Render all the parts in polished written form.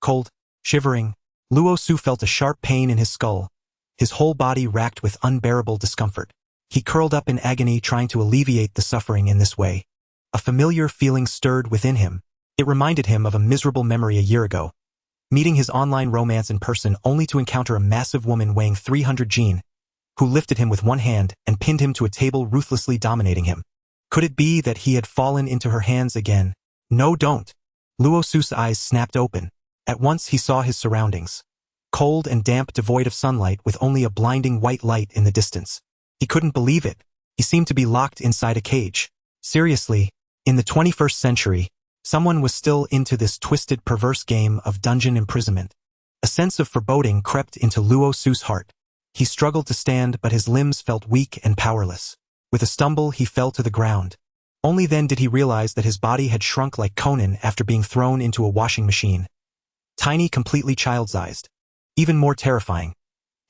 Cold, shivering, Luo Su felt a sharp pain in his skull, his whole body racked with unbearable discomfort. He curled up in agony trying to alleviate the suffering in this way. A familiar feeling stirred within him. It reminded him of a miserable memory a year ago, meeting his online romance in person only to encounter a massive woman weighing 300 Jin, who lifted him with one hand and pinned him to a table, ruthlessly dominating him. Could it be that he had fallen into her hands again? No, don't. Luo Su's eyes snapped open. At once he saw his surroundings. Cold and damp, devoid of sunlight, with only a blinding white light in the distance. He couldn't believe it. He seemed to be locked inside a cage. Seriously, in the 21st century, someone was still into this twisted, perverse game of dungeon imprisonment. A sense of foreboding crept into Luo Su's heart. He struggled to stand, but his limbs felt weak and powerless. With a stumble, he fell to the ground. Only then did he realize that his body had shrunk like Conan after being thrown into a washing machine. Tiny, completely child-sized. Even more terrifying.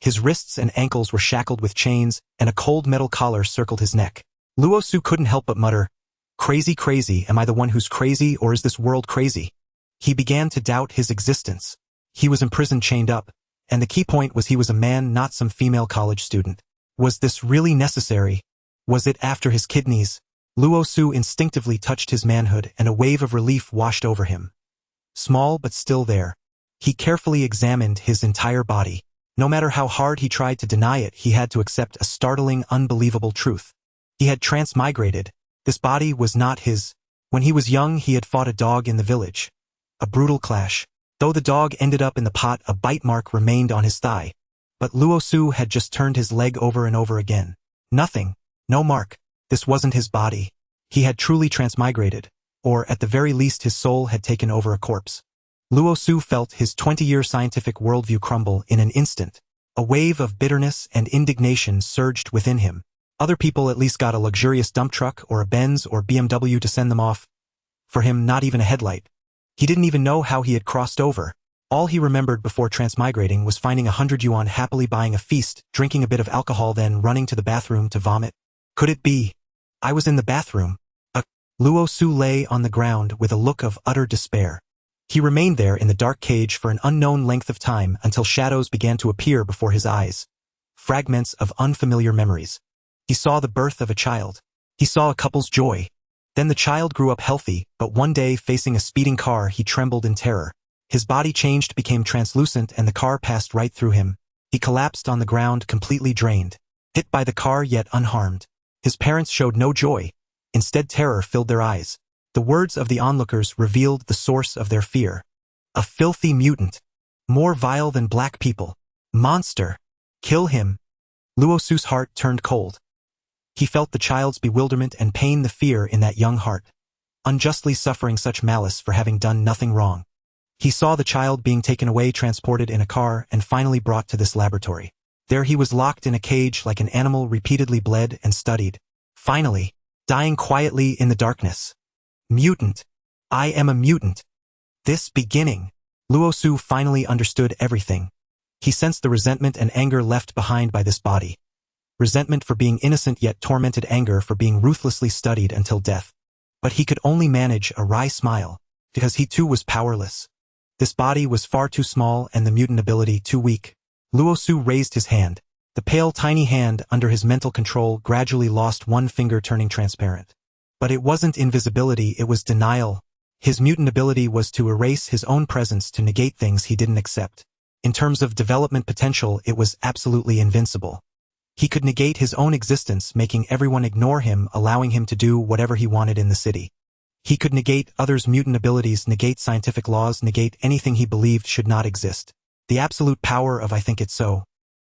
His wrists and ankles were shackled with chains, and a cold metal collar circled his neck. Luo Su couldn't help but mutter, "Crazy, crazy, am I the one who's crazy, or is this world crazy?" He began to doubt his existence. He was imprisoned, chained up, and the key point was he was a man, not some female college student. Was this really necessary? Was it after his kidneys? Luo Su instinctively touched his manhood, and a wave of relief washed over him. Small but still there. He carefully examined his entire body. No matter how hard he tried to deny it, he had to accept a startling, unbelievable truth. He had transmigrated. This body was not his. When he was young, he had fought a dog in the village. A brutal clash. Though the dog ended up in the pot, a bite mark remained on his thigh. But Luo Su had just turned his leg over and over again. Nothing. No mark. This wasn't his body. He had truly transmigrated. Or, at the very least, his soul had taken over a corpse. Luo Su felt his 20-year scientific worldview crumble in an instant. A wave of bitterness and indignation surged within him. Other people at least got a luxurious dump truck or a Benz or BMW to send them off. For him, not even a headlight. He didn't even know how he had crossed over. All he remembered before transmigrating was finding 100 yuan, happily buying a feast, drinking a bit of alcohol, then running to the bathroom to vomit. Could it be? I was in the bathroom. Luo Su lay on the ground with a look of utter despair. He remained there in the dark cage for an unknown length of time until shadows began to appear before his eyes. Fragments of unfamiliar memories. He saw the birth of a child. He saw a couple's joy. Then the child grew up healthy, but one day, facing a speeding car, he trembled in terror. His body changed, became translucent, and the car passed right through him. He collapsed on the ground, completely drained. Hit by the car, yet unharmed. His parents showed no joy. Instead, terror filled their eyes. The words of the onlookers revealed the source of their fear. A filthy mutant. More vile than black people. Monster. Kill him. Luo Su's heart turned cold. He felt the child's bewilderment and pain, the fear in that young heart. Unjustly suffering such malice for having done nothing wrong. He saw the child being taken away, transported in a car, and finally brought to this laboratory. There he was, locked in a cage like an animal, repeatedly bled and studied. Finally, dying quietly in the darkness. Mutant. I am a mutant. This beginning. Luo Su finally understood everything. He sensed the resentment and anger left behind by this body. Resentment for being innocent, yet tormented anger for being ruthlessly studied until death. But he could only manage a wry smile, because he too was powerless. This body was far too small and the mutant ability too weak. Luo Su raised his hand. The pale, tiny hand under his mental control gradually lost one finger, turning transparent. But it wasn't invisibility, it was denial. His mutant ability was to erase his own presence, to negate things he didn't accept. In terms of development potential, it was absolutely invincible. He could negate his own existence, making everyone ignore him, allowing him to do whatever he wanted in the city. He could negate others' mutant abilities, negate scientific laws, negate anything he believed should not exist. The absolute power of I think it so.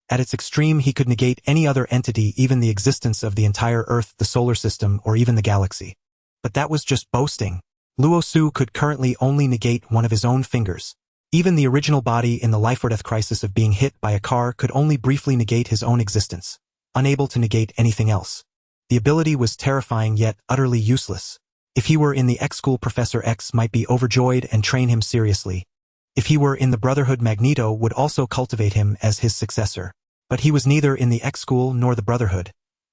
At its extreme, he could negate any other entity, even the existence of the entire Earth, the solar system, or even the galaxy. But that was just boasting. Luo Su could currently only negate one of his own fingers. Even the original body in the life-or-death crisis of being hit by a car could only briefly negate his own existence, unable to negate anything else. The ability was terrifying, yet utterly useless. If he were in the X school, Professor X might be overjoyed and train him seriously. If he were in the Brotherhood, Magneto would also cultivate him as his successor. But he was neither in the X school nor the Brotherhood.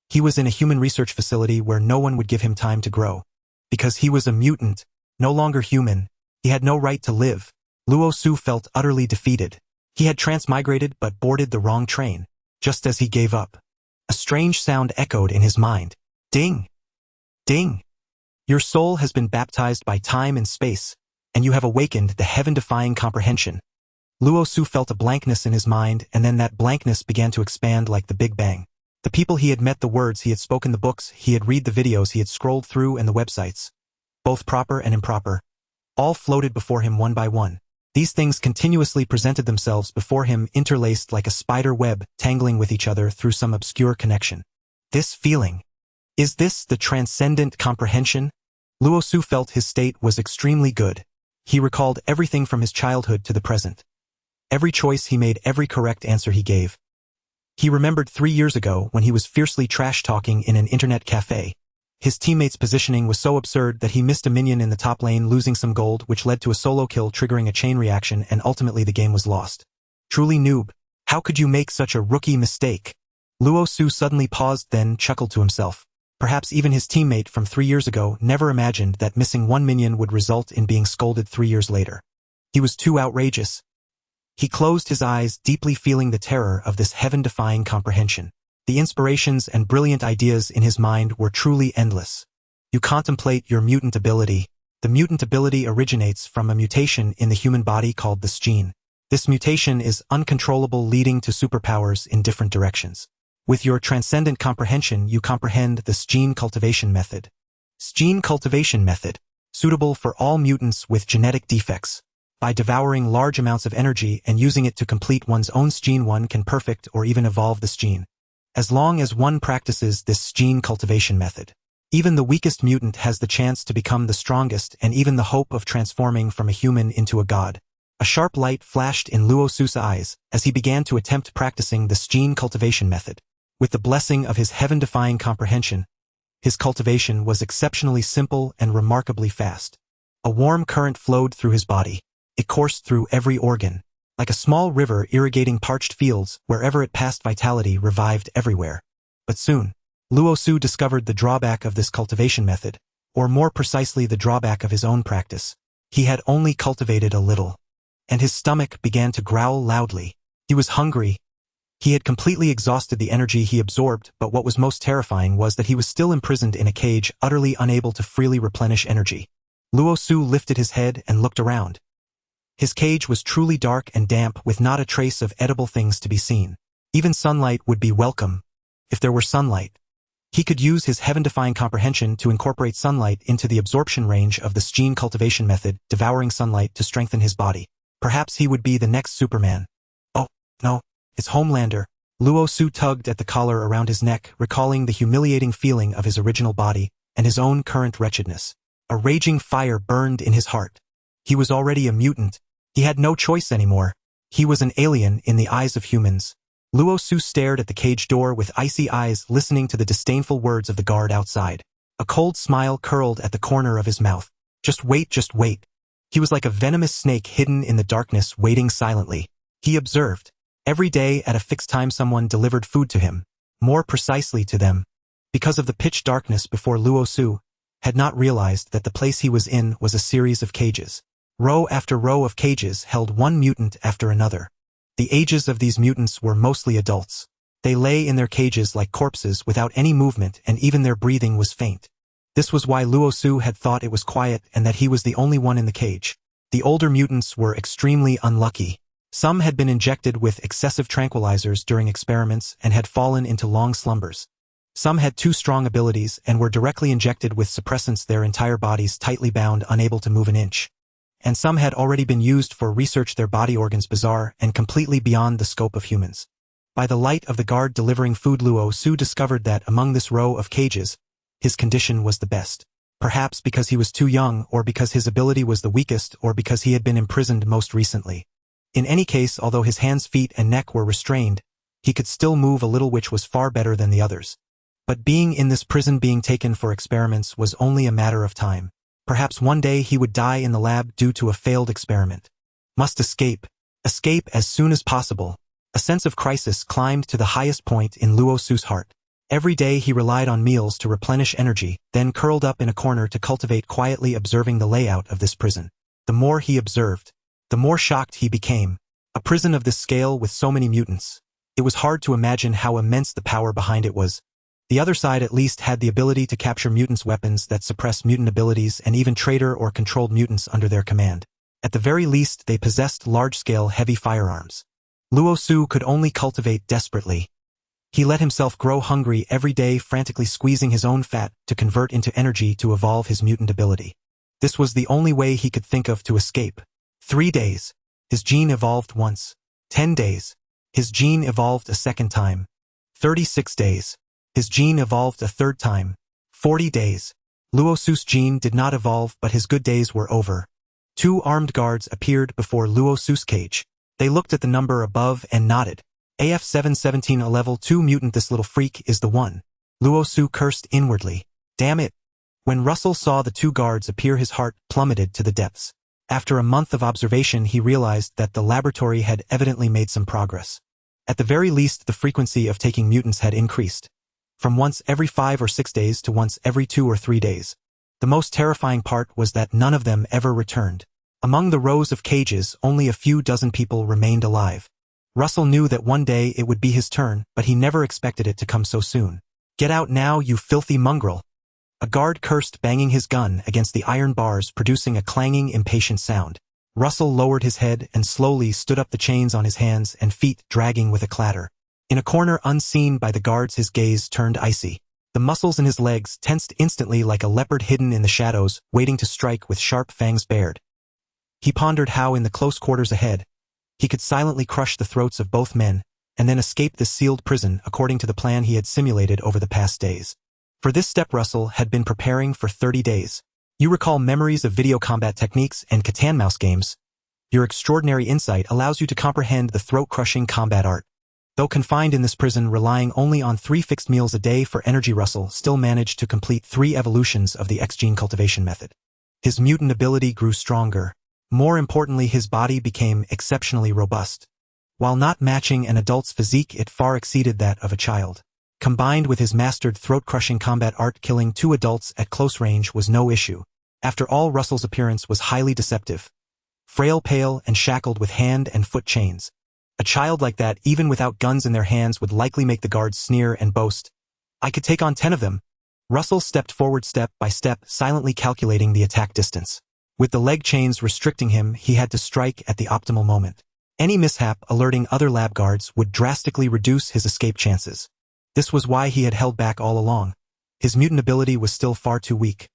He was in a human research facility where no one would give him time to grow. Because he was a mutant, no longer human, he had no right to live. Luo Su felt utterly defeated. He had transmigrated but boarded the wrong train. Just as he gave up, a strange sound echoed in his mind. Ding! Ding! Your soul has been baptized by time and space, and you have awakened the heaven-defying comprehension. Luo Su felt a blankness in his mind, and then that blankness began to expand like the Big Bang. The people he had met, the words he had spoken, the books he had read, the videos he had scrolled through, and the websites, both proper and improper, all floated before him one by one. These things continuously presented themselves before him, interlaced like a spider web, tangling with each other through some obscure connection. This feeling. Is this the transcendent comprehension? Luo Su felt his state was extremely good. He recalled everything from his childhood to the present. Every choice he made, every correct answer he gave. He remembered 3 years ago when he was fiercely trash-talking in an internet cafe. His teammate's positioning was so absurd that he missed a minion in the top lane, losing some gold, which led to a solo kill, triggering a chain reaction, and ultimately the game was lost. Truly noob. How could you make such a rookie mistake? Luo Su suddenly paused, then chuckled to himself. Perhaps even his teammate from 3 years ago never imagined that missing one minion would result in being scolded 3 years later. He was too outrageous. He closed his eyes, deeply feeling the terror of this heaven-defying comprehension. The inspirations and brilliant ideas in his mind were truly endless. You contemplate your mutant ability. The mutant ability originates from a mutation in the human body called the gene. This mutation is uncontrollable, leading to superpowers in different directions. With your transcendent comprehension, you comprehend the gene cultivation method. Gene cultivation method, suitable for all mutants with genetic defects. By devouring large amounts of energy and using it to complete one's own gene, one can perfect or even evolve this gene. As long as one practices this gene cultivation method, even the weakest mutant has the chance to become the strongest and even the hope of transforming from a human into a god. A sharp light flashed in Luo Su's eyes as he began to attempt practicing this gene cultivation method. With the blessing of his heaven-defying comprehension, his cultivation was exceptionally simple and remarkably fast. A warm current flowed through his body. It coursed through every organ. Like a small river irrigating parched fields, wherever it passed, vitality revived everywhere. But soon, Luo Su discovered the drawback of this cultivation method, or more precisely the drawback of his own practice. He had only cultivated a little, and his stomach began to growl loudly. He was hungry. He had completely exhausted the energy he absorbed, but what was most terrifying was that he was still imprisoned in a cage, utterly unable to freely replenish energy. Luo Su lifted his head and looked around. His cage was truly dark and damp, with not a trace of edible things to be seen. Even sunlight would be welcome. If there were sunlight, he could use his heaven-defying comprehension to incorporate sunlight into the absorption range of the gene cultivation method, devouring sunlight to strengthen his body. Perhaps he would be the next Superman. Oh, no, it's Homelander. Luo Su tugged at the collar around his neck, recalling the humiliating feeling of his original body and his own current wretchedness. A raging fire burned in his heart. He was already a mutant. He had no choice anymore. He was an alien in the eyes of humans. Luo Su stared at the cage door with icy eyes, listening to the disdainful words of the guard outside. A cold smile curled at the corner of his mouth. Just wait, just wait. He was like a venomous snake hidden in the darkness, waiting silently. He observed. Every day at a fixed time someone delivered food to him, more precisely to them. Because of the pitch darkness before, Luo Su had not realized that the place he was in was a series of cages. Row after row of cages held one mutant after another. The ages of these mutants were mostly adults. They lay in their cages like corpses without any movement, and even their breathing was faint. This was why Luo Su had thought it was quiet and that he was the only one in the cage. The older mutants were extremely unlucky. Some had been injected with excessive tranquilizers during experiments and had fallen into long slumbers. Some had too strong abilities and were directly injected with suppressants, their entire bodies tightly bound, unable to move an inch. And some had already been used for research, their body organs bizarre and completely beyond the scope of humans. By the light of the guard delivering food, Luo Su discovered that among this row of cages, his condition was the best. Perhaps because he was too young, or because his ability was the weakest, or because he had been imprisoned most recently. In any case, although his hands, feet, and neck were restrained, he could still move a little, which was far better than the others. But being in this prison, being taken for experiments, was only a matter of time. Perhaps one day he would die in the lab due to a failed experiment. Must escape. Escape as soon as possible. A sense of crisis climbed to the highest point in Luo Su's heart. Every day he relied on meals to replenish energy, then curled up in a corner to cultivate, quietly observing the layout of this prison. The more he observed, the more shocked he became. A prison of this scale with so many mutants. It was hard to imagine how immense the power behind it was. The other side at least had the ability to capture mutants' weapons that suppress mutant abilities and even traitor or controlled mutants under their command. At the very least, they possessed large-scale heavy firearms. Luo Su could only cultivate desperately. He let himself grow hungry every day, frantically squeezing his own fat to convert into energy to evolve his mutant ability. This was the only way he could think of to escape. 3 days. His gene evolved once. 10 days. His gene evolved a second time. 36 days. His gene evolved a third time. 40 days. Luo Su's gene did not evolve, but his good days were over. 2 armed guards appeared before Luo Su's cage. They looked at the number above and nodded. AF-717, a level 2 mutant. This little freak is the one. Luo Su cursed inwardly. Damn it. When Russell saw the 2 guards appear, his heart plummeted to the depths. After a month of observation, he realized that the laboratory had evidently made some progress. At the very least, the frequency of taking mutants had increased. From once every 5 or 6 days to once every 2 or 3 days. The most terrifying part was that none of them ever returned. Among the rows of cages, only a few dozen people remained alive. Russell knew that one day it would be his turn, but he never expected it to come so soon. Get out now, you filthy mongrel. A guard cursed, banging his gun against the iron bars, producing a clanging, impatient sound. Russell lowered his head and slowly stood up, the chains on his hands and feet dragging with a clatter. In a corner unseen by the guards, his gaze turned icy. The muscles in his legs tensed instantly like a leopard hidden in the shadows, waiting to strike with sharp fangs bared. He pondered how in the close quarters ahead, he could silently crush the throats of both men, and then escape this sealed prison according to the plan he had simulated over the past days. For this step Russell had been preparing for 30 days. You recall memories of video combat techniques and Catan mouse games. Your extraordinary insight allows you to comprehend the throat-crushing combat art. Though confined in this prison, relying only on 3 fixed meals a day for energy, Russell still managed to complete 3 evolutions of the X-gene cultivation method. His mutant ability grew stronger. More importantly, his body became exceptionally robust. While not matching an adult's physique, it far exceeded that of a child. Combined with his mastered throat-crushing combat art, killing 2 adults at close range was no issue. After all, Russell's appearance was highly deceptive. Frail, pale, and shackled with hand and foot chains. A child like that, even without guns in their hands, would likely make the guards sneer and boast. I could take on 10 of them. Russell stepped forward step by step, silently calculating the attack distance. With the leg chains restricting him, he had to strike at the optimal moment. Any mishap alerting other lab guards would drastically reduce his escape chances. This was why he had held back all along. His mutant ability was still far too weak.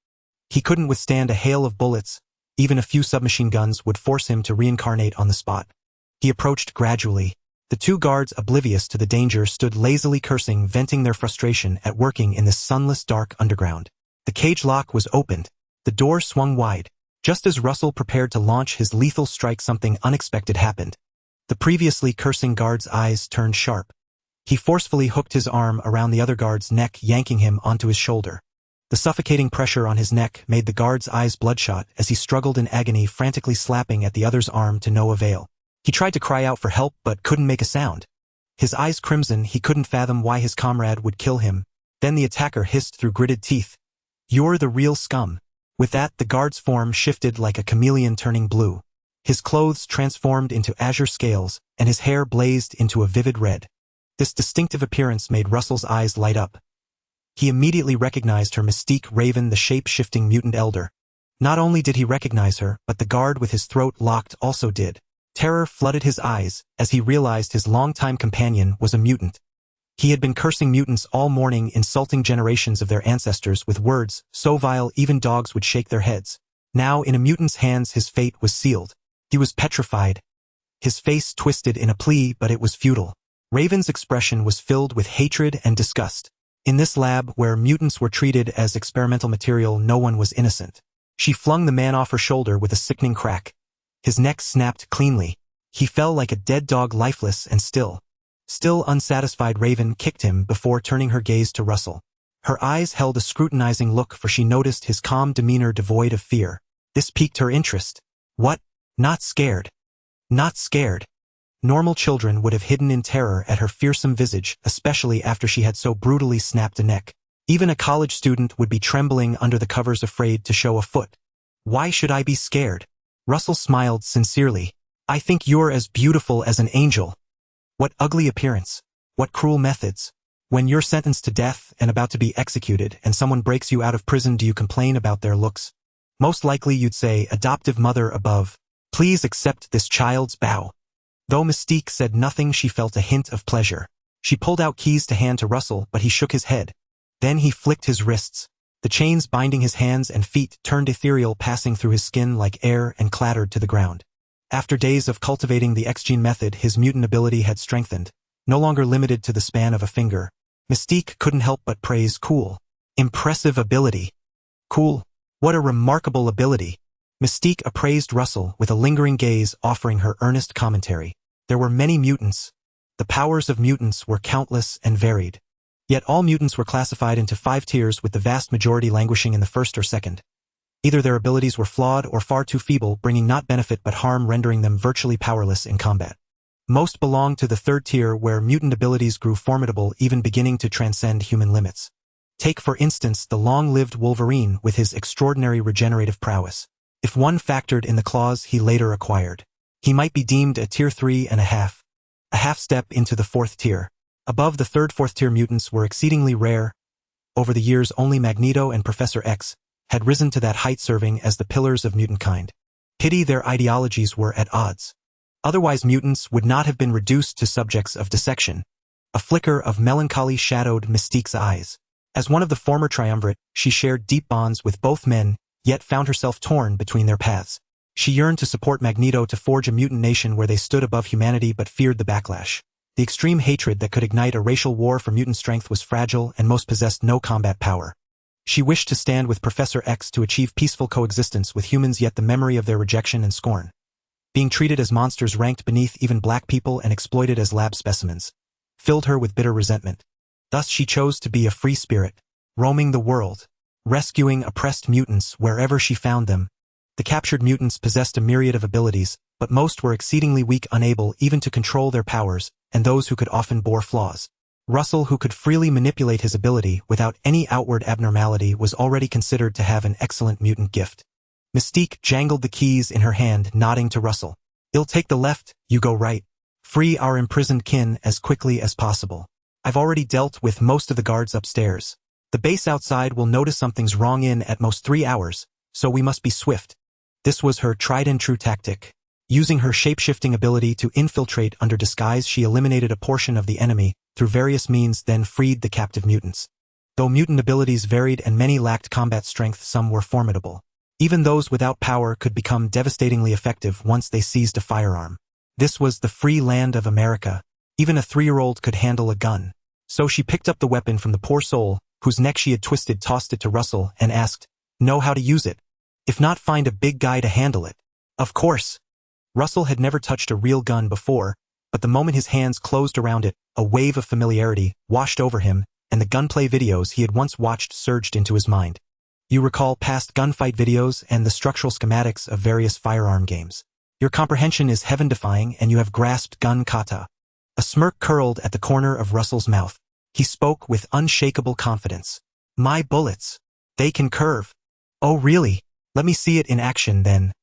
He couldn't withstand a hail of bullets. Even a few submachine guns would force him to reincarnate on the spot. He approached gradually. The 2 guards, oblivious to the danger, stood lazily cursing, venting their frustration at working in this sunless, dark underground. The cage lock was opened. The door swung wide. Just as Russell prepared to launch his lethal strike, something unexpected happened. The previously cursing guard's eyes turned sharp. He forcefully hooked his arm around the other guard's neck, yanking him onto his shoulder. The suffocating pressure on his neck made the guard's eyes bloodshot as he struggled in agony, frantically slapping at the other's arm to no avail. He tried to cry out for help but couldn't make a sound. His eyes crimson, he couldn't fathom why his comrade would kill him. Then the attacker hissed through gritted teeth. You're the real scum. With that, the guard's form shifted like a chameleon, turning blue. His clothes transformed into azure scales, and his hair blazed into a vivid red. This distinctive appearance made Russell's eyes light up. He immediately recognized her mystique, Raven, the shape-shifting mutant elder. Not only did he recognize her, but the guard with his throat locked also did. Terror flooded his eyes as he realized his longtime companion was a mutant. He had been cursing mutants all morning, insulting generations of their ancestors with words so vile even dogs would shake their heads. Now, in a mutant's hands, his fate was sealed. He was petrified. His face twisted in a plea, but it was futile. Raven's expression was filled with hatred and disgust. In this lab, where mutants were treated as experimental material, no one was innocent. She flung the man off her shoulder with a sickening crack. His neck snapped cleanly. He fell like a dead dog, lifeless and still. Still unsatisfied, Raven kicked him before turning her gaze to Russell. Her eyes held a scrutinizing look, for she noticed his calm demeanor devoid of fear. This piqued her interest. What? Not scared. Not scared. Normal children would have hidden in terror at her fearsome visage, especially after she had so brutally snapped a neck. Even a college student would be trembling under the covers, afraid to show a foot. Why should I be scared? Russell smiled sincerely. I think you're as beautiful as an angel. What ugly appearance. What cruel methods. When you're sentenced to death and about to be executed and someone breaks you out of prison, do you complain about their looks? Most likely you'd say, adoptive mother above, please accept this child's bow. Though Mystique said nothing, she felt a hint of pleasure. She pulled out keys to hand to Russell, but he shook his head. Then he flicked his wrists. The chains binding his hands and feet turned ethereal, passing through his skin like air, and clattered to the ground. After days of cultivating the X-gene method, his mutant ability had strengthened, no longer limited to the span of a finger. Mystique couldn't help but praise cool. Impressive ability. Cool. What a remarkable ability. Mystique appraised Russell with a lingering gaze, offering her earnest commentary. There were many mutants. The powers of mutants were countless and varied. Yet all mutants were classified into 5 tiers, with the vast majority languishing in the first or second. Either their abilities were flawed or far too feeble, bringing not benefit but harm, rendering them virtually powerless in combat. Most belonged to the 3rd tier, where mutant abilities grew formidable, even beginning to transcend human limits. Take for instance the long-lived Wolverine with his extraordinary regenerative prowess. If one factored in the claws he later acquired, he might be deemed a tier 3.5. A half step into the 4th tier. Above the 3rd, 4th tier mutants were exceedingly rare. Over the years, only Magneto and Professor X had risen to that height, serving as the pillars of mutant kind. Pity their ideologies were at odds. Otherwise mutants would not have been reduced to subjects of dissection. A flicker of melancholy shadowed Mystique's eyes. As one of the former triumvirate, she shared deep bonds with both men, yet found herself torn between their paths. She yearned to support Magneto to forge a mutant nation where they stood above humanity, but feared the backlash. The extreme hatred that could ignite a racial war for mutant strength was fragile, and most possessed no combat power. She wished to stand with Professor X to achieve peaceful coexistence with humans, yet the memory of their rejection and scorn, being treated as monsters ranked beneath even black people and exploited as lab specimens, filled her with bitter resentment. Thus she chose to be a free spirit, roaming the world, rescuing oppressed mutants wherever she found them. The captured mutants possessed a myriad of abilities, but most were exceedingly weak, unable even to control their powers, and those who could often bore flaws. Russell, who could freely manipulate his ability without any outward abnormality, was already considered to have an excellent mutant gift. Mystique jangled the keys in her hand, nodding to Russell. "I'll take the left, you go right. Free our imprisoned kin as quickly as possible. I've already dealt with most of the guards upstairs. The base outside will notice something's wrong in at most 3 hours, so we must be swift." This was her tried-and-true tactic. Using her shape-shifting ability to infiltrate under disguise, she eliminated a portion of the enemy through various means, then freed the captive mutants. Though mutant abilities varied and many lacked combat strength, some were formidable. Even those without power could become devastatingly effective once they seized a firearm. This was the free land of America. Even a 3-year-old could handle a gun. So she picked up the weapon from the poor soul, whose neck she had twisted, tossed it to Russell, and asked, "Know how to use it? If not, find a big guy to handle it." Of course. Russell had never touched a real gun before, but the moment his hands closed around it, a wave of familiarity washed over him, and the gunplay videos he had once watched surged into his mind. You recall past gunfight videos and the structural schematics of various firearm games. Your comprehension is heaven-defying, and you have grasped gun kata. A smirk curled at the corner of Russell's mouth. He spoke with unshakable confidence. "My bullets. They can curve." "Oh really? Let me see it in action then."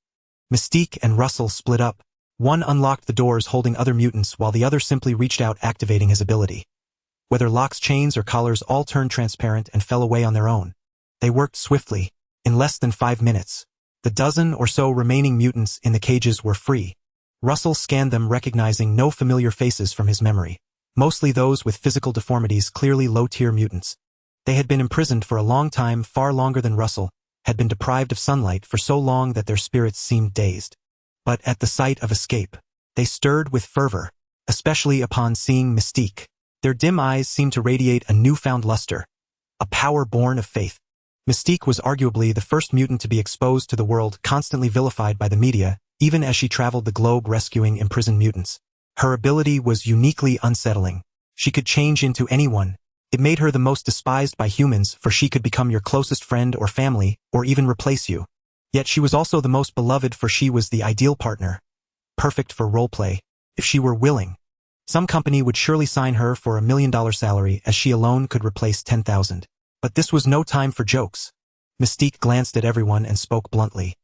Mystique and Russell split up. One unlocked the doors holding other mutants, while the other simply reached out, activating his ability. Whether locks, chains, or collars all turned transparent and fell away on their own. They worked swiftly. In less than 5 minutes, the dozen or so remaining mutants in the cages were free. Russell scanned them, recognizing no familiar faces from his memory. Mostly those with physical deformities, clearly low-tier mutants. They had been imprisoned for a long time, far longer than Russell, had been deprived of sunlight for so long that their spirits seemed dazed. But at the sight of escape, they stirred with fervor, especially upon seeing Mystique. Their dim eyes seemed to radiate a newfound luster, a power born of faith. Mystique was arguably the first mutant to be exposed to the world, constantly vilified by the media, even as she traveled the globe rescuing imprisoned mutants. Her ability was uniquely unsettling. She could change into anyone. It made her the most despised by humans, for she could become your closest friend or family, or even replace you. Yet she was also the most beloved, for she was the ideal partner. Perfect for roleplay, if she were willing. Some company would surely sign her for $1 million salary, as she alone could replace 10,000. But this was no time for jokes. Mystique glanced at everyone and spoke bluntly.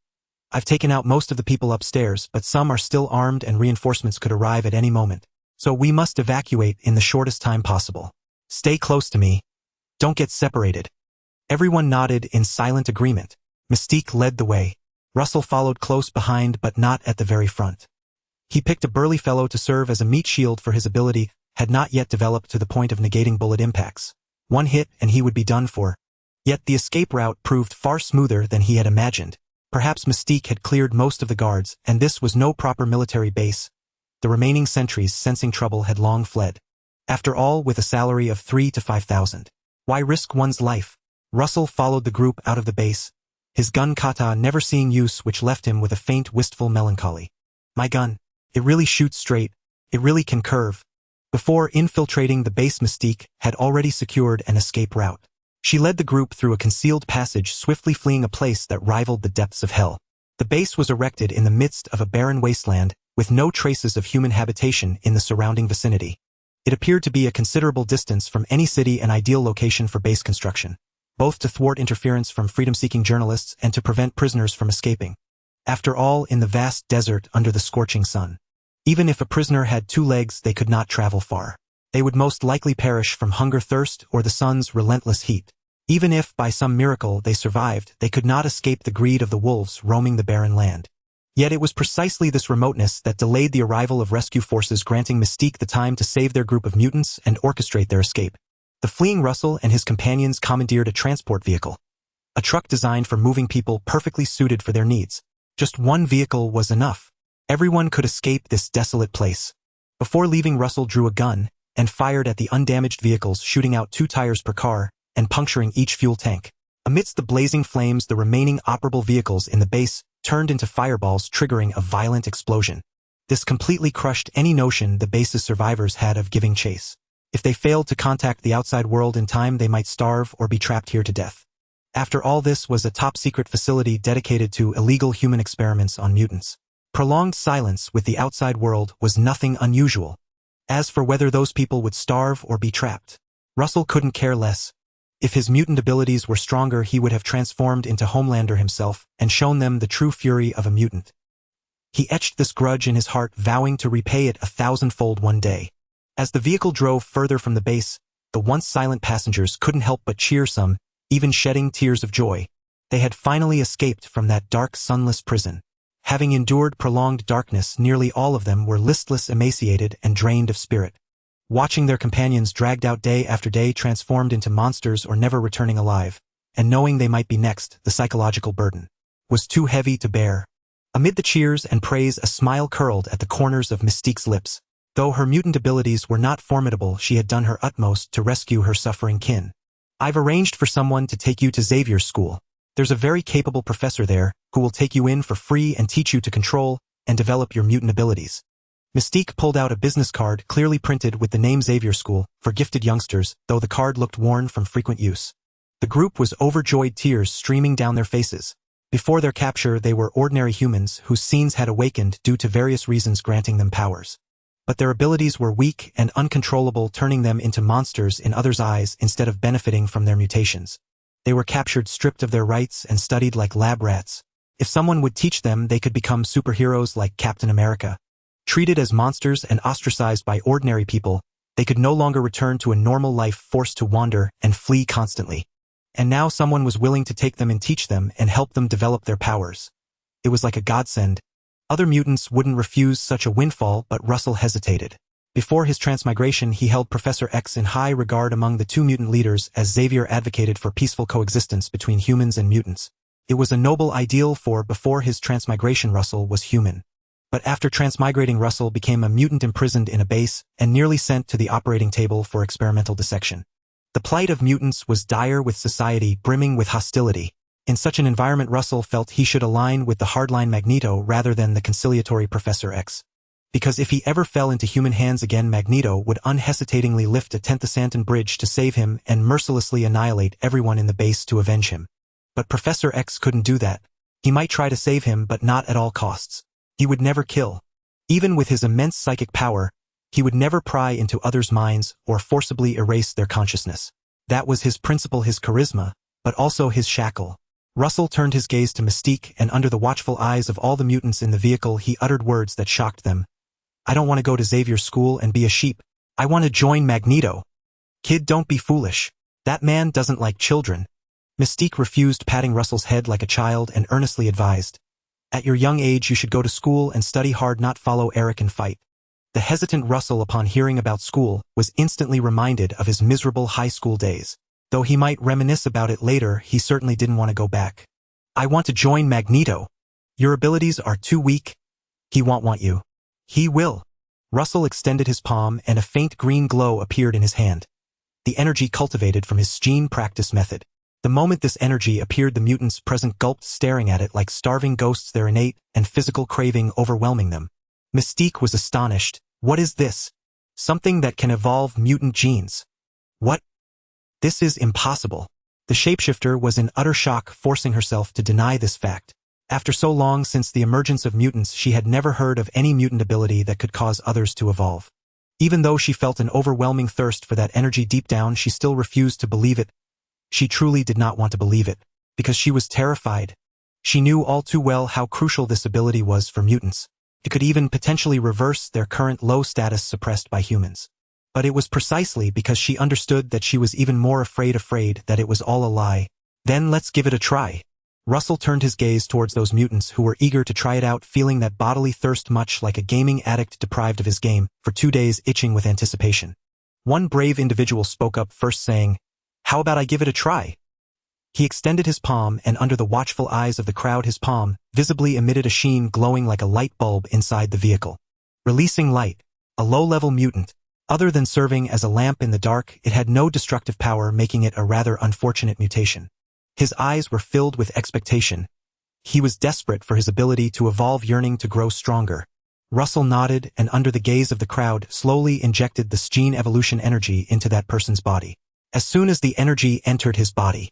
I've taken out most of the people upstairs, but some are still armed and reinforcements could arrive at any moment. So we must evacuate in the shortest time possible. Stay close to me. Don't get separated." Everyone nodded in silent agreement. Mystique led the way. Russell followed close behind but not at the very front. He picked a burly fellow to serve as a meat shield for his ability had not yet developed to the point of negating bullet impacts. One hit and he would be done for. Yet the escape route proved far smoother than he had imagined. Perhaps Mystique had cleared most of the guards, and this was no proper military base. The remaining sentries, sensing trouble, had long fled. After all, with a salary of 3,000 to 5,000. Why risk one's life? Russell followed the group out of the base, his gun kata never seeing use, which left him with a faint, wistful melancholy. My gun. It really shoots straight. It really can curve. Before infiltrating the base, Mystique had already secured an escape route. She led the group through a concealed passage, swiftly fleeing a place that rivaled the depths of hell. The base was erected in the midst of a barren wasteland, with no traces of human habitation in the surrounding vicinity. It appeared to be a considerable distance from any city, an ideal location for base construction, both to thwart interference from freedom-seeking journalists and to prevent prisoners from escaping. After all, in the vast desert under the scorching sun, even if a prisoner had 2 legs, they could not travel far. They would most likely perish from hunger, thirst, or the sun's relentless heat. Even if, by some miracle, they survived, they could not escape the greed of the wolves roaming the barren land. Yet it was precisely this remoteness that delayed the arrival of rescue forces, granting Mystique the time to save their group of mutants and orchestrate their escape. The fleeing Russell and his companions commandeered a transport vehicle. A truck designed for moving people, perfectly suited for their needs. Just one vehicle was enough. Everyone could escape this desolate place. Before leaving, Russell drew a gun and fired at the undamaged vehicles, shooting out 2 tires per car and puncturing each fuel tank. Amidst the blazing flames, the remaining operable vehicles in the base turned into fireballs, triggering a violent explosion. This completely crushed any notion the base's survivors had of giving chase. If they failed to contact the outside world in time, they might starve or be trapped here to death. After all, this was a top-secret facility dedicated to illegal human experiments on mutants. Prolonged silence with the outside world was nothing unusual. As for whether those people would starve or be trapped, Russell couldn't care less. If his mutant abilities were stronger, he would have transformed into Homelander himself and shown them the true fury of a mutant. He etched this grudge in his heart, vowing to repay it 1,000-fold one day. As the vehicle drove further from the base, the once silent passengers couldn't help but cheer, some even shedding tears of joy. They had finally escaped from that dark, sunless prison. Having endured prolonged darkness, nearly all of them were listless, emaciated, and drained of spirit. Watching their companions dragged out day after day, transformed into monsters or never returning alive, and knowing they might be next, the psychological burden was too heavy to bear. Amid the cheers and praise, a smile curled at the corners of Mystique's lips. Though her mutant abilities were not formidable, she had done her utmost to rescue her suffering kin. I've arranged for someone to take you to Xavier's school. There's a very capable professor there who will take you in for free and teach you to control and develop your mutant abilities. Mystique pulled out a business card clearly printed with the name Xavier School for gifted youngsters, though the card looked worn from frequent use. The group was overjoyed, tears streaming down their faces. Before their capture, they were ordinary humans whose scenes had awakened due to various reasons granting them powers. But their abilities were weak and uncontrollable, turning them into monsters in others' eyes instead of benefiting from their mutations. They were captured, stripped of their rights, and studied like lab rats. If someone would teach them, they could become superheroes like Captain America. Treated as monsters and ostracized by ordinary people, they could no longer return to a normal life, forced to wander and flee constantly. And now someone was willing to take them and teach them and help them develop their powers. It was like a godsend. Other mutants wouldn't refuse such a windfall, but Russell hesitated. Before his transmigration, he held Professor X in high regard among the 2 mutant leaders, as Xavier advocated for peaceful coexistence between humans and mutants. It was a noble ideal, for before his transmigration Russell was human. But after transmigrating, Russell became a mutant imprisoned in a base and nearly sent to the operating table for experimental dissection. The plight of mutants was dire, with society brimming with hostility. In such an environment, Russell felt he should align with the hardline Magneto rather than the conciliatory Professor X. Because if he ever fell into human hands again, Magneto would unhesitatingly lift a Tenthasantan bridge to save him and mercilessly annihilate everyone in the base to avenge him. But Professor X couldn't do that. He might try to save him, but not at all costs. He would never kill. Even with his immense psychic power, he would never pry into others' minds or forcibly erase their consciousness. That was his principle, his charisma, but also his shackle. Russell turned his gaze to Mystique, and under the watchful eyes of all the mutants in the vehicle he uttered words that shocked them. I don't want to go to Xavier's school and be a sheep. I want to join Magneto. Kid, don't be foolish. That man doesn't like children. Mystique refused, patting Russell's head like a child, and earnestly advised. At your young age you should go to school and study hard, not follow Eric and fight. The hesitant Russell, upon hearing about school, was instantly reminded of his miserable high school days. Though he might reminisce about it later, he certainly didn't want to go back. I want to join Magneto. Your abilities are too weak. He won't want you. He will. Russell extended his palm, and a faint green glow appeared in his hand. The energy cultivated from his gene practice method. The moment this energy appeared, the mutants present gulped, staring at it like starving ghosts, their innate and physical craving overwhelming them. Mystique was astonished. What is this? Something that can evolve mutant genes. What? This is impossible. The shapeshifter was in utter shock, forcing herself to deny this fact. After so long since the emergence of mutants, she had never heard of any mutant ability that could cause others to evolve. Even though she felt an overwhelming thirst for that energy deep down, she still refused to believe it. She truly did not want to believe it, because she was terrified. She knew all too well how crucial this ability was for mutants. It could even potentially reverse their current low status suppressed by humans. But it was precisely because she understood that she was even more afraid that it was all a lie. Then let's give it a try. Russell turned his gaze towards those mutants who were eager to try it out, feeling that bodily thirst, much like a gaming addict deprived of his game, for 2 days itching with anticipation. One brave individual spoke up first, saying, "How about I give it a try?" He extended his palm, and under the watchful eyes of the crowd his palm visibly emitted a sheen glowing like a light bulb inside the vehicle. Releasing light. A low-level mutant. Other than serving as a lamp in the dark, it had no destructive power, making it a rather unfortunate mutation. His eyes were filled with expectation. He was desperate for his ability to evolve, yearning to grow stronger. Russell nodded, and under the gaze of the crowd slowly injected the gene evolution energy into that person's body. As soon as the energy entered his body,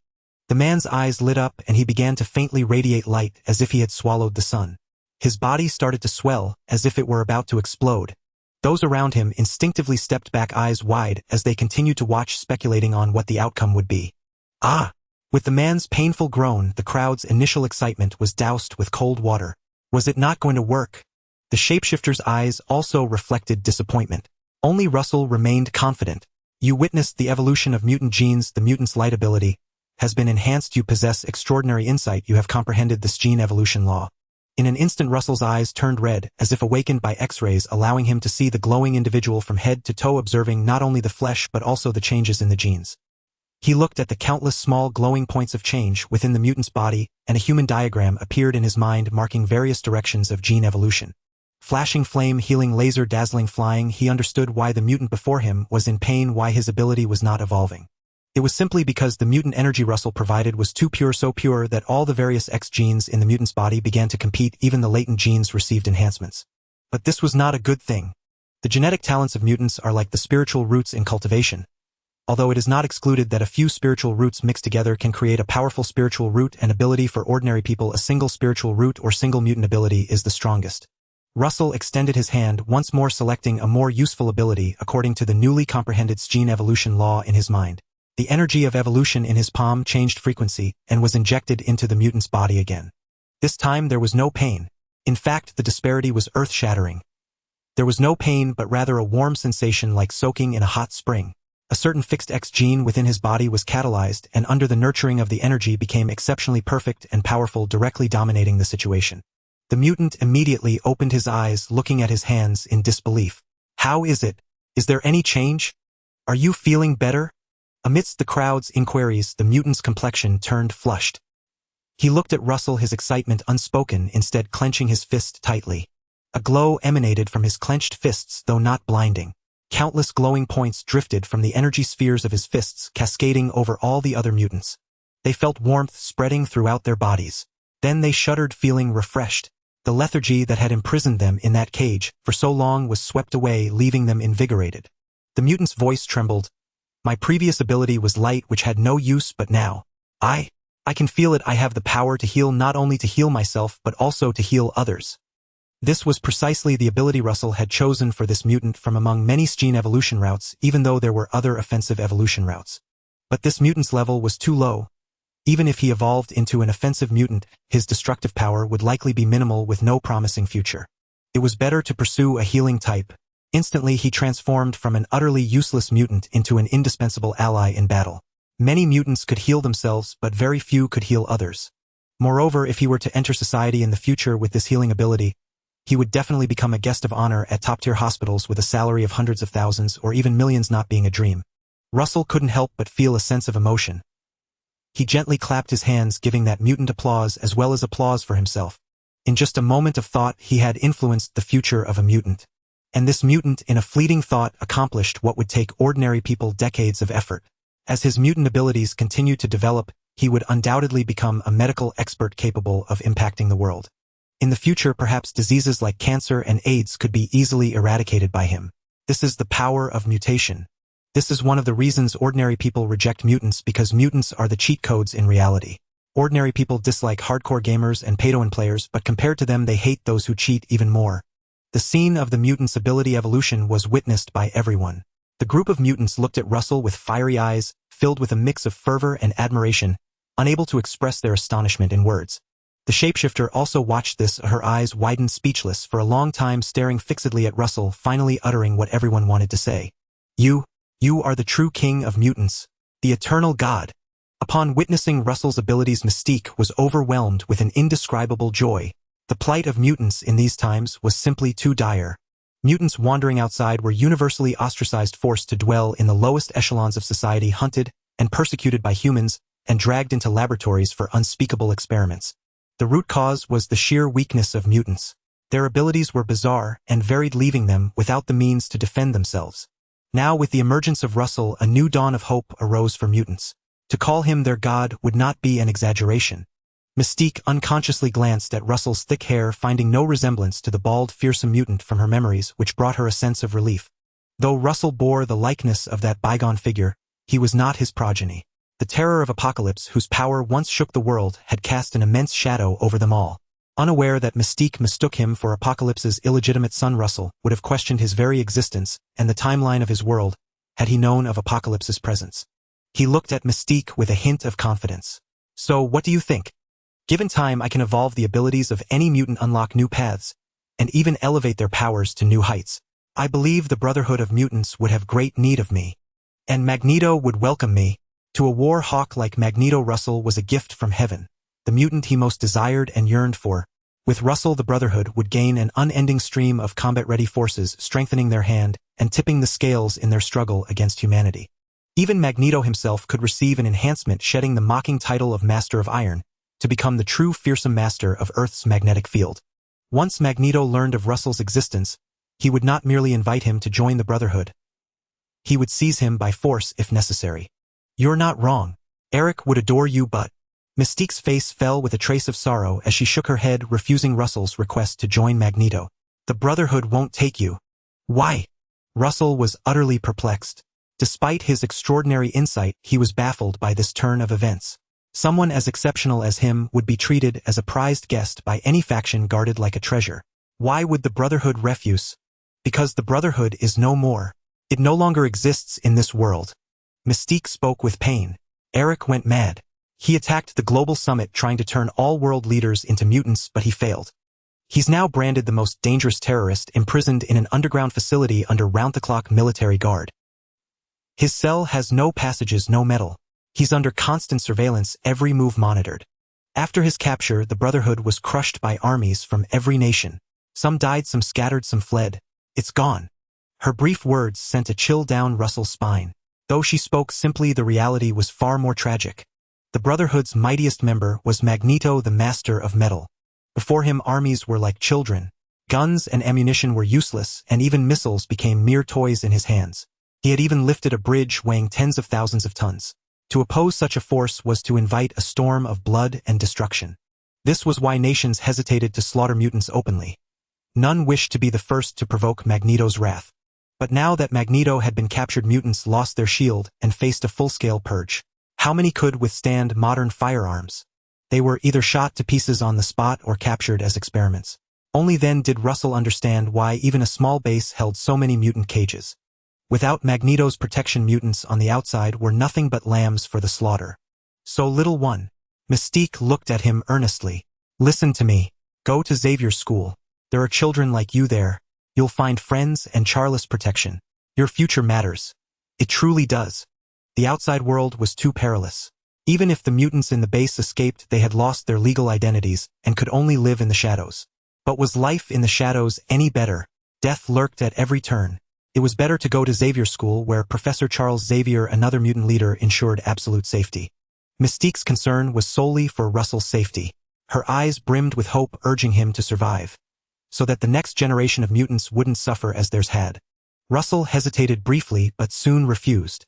the man's eyes lit up and he began to faintly radiate light as if he had swallowed the sun. His body started to swell as if it were about to explode. Those around him instinctively stepped back, eyes wide, as they continued to watch, speculating on what the outcome would be. Ah! With the man's painful groan, the crowd's initial excitement was doused with cold water. Was it not going to work? The shapeshifter's eyes also reflected disappointment. Only Russell remained confident. You witnessed the evolution of mutant genes. The mutant's light ability has been enhanced. You possess extraordinary insight. You have comprehended this gene evolution law. In an instant, Russell's eyes turned red, as if awakened by X-rays, allowing him to see the glowing individual from head to toe, observing not only the flesh but also the changes in the genes. He looked at the countless small glowing points of change within the mutant's body, and a human diagram appeared in his mind marking various directions of gene evolution. Flashing flame, healing laser, dazzling flying. He understood why the mutant before him was in pain, why his ability was not evolving. It was simply because the mutant energy Russell provided was too pure, so pure that all the various X genes in the mutant's body began to compete. Even the latent genes received enhancements. But this was not a good thing. The genetic talents of mutants are like the spiritual roots in cultivation. Although it is not excluded that a few spiritual roots mixed together can create a powerful spiritual root and ability, for ordinary people a single spiritual root or single mutant ability is the strongest. Russell extended his hand, once more selecting a more useful ability according to the newly comprehended gene evolution law in his mind. The energy of evolution in his palm changed frequency and was injected into the mutant's body again. This time there was no pain. In fact, the disparity was earth-shattering. There was no pain, but rather a warm sensation like soaking in a hot spring. A certain fixed X gene within his body was catalyzed, and under the nurturing of the energy became exceptionally perfect and powerful, directly dominating the situation. The mutant immediately opened his eyes, looking at his hands in disbelief. How is it? Is there any change? Are you feeling better? Amidst the crowd's inquiries, the mutant's complexion turned flushed. He looked at Russell, his excitement unspoken, instead clenching his fist tightly. A glow emanated from his clenched fists, though not blinding. Countless glowing points drifted from the energy spheres of his fists, cascading over all the other mutants. They felt warmth spreading throughout their bodies. Then they shuddered, feeling refreshed. The lethargy that had imprisoned them in that cage for so long was swept away, leaving them invigorated. The mutant's voice trembled. My previous ability was light, which had no use, but now, I can feel it. I have the power to heal, not only to heal myself, but also to heal others. This was precisely the ability Russell had chosen for this mutant from among many gene evolution routes, even though there were other offensive evolution routes. But this mutant's level was too low. Even if he evolved into an offensive mutant, his destructive power would likely be minimal with no promising future. It was better to pursue a healing type. Instantly he transformed from an utterly useless mutant into an indispensable ally in battle. Many mutants could heal themselves, but very few could heal others. Moreover, if he were to enter society in the future with this healing ability, he would definitely become a guest of honor at top-tier hospitals with a salary of hundreds of thousands or even millions, not being a dream. Russell couldn't help but feel a sense of emotion. He gently clapped his hands, giving that mutant applause as well as applause for himself. In just a moment of thought, he had influenced the future of a mutant. And this mutant, in a fleeting thought, accomplished what would take ordinary people decades of effort. As his mutant abilities continued to develop, he would undoubtedly become a medical expert capable of impacting the world. In the future, perhaps diseases like cancer and AIDS could be easily eradicated by him. This is the power of mutation. This is one of the reasons ordinary people reject mutants, because mutants are the cheat codes in reality. Ordinary people dislike hardcore gamers and pay-to-win players, but compared to them they hate those who cheat even more. The scene of the mutant's ability evolution was witnessed by everyone. The group of mutants looked at Russell with fiery eyes, filled with a mix of fervor and admiration, unable to express their astonishment in words. The shapeshifter also watched this, her eyes widened, speechless for a long time, staring fixedly at Russell, finally uttering what everyone wanted to say. You are the true king of mutants, the eternal god. Upon witnessing Russell's abilities, Mystique was overwhelmed with an indescribable joy. The plight of mutants in these times was simply too dire. Mutants wandering outside were universally ostracized, forced to dwell in the lowest echelons of society, hunted and persecuted by humans, and dragged into laboratories for unspeakable experiments. The root cause was the sheer weakness of mutants. Their abilities were bizarre and varied, leaving them without the means to defend themselves. Now, with the emergence of Russell, a new dawn of hope arose for mutants. To call him their god would not be an exaggeration. Mystique unconsciously glanced at Russell's thick hair, finding no resemblance to the bald, fearsome mutant from her memories, which brought her a sense of relief. Though Russell bore the likeness of that bygone figure, he was not his progeny. The terror of Apocalypse, whose power once shook the world, had cast an immense shadow over them all. Unaware that Mystique mistook him for Apocalypse's illegitimate son, Russell would have questioned his very existence and the timeline of his world had he known of Apocalypse's presence. He looked at Mystique with a hint of confidence. So, what do you think? Given time, I can evolve the abilities of any mutant, unlock new paths, and even elevate their powers to new heights. I believe the Brotherhood of Mutants would have great need of me. And Magneto would welcome me. To a war hawk like Magneto, Russell was a gift from heaven, the mutant he most desired and yearned for. With Russell, the Brotherhood would gain an unending stream of combat-ready forces, strengthening their hand and tipping the scales in their struggle against humanity. Even Magneto himself could receive an enhancement, shedding the mocking title of Master of Iron, to become the true fearsome master of Earth's magnetic field. Once Magneto learned of Russell's existence, he would not merely invite him to join the Brotherhood. He would seize him by force if necessary. You're not wrong. Eric would adore you, but... Mystique's face fell with a trace of sorrow as she shook her head, refusing Russell's request to join Magneto. The Brotherhood won't take you. Why? Russell was utterly perplexed. Despite his extraordinary insight, he was baffled by this turn of events. Someone as exceptional as him would be treated as a prized guest by any faction, guarded like a treasure. Why would the Brotherhood refuse? Because the Brotherhood is no more. It no longer exists in this world. Mystique spoke with pain. Eric went mad. He attacked the global summit, trying to turn all world leaders into mutants, but he failed. He's now branded the most dangerous terrorist, imprisoned in an underground facility under round-the-clock military guard. His cell has no passages, no metal. He's under constant surveillance, every move monitored. After his capture, the Brotherhood was crushed by armies from every nation. Some died, some scattered, some fled. It's gone. Her brief words sent a chill down Russell's spine. Though she spoke simply, the reality was far more tragic. The Brotherhood's mightiest member was Magneto, the Master of Metal. Before him, armies were like children. Guns and ammunition were useless, and even missiles became mere toys in his hands. He had even lifted a bridge weighing tens of thousands of tons. To oppose such a force was to invite a storm of blood and destruction. This was why nations hesitated to slaughter mutants openly. None wished to be the first to provoke Magneto's wrath. But now that Magneto had been captured, mutants lost their shield and faced a full-scale purge. How many could withstand modern firearms? They were either shot to pieces on the spot or captured as experiments. Only then did Russell understand why even a small base held so many mutant cages. Without Magneto's protection, mutants on the outside were nothing but lambs for the slaughter. So, little one, Mystique looked at him earnestly. Listen to me. Go to Xavier's school. There are children like you there. You'll find friends and Charlie's protection. Your future matters. It truly does. The outside world was too perilous. Even if the mutants in the base escaped, they had lost their legal identities and could only live in the shadows. But was life in the shadows any better? Death lurked at every turn. It was better to go to Xavier's school, where Professor Charles Xavier, another mutant leader, ensured absolute safety. Mystique's concern was solely for Russell's safety. Her eyes brimmed with hope, urging him to survive, so that the next generation of mutants wouldn't suffer as theirs had. Russell hesitated briefly, but soon refused.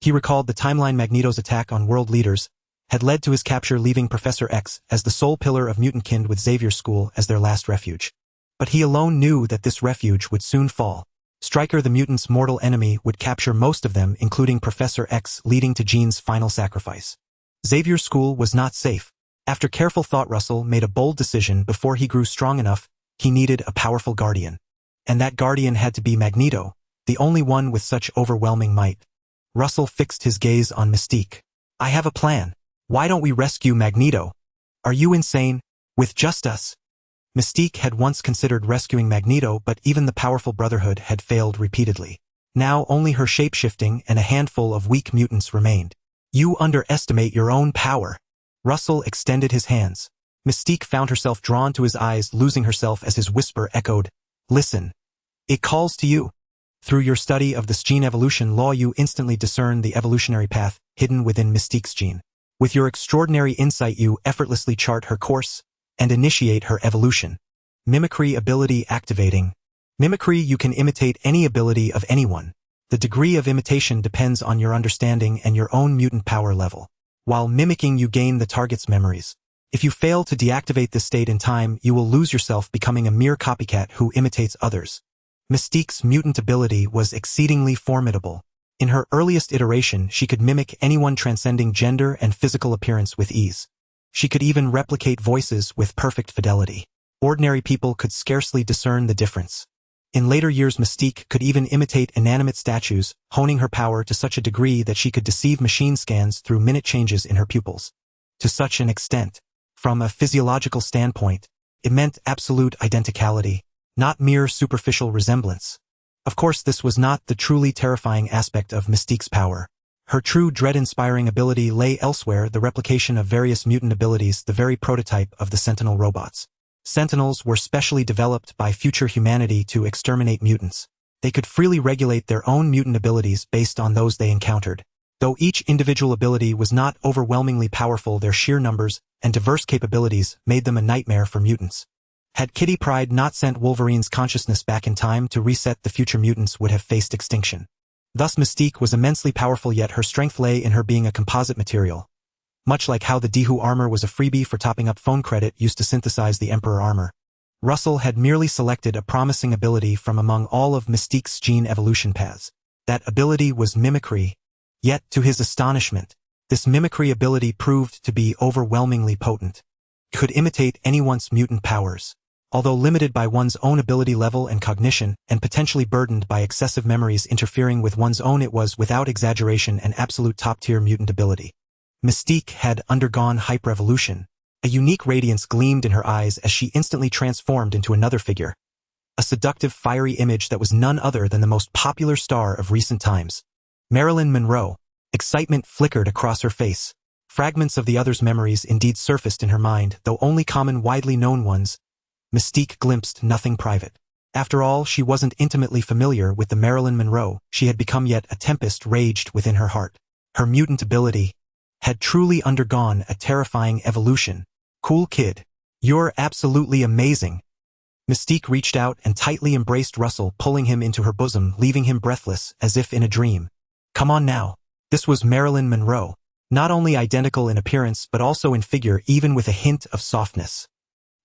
He recalled the timeline Magneto's attack on world leaders had led to his capture, leaving Professor X as the sole pillar of mutantkind with Xavier's school as their last refuge. But he alone knew that this refuge would soon fall. Stryker, the mutants' mortal enemy, would capture most of them, including Professor X, leading to Jean's final sacrifice. Xavier's school was not safe. After careful thought, Russell made a bold decision. Before he grew strong enough, he needed a powerful guardian. And that guardian had to be Magneto, the only one with such overwhelming might. Russell fixed his gaze on Mystique. I have a plan. Why don't we rescue Magneto? Are you insane? With just us? Mystique had once considered rescuing Magneto, but even the powerful Brotherhood had failed repeatedly. Now only her shape-shifting and a handful of weak mutants remained. You underestimate your own power. Russell extended his hands. Mystique found herself drawn to his eyes, losing herself as his whisper echoed. Listen. It calls to you. Through your study of this gene evolution law, you instantly discern the evolutionary path hidden within Mystique's gene. With your extraordinary insight, you effortlessly chart her course and initiate her evolution. Mimicry ability activating. Mimicry, you can imitate any ability of anyone. The degree of imitation depends on your understanding and your own mutant power level. While mimicking, you gain the target's memories. If you fail to deactivate this state in time, you will lose yourself, becoming a mere copycat who imitates others. Mystique's mutant ability was exceedingly formidable. In her earliest iteration, she could mimic anyone, transcending gender and physical appearance with ease. She could even replicate voices with perfect fidelity. Ordinary people could scarcely discern the difference. In later years, Mystique could even imitate inanimate statues, honing her power to such a degree that she could deceive machine scans through minute changes in her pupils. To such an extent, from a physiological standpoint, it meant absolute identicality, not mere superficial resemblance. Of course, this was not the truly terrifying aspect of Mystique's power. Her true dread-inspiring ability lay elsewhere: the replication of various mutant abilities, the very prototype of the Sentinel robots. Sentinels were specially developed by future humanity to exterminate mutants. They could freely regulate their own mutant abilities based on those they encountered. Though each individual ability was not overwhelmingly powerful, their sheer numbers and diverse capabilities made them a nightmare for mutants. Had Kitty Pryde not sent Wolverine's consciousness back in time to reset, the future mutants would have faced extinction. Thus Mystique was immensely powerful, yet her strength lay in her being a composite material. Much like how the Dehu armor was a freebie for topping up phone credit used to synthesize the Emperor armor. Russell had merely selected a promising ability from among all of Mystique's gene evolution paths. That ability was mimicry. Yet, to his astonishment, this mimicry ability proved to be overwhelmingly potent. It could imitate anyone's mutant powers. Although limited by one's own ability level and cognition, and potentially burdened by excessive memories interfering with one's own, it was, without exaggeration, an absolute top-tier mutant ability. Mystique had undergone hyper-evolution. A unique radiance gleamed in her eyes as she instantly transformed into another figure. A seductive, fiery image that was none other than the most popular star of recent times. Marilyn Monroe. Excitement flickered across her face. Fragments of the other's memories indeed surfaced in her mind, though only common, widely known ones. Mystique glimpsed nothing private. After all, she wasn't intimately familiar with the Marilyn Monroe she had become, yet a tempest raged within her heart. Her mutant ability had truly undergone a terrifying evolution. Cool kid. You're absolutely amazing. Mystique reached out and tightly embraced Russell, pulling him into her bosom, leaving him breathless, as if in a dream. Come on now. This was Marilyn Monroe. Not only identical in appearance but also in figure, even with a hint of softness.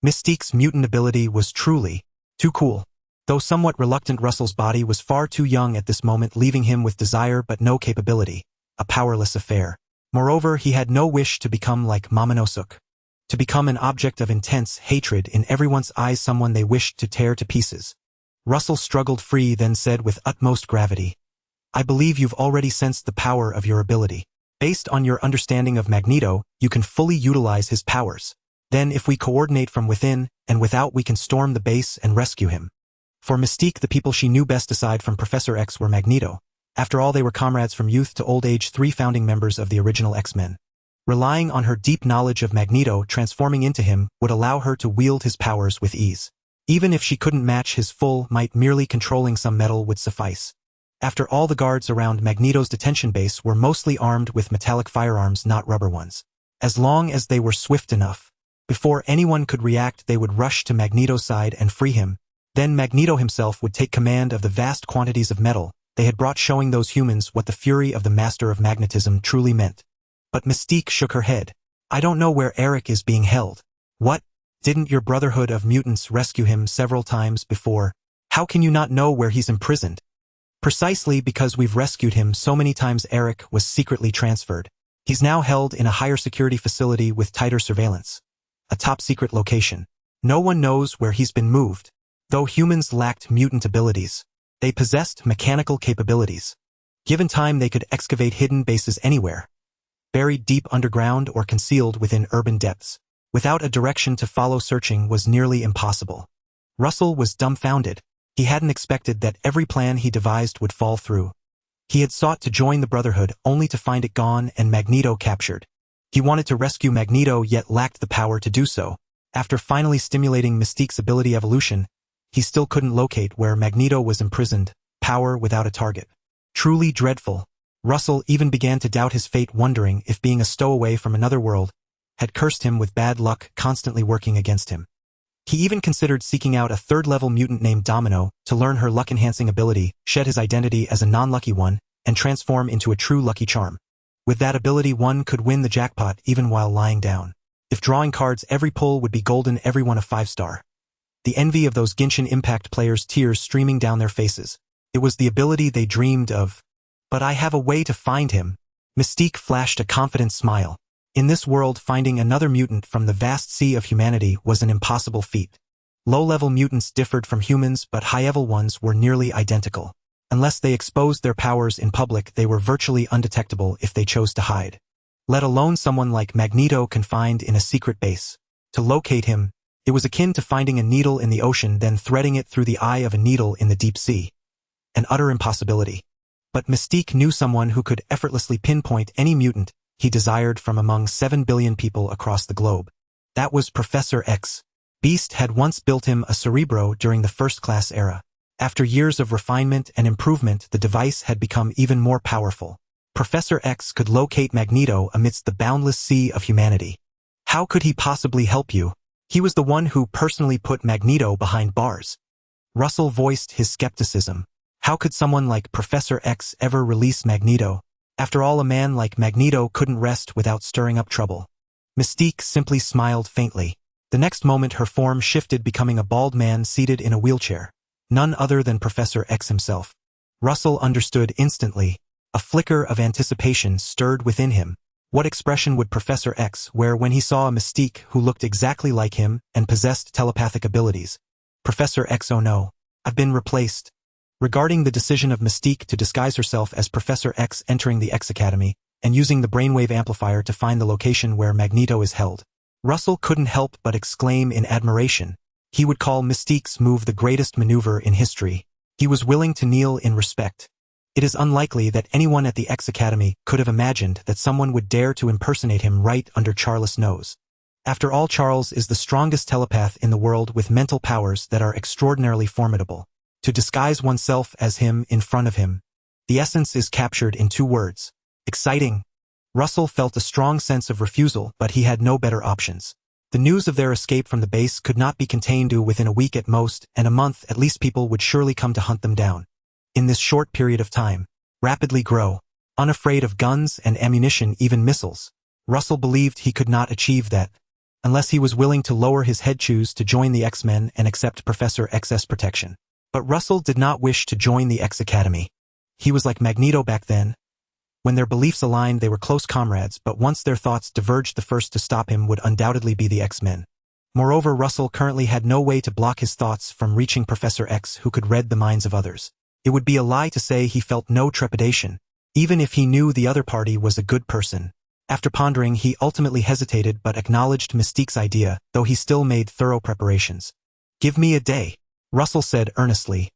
Mystique's mutant ability was truly too cool. Though somewhat reluctant, Russell's body was far too young at this moment, leaving him with desire but no capability. A powerless affair. Moreover, he had no wish to become like Momonosuke. To become an object of intense hatred in everyone's eyes, someone they wished to tear to pieces. Russell struggled free, then said with utmost gravity, I believe you've already sensed the power of your ability. Based on your understanding of Magneto, you can fully utilize his powers. Then if we coordinate from within and without, we can storm the base and rescue him. For Mystique, the people she knew best aside from Professor X were Magneto. After all, they were comrades from youth to old age, 3 founding members of the original X-Men. Relying on her deep knowledge of Magneto, transforming into him would allow her to wield his powers with ease. Even if she couldn't match his full might, merely controlling some metal would suffice. After all, the guards around Magneto's detention base were mostly armed with metallic firearms, not rubber ones. As long as they were swift enough, before anyone could react, they would rush to Magneto's side and free him. Then Magneto himself would take command of the vast quantities of metal they had brought, showing those humans what the fury of the master of magnetism truly meant. But Mystique shook her head. I don't know where Eric is being held. What? Didn't your Brotherhood of Mutants rescue him several times before? How can you not know where he's imprisoned? Precisely because we've rescued him so many times, Eric was secretly transferred. He's now held in a higher security facility with tighter surveillance. A top-secret location. No one knows where he's been moved. Though humans lacked mutant abilities, they possessed mechanical capabilities. Given time, they could excavate hidden bases anywhere, buried deep underground or concealed within urban depths. Without a direction to follow, searching was nearly impossible. Russell was dumbfounded. He hadn't expected that every plan he devised would fall through. He had sought to join the Brotherhood only to find it gone and Magneto captured. He wanted to rescue Magneto yet lacked the power to do so. After finally stimulating Mystique's ability evolution, he still couldn't locate where Magneto was imprisoned, power without a target. Truly dreadful. Russell even began to doubt his fate, wondering if being a stowaway from another world had cursed him with bad luck constantly working against him. He even considered seeking out a third-level mutant named Domino to learn her luck-enhancing ability, shed his identity as a non-lucky one, and transform into a true Lucky Charm. With that ability, one could win the jackpot even while lying down. If drawing cards, every pull would be golden, every one a 5-star. The envy of those Genshin Impact players, tears streaming down their faces. It was the ability they dreamed of. But I have a way to find him. Mystique flashed a confident smile. In this world, finding another mutant from the vast sea of humanity was an impossible feat. Low-level mutants differed from humans, but high-level ones were nearly identical. Unless they exposed their powers in public, they were virtually undetectable if they chose to hide. Let alone someone like Magneto confined in a secret base. To locate him, it was akin to finding a needle in the ocean, then threading it through the eye of a needle in the deep sea. An utter impossibility. But Mystique knew someone who could effortlessly pinpoint any mutant he desired from among 7 billion people across the globe. That was Professor X. Beast had once built him a Cerebro during the first-class era. After years of refinement and improvement, the device had become even more powerful. Professor X could locate Magneto amidst the boundless sea of humanity. How could he possibly help you? He was the one who personally put Magneto behind bars. Russell voiced his skepticism. How could someone like Professor X ever release Magneto? After all, a man like Magneto couldn't rest without stirring up trouble. Mystique simply smiled faintly. The next moment, her form shifted, becoming a bald man seated in a wheelchair. None other than Professor X himself. Russell understood instantly. A flicker of anticipation stirred within him. What expression would Professor X wear when he saw a Mystique who looked exactly like him and possessed telepathic abilities? Professor X, oh no, I've been replaced. Regarding the decision of Mystique to disguise herself as Professor X, entering the X Academy and using the brainwave amplifier to find the location where Magneto is held, Russell couldn't help but exclaim in admiration. He would call Mystique's move the greatest maneuver in history. He was willing to kneel in respect. It is unlikely that anyone at the X Academy could have imagined that someone would dare to impersonate him right under Charles' nose. After all, Charles is the strongest telepath in the world, with mental powers that are extraordinarily formidable. To disguise oneself as him in front of him, the essence is captured in 2 words. Exciting. Russell felt a strong sense of refusal, but he had no better options. The news of their escape from the base could not be contained to within a week at most, and a month at least. People would surely come to hunt them down. In this short period of time, rapidly grow, unafraid of guns and ammunition, even missiles. Russell believed he could not achieve that unless he was willing to lower his head, choose to join the X-Men and accept Professor X's protection. But Russell did not wish to join the X Academy. He was like Magneto back then. When their beliefs aligned, they were close comrades, but once their thoughts diverged, the first to stop him would undoubtedly be the X-Men. Moreover, Russell currently had no way to block his thoughts from reaching Professor X, who could read the minds of others. It would be a lie to say he felt no trepidation. even if he knew the other party was a good person. After pondering, he ultimately hesitated but acknowledged Mystique's idea, though he still made thorough preparations. "Give me a day," Russell said earnestly.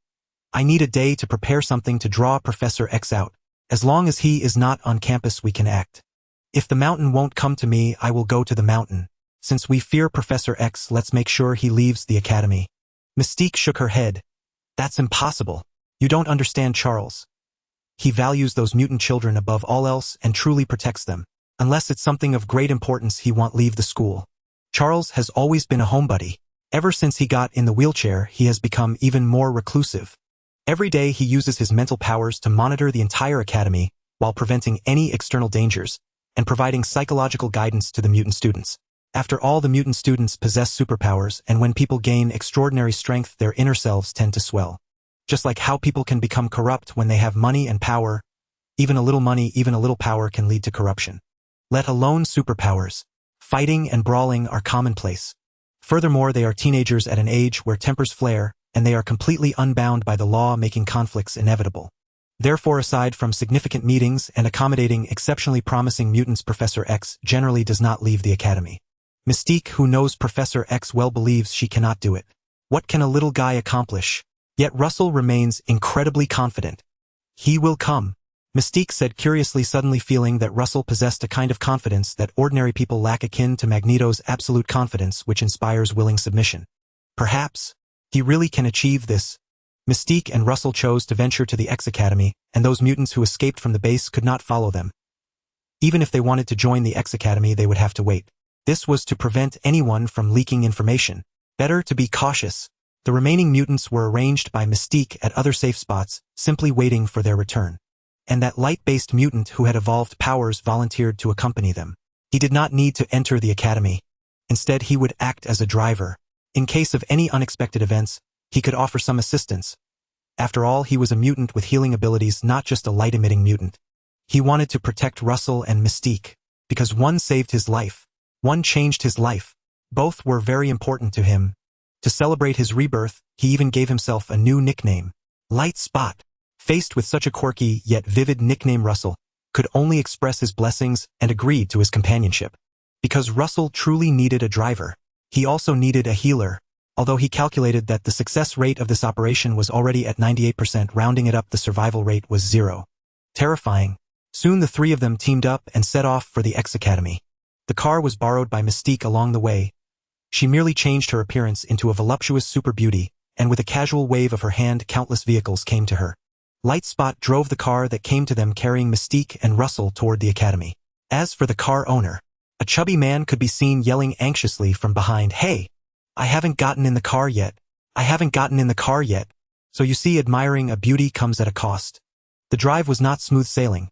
"I need a day to prepare something to draw Professor X out. As long as he is not on campus we can act. If the mountain won't come to me, I will go to the mountain. Since we fear Professor X, let's make sure he leaves the academy." Mystique shook her head. "That's impossible. You don't understand Charles. He values those mutant children above all else and truly protects them. Unless it's something of great importance, he won't leave the school. Charles has always been a homebody. Ever since he got in the wheelchair, he has become even more reclusive. Every day he uses his mental powers to monitor the entire academy while preventing any external dangers and providing psychological guidance to the mutant students. After all, the mutant students possess superpowers, and when people gain extraordinary strength, their inner selves tend to swell. Just like how people can become corrupt when they have money and power, even a little money, even a little power can lead to corruption. Let alone superpowers. Fighting and brawling are commonplace. Furthermore, they are teenagers at an age where tempers flare, and they are completely unbound by the law, making conflicts inevitable. Therefore, aside from significant meetings and accommodating exceptionally promising mutants, Professor X generally does not leave the academy. Mystique, who knows Professor X well, believes she cannot do it. What can a little guy accomplish? Yet Russell remains incredibly confident. "He will come," Mystique said curiously, suddenly feeling that Russell possessed a kind of confidence that ordinary people lack, akin to Magneto's absolute confidence, which inspires willing submission. Perhaps he really can achieve this. Mystique and Russell chose to venture to the X Academy, and those mutants who escaped from the base could not follow them. Even if they wanted to join the X Academy, they would have to wait. This was to prevent anyone from leaking information. Better to be cautious. The remaining mutants were arranged by Mystique at other safe spots, simply waiting for their return. And that light-based mutant who had evolved powers volunteered to accompany them. He did not need to enter the academy. Instead, he would act as a driver. In case of any unexpected events, he could offer some assistance. After all, he was a mutant with healing abilities, not just a light-emitting mutant. He wanted to protect Russell and Mystique, because one saved his life. One changed his life. Both were very important to him. To celebrate his rebirth, he even gave himself a new nickname, Light Spot. Faced with such a quirky yet vivid nickname, Russell could only express his blessings and agreed to his companionship. Because Russell truly needed a driver, he also needed a healer. Although he calculated that the success rate of this operation was already at 98%, rounding it up, the survival rate was 0. Terrifying. Soon the three of them teamed up and set off for the X Academy. The car was borrowed by Mystique along the way. She merely changed her appearance into a voluptuous super beauty, and with a casual wave of her hand, countless vehicles came to her. Light Spot drove the car that came to them, carrying Mystique and Russell toward the academy. As for the car owner, a chubby man could be seen yelling anxiously from behind, "Hey, I haven't gotten in the car yet. I haven't gotten in the car yet." So you see, admiring a beauty comes at a cost. The drive was not smooth sailing.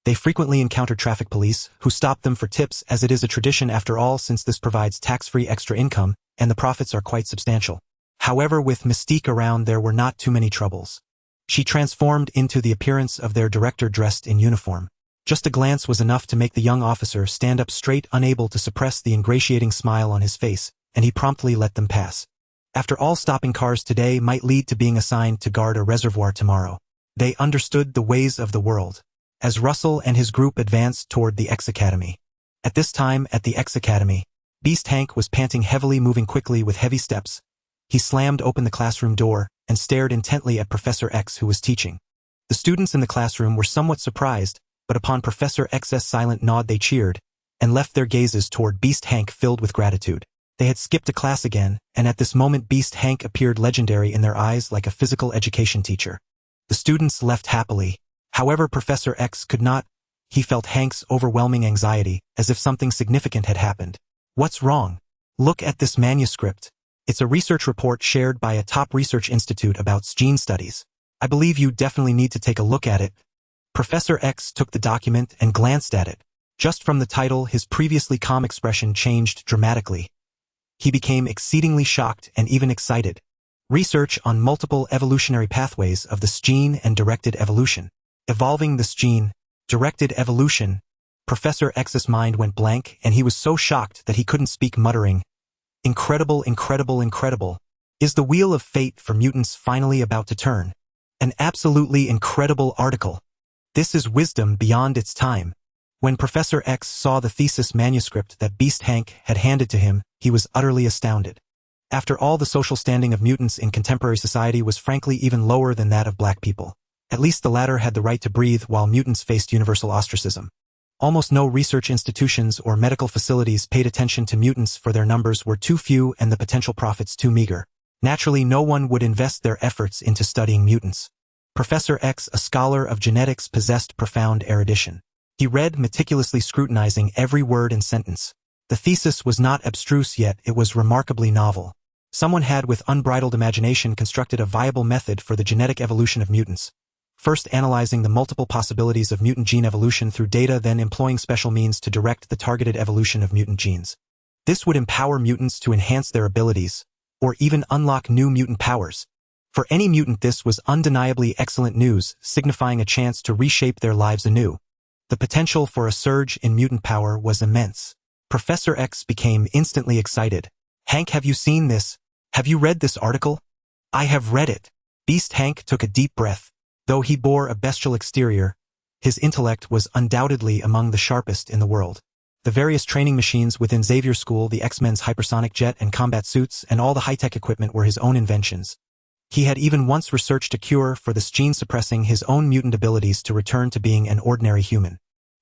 They frequently encountered traffic police, who stopped them for tips, as it is a tradition after all, since this provides tax-free extra income, and the profits are quite substantial. However, with Mystique around, there were not too many troubles. She transformed into the appearance of their director, dressed in uniform. Just a glance was enough to make the young officer stand up straight, unable to suppress the ingratiating smile on his face, and he promptly let them pass. After all, stopping cars today might lead to being assigned to guard a reservoir tomorrow. They understood the ways of the world. As Russell and his group advanced toward the X Academy. At this time, at the X Academy, Beast Hank was panting heavily, moving quickly with heavy steps. He slammed open the classroom door and stared intently at Professor X, who was teaching. The students in the classroom were somewhat surprised, but upon Professor X's silent nod they cheered and left their gazes toward Beast Hank, filled with gratitude. They had skipped a class again, and at this moment Beast Hank appeared legendary in their eyes, like a physical education teacher. The students left happily. However, Professor X could not. He felt Hank's overwhelming anxiety, as if something significant had happened. "What's wrong? Look at this manuscript. It's a research report shared by a top research institute about gene studies. I believe you definitely need to take a look at it." Professor X took the document and glanced at it. Just from the title, his previously calm expression changed dramatically. He became exceedingly shocked and even excited. Research on multiple evolutionary pathways of the gene and directed evolution. Evolving this gene, directed evolution. Professor X's mind went blank, and he was so shocked that he couldn't speak, muttering, "Incredible, incredible, incredible. Is the wheel of fate for mutants finally about to turn? An absolutely incredible article. This is wisdom beyond its time. When Professor X saw the thesis manuscript that Beast Hank had handed to him, he was utterly astounded. After all, the social standing of mutants in contemporary society was frankly even lower than that of black people. At least the latter had the right to breathe while mutants faced universal ostracism. Almost no research institutions or medical facilities paid attention to mutants, for their numbers were too few and the potential profits too meager. Naturally, no one would invest their efforts into studying mutants. Professor X, a scholar of genetics, possessed profound erudition. He read, meticulously scrutinizing every word and sentence. The thesis was not abstruse, yet it was remarkably novel. Someone had, with unbridled imagination, constructed a viable method for the genetic evolution of mutants. First analyzing the multiple possibilities of mutant gene evolution through data, then employing special means to direct the targeted evolution of mutant genes. This would empower mutants to enhance their abilities, or even unlock new mutant powers. For any mutant, this was undeniably excellent news, signifying a chance to reshape their lives anew. The potential for a surge in mutant power was immense. Professor X became instantly excited. "Hank, have you seen this? Have you read this article?" "I have read it." Beast Hank took a deep breath. Though he bore a bestial exterior, his intellect was undoubtedly among the sharpest in the world. The various training machines within Xavier School, the X-Men's hypersonic jet and combat suits, and all the high-tech equipment were his own inventions. He had even once researched a cure for this gene, suppressing his own mutant abilities to return to being an ordinary human.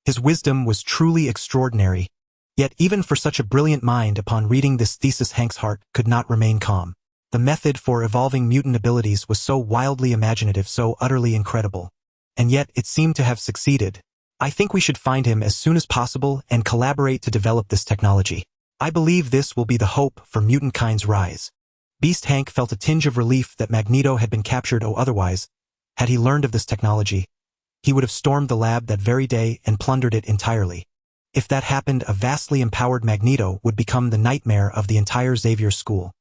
His wisdom was truly extraordinary. Yet even for such a brilliant mind, upon reading this thesis, Hank's heart could not remain calm. The method for evolving mutant abilities was so wildly imaginative, so utterly incredible. And yet it seemed to have succeeded. "I think we should find him as soon as possible and collaborate to develop this technology. I believe this will be the hope for mutant-kind's rise." Beast Hank felt a tinge of relief that Magneto had been captured. Otherwise, had he learned of this technology, he would have stormed the lab that very day and plundered it entirely. If that happened, a vastly empowered Magneto would become the nightmare of the entire Xavier School.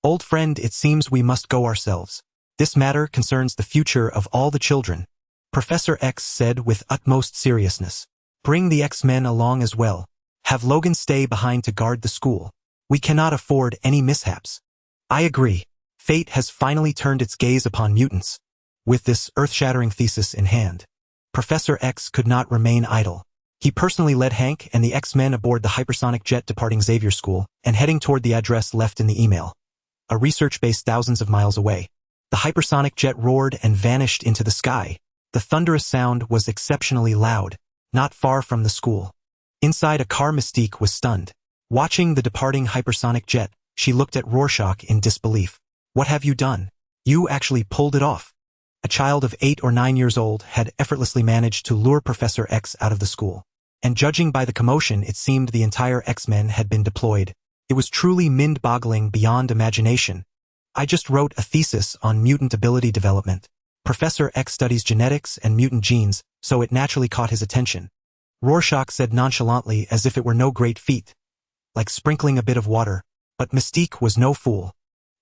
"Old friend, it seems we must go ourselves. This matter concerns the future of all the children," Professor X said with utmost seriousness. "Bring the X-Men along as well. Have Logan stay behind to guard the school. We cannot afford any mishaps." "I agree. Fate has finally turned its gaze upon mutants." With this earth-shattering thesis in hand, Professor X could not remain idle. He personally led Hank and the X-Men aboard the hypersonic jet, departing Xavier School and heading toward the address left in the email. A research base thousands of miles away. The hypersonic jet roared and vanished into the sky. The thunderous sound was exceptionally loud, not far from the school. Inside a car, Mystique was stunned. Watching the departing hypersonic jet, she looked at Rorschach in disbelief. "What have you done? You actually pulled it off." A child of 8 or 9 years old had effortlessly managed to lure Professor X out of the school. And judging by the commotion, it seemed the entire X-Men had been deployed. It was truly mind-boggling beyond imagination. "I just wrote a thesis on mutant ability development. Professor X studies genetics and mutant genes, so it naturally caught his attention." Rorschach said nonchalantly, as if it were no great feat. "Like sprinkling a bit of water." But Mystique was no fool.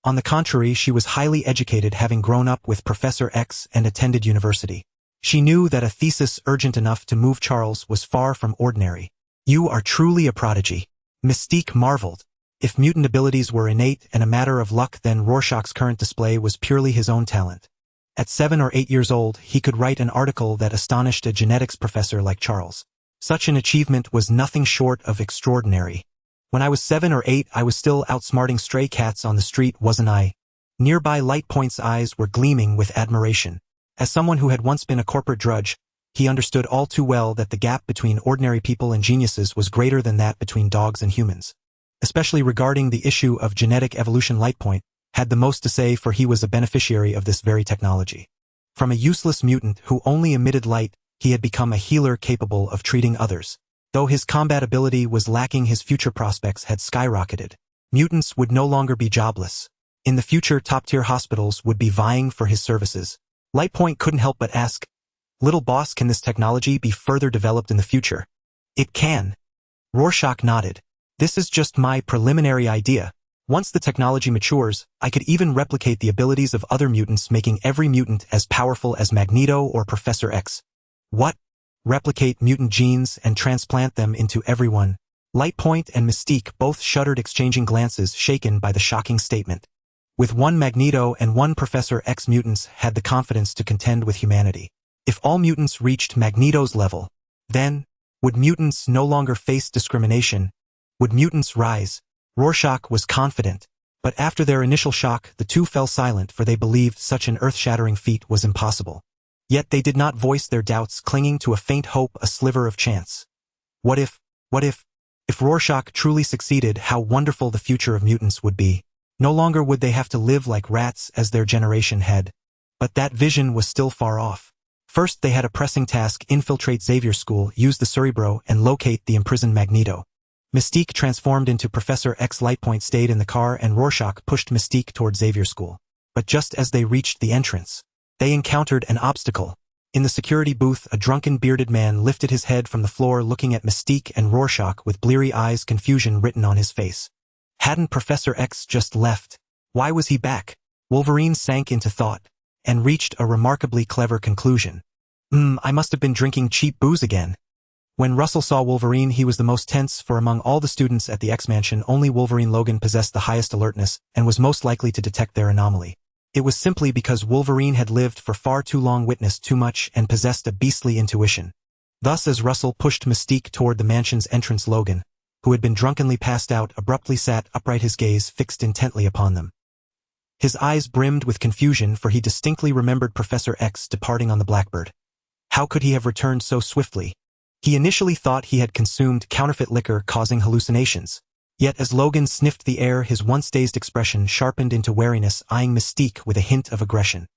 On the contrary, she was highly educated, having grown up with Professor X and attended university. She knew that a thesis urgent enough to move Charles was far from ordinary. "You are truly a prodigy," Mystique marveled. If mutant abilities were innate and a matter of luck, then Rorschach's current display was purely his own talent. At 7 or 8 years old, he could write an article that astonished a genetics professor like Charles. Such an achievement was nothing short of extraordinary. "When I was 7 or 8, I was still outsmarting stray cats on the street, wasn't I?" Nearby Lightpoint's eyes were gleaming with admiration. As someone who had once been a corporate drudge, he understood all too well that the gap between ordinary people and geniuses was greater than that between dogs and humans. Especially regarding the issue of genetic evolution, Lightpoint had the most to say, for he was a beneficiary of this very technology. From a useless mutant who only emitted light, he had become a healer capable of treating others. Though his combat ability was lacking, his future prospects had skyrocketed. Mutants would no longer be jobless. In the future, top-tier hospitals would be vying for his services. Lightpoint couldn't help but ask, "Little boss, can this technology be further developed in the future?" "It can." Rorschach nodded. "This is just my preliminary idea. Once the technology matures, I could even replicate the abilities of other mutants, making every mutant as powerful as Magneto or Professor X." "What? Replicate mutant genes and transplant them into everyone?" Lightpoint and Mystique both shuddered, exchanging glances, shaken by the shocking statement. With one Magneto and one Professor X, mutants had the confidence to contend with humanity. If all mutants reached Magneto's level, then, would mutants no longer face discrimination? Would mutants rise? Rorschach was confident. But after their initial shock, the two fell silent, for they believed such an earth-shattering feat was impossible. Yet they did not voice their doubts, clinging to a faint hope, a sliver of chance. What if? If Rorschach truly succeeded, how wonderful the future of mutants would be. No longer would they have to live like rats as their generation had. But that vision was still far off. First, they had a pressing task: infiltrate Xavier's school, use the Cerebro, and locate the imprisoned Magneto. Mystique, transformed into Professor X Lightpoint, stayed in the car, and Rorschach pushed Mystique toward Xavier's school. But just as they reached the entrance, they encountered an obstacle. In the security booth, a drunken bearded man lifted his head from the floor, looking at Mystique and Rorschach with bleary eyes, confusion written on his face. Hadn't Professor X just left? Why was he back? Wolverine sank into thought, and reached a remarkably clever conclusion. I must have been drinking cheap booze again. When Russell saw Wolverine, he was the most tense, for among all the students at the X-Mansion, only Wolverine Logan possessed the highest alertness, and was most likely to detect their anomaly. It was simply because Wolverine had lived for far too long, witnessed too much, and possessed a beastly intuition. Thus, as Russell pushed Mystique toward the mansion's entrance, Logan, who had been drunkenly passed out, abruptly sat upright, his gaze fixed intently upon them. His eyes brimmed with confusion, for he distinctly remembered Professor X departing on the Blackbird. How could he have returned so swiftly? He initially thought he had consumed counterfeit liquor, causing hallucinations. Yet as Logan sniffed the air, his once dazed expression sharpened into wariness, eyeing Mystique with a hint of aggression.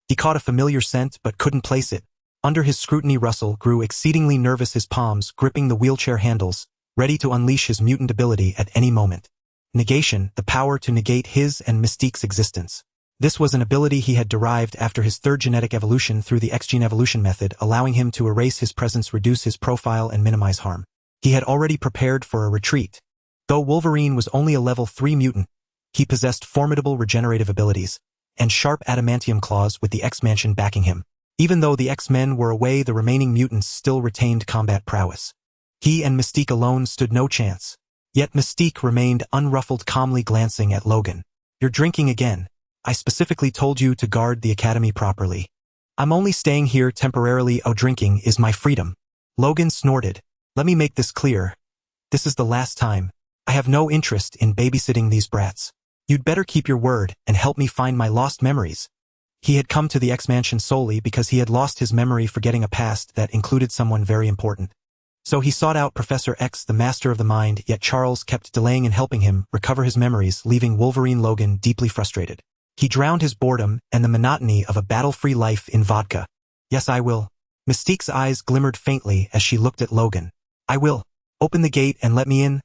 He caught a familiar scent but couldn't place it. Under his scrutiny, Russell grew exceedingly nervous, his palms gripping the wheelchair handles, ready to unleash his mutant ability at any moment. Negation, the power to negate his and Mystique's existence. This was an ability he had derived after his third genetic evolution through the X-gene evolution method, allowing him to erase his presence, reduce his profile, and minimize harm. He had already prepared for a retreat. Though Wolverine was only a level 3 mutant, he possessed formidable regenerative abilities, and sharp adamantium claws, with the X-Mansion backing him. Even though the X-Men were away, the remaining mutants still retained combat prowess. He and Mystique alone stood no chance. Yet Mystique remained unruffled, calmly glancing at Logan. "You're drinking again. I specifically told you to guard the academy properly." "I'm only staying here temporarily. Oh, drinking is my freedom." Logan snorted. "Let me make this clear. This is the last time. I have no interest in babysitting these brats. You'd better keep your word and help me find my lost memories." He had come to the X-Mansion solely because he had lost his memory, forgetting a past that included someone very important. So he sought out Professor X, the master of the mind, yet Charles kept delaying in helping him recover his memories, leaving Wolverine Logan deeply frustrated. He drowned his boredom and the monotony of a battle-free life in vodka. "Yes, I will." Mystique's eyes glimmered faintly as she looked at Logan. "I will. Open the gate and let me in.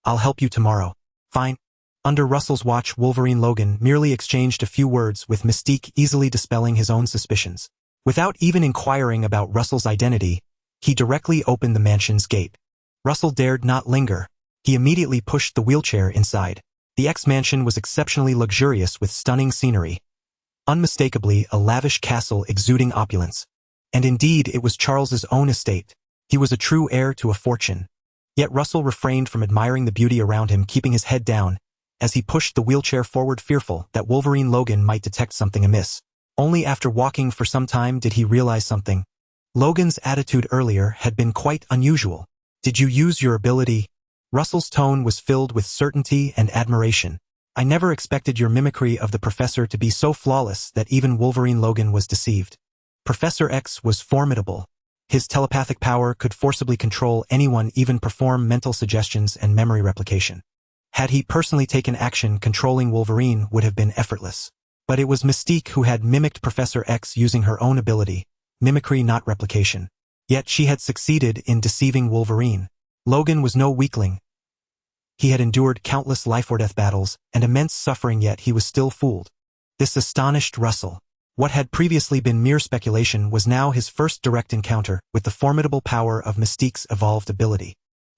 I'll help you tomorrow." "Fine." Under Russell's watch, Wolverine Logan merely exchanged a few words with Mystique, easily dispelling his own suspicions. Without even inquiring about Russell's identity, he directly opened the mansion's gate. Russell dared not linger. He immediately pushed the wheelchair inside. The X-Mansion was exceptionally luxurious, with stunning scenery. Unmistakably a lavish castle exuding opulence. And indeed, it was Charles's own estate. He was a true heir to a fortune. Yet Russell refrained from admiring the beauty around him, keeping his head down, as he pushed the wheelchair forward, fearful that Wolverine Logan might detect something amiss. Only after walking for some time did he realize something. Logan's attitude earlier had been quite unusual. "Did you use your ability?" Russell's tone was filled with certainty and admiration. "I never expected your mimicry of the professor to be so flawless that even Wolverine Logan was deceived." Professor X was formidable. His telepathic power could forcibly control anyone, even perform mental suggestions and memory replication. Had he personally taken action, controlling Wolverine would have been effortless. But it was Mystique who had mimicked Professor X using her own ability, mimicry not replication. Yet she had succeeded in deceiving Wolverine. Logan was no weakling. He had endured countless life-or-death battles and immense suffering, yet he was still fooled. This astonished Russell. What had previously been mere speculation was now his first direct encounter with the formidable power of Mystique's evolved ability.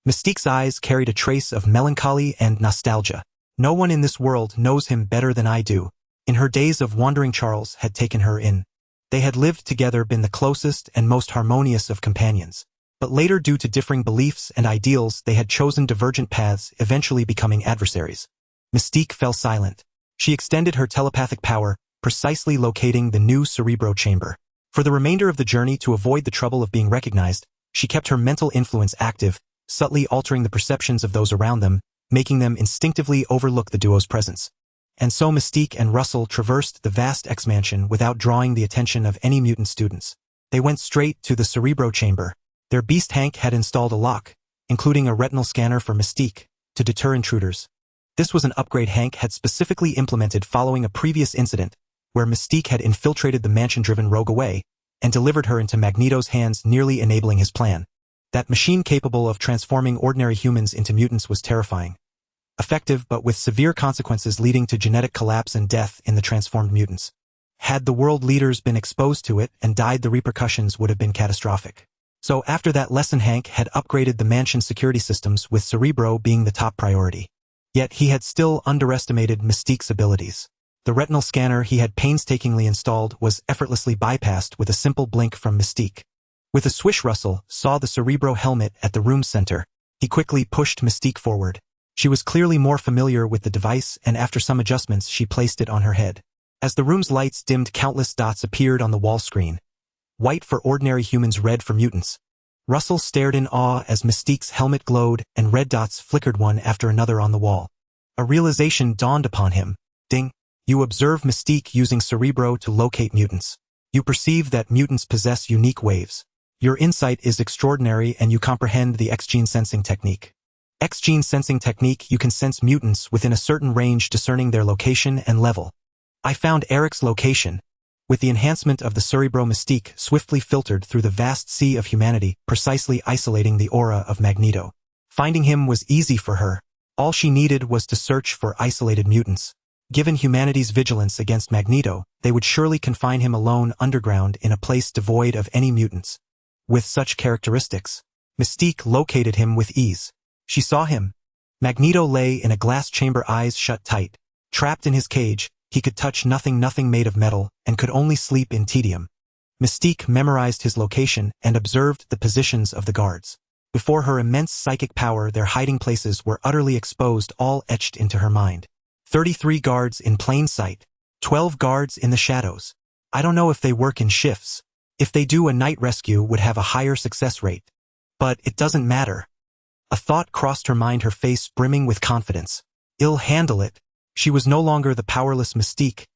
Mystique's eyes carried a trace of melancholy and nostalgia. "No one in this world knows him better than I do." In her days of wandering, Charles had taken her in. They had lived together, been the closest and most harmonious of companions. But later, due to differing beliefs and ideals, they had chosen divergent paths, eventually becoming adversaries. Mystique fell silent. She extended her telepathic power, precisely locating the new Cerebro chamber. For the remainder of the journey, to avoid the trouble of being recognized, she kept her mental influence active, subtly altering the perceptions of those around them, making them instinctively overlook the duo's presence. And so Mystique and Russell traversed the vast X-Mansion without drawing the attention of any mutant students. They went straight to the Cerebro chamber. Their beast Hank had installed a lock, including a retinal scanner for Mystique, to deter intruders. This was an upgrade Hank had specifically implemented following a previous incident, where Mystique had infiltrated the mansion-driven rogue away, and delivered her into Magneto's hands, nearly enabling his plan. That machine capable of transforming ordinary humans into mutants was terrifying. Effective but with severe consequences leading to genetic collapse and death in the transformed mutants. Had the world leaders been exposed to it and died, the repercussions would have been catastrophic. So after that lesson, Hank had upgraded the mansion's security systems, with Cerebro being the top priority. Yet he had still underestimated Mystique's abilities. The retinal scanner he had painstakingly installed was effortlessly bypassed with a simple blink from Mystique. With a swish, Russell saw the Cerebro helmet at the room's center. He quickly pushed Mystique forward. She was clearly more familiar with the device, and after some adjustments she placed it on her head. As the room's lights dimmed, countless dots appeared on the wall screen. White for ordinary humans, red for mutants. Russell stared in awe as Mystique's helmet glowed and red dots flickered one after another on the wall. A realization dawned upon him. Ding. You observe Mystique using Cerebro to locate mutants. You perceive that mutants possess unique waves. Your insight is extraordinary, and you comprehend the X-gene sensing technique. X-gene sensing technique, you can sense mutants within a certain range, discerning their location and level. I found Eric's location. With the enhancement of the Cerebro, Mystique swiftly filtered through the vast sea of humanity, precisely isolating the aura of Magneto. Finding him was easy for her. All she needed was to search for isolated mutants. Given humanity's vigilance against Magneto, they would surely confine him alone underground in a place devoid of any mutants. With such characteristics, Mystique located him with ease. She saw him. Magneto lay in a glass chamber, eyes shut tight. Trapped in his cage, he could touch nothing made of metal, and could only sleep in tedium. Mystique memorized his location and observed the positions of the guards. Before her immense psychic power, their hiding places were utterly exposed, all etched into her mind. 33 guards in plain sight. 12 guards in the shadows. I don't know if they work in shifts. If they do, a night rescue would have a higher success rate. But it doesn't matter. A thought crossed her mind, her face brimming with confidence. I'll handle it. She was no longer the powerless Mystique.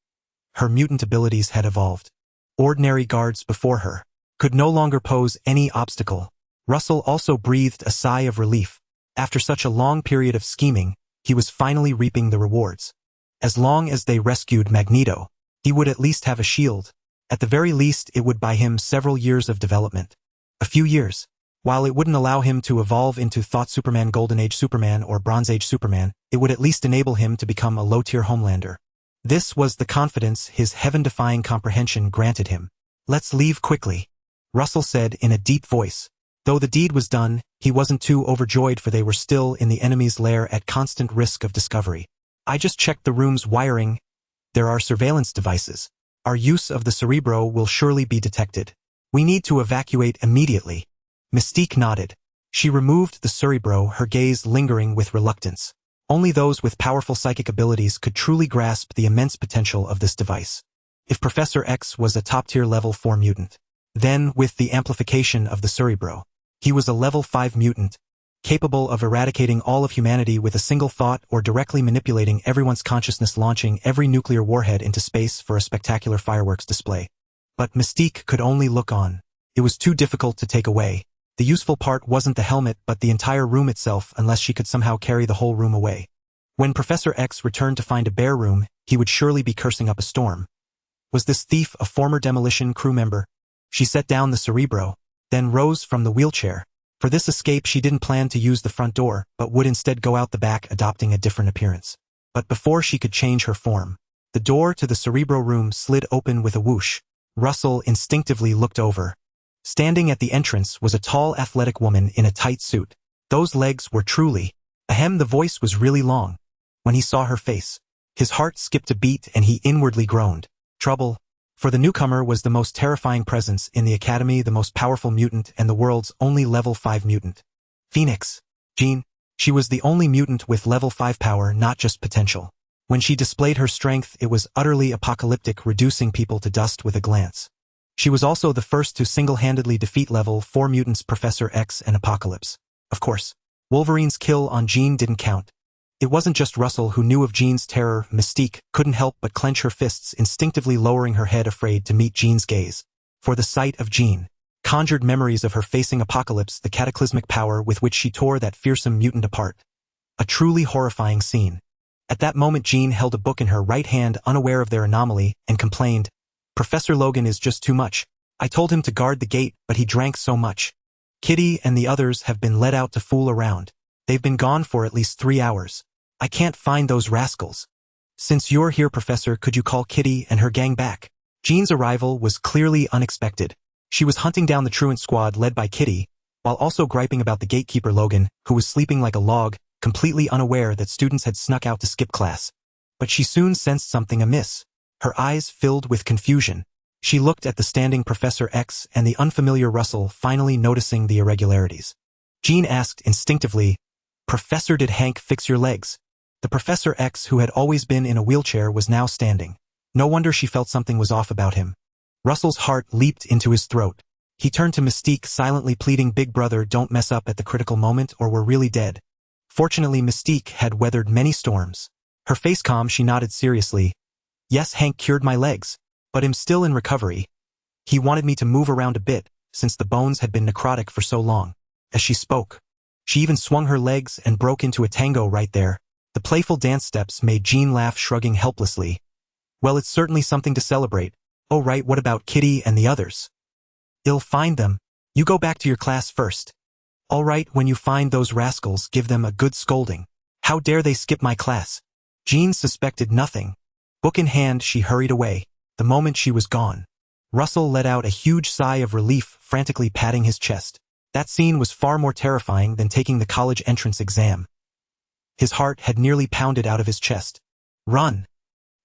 Her mutant abilities had evolved. Ordinary guards before her could no longer pose any obstacle. Russell also breathed a sigh of relief. After such a long period of scheming, he was finally reaping the rewards. As long as they rescued Magneto, he would at least have a shield. At the very least, it would buy him several years of development. A few years. While it wouldn't allow him to evolve into Thought Superman, Golden Age Superman, or Bronze Age Superman, it would at least enable him to become a low-tier Homelander. This was the confidence his heaven-defying comprehension granted him. Let's leave quickly, Russell said in a deep voice. Though the deed was done, he wasn't too overjoyed, for they were still in the enemy's lair at constant risk of discovery. I just checked the room's wiring. There are surveillance devices. Our use of the Cerebro will surely be detected. We need to evacuate immediately. Mystique nodded. She removed the Cerebro, her gaze lingering with reluctance. Only those with powerful psychic abilities could truly grasp the immense potential of this device. If Professor X was a top-tier level 4 mutant, then, with the amplification of the Cerebro, he was a level 5 mutant, capable of eradicating all of humanity with a single thought, or directly manipulating everyone's consciousness, launching every nuclear warhead into space for a spectacular fireworks display. But Mystique could only look on. It was too difficult to take away. The useful part wasn't the helmet but the entire room itself, unless she could somehow carry the whole room away. When Professor X returned to find a bare room, he would surely be cursing up a storm. Was this thief a former demolition crew member? She set down the Cerebro, then rose from the wheelchair. For this escape she didn't plan to use the front door, but would instead go out the back, adopting a different appearance. But before she could change her form, the door to the Cerebro room slid open with a whoosh. Russell instinctively looked over. Standing at the entrance was a tall, athletic woman in a tight suit. Those legs were truly... Ahem, the voice was really long. When he saw her face, his heart skipped a beat and he inwardly groaned. Trouble. For the newcomer was the most terrifying presence in the academy, the most powerful mutant and the world's only level 5 mutant. Phoenix. Jean. She was the only mutant with level 5 power, not just potential. When she displayed her strength, it was utterly apocalyptic, reducing people to dust with a glance. She was also the first to single-handedly defeat level 4 mutants Professor X and Apocalypse. Of course, Wolverine's kill on Jean didn't count. It wasn't just Russell who knew of Jean's terror. Mystique couldn't help but clench her fists, instinctively lowering her head, afraid to meet Jean's gaze. For the sight of Jean conjured memories of her facing Apocalypse, the cataclysmic power with which she tore that fearsome mutant apart. A truly horrifying scene. At that moment, Jean held a book in her right hand, unaware of their anomaly, and complained, "Professor Logan is just too much. I told him to guard the gate, but he drank so much. Kitty and the others have been let out to fool around. They've been gone for at least 3 hours. I can't find those rascals. Since you're here, Professor, could you call Kitty and her gang back?" Jean's arrival was clearly unexpected. She was hunting down the truant squad led by Kitty, while also griping about the gatekeeper Logan, who was sleeping like a log, completely unaware that students had snuck out to skip class. But she soon sensed something amiss. Her eyes filled with confusion. She looked at the standing Professor X and the unfamiliar Russell, finally noticing the irregularities. Jean asked instinctively, "Professor, did Hank fix your legs?" The Professor X, who had always been in a wheelchair, was now standing. No wonder she felt something was off about him. Russell's heart leaped into his throat. He turned to Mystique, silently pleading, "Big brother, don't mess up at the critical moment or we're really dead." Fortunately, Mystique had weathered many storms. Her face calm, she nodded seriously. "Yes, Hank cured my legs, but I'm still in recovery. He wanted me to move around a bit, since the bones had been necrotic for so long." As she spoke, she even swung her legs and broke into a tango right there. The playful dance steps made Jean laugh, shrugging helplessly. "Well, it's certainly something to celebrate. Oh right, what about Kitty and the others?" "I'll find them. You go back to your class first." "All right, when you find those rascals, give them a good scolding. How dare they skip my class?" Jean suspected nothing. Book in hand, she hurried away. The moment she was gone, Russell let out a huge sigh of relief, frantically patting his chest. That scene was far more terrifying than taking the college entrance exam. His heart had nearly pounded out of his chest. "Run!"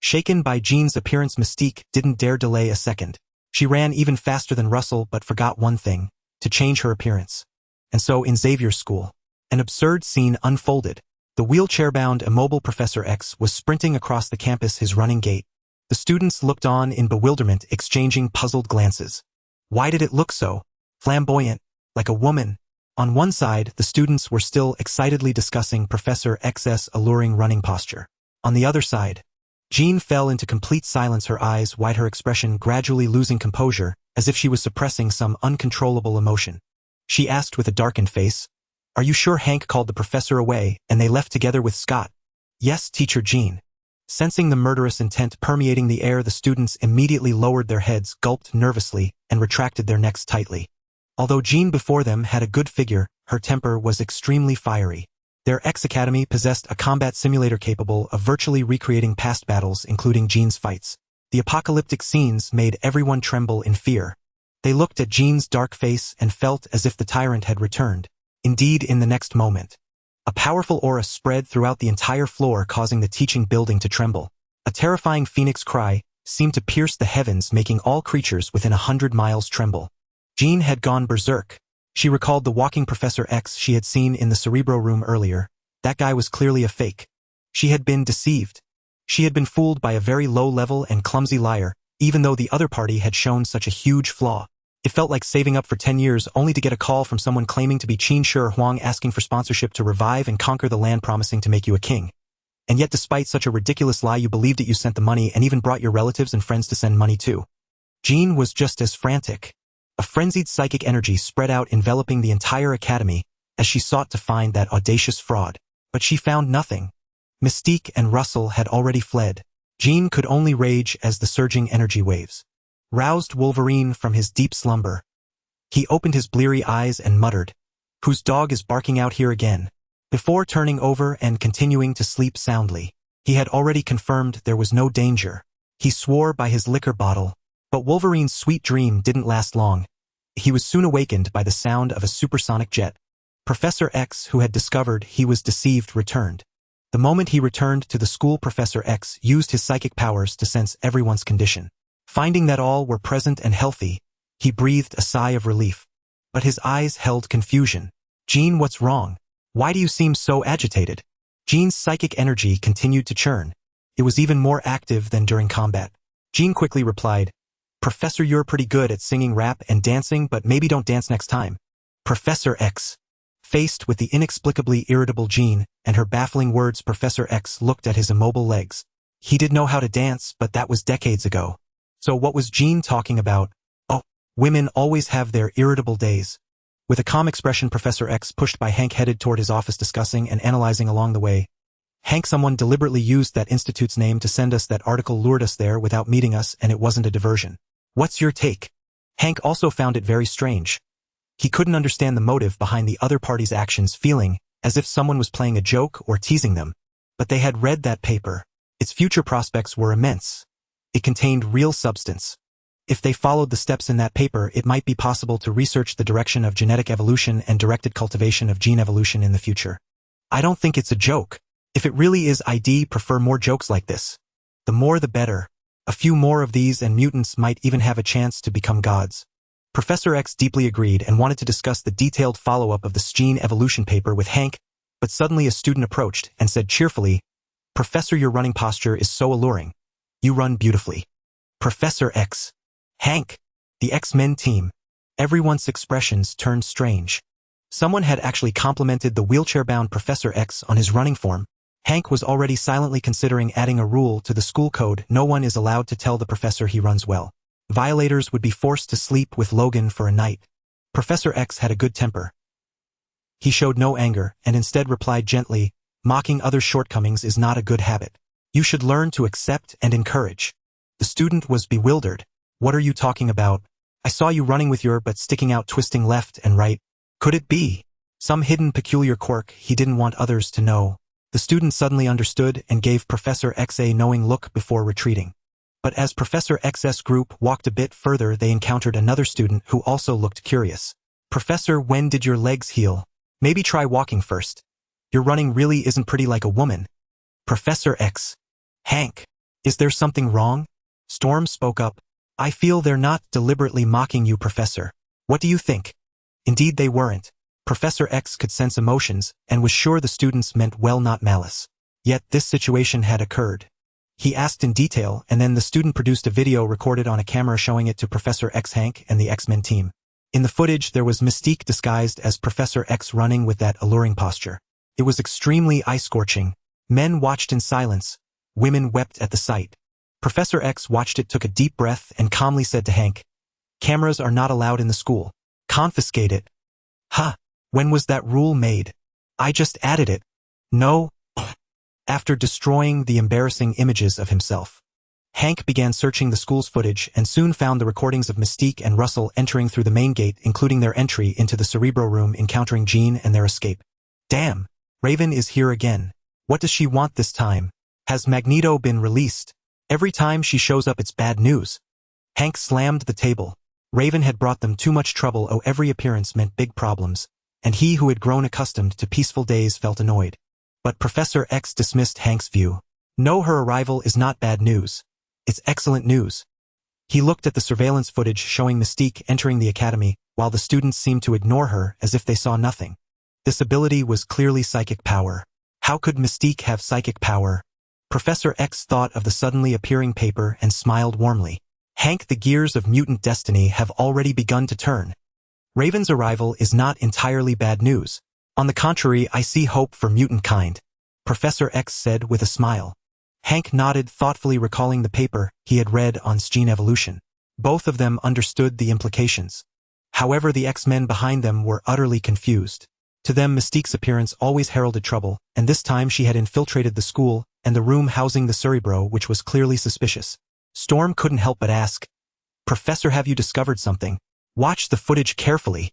Shaken by Jean's appearance, Mystique didn't dare delay a second. She ran even faster than Russell, but forgot one thing: to change her appearance. And so, in Xavier's school, an absurd scene unfolded. The wheelchair-bound, immobile Professor X was sprinting across the campus, his running gait. The students looked on in bewilderment, exchanging puzzled glances. Why did it look so flamboyant, like a woman? On one side, the students were still excitedly discussing Professor X's alluring running posture. On the other side, Jean fell into complete silence, her eyes wide, her expression gradually losing composure, as if she was suppressing some uncontrollable emotion. She asked with a darkened face, "Are you sure Hank called the professor away and they left together with Scott?" "Yes, Teacher Jean." Sensing the murderous intent permeating the air, the students immediately lowered their heads, gulped nervously, and retracted their necks tightly. Although Jean before them had a good figure, her temper was extremely fiery. Their X-Academy possessed a combat simulator capable of virtually recreating past battles, including Jean's fights. The apocalyptic scenes made everyone tremble in fear. They looked at Jean's dark face and felt as if the tyrant had returned. Indeed, in the next moment, a powerful aura spread throughout the entire floor, causing the teaching building to tremble. A terrifying phoenix cry seemed to pierce the heavens, making all creatures within 100 miles tremble. Jean had gone berserk. She recalled the walking Professor X she had seen in the Cerebro room earlier. That guy was clearly a fake. She had been deceived. She had been fooled by a very low-level and clumsy liar, even though the other party had shown such a huge flaw. It felt like saving up for 10 years only to get a call from someone claiming to be Qin Shi Huang, asking for sponsorship to revive and conquer the land, promising to make you a king. And yet, despite such a ridiculous lie, you believed it. You sent the money and even brought your relatives and friends to send money too. Jean was just as frantic. A frenzied psychic energy spread out, enveloping the entire academy as she sought to find that audacious fraud. But she found nothing. Mystique and Russell had already fled. Jean could only rage as the surging energy waves roused Wolverine from his deep slumber. He opened his bleary eyes and muttered, "Whose dog is barking out here again?" Before turning over and continuing to sleep soundly, he had already confirmed there was no danger. He swore by his liquor bottle. But Wolverine's sweet dream didn't last long. He was soon awakened by the sound of a supersonic jet. Professor X, who had discovered he was deceived, returned. The moment he returned to the school, Professor X used his psychic powers to sense everyone's condition. Finding that all were present and healthy, he breathed a sigh of relief. But his eyes held confusion. "Jean, what's wrong? Why do you seem so agitated?" Jean's psychic energy continued to churn. It was even more active than during combat. Jean quickly replied, Professor, you're pretty good at singing rap and dancing, but maybe don't dance next time. Professor X. Faced with the inexplicably irritable Jean and her baffling words, Professor X looked at his immobile legs. He did know how to dance, but that was decades ago. So what was Jean talking about? Oh, women always have their irritable days. With a calm expression, Professor X pushed by Hank headed toward his office, discussing and analyzing along the way. Hank, someone deliberately used that institute's name to send us that article, lured us there without meeting us, and it wasn't a diversion. What's your take? Hank also found it very strange. He couldn't understand the motive behind the other party's actions, feeling as if someone was playing a joke or teasing them. But they had read that paper. Its future prospects were immense. It contained real substance. If they followed the steps in that paper, it might be possible to research the direction of genetic evolution and directed cultivation of gene evolution in the future. I don't think it's a joke. If it really is, I'd prefer more jokes like this. The more the better. A few more of these and mutants might even have a chance to become gods. Professor X deeply agreed and wanted to discuss the detailed follow-up of the gene evolution paper with Hank, but suddenly a student approached and said cheerfully, Professor, your running posture is so alluring. You run beautifully. Professor X. Hank. The X-Men team. Everyone's expressions turned strange. Someone had actually complimented the wheelchair-bound Professor X on his running form. Hank was already silently considering adding a rule to the school code: no one is allowed to tell the professor he runs well. Violators would be forced to sleep with Logan for a night. Professor X had a good temper. He showed no anger and instead replied gently, mocking others' shortcomings is not a good habit. You should learn to accept and encourage. The student was bewildered. What are you talking about? I saw you running with your butt sticking out, twisting left and right. Could it be some hidden peculiar quirk he didn't want others to know? The student suddenly understood and gave Professor X a knowing look before retreating. But as Professor X's group walked a bit further, they encountered another student who also looked curious. Professor, when did your legs heal? Maybe try walking first. Your running really isn't pretty like a woman. Professor X. Hank. Is there something wrong? Storm spoke up. I feel they're not deliberately mocking you, Professor. What do you think? Indeed they weren't. Professor X could sense emotions and was sure the students meant well, not malice. Yet this situation had occurred. He asked in detail, and then the student produced a video recorded on a camera showing it to Professor X, Hank, and the X-Men team. In the footage, there was Mystique disguised as Professor X running with that alluring posture. It was extremely eye-scorching. Men watched in silence. Women wept at the sight. Professor X watched it, took a deep breath, and calmly said to Hank, cameras are not allowed in the school. Confiscate it. Ha! When was that rule made? I just added it. No. After destroying the embarrassing images of himself, Hank began searching the school's footage and soon found the recordings of Mystique and Russell entering through the main gate, including their entry into the Cerebro room, encountering Jean, and their escape. Damn, Raven is here again. What does she want this time? Has Magneto been released? Every time she shows up, it's bad news. Hank slammed the table. Raven had brought them too much trouble. Oh, every appearance meant big problems, and he who had grown accustomed to peaceful days felt annoyed. But Professor X dismissed Hank's view. No, her arrival is not bad news. It's excellent news. He looked at the surveillance footage showing Mystique entering the academy, while the students seemed to ignore her as if they saw nothing. This ability was clearly psychic power. How could Mystique have psychic power? Professor X thought of the suddenly appearing paper and smiled warmly. Hank, the gears of mutant destiny have already begun to turn. Raven's arrival is not entirely bad news. On the contrary, I see hope for mutant kind, Professor X said with a smile. Hank nodded thoughtfully, recalling the paper he had read on gene evolution. Both of them understood the implications. However, the X-Men behind them were utterly confused. To them, Mystique's appearance always heralded trouble, and this time she had infiltrated the school and the room housing the Cerebro, which was clearly suspicious. Storm couldn't help but ask, Professor, have you discovered something? Watch the footage carefully.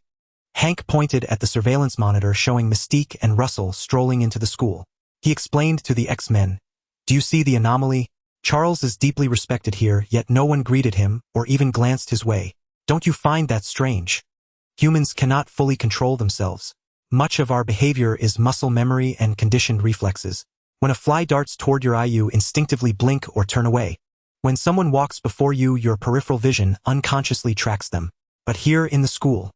Hank pointed at the surveillance monitor showing Mystique and Russell strolling into the school. He explained to the X-Men, do you see the anomaly? Charles is deeply respected here, yet no one greeted him or even glanced his way. Don't you find that strange? Humans cannot fully control themselves. Much of our behavior is muscle memory and conditioned reflexes. When a fly darts toward your eye, you instinctively blink or turn away. When someone walks before you, your peripheral vision unconsciously tracks them. But here in the school,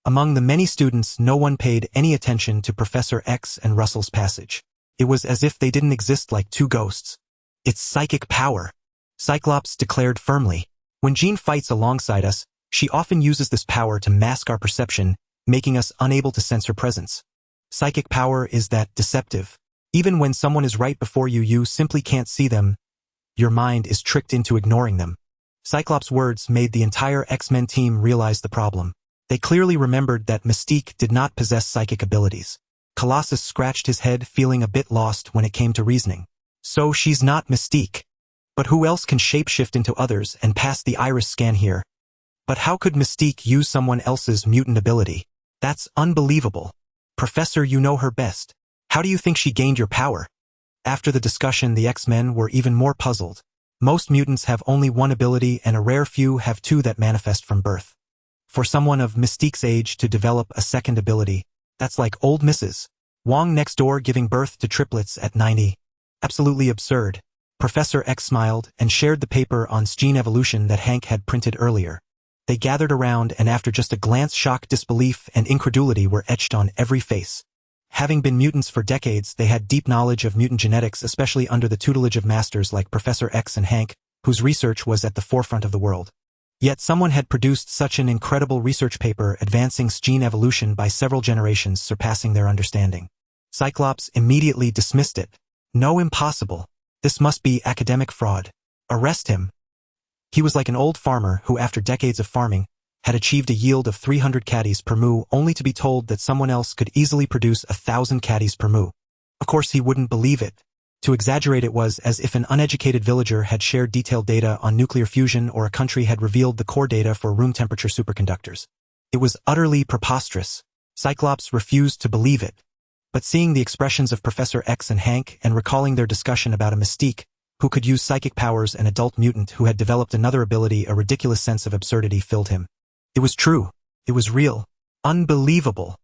among the many students, no one paid any attention to Professor X and Russell's passage. It was as if they didn't exist, like two ghosts. It's psychic power, Cyclops declared firmly. When Jean fights alongside us, she often uses this power to mask our perception, making us unable to sense her presence. Psychic power is that deceptive. Even when someone is right before you, you simply can't see them. Your mind is tricked into ignoring them. Cyclops' words made the entire X-Men team realize the problem. They clearly remembered that Mystique did not possess psychic abilities. Colossus scratched his head, feeling a bit lost when it came to reasoning. So she's not Mystique. But who else can shapeshift into others and pass the iris scan here? But how could Mystique use someone else's mutant ability? That's unbelievable. Professor, you know her best. How do you think she gained your power? After the discussion, the X-Men were even more puzzled. Most mutants have only one ability and a rare few have two that manifest from birth. For someone of Mystique's age to develop a second ability, that's like old Mrs. Wong next door giving birth to triplets at 90. Absolutely absurd. Professor X smiled and shared the paper on gene evolution that Hank had printed earlier. They gathered around, and after just a glance, shock, disbelief, and incredulity were etched on every face. Having been mutants for decades, they had deep knowledge of mutant genetics, especially under the tutelage of masters like Professor X and Hank, whose research was at the forefront of the world. Yet someone had produced such an incredible research paper advancing gene evolution by several generations, surpassing their understanding. Cyclops immediately dismissed it. No, impossible. This must be academic fraud. Arrest him. He was like an old farmer who, after decades of farming, had achieved a yield of 300 caddies per moo, only to be told that someone else could easily produce 1,000 caddies per moo. Of course he wouldn't believe it. To exaggerate, it was as if an uneducated villager had shared detailed data on nuclear fusion or a country had revealed the core data for room temperature superconductors. It was utterly preposterous. Cyclops refused to believe it. But seeing the expressions of Professor X and Hank and recalling their discussion about a Mystique who could use psychic powers, an adult mutant who had developed another ability, a ridiculous sense of absurdity filled him. It was true. It was real. Unbelievable.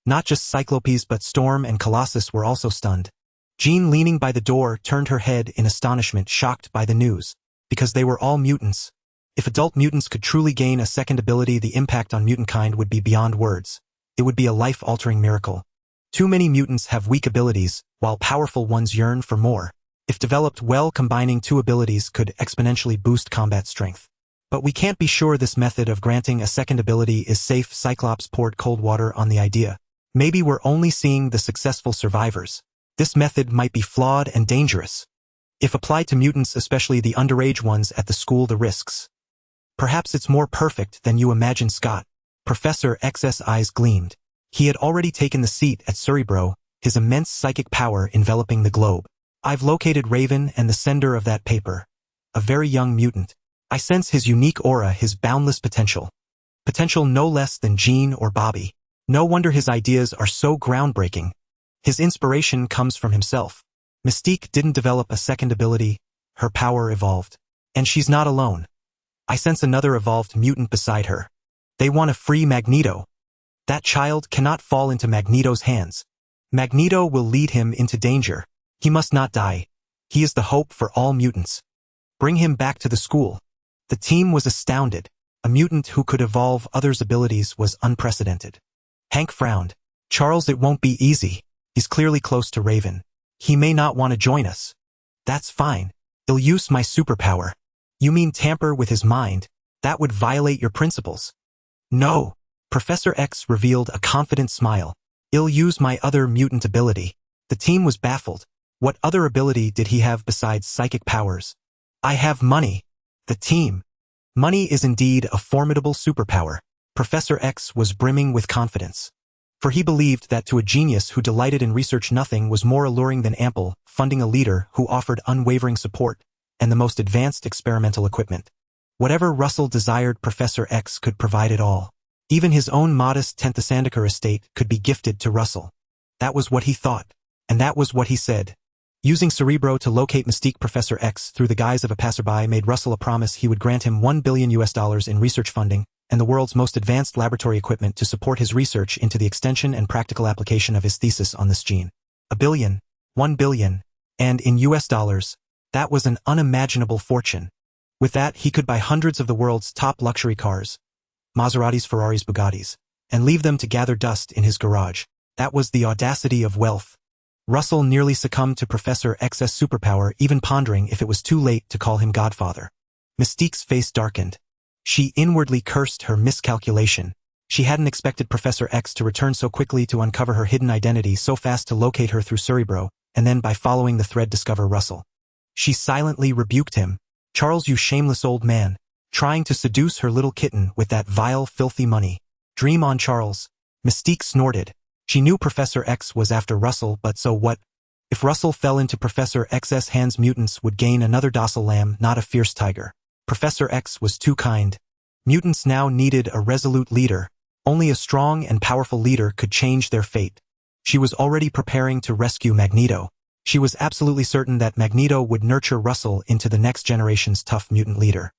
Not just Cyclopes but Storm and Colossus were also stunned. Jean, leaning by the door, turned her head in astonishment, shocked by the news. Because they were all mutants. If adult mutants could truly gain a second ability, the impact on mutant kind would be beyond words. It would be a life-altering miracle. Too many mutants have weak abilities, while powerful ones yearn for more. If developed well, combining two abilities could exponentially boost combat strength. But we can't be sure this method of granting a second ability is safe. Cyclops poured cold water on the idea. Maybe we're only seeing the successful survivors. This method might be flawed and dangerous. If applied to mutants, especially the underage ones at the school, the risks. Perhaps it's more perfect than you imagine, Scott. Professor X's eyes gleamed. He had already taken the seat at Cerebro, his immense psychic power enveloping the globe. I've located Raven and the sender of that paper. A very young mutant. I sense his unique aura, his boundless potential. Potential no less than Jean or Bobby. No wonder his ideas are so groundbreaking. His inspiration comes from himself. Mystique didn't develop a second ability. Her power evolved. And she's not alone. I sense another evolved mutant beside her. They want to free Magneto. That child cannot fall into Magneto's hands. Magneto will lead him into danger. He must not die. He is the hope for all mutants. Bring him back to the school. The team was astounded. A mutant who could evolve others' abilities was unprecedented. Hank frowned. Charles, it won't be easy. He's clearly close to Raven. He may not want to join us. That's fine. He'll use my superpower. You mean tamper with his mind? That would violate your principles. No. Professor X revealed a confident smile. He'll use my other mutant ability. The team was baffled. What other ability did he have besides psychic powers? I have money. The team. Money is indeed a formidable superpower. Professor X was brimming with confidence. For he believed that to a genius who delighted in research, nothing was more alluring than ample funding, a leader who offered unwavering support, and the most advanced experimental equipment. Whatever Russell desired, Professor X could provide it all. Even his own modest Tenthasandiker estate could be gifted to Russell. That was what he thought, and that was what he said. Using Cerebro to locate Mystique, Professor X, through the guise of a passerby, made Russell a promise he would grant him $1 billion in research funding and the world's most advanced laboratory equipment to support his research into the extension and practical application of his thesis on this gene. $1 billion, $1 billion, and in US dollars, that was an unimaginable fortune. With that, he could buy hundreds of the world's top luxury cars, Maseratis, Ferraris, Bugattis, and leave them to gather dust in his garage. That was the audacity of wealth. Russell nearly succumbed to Professor X's superpower, even pondering if it was too late to call him Godfather. Mystique's face darkened. She inwardly cursed her miscalculation. She hadn't expected Professor X to return so quickly to uncover her hidden identity, so fast to locate her through Cerebro, and then by following the thread discover Russell. She silently rebuked him. "Charles, you shameless old man, trying to seduce her little kitten with that vile, filthy money. Dream on, Charles." Mystique snorted. She knew Professor X was after Russell, but so what? If Russell fell into Professor X's hands, mutants would gain another docile lamb, not a fierce tiger. Professor X was too kind. Mutants now needed a resolute leader. Only a strong and powerful leader could change their fate. She was already preparing to rescue Magneto. She was absolutely certain that Magneto would nurture Russell into the next generation's tough mutant leader.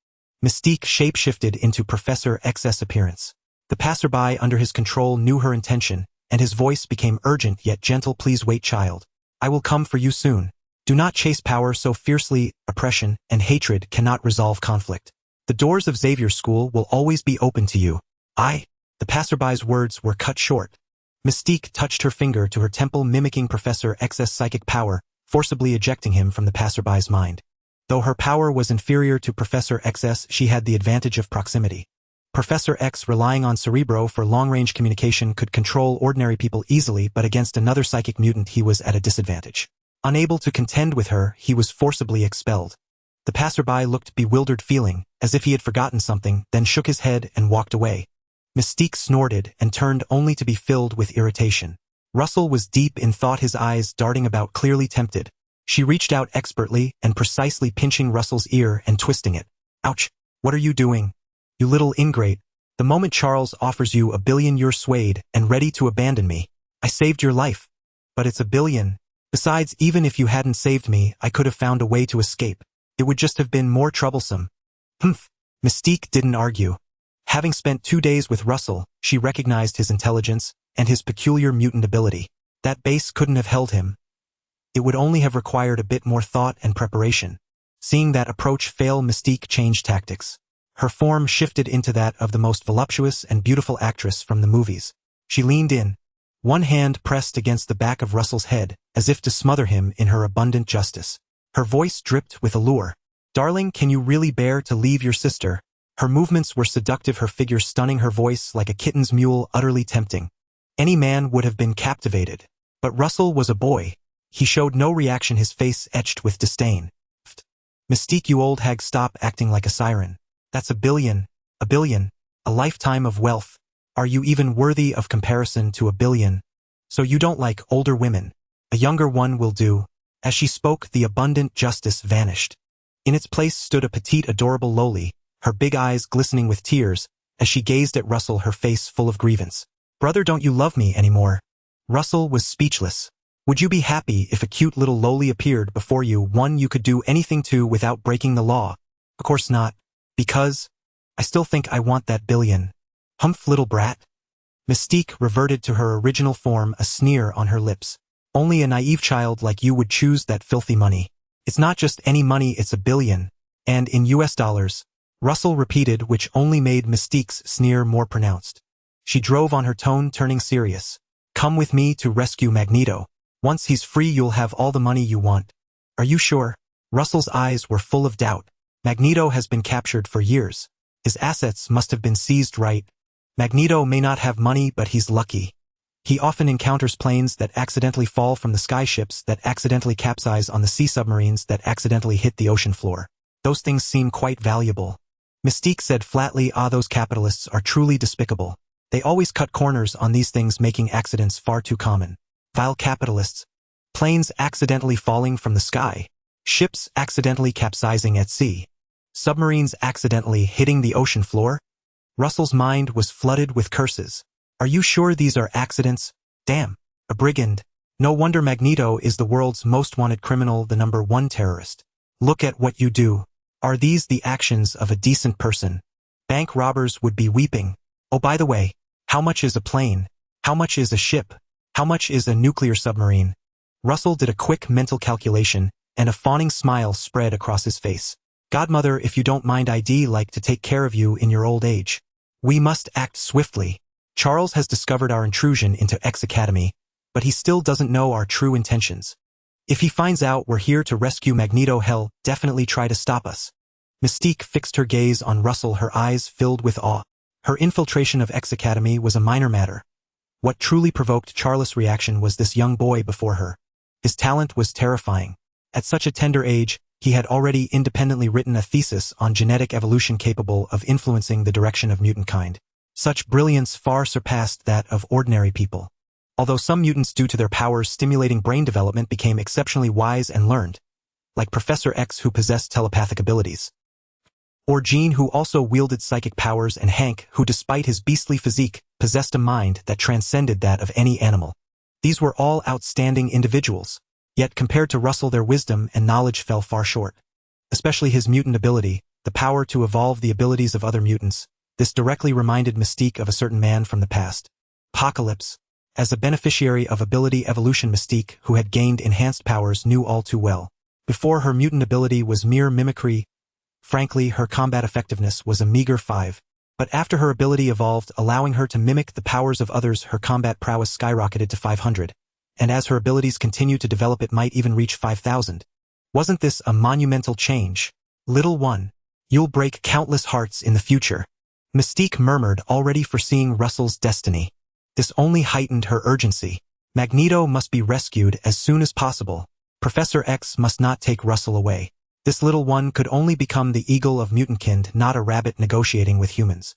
Mystique shapeshifted into Professor X's appearance. The passerby under his control knew her intention, and his voice became urgent yet gentle. "Please wait, child. I will come for you soon. Do not chase power so fiercely. Oppression and hatred cannot resolve conflict. The doors of Xavier's school will always be open to you." The passerby's words were cut short. Mystique touched her finger to her temple, mimicking Professor X's psychic power, forcibly ejecting him from the passerby's mind. Though her power was inferior to Professor X's, she had the advantage of proximity. Professor X, relying on Cerebro for long-range communication, could control ordinary people easily, but against another psychic mutant he was at a disadvantage. Unable to contend with her, he was forcibly expelled. The passerby looked bewildered, feeling as if he had forgotten something, then shook his head and walked away. Mystique snorted and turned only to be filled with irritation. Russell was deep in thought, his eyes darting about, clearly tempted. She reached out expertly and precisely, pinching Russell's ear and twisting it. "Ouch! What are you doing? You little ingrate. The moment Charles offers you $1 billion, you're swayed and ready to abandon me. I saved your life. But it's $1 billion. Besides, even if you hadn't saved me, I could have found a way to escape. It would just have been more troublesome." "Humph." Mystique didn't argue. Having spent 2 days with Russell, she recognized his intelligence and his peculiar mutant ability. That base couldn't have held him. It would only have required a bit more thought and preparation. Seeing that approach fail, Mystique changed tactics. Her form shifted into that of the most voluptuous and beautiful actress from the movies. She leaned in, one hand pressed against the back of Russell's head, as if to smother him in her abundant justice. Her voice dripped with allure. "Darling, can you really bear to leave your sister?" Her movements were seductive, her figure stunning, her voice like a kitten's mew, utterly tempting. Any man would have been captivated. But Russell was a boy. He showed no reaction, his face etched with disdain. "Mystique, you old hag, stop acting like a siren. That's $1 billion. $1 billion. A lifetime of wealth. Are you even worthy of comparison to $1 billion? So you don't like older women. A younger one will do." As she spoke, the abundant justice vanished. In its place stood a petite, adorable lowly, her big eyes glistening with tears, as she gazed at Russell, her face full of grievance. "Brother, don't you love me anymore?" Russell was speechless. "Would you be happy if a cute little lowly appeared before you, one you could do anything to without breaking the law?" "Of course not. Because I still think I want that $1 billion. Humph, little brat." Mystique reverted to her original form, a sneer on her lips. "Only a naive child like you would choose that filthy money. It's not just any money, it's $1 billion. And in US dollars. Russell repeated, which only made Mystique's sneer more pronounced. She drove on, her tone turning serious. "Come with me to rescue Magneto. Once he's free, you'll have all the money you want." "Are you sure?" Russell's eyes were full of doubt. "Magneto has been captured for years. His assets must have been seized, right? Magneto may not have money, but he's lucky. He often encounters planes that accidentally fall from the sky, ships that accidentally capsize on the sea, submarines that accidentally hit the ocean floor. Those things seem quite valuable." Mystique said flatly, "Those capitalists are truly despicable. They always cut corners on these things, making accidents far too common. Vile capitalists. Planes accidentally falling from the sky. Ships accidentally capsizing at sea. Submarines accidentally hitting the ocean floor." Russell's mind was flooded with curses. "Are you sure these are accidents? Damn. A brigand. No wonder Magneto is the world's most wanted criminal, the #1 terrorist. Look at what you do. Are these the actions of a decent person? Bank robbers would be weeping. Oh, by the way, how much is a plane? How much is a ship? How much is a nuclear submarine?" Russell did a quick mental calculation, and a fawning smile spread across his face. "Godmother, if you don't mind, I'd like to take care of you in your old age. We must act swiftly. Charles has discovered our intrusion into X Academy, but he still doesn't know our true intentions. If he finds out we're here to rescue Magneto, he'll definitely try to stop us. Mystique fixed her gaze on Russell, her eyes filled with awe. Her infiltration of X Academy was a minor matter. What truly provoked Charles' reaction was this young boy before her. His talent was terrifying. At such a tender age, he had already independently written a thesis on genetic evolution capable of influencing the direction of mutant kind. Such brilliance far surpassed that of ordinary people. Although some mutants, due to their powers stimulating brain development, became exceptionally wise and learned, like Professor X, who possessed telepathic abilities. Or Jean, who also wielded psychic powers, and Hank, who despite his beastly physique, possessed a mind that transcended that of any animal. These were all outstanding individuals. Yet compared to Russell, their wisdom and knowledge fell far short. Especially his mutant ability, the power to evolve the abilities of other mutants. This directly reminded Mystique of a certain man from the past. Apocalypse. As a beneficiary of ability evolution, Mystique, who had gained enhanced powers, knew all too well. Before, her mutant ability was mere mimicry. Frankly, her combat effectiveness was a meager 5. But after her ability evolved, allowing her to mimic the powers of others, her combat prowess skyrocketed to 500. And as her abilities continued to develop, it might even reach 5,000. Wasn't this a monumental change? Little one, you'll break countless hearts in the future. Mystique murmured, already foreseeing Russell's destiny. This only heightened her urgency. Magneto must be rescued as soon as possible. Professor X must not take Russell away. This little one could only become the eagle of mutantkind, not a rabbit negotiating with humans.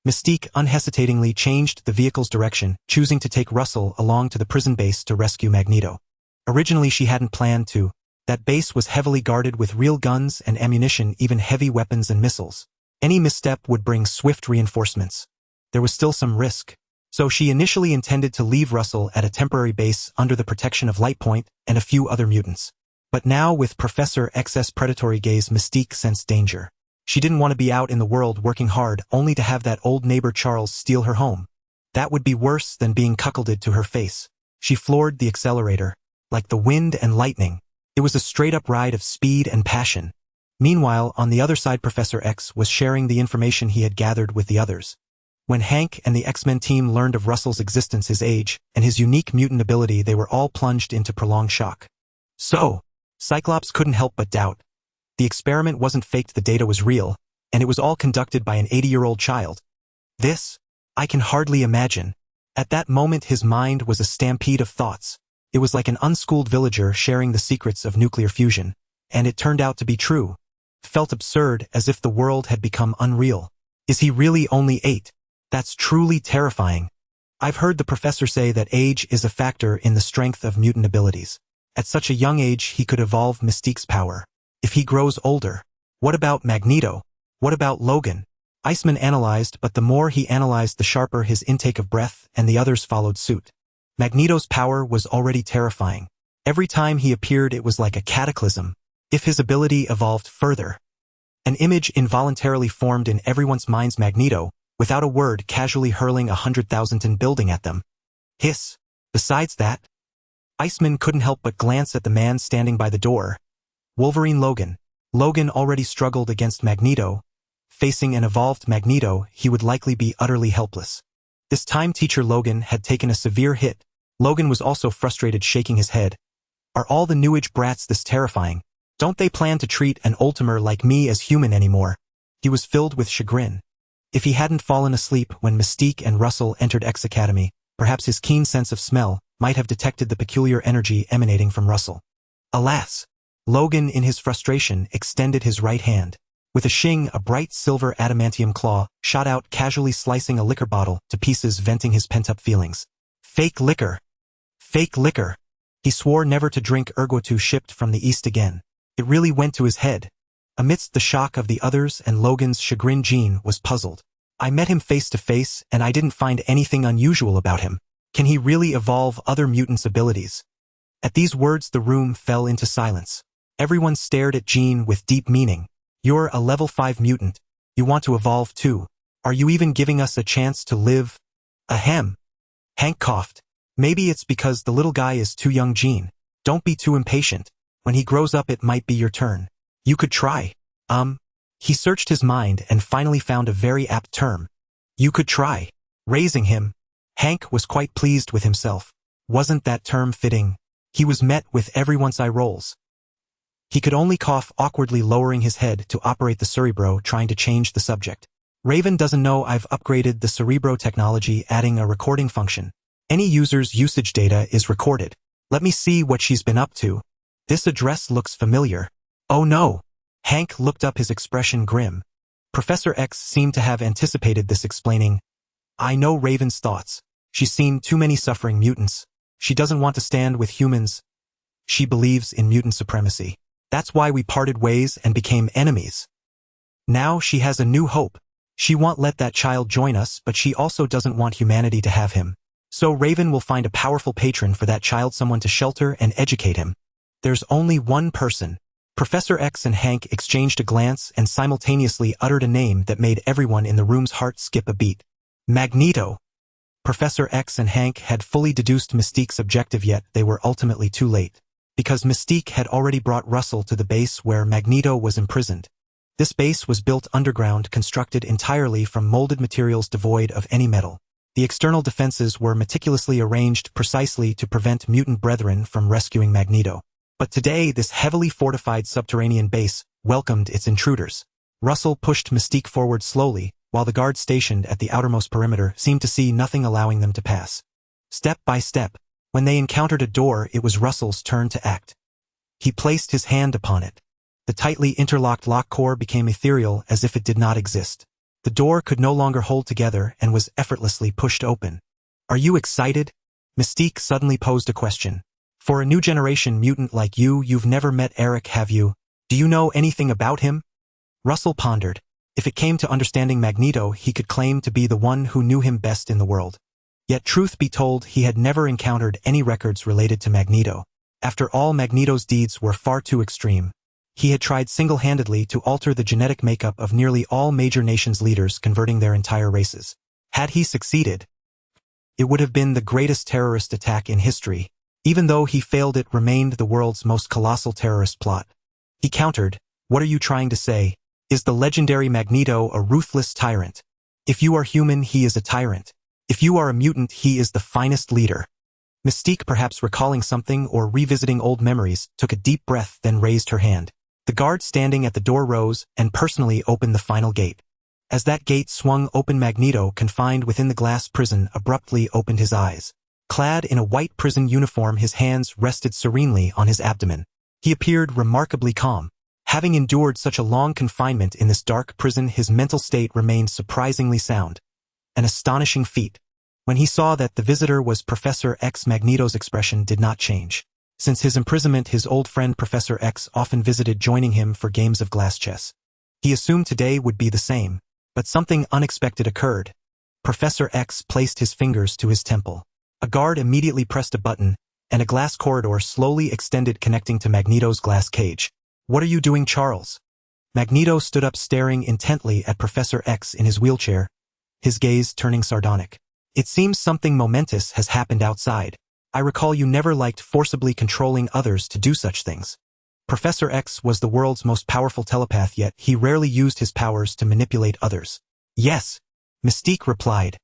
Mystique unhesitatingly changed the vehicle's direction, choosing to take Russell along to the prison base to rescue Magneto. Originally, she hadn't planned to. That base was heavily guarded with real guns and ammunition, even heavy weapons and missiles. Any misstep would bring swift reinforcements. There was still some risk. So she initially intended to leave Russell at a temporary base under the protection of Lightpoint and a few other mutants. But now, with Professor X's predatory gaze, Mystique sensed danger. She didn't want to be out in the world working hard only to have that old neighbor Charles steal her home. That would be worse than being cuckolded to her face. She floored the accelerator. Like the wind and lightning. It was a straight-up ride of speed and passion. Meanwhile, on the other side, Professor X was sharing the information he had gathered with the others. When Hank and the X-Men team learned of Russell's existence, his age, and his unique mutant ability, they were all plunged into prolonged shock. So, Cyclops couldn't help but doubt. The experiment wasn't faked, the data was real, and it was all conducted by an 80-year-old child. This? I can hardly imagine. At that moment, his mind was a stampede of thoughts. It was like an unschooled villager sharing the secrets of nuclear fusion, and it turned out to be true. Felt absurd, as if the world had become unreal. Is he really only 8? That's truly terrifying. I've heard the professor say that age is a factor in the strength of mutant abilities. At such a young age, he could evolve Mystique's power. If he grows older, what about Magneto? What about Logan? Iceman analyzed, but the more he analyzed, the sharper his intake of breath, and the others followed suit. Magneto's power was already terrifying. Every time he appeared, it was like a cataclysm. If his ability evolved further, an image involuntarily formed in everyone's minds: Magneto, without a word, casually hurling a 100,000-ton building at them. Hiss. Besides that, Iceman couldn't help but glance at the man standing by the door. Wolverine Logan. Logan already struggled against Magneto. Facing an evolved Magneto, he would likely be utterly helpless. This time, Teacher Logan had taken a severe hit. Logan was also frustrated, shaking his head. Are all the New Age brats this terrifying? Don't they plan to treat an Ultimer like me as human anymore? He was filled with chagrin. If he hadn't fallen asleep when Mystique and Russell entered X Academy, perhaps his keen sense of smell might have detected the peculiar energy emanating from Russell. Alas! Logan, in his frustration, extended his right hand. With a shing, a bright silver adamantium claw shot out, casually slicing a liquor bottle to pieces, venting his pent-up feelings. Fake liquor! Fake liquor! He swore never to drink ergotu shipped from the East again. It really went to his head. Amidst the shock of the others and Logan's chagrin, Jean was puzzled. I met him face to face, and I didn't find anything unusual about him. Can he really evolve other mutants' abilities? At these words, the room fell into silence. Everyone stared at Jean with deep meaning. You're a level 5 mutant. You want to evolve too. Are you even giving us a chance to live? Ahem. Hank coughed. Maybe it's because the little guy is too young, Jean. Don't be too impatient. When he grows up, it might be your turn. You could try. He searched his mind and finally found a very apt term. You could try. Raising him. Hank was quite pleased with himself. Wasn't that term fitting? He was met with everyone's eye rolls. He could only cough awkwardly, lowering his head to operate the Cerebro, trying to change the subject. Raven doesn't know I've upgraded the Cerebro technology, adding a recording function. Any user's usage data is recorded. Let me see what she's been up to. This address looks familiar. Oh no! Hank looked up, his expression grim. Professor X seemed to have anticipated this, explaining, I know Raven's thoughts. She's seen too many suffering mutants. She doesn't want to stand with humans. She believes in mutant supremacy. That's why we parted ways and became enemies. Now she has a new hope. She won't let that child join us, but she also doesn't want humanity to have him. So Raven will find a powerful patron for that child, someone to shelter and educate him. There's only one person. Professor X and Hank exchanged a glance and simultaneously uttered a name that made everyone in the room's heart skip a beat. Magneto. Professor X and Hank had fully deduced Mystique's objective, yet they were ultimately too late. Because Mystique had already brought Russell to the base where Magneto was imprisoned. This base was built underground, constructed entirely from molded materials devoid of any metal. The external defenses were meticulously arranged precisely to prevent mutant brethren from rescuing Magneto. But today, this heavily fortified subterranean base welcomed its intruders. Russell pushed Mystique forward slowly, while the guards stationed at the outermost perimeter seemed to see nothing, allowing them to pass. Step by step, when they encountered a door, it was Russell's turn to act. He placed his hand upon it. The tightly interlocked lock core became ethereal, as if it did not exist. The door could no longer hold together and was effortlessly pushed open. Are you excited? Mystique suddenly posed a question. For a new generation mutant like you, you've never met Eric, have you? Do you know anything about him? Russell pondered. If it came to understanding Magneto, he could claim to be the one who knew him best in the world. Yet truth be told, he had never encountered any records related to Magneto. After all, Magneto's deeds were far too extreme. He had tried single-handedly to alter the genetic makeup of nearly all major nations' leaders, converting their entire races. Had he succeeded, it would have been the greatest terrorist attack in history. Even though he failed, it remained the world's most colossal terrorist plot. He countered, what are you trying to say? Is the legendary Magneto a ruthless tyrant? If you are human, he is a tyrant. If you are a mutant, he is the finest leader. Mystique, perhaps recalling something or revisiting old memories, took a deep breath, then raised her hand. The guard standing at the door rose and personally opened the final gate. As that gate swung open, Magneto, confined within the glass prison, abruptly opened his eyes. Clad in a white prison uniform, his hands rested serenely on his abdomen. He appeared remarkably calm. Having endured such a long confinement in this dark prison, his mental state remained surprisingly sound. An astonishing feat. When he saw that the visitor was Professor X, Magneto's expression did not change. Since his imprisonment, his old friend Professor X often visited, joining him for games of glass chess. He assumed today would be the same, but something unexpected occurred. Professor X placed his fingers to his temple. A guard immediately pressed a button, and a glass corridor slowly extended, connecting to Magneto's glass cage. What are you doing, Charles? Magneto stood up, staring intently at Professor X in his wheelchair, his gaze turning sardonic. It seems something momentous has happened outside. I recall you never liked forcibly controlling others to do such things. Professor X was the world's most powerful telepath, yet he rarely used his powers to manipulate others. Yes, Mystique replied.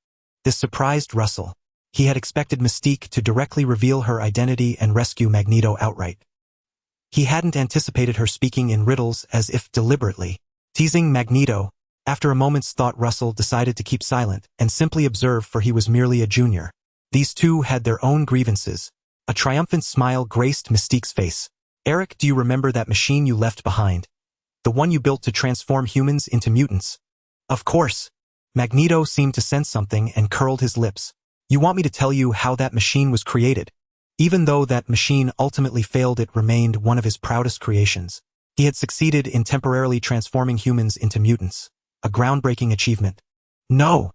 This surprised Russell. He had expected Mystique to directly reveal her identity and rescue Magneto outright. He hadn't anticipated her speaking in riddles, as if deliberately teasing Magneto. After a moment's thought, Russell decided to keep silent and simply observe, for he was merely a junior. These two had their own grievances. A triumphant smile graced Mystique's face. Eric, do you remember that machine you left behind? The one you built to transform humans into mutants? Of course. Magneto seemed to sense something and curled his lips. You want me to tell you how that machine was created? Even though that machine ultimately failed, it remained one of his proudest creations. He had succeeded in temporarily transforming humans into mutants. A groundbreaking achievement. No!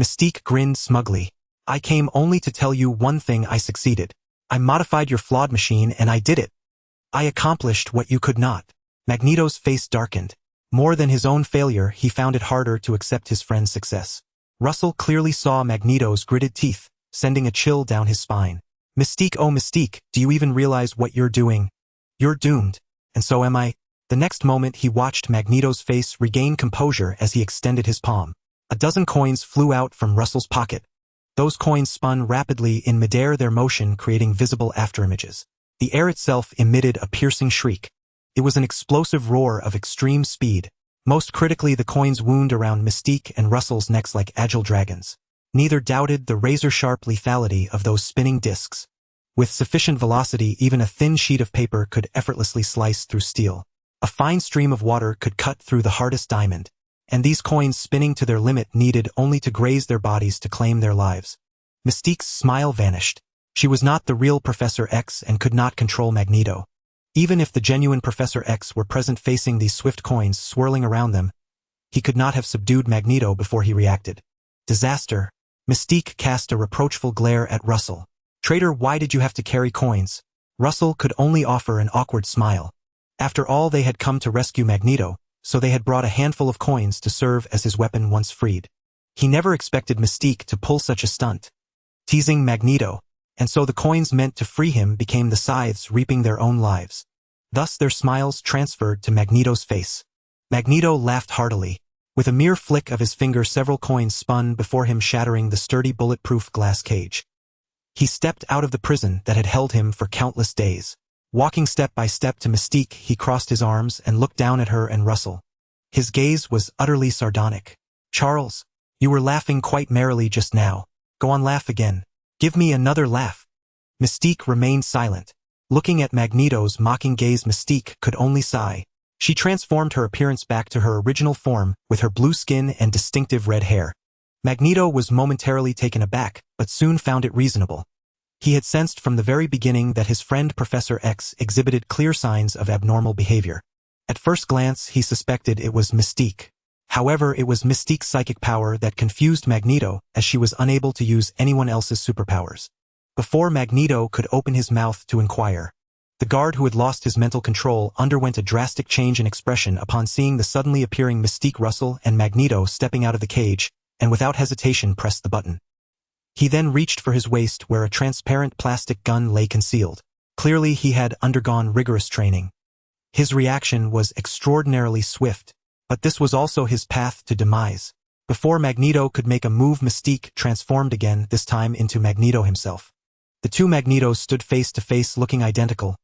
Mystique grinned smugly. I came only to tell you one thing. I succeeded. I modified your flawed machine, and I did it. I accomplished what you could not. Magneto's face darkened. More than his own failure, he found it harder to accept his friend's success. Russell clearly saw Magneto's gritted teeth, sending a chill down his spine. Mystique, oh Mystique, do you even realize what you're doing? You're doomed. And so am I. The next moment, he watched Magneto's face regain composure as he extended his palm. A dozen coins flew out from Russell's pocket. Those coins spun rapidly in midair, their motion creating visible afterimages. The air itself emitted a piercing shriek. It was an explosive roar of extreme speed. Most critically, the coins wound around Mystique and Russell's necks like agile dragons. Neither doubted the razor-sharp lethality of those spinning discs. With sufficient velocity, even a thin sheet of paper could effortlessly slice through steel. A fine stream of water could cut through the hardest diamond. And these coins spinning to their limit needed only to graze their bodies to claim their lives. Mystique's smile vanished. She was not the real Professor X and could not control Magneto. Even if the genuine Professor X were present facing these swift coins swirling around them, he could not have subdued Magneto before he reacted. Disaster. Mystique cast a reproachful glare at Russell. Traitor, why did you have to carry coins? Russell could only offer an awkward smile. After all, they had come to rescue Magneto, so they had brought a handful of coins to serve as his weapon once freed. He never expected Mystique to pull such a stunt. Teasing Magneto, and so the coins meant to free him became the scythes reaping their own lives. Thus their smiles transferred to Magneto's face. Magneto laughed heartily. With a mere flick of his finger, several coins spun before him, shattering the sturdy bulletproof glass cage. He stepped out of the prison that had held him for countless days. Walking step by step to Mystique, he crossed his arms and looked down at her and Russell. His gaze was utterly sardonic. Charles, you were laughing quite merrily just now. Go on, laugh again. Give me another laugh. Mystique remained silent. Looking at Magneto's mocking gaze, Mystique could only sigh. She transformed her appearance back to her original form, with her blue skin and distinctive red hair. Magneto was momentarily taken aback, but soon found it reasonable. He had sensed from the very beginning that his friend Professor X exhibited clear signs of abnormal behavior. At first glance, he suspected it was Mystique. However, it was Mystique's psychic power that confused Magneto, as she was unable to use anyone else's superpowers. Before Magneto could open his mouth to inquire, the guard who had lost his mental control underwent a drastic change in expression upon seeing the suddenly appearing Mystique. Russell and Magneto stepping out of the cage, and without hesitation pressed the button. He then reached for his waist where a transparent plastic gun lay concealed. Clearly he had undergone rigorous training. His reaction was extraordinarily swift, but this was also his path to demise. Before Magneto could make a move, Mystique transformed again, this time into Magneto himself. The two Magnetos stood face to face, looking identical.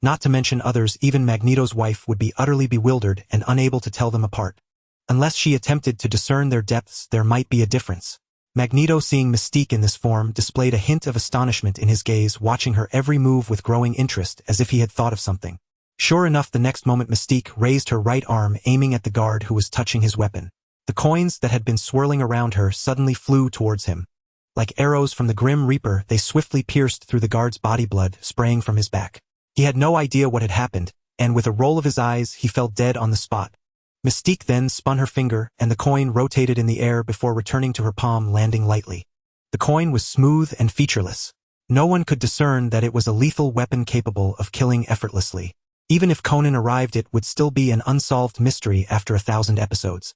Not to mention others, even Magneto's wife would be utterly bewildered and unable to tell them apart. Unless she attempted to discern their depths, there might be a difference. Magneto, seeing Mystique in this form, displayed a hint of astonishment in his gaze, watching her every move with growing interest, as if he had thought of something. Sure enough, the next moment Mystique raised her right arm, aiming at the guard who was touching his weapon. The coins that had been swirling around her suddenly flew towards him. Like arrows from the Grim Reaper, they swiftly pierced through the guard's body, blood spraying from his back. He had no idea what had happened, and with a roll of his eyes, he fell dead on the spot. Mystique then spun her finger, and the coin rotated in the air before returning to her palm, landing lightly. The coin was smooth and featureless. No one could discern that it was a lethal weapon capable of killing effortlessly. Even if Conan arrived, it would still be an unsolved mystery after 1,000 episodes.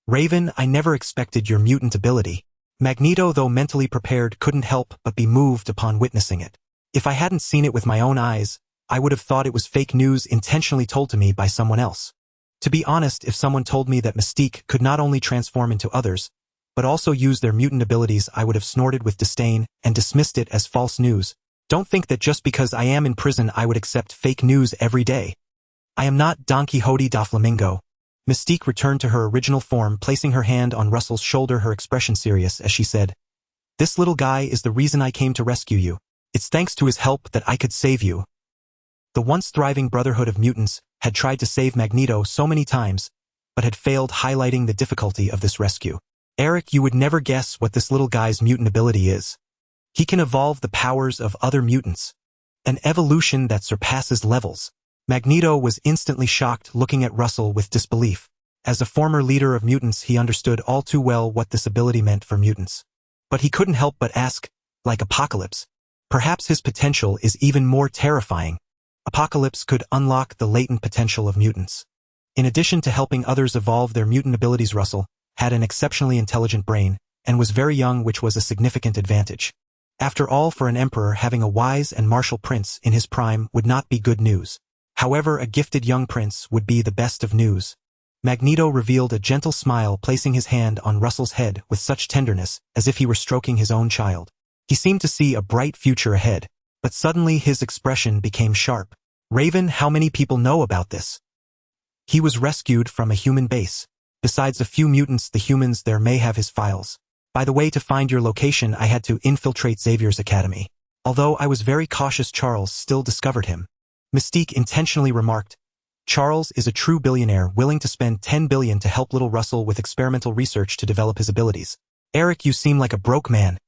Raven, I never expected your mutant ability. Magneto, though mentally prepared, couldn't help but be moved upon witnessing it. If I hadn't seen it with my own eyes, I would have thought it was fake news intentionally told to me by someone else. To be honest, if someone told me that Mystique could not only transform into others, but also use their mutant abilities, I would have snorted with disdain and dismissed it as false news. Don't think that just because I am in prison I would accept fake news every day. I am not Don Quixote da Flamingo. Mystique returned to her original form, placing her hand on Russell's shoulder, her expression serious as she said, "This little guy is the reason I came to rescue you. It's thanks to his help that I could save you." The once thriving Brotherhood of Mutants had tried to save Magneto so many times, but had failed, highlighting the difficulty of this rescue. Eric, you would never guess what this little guy's mutant ability is. He can evolve the powers of other mutants. An evolution that surpasses levels. Magneto was instantly shocked, looking at Russell with disbelief. As a former leader of mutants, he understood all too well what this ability meant for mutants. But he couldn't help but ask, like Apocalypse, perhaps his potential is even more terrifying. Apocalypse could unlock the latent potential of mutants. In addition to helping others evolve their mutant abilities, Russell had an exceptionally intelligent brain, and was very young, which was a significant advantage. After all, for an emperor, having a wise and martial prince in his prime would not be good news. However, a gifted young prince would be the best of news. Magneto revealed a gentle smile, placing his hand on Russell's head with such tenderness, as if he were stroking his own child. He seemed to see a bright future ahead, but suddenly his expression became sharp. Raven, how many people know about this? He was rescued from a human base. Besides a few mutants, the humans there may have his files. By the way, to find your location, I had to infiltrate Xavier's academy. Although I was very cautious, Charles still discovered him. Mystique intentionally remarked, Charles is a true billionaire willing to spend $10 billion to help little Russell with experimental research to develop his abilities. Eric, you seem like a broke man.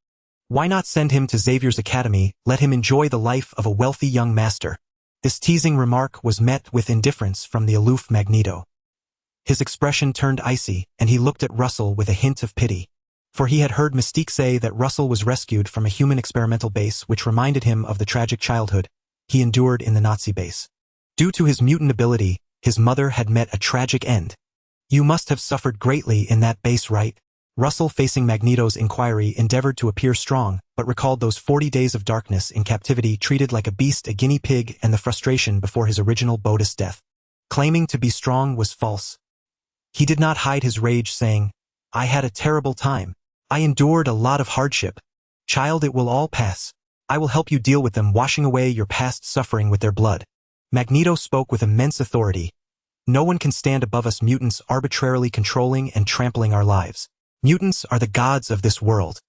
Why not send him to Xavier's academy, let him enjoy the life of a wealthy young master? This teasing remark was met with indifference from the aloof Magneto. His expression turned icy, and he looked at Russell with a hint of pity. For he had heard Mystique say that Russell was rescued from a human experimental base, which reminded him of the tragic childhood he endured in the Nazi base. Due to his mutant ability, his mother had met a tragic end. You must have suffered greatly in that base, right? Russell, facing Magneto's inquiry, endeavored to appear strong, but recalled those 40 days of darkness in captivity, treated like a beast, a guinea pig, and the frustration before his original Bodis death. Claiming to be strong was false. He did not hide his rage, saying, I had a terrible time. I endured a lot of hardship. Child, it will all pass. I will help you deal with them, washing away your past suffering with their blood. Magneto spoke with immense authority. No one can stand above us mutants, arbitrarily controlling and trampling our lives. Mutants are the gods of this world.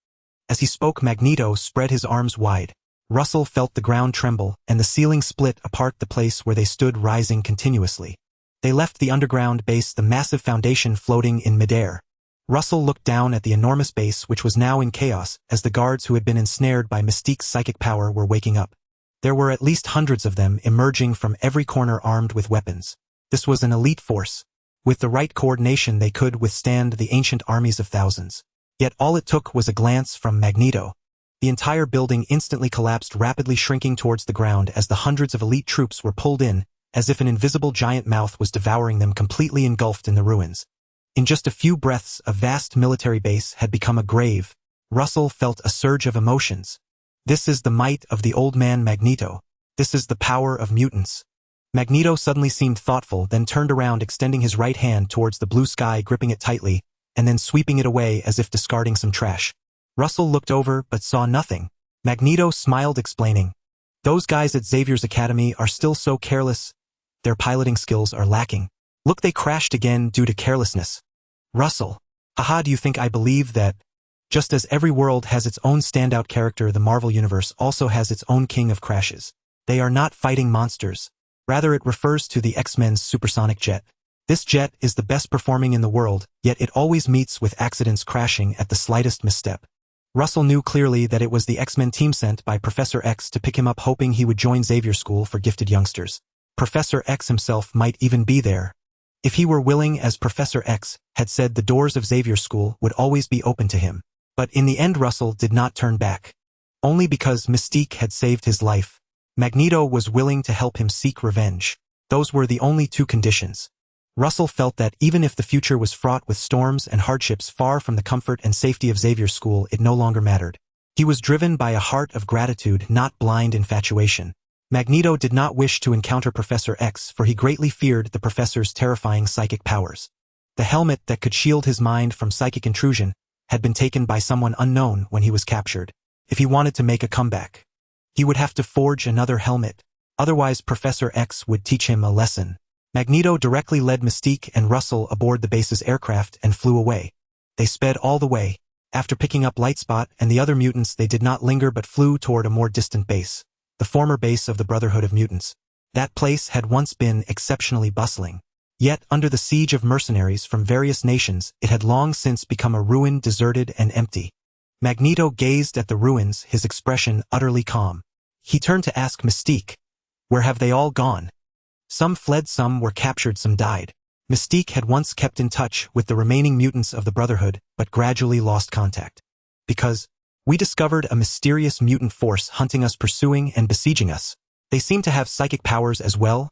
As he spoke, Magneto spread his arms wide. Russell felt the ground tremble, and the ceiling split apart, the place where they stood rising continuously. They left the underground base, the massive foundation floating in midair. Russell looked down at the enormous base, which was now in chaos, as the guards who had been ensnared by Mystique's psychic power were waking up. There were at least hundreds of them emerging from every corner armed with weapons. This was an elite force. With the right coordination, they could withstand the ancient armies of thousands. Yet all it took was a glance from Magneto. The entire building instantly collapsed, rapidly shrinking towards the ground as the hundreds of elite troops were pulled in, as if an invisible giant mouth was devouring them, completely engulfed in the ruins. In just a few breaths, a vast military base had become a grave. Russell felt a surge of emotions. This is the might of the old man Magneto. This is the power of mutants. Magneto suddenly seemed thoughtful, then turned around, extending his right hand towards the blue sky, gripping it tightly, and then sweeping it away as if discarding some trash. Russell looked over but saw nothing. Magneto smiled, explaining, Those guys at Xavier's academy are still so careless. Their piloting skills are lacking. Look, they crashed again due to carelessness. Russell, haha, do you think I believe that? Just as every world has its own standout character, the Marvel Universe also has its own king of crashes. They are not fighting monsters. Rather, it refers to the X-Men's supersonic jet. This jet is the best performing in the world, yet it always meets with accidents, crashing at the slightest misstep. Russell knew clearly that it was the X-Men team sent by Professor X to pick him up, hoping he would join Xavier School for gifted youngsters. Professor X himself might even be there. If he were willing, as Professor X had said, the doors of Xavier School would always be open to him. But in the end, Russell did not turn back. Only because Mystique had saved his life. Magneto was willing to help him seek revenge. Those were the only two conditions. Russell felt that even if the future was fraught with storms and hardships, far from the comfort and safety of Xavier School, it no longer mattered. He was driven by a heart of gratitude, not blind infatuation. Magneto did not wish to encounter Professor X, for he greatly feared the professor's terrifying psychic powers. The helmet that could shield his mind from psychic intrusion had been taken by someone unknown when he was captured. If he wanted to make a comeback, he would have to forge another helmet. Otherwise, Professor X would teach him a lesson. Magneto directly led Mystique and Russell aboard the base's aircraft and flew away. They sped all the way. After picking up Lightspot and the other mutants, they did not linger but flew toward a more distant base, the former base of the Brotherhood of Mutants. That place had once been exceptionally bustling. Yet, under the siege of mercenaries from various nations, it had long since become a ruin, deserted and empty. Magneto gazed at the ruins, his expression utterly calm. He turned to ask Mystique, where have they all gone? Some fled, some were captured, some died. Mystique had once kept in touch with the remaining mutants of the Brotherhood, but gradually lost contact. Because we discovered a mysterious mutant force hunting us, pursuing and besieging us. They seem to have psychic powers as well.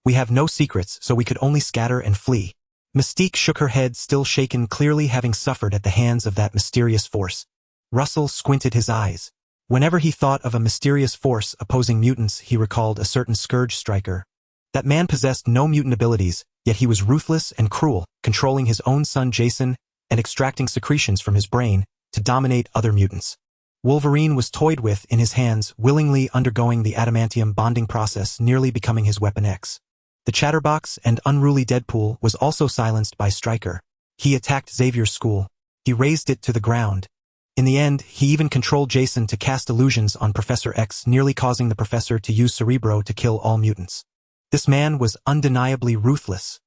We have no secrets, so we could only scatter and flee. Mystique shook her head, still shaken, clearly having suffered at the hands of that mysterious force. Russell squinted his eyes. Whenever he thought of a mysterious force opposing mutants, he recalled a certain Scourge Striker. That man possessed no mutant abilities, yet he was ruthless and cruel, controlling his own son Jason and extracting secretions from his brain to dominate other mutants. Wolverine was toyed with in his hands, willingly undergoing the adamantium bonding process, nearly becoming his Weapon X. The Chatterbox and unruly Deadpool was also silenced by Stryker. He attacked Xavier's school. He razed it to the ground. In the end, he even controlled Jason to cast illusions on Professor X, nearly causing the professor to use Cerebro to kill all mutants. This man was undeniably ruthless.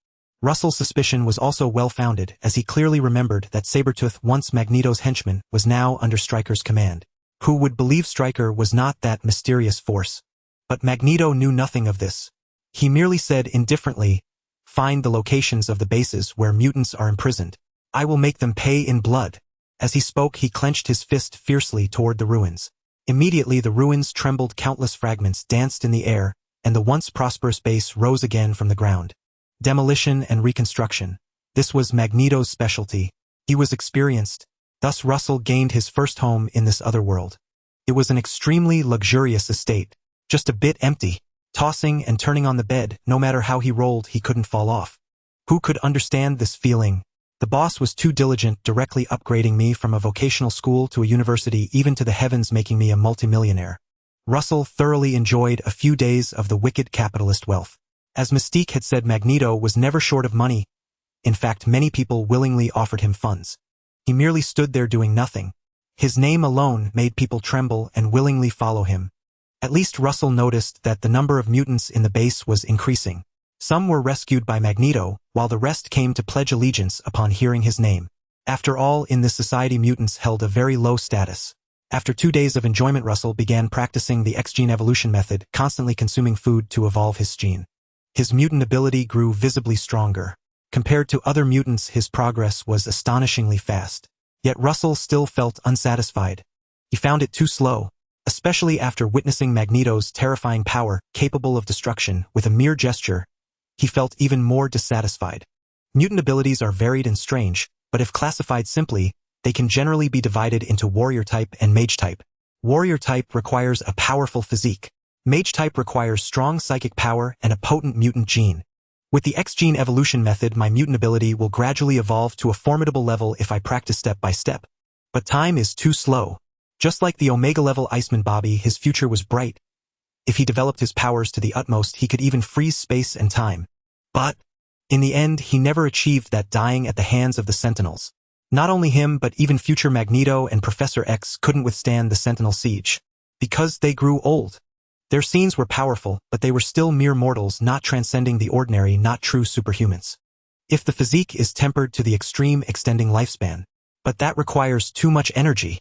Russell's suspicion was also well-founded, as he clearly remembered that Sabretooth, once Magneto's henchman, was now under Stryker's command. Who would believe Stryker was not that mysterious force? But Magneto knew nothing of this. He merely said indifferently, "Find the locations of the bases where mutants are imprisoned. I will make them pay in blood." As he spoke, he clenched his fist fiercely toward the ruins. Immediately the ruins trembled, countless fragments danced in the air, and the once prosperous base rose again from the ground. Demolition and reconstruction. This was Magneto's specialty. He was experienced. Thus Russell gained his first home in this other world. It was an extremely luxurious estate, just a bit empty. Tossing and turning on the bed, no matter how he rolled, he couldn't fall off. Who could understand this feeling? The boss was too diligent, directly upgrading me from a vocational school to a university, even to the heavens, making me a multimillionaire. Russell thoroughly enjoyed a few days of the wicked capitalist wealth. As Mystique had said, Magneto was never short of money. In fact, many people willingly offered him funds. He merely stood there doing nothing. His name alone made people tremble and willingly follow him. At least Russell noticed that the number of mutants in the base was increasing. Some were rescued by Magneto, while the rest came to pledge allegiance upon hearing his name. After all, in this society mutants held a very low status. After 2 days of enjoyment, Russell began practicing the X-gene evolution method, constantly consuming food to evolve his gene. His mutant ability grew visibly stronger. Compared to other mutants, his progress was astonishingly fast. Yet Russell still felt unsatisfied. He found it too slow, especially after witnessing Magneto's terrifying power, capable of destruction with a mere gesture. He felt even more dissatisfied. Mutant abilities are varied and strange, but if classified simply, they can generally be divided into warrior type and mage type. Warrior type requires a powerful physique. Mage type requires strong psychic power and a potent mutant gene. With the X-gene evolution method, my mutant ability will gradually evolve to a formidable level if I practice step by step. But time is too slow. Just like the Omega-level Iceman Bobby, his future was bright. If he developed his powers to the utmost, he could even freeze space and time. But, in the end, he never achieved that, dying at the hands of the Sentinels. Not only him, but even future Magneto and Professor X couldn't withstand the Sentinel siege. Because they grew old. Their scenes were powerful, but they were still mere mortals, not transcending the ordinary, not true superhumans. If the physique is tempered to the extreme, extending lifespan. But that requires too much energy.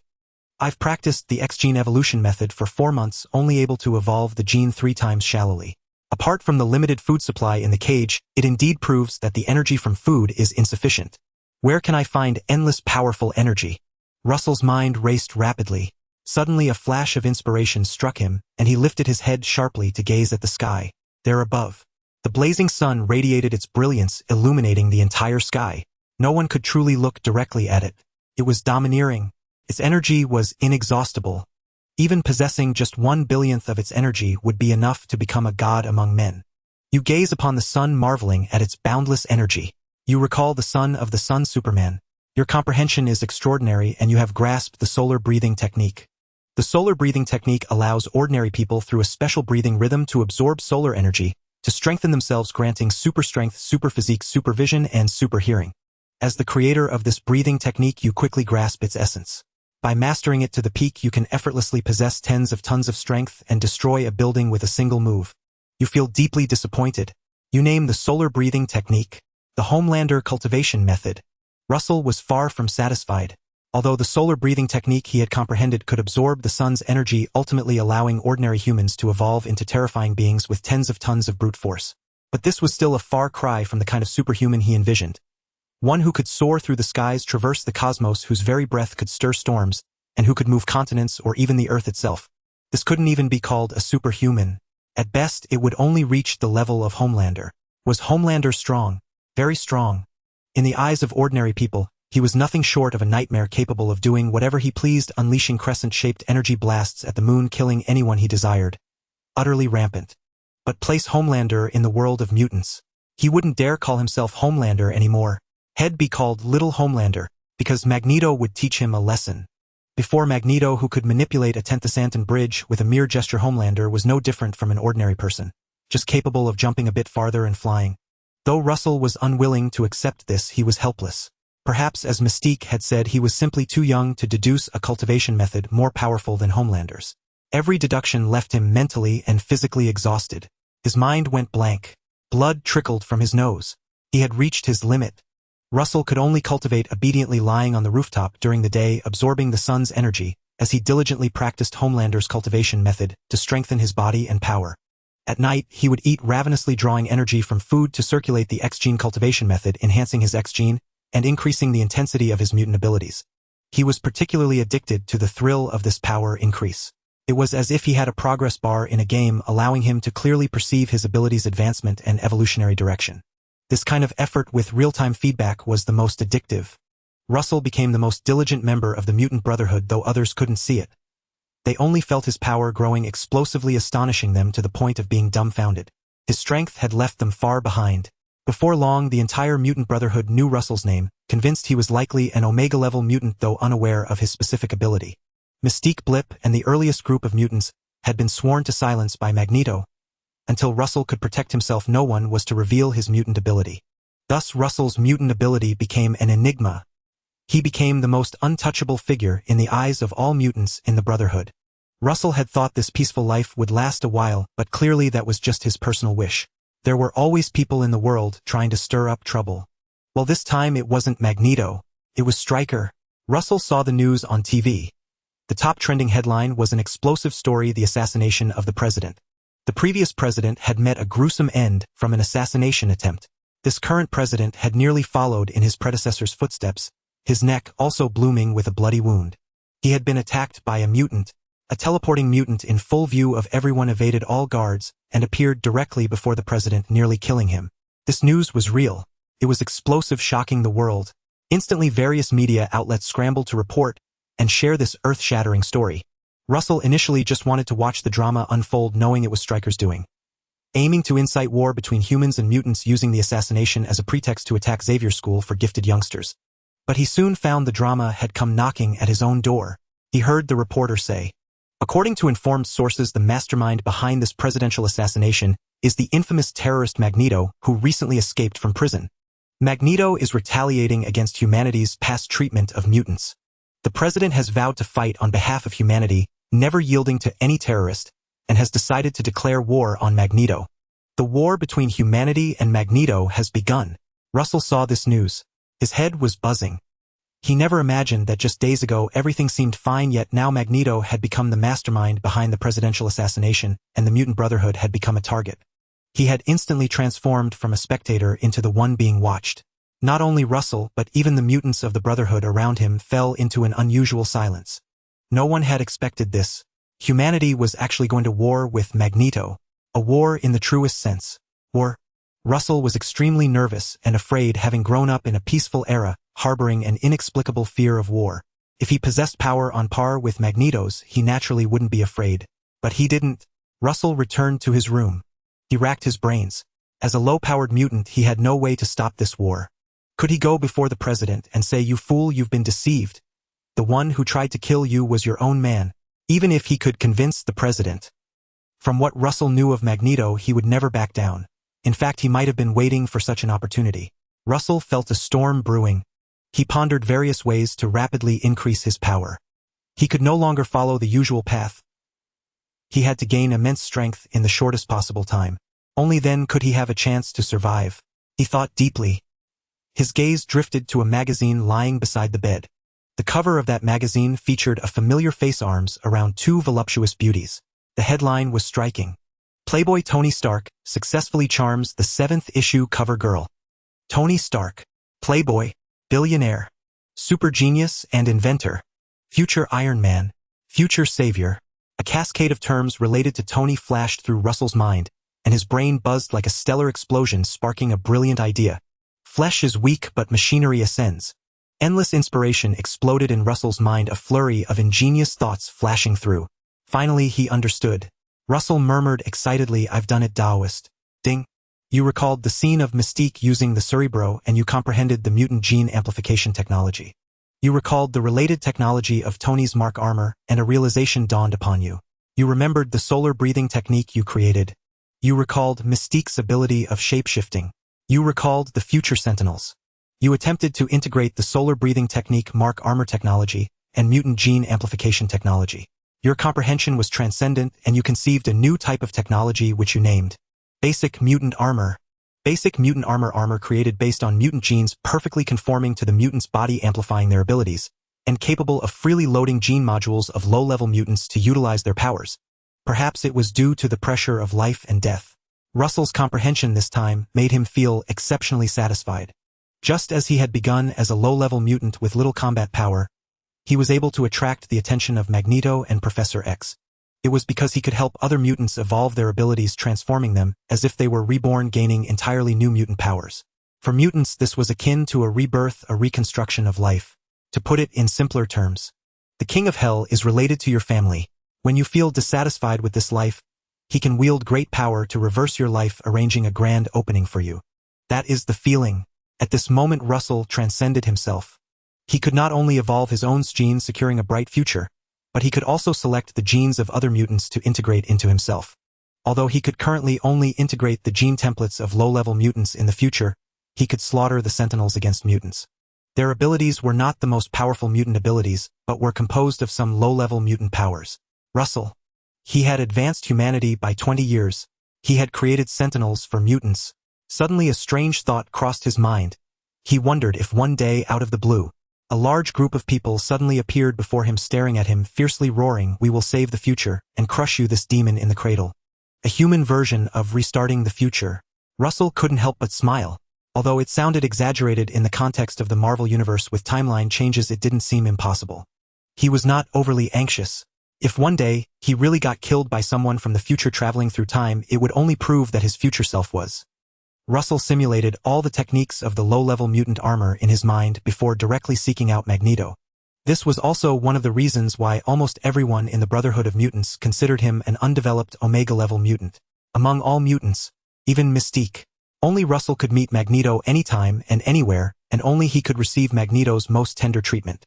I've practiced the X-gene evolution method for 4 months, only able to evolve the gene 3 times shallowly. Apart from the limited food supply in the cage, it indeed proves that the energy from food is insufficient. Where can I find endless powerful energy? Russell's mind raced rapidly. Suddenly a flash of inspiration struck him, and he lifted his head sharply to gaze at the sky. There above, the blazing sun radiated its brilliance, illuminating the entire sky. No one could truly look directly at it. It was domineering. Its energy was inexhaustible. Even possessing just 1/1,000,000th of its energy would be enough to become a god among men. You gaze upon the sun, marveling at its boundless energy. You recall the son of the sun, Superman. Your comprehension is extraordinary, and you have grasped the solar breathing technique. The solar breathing technique allows ordinary people, through a special breathing rhythm, to absorb solar energy, to strengthen themselves, granting super strength, super physique, super vision, and super hearing. As the creator of this breathing technique, you quickly grasp its essence. By mastering it to the peak, you can effortlessly possess tens of tons of strength and destroy a building with a single move. You feel deeply disappointed. You name the solar breathing technique the Homelander cultivation method. Russell was far from satisfied. Although the solar breathing technique he had comprehended could absorb the sun's energy, ultimately allowing ordinary humans to evolve into terrifying beings with tens of tons of brute force. But this was still a far cry from the kind of superhuman he envisioned. One who could soar through the skies, traverse the cosmos, whose very breath could stir storms, and who could move continents or even the earth itself. This couldn't even be called a superhuman. At best, it would only reach the level of Homelander. Was Homelander strong? Very strong. In the eyes of ordinary people, he was nothing short of a nightmare, capable of doing whatever he pleased, unleashing crescent-shaped energy blasts at the moon, killing anyone he desired. Utterly rampant. But place Homelander in the world of mutants. He wouldn't dare call himself Homelander anymore. He'd be called Little Homelander, because Magneto would teach him a lesson. Before Magneto, who could manipulate a 10th bridge with a mere gesture, Homelander was no different from an ordinary person, just capable of jumping a bit farther and flying. Though Russell was unwilling to accept this, he was helpless. Perhaps, as Mystique had said, he was simply too young to deduce a cultivation method more powerful than Homelander's. Every deduction left him mentally and physically exhausted. His mind went blank. Blood trickled from his nose. He had reached his limit. Russell could only cultivate obediently, lying on the rooftop during the day, absorbing the sun's energy, as he diligently practiced Homelander's cultivation method to strengthen his body and power. At night, he would eat ravenously, drawing energy from food to circulate the X-gene cultivation method, enhancing his X-gene and increasing the intensity of his mutant abilities. He was particularly addicted to the thrill of this power increase. It was as if he had a progress bar in a game, allowing him to clearly perceive his abilities' advancement and evolutionary direction. This kind of effort with real-time feedback was the most addictive. Russell became the most diligent member of the Mutant Brotherhood, though others couldn't see it. They only felt his power growing explosively, astonishing them to the point of being dumbfounded. His strength had left them far behind. Before long, the entire Mutant Brotherhood knew Russell's name, convinced he was likely an Omega-level mutant, though unaware of his specific ability. Mystique, Blip, and the earliest group of mutants had been sworn to silence by Magneto. Until Russell could protect himself, no one was to reveal his mutant ability. Thus, Russell's mutant ability became an enigma. He became the most untouchable figure in the eyes of all mutants in the Brotherhood. Russell had thought this peaceful life would last a while, but clearly that was just his personal wish. There were always people in the world trying to stir up trouble. Well, this time it wasn't Magneto. It was Stryker. Russell saw the news on TV. The top trending headline was an explosive story: the assassination of the president. The previous president had met a gruesome end from an assassination attempt. This current president had nearly followed in his predecessor's footsteps, his neck also blooming with a bloody wound. He had been attacked by a mutant. A teleporting mutant in full view of everyone evaded all guards and appeared directly before the president, nearly killing him. This news was real. It was explosive, shocking the world. Instantly, various media outlets scrambled to report and share this earth-shattering story. Russell initially just wanted to watch the drama unfold, knowing it was Stryker's doing, aiming to incite war between humans and mutants, using the assassination as a pretext to attack Xavier's school for gifted youngsters. But he soon found the drama had come knocking at his own door. He heard the reporter say, "According to informed sources, the mastermind behind this presidential assassination is the infamous terrorist Magneto, who recently escaped from prison. Magneto is retaliating against humanity's past treatment of mutants. The president has vowed to fight on behalf of humanity, never yielding to any terrorist, and has decided to declare war on Magneto. The war between humanity and Magneto has begun." Russell saw this news. His head was buzzing. He never imagined that just days ago everything seemed fine, yet now Magneto had become the mastermind behind the presidential assassination, and the Mutant Brotherhood had become a target. He had instantly transformed from a spectator into the one being watched. Not only Russell, but even the mutants of the Brotherhood around him fell into an unusual silence. No one had expected this. Humanity was actually going to war with Magneto. A war in the truest sense. War. Russell was extremely nervous and afraid, having grown up in a peaceful era, harboring an inexplicable fear of war. If he possessed power on par with Magneto's, he naturally wouldn't be afraid. But he didn't. Russell returned to his room. He racked his brains. As a low-powered mutant, he had no way to stop this war. Could he go before the president and say, "You fool, you've been deceived. The one who tried to kill you was your own man"? Even if he could convince the president. From what Russell knew of Magneto, he would never back down. In fact, he might have been waiting for such an opportunity. Russell felt a storm brewing. He pondered various ways to rapidly increase his power. He could no longer follow the usual path. He had to gain immense strength in the shortest possible time. Only then could he have a chance to survive. He thought deeply. His gaze drifted to a magazine lying beside the bed. The cover of that magazine featured a familiar face, arms around two voluptuous beauties. The headline was striking. Playboy Tony Stark successfully charms the 7th issue cover girl. Tony Stark, playboy, billionaire, super genius and inventor, future Iron Man, future savior. A cascade of terms related to Tony flashed through Russell's mind, and his brain buzzed like a stellar explosion, sparking a brilliant idea. Flesh is weak, but machinery ascends. Endless inspiration exploded in Russell's mind, a flurry of ingenious thoughts flashing through. Finally, he understood. Russell murmured excitedly, "I've done it, Taoist." Ding. You recalled the scene of Mystique using the Cerebro, and you comprehended the mutant gene amplification technology. You recalled the related technology of Tony's Mark armor, and a realization dawned upon you. You remembered the solar breathing technique you created. You recalled Mystique's ability of shape-shifting. You recalled the future Sentinels. You attempted to integrate the solar breathing technique, Mark armor technology, and mutant gene amplification technology. Your comprehension was transcendent, and you conceived a new type of technology which you named Basic Mutant Armor. Basic Mutant Armor created based on mutant genes perfectly conforming to the mutant's body, amplifying their abilities, and capable of freely loading gene modules of low-level mutants to utilize their powers. Perhaps it was due to the pressure of life and death. Russell's comprehension this time made him feel exceptionally satisfied. Just as he had begun as a low-level mutant with little combat power, he was able to attract the attention of Magneto and Professor X. It was because he could help other mutants evolve their abilities, transforming them as if they were reborn, gaining entirely new mutant powers. For mutants, this was akin to a rebirth, a reconstruction of life. To put it in simpler terms, the King of Hell is related to your family. When you feel dissatisfied with this life, he can wield great power to reverse your life, arranging a grand opening for you. That is the feeling. At this moment, Russell transcended himself. He could not only evolve his own genes, securing a bright future, but he could also select the genes of other mutants to integrate into himself. Although he could currently only integrate the gene templates of low-level mutants, in the future, he could slaughter the Sentinels against mutants. Their abilities were not the most powerful mutant abilities, but were composed of some low-level mutant powers. Russell. He had advanced humanity by 20 years. He had created Sentinels for mutants. Suddenly a strange thought crossed his mind. He wondered if one day, out of the blue, a large group of people suddenly appeared before him, staring at him, fiercely roaring, "We will save the future, and crush you, this demon in the cradle." A human version of restarting the future. Russell couldn't help but smile. Although it sounded exaggerated in the context of the Marvel Universe with timeline changes, it didn't seem impossible. He was not overly anxious. If one day, he really got killed by someone from the future traveling through time, it would only prove that his future self was. Russell simulated all the techniques of the low-level mutant armor in his mind before directly seeking out Magneto. This was also one of the reasons why almost everyone in the Brotherhood of Mutants considered him an undeveloped Omega-level mutant. Among all mutants, even Mystique, only Russell could meet Magneto anytime and anywhere, and only he could receive Magneto's most tender treatment.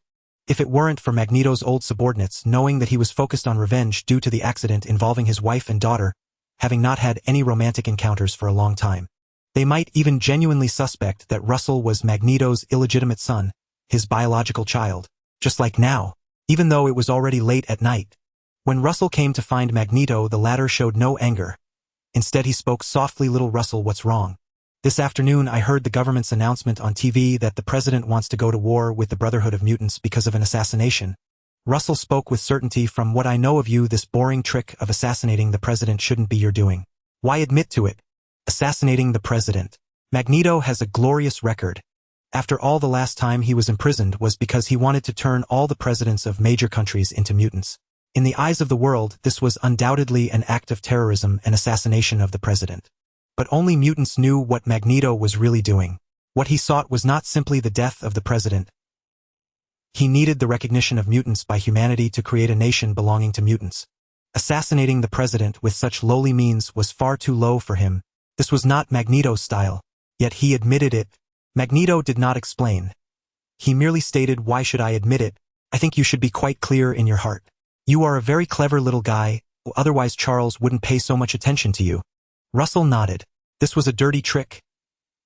If it weren't for Magneto's old subordinates knowing that he was focused on revenge due to the accident involving his wife and daughter, having not had any romantic encounters for a long time, they might even genuinely suspect that Russell was Magneto's illegitimate son, his biological child. Just like now, even though it was already late at night. When Russell came to find Magneto, the latter showed no anger. Instead, he spoke softly, "Little Russell, what's wrong? This afternoon I heard the government's announcement on TV that the president wants to go to war with the Brotherhood of Mutants because of an assassination." Russell spoke with certainty. "From what I know of you, this boring trick of assassinating the president shouldn't be your doing. Why admit to it? Assassinating the president. Magneto has a glorious record. After all, the last time he was imprisoned was because he wanted to turn all the presidents of major countries into mutants. In the eyes of the world, this was undoubtedly an act of terrorism and assassination of the president. But only mutants knew what Magneto was really doing. What he sought was not simply the death of the president. He needed the recognition of mutants by humanity to create a nation belonging to mutants. Assassinating the president with such lowly means was far too low for him. This was not Magneto's style, yet he admitted it. Magneto did not explain. He merely stated, "Why should I admit it? I think you should be quite clear in your heart. You are a very clever little guy, otherwise Charles wouldn't pay so much attention to you." Russell nodded. This was a dirty trick.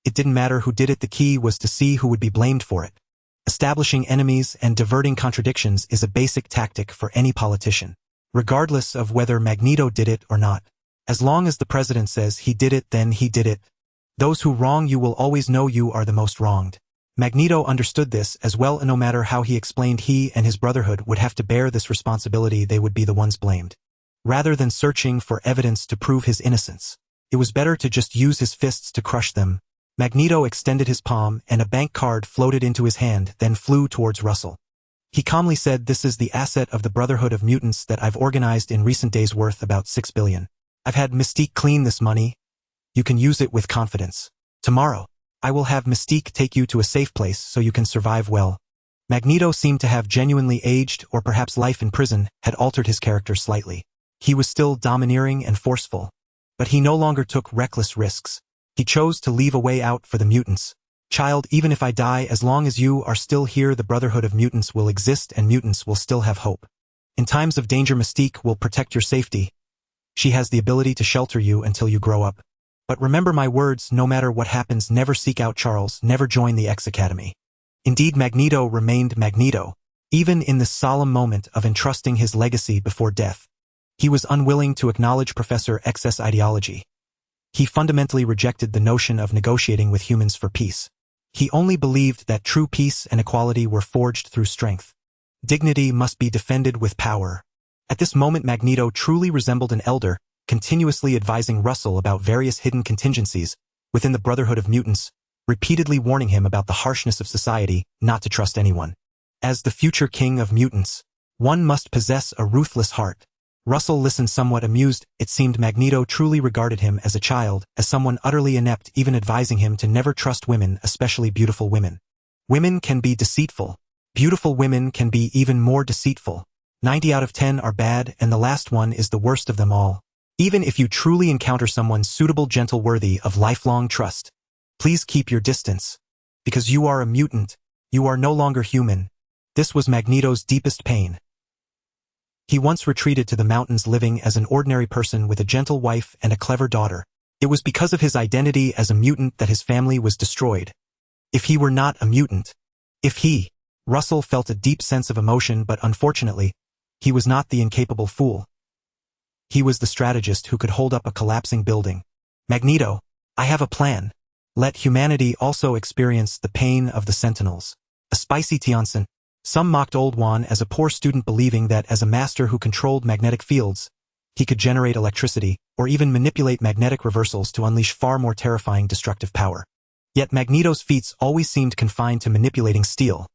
It didn't matter who did it, the key was to see who would be blamed for it. Establishing enemies and diverting contradictions is a basic tactic for any politician, regardless of whether Magneto did it or not. As long as the president says he did it, then he did it. Those who wrong you will always know you are the most wronged. Magneto understood this as well, and no matter how he explained, he and his brotherhood would have to bear this responsibility. They would be the ones blamed. Rather than searching for evidence to prove his innocence, it was better to just use his fists to crush them. Magneto extended his palm, and a bank card floated into his hand, then flew towards Russell. He calmly said, "This is the asset of the Brotherhood of Mutants that I've organized in recent days, worth about 6 billion. I've had Mystique clean this money. You can use it with confidence. Tomorrow, I will have Mystique take you to a safe place so you can survive well." Magneto seemed to have genuinely aged, or perhaps life in prison had altered his character slightly. He was still domineering and forceful, but he no longer took reckless risks. He chose to leave a way out for the mutants. Child, even if I die, as long as you are still here, the Brotherhood of Mutants will exist and mutants will still have hope. In times of danger, Mystique will protect your safety. She has the ability to shelter you until you grow up. But remember my words, no matter what happens, never seek out Charles, never join the X Academy. Indeed, Magneto remained Magneto, even in the solemn moment of entrusting his legacy before death. He was unwilling to acknowledge Professor X's ideology. He fundamentally rejected the notion of negotiating with humans for peace. He only believed that true peace and equality were forged through strength. Dignity must be defended with power. At this moment, Magneto truly resembled an elder, continuously advising Russell about various hidden contingencies within the Brotherhood of Mutants, repeatedly warning him about the harshness of society, not to trust anyone. As the future king of mutants, one must possess a ruthless heart. Russell listened somewhat amused. It seemed Magneto truly regarded him as a child, as someone utterly inept, even advising him to never trust women, especially beautiful women. Women can be deceitful. Beautiful women can be even more deceitful. 90 out of 10 are bad, and the last one is the worst of them all. Even if you truly encounter someone suitable, gentle, worthy of lifelong trust, please keep your distance. Because you are a mutant, you are no longer human. This was Magneto's deepest pain. He once retreated to the mountains living as an ordinary person with a gentle wife and a clever daughter. It was because of his identity as a mutant that his family was destroyed. If he were not a mutant, Russell felt a deep sense of emotion, but unfortunately, he was not the incapable fool. He was the strategist who could hold up a collapsing building. Magneto, I have a plan. Let humanity also experience the pain of the Sentinels. A spicy Tianson. Some mocked Old Juan as a poor student, believing that as a master who controlled magnetic fields, he could generate electricity, or even manipulate magnetic reversals to unleash far more terrifying destructive power. Yet Magneto's feats always seemed confined to manipulating steel,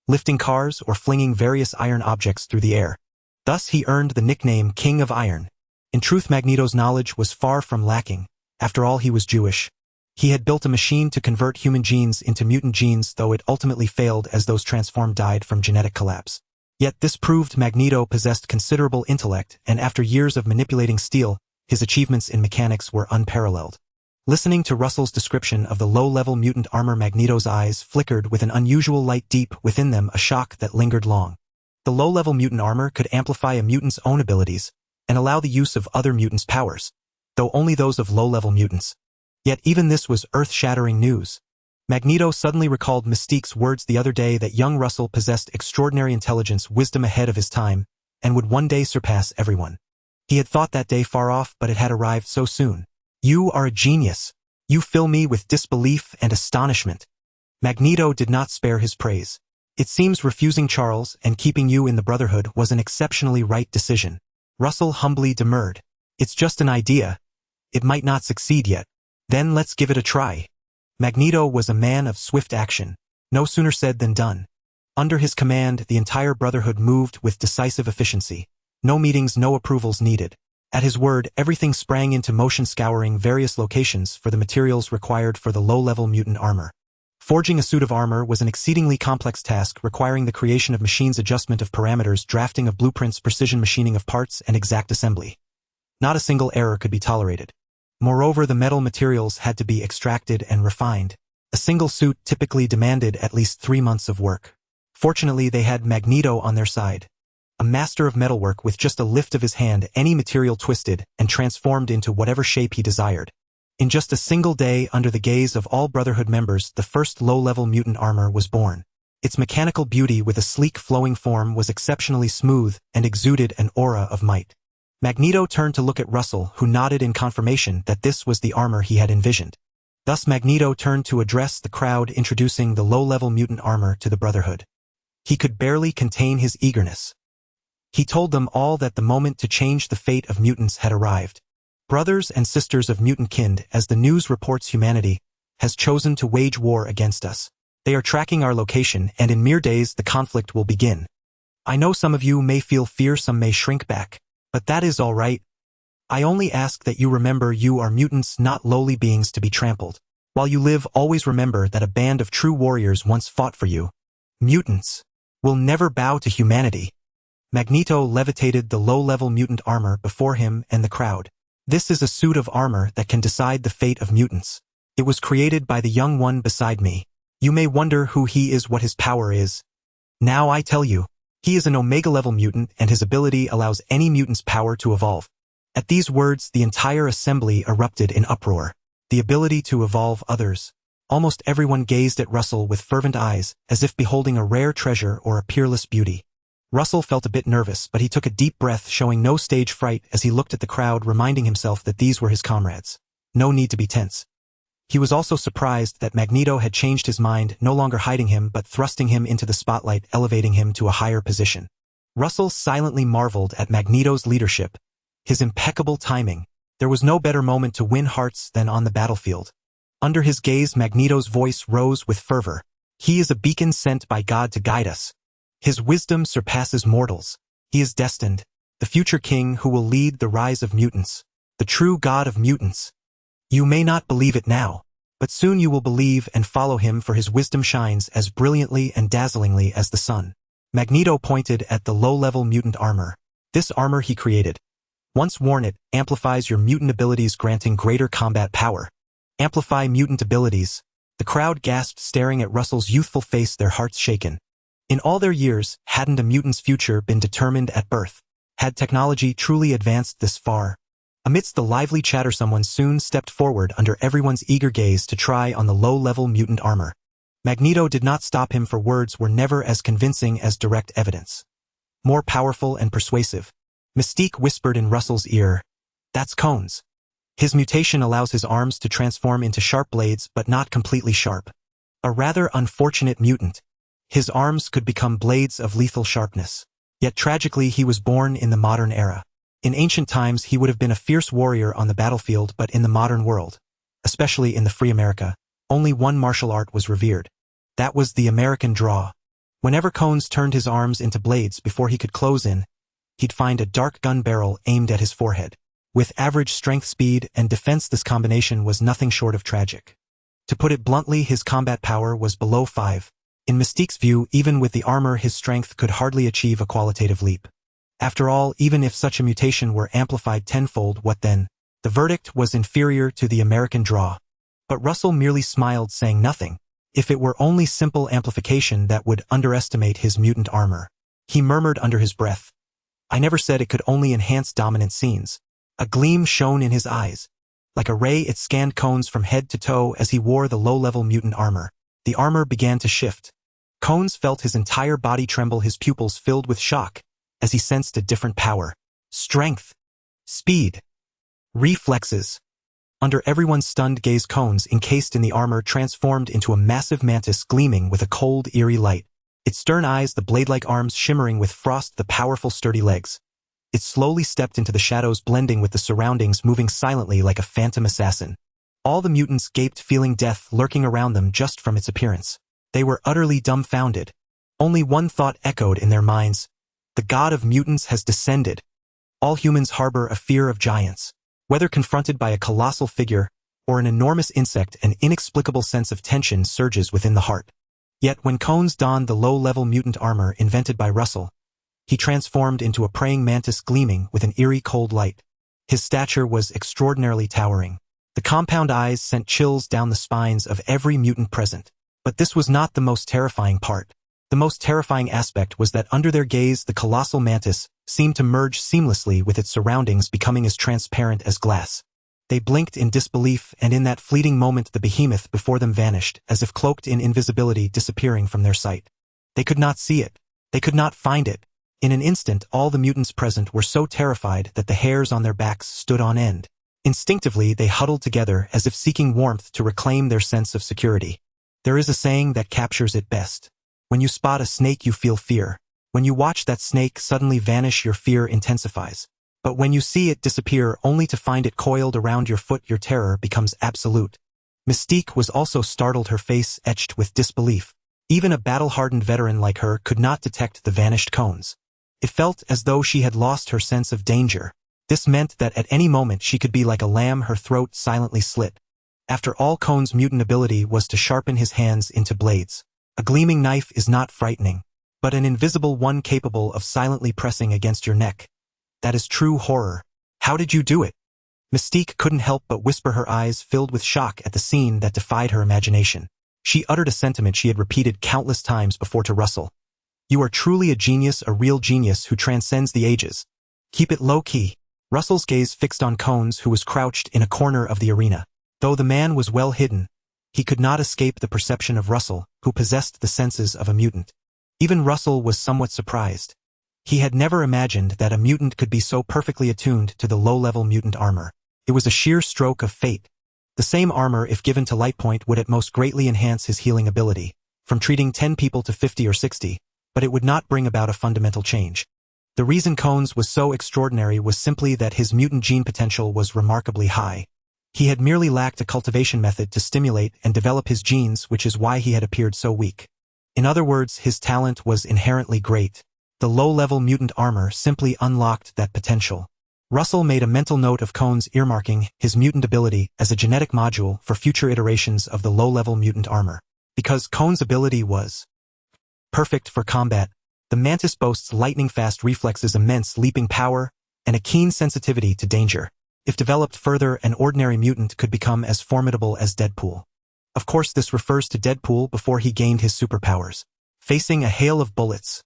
lifting cars, or flinging various iron objects through the air. Thus he earned the nickname King of Iron. In truth, Magneto's knowledge was far from lacking. After all, he was Jewish. He had built a machine to convert human genes into mutant genes, though it ultimately failed as those transformed died from genetic collapse. Yet this proved Magneto possessed considerable intellect, and after years of manipulating steel, his achievements in mechanics were unparalleled. Listening to Russell's description of the low-level mutant armor, Magneto's eyes flickered with an unusual light, deep within them a shock that lingered long. The low-level mutant armor could amplify a mutant's own abilities and allow the use of other mutants' powers, though only those of low-level mutants. Yet even this was earth-shattering news. Magneto suddenly recalled Mystique's words the other day that young Russell possessed extraordinary intelligence, wisdom ahead of his time, and would one day surpass everyone. He had thought that day far off, but it had arrived so soon. You are a genius. You fill me with disbelief and astonishment. Magneto did not spare his praise. It seems refusing Charles and keeping you in the Brotherhood was an exceptionally right decision. Russell humbly demurred. It's just an idea. It might not succeed yet. Then let's give it a try. Magneto was a man of swift action. No sooner said than done. Under his command, the entire Brotherhood moved with decisive efficiency. No meetings, no approvals needed. At his word, everything sprang into motion, scouring various locations for the materials required for the low-level mutant armor. Forging a suit of armor was an exceedingly complex task, requiring the creation of machines, adjustment of parameters, drafting of blueprints, precision machining of parts, and exact assembly. Not a single error could be tolerated. Moreover, the metal materials had to be extracted and refined. A single suit typically demanded at least 3 months of work. Fortunately, they had Magneto on their side. A master of metalwork, with just a lift of his hand, any material twisted and transformed into whatever shape he desired. In just a single day, under the gaze of all Brotherhood members, the first low-level mutant armor was born. Its mechanical beauty, with a sleek flowing form, was exceptionally smooth and exuded an aura of might. Magneto turned to look at Russell, who nodded in confirmation that this was the armor he had envisioned. Thus Magneto turned to address the crowd, introducing the low-level mutant armor to the Brotherhood. He could barely contain his eagerness. He told them all that the moment to change the fate of mutants had arrived. Brothers and sisters of mutant kind, as the news reports, humanity has chosen to wage war against us. They are tracking our location, and in mere days the conflict will begin. I know some of you may feel fear, some may shrink back. But that is all right. I only ask that you remember you are mutants, not lowly beings to be trampled. While you live, always remember that a band of true warriors once fought for you. Mutants will never bow to humanity. Magneto levitated the low-level mutant armor before him and the crowd. This is a suit of armor that can decide the fate of mutants. It was created by the young one beside me. You may wonder who he is, what his power is. Now I tell you. He is an Omega-level mutant, and his ability allows any mutant's power to evolve. At these words, the entire assembly erupted in uproar. The ability to evolve others. Almost everyone gazed at Russell with fervent eyes, as if beholding a rare treasure or a peerless beauty. Russell felt a bit nervous, but he took a deep breath, showing no stage fright as he looked at the crowd, reminding himself that these were his comrades. No need to be tense. He was also surprised that Magneto had changed his mind, no longer hiding him but thrusting him into the spotlight, elevating him to a higher position. Russell silently marveled at Magneto's leadership, his impeccable timing. There was no better moment to win hearts than on the battlefield. Under his gaze, Magneto's voice rose with fervor. He is a beacon sent by God to guide us. His wisdom surpasses mortals. He is destined, the future king who will lead the rise of mutants, the true god of mutants. You may not believe it now, but soon you will believe and follow him, for his wisdom shines as brilliantly and dazzlingly as the sun. Magneto pointed at the low-level mutant armor. This armor he created. Once worn, it amplifies your mutant abilities, granting greater combat power. Amplify mutant abilities. The crowd gasped, staring at Russell's youthful face, their hearts shaken. In all their years, hadn't a mutant's future been determined at birth? Had technology truly advanced this far? Amidst the lively chatter, someone soon stepped forward under everyone's eager gaze to try on the low-level mutant armor. Magneto did not stop him, for words were never as convincing as direct evidence. More powerful and persuasive. Mystique whispered in Russell's ear, "That's Cones. His mutation allows his arms to transform into sharp blades, but not completely sharp. A rather unfortunate mutant. His arms could become blades of lethal sharpness. Yet tragically, he was born in the modern era. In ancient times, he would have been a fierce warrior on the battlefield, but in the modern world, especially in the free America, only one martial art was revered. That was the American draw. Whenever Cones turned his arms into blades before he could close in, he'd find a dark gun barrel aimed at his forehead. With average strength, speed, and defense, this combination was nothing short of tragic. To put it bluntly, his combat power was below 5. In Mystique's view, even with the armor, his strength could hardly achieve a qualitative leap. After all, even if such a mutation were amplified tenfold, what then? The verdict was inferior to the American draw. But Russell merely smiled, saying nothing. If it were only simple amplification, that would underestimate his mutant armor. He murmured under his breath, "I never said it could only enhance dominant scenes." A gleam shone in his eyes. Like a ray, it scanned Cones from head to toe as he wore the low-level mutant armor. The armor began to shift. Cones felt his entire body tremble, his pupils filled with shock, as he sensed a different power. Strength. Speed. Reflexes. Under everyone's stunned gaze, Cones, encased in the armor, transformed into a massive mantis gleaming with a cold, eerie light. Its stern eyes, the blade-like arms shimmering with frost, the powerful, sturdy legs. It slowly stepped into the shadows, blending with the surroundings, moving silently like a phantom assassin. All the mutants gaped, feeling death lurking around them just from its appearance. They were utterly dumbfounded. Only one thought echoed in their minds. The god of mutants has descended. All humans harbor a fear of giants. Whether confronted by a colossal figure or an enormous insect, an inexplicable sense of tension surges within the heart. Yet when Cones donned the low-level mutant armor invented by Russell, he transformed into a praying mantis gleaming with an eerie cold light. His stature was extraordinarily towering. The compound eyes sent chills down the spines of every mutant present. But this was not the most terrifying part. The most terrifying aspect was that under their gaze, the colossal mantis seemed to merge seamlessly with its surroundings, becoming as transparent as glass. They blinked in disbelief, and in that fleeting moment, the behemoth before them vanished, as if cloaked in invisibility, disappearing from their sight. They could not see it. They could not find it. In an instant, all the mutants present were so terrified that the hairs on their backs stood on end. Instinctively, they huddled together as if seeking warmth to reclaim their sense of security. There is a saying that captures it best. When you spot a snake, you feel fear. When you watch that snake suddenly vanish, your fear intensifies. But when you see it disappear only to find it coiled around your foot, your terror becomes absolute. Mystique was also startled, her face etched with disbelief. Even a battle-hardened veteran like her could not detect the vanished Cones. It felt as though she had lost her sense of danger. This meant that at any moment she could be like a lamb, her throat silently slit. After all, Cones' mutant ability was to sharpen his hands into blades. A gleaming knife is not frightening, but an invisible one capable of silently pressing against your neck. That is true horror. How did you do it? Mystique couldn't help but whisper, her eyes filled with shock at the scene that defied her imagination. She uttered a sentiment she had repeated countless times before to Russell. You are truly a genius, a real genius who transcends the ages. Keep it low-key. Russell's gaze fixed on Cones, who was crouched in a corner of the arena. Though the man was well hidden, he could not escape the perception of Russell, who possessed the senses of a mutant. Even Russell was somewhat surprised. He had never imagined that a mutant could be so perfectly attuned to the low-level mutant armor. It was a sheer stroke of fate. The same armor, if given to Lightpoint, would at most greatly enhance his healing ability, from treating 10 people to 50 or 60, but it would not bring about a fundamental change. The reason Cones was so extraordinary was simply that his mutant gene potential was remarkably high. He had merely lacked a cultivation method to stimulate and develop his genes, which is why he had appeared so weak. In other words, his talent was inherently great. The low-level mutant armor simply unlocked that potential. Russell made a mental note of Cones earmarking his mutant ability as a genetic module for future iterations of the low-level mutant armor. Because Cones' ability was perfect for combat, the Mantis boasts lightning-fast reflexes, immense leaping power, and a keen sensitivity to danger. If developed further, an ordinary mutant could become as formidable as Deadpool. Of course, this refers to Deadpool before he gained his superpowers. Facing a hail of bullets,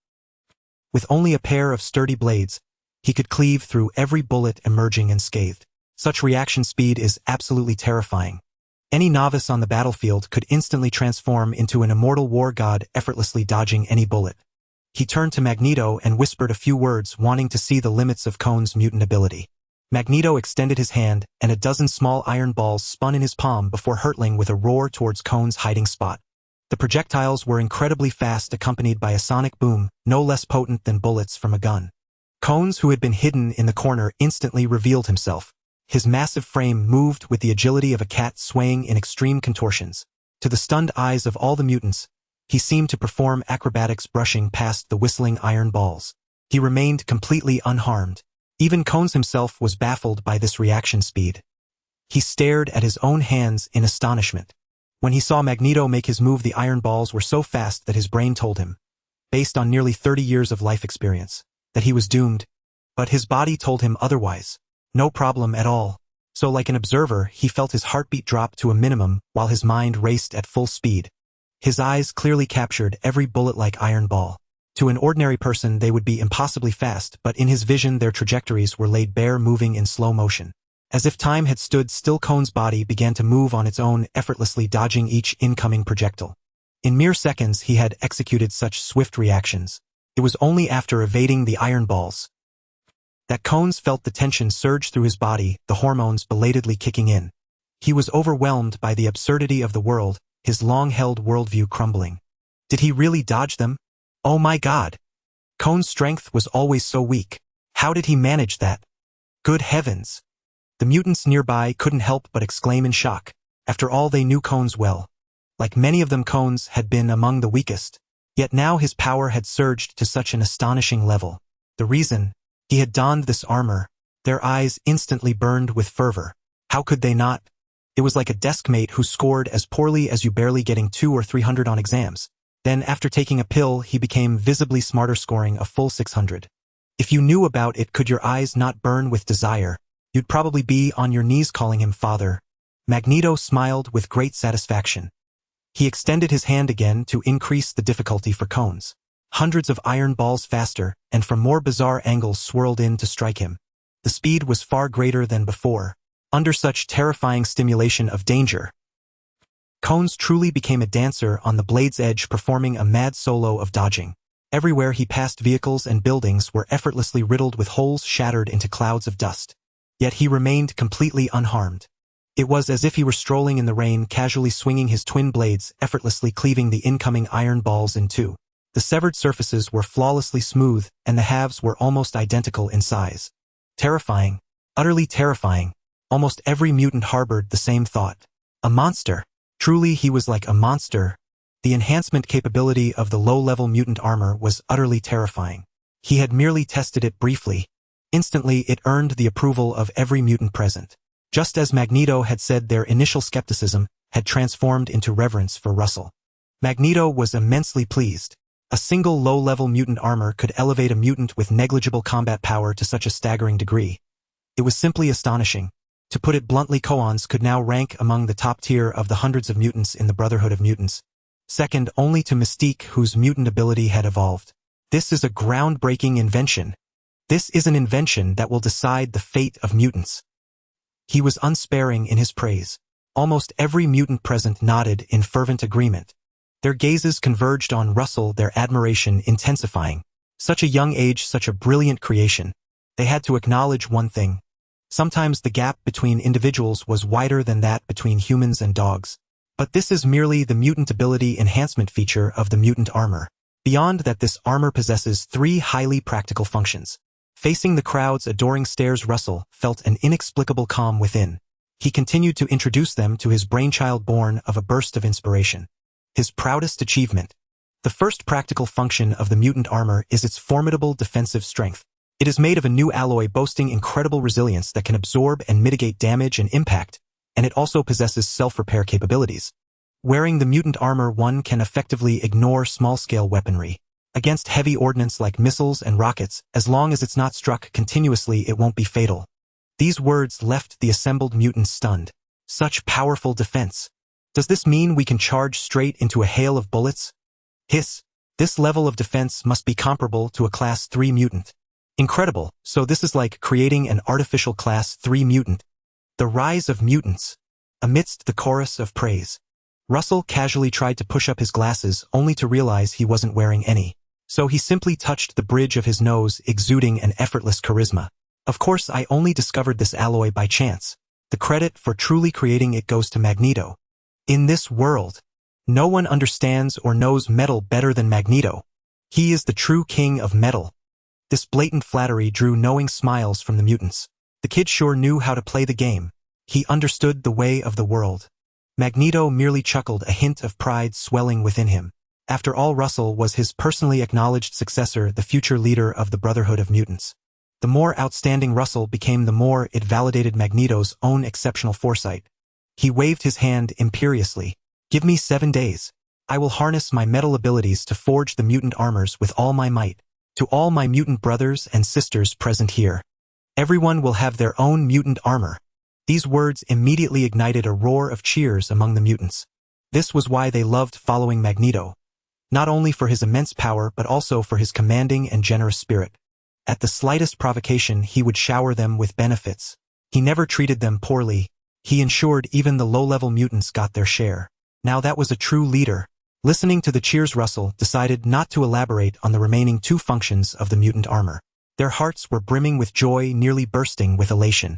with only a pair of sturdy blades, he could cleave through every bullet, emerging unscathed. Such reaction speed is absolutely terrifying. Any novice on the battlefield could instantly transform into an immortal war god, effortlessly dodging any bullet. He turned to Magneto and whispered a few words, wanting to see the limits of Cones' mutant ability. Magneto extended his hand, and a dozen small iron balls spun in his palm before hurtling with a roar towards Cones' hiding spot. The projectiles were incredibly fast, accompanied by a sonic boom, no less potent than bullets from a gun. Cones, who had been hidden in the corner, instantly revealed himself. His massive frame moved with the agility of a cat swaying in extreme contortions. To the stunned eyes of all the mutants, he seemed to perform acrobatics, brushing past the whistling iron balls. He remained completely unharmed. Even Cones himself was baffled by this reaction speed. He stared at his own hands in astonishment. When he saw Magneto make his move, the iron balls were so fast that his brain told him, based on nearly 30 years of life experience, that he was doomed. But his body told him otherwise. No problem at all. So, like an observer, he felt his heartbeat drop to a minimum while his mind raced at full speed. His eyes clearly captured every bullet-like iron ball. To an ordinary person, they would be impossibly fast, but in his vision their trajectories were laid bare, moving in slow motion. As if time had stood still, Cones' body began to move on its own, effortlessly dodging each incoming projectile. In mere seconds he had executed such swift reactions. It was only after evading the iron balls that Cones felt the tension surge through his body, the hormones belatedly kicking in. He was overwhelmed by the absurdity of the world, his long-held worldview crumbling. Did he really dodge them? Oh my God! Cones' strength was always so weak. How did he manage that? Good heavens! The mutants nearby couldn't help but exclaim in shock. After all, they knew Cones well. Like many of them, Cones had been among the weakest. Yet now his power had surged to such an astonishing level. The reason? He had donned this armor. Their eyes instantly burned with fervor. How could they not? It was like a deskmate who scored as poorly as you, barely getting 200 or 300 on exams. Then, after taking a pill, he became visibly smarter, scoring a full 600. If you knew about it, could your eyes not burn with desire? You'd probably be on your knees calling him father. Magneto smiled with great satisfaction. He extended his hand again to increase the difficulty for Cones. Hundreds of iron balls faster, and from more bizarre angles, swirled in to strike him. The speed was far greater than before. Under such terrifying stimulation of danger, Cones truly became a dancer on the blade's edge, performing a mad solo of dodging. Everywhere he passed, vehicles and buildings were effortlessly riddled with holes shattered into clouds of dust. Yet he remained completely unharmed. It was as if he were strolling in the rain, casually swinging his twin blades, effortlessly cleaving the incoming iron balls in two. The severed surfaces were flawlessly smooth, and the halves were almost identical in size. Terrifying. Utterly terrifying. Almost every mutant harbored the same thought. A monster. Truly, he was like a monster. The enhancement capability of the low-level mutant armor was utterly terrifying. He had merely tested it briefly. Instantly, it earned the approval of every mutant present. Just as Magneto had said, their initial skepticism had transformed into reverence for Russell. Magneto was immensely pleased. A single low-level mutant armor could elevate a mutant with negligible combat power to such a staggering degree. It was simply astonishing. To put it bluntly, Koans could now rank among the top tier of the hundreds of mutants in the Brotherhood of Mutants, second only to Mystique, whose mutant ability had evolved. This is a groundbreaking invention. This is an invention that will decide the fate of mutants. He was unsparing in his praise. Almost every mutant present nodded in fervent agreement. Their gazes converged on Russell, their admiration intensifying. Such a young age, such a brilliant creation. They had to acknowledge one thing. Sometimes the gap between individuals was wider than that between humans and dogs. But this is merely the mutant ability enhancement feature of the mutant armor. Beyond that, this armor possesses 3 highly practical functions. Facing the crowd's adoring stares, Russell felt an inexplicable calm within. He continued to introduce them to his brainchild, born of a burst of inspiration. His proudest achievement. The first practical function of the mutant armor is its formidable defensive strength. It is made of a new alloy boasting incredible resilience that can absorb and mitigate damage and impact, and it also possesses self-repair capabilities. Wearing the mutant armor, one can effectively ignore small-scale weaponry. Against heavy ordnance like missiles and rockets, as long as it's not struck continuously, it won't be fatal. These words left the assembled mutants stunned. Such powerful defense. Does this mean we can charge straight into a hail of bullets? Hiss. This level of defense must be comparable to a Class 3 mutant. Incredible, so this is like creating an artificial Class 3 mutant. The rise of mutants. Amidst the chorus of praise, Russell casually tried to push up his glasses only to realize he wasn't wearing any. So he simply touched the bridge of his nose, exuding an effortless charisma. Of course, I only discovered this alloy by chance. The credit for truly creating it goes to Magneto. In this world, no one understands or knows metal better than Magneto. He is the true king of metal. This blatant flattery drew knowing smiles from the mutants. The kid sure knew how to play the game. He understood the way of the world. Magneto merely chuckled, a hint of pride swelling within him. After all, Russell was his personally acknowledged successor, the future leader of the Brotherhood of Mutants. The more outstanding Russell became, the more it validated Magneto's own exceptional foresight. He waved his hand imperiously. Give me 7 days. I will harness my metal abilities to forge the mutant armors with all my might. To all my mutant brothers and sisters present here, everyone will have their own mutant armor. These words immediately ignited a roar of cheers among the mutants. This was why they loved following Magneto. Not only for his immense power, but also for his commanding and generous spirit. At the slightest provocation, he would shower them with benefits. He never treated them poorly. He ensured even the low-level mutants got their share. Now that was a true leader. Listening to the cheers, Russell decided not to elaborate on the remaining 2 functions of the mutant armor. Their hearts were brimming with joy, nearly bursting with elation.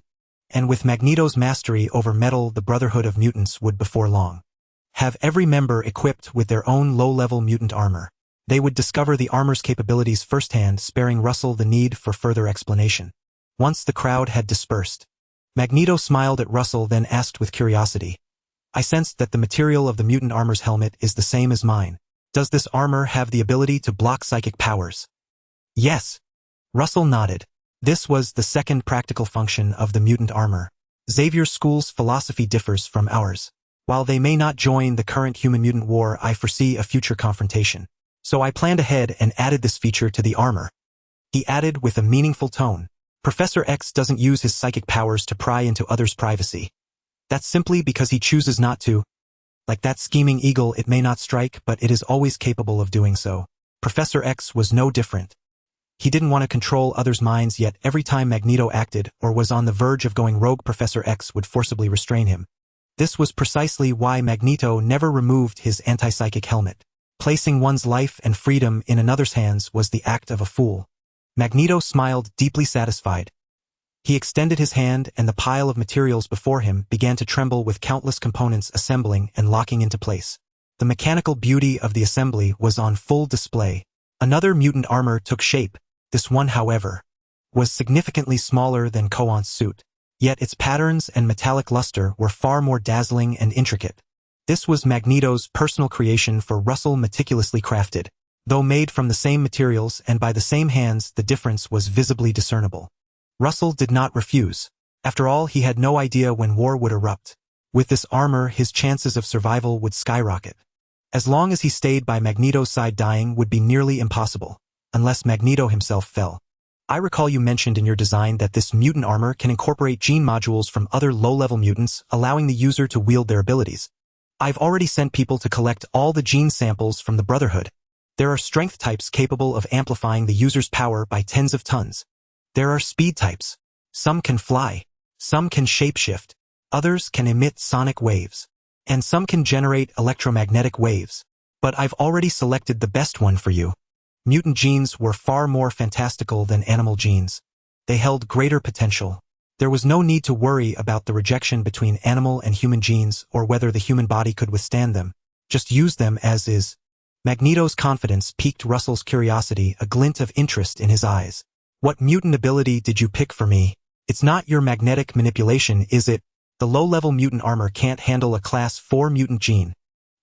And with Magneto's mastery over metal, the Brotherhood of Mutants would before long have every member equipped with their own low-level mutant armor. They would discover the armor's capabilities firsthand, sparing Russell the need for further explanation. Once the crowd had dispersed, Magneto smiled at Russell, then asked with curiosity, I sensed that the material of the mutant armor's helmet is the same as mine. Does this armor have the ability to block psychic powers? Yes. Russell nodded. This was the second practical function of the mutant armor. Xavier's school's philosophy differs from ours. While they may not join the current human-mutant war, I foresee a future confrontation. So I planned ahead and added this feature to the armor. He added with a meaningful tone. Professor X doesn't use his psychic powers to pry into others' privacy. That's simply because he chooses not to. Like that scheming eagle, it may not strike, but it is always capable of doing so. Professor X was no different. He didn't want to control others' minds, yet every time Magneto acted or was on the verge of going rogue, Professor X would forcibly restrain him. This was precisely why Magneto never removed his anti-psychic helmet. Placing one's life and freedom in another's hands was the act of a fool. Magneto smiled, deeply satisfied. He extended his hand, and the pile of materials before him began to tremble, with countless components assembling and locking into place. The mechanical beauty of the assembly was on full display. Another mutant armor took shape. This one, however, was significantly smaller than Koan's suit. Yet its patterns and metallic luster were far more dazzling and intricate. This was Magneto's personal creation, for Russell meticulously crafted. Though made from the same materials and by the same hands, the difference was visibly discernible. Russell did not refuse. After all, he had no idea when war would erupt. With this armor, his chances of survival would skyrocket. As long as he stayed by Magneto's side, dying would be nearly impossible, unless Magneto himself fell. I recall you mentioned in your design that this mutant armor can incorporate gene modules from other low-level mutants, allowing the user to wield their abilities. I've already sent people to collect all the gene samples from the Brotherhood. There are strength types capable of amplifying the user's power by tens of tons. There are speed types. Some can fly. Some can shapeshift. Others can emit sonic waves. And some can generate electromagnetic waves. But I've already selected the best one for you. Mutant genes were far more fantastical than animal genes. They held greater potential. There was no need to worry about the rejection between animal and human genes or whether the human body could withstand them. Just use them as is. Magneto's confidence piqued Russell's curiosity, a glint of interest in his eyes. What mutant ability did you pick for me? It's not your magnetic manipulation, is it? The low-level mutant armor can't handle a Class 4 mutant gene.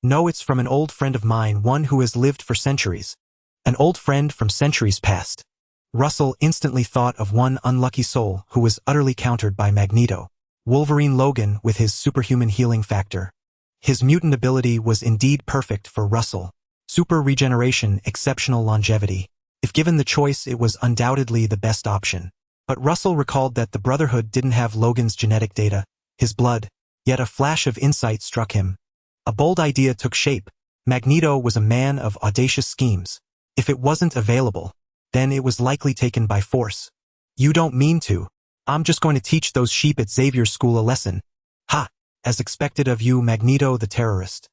No, it's from an old friend of mine, one who has lived for centuries. An old friend from centuries past. Russell instantly thought of one unlucky soul who was utterly countered by Magneto. Wolverine Logan with his superhuman healing factor. His mutant ability was indeed perfect for Russell. Super regeneration, exceptional longevity. If given the choice, it was undoubtedly the best option. But Russell recalled that the Brotherhood didn't have Logan's genetic data, his blood, yet a flash of insight struck him. A bold idea took shape. Magneto was a man of audacious schemes. If it wasn't available, then it was likely taken by force. You don't mean to. I'm just going to teach those sheep at Xavier's school a lesson. Ha! As expected of you, Magneto the terrorist.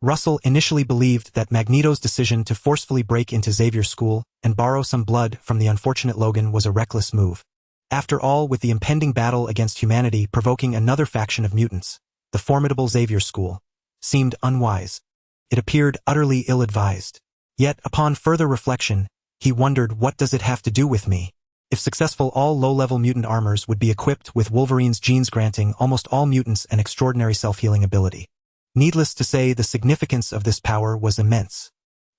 Russell initially believed that Magneto's decision to forcefully break into Xavier's school and borrow some blood from the unfortunate Logan was a reckless move. After all, with the impending battle against humanity provoking another faction of mutants, the formidable Xavier school seemed unwise. It appeared utterly ill-advised. Yet, upon further reflection, he wondered, what does it have to do with me? If successful, all low-level mutant armors would be equipped with Wolverine's genes, granting almost all mutants an extraordinary self-healing ability. Needless to say, the significance of this power was immense.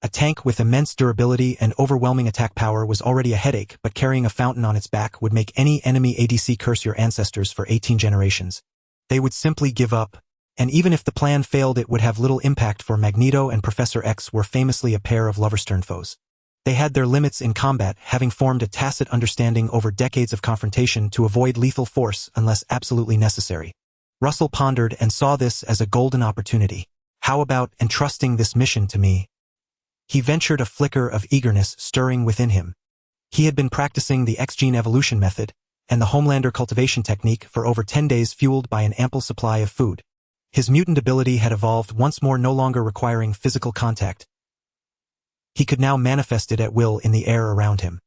A tank with immense durability and overwhelming attack power was already a headache, but carrying a fountain on its back would make any enemy ADC curse your ancestors for 18 generations. They would simply give up. And even if the plan failed, it would have little impact, for Magneto and Professor X were famously a pair of lover-stern foes. They had their limits in combat, having formed a tacit understanding over decades of confrontation to avoid lethal force unless absolutely necessary. Russell pondered and saw this as a golden opportunity. How about entrusting this mission to me? He ventured, a flicker of eagerness stirring within him. He had been practicing the X-gene evolution method and the Homelander cultivation technique for over 10 days, fueled by an ample supply of food. His mutant ability had evolved once more, no longer requiring physical contact. He could now manifest it at will in the air around him.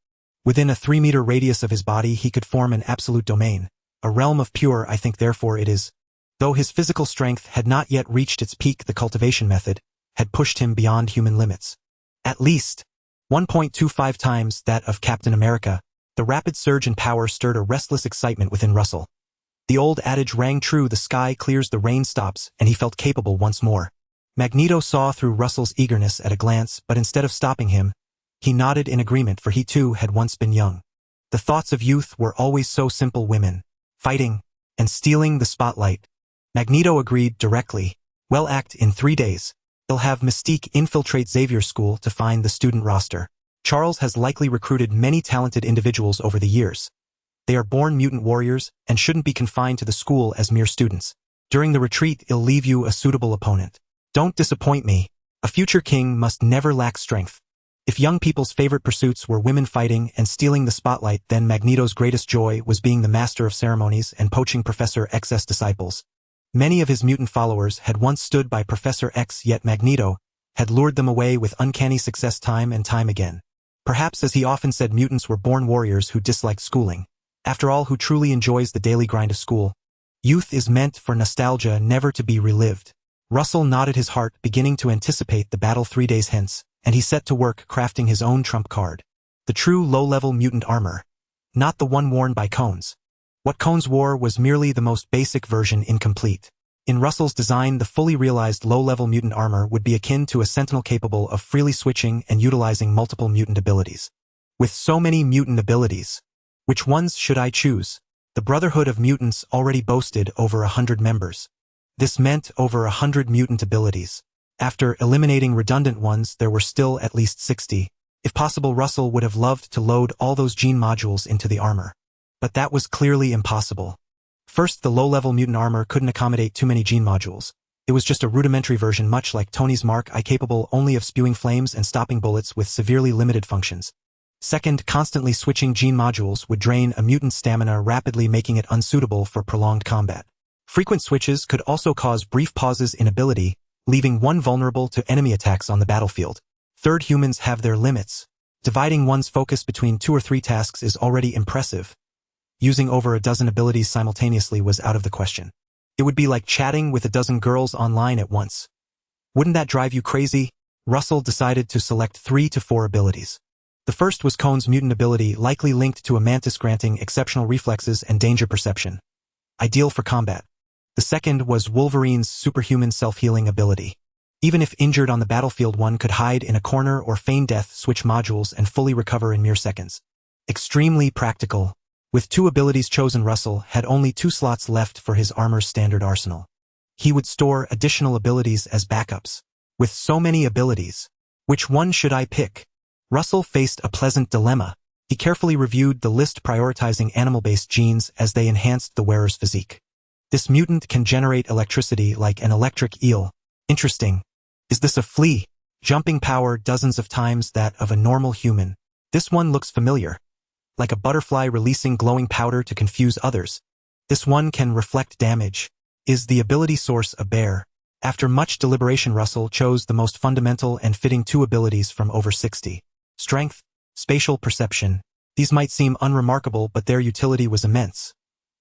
Within a 3-meter radius of his body, he could form an absolute domain, a realm of pure, I think, therefore it is. Though his physical strength had not yet reached its peak, the cultivation method had pushed him beyond human limits. At least 1.25 times that of Captain America. The rapid surge in power stirred a restless excitement within Russell. The old adage rang true: the sky clears, the rain stops, and he felt capable once more. Magneto saw through Russell's eagerness at a glance, but instead of stopping him, he nodded in agreement, for he too had once been young. The thoughts of youth were always so simple: women, fighting, and stealing the spotlight. Magneto agreed directly. Well, act in 3 days. They'll have Mystique infiltrate Xavier School to find the student roster. Charles has likely recruited many talented individuals over the years. They are born mutant warriors and shouldn't be confined to the school as mere students. During the retreat, he'll leave you a suitable opponent. Don't disappoint me. A future king must never lack strength. If young people's favorite pursuits were women fighting and stealing the spotlight, then Magneto's greatest joy was being the master of ceremonies and poaching Professor X's disciples. Many of his mutant followers had once stood by Professor X, yet Magneto had lured them away with uncanny success time and time again. Perhaps, as he often said, mutants were born warriors who disliked schooling. After all, who truly enjoys the daily grind of school? Youth is meant for nostalgia, never to be relived. Russell nodded, his heart beginning to anticipate the battle 3 days hence, and he set to work crafting his own trump card. The true low-level mutant armor. Not the one worn by Cones. What Cones wore was merely the most basic version, incomplete. In Russell's design, the fully realized low-level mutant armor would be akin to a sentinel capable of freely switching and utilizing multiple mutant abilities. With so many mutant abilities, which ones should I choose? The Brotherhood of Mutants already boasted over 100 members. This meant over 100 mutant abilities. After eliminating redundant ones, there were still at least 60. If possible, Russell would have loved to load all those gene modules into the armor. But that was clearly impossible. First, the low-level mutant armor couldn't accommodate too many gene modules. It was just a rudimentary version, much like Tony's Mark I, capable only of spewing flames and stopping bullets with severely limited functions. Second, constantly switching gene modules would drain a mutant's stamina, rapidly making it unsuitable for prolonged combat. Frequent switches could also cause brief pauses in ability, leaving one vulnerable to enemy attacks on the battlefield. Third, humans have their limits. Dividing one's focus between 2 or 3 tasks is already impressive. Using over a dozen abilities simultaneously was out of the question. It would be like chatting with a dozen girls online at once. Wouldn't that drive you crazy? Russell decided to select 3 to 4 abilities. The first was Cone's mutant ability, likely linked to a mantis, granting exceptional reflexes and danger perception. Ideal for combat. The second was Wolverine's superhuman self-healing ability. Even if injured on the battlefield, one could hide in a corner or feign death, switch modules, and fully recover in mere seconds. Extremely practical. With 2 abilities chosen, Russell had only 2 slots left for his armor's standard arsenal. He would store additional abilities as backups. With so many abilities, which one should I pick? Russell faced a pleasant dilemma. He carefully reviewed the list, prioritizing animal-based genes as they enhanced the wearer's physique. This mutant can generate electricity like an electric eel. Interesting. Is this a flea? Jumping power dozens of times that of a normal human. This one looks familiar. Like a butterfly releasing glowing powder to confuse others. This one can reflect damage. Is the ability source a bear? After much deliberation, Russell chose the most fundamental and fitting 2 abilities from over 60. Strength, spatial perception. These might seem unremarkable, but their utility was immense.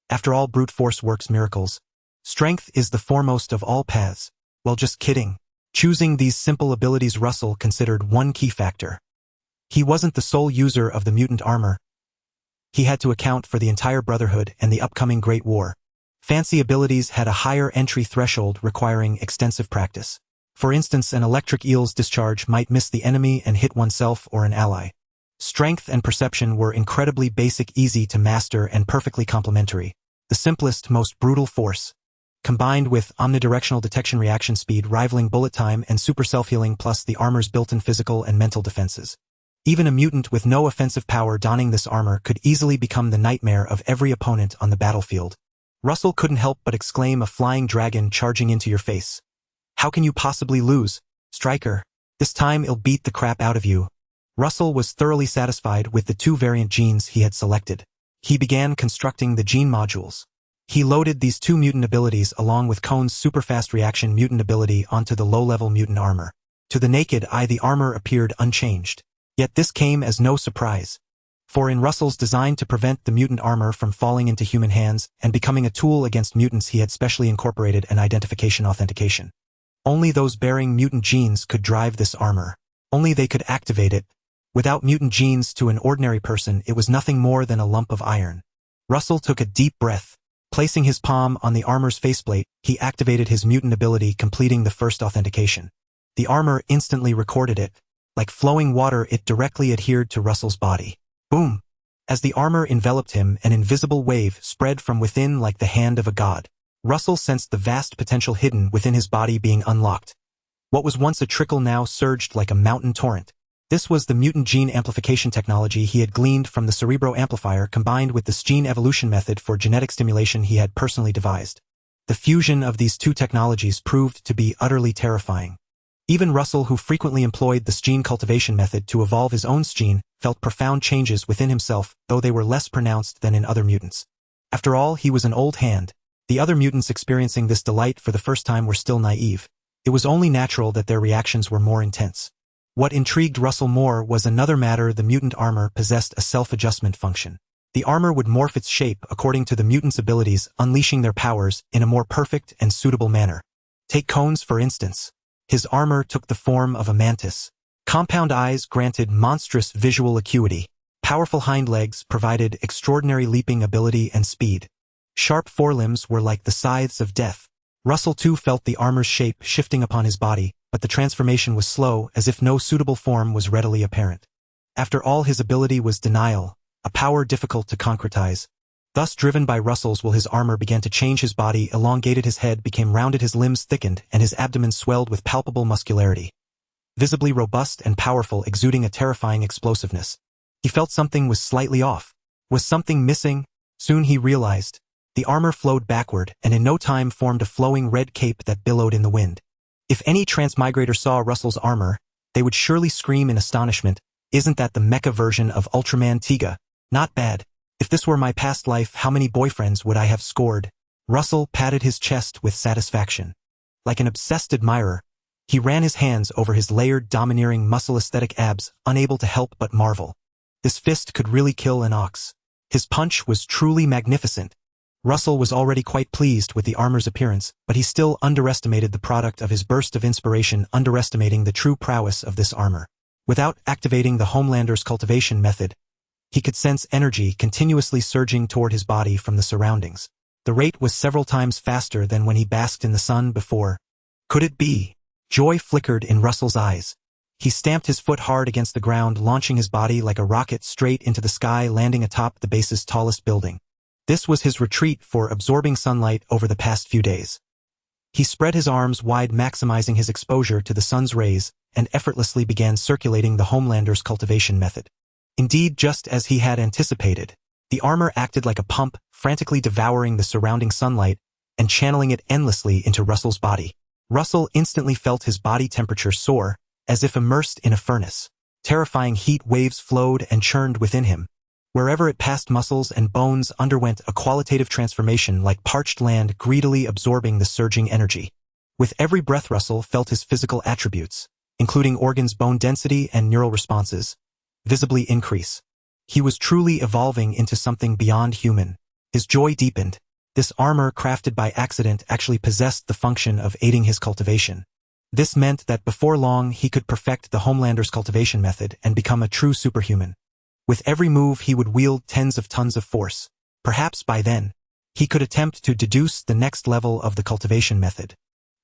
After all, brute force works miracles. Strength is the foremost of all paths. Well, just kidding. Choosing these simple abilities, Russell considered one key factor. He wasn't the sole user of the mutant armor. He had to account for the entire Brotherhood and the upcoming Great War. Fancy abilities had a higher entry threshold, requiring extensive practice. For instance, an electric eel's discharge might miss the enemy and hit oneself or an ally. Strength and perception were incredibly basic, easy to master, and perfectly complementary. The simplest, most brutal force, combined with omnidirectional detection, reaction speed rivaling bullet time, and super self-healing, plus the armor's built-in physical and mental defenses. Even a mutant with no offensive power donning this armor could easily become the nightmare of every opponent on the battlefield. Russell couldn't help but exclaim, "A flying dragon charging into your face. How can you possibly lose, Striker? This time it'll beat the crap out of you." Russell was thoroughly satisfied with the 2 variant genes he had selected. He began constructing the gene modules. He loaded these 2 mutant abilities along with Cone's super-fast reaction mutant ability onto the low-level mutant armor. To the naked eye, the armor appeared unchanged. Yet this came as no surprise. For in Russell's design to prevent the mutant armor from falling into human hands and becoming a tool against mutants, he had specially incorporated an identification authentication. Only those bearing mutant genes could drive this armor. Only they could activate it. Without mutant genes, to an ordinary person, it was nothing more than a lump of iron. Russell took a deep breath. Placing his palm on the armor's faceplate, he activated his mutant ability, completing the first authentication. The armor instantly recorded it. Like flowing water, it directly adhered to Russell's body. Boom! As the armor enveloped him, an invisible wave spread from within like the hand of a god. Russell sensed the vast potential hidden within his body being unlocked. What was once a trickle now surged like a mountain torrent. This was the mutant gene amplification technology he had gleaned from the Cerebro amplifier, combined with the gene evolution method for genetic stimulation he had personally devised. The fusion of these 2 technologies proved to be utterly terrifying. Even Russell, who frequently employed the gene cultivation method to evolve his own gene, felt profound changes within himself, though they were less pronounced than in other mutants. After all, he was an old hand. The other mutants experiencing this delight for the first time were still naive. It was only natural that their reactions were more intense. What intrigued Russell more was another matter. The mutant armor possessed a self-adjustment function. The armor would morph its shape according to the mutant's abilities, unleashing their powers in a more perfect and suitable manner. Take Cone's, for instance. His armor took the form of a mantis. Compound eyes granted monstrous visual acuity. Powerful hind legs provided extraordinary leaping ability and speed. Sharp forelimbs were like the scythes of death. Russell too felt the armor's shape shifting upon his body, but the transformation was slow, as if no suitable form was readily apparent. After all, his ability was denial, a power difficult to concretize. Thus, driven by Russell's will, his armor began to change. His body elongated, his head became rounded, his limbs thickened, and his abdomen swelled with palpable muscularity. visibly robust and powerful, exuding a terrifying explosiveness. He felt something was slightly off. Was something missing? Soon he realized. The armor flowed backward and in no time formed a flowing red cape that billowed in the wind. If any transmigrator saw Russell's armor, they would surely scream in astonishment, "Isn't that the mecha version of Ultraman Tiga? Not bad. If this were my past life, how many boyfriends would I have scored?" Russell patted his chest with satisfaction. Like an obsessed admirer, he ran his hands over his layered, domineering, muscle-aesthetic abs, unable to help but marvel. This fist could really kill an ox. His punch was truly magnificent. Russell was already quite pleased with the armor's appearance, but he still underestimated the product of his burst of inspiration, underestimating the true prowess of this armor. Without activating the Homelander's cultivation method, he could sense energy continuously surging toward his body from the surroundings. The rate was several times faster than when he basked in the sun before. Could it be? Joy flickered in Russell's eyes. He stamped his foot hard against the ground, launching his body like a rocket straight into the sky, landing atop the base's tallest building. This was his retreat for absorbing sunlight over the past few days. He spread his arms wide, maximizing his exposure to the sun's rays, and effortlessly began circulating the Homelander's cultivation method. Indeed, just as he had anticipated, the armor acted like a pump, frantically devouring the surrounding sunlight and channeling it endlessly into Russell's body. Russell instantly felt his body temperature soar, as if immersed in a furnace. Terrifying heat waves flowed and churned within him. Wherever it passed, muscles and bones underwent a qualitative transformation like parched land, greedily absorbing the surging energy. With every breath, Russell felt his physical attributes, including organs, bone density, and neural responses, visibly increase. He was truly evolving into something beyond human. His joy deepened. This armor, crafted by accident, actually possessed the function of aiding his cultivation. This meant that before long he could perfect the Homelander's cultivation method and become a true superhuman. With every move he would wield tens of tons of force. Perhaps by then, he could attempt to deduce the next level of the cultivation method.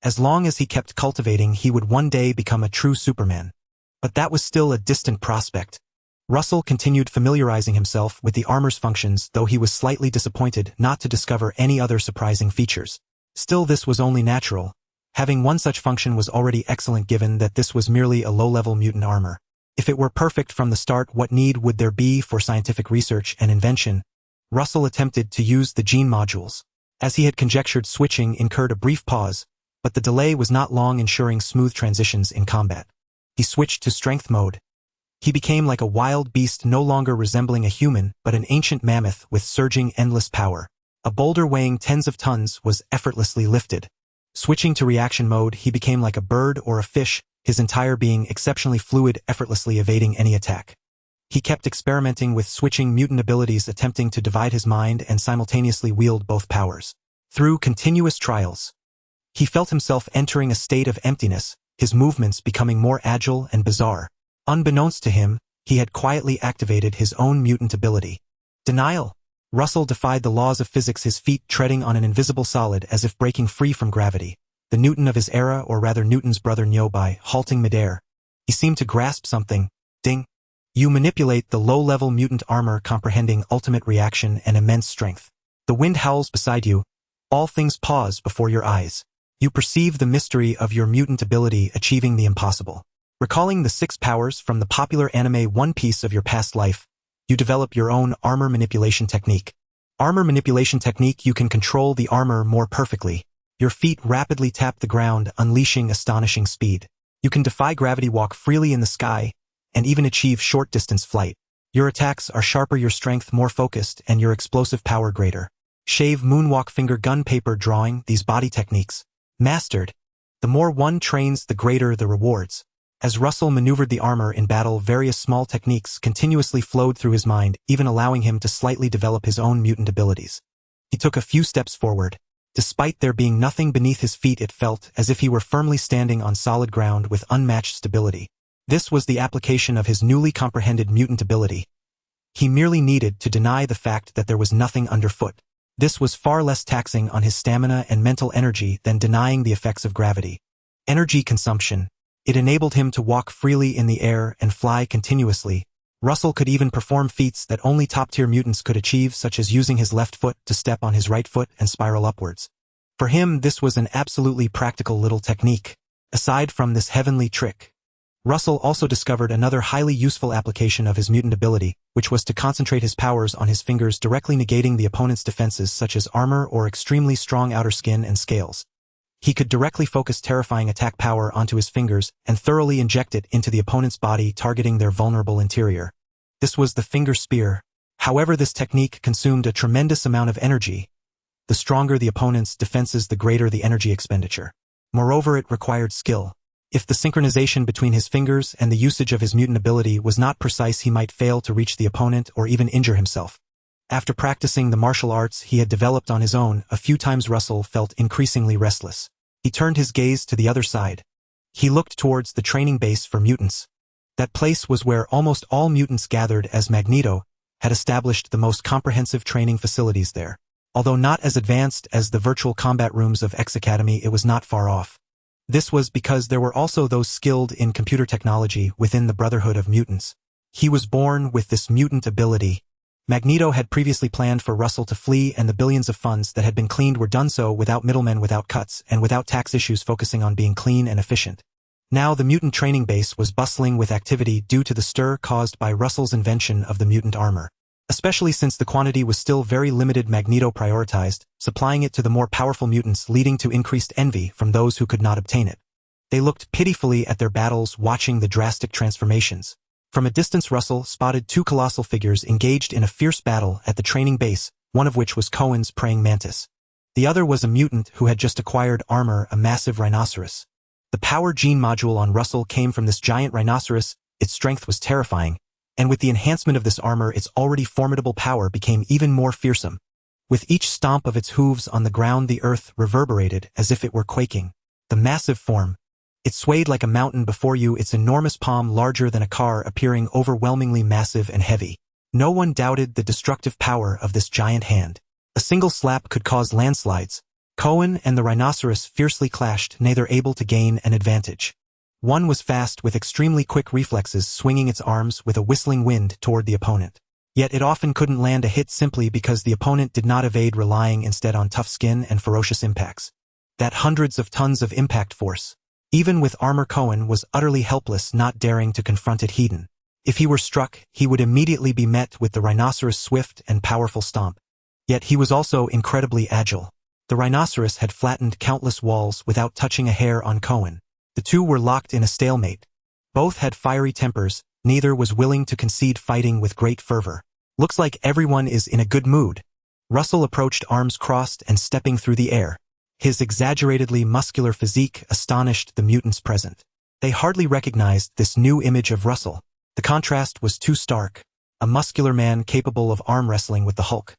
As long as he kept cultivating, he would one day become a true Superman. But that was still a distant prospect. Russell continued familiarizing himself with the armor's functions, though he was slightly disappointed not to discover any other surprising features. Still, this was only natural. Having one such function was already excellent, given that this was merely a low-level mutant armor. If it were perfect from the start, what need would there be for scientific research and invention? Russell attempted to use the gene modules. As he had conjectured, switching incurred a brief pause, but the delay was not long, ensuring smooth transitions in combat. He switched to strength mode. He became like a wild beast, no longer resembling a human, but an ancient mammoth with surging, endless power. A boulder weighing tens of tons was effortlessly lifted. Switching to reaction mode, he became like a bird or a fish, his entire being exceptionally fluid, effortlessly evading any attack. He kept experimenting with switching mutant abilities, attempting to divide his mind and simultaneously wield both powers. Through continuous trials, he felt himself entering a state of emptiness, his movements becoming more agile and bizarre. Unbeknownst to him, he had quietly activated his own mutant ability. Denial. Russell defied the laws of physics, his feet treading on an invisible solid as if breaking free from gravity. The Newton of his era, or rather Newton's brother Niobe, halting midair. He seemed to grasp something. Ding. You manipulate the low-level mutant armor, comprehending ultimate reaction and immense strength. The wind howls beside you. All things pause before your eyes. You perceive the mystery of your mutant ability, achieving the impossible. Recalling the 6 powers from the popular anime One Piece of your past life, you develop your own armor manipulation technique. Armor manipulation technique. You can control the armor more perfectly. Your feet rapidly tap the ground, unleashing astonishing speed. You can defy gravity, walk freely in the sky, and even achieve short-distance flight. Your attacks are sharper, your strength more focused, and your explosive power greater. Shave, moonwalk, finger gun, paper drawing. These body techniques, mastered, the more one trains, the greater the rewards. As Russell maneuvered the armor in battle, various small techniques continuously flowed through his mind, even allowing him to slightly develop his own mutant abilities. He took a few steps forward. Despite there being nothing beneath his feet, it felt as if he were firmly standing on solid ground with unmatched stability. This was the application of his newly comprehended mutant ability. He merely needed to deny the fact that there was nothing underfoot. This was far less taxing on his stamina and mental energy than denying the effects of gravity. Energy consumption. It enabled him to walk freely in the air and fly continuously. Russell could even perform feats that only top-tier mutants could achieve, such as using his left foot to step on his right foot and spiral upwards. For him, this was an absolutely practical little technique. Aside from this heavenly trick, Russell also discovered another highly useful application of his mutant ability, which was to concentrate his powers on his fingers, directly negating the opponent's defenses such as armor or extremely strong outer skin and scales. He could directly focus terrifying attack power onto his fingers and thoroughly inject it into the opponent's body, targeting their vulnerable interior. This was the finger spear. However, this technique consumed a tremendous amount of energy. The stronger the opponent's defenses, the greater the energy expenditure. Moreover, it required skill. If the synchronization between his fingers and the usage of his mutant ability was not precise, he might fail to reach the opponent or even injure himself. After practicing the martial arts he had developed on his own a few times, Russell felt increasingly restless. He turned his gaze to the other side. He looked towards the training base for mutants. That place was where almost all mutants gathered, as Magneto had established the most comprehensive training facilities there. Although not as advanced as the virtual combat rooms of X Academy, it was not far off. This was because there were also those skilled in computer technology within the Brotherhood of Mutants. He was born with this mutant ability. Magneto had previously planned for Russell to flee, and the billions of funds that had been cleaned were done so without middlemen, without cuts, and without tax issues, focusing on being clean and efficient. Now the mutant training base was bustling with activity due to the stir caused by Russell's invention of the mutant armor. Especially since the quantity was still very limited, Magneto prioritized supplying it to the more powerful mutants, leading to increased envy from those who could not obtain it. They looked pitifully at their battles, watching the drastic transformations. From a distance, Russell spotted two colossal figures engaged in a fierce battle at the training base, one of which was Cohen's praying mantis. The other was a mutant who had just acquired armor, a massive rhinoceros. The power gene module on Russell came from this giant rhinoceros. Its strength was terrifying, and with the enhancement of this armor, its already formidable power became even more fearsome. With each stomp of its hooves on the ground, the earth reverberated as if it were quaking. The massive form. It swayed like a mountain before you, its enormous palm larger than a car, appearing overwhelmingly massive and heavy. No one doubted the destructive power of this giant hand. A single slap could cause landslides. Cohen and the rhinoceros fiercely clashed, neither able to gain an advantage. One was fast, with extremely quick reflexes, swinging its arms with a whistling wind toward the opponent. Yet it often couldn't land a hit simply because the opponent did not evade, relying instead on tough skin and ferocious impacts. That hundreds of tons of impact force. Even with armor, Cohen was utterly helpless, not daring to confront it head-on. If he were struck, he would immediately be met with the rhinoceros' swift and powerful stomp. Yet he was also incredibly agile. The rhinoceros had flattened countless walls without touching a hair on Cohen. The two were locked in a stalemate. Both had fiery tempers, neither was willing to concede, fighting with great fervor. Looks like everyone is in a good mood. Russell approached, arms crossed and stepping through the air. His exaggeratedly muscular physique astonished the mutants present. They hardly recognized this new image of Russell. The contrast was too stark. A muscular man capable of arm wrestling with the Hulk.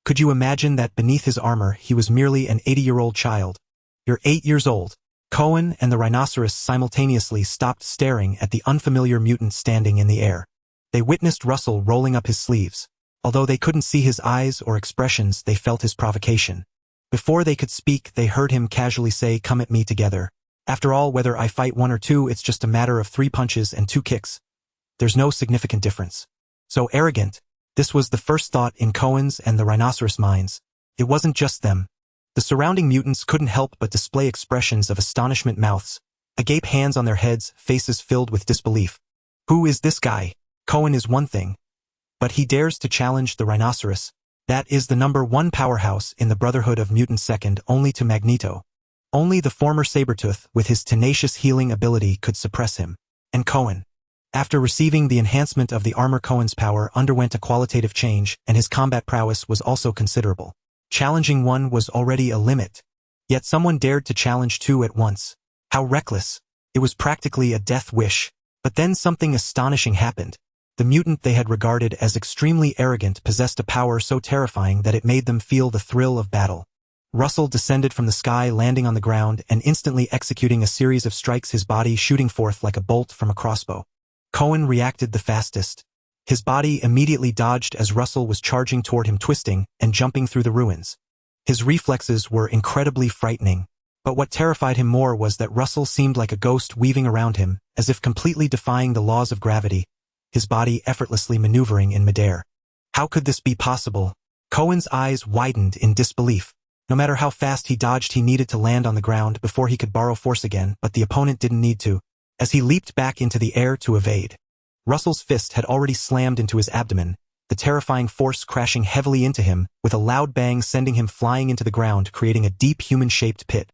Could you imagine that beneath his armor he was merely an 80-year-old child? "You're 8 years old." Cohen and the rhinoceros simultaneously stopped, staring at the unfamiliar mutant standing in the air. They witnessed Russell rolling up his sleeves. Although they couldn't see his eyes or expressions, they felt his provocation. Before they could speak, they heard him casually say, "Come at me together. After all, whether I fight one or two, it's just a matter of 3 punches and 2 kicks. There's no significant difference." So arrogant. This was the first thought in Cohen's and the rhinoceros' minds. It wasn't just them. The surrounding mutants couldn't help but display expressions of astonishment, mouths agape, hands on their heads, faces filled with disbelief. Who is this guy? Cohen is one thing, but he dares to challenge the rhinoceros. That is the #1 powerhouse in the Brotherhood of Mutants, second only to Magneto. Only the former Sabretooth, with his tenacious healing ability, could suppress him. And Cohen. After receiving the enhancement of the armor, Cohen's power underwent a qualitative change, and his combat prowess was also considerable. Challenging one was already a limit. Yet someone dared to challenge 2 at once. How reckless. It was practically a death wish. But then something astonishing happened. The mutant they had regarded as extremely arrogant possessed a power so terrifying that it made them feel the thrill of battle. Russell descended from the sky, landing on the ground and instantly executing a series of strikes, his body shooting forth like a bolt from a crossbow. Cohen reacted the fastest. His body immediately dodged as Russell was charging toward him, twisting and jumping through the ruins. His reflexes were incredibly frightening, but what terrified him more was that Russell seemed like a ghost weaving around him, as if completely defying the laws of gravity, his body effortlessly maneuvering in midair. How could this be possible? Cohen's eyes widened in disbelief. No matter how fast he dodged, he needed to land on the ground before he could borrow force again, but the opponent didn't need to. As he leaped back into the air to evade, Russell's fist had already slammed into his abdomen, the terrifying force crashing heavily into him, with a loud bang sending him flying into the ground, creating a deep human-shaped pit.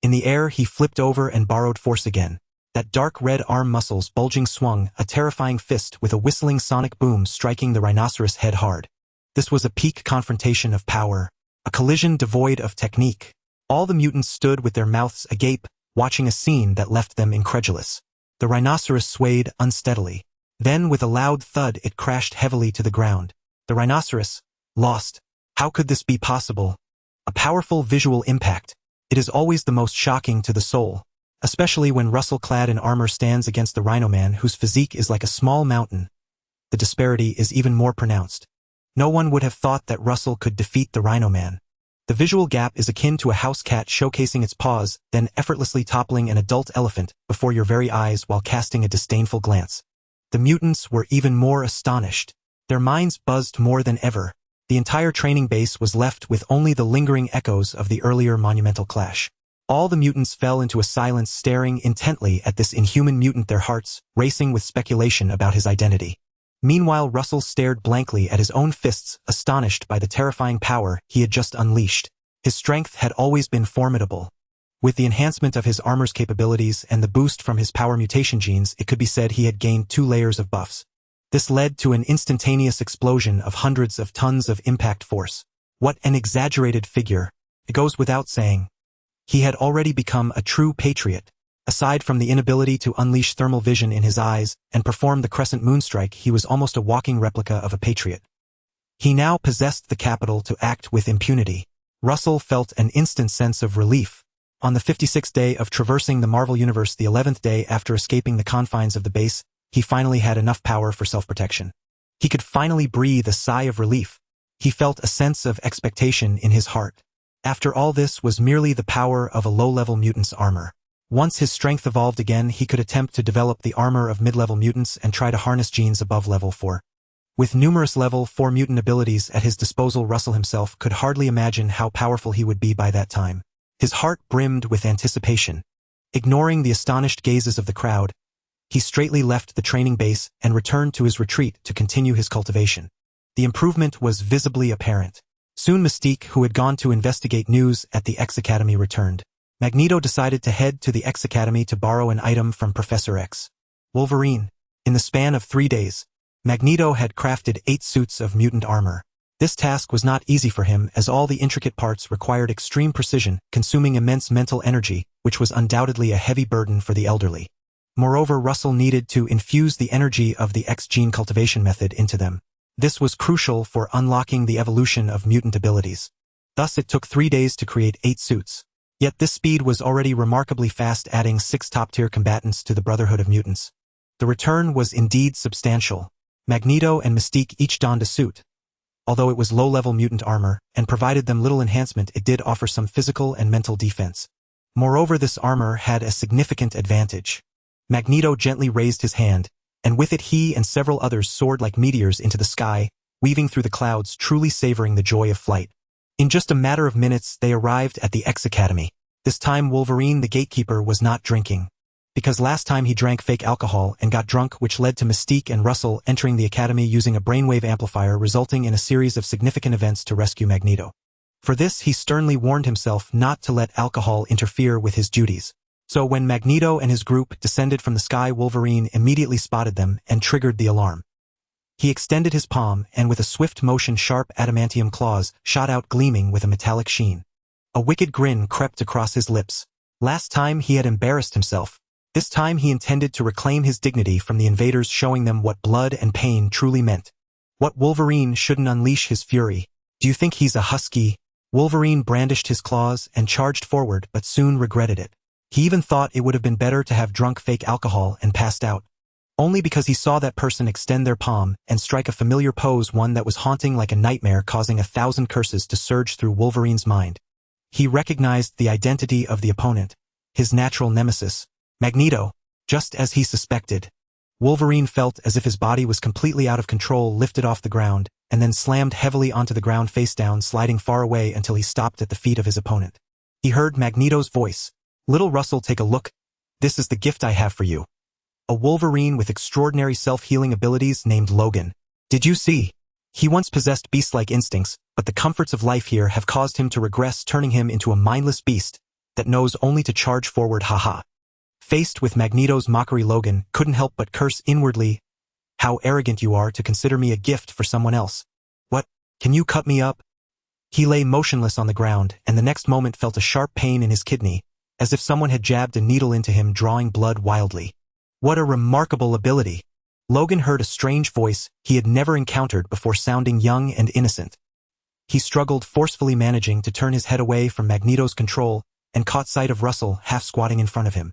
In the air, he flipped over and borrowed force again. That dark red arm muscles bulging swung, a terrifying fist with a whistling sonic boom striking the rhinoceros head hard. This was a peak confrontation of power, a collision devoid of technique. All the mutants stood with their mouths agape, watching a scene that left them incredulous. The rhinoceros swayed unsteadily. Then, with a loud thud, it crashed heavily to the ground. The rhinoceros, lost. How could this be possible? A powerful visual impact. It is always the most shocking to the soul, especially when Russell, clad in armor, stands against the Rhino Man, whose physique is like a small mountain. The disparity is even more pronounced. No one would have thought that Russell could defeat the Rhino Man. The visual gap is akin to a house cat showcasing its paws, then effortlessly toppling an adult elephant before your very eyes while casting a disdainful glance. The mutants were even more astonished. Their minds buzzed more than ever. The entire training base was left with only the lingering echoes of the earlier monumental clash. All the mutants fell into a silence, staring intently at this inhuman mutant, their hearts racing with speculation about his identity. Meanwhile, Russell stared blankly at his own fists, astonished by the terrifying power he had just unleashed. His strength had always been formidable. With the enhancement of his armor's capabilities and the boost from his power mutation genes, it could be said he had gained 2 layers of buffs. This led to an instantaneous explosion of hundreds of tons of impact force. What an exaggerated figure. It goes without saying. He had already become a true patriot. Aside from the inability to unleash thermal vision in his eyes and perform the crescent moonstrike, he was almost a walking replica of a patriot. He now possessed the capital to act with impunity. Russell felt an instant sense of relief. On the 56th day of traversing the Marvel Universe, the 11th day after escaping the confines of the base, he finally had enough power for self-protection. He could finally breathe a sigh of relief. He felt a sense of expectation in his heart. After all, this was merely the power of a low-level mutant's armor. Once his strength evolved again, he could attempt to develop the armor of mid-level mutants and try to harness genes above level 4. With numerous level 4 mutant abilities at his disposal, Russell himself could hardly imagine how powerful he would be by that time. His heart brimmed with anticipation. Ignoring the astonished gazes of the crowd, he straightly left the training base and returned to his retreat to continue his cultivation. The improvement was visibly apparent. Soon Mystique, who had gone to investigate news at the X Academy, returned. Magneto decided to head to the X Academy to borrow an item from Professor X. Wolverine. In the span of 3 days, Magneto had crafted 8 suits of mutant armor. This task was not easy for him, as all the intricate parts required extreme precision, consuming immense mental energy, which was undoubtedly a heavy burden for the elderly. Moreover, Russell needed to infuse the energy of the X-gene cultivation method into them. This was crucial for unlocking the evolution of mutant abilities. Thus, it took 3 days to create 8 suits. Yet this speed was already remarkably fast, adding 6 top-tier combatants to the Brotherhood of Mutants. The return was indeed substantial. Magneto and Mystique each donned a suit. Although it was low-level mutant armor, and provided them little enhancement, it did offer some physical and mental defense. Moreover, this armor had a significant advantage. Magneto gently raised his hand, and with it he and several others soared like meteors into the sky, weaving through the clouds, truly savoring the joy of flight. In just a matter of minutes, they arrived at the X Academy. This time Wolverine, the gatekeeper, was not drinking. Because last time he drank fake alcohol and got drunk, which led to Mystique and Russell entering the Academy using a brainwave amplifier, resulting in a series of significant events to rescue Magneto. For this, he sternly warned himself not to let alcohol interfere with his duties. So when Magneto and his group descended from the sky, Wolverine immediately spotted them and triggered the alarm. He extended his palm, and with a swift motion, sharp adamantium claws shot out, gleaming with a metallic sheen. A wicked grin crept across his lips. Last time he had embarrassed himself. This time he intended to reclaim his dignity from the invaders, showing them what blood and pain truly meant. What Wolverine shouldn't unleash his fury. Do you think he's a husky? Wolverine brandished his claws and charged forward, but soon regretted it. He even thought it would have been better to have drunk fake alcohol and passed out. Only because he saw that person extend their palm and strike a familiar pose, one that was haunting like a nightmare, causing 1,000 curses to surge through Wolverine's mind. He recognized the identity of the opponent, his natural nemesis, Magneto, just as he suspected. Wolverine felt as if his body was completely out of control, lifted off the ground, and then slammed heavily onto the ground face down, sliding far away until he stopped at the feet of his opponent. He heard Magneto's voice. "Little Russell, take a look. This is the gift I have for you." a Wolverine with extraordinary self-healing abilities named Logan. Did you see? He once possessed beast-like instincts, but the comforts of life here have caused him to regress, turning him into a mindless beast that knows only to charge forward, haha. Faced with Magneto's mockery, Logan couldn't help but curse inwardly. How arrogant you are to consider me a gift for someone else. What? Can you cut me up? He lay motionless on the ground, and the next moment felt a sharp pain in his kidney, as if someone had jabbed a needle into him, drawing blood wildly. What a remarkable ability! Logan heard a strange voice he had never encountered before, sounding young and innocent. He struggled, forcefully managing to turn his head away from Magneto's control, and caught sight of Russell half squatting in front of him.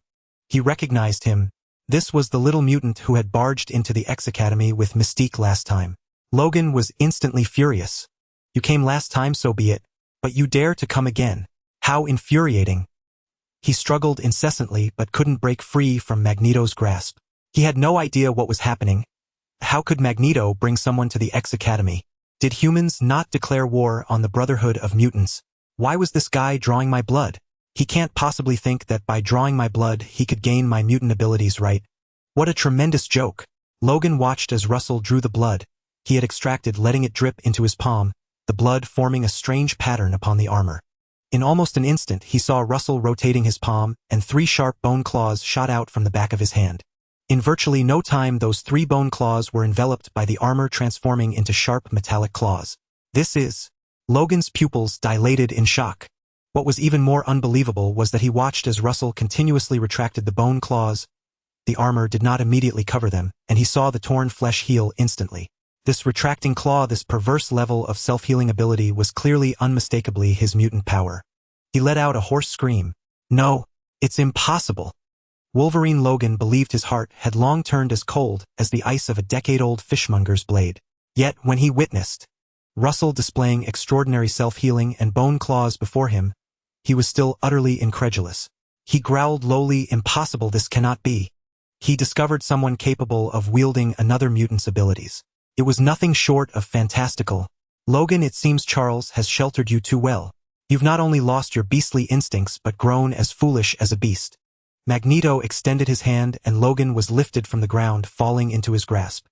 He recognized him. This was the little mutant who had barged into the X Academy with Mystique last time. Logan was instantly furious. You came last time, so be it, but you dare to come again. How infuriating. He struggled incessantly but couldn't break free from Magneto's grasp. He had no idea what was happening. How could Magneto bring someone to the X Academy? Did humans not declare war on the Brotherhood of Mutants? Why was this guy drawing my blood? He can't possibly think that by drawing my blood he could gain my mutant abilities, right? What a tremendous joke. Logan watched as Russell drew the blood he had extracted, letting it drip into his palm, the blood forming a strange pattern upon the armor. In almost an instant he saw Russell rotating his palm, and 3 sharp bone claws shot out from the back of his hand. In virtually no time those 3 bone claws were enveloped by the armor, transforming into sharp metallic claws. This is... Logan's pupils dilated in shock. What was even more unbelievable was that he watched as Russell continuously retracted the bone claws. The armor did not immediately cover them, and he saw the torn flesh heal instantly. This retracting claw, this perverse level of self-healing ability, was clearly, unmistakably his mutant power. He let out a hoarse scream. No, it's impossible. Wolverine Logan believed his heart had long turned as cold as the ice of a decade-old fishmonger's blade. Yet when he witnessed Russell displaying extraordinary self-healing and bone claws before him, he was still utterly incredulous. He growled lowly, impossible, this cannot be. He discovered someone capable of wielding another mutant's abilities. It was nothing short of fantastical. Logan, it seems Charles has sheltered you too well. You've not only lost your beastly instincts but grown as foolish as a beast. Magneto extended his hand and Logan was lifted from the ground, falling into his grasp.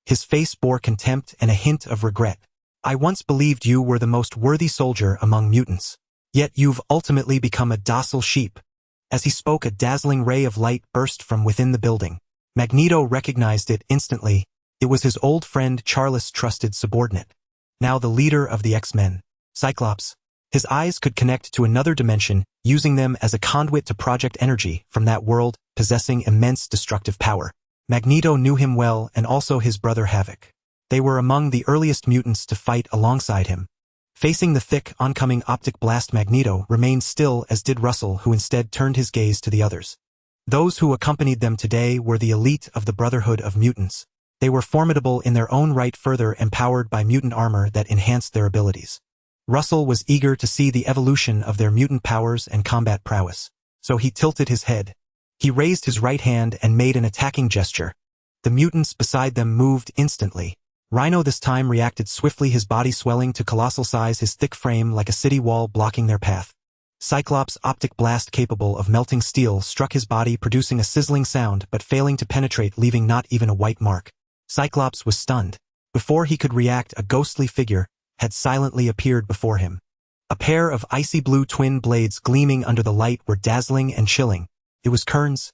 His face bore contempt and a hint of regret. I once believed you were the most worthy soldier among mutants. Yet you've ultimately become a docile sheep. As he spoke, a dazzling ray of light burst from within the building. Magneto recognized it instantly. It was his old friend, Charles' trusted subordinate. Now the leader of the X-Men, Cyclops. His eyes could connect to another dimension, using them as a conduit to project energy from that world, possessing immense destructive power. Magneto knew him well, and also his brother Havoc. They were among the earliest mutants to fight alongside him. Facing the thick, oncoming optic blast, Magneto remained still, as did Russell, who instead turned his gaze to the others. Those who accompanied them today were the elite of the Brotherhood of Mutants. They were formidable in their own right, further empowered by mutant armor that enhanced their abilities. Russell was eager to see the evolution of their mutant powers and combat prowess, so he tilted his head. He raised his right hand and made an attacking gesture. The mutants beside them moved instantly. Rhino this time reacted swiftly, his body swelling to colossal size, his thick frame like a city wall blocking their path. Cyclops' optic blast, capable of melting steel, struck his body, producing a sizzling sound but failing to penetrate, leaving not even a white mark. Cyclops was stunned. Before he could react, a ghostly figure had silently appeared before him. A pair of icy blue twin blades gleaming under the light were dazzling and chilling. It was Kearns.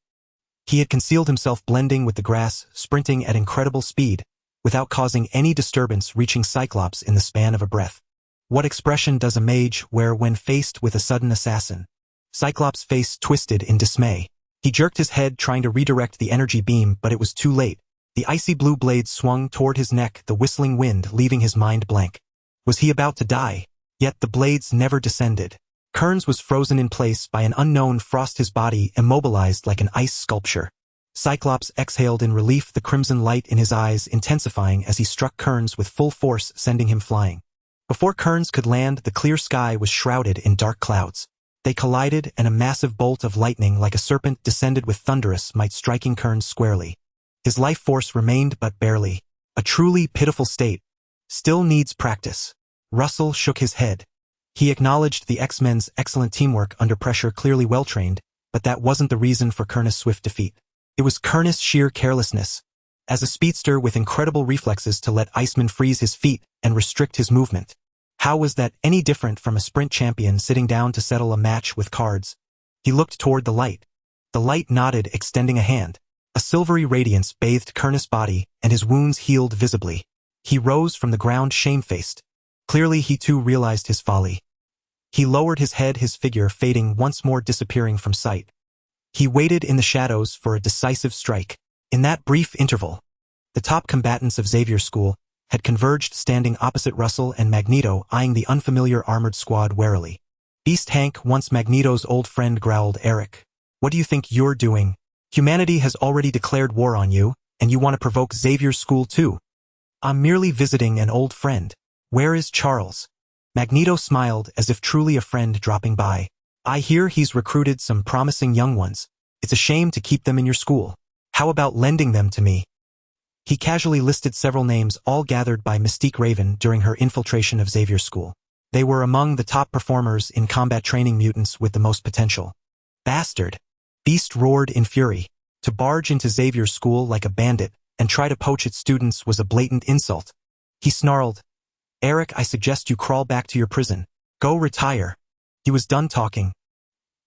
He had concealed himself, blending with the grass, sprinting at incredible speed, without causing any disturbance, reaching Cyclops in the span of a breath. What expression does a mage wear when faced with a sudden assassin? Cyclops' face twisted in dismay. He jerked his head, trying to redirect the energy beam, but it was too late. The icy blue blades swung toward his neck, the whistling wind leaving his mind blank. Was he about to die? Yet the blades never descended. Kearns was frozen in place by an unknown frost, his body immobilized like an ice sculpture. Cyclops exhaled in relief, the crimson light in his eyes intensifying as he struck Kearns with full force, sending him flying. Before Kearns could land, the clear sky was shrouded in dark clouds. They collided, and a massive bolt of lightning like a serpent descended with thunderous might, striking Kearns squarely. His life force remained but barely. A truly pitiful state. Still needs practice. Russell shook his head. He acknowledged the X-Men's excellent teamwork under pressure, clearly well-trained, but that wasn't the reason for Kearns' swift defeat. It was Kernus' sheer carelessness. As a speedster with incredible reflexes to let Iceman freeze his feet and restrict his movement. How was that any different from a sprint champion sitting down to settle a match with cards? He looked toward the light. The light nodded, extending a hand. A silvery radiance bathed Kernus' body, and his wounds healed visibly. He rose from the ground shamefaced. Clearly he too realized his folly. He lowered his head, his figure fading, once more disappearing from sight. He waited in the shadows for a decisive strike. In that brief interval, the top combatants of Xavier's school had converged, standing opposite Russell and Magneto, eyeing the unfamiliar armored squad warily. Beast Hank, once Magneto's old friend, growled, "Eric, what do you think you're doing? Humanity has already declared war on you, and you want to provoke Xavier's school too." "I'm merely visiting an old friend. Where is Charles?" Magneto smiled, as if truly a friend dropping by. "I hear he's recruited some promising young ones. It's a shame to keep them in your school. How about lending them to me?" He casually listed several names, all gathered by Mystique Raven during her infiltration of Xavier's school. They were among the top performers in combat training mutants with the most potential. "Bastard!" Beast roared in fury. To barge into Xavier's school like a bandit and try to poach its students was a blatant insult. He snarled, "Eric, I suggest you crawl back to your prison. Go retire." He was done talking.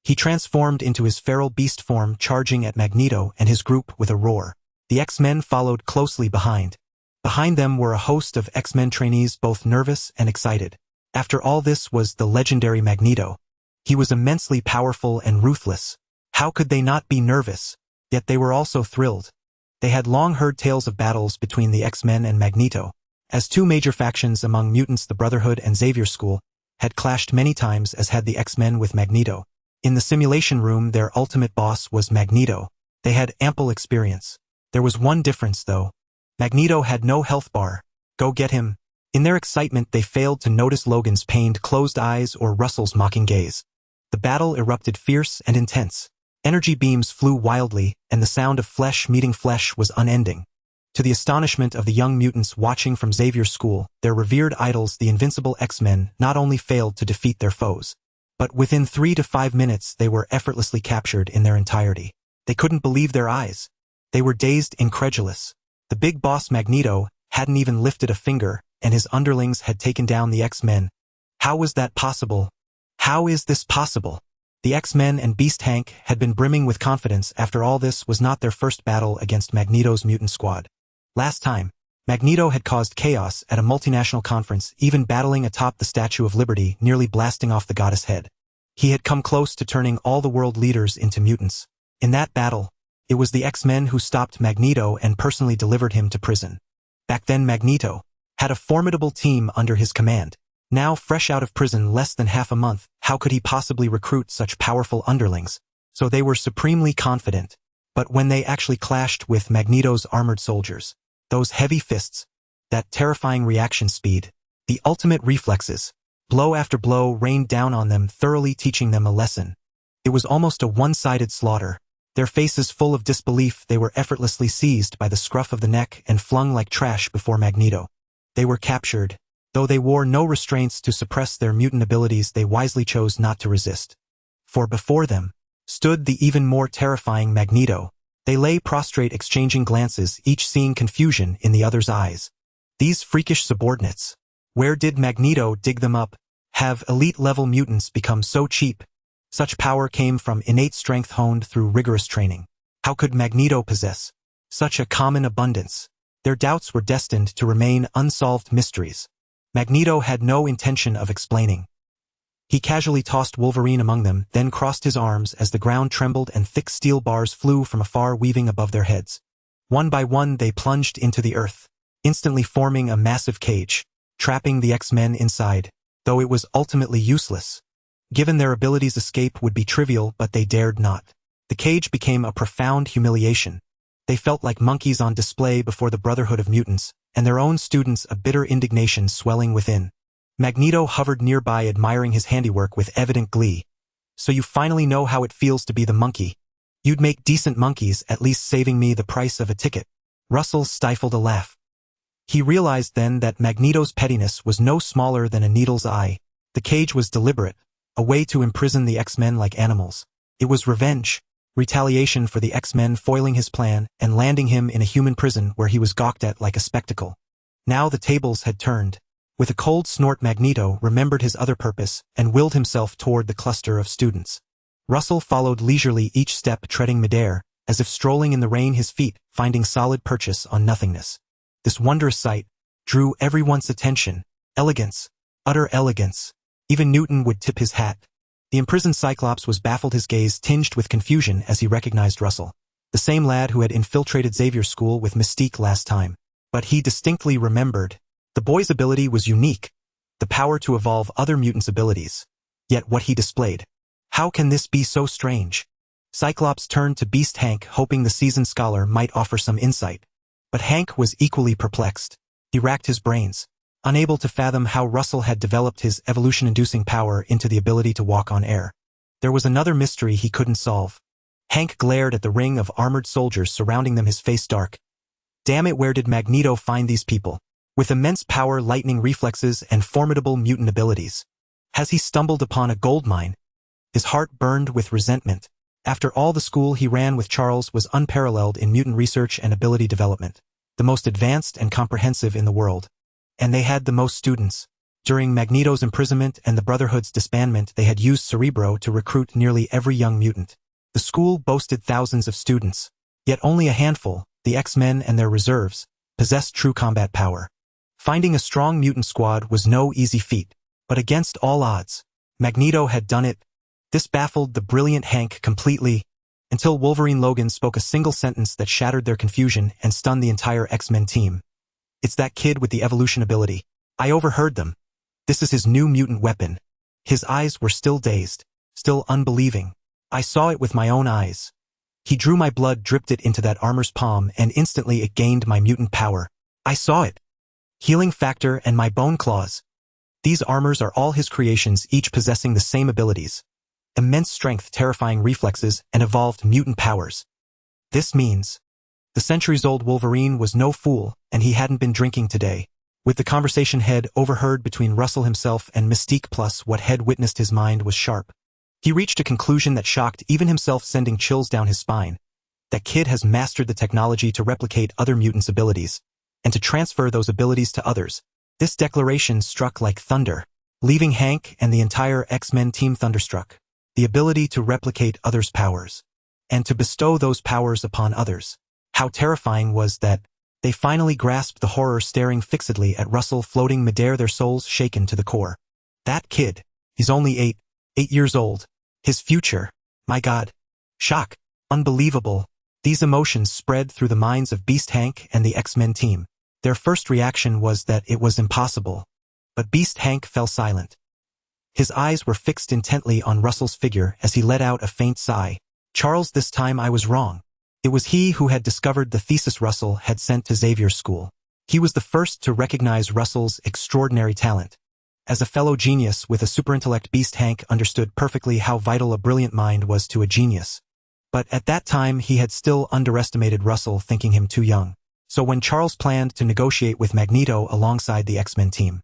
He transformed into his feral beast form, charging at Magneto and his group with a roar. The X-Men followed closely behind. Behind them were a host of X-Men trainees, both nervous and excited. After all, this was the legendary Magneto. He was immensely powerful and ruthless. How could they not be nervous? Yet they were also thrilled. They had long heard tales of battles between the X-Men and Magneto. As two major factions among mutants, the Brotherhood and Xavier's School, had clashed many times, as had the X-Men with Magneto. In the simulation room, their ultimate boss was Magneto. They had ample experience. There was one difference, though. Magneto had no health bar. Go get him. In their excitement, they failed to notice Logan's pained, closed eyes or Russell's mocking gaze. The battle erupted fierce and intense. Energy beams flew wildly, and the sound of flesh meeting flesh was unending. To the astonishment of the young mutants watching from Xavier's School, their revered idols, the invincible X-Men, not only failed to defeat their foes, but within 3 to 5 minutes they were effortlessly captured in their entirety. They couldn't believe their eyes. They were dazed, incredulous. The big boss Magneto hadn't even lifted a finger, and his underlings had taken down the X-Men. How was that possible? How is this possible? The X-Men and Beast Hank had been brimming with confidence. After all, this was not their first battle against Magneto's mutant squad. Last time, Magneto had caused chaos at a multinational conference, even battling atop the Statue of Liberty, nearly blasting off the goddess head. He had come close to turning all the world leaders into mutants. In that battle, it was the X-Men who stopped Magneto and personally delivered him to prison. Back then, Magneto had a formidable team under his command. Now, fresh out of prison less than half a month, how could he possibly recruit such powerful underlings? So they were supremely confident. But when they actually clashed with Magneto's armored soldiers, those heavy fists, that terrifying reaction speed, the ultimate reflexes, blow after blow rained down on them, thoroughly teaching them a lesson. It was almost a one-sided slaughter. Their faces full of disbelief, they were effortlessly seized by the scruff of the neck and flung like trash before Magneto. They were captured. Though they wore no restraints to suppress their mutant abilities, they wisely chose not to resist. For before them stood the even more terrifying Magneto. They lay prostrate, exchanging glances, each seeing confusion in the other's eyes. These freakish subordinates. Where did Magneto dig them up? Have elite-level mutants become so cheap? Such power came from innate strength honed through rigorous training. How could Magneto possess such a common abundance? Their doubts were destined to remain unsolved mysteries. Magneto had no intention of explaining. He casually tossed Wolverine among them, then crossed his arms as the ground trembled and thick steel bars flew from afar, weaving above their heads. One by one they plunged into the earth, instantly forming a massive cage, trapping the X-Men inside, though it was ultimately useless. Given their abilities, escape would be trivial, but they dared not. The cage became a profound humiliation. They felt like monkeys on display before the Brotherhood of Mutants, and their own students, a bitter indignation swelling within. Magneto hovered nearby, admiring his handiwork with evident glee. So you finally know how it feels to be the monkey. You'd make decent monkeys, at least saving me the price of a ticket. Russell stifled a laugh. He realized then that Magneto's pettiness was no smaller than a needle's eye. The cage was deliberate, a way to imprison the X-Men like animals. It was revenge. retaliation for the X-Men foiling his plan and landing him in a human prison where he was gawked at like a spectacle. Now the tables had turned. With a cold snort, Magneto remembered his other purpose and willed himself toward the cluster of students. Russell followed leisurely, each step treading midair, as if strolling in the rain, his feet finding solid purchase on nothingness. This wondrous sight drew everyone's attention. Elegance, utter elegance. Even Newton would tip his hat. The imprisoned Cyclops was baffled, his gaze tinged with confusion as he recognized Russell, the same lad who had infiltrated Xavier's school with Mystique last time. But he distinctly remembered. The boy's ability was unique, the power to evolve other mutants' abilities. Yet what he displayed. How can this be so strange? Cyclops turned to Beast Hank, hoping the seasoned scholar might offer some insight. But Hank was equally perplexed. He racked his brains, unable to fathom how Russell had developed his evolution-inducing power into the ability to walk on air. There was another mystery he couldn't solve. Hank glared at the ring of armored soldiers surrounding them, his face dark. Damn it, where did Magneto find these people? With immense power, lightning reflexes, and formidable mutant abilities. Has he stumbled upon a goldmine? His heart burned with resentment. After all, the school he ran with Charles was unparalleled in mutant research and ability development, the most advanced and comprehensive in the world. And they had the most students. During Magneto's imprisonment and the Brotherhood's disbandment, they had used Cerebro to recruit nearly every young mutant. The school boasted thousands of students, yet only a handful, the X-Men and their reserves, possessed true combat power. Finding a strong mutant squad was no easy feat, but against all odds, Magneto had done it. This baffled the brilliant Hank completely, until Wolverine Logan spoke a single sentence that shattered their confusion and stunned the entire X-Men team. It's that kid with the evolution ability. I overheard them. This is his new mutant weapon. His eyes were still dazed, still unbelieving. I saw it with my own eyes. He drew my blood, dripped it into that armor's palm, and instantly it gained my mutant power. I saw it. Healing factor and my bone claws. These armors are all his creations, each possessing the same abilities. Immense strength, terrifying reflexes, and evolved mutant powers. This means the centuries-old Wolverine was no fool, and he hadn't been drinking today. With the conversation Head overheard between Russell himself and Mystique plus what Head witnessed, his mind was sharp. He reached a conclusion that shocked even himself, sending chills down his spine. That kid has mastered the technology to replicate other mutants' abilities, and to transfer those abilities to others. This declaration struck like thunder, leaving Hank and the entire X-Men team thunderstruck. The ability to replicate others' powers, and to bestow those powers upon others. How terrifying was that? They finally grasped the horror, staring fixedly at Russell floating midair, their souls shaken to the core. That kid, he's only 8 years old. His future, my God. Shock, unbelievable. These emotions spread through the minds of Beast Hank and the X-Men team. Their first reaction was that it was impossible. But Beast Hank fell silent. His eyes were fixed intently on Russell's figure as he let out a faint sigh. Charles, this time I was wrong. It was he who had discovered the thesis Russell had sent to Xavier's school. He was the first to recognize Russell's extraordinary talent. As a fellow genius with a superintellect, Beast Hank understood perfectly how vital a brilliant mind was to a genius. But at that time he had still underestimated Russell, thinking him too young. So when Charles planned to negotiate with Magneto alongside the X-Men team,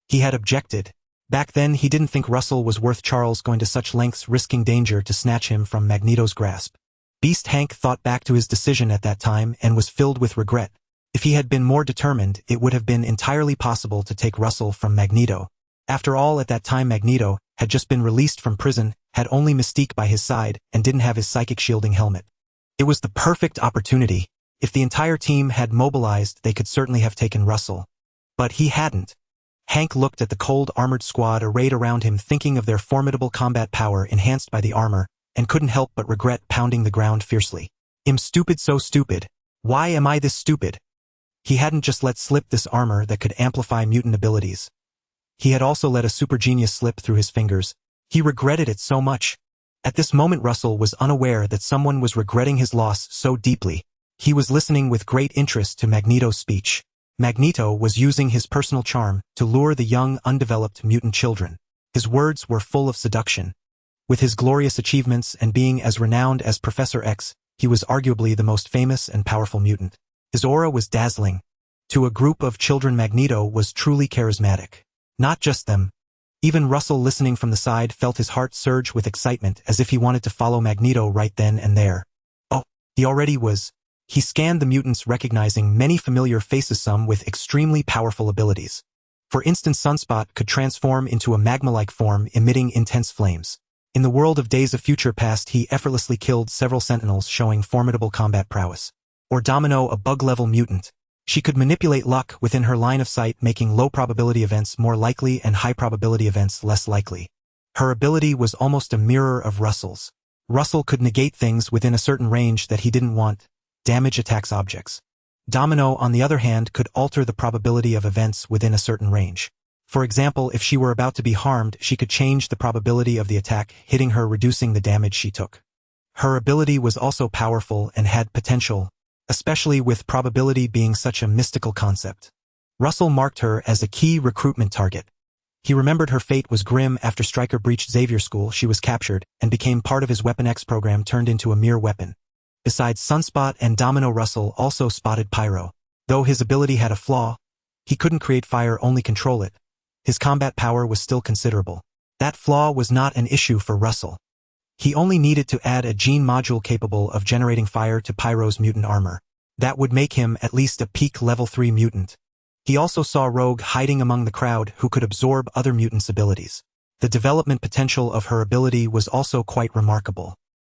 he had objected. Back then he didn't think Russell was worth Charles going to such lengths, risking danger to snatch him from Magneto's grasp. Beast Hank thought back to his decision at that time and was filled with regret. If he had been more determined, it would have been entirely possible to take Russell from Magneto. After all, at that time Magneto had just been released from prison, had only Mystique by his side, and didn't have his psychic shielding helmet. It was the perfect opportunity. If the entire team had mobilized, they could certainly have taken Russell. But he hadn't. Hank looked at the cold armored squad arrayed around him, thinking of their formidable combat power enhanced by the armor, and couldn't help but regret pounding the ground fiercely. I'm stupid, so stupid. Why am I this stupid? He hadn't just let slip this armor that could amplify mutant abilities. He had also let a super genius slip through his fingers. He regretted it so much. At this moment Russell was unaware that someone was regretting his loss so deeply. He was listening with great interest to Magneto's speech. Magneto was using his personal charm to lure the young, undeveloped mutant children. His words were full of seduction. With his glorious achievements and being as renowned as Professor X, he was arguably the most famous and powerful mutant. His aura was dazzling. To a group of children, Magneto was truly charismatic. Not just them. Even Russell, listening from the side, felt his heart surge with excitement, as if he wanted to follow Magneto right then and there. Oh, he already was. He scanned the mutants, recognizing many familiar faces, some with extremely powerful abilities. For instance, Sunspot could transform into a magma-like form, emitting intense flames. In the world of Days of Future Past, he effortlessly killed several Sentinels, showing formidable combat prowess. Or Domino, a bug-level mutant. She could manipulate luck within her line of sight, making low-probability events more likely and high-probability events less likely. Her ability was almost a mirror of Russell's. Russell could negate things within a certain range that he didn't want, damage attacks objects. Domino, on the other hand, could alter the probability of events within a certain range. For example, if she were about to be harmed, she could change the probability of the attack hitting her, reducing the damage she took. Her ability was also powerful and had potential, especially with probability being such a mystical concept. Russell marked her as a key recruitment target. He remembered her fate was grim. After Stryker breached Xavier School, she was captured and became part of his Weapon X program, turned into a mere weapon. Besides Sunspot and Domino, Russell also spotted Pyro. Though his ability had a flaw, he couldn't create fire, only control it. His combat power was still considerable. That flaw was not an issue for Russell. He only needed to add a gene module capable of generating fire to Pyro's mutant armor. That would make him at least a peak level 3 mutant. He also saw Rogue hiding among the crowd, who could absorb other mutants' abilities. The development potential of her ability was also quite remarkable.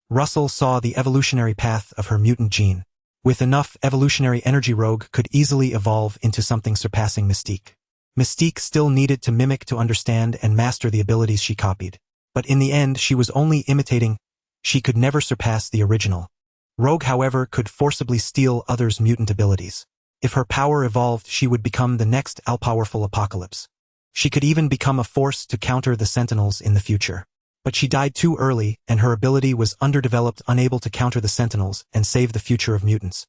Russell saw the evolutionary path of her mutant gene. With enough evolutionary energy, Rogue could easily evolve into something surpassing Mystique. Mystique still needed to mimic to understand and master the abilities she copied. But in the end, she was only imitating. She could never surpass the original. Rogue, however, could forcibly steal others' mutant abilities. If her power evolved, she would become the next all-powerful Apocalypse. She could even become a force to counter the Sentinels in the future. But she died too early, and her ability was underdeveloped, unable to counter the Sentinels and save the future of mutants.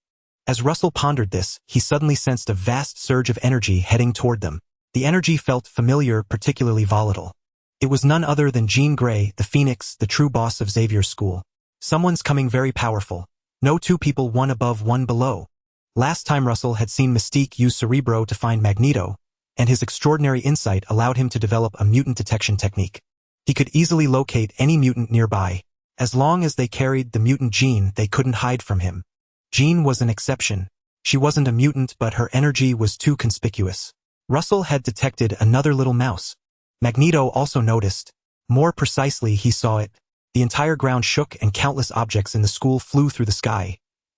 As Russell pondered this, he suddenly sensed a vast surge of energy heading toward them. The energy felt familiar, particularly volatile. It was none other than Jean Grey, the Phoenix, the true boss of Xavier's school. Someone's coming, very powerful. No two people, one above, one below. Last time Russell had seen Mystique use Cerebro to find Magneto, and his extraordinary insight allowed him to develop a mutant detection technique. He could easily locate any mutant nearby. As long as they carried the mutant gene, they couldn't hide from him. Jean was an exception. She wasn't a mutant, but her energy was too conspicuous. Russell had detected another little mouse. Magneto also noticed. More precisely, he saw it. The entire ground shook and countless objects in the school flew through the sky.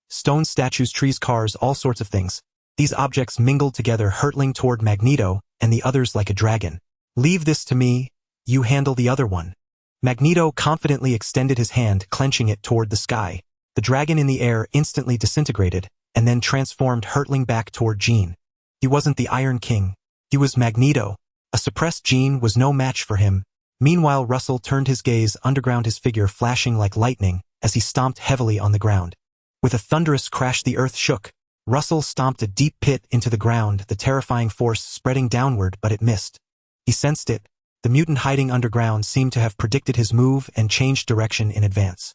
Stone statues, trees, cars, all sorts of things. These objects mingled together, hurtling toward Magneto and the others like a dragon. "Leave this to me, you handle the other one." Magneto confidently extended his hand, clenching it toward the sky. The dragon in the air instantly disintegrated and then transformed, hurtling back toward Jean. He wasn't the Iron King. He was Magneto. A suppressed Jean was no match for him. Meanwhile, Russell turned his gaze underground, his figure flashing like lightning as he stomped heavily on the ground. With a thunderous crash, the earth shook. Russell stomped a deep pit into the ground, the terrifying force spreading downward, but it missed. He sensed it. The mutant hiding underground seemed to have predicted his move and changed direction in advance.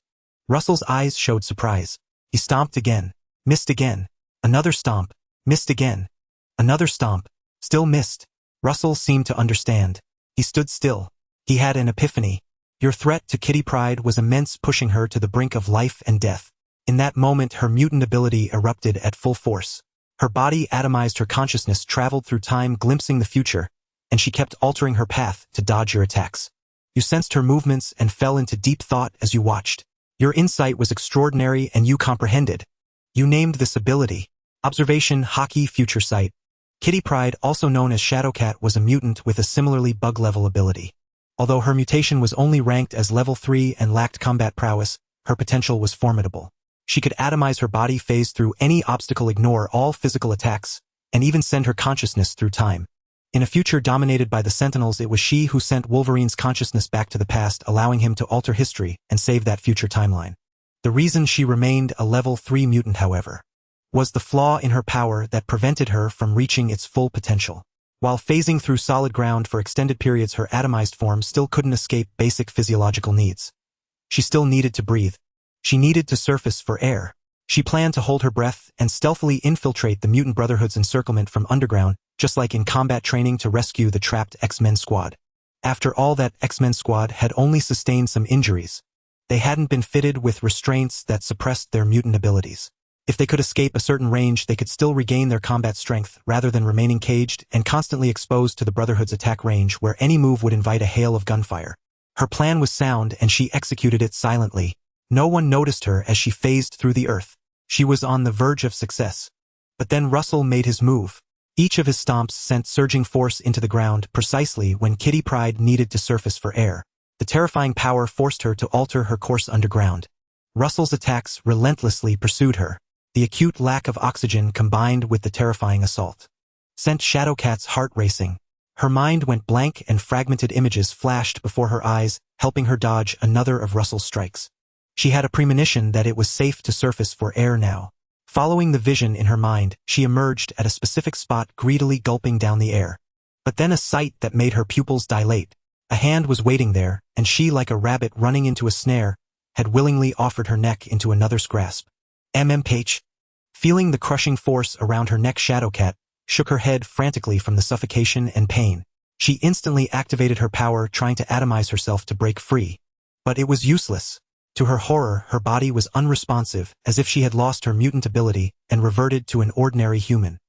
Russell's eyes showed surprise. He stomped again, missed again. Another stomp, missed again. Another stomp, still missed. Russell seemed to understand. He stood still. He had an epiphany. Your threat to Kitty Pryde was immense, pushing her to the brink of life and death. In that moment, her mutant ability erupted at full force. Her body atomized, her consciousness traveled through time, glimpsing the future, and she kept altering her path to dodge your attacks. You sensed her movements and fell into deep thought as you watched. Your insight was extraordinary and you comprehended. You named this ability. Observation Hockey Future Sight. Kitty Pryde, also known as Shadowcat, was a mutant with a similarly bug-level ability. Although her mutation was only ranked as level 3 and lacked combat prowess, her potential was formidable. She could atomize her body, phase through any obstacle, ignore all physical attacks, and even send her consciousness through time. In a future dominated by the Sentinels, it was she who sent Wolverine's consciousness back to the past, allowing him to alter history and save that future timeline. The reason she remained a level 3 mutant, however, was the flaw in her power that prevented her from reaching its full potential. While phasing through solid ground for extended periods, her atomized form still couldn't escape basic physiological needs. She still needed to breathe. She needed to surface for air. She planned to hold her breath and stealthily infiltrate the Mutant Brotherhood's encirclement from underground, just like in combat training to rescue the trapped X-Men squad. After all, that X-Men squad had only sustained some injuries. They hadn't been fitted with restraints that suppressed their mutant abilities. If they could escape a certain range, they could still regain their combat strength rather than remaining caged and constantly exposed to the Brotherhood's attack range where any move would invite a hail of gunfire. Her plan was sound and she executed it silently. No one noticed her as she phased through the earth. She was on the verge of success. But then Russell made his move. Each of his stomps sent surging force into the ground precisely when Kitty Pryde needed to surface for air. The terrifying power forced her to alter her course underground. Russell's attacks relentlessly pursued her. The acute lack of oxygen combined with the terrifying assault sent Shadowcat's heart racing. Her mind went blank and fragmented images flashed before her eyes, helping her dodge another of Russell's strikes. She had a premonition that it was safe to surface for air now. Following the vision in her mind, she emerged at a specific spot, greedily gulping down the air. But then a sight that made her pupils dilate. A hand was waiting there, and she, like a rabbit running into a snare, had willingly offered her neck into another's grasp. MMPH. Feeling the crushing force around her neck, Shadowcat shook her head frantically from the suffocation and pain. She instantly activated her power, trying to atomize herself to break free. But it was useless. To her horror, her body was unresponsive, as if she had lost her mutant ability and reverted to an ordinary human.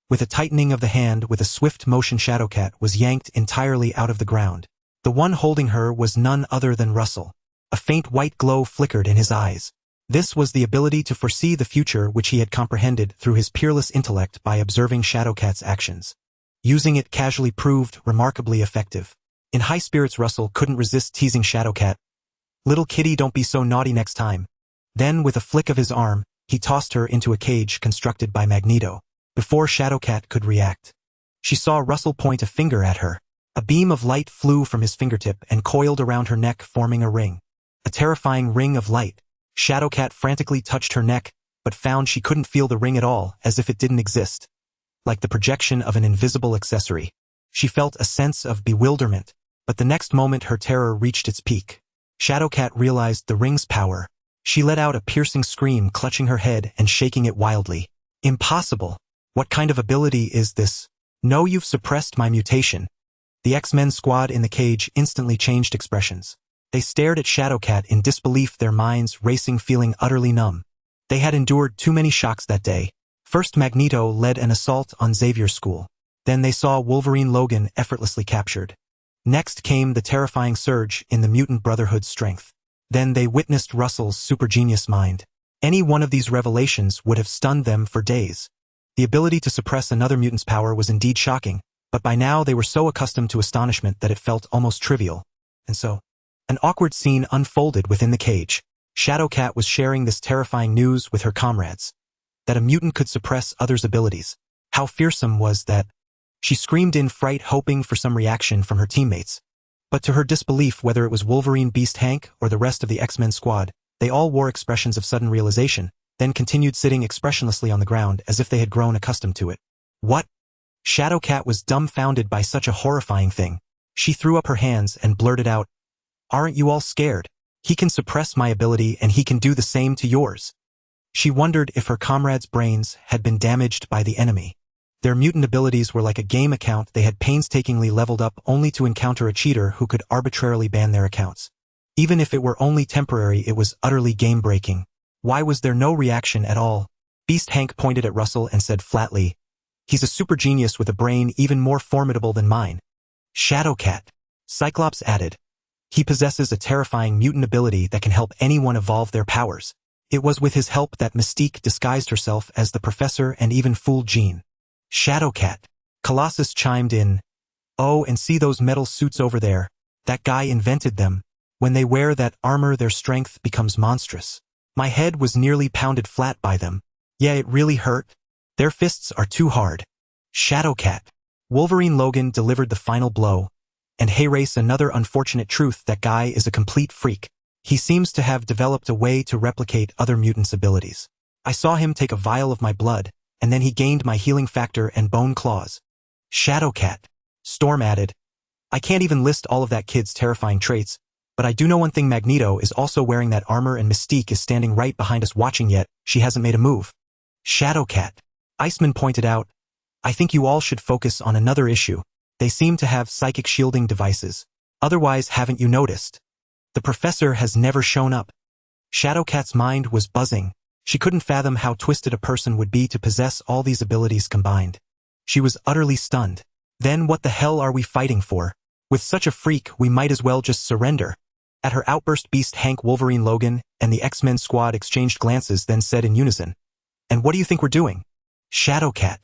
With a tightening of the hand with a swift motion, Shadowcat was yanked entirely out of the ground. The one holding her was none other than Russell. A faint white glow flickered in his eyes. This was the ability to foresee the future which he had comprehended through his peerless intellect by observing Shadowcat's actions. Using it casually proved remarkably effective. In high spirits, Russell couldn't resist teasing Shadowcat. "Little kitty, don't be so naughty next time." Then, with a flick of his arm, he tossed her into a cage constructed by Magneto. Before Shadowcat could react, she saw Russell point a finger at her. A beam of light flew from his fingertip and coiled around her neck, forming a ring. A terrifying ring of light. Shadowcat frantically touched her neck, but found she couldn't feel the ring at all, as if it didn't exist. Like the projection of an invisible accessory. She felt a sense of bewilderment, but the next moment her terror reached its peak. Shadowcat realized the ring's power. She let out a piercing scream, clutching her head and shaking it wildly. "Impossible! What kind of ability is this? No, you've suppressed my mutation." The X-Men squad in the cage instantly changed expressions. They stared at Shadowcat in disbelief, their minds racing, feeling utterly numb. They had endured too many shocks that day. First, Magneto led an assault on Xavier's school. Then they saw Wolverine Logan effortlessly captured. Next came the terrifying surge in the mutant brotherhood's strength. Then they witnessed Russell's supergenius mind. Any one of these revelations would have stunned them for days. The ability to suppress another mutant's power was indeed shocking, but by now they were so accustomed to astonishment that it felt almost trivial. And so, an awkward scene unfolded within the cage. Shadowcat was sharing this terrifying news with her comrades. That a mutant could suppress others' abilities. How fearsome was that? She screamed in fright, hoping for some reaction from her teammates. But to her disbelief, whether it was Wolverine, Beast, Hank, or the rest of the X-Men squad, they all wore expressions of sudden realization, then continued sitting expressionlessly on the ground as if they had grown accustomed to it. What? Shadowcat was dumbfounded by such a horrifying thing. She threw up her hands and blurted out, "Aren't you all scared? He can suppress my ability and he can do the same to yours." She wondered if her comrades' brains had been damaged by the enemy. Their mutant abilities were like a game account they had painstakingly leveled up only to encounter a cheater who could arbitrarily ban their accounts. Even if it were only temporary, it was utterly game-breaking. Why was there no reaction at all? Beast Hank pointed at Russell and said flatly, "He's a super genius with a brain even more formidable than mine." Shadowcat, Cyclops added, "He possesses a terrifying mutant ability that can help anyone evolve their powers." It was with his help that Mystique disguised herself as the professor and even fooled Jean. Shadowcat, Colossus chimed in, "Oh, and see those metal suits over there? That guy invented them. When they wear that armor, their strength becomes monstrous. My head was nearly pounded flat by them. Yeah, it really hurt. Their fists are too hard." Shadowcat, Wolverine Logan delivered the final blow. "And hey Race, another unfortunate truth, that guy is a complete freak. He seems to have developed a way to replicate other mutants' abilities. I saw him take a vial of my blood, and then he gained my healing factor and bone claws." Shadowcat, Storm added, "I can't even list all of that kid's terrifying traits, but I do know one thing: Magneto is also wearing that armor and Mystique is standing right behind us watching, yet she hasn't made a move." Shadowcat, Iceman pointed out, "I think you all should focus on another issue. They seem to have psychic shielding devices. Otherwise, haven't you noticed? The professor has never shown up. Shadowcat's mind was buzzing. She couldn't fathom how twisted a person would be to possess all these abilities combined. She was utterly stunned. Then what the hell are we fighting for? With such a freak, we might as well just surrender. At her outburst, Beast Hank, Wolverine, Logan, and the X-Men squad exchanged glances, then said in unison, "And what do you think we're doing?" Shadowcat.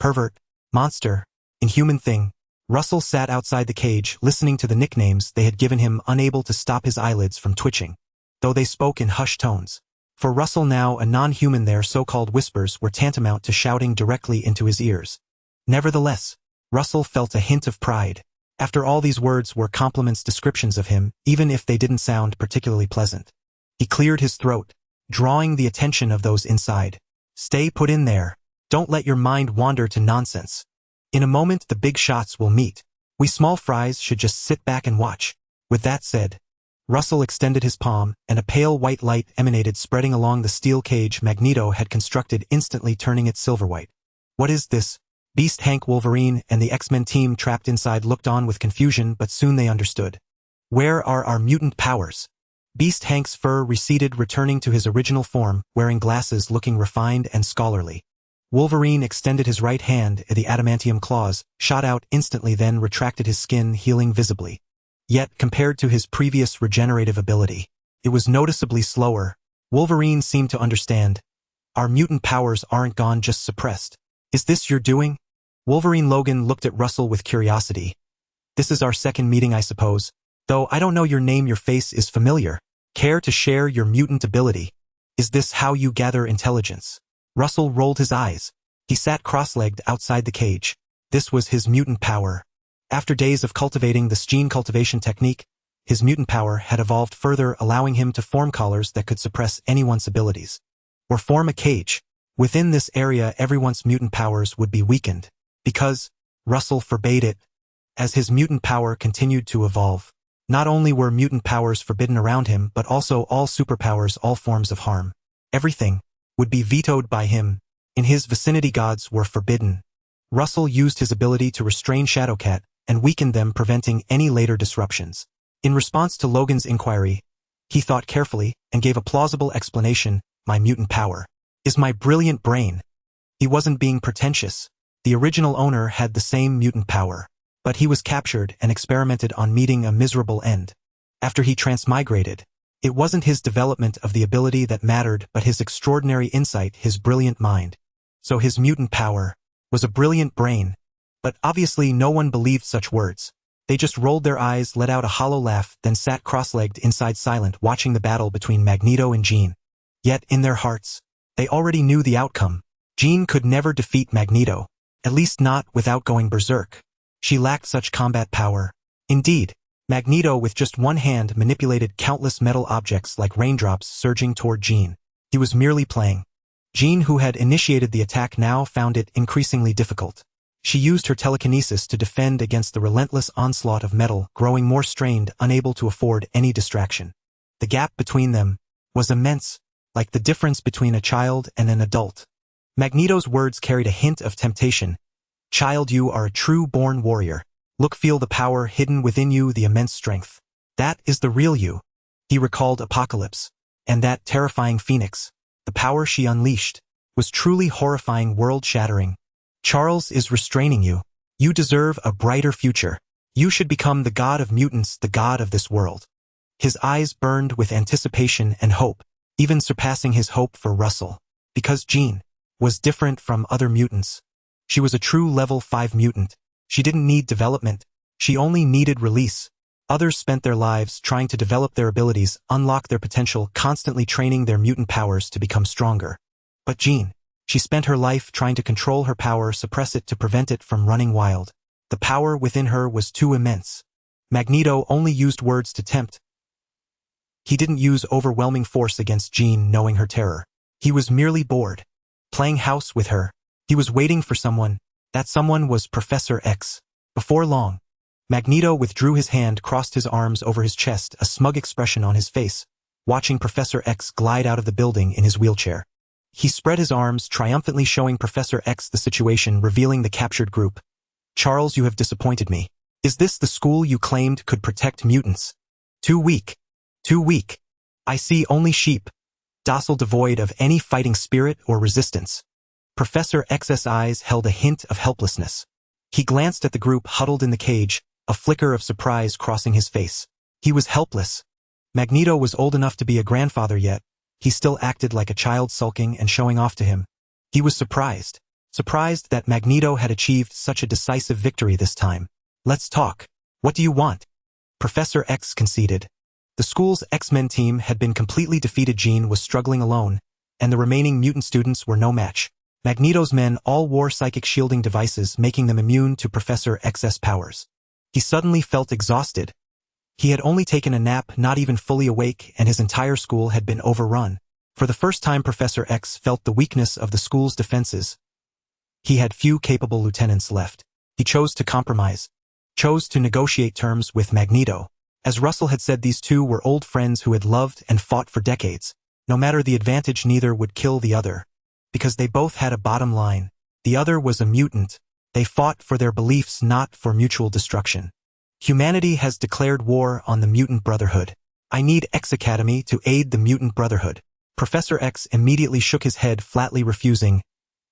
Pervert. Monster. Inhuman thing. Russell sat outside the cage, listening to the nicknames they had given him, unable to stop his eyelids from twitching, though they spoke in hushed tones. For Russell now, a non-human, their so-called whispers were tantamount to shouting directly into his ears. Nevertheless, Russell felt a hint of pride. After all, these words were compliments, descriptions of him, even if they didn't sound particularly pleasant. He cleared his throat, drawing the attention of those inside. "Stay put in there. Don't let your mind wander to nonsense. In a moment the big shots will meet. We small fries should just sit back and watch." With that said, Russell extended his palm, and a pale white light emanated, spreading along the steel cage Magneto had constructed, instantly turning it silver white. "What is this?" Beast Hank, Wolverine, and the X-Men team trapped inside looked on with confusion, but soon they understood. "Where are our mutant powers?" Beast Hank's fur receded, returning to his original form, wearing glasses, looking refined and scholarly. Wolverine extended his right hand, and the adamantium claws shot out instantly, then retracted, his skin healing visibly. Yet, compared to his previous regenerative ability, it was noticeably slower. Wolverine seemed to understand. "Our mutant powers aren't gone, just suppressed. Is this your doing?" Wolverine. Logan looked at Russell with curiosity. "This is our second meeting, I suppose. Though I don't know your name, your face is familiar. Care to share your mutant ability? Is this how you gather intelligence?" Russell rolled his eyes. He sat cross-legged outside the cage. This was his mutant power. After days of cultivating the gene cultivation technique, his mutant power had evolved further, allowing him to form collars that could suppress anyone's abilities. Or form a cage. Within this area, everyone's mutant powers would be weakened. Because Russell forbade it. As his mutant power continued to evolve, not only were mutant powers forbidden around him, but also all superpowers, all forms of harm. Everything would be vetoed by him. In his vicinity, gods were forbidden. Russell used his ability to restrain Shadowcat and weakened them, preventing any later disruptions. In response to Logan's inquiry, he thought carefully and gave a plausible explanation. "My mutant power is my brilliant brain." He wasn't being pretentious. The original owner had the same mutant power, but he was captured and experimented on, meeting a miserable end. After he transmigrated, it wasn't his development of the ability that mattered, but his extraordinary insight, his brilliant mind. So his mutant power was a brilliant brain. But obviously no one believed such words. They just rolled their eyes, let out a hollow laugh, then sat cross-legged inside, silent, watching the battle between Magneto and Jean. Yet in their hearts, they already knew the outcome. Jean could never defeat Magneto, at least not without going berserk. She lacked such combat power. Indeed, Magneto with just one hand manipulated countless metal objects like raindrops surging toward Jean. He was merely playing. Jean, who had initiated the attack, now found it increasingly difficult. She used her telekinesis to defend against the relentless onslaught of metal, growing more strained, unable to afford any distraction. The gap between them was immense, like the difference between a child and an adult. Magneto's words carried a hint of temptation. "Child, you are a true born warrior. Look, feel the power hidden within you, the immense strength. That is the real you." He recalled Apocalypse. And that terrifying Phoenix. The power she unleashed was truly horrifying, world-shattering. "Charles is restraining you. You deserve a brighter future. You should become the god of mutants, the god of this world." His eyes burned with anticipation and hope, even surpassing his hope for Russell. Because Jean was different from other mutants. She was a true level 5 mutant. She didn't need development. She only needed release. Others spent their lives trying to develop their abilities, unlock their potential, constantly training their mutant powers to become stronger. But Jean, she spent her life trying to control her power, suppress it to prevent it from running wild. The power within her was too immense. Magneto only used words to tempt. He didn't use overwhelming force against Jean, knowing her terror. He was merely bored, playing house with her. He was waiting for someone. That someone was Professor X. Before long, Magneto withdrew his hand, crossed his arms over his chest, a smug expression on his face, watching Professor X glide out of the building in his wheelchair. He spread his arms, triumphantly showing Professor X the situation, revealing the captured group. "Charles, you have disappointed me. Is this the school you claimed could protect mutants? Too weak. Too weak. I see only sheep, docile, devoid of any fighting spirit or resistance. Professor X's eyes held a hint of helplessness. He glanced at the group huddled in the cage, a flicker of surprise crossing his face. He was helpless. Magneto was old enough to be a grandfather yet. He still acted like a child, sulking and showing off to him. He was surprised. Surprised that Magneto had achieved such a decisive victory this time. Let's talk. What do you want? Professor X conceded. The school's X-Men team had been completely defeated. Jean was struggling alone, and the remaining mutant students were no match. Magneto's men all wore psychic shielding devices, making them immune to Professor X's powers. He suddenly felt exhausted. He had only taken a nap, not even fully awake, and his entire school had been overrun. For the first time, Professor X felt the weakness of the school's defenses. He had few capable lieutenants left. He chose to compromise. Chose to negotiate terms with Magneto. As Russell had said, these two were old friends who had loved and fought for decades. No matter the advantage, neither would kill the other. Because they both had a bottom line. The other was a mutant. They fought for their beliefs, not for mutual destruction. Humanity has declared war on the Mutant Brotherhood. I need X Academy to aid the Mutant Brotherhood. Professor X immediately shook his head, flatly refusing.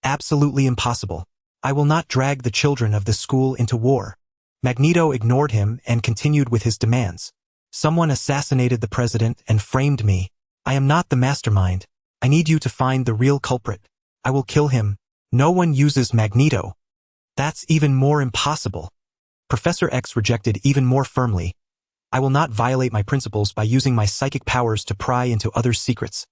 Absolutely impossible. I will not drag the children of this school into war. Magneto ignored him and continued with his demands. Someone assassinated the president and framed me. I am not the mastermind. I need you to find the real culprit. I will kill him. No one uses Magneto. That's even more impossible. Professor X rejected even more firmly. I will not violate my principles by using my psychic powers to pry into others' secrets.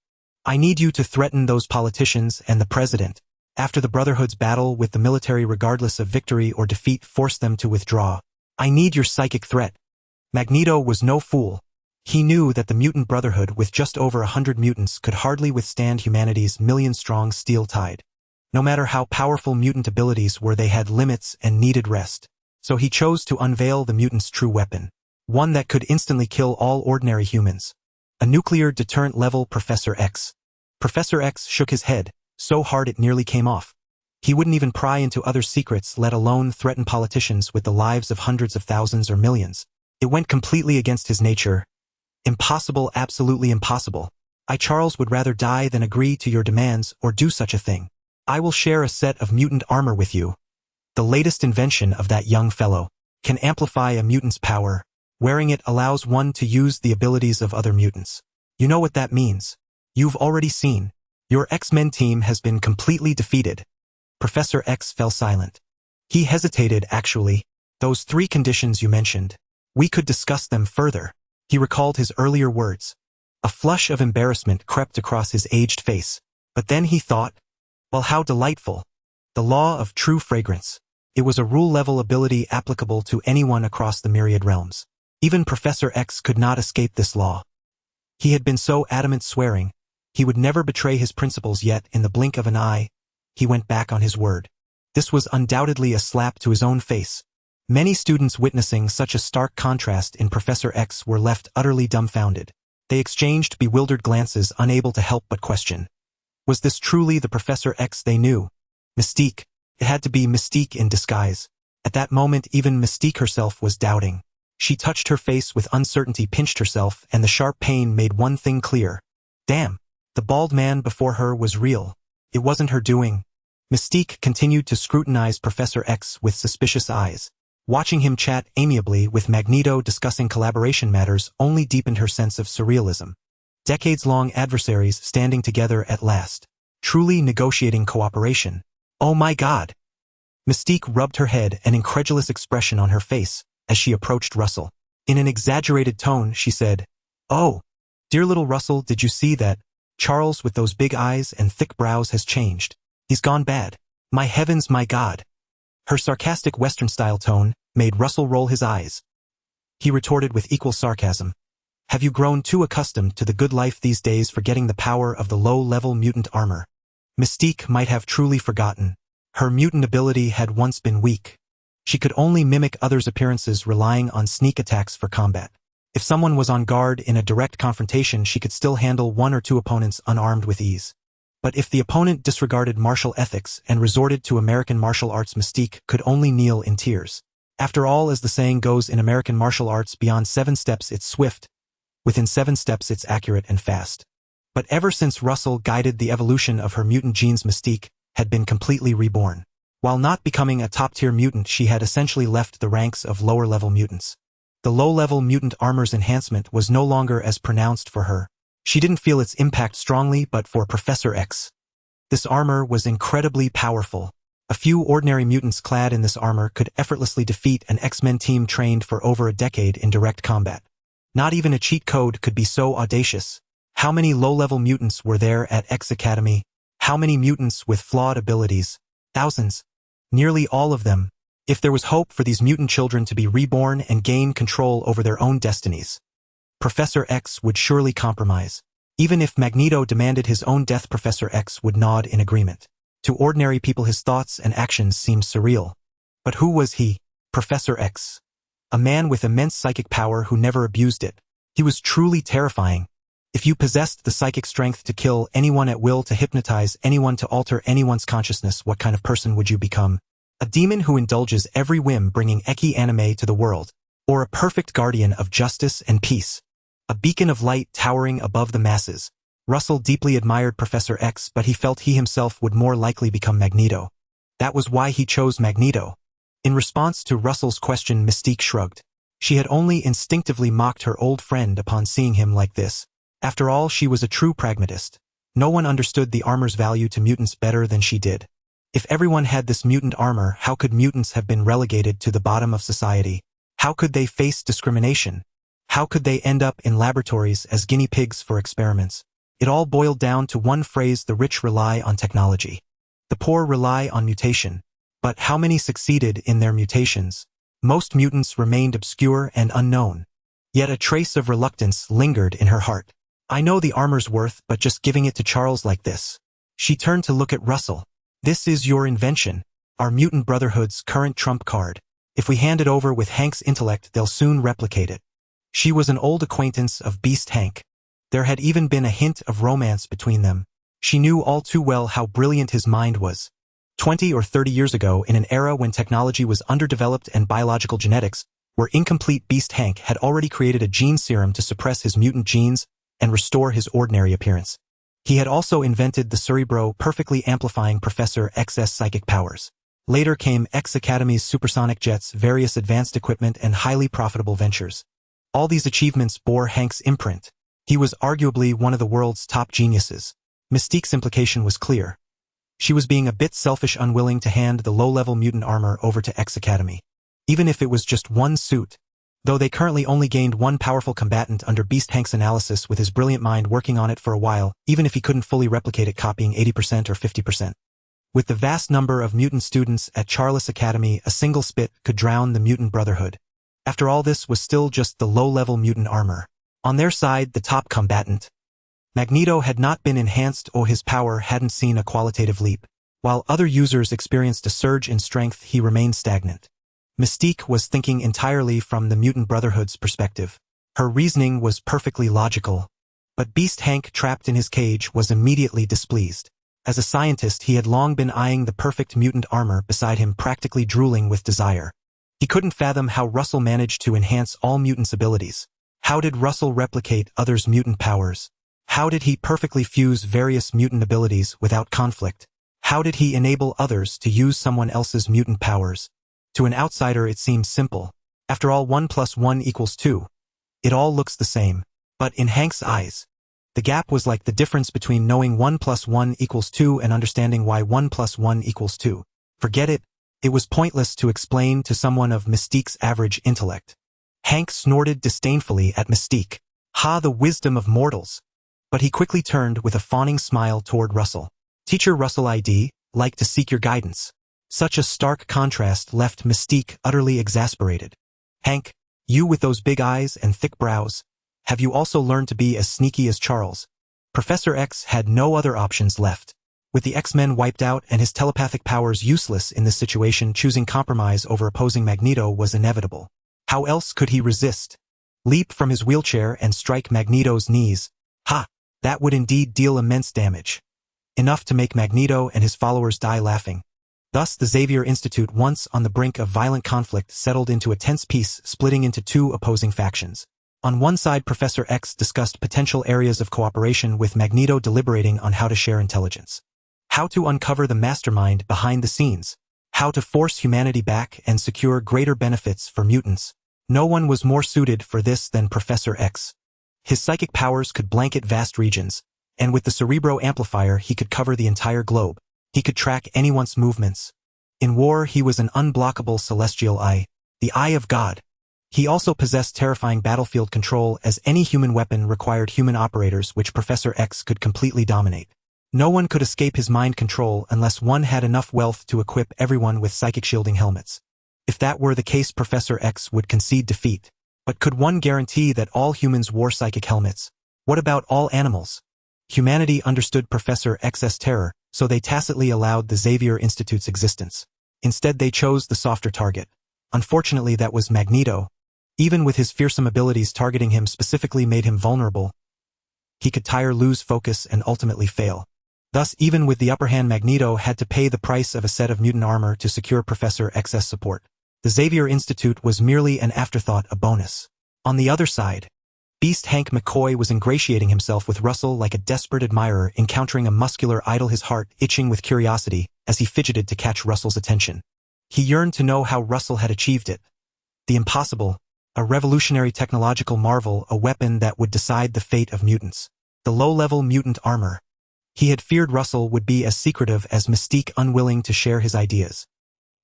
I need you to threaten those politicians and the president. After the Brotherhood's battle with the military, regardless of victory or defeat, force them to withdraw. I need your psychic threat. Magneto was no fool. He knew that the Mutant Brotherhood, with just over 100 mutants, could hardly withstand humanity's million-strong steel tide. No matter how powerful mutant abilities were, they had limits and needed rest. So he chose to unveil the mutant's true weapon. One that could instantly kill all ordinary humans. A nuclear deterrent level Professor X. Professor X shook his head, so hard it nearly came off. He wouldn't even pry into other secrets, let alone threaten politicians with the lives of hundreds of thousands or millions. It went completely against his nature. Impossible, absolutely impossible. I, Charles, would rather die than agree to your demands or do such a thing. I will share a set of mutant armor with you. The latest invention of that young fellow can amplify a mutant's power. Wearing it allows one to use the abilities of other mutants. You know what that means. You've already seen. Your X-Men team has been completely defeated. Professor X fell silent. He hesitated. Actually, those 3 conditions you mentioned. We could discuss them further. He recalled his earlier words. A flush of embarrassment crept across his aged face. But then he thought, well, how delightful. The law of true fragrance. It was a rule-level ability applicable to anyone across the myriad realms. Even Professor X could not escape this law. He had been so adamant, swearing he would never betray his principles, yet in the blink of an eye, he went back on his word. This was undoubtedly a slap to his own face. Many students witnessing such a stark contrast in Professor X were left utterly dumbfounded. They exchanged bewildered glances, unable to help but question. Was this truly the Professor X they knew? Mystique. It had to be Mystique in disguise. At that moment, even Mystique herself was doubting. She touched her face with uncertainty, pinched herself, and the sharp pain made one thing clear. Damn. The bald man before her was real. It wasn't her doing. Mystique continued to scrutinize Professor X with suspicious eyes. Watching him chat amiably with Magneto discussing collaboration matters only deepened her sense of surrealism. Decades-long adversaries standing together at last. Truly negotiating cooperation. Oh my God! Mystique rubbed her head, an incredulous expression on her face, as she approached Russell. In an exaggerated tone, she said, "Oh, dear little Russell, did you see that? Charles with those big eyes and thick brows has changed. He's gone bad. My heavens, my God." Her sarcastic Western-style tone made Russell roll his eyes. He retorted with equal sarcasm. "Have you grown too accustomed to the good life these days, forgetting the power of the low-level mutant armor?" Mystique might have truly forgotten. Her mutant ability had once been weak. She could only mimic others' appearances, relying on sneak attacks for combat. If someone was on guard in a direct confrontation, she could still handle 1 or 2 opponents unarmed with ease. But if the opponent disregarded martial ethics and resorted to American martial arts, Mystique could only kneel in tears. After all, as the saying goes in American martial arts, beyond 7 steps it's swift, within 7 steps it's accurate and fast. But ever since Russell guided the evolution of her mutant genes, Mystique had been completely reborn. While not becoming a top-tier mutant, she had essentially left the ranks of lower-level mutants. The low-level mutant armor's enhancement was no longer as pronounced for her. She didn't feel its impact strongly, but for Professor X, this armor was incredibly powerful. A few ordinary mutants clad in this armor could effortlessly defeat an X-Men team trained for over a decade in direct combat. Not even a cheat code could be so audacious. How many low-level mutants were there at X Academy? How many mutants with flawed abilities? Thousands. Nearly all of them. If there was hope for these mutant children to be reborn and gain control over their own destinies, Professor X would surely compromise. Even if Magneto demanded his own death, Professor X would nod in agreement. To ordinary people, his thoughts and actions seemed surreal. But who was he? Professor X. A man with immense psychic power who never abused it. He was truly terrifying. If you possessed the psychic strength to kill anyone at will, to hypnotize anyone, to alter anyone's consciousness, what kind of person would you become? A demon who indulges every whim, bringing eki anime to the world? Or a perfect guardian of justice and peace? A beacon of light towering above the masses? Russell deeply admired Professor X, but he felt he himself would more likely become Magneto. That was why he chose Magneto. In response to Russell's question, Mystique shrugged. She had only instinctively mocked her old friend upon seeing him like this. After all, she was a true pragmatist. No one understood the armor's value to mutants better than she did. If everyone had this mutant armor, how could mutants have been relegated to the bottom of society? How could they face discrimination? How could they end up in laboratories as guinea pigs for experiments? It all boiled down to one phrase: the rich rely on technology. The poor rely on mutation. But how many succeeded in their mutations? Most mutants remained obscure and unknown. Yet a trace of reluctance lingered in her heart. I know the armor's worth, but just giving it to Charles like this. She turned to look at Russell. This is your invention. Our mutant brotherhood's current trump card. If we hand it over with Hank's intellect, they'll soon replicate it. She was an old acquaintance of Beast Hank. There had even been a hint of romance between them. She knew all too well how brilliant his mind was. 20 or 30 years ago, in an era when technology was underdeveloped and biological genetics were incomplete, Beast Hank had already created a gene serum to suppress his mutant genes and restore his ordinary appearance. He had also invented the Cerebro, perfectly amplifying Professor X's psychic powers. Later came X Academy's supersonic jets, various advanced equipment, and highly profitable ventures. All these achievements bore Hank's imprint. He was arguably one of the world's top geniuses. Mystique's implication was clear. She was being a bit selfish, unwilling to hand the low-level mutant armor over to X Academy. Even if it was just one suit. Though they currently only gained one powerful combatant under Beast Hank's analysis, with his brilliant mind working on it for a while, even if he couldn't fully replicate it, copying 80% or 50%. With the vast number of mutant students at Charles Academy, a single spit could drown the mutant brotherhood. After all, this was still just the low-level mutant armor. On their side, the top combatant, Magneto, had not been enhanced, or his power hadn't seen a qualitative leap. While other users experienced a surge in strength, he remained stagnant. Mystique was thinking entirely from the mutant brotherhood's perspective. Her reasoning was perfectly logical. But Beast Hank, trapped in his cage, was immediately displeased. As a scientist, he had long been eyeing the perfect mutant armor beside him, practically drooling with desire. He couldn't fathom how Russell managed to enhance all mutants' abilities. How did Russell replicate others' mutant powers? How did he perfectly fuse various mutant abilities without conflict? How did he enable others to use someone else's mutant powers? To an outsider, it seems simple. After all, 1 + 1 = 2. It all looks the same. But in Hank's eyes, the gap was like the difference between knowing 1 + 1 = 2 and understanding why 1 + 1 = 2. Forget it. It was pointless to explain to someone of Mystique's average intellect. Hank snorted disdainfully at Mystique. Ha, the wisdom of mortals. But he quickly turned with a fawning smile toward Russell. Teacher Russell, I'd like to seek your guidance. Such a stark contrast left Mystique utterly exasperated. Hank, you with those big eyes and thick brows, have you also learned to be as sneaky as Charles? Professor X had no other options left. With the X-Men wiped out and his telepathic powers useless in this situation, choosing compromise over opposing Magneto was inevitable. How else could he resist? Leap from his wheelchair and strike Magneto's knees. Ha! That would indeed deal immense damage. Enough to make Magneto and his followers die laughing. Thus the Xavier Institute, once on the brink of violent conflict, settled into a tense peace, splitting into two opposing factions. On one side, Professor X discussed potential areas of cooperation, with Magneto deliberating on how to share intelligence, how to uncover the mastermind behind the scenes, how to force humanity back and secure greater benefits for mutants. No one was more suited for this than Professor X. His psychic powers could blanket vast regions, and with the Cerebro amplifier he could cover the entire globe. He could track anyone's movements. In war he was an unblockable celestial eye, the eye of God. He also possessed terrifying battlefield control, as any human weapon required human operators, which Professor X could completely dominate. No one could escape his mind control unless one had enough wealth to equip everyone with psychic shielding helmets. If that were the case, Professor X would concede defeat. But could one guarantee that all humans wore psychic helmets? What about all animals? Humanity understood Professor X's terror, so they tacitly allowed the Xavier Institute's existence. Instead they chose the softer target. Unfortunately, that was Magneto. Even with his fearsome abilities, targeting him specifically made him vulnerable. He could tire, lose focus, and ultimately fail. Thus, even with the upper hand, Magneto had to pay the price of a set of mutant armor to secure Professor X's support. The Xavier Institute was merely an afterthought, a bonus. On the other side, Beast Hank McCoy was ingratiating himself with Russell like a desperate admirer encountering a muscular idol, his heart itching with curiosity as he fidgeted to catch Russell's attention. He yearned to know how Russell had achieved it. The impossible, a revolutionary technological marvel, a weapon that would decide the fate of mutants. The low-level mutant armor. He had feared Russell would be as secretive as Mystique, unwilling to share his ideas.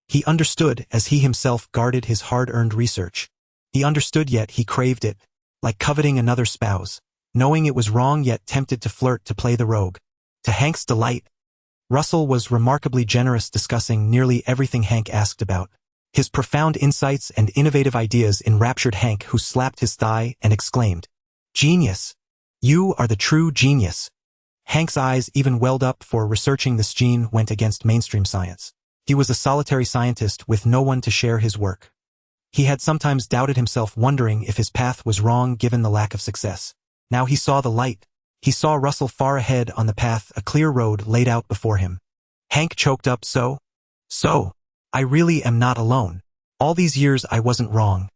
He understood, as he himself guarded his hard-earned research. He understood, yet he craved it, like coveting another spouse, knowing it was wrong yet tempted to flirt, to play the rogue. To Hank's delight, Russell was remarkably generous, discussing nearly everything Hank asked about. His profound insights and innovative ideas enraptured Hank, who slapped his thigh and exclaimed, "Genius! You are the true genius!" Hank's eyes even welled up, for researching this gene went against mainstream science. He was a solitary scientist with no one to share his work. He had sometimes doubted himself, wondering if his path was wrong given the lack of success. Now he saw the light. He saw Russell far ahead on the path, a clear road laid out before him. Hank choked up, So, I really am not alone. All these years I wasn't wrong."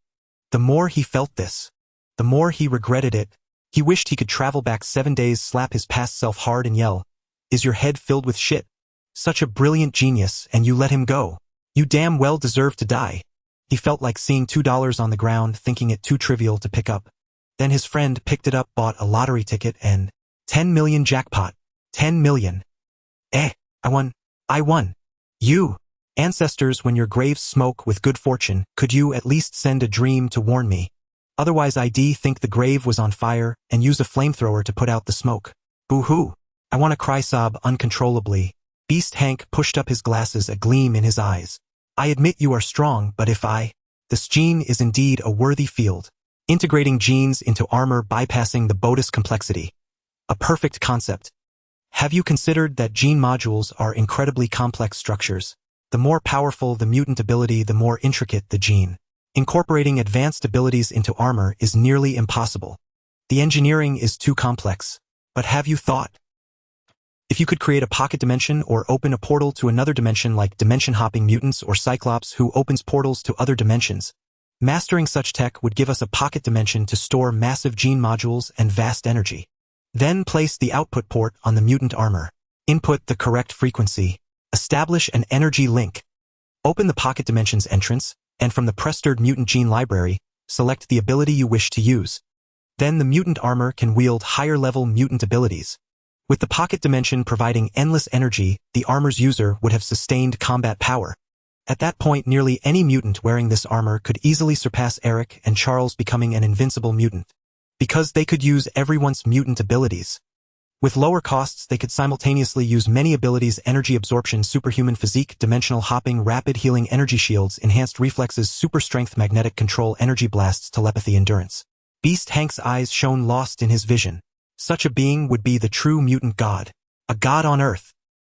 The more he felt this, the more he regretted it. He wished he could travel back 7 days, slap his past self hard and yell, "Is your head filled with shit? Such a brilliant genius, and you let him go. You damn well deserve to die." He felt like seeing $2 on the ground, thinking it too trivial to pick up. Then his friend picked it up, bought a lottery ticket, and 10 million jackpot. 10 million. I won. You, ancestors, when your graves smoke with good fortune, could you at least send a dream to warn me? Otherwise I'd think the grave was on fire and use a flamethrower to put out the smoke. Boo-hoo. I want to cry, sob uncontrollably. Beast Hank pushed up his glasses, a gleam in his eyes. "I admit you are strong, but this gene is indeed a worthy field. Integrating genes into armor, bypassing the Bodis complexity. A perfect concept. Have you considered that gene modules are incredibly complex structures? The more powerful the mutant ability, the more intricate the gene. Incorporating advanced abilities into armor is nearly impossible. The engineering is too complex. But have you thought? If you could create a pocket dimension or open a portal to another dimension, like dimension-hopping mutants or Cyclops, who opens portals to other dimensions. Mastering such tech would give us a pocket dimension to store massive gene modules and vast energy. Then place the output port on the mutant armor. Input the correct frequency. Establish an energy link. Open the pocket dimension's entrance, and from the pre-stored mutant gene library, select the ability you wish to use. Then the mutant armor can wield higher-level mutant abilities. With the pocket dimension providing endless energy, the armor's user would have sustained combat power. At that point, nearly any mutant wearing this armor could easily surpass Eric and Charles, becoming an invincible mutant. Because they could use everyone's mutant abilities. With lower costs, they could simultaneously use many abilities: energy absorption, superhuman physique, dimensional hopping, rapid healing, energy shields, enhanced reflexes, super strength, magnetic control, energy blasts, telepathy, endurance. Beast Hank's eyes shone, lost in his vision. Such a being would be the true mutant god. A god on Earth.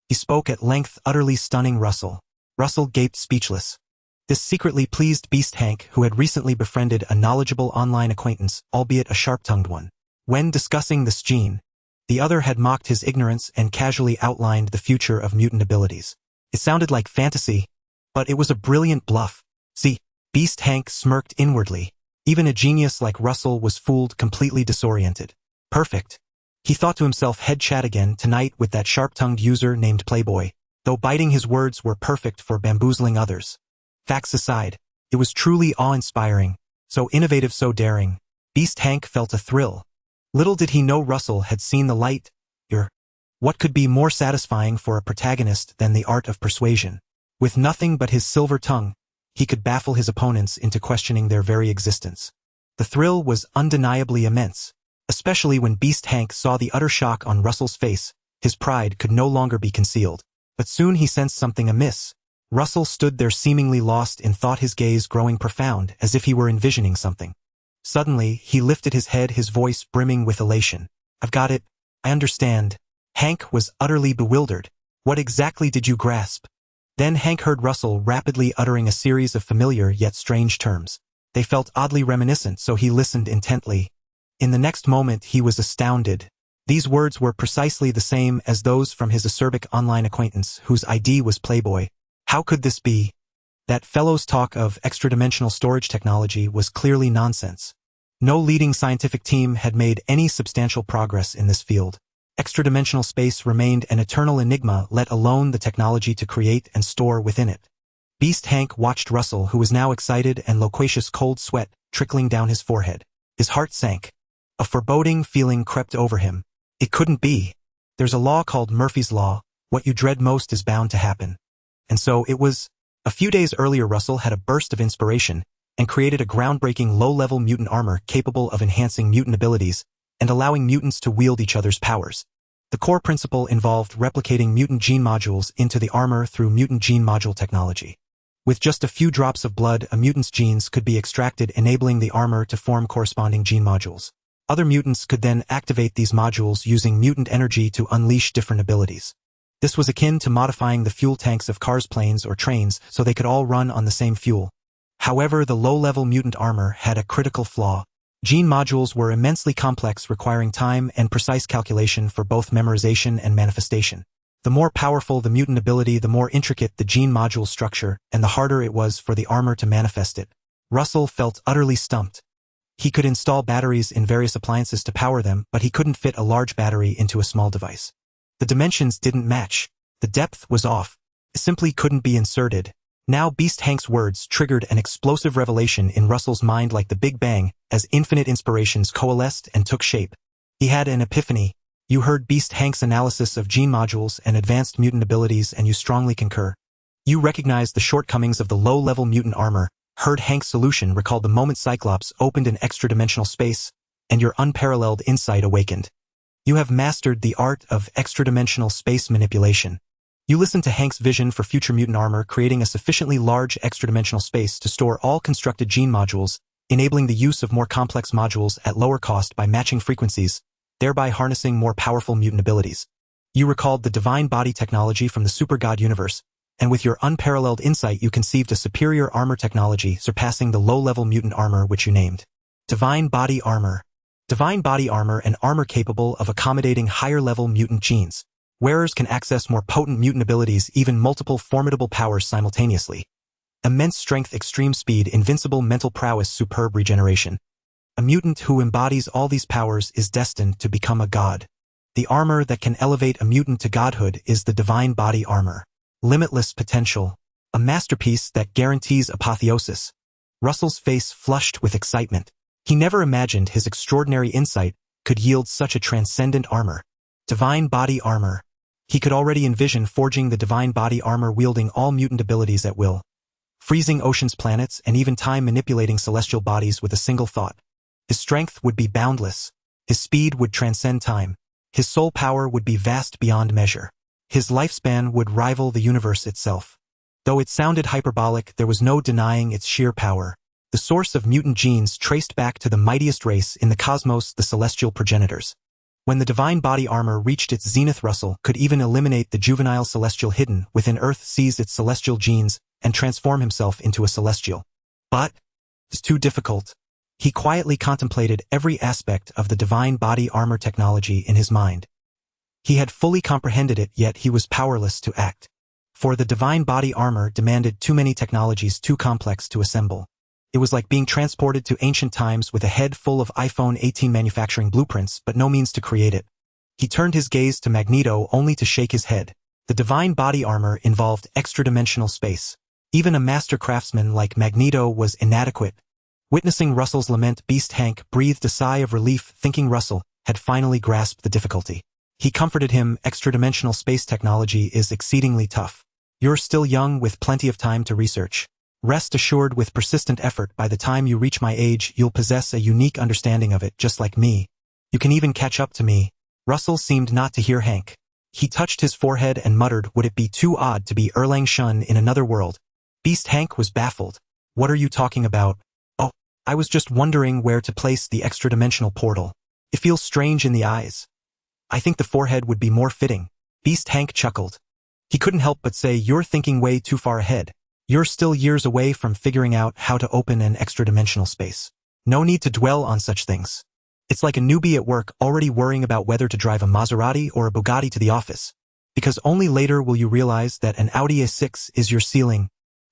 He spoke at length, utterly stunning Russell. Russell gaped, speechless. This secretly pleased Beast Hank, who had recently befriended a knowledgeable online acquaintance, albeit a sharp-tongued one. When discussing this gene, the other had mocked his ignorance and casually outlined the future of mutant abilities. It sounded like fantasy, but it was a brilliant bluff. See, Beast Hank smirked inwardly. Even a genius like Russell was fooled, completely disoriented. Perfect. He thought to himself, head chat again tonight with that sharp-tongued user named Playboy, though biting his words were perfect for bamboozling others. Facts aside, it was truly awe-inspiring, so innovative, so daring. Beast Hank felt a thrill. Little did he know Russell had seen the light. What could be more satisfying for a protagonist than the art of persuasion? With nothing but his silver tongue, he could baffle his opponents into questioning their very existence. The thrill was undeniably immense, especially when Beast Hank saw the utter shock on Russell's face. His pride could no longer be concealed. But soon he sensed something amiss. Russell stood there seemingly lost in thought, his gaze growing profound, as if he were envisioning something. Suddenly, he lifted his head, his voice brimming with elation. I've got it. I understand. Hank was utterly bewildered. What exactly did you grasp? Then Hank heard Russell rapidly uttering a series of familiar yet strange terms. They felt oddly reminiscent, so he listened intently. In the next moment, he was astounded. These words were precisely the same as those from his acerbic online acquaintance, whose ID was Playboy. How could this be? That fellow's talk of extra-dimensional storage technology was clearly nonsense. No leading scientific team had made any substantial progress in this field. Extra-dimensional space remained an eternal enigma, let alone the technology to create and store within it. Beast Hank watched Russell, who was now excited and loquacious, cold sweat trickling down his forehead. His heart sank. A foreboding feeling crept over him. It couldn't be. There's a law called Murphy's Law. What you dread most is bound to happen. And so it was. A few days earlier, Russell had a burst of inspiration and created a groundbreaking low-level mutant armor capable of enhancing mutant abilities and allowing mutants to wield each other's powers. The core principle involved replicating mutant gene modules into the armor through mutant gene module technology. With just a few drops of blood, a mutant's genes could be extracted, enabling the armor to form corresponding gene modules. Other mutants could then activate these modules using mutant energy to unleash different abilities. This was akin to modifying the fuel tanks of cars, planes, or trains so they could all run on the same fuel. However, the low-level mutant armor had a critical flaw. Gene modules were immensely complex, requiring time and precise calculation for both memorization and manifestation. The more powerful the mutant ability, the more intricate the gene module structure, and the harder it was for the armor to manifest it. Russell felt utterly stumped. He could install batteries in various appliances to power them, but he couldn't fit a large battery into a small device. The dimensions didn't match. The depth was off. It simply couldn't be inserted. Now Beast Hank's words triggered an explosive revelation in Russell's mind, like the Big Bang, as infinite inspirations coalesced and took shape. He had an epiphany. You heard Beast Hank's analysis of gene modules and advanced mutant abilities, and you strongly concur. You recognized the shortcomings of the low-level mutant armor, heard Hank's solution, recalled the moment Cyclops opened an extra-dimensional space, and your unparalleled insight awakened. You have mastered the art of extra-dimensional space manipulation. You listened to Hank's vision for future mutant armor, creating a sufficiently large extra-dimensional space to store all constructed gene modules, enabling the use of more complex modules at lower cost by matching frequencies, thereby harnessing more powerful mutant abilities. You recalled the divine body technology from the super god universe, and with your unparalleled insight you conceived a superior armor technology surpassing the low-level mutant armor which you named divine body armor. Divine body armor, an armor capable of accommodating higher-level mutant genes. Wearers can access more potent mutant abilities, even multiple formidable powers simultaneously. Immense strength, extreme speed, invincible mental prowess, superb regeneration. A mutant who embodies all these powers is destined to become a god. The armor that can elevate a mutant to godhood is the divine body armor. Limitless potential. A masterpiece that guarantees apotheosis. Russell's face flushed with excitement. He never imagined his extraordinary insight could yield such a transcendent armor. Divine body armor. He could already envision forging the divine body armor, wielding all mutant abilities at will, freezing oceans, planets, and even time-manipulating celestial bodies with a single thought. His strength would be boundless. His speed would transcend time. His soul power would be vast beyond measure. His lifespan would rival the universe itself. Though it sounded hyperbolic, there was no denying its sheer power. The source of mutant genes traced back to the mightiest race in the cosmos, the celestial progenitors. When the divine body armor reached its zenith, Russell could even eliminate the juvenile celestial hidden within Earth, seize its celestial genes, and transform himself into a celestial. But it's too difficult. He quietly contemplated every aspect of the divine body armor technology in his mind. He had fully comprehended it, yet he was powerless to act. For the divine body armor demanded too many technologies too complex to assemble. It was like being transported to ancient times with a head full of iPhone 18 manufacturing blueprints but no means to create it. He turned his gaze to Magneto only to shake his head. The divine body armor involved extra-dimensional space. Even a master craftsman like Magneto was inadequate. Witnessing Russell's lament, Beast Hank breathed a sigh of relief, thinking Russell had finally grasped the difficulty. He comforted him, extra-dimensional space technology is exceedingly tough. You're still young with plenty of time to research. Rest assured, with persistent effort, by the time you reach my age, you'll possess a unique understanding of it, just like me. You can even catch up to me. Russell seemed not to hear Hank. He touched his forehead and muttered, would it be too odd to be Erlang Shun in another world? Beast Hank was baffled. What are you talking about? Oh, I was just wondering where to place the extra-dimensional portal. It feels strange in the eyes. I think the forehead would be more fitting. Beast Hank chuckled. He couldn't help but say, you're thinking way too far ahead. You're still years away from figuring out how to open an extra-dimensional space. No need to dwell on such things. It's like a newbie at work already worrying about whether to drive a Maserati or a Bugatti to the office. Because only later will you realize that an Audi A6 is your ceiling.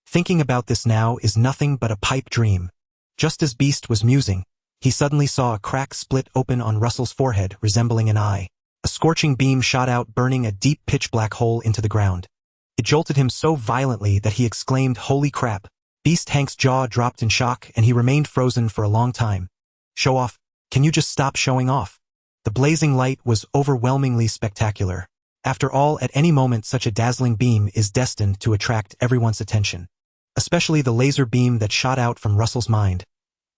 Thinking about this now is nothing but a pipe dream. Just as Beast was musing, he suddenly saw a crack split open on Russell's forehead, resembling an eye. A scorching beam shot out, burning a deep pitch-black hole into the ground. It jolted him so violently that he exclaimed, holy crap. Beast Hank's jaw dropped in shock and he remained frozen for a long time. Show off. Can you just stop showing off? The blazing light was overwhelmingly spectacular. After all, at any moment such a dazzling beam is destined to attract everyone's attention. Especially the laser beam that shot out from Russell's mind.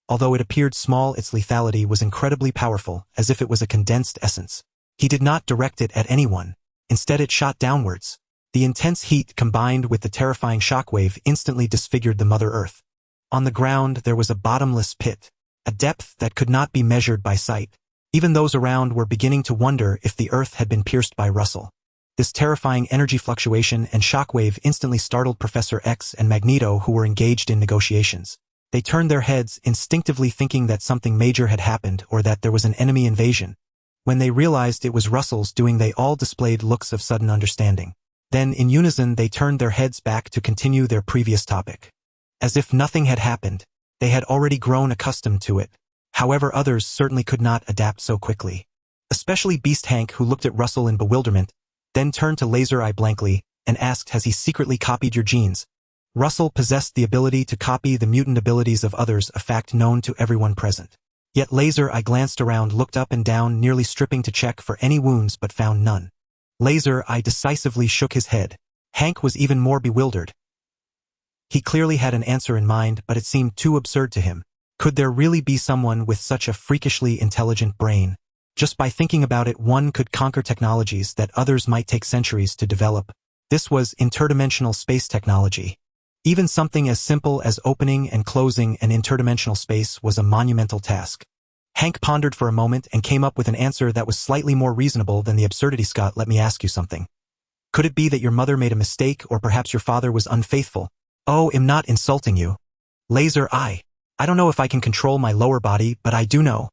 Although it appeared small, its lethality was incredibly powerful, as if it was a condensed essence. He did not direct it at anyone. Instead it shot downwards. The intense heat combined with the terrifying shockwave instantly disfigured the Mother Earth. On the ground there was a bottomless pit, a depth that could not be measured by sight. Even those around were beginning to wonder if the Earth had been pierced by Russell. This terrifying energy fluctuation and shockwave instantly startled Professor X and Magneto, who were engaged in negotiations. They turned their heads, instinctively thinking that something major had happened or that there was an enemy invasion. When they realized it was Russell's doing, they all displayed looks of sudden understanding. Then, in unison, they turned their heads back to continue their previous topic. As if nothing had happened, they had already grown accustomed to it. However, others certainly could not adapt so quickly. Especially Beast Hank, who looked at Russell in bewilderment, then turned to Laser Eye blankly and asked, has he secretly copied your genes? Russell possessed the ability to copy the mutant abilities of others, a fact known to everyone present. Yet Laser Eye glanced around, looked up and down, nearly stripping to check for any wounds but found none. Laser Eye decisively shook his head. Hank was even more bewildered. He clearly had an answer in mind, but it seemed too absurd to him. Could there really be someone with such a freakishly intelligent brain? Just by thinking about it, one could conquer technologies that others might take centuries to develop. This was interdimensional space technology. Even something as simple as opening and closing an interdimensional space was a monumental task. Hank pondered for a moment and came up with an answer that was slightly more reasonable than the absurdity. Scott, let me ask you something. Could it be that your mother made a mistake, or perhaps your father was unfaithful? Oh, I'm not insulting you. Laser Eye. I don't know if I can control my lower body, but I do know.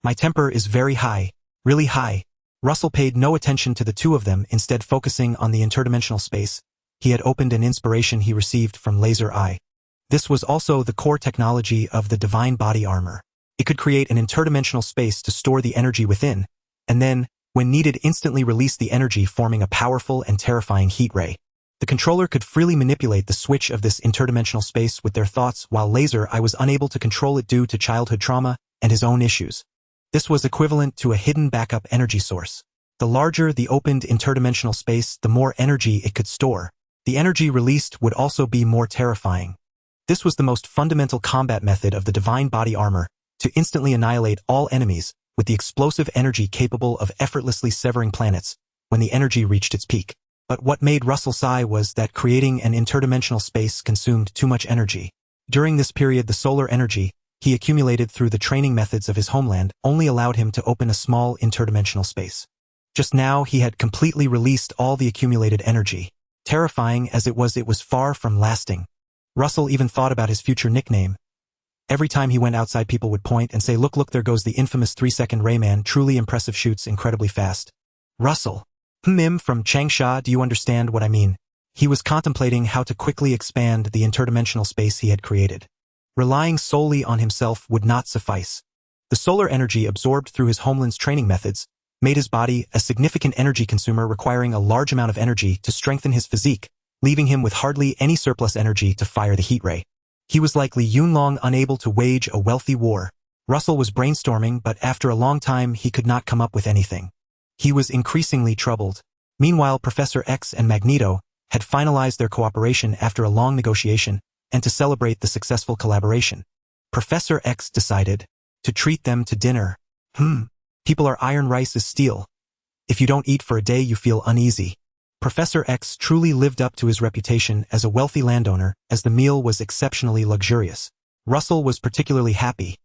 My temper is very high, really high. Russell paid no attention to the two of them, instead focusing on the interdimensional space. He had opened an inspiration he received from Laser Eye. This was also the core technology of the divine body armor. It could create an interdimensional space to store the energy within, and then, when needed, instantly release the energy, forming a powerful and terrifying heat ray. The controller could freely manipulate the switch of this interdimensional space with their thoughts, while Laser Eye was unable to control it due to childhood trauma and his own issues. This was equivalent to a hidden backup energy source. The larger the opened interdimensional space, the more energy it could store. The energy released would also be more terrifying. This was the most fundamental combat method of the divine body armor, to instantly annihilate all enemies, with the explosive energy capable of effortlessly severing planets when the energy reached its peak. But what made Russell sigh was that creating an interdimensional space consumed too much energy. During this period, the solar energy he accumulated through the training methods of his homeland only allowed him to open a small interdimensional space. Just now he had completely released all the accumulated energy. Terrifying as it was far from lasting. Russell even thought about his future nickname. Every time he went outside, people would point and say, look, there goes the infamous 3-second Rayman, truly impressive, shoots incredibly fast. Russell. From Changsha, do you understand what I mean? He was contemplating how to quickly expand the interdimensional space he had created. Relying solely on himself would not suffice. The solar energy absorbed through his Homeland's training methods made his body a significant energy consumer, requiring a large amount of energy to strengthen his physique, leaving him with hardly any surplus energy to fire the heat ray. He was like Li Yunlong, unable to wage a wealthy war. Russell was brainstorming, but after a long time he could not come up with anything. He was increasingly troubled. Meanwhile, Professor X and Magneto had finalized their cooperation after a long negotiation, and to celebrate the successful collaboration, Professor X decided to treat them to dinner. People are iron, rice is steel. If you don't eat for a day, you feel uneasy. Professor X truly lived up to his reputation as a wealthy landowner, as the meal was exceptionally luxurious. Russell was particularly happy.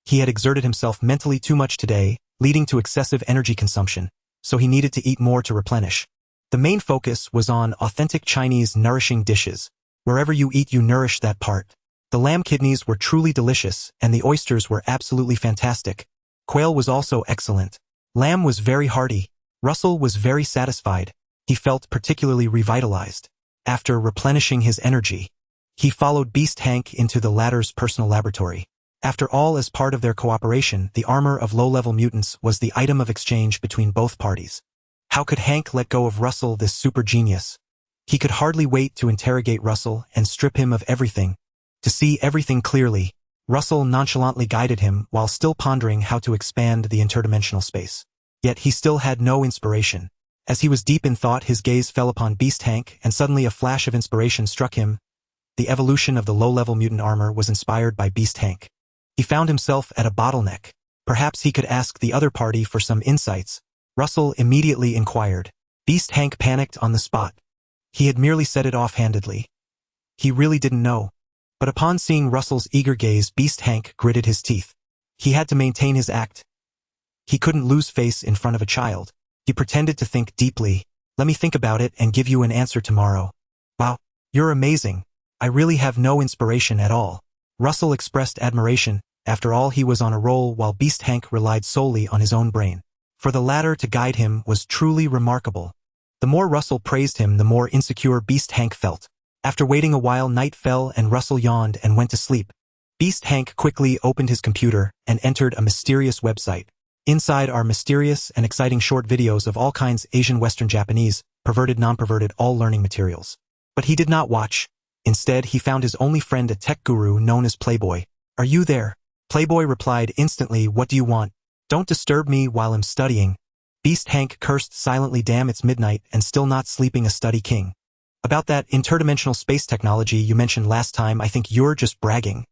He had exerted himself mentally too much today, leading to excessive energy consumption, so he needed to eat more to replenish. The main focus was on authentic Chinese nourishing dishes. Wherever you eat, you nourish that part. The lamb kidneys were truly delicious, and the oysters were absolutely fantastic. Quail was also excellent. Lamb was very hearty. Russell was very satisfied. He felt particularly revitalized. After replenishing his energy, he followed Beast Hank into the latter's personal laboratory. After all, as part of their cooperation, the armor of low-level mutants was the item of exchange between both parties. How could Hank let go of Russell, this super genius? He could hardly wait to interrogate Russell and strip him of everything. To see everything clearly, Russell nonchalantly guided him while still pondering how to expand the interdimensional space. Yet he still had no inspiration. As he was deep in thought, his gaze fell upon Beast Hank, and suddenly a flash of inspiration struck him. The evolution of the low-level mutant armor was inspired by Beast Hank. He found himself at a bottleneck. Perhaps he could ask the other party for some insights. Russell immediately inquired. Beast Hank panicked on the spot. He had merely said it offhandedly. He really didn't know. But upon seeing Russell's eager gaze, Beast Hank gritted his teeth. He had to maintain his act. He couldn't lose face in front of a child. He pretended to think deeply. Let me think about it and give you an answer tomorrow. Wow, you're amazing. I really have no inspiration at all. Russell expressed admiration. After all, he was on a roll, while Beast Hank relied solely on his own brain. For the latter to guide him was truly remarkable. The more Russell praised him, the more insecure Beast Hank felt. After waiting a while, night fell and Russell yawned and went to sleep. Beast Hank quickly opened his computer and entered a mysterious website. Inside are mysterious and exciting short videos of all kinds: Asian, Western, Japanese, perverted, non-perverted, all learning materials. But he did not watch. Instead, he found his only friend, a tech guru known as Playboy. Are you there? Playboy replied instantly, what do you want? Don't disturb me while I'm studying. Beast Hank cursed silently. Damn, it's midnight and still not sleeping, a study king. About that interdimensional space technology you mentioned last time, I think you're just bragging.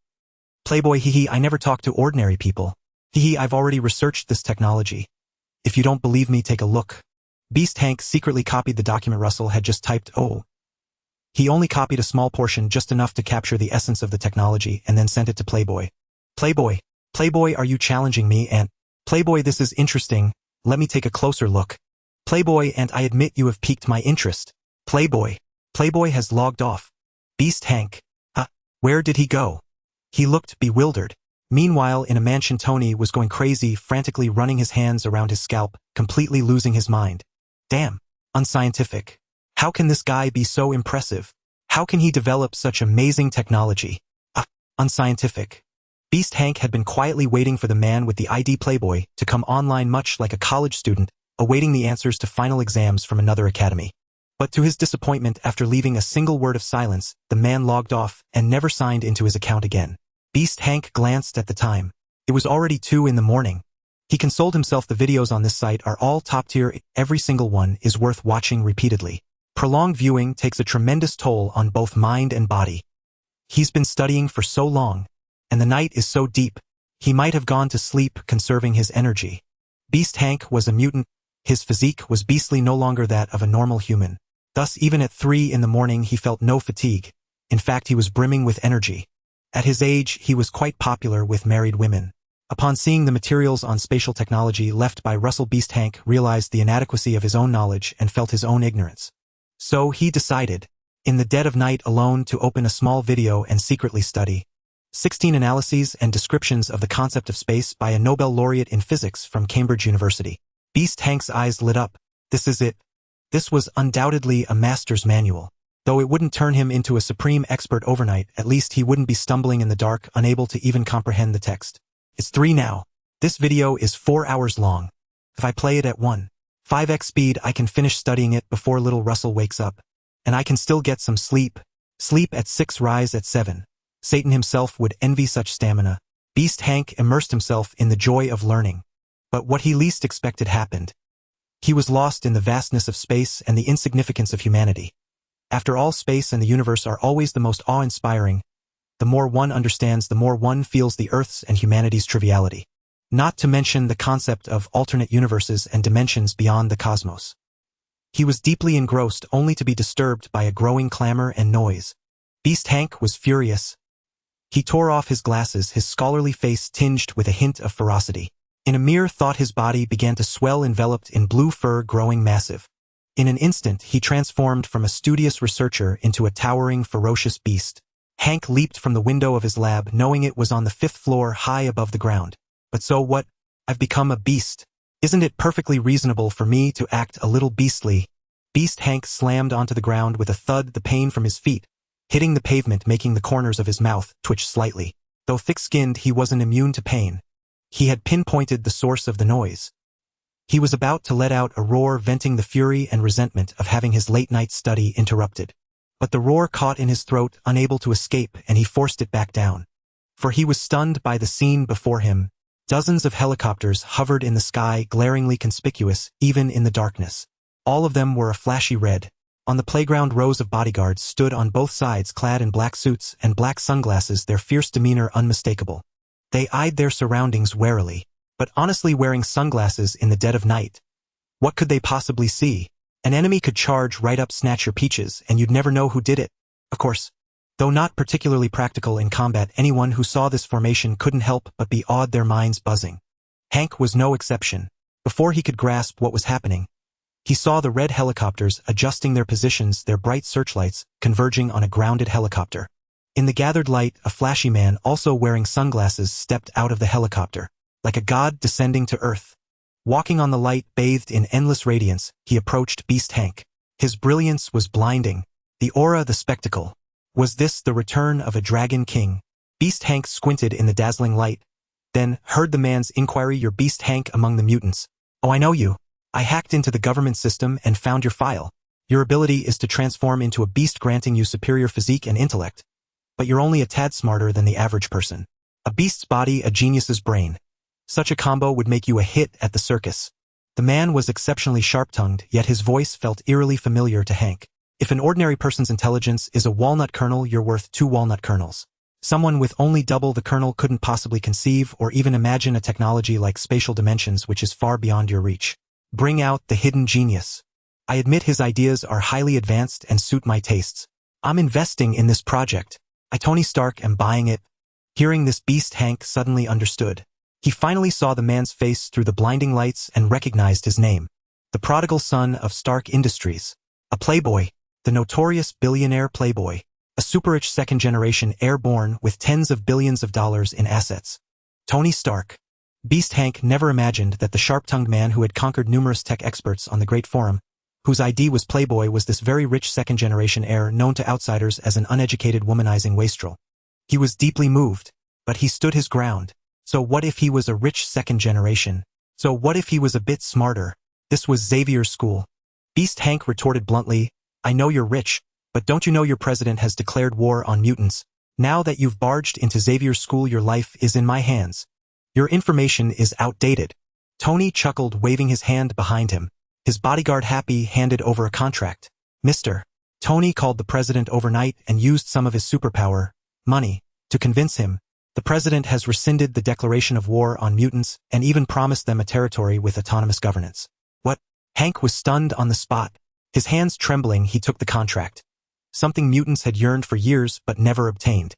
Playboy, hehe, I never talk to ordinary people. Hehe, I've already researched this technology. If you don't believe me, take a look. Beast Hank secretly copied the document Russell had just typed. He only copied a small portion, just enough to capture the essence of the technology, and then sent it to Playboy. Playboy, are you challenging me? And Playboy, this is interesting. Let me take a closer look. Playboy, and I admit you have piqued my interest. Playboy has logged off. Beast Hank. Where did he go? He looked bewildered. Meanwhile, in a mansion, Tony was going crazy, frantically running his hands around his scalp, completely losing his mind. Damn. Unscientific. How can this guy be so impressive? How can he develop such amazing technology? Unscientific. Beast Hank had been quietly waiting for the man with the ID Playboy to come online, much like a college student, awaiting the answers to final exams from another academy. But to his disappointment, after leaving a single word of silence, the man logged off and never signed into his account again. Beast Hank glanced at the time. It was already 2 in the morning. He consoled himself, the videos on this site are all top tier. Every single one is worth watching repeatedly. Prolonged viewing takes a tremendous toll on both mind and body. He's been studying for so long, and the night is so deep. He might have gone to sleep, conserving his energy. Beast Hank was a mutant. His physique was beastly, no longer that of a normal human. Thus, even at 3 in the morning, he felt no fatigue. In fact, he was brimming with energy. At his age, he was quite popular with married women. Upon seeing the materials on spatial technology left by Russell, Beast Hank realized the inadequacy of his own knowledge and felt his own ignorance. So he decided, in the dead of night alone, to open a small video and secretly study 16 analyses and descriptions of the concept of space by a Nobel laureate in physics from Cambridge University. Beast Hank's eyes lit up. This is it. This was undoubtedly a master's manual. Though it wouldn't turn him into a supreme expert overnight, at least he wouldn't be stumbling in the dark, unable to even comprehend the text. It's 3 now. This video is 4 hours long. If I play it at 1.5x speed, I can finish studying it before little Russell wakes up. And I can still get some sleep. Sleep at 6, rise at 7. Satan himself would envy such stamina. Beast Hank immersed himself in the joy of learning. But what he least expected happened. He was lost in the vastness of space and the insignificance of humanity. After all, space and the universe are always the most awe-inspiring. The more one understands, the more one feels the Earth's and humanity's triviality. Not to mention the concept of alternate universes and dimensions beyond the cosmos. He was deeply engrossed, only to be disturbed by a growing clamor and noise. Beast Hank was furious. He tore off his glasses, his scholarly face tinged with a hint of ferocity. In a mere thought, his body began to swell, enveloped in blue fur growing massive. In an instant, he transformed from a studious researcher into a towering, ferocious beast. Hank leaped from the window of his lab, knowing it was on the 5th floor, high above the ground. But so what? I've become a beast. Isn't it perfectly reasonable for me to act a little beastly? Beast Hank slammed onto the ground with a thud, the pain from his feet, hitting the pavement, making the corners of his mouth twitch slightly. Though thick-skinned, he wasn't immune to pain. He had pinpointed the source of the noise. He was about to let out a roar, venting the fury and resentment of having his late-night study interrupted. But the roar caught in his throat, unable to escape, and he forced it back down. For he was stunned by the scene before him. Dozens of helicopters hovered in the sky, glaringly conspicuous, even in the darkness. All of them were a flashy red. On the playground, rows of bodyguards stood on both sides, clad in black suits and black sunglasses, their fierce demeanor unmistakable. They eyed their surroundings warily. But honestly, wearing sunglasses in the dead of night, what could they possibly see? An enemy could charge right up, snatch your peaches, and you'd never know who did it. Of course, though not particularly practical in combat, anyone who saw this formation couldn't help but be awed, their minds buzzing. Hank was no exception. Before he could grasp what was happening, he saw the red helicopters adjusting their positions, their bright searchlights converging on a grounded helicopter. In the gathered light, a flashy man, also wearing sunglasses, stepped out of the helicopter. Like a god descending to earth. Walking on the light, bathed in endless radiance, he approached Beast Hank. His brilliance was blinding. The aura, the spectacle. Was this the return of a dragon king? Beast Hank squinted in the dazzling light, then heard the man's inquiry. You're Beast Hank among the mutants. Oh, I know you. I hacked into the government system and found your file. Your ability is to transform into a beast, granting you superior physique and intellect. But you're only a tad smarter than the average person. A beast's body, a genius's brain. Such a combo would make you a hit at the circus. The man was exceptionally sharp-tongued, yet his voice felt eerily familiar to Hank. If an ordinary person's intelligence is a walnut kernel, you're worth 2 walnut kernels. Someone with only double the kernel couldn't possibly conceive or even imagine a technology like spatial dimensions, which is far beyond your reach. Bring out the hidden genius. I admit his ideas are highly advanced and suit my tastes. I'm investing in this project. I, Tony Stark, am buying it. Hearing this, Beast Hank suddenly understood. He finally saw the man's face through the blinding lights and recognized his name. The prodigal son of Stark Industries. A playboy. The notorious billionaire playboy. A super-rich second-generation heir born with tens of billions of dollars in assets. Tony Stark. Beast Hank never imagined that the sharp-tongued man who had conquered numerous tech experts on the Great Forum, whose ID was Playboy, was this very rich second-generation heir known to outsiders as an uneducated, womanizing wastrel. He was deeply moved, but he stood his ground. So what if he was a rich second generation? So what if he was a bit smarter? This was Xavier's school. Beast Hank retorted bluntly, I know you're rich, but don't you know your president has declared war on mutants? Now that you've barged into Xavier's school, your life is in my hands. Your information is outdated. Tony chuckled, waving his hand behind him. His bodyguard Happy handed over a contract. Mr. Tony called the president overnight and used some of his superpower, money, to convince him. The president has rescinded the declaration of war on mutants and even promised them a territory with autonomous governance. What? Hank was stunned on the spot. His hands trembling, he took the contract. Something mutants had yearned for years but never obtained.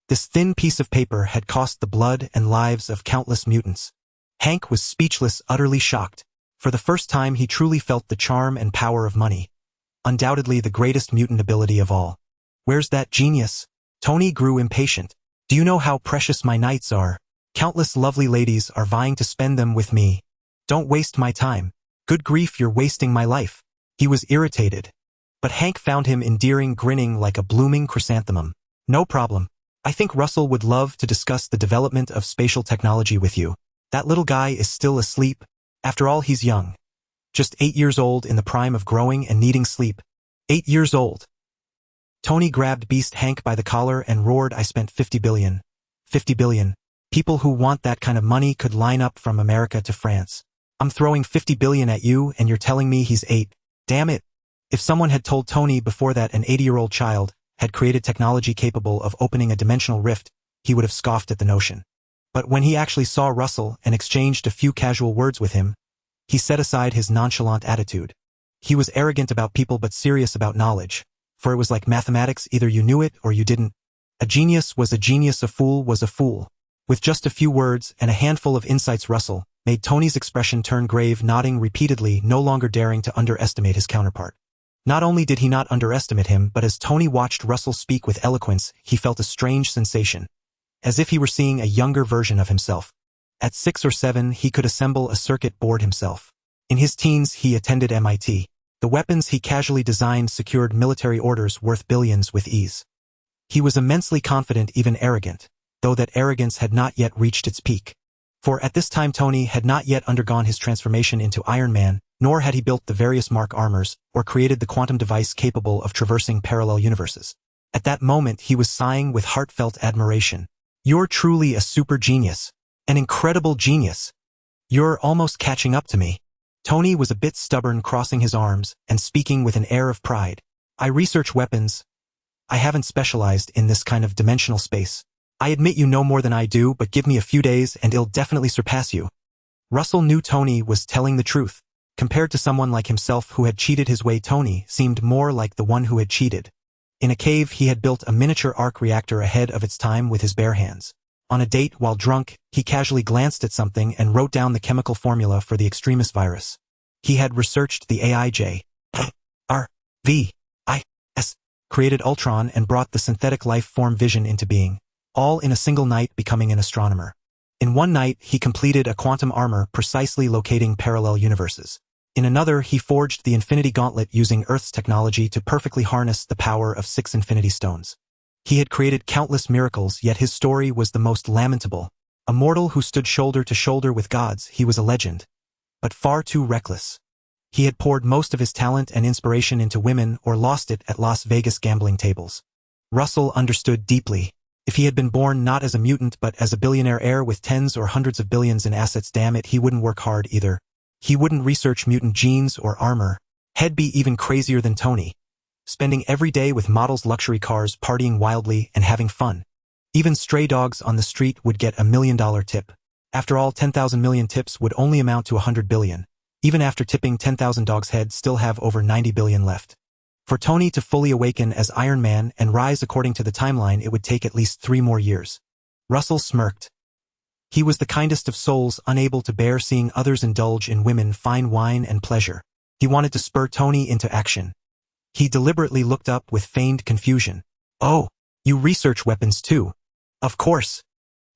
This thin piece of paper had cost the blood and lives of countless mutants. Hank was speechless, utterly shocked. For the first time, he truly felt the charm and power of money. Undoubtedly the greatest mutant ability of all. Where's that genius? Tony grew impatient. Do you know how precious my nights are? Countless lovely ladies are vying to spend them with me. Don't waste my time. Good grief, you're wasting my life. He was irritated. But Hank found him endearing, grinning like a blooming chrysanthemum. No problem. I think Russell would love to discuss the development of spatial technology with you. That little guy is still asleep. After all, he's young. Just 8 years old, in the prime of growing and needing sleep. 8 years old. Tony grabbed Beast Hank by the collar and roared, I spent 50 billion. 50 billion. People who want that kind of money could line up from America to France. I'm throwing 50 billion at you and you're telling me he's 8. Damn it. If someone had told Tony before that an 80-year-old child had created technology capable of opening a dimensional rift, he would have scoffed at the notion. But when he actually saw Russell and exchanged a few casual words with him, he set aside his nonchalant attitude. He was arrogant about people but serious about knowledge, for it was like mathematics, either you knew it or you didn't. A genius was a genius, a fool was a fool. With just a few words and a handful of insights, Russell made Tony's expression turn grave, nodding repeatedly, no longer daring to underestimate his counterpart. Not only did he not underestimate him, but as Tony watched Russell speak with eloquence, he felt a strange sensation, as if he were seeing a younger version of himself. At 6 or 7, he could assemble a circuit board himself. In his teens, he attended MIT. The weapons he casually designed secured military orders worth billions with ease. He was immensely confident, even arrogant, though that arrogance had not yet reached its peak. For at this time Tony had not yet undergone his transformation into Iron Man, nor had he built the various Mark armors, or created the quantum device capable of traversing parallel universes. At that moment he was sighing with heartfelt admiration. You're truly a super genius. An incredible genius. You're almost catching up to me. Tony was a bit stubborn, crossing his arms and speaking with an air of pride. I research weapons. I haven't specialized in this kind of dimensional space. I admit you know more than I do, but give me a few days and it'll definitely surpass you. Russell knew Tony was telling the truth. Compared to someone like himself who had cheated his way, Tony seemed more like the one who had cheated. In a cave, he had built a miniature arc reactor ahead of its time with his bare hands. On a date, while drunk, he casually glanced at something and wrote down the chemical formula for the extremis virus. He had researched the AIJ. R-V-I-S, created Ultron and brought the synthetic life form Vision into being, all in a single night, becoming an astronomer. In one night, he completed a quantum armor precisely locating parallel universes. In another, he forged the Infinity Gauntlet using Earth's technology to perfectly harness the power of 6 Infinity Stones. He had created countless miracles, yet his story was the most lamentable. A mortal who stood shoulder to shoulder with gods, he was a legend. But far too reckless. He had poured most of his talent and inspiration into women or lost it at Las Vegas gambling tables. Russell understood deeply. If he had been born not as a mutant but as a billionaire heir with tens or hundreds of billions in assets, damn it, he wouldn't work hard either. He wouldn't research mutant genes or armor. He'd be even crazier than Tony, spending every day with models, luxury cars, partying wildly, and having fun. Even stray dogs on the street would get $1 million tip. After all, 10,000 million tips would only amount to 100 billion. Even after tipping 10,000 dogs, he'd still have over 90 billion left. For Tony to fully awaken as Iron Man and rise according to the timeline, it would take at least 3 more years. Russell smirked. He was the kindest of souls, unable to bear seeing others indulge in women, fine wine, and pleasure. He wanted to spur Tony into action. He deliberately looked up with feigned confusion. Oh, you research weapons too? Of course.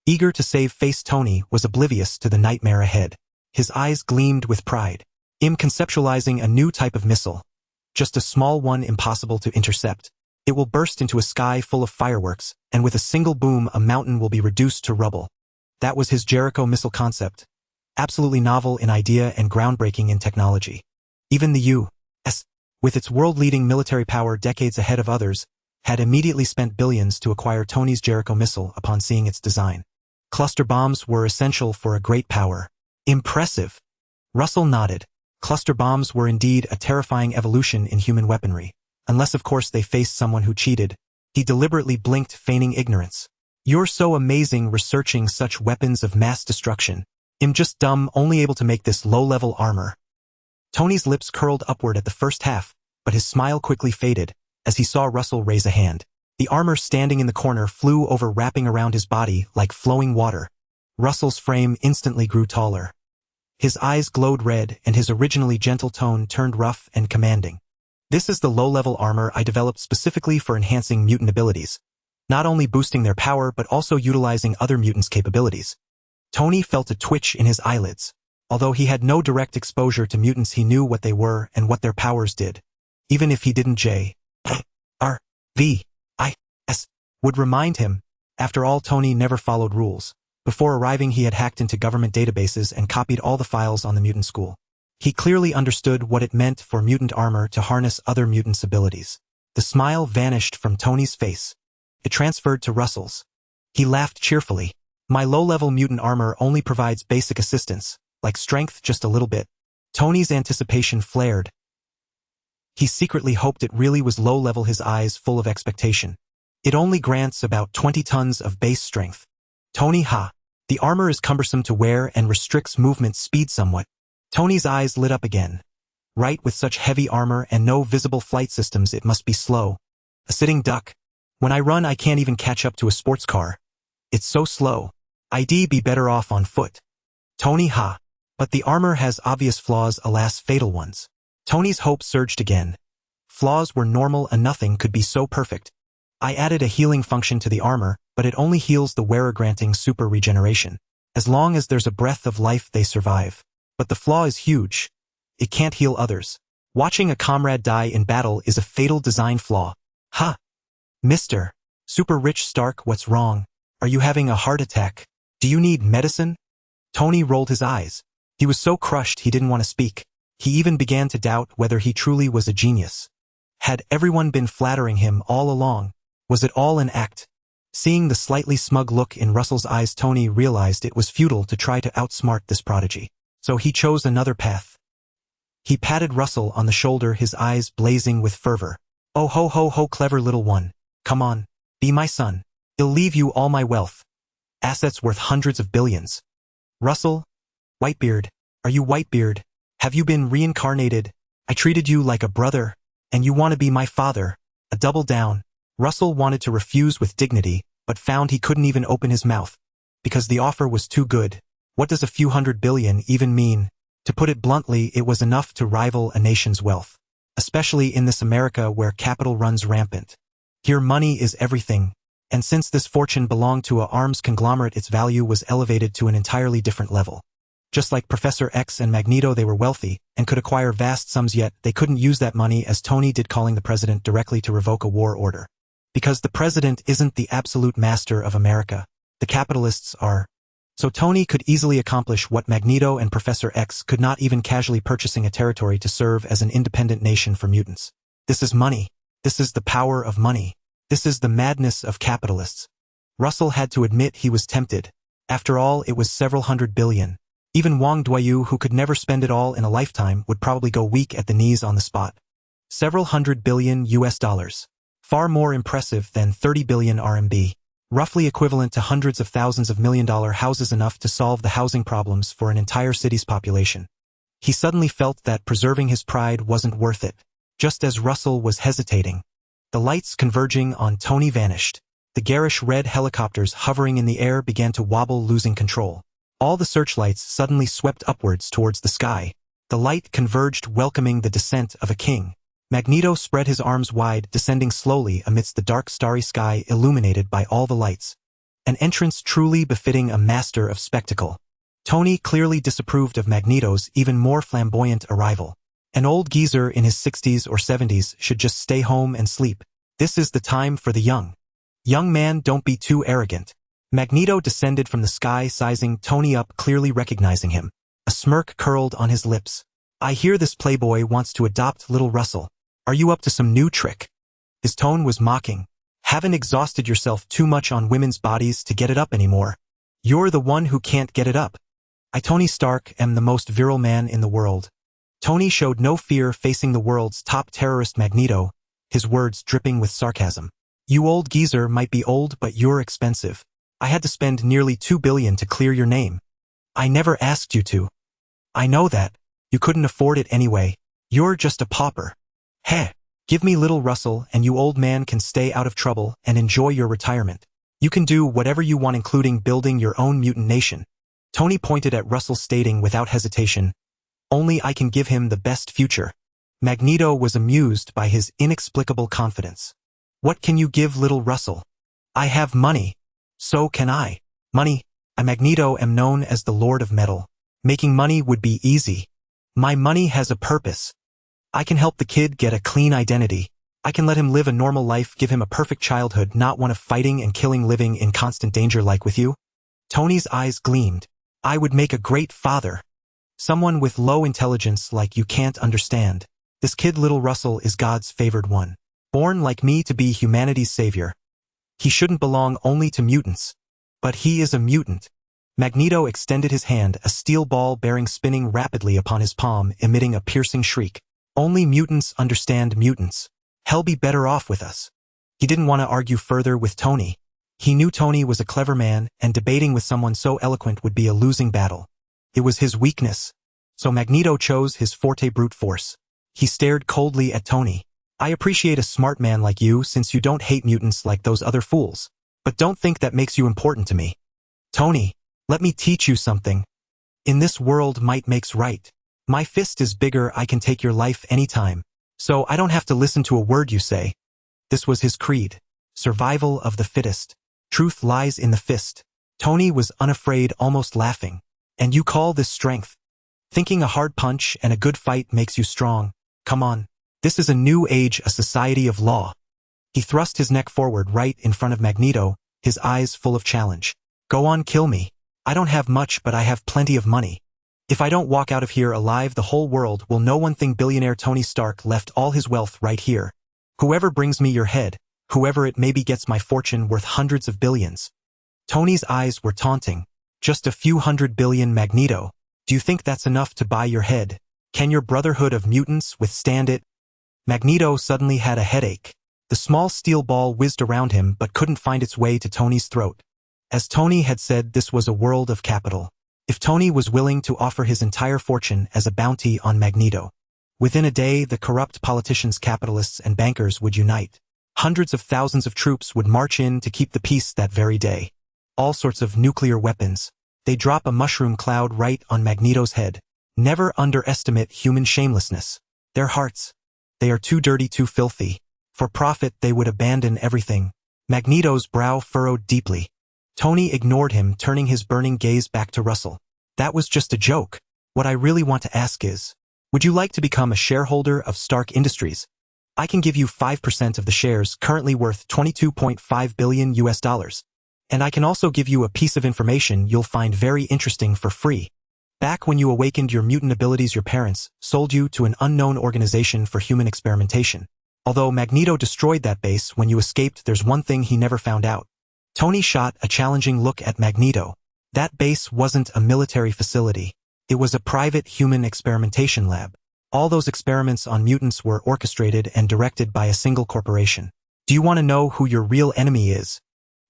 Eager to save face, Tony was oblivious to the nightmare ahead. His eyes gleamed with pride. I'm conceptualizing a new type of missile. Just a small one, impossible to intercept. It will burst into a sky full of fireworks, and with a single boom a mountain will be reduced to rubble. That was his Jericho missile concept. Absolutely novel in idea and groundbreaking in technology. Even the U.S., with its world-leading military power decades ahead of others, had immediately spent billions to acquire Tony's Jericho missile upon seeing its design. Cluster bombs were essential for a great power. Impressive. Russell nodded. Cluster bombs were indeed a terrifying evolution in human weaponry, unless of course they faced someone who cheated. He deliberately blinked, feigning ignorance. You're so amazing researching such weapons of mass destruction. I'm just dumb, only able to make this low-level armor. Tony's lips curled upward at the first half, but his smile quickly faded as he saw Russell raise a hand. The armor standing in the corner flew over, wrapping around his body like flowing water. Russell's frame instantly grew taller. His eyes glowed red, and his originally gentle tone turned rough and commanding. This is the low-level armor I developed specifically for enhancing mutant abilities, not only boosting their power but also utilizing other mutants' capabilities. Tony felt a twitch in his eyelids. Although he had no direct exposure to mutants, he knew what they were and what their powers did. even if he didn't J.R.V.I.S. would remind him. After all, Tony never followed rules. Before arriving, he had hacked into government databases and copied all the files on the mutant school. He clearly understood what it meant for mutant armor to harness other mutants' abilities. The smile vanished from Tony's face. It transferred to Russell's. He laughed cheerfully. My low-level mutant armor only provides basic assistance, like strength just a little bit. Tony's anticipation flared. He secretly hoped it really was low-level, his eyes full of expectation. It only grants about 20 tons of base strength. Tony, the armor is cumbersome to wear and restricts movement speed somewhat. Tony's eyes lit up again. Right, with such heavy armor and no visible flight systems, it must be slow. A sitting duck. When I run, I can't even catch up to a sports car. It's so slow. I'd be better off on foot. Tony, but the armor has obvious flaws, alas, fatal ones. Tony's hope surged again. Flaws were normal and nothing could be so perfect. I added a healing function to the armor, but it only heals the wearer, granting super regeneration. As long as there's a breath of life, they survive. But the flaw is huge. It can't heal others. Watching a comrade die in battle is a fatal design flaw. Mr. Super Rich Stark, what's wrong? Are you having a heart attack? Do you need medicine? Tony rolled his eyes. He was so crushed he didn't want to speak. He even began to doubt whether he truly was a genius. Had everyone been flattering him all along? Was it all an act? Seeing the slightly smug look in Russell's eyes, Tony realized it was futile to try to outsmart this prodigy. So he chose another path. He patted Russell on the shoulder, his eyes blazing with fervor. Oh ho ho ho, clever little one. Come on, be my son. I'll leave you all my wealth. Assets worth hundreds of billions. Russell? Whitebeard. Are you Whitebeard? Have you been reincarnated? I treated you like a brother, and you want to be my father. A double down. Russell wanted to refuse with dignity, but found he couldn't even open his mouth. Because the offer was too good. What does a few $100 billion even mean? To put it bluntly, it was enough to rival a nation's wealth. Especially in this America where capital runs rampant. Here money is everything. And since this fortune belonged to a arms conglomerate, its value was elevated to an entirely different level. Just like Professor X and Magneto, they were wealthy and could acquire vast sums, yet they couldn't use that money as Tony did, calling the president directly to revoke a war order. Because the president isn't the absolute master of America. The capitalists are. So Tony could easily accomplish what Magneto and Professor X could not, even casually purchasing a territory to serve as an independent nation for mutants. This is money. This is the power of money. This is the madness of capitalists. Russell had to admit he was tempted. After all, it was several $100 billion. Even Wang Duoyu, who could never spend it all in a lifetime, would probably go weak at the knees on the spot. Several $100 billion US dollars. Far more impressive than 30 billion RMB. Roughly equivalent to hundreds of thousands of million-dollar houses, enough to solve the housing problems for an entire city's population. He suddenly felt that preserving his pride wasn't worth it. Just as Russell was hesitating, the lights converging on Tony vanished. The garish red helicopters hovering in the air began to wobble, losing control. All the searchlights suddenly swept upwards towards the sky. The light converged, welcoming the descent of a king. Magneto spread his arms wide, descending slowly amidst the dark starry sky illuminated by all the lights. An entrance truly befitting a master of spectacle. Tony clearly disapproved of Magneto's even more flamboyant arrival. An old geezer in his 60s or 70s should just stay home and sleep. This is the time for the young. Young man, don't be too arrogant. Magneto descended from the sky, sizing Tony up, clearly recognizing him. A smirk curled on his lips. I hear this playboy wants to adopt little Russell. Are you up to some new trick? His tone was mocking. Haven't exhausted yourself too much on women's bodies to get it up anymore. You're the one who can't get it up. I, Tony Stark, am the most virile man in the world. Tony showed no fear facing the world's top terrorist Magneto, his words dripping with sarcasm. You old geezer might be old, but you're expensive. I had to spend nearly $2 billion to clear your name. I never asked you to. I know that. You couldn't afford it anyway. You're just a pauper. Heh, give me little Russell and you old man can stay out of trouble and enjoy your retirement. You can do whatever you want, including building your own mutant nation. Tony pointed at Russell, stating without hesitation, only I can give him the best future. Magneto was amused by his inexplicable confidence. What can you give little Russell? I have money. So can I. Money. I, Magneto, am known as the Lord of Metal. Making money would be easy. My money has a purpose. I can help the kid get a clean identity. I can let him live a normal life, give him a perfect childhood, not one of fighting and killing, living in constant danger like with you. Tony's eyes gleamed. I would make a great father. Someone with low intelligence like you can't understand. This kid, little Russell, is God's favored one. Born like me to be humanity's savior. He shouldn't belong only to mutants. But he is a mutant. Magneto extended his hand, a steel ball bearing spinning rapidly upon his palm, emitting a piercing shriek. Only mutants understand mutants. Hell be better off with us. He didn't want to argue further with Tony. He knew Tony was a clever man, and debating with someone so eloquent would be a losing battle. It was his weakness. So Magneto chose his forte, brute force. He stared coldly at Tony. I appreciate a smart man like you since you don't hate mutants like those other fools. But don't think that makes you important to me. Tony, let me teach you something. In this world, might makes right. My fist is bigger, I can take your life anytime. So I don't have to listen to a word you say. This was his creed. Survival of the fittest. Truth lies in the fist. Tony was unafraid, almost laughing. And you call this strength? Thinking a hard punch and a good fight makes you strong. Come on. This is a new age, a society of law. He thrust his neck forward right in front of Magneto, his eyes full of challenge. Go on, kill me. I don't have much, but I have plenty of money. If I don't walk out of here alive, the whole world will know one thing: billionaire Tony Stark left all his wealth right here. Whoever brings me your head, whoever it maybe, gets my fortune worth hundreds of billions. Tony's eyes were taunting. Just a few $100 billion, Magneto. Do you think that's enough to buy your head? Can your Brotherhood of Mutants withstand it? Magneto suddenly had a headache. The small steel ball whizzed around him but couldn't find its way to Tony's throat. As Tony had said, this was a world of capital. If Tony was willing to offer his entire fortune as a bounty on Magneto, within a day the corrupt politicians, capitalists, and bankers would unite. Hundreds of thousands of troops would march in to keep the peace that very day. All sorts of nuclear weapons. They drop a mushroom cloud right on Magneto's head. Never underestimate human shamelessness. Their hearts. They are too dirty, too filthy. For profit they would abandon everything. Magneto's brow furrowed deeply. Tony ignored him, turning his burning gaze back to Russell. That was just a joke. What I really want to ask is, would you like to become a shareholder of Stark Industries? I can give you 5% of the shares, currently worth $22.5 billion US. And I can also give you a piece of information you'll find very interesting for free. Back when you awakened your mutant abilities, your parents sold you to an unknown organization for human experimentation. Although Magneto destroyed that base when you escaped, there's one thing he never found out. Tony shot a challenging look at Magneto. That base wasn't a military facility. It was a private human experimentation lab. All those experiments on mutants were orchestrated and directed by a single corporation. Do you want to know who your real enemy is?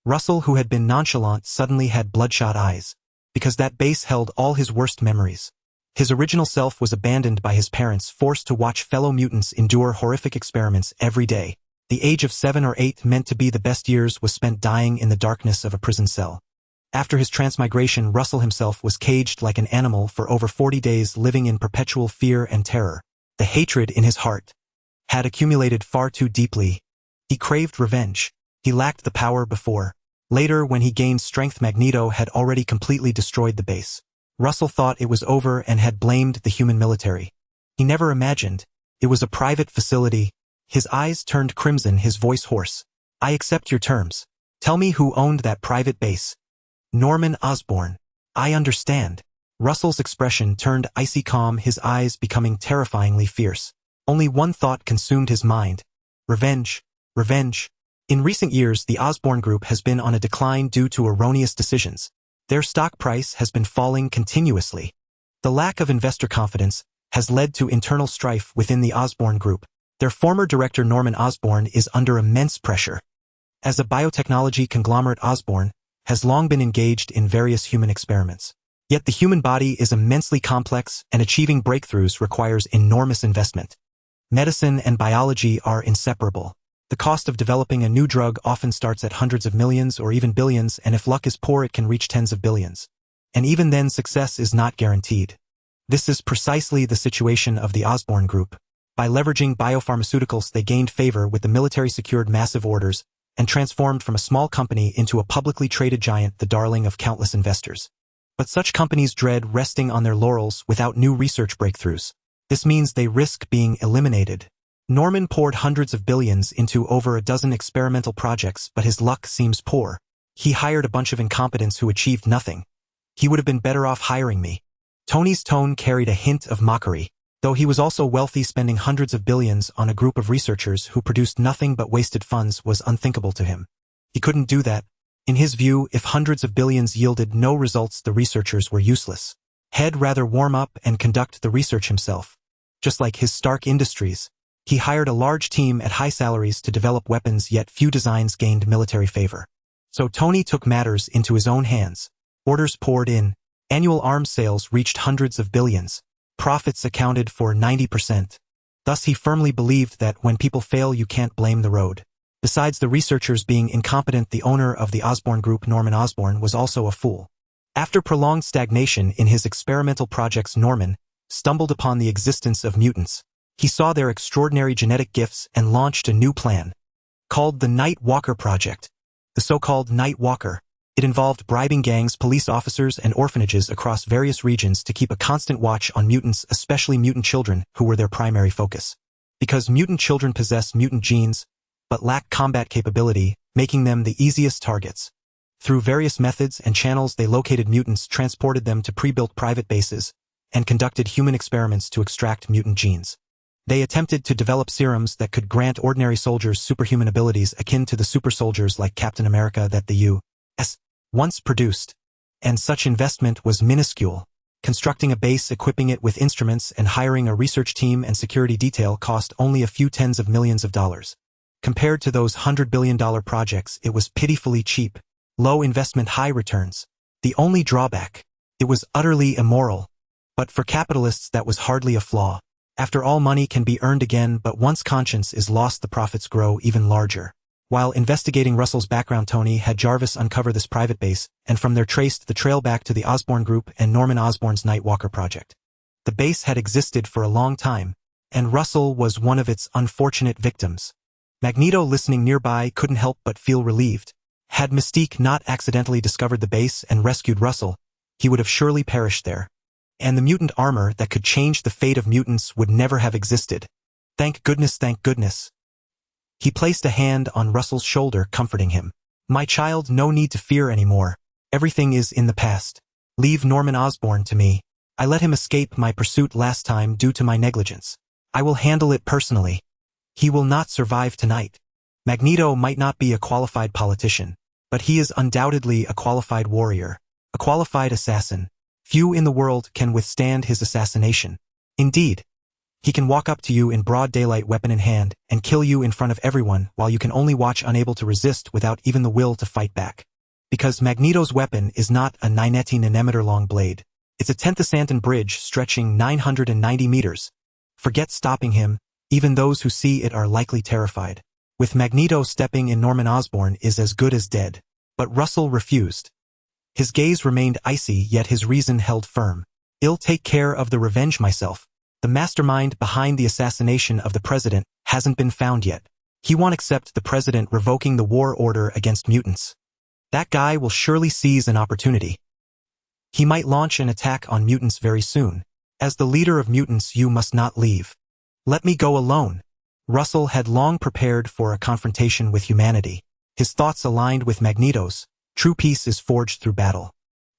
Russell, who had been nonchalant, suddenly had bloodshot eyes. Because that base held all his worst memories. His original self was abandoned by his parents, forced to watch fellow mutants endure horrific experiments every day. The age of 7 or 8, meant to be the best years, was spent dying in the darkness of a prison cell. After his transmigration, Russell himself was caged like an animal for over 40 days, living in perpetual fear and terror. The hatred in his heart had accumulated far too deeply. He craved revenge. He lacked the power before. Later, when he gained strength, Magneto had already completely destroyed the base. Russell thought it was over and had blamed the human military. He never imagined it was a private facility. His eyes turned crimson, his voice hoarse. I accept your terms. Tell me who owned that private base. Norman Osborn. I understand. Russell's expression turned icy calm, his eyes becoming terrifyingly fierce. Only one thought consumed his mind. Revenge. Revenge. In recent years, the Osborn Group has been on a decline due to erroneous decisions. Their stock price has been falling continuously. The lack of investor confidence has led to internal strife within the Osborn Group. Their former director, Norman Osborn, is under immense pressure. As a biotechnology conglomerate, Osborn has long been engaged in various human experiments. Yet the human body is immensely complex, and achieving breakthroughs requires enormous investment. Medicine and biology are inseparable. The cost of developing a new drug often starts at hundreds of millions or even billions, and if luck is poor, it can reach tens of billions. And even then, success is not guaranteed. This is precisely the situation of the Osborn Group. By leveraging biopharmaceuticals, they gained favor with the military, secured massive orders, and transformed from a small company into a publicly traded giant, the darling of countless investors. But such companies dread resting on their laurels without new research breakthroughs. This means they risk being eliminated. Norman poured hundreds of billions into over a dozen experimental projects, but his luck seems poor. He hired a bunch of incompetents who achieved nothing. He would have been better off hiring me. Tony's tone carried a hint of mockery, though he was also wealthy. Spending hundreds of billions on a group of researchers who produced nothing but wasted funds was unthinkable to him. He couldn't do that. In his view, if hundreds of billions yielded no results, the researchers were useless. He'd rather warm up and conduct the research himself. Just like his Stark Industries, he hired a large team at high salaries to develop weapons, yet few designs gained military favor. So Tony took matters into his own hands. Orders poured in. Annual arms sales reached hundreds of billions. Profits accounted for 90%. Thus he firmly believed that when people fail, you can't blame the road. Besides the researchers being incompetent, the owner of the Osborn Group, Norman Osborn, was also a fool. After prolonged stagnation in his experimental projects, Norman stumbled upon the existence of mutants. He saw their extraordinary genetic gifts and launched a new plan, called the Night Walker Project. The so-called Night Walker. It involved bribing gangs, police officers, and orphanages across various regions to keep a constant watch on mutants, especially mutant children, who were their primary focus. Because mutant children possess mutant genes, but lack combat capability, making them the easiest targets. Through various methods and channels, they located mutants, transported them to pre-built private bases, and conducted human experiments to extract mutant genes. They attempted to develop serums that could grant ordinary soldiers superhuman abilities akin to the super soldiers like Captain America that the U.S. once produced. And such investment was minuscule. Constructing a base, equipping it with instruments, and hiring a research team and security detail cost only a few tens of millions of dollars. Compared to those $100 billion projects, it was pitifully cheap. Low investment, high returns. The only drawback: it was utterly immoral. But for capitalists, that was hardly a flaw. After all, money can be earned again, but once conscience is lost, the profits grow even larger. While investigating Russell's background, Tony had Jarvis uncover this private base, and from there traced the trail back to the Osborn Group and Norman Osborn's Night Walker project. The base had existed for a long time, and Russell was one of its unfortunate victims. Magneto, listening nearby, couldn't help but feel relieved. Had Mystique not accidentally discovered the base and rescued Russell, he would have surely perished there. And the mutant armor that could change the fate of mutants would never have existed. Thank goodness, thank goodness. He placed a hand on Russell's shoulder, comforting him. My child, no need to fear anymore. Everything is in the past. Leave Norman Osborn to me. I let him escape my pursuit last time due to my negligence. I will handle it personally. He will not survive tonight. Magneto might not be a qualified politician, but he is undoubtedly a qualified warrior, a qualified assassin. Few in the world can withstand his assassination. Indeed, he can walk up to you in broad daylight, weapon in hand, and kill you in front of everyone while you can only watch, unable to resist without even the will to fight back. Because Magneto's weapon is not a 980 nanometer long blade. It's a Tenth-Santon bridge stretching 990 meters. Forget stopping him. Even those who see it are likely terrified. With Magneto stepping in, Norman Osborn is as good as dead. But Russell refused. His gaze remained icy, yet his reason held firm. I'll take care of the revenge myself. The mastermind behind the assassination of the president hasn't been found yet. He won't accept the president revoking the war order against mutants. That guy will surely seize an opportunity. He might launch an attack on mutants very soon. As the leader of mutants, you must not leave. Let me go alone. Russell had long prepared for a confrontation with humanity. His thoughts aligned with Magneto's. True peace is forged through battle.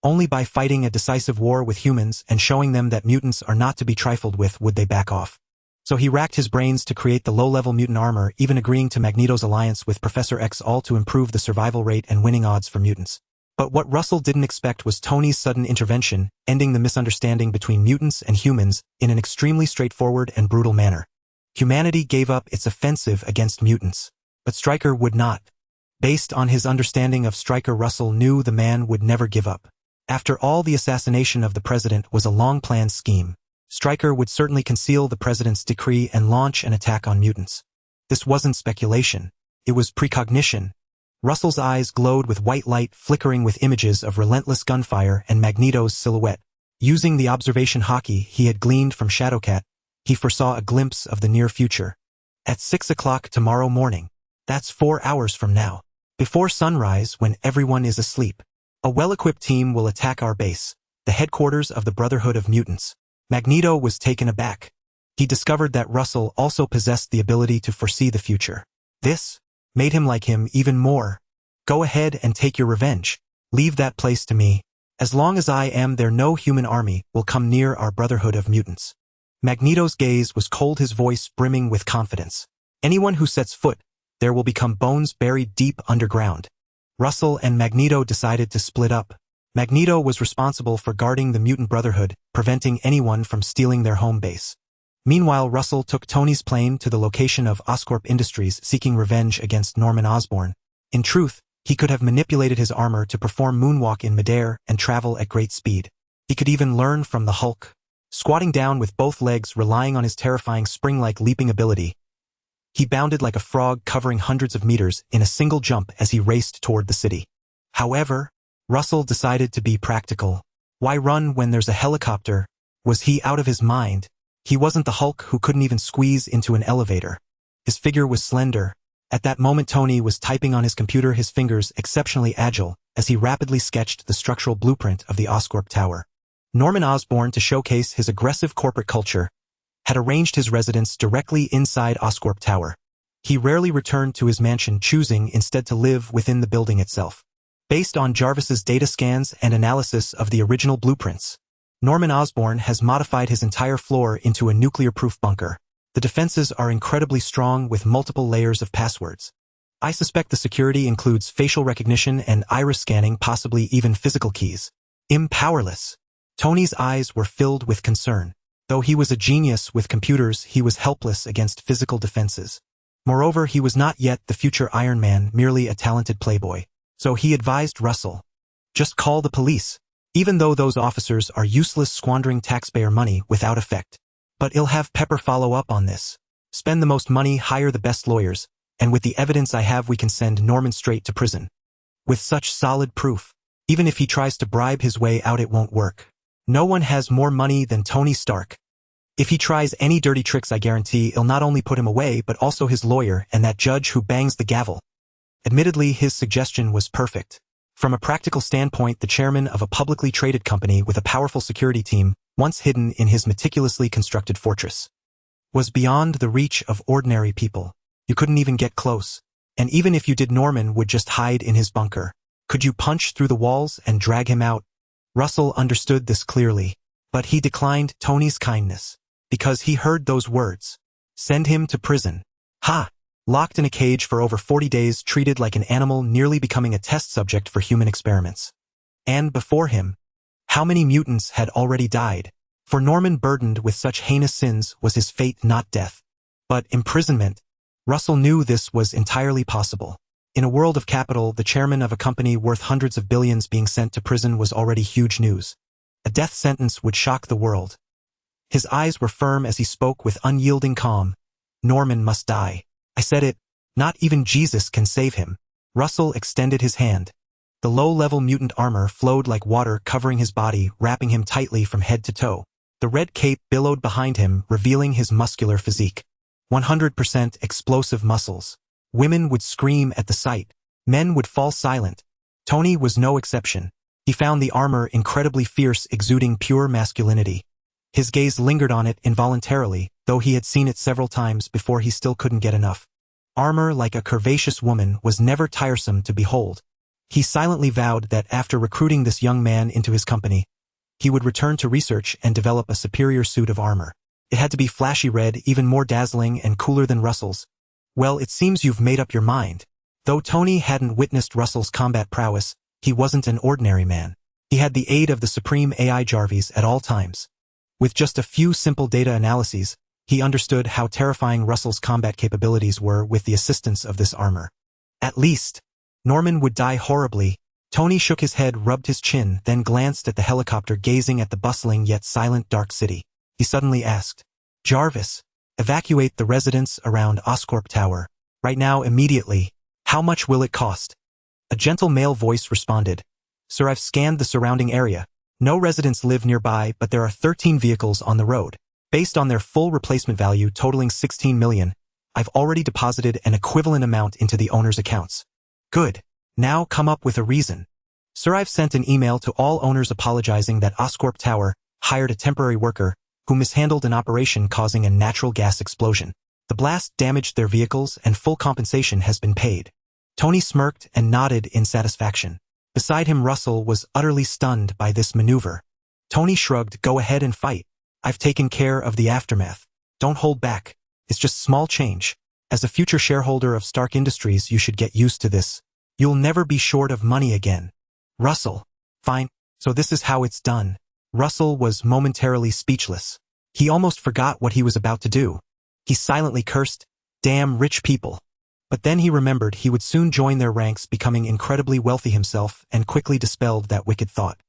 Only by fighting a decisive war with humans and showing them that mutants are not to be trifled with would they back off. So he racked his brains to create the low-level mutant armor, even agreeing to Magneto's alliance with Professor X, all to improve the survival rate and winning odds for mutants. But what Russell didn't expect was Tony's sudden intervention, ending the misunderstanding between mutants and humans in an extremely straightforward and brutal manner. Humanity gave up its offensive against mutants, but Stryker would not. Based on his understanding of Stryker, Russell knew the man would never give up. After all, the assassination of the president was a long-planned scheme. Stryker would certainly conceal the president's decree and launch an attack on mutants. This wasn't speculation. It was precognition. Russell's eyes glowed with white light, flickering with images of relentless gunfire and Magneto's silhouette. Using the observation hockey he had gleaned from Shadowcat, he foresaw a glimpse of the near future. At 6 o'clock tomorrow morning. That's 4 hours from now. Before sunrise, when everyone is asleep, a well-equipped team will attack our base, the headquarters of the Brotherhood of Mutants. Magneto was taken aback. He discovered that Russell also possessed the ability to foresee the future. This made him like him even more. Go ahead and take your revenge. Leave that place to me. As long as I am there, no human army will come near our brotherhood of mutants. Magneto's gaze was cold, his voice brimming with confidence. Anyone who sets foot there will become bones buried deep underground. Russell and Magneto decided to split up. Magneto was responsible for guarding the mutant brotherhood, preventing anyone from stealing their home base. Meanwhile, Russell took Tony's plane to the location of Oscorp Industries, seeking revenge against Norman Osborn. In truth, he could have manipulated his armor to perform moonwalk in midair and travel at great speed. He could even learn from the Hulk. Squatting down with both legs, relying on his terrifying spring-like leaping ability, he bounded like a frog, covering hundreds of meters in a single jump as he raced toward the city. However, Russell decided to be practical. Why run when there's a helicopter? Was he out of his mind? He wasn't the Hulk who couldn't even squeeze into an elevator. His figure was slender. At that moment, Tony was typing on his computer, his fingers exceptionally agile, as he rapidly sketched the structural blueprint of the Oscorp Tower. Norman Osborn, to showcase his aggressive corporate culture, had arranged his residence directly inside Oscorp Tower. He rarely returned to his mansion, choosing instead to live within the building itself. Based on Jarvis's data scans and analysis of the original blueprints, Norman Osborn has modified his entire floor into a nuclear-proof bunker. The defenses are incredibly strong with multiple layers of passwords. I suspect the security includes facial recognition and iris scanning, possibly even physical keys. Powerless. Tony's eyes were filled with concern. Though he was a genius with computers, he was helpless against physical defenses. Moreover, he was not yet the future Iron Man, merely a talented playboy. So he advised Russell, just call the police. Even though those officers are useless, squandering taxpayer money without effect. But he'll have Pepper follow up on this. Spend the most money, hire the best lawyers, and with the evidence I have we can send Norman straight to prison. With such solid proof, even if he tries to bribe his way out, it won't work. No one has more money than Tony Stark. If he tries any dirty tricks, I guarantee it'll not only put him away but also his lawyer and that judge who bangs the gavel. Admittedly, his suggestion was perfect. From a practical standpoint, the chairman of a publicly traded company with a powerful security team, once hidden in his meticulously constructed fortress, was beyond the reach of ordinary people. You couldn't even get close. And even if you did, Norman would just hide in his bunker. Could you punch through the walls and drag him out? Russell understood this clearly, but he declined Tony's kindness. Because he heard those words. Send him to prison. Ha! Locked in a cage for over 40 days, treated like an animal, nearly becoming a test subject for human experiments. And before him, how many mutants had already died? For Norman, burdened with such heinous sins, was his fate not death, but imprisonment. Russell knew this was entirely possible. In a world of capital, the chairman of a company worth hundreds of billions being sent to prison was already huge news. A death sentence would shock the world. His eyes were firm as he spoke with unyielding calm. Norman must die. I said it. Not even Jesus can save him. Russell extended his hand. The low-level mutant armor flowed like water, covering his body, wrapping him tightly from head to toe. The red cape billowed behind him, revealing his muscular physique. 100% explosive muscles. Women would scream at the sight. Men would fall silent. Tony was no exception. He found the armor incredibly fierce, exuding pure masculinity. His gaze lingered on it involuntarily, though he had seen it several times before. He still couldn't get enough. Armor like a curvaceous woman was never tiresome to behold. He silently vowed that after recruiting this young man into his company, he would return to research and develop a superior suit of armor. It had to be flashy red, even more dazzling and cooler than Russell's. Well, it seems you've made up your mind. Though Tony hadn't witnessed Russell's combat prowess, he wasn't an ordinary man. He had the aid of the supreme AI Jarvis at all times. With just a few simple data analyses, he understood how terrifying Russell's combat capabilities were with the assistance of this armor. At least, Norman would die horribly. Tony shook his head, rubbed his chin, then glanced at the helicopter, gazing at the bustling yet silent dark city. He suddenly asked, Jarvis, evacuate the residents around Oscorp Tower. Right now, immediately. How much will it cost? A gentle male voice responded, Sir, I've scanned the surrounding area. No residents live nearby, but there are 13 vehicles on the road. Based on their full replacement value totaling 16 million, I've already deposited an equivalent amount into the owner's accounts. Good. Now come up with a reason. Sir, I've sent an email to all owners apologizing that Oscorp Tower hired a temporary worker who mishandled an operation causing a natural gas explosion. The blast damaged their vehicles and full compensation has been paid. Tony smirked and nodded in satisfaction. Beside him, Russell was utterly stunned by this maneuver. Tony shrugged. Go ahead and fight. I've taken care of the aftermath. Don't hold back. It's just small change. As a future shareholder of Stark Industries, you should get used to this. You'll never be short of money again. Russell. Fine. So this is how it's done. Russell was momentarily speechless. He almost forgot what he was about to do. He silently cursed, "Damn rich people." But then he remembered he would soon join their ranks, becoming incredibly wealthy himself, and quickly dispelled that wicked thought.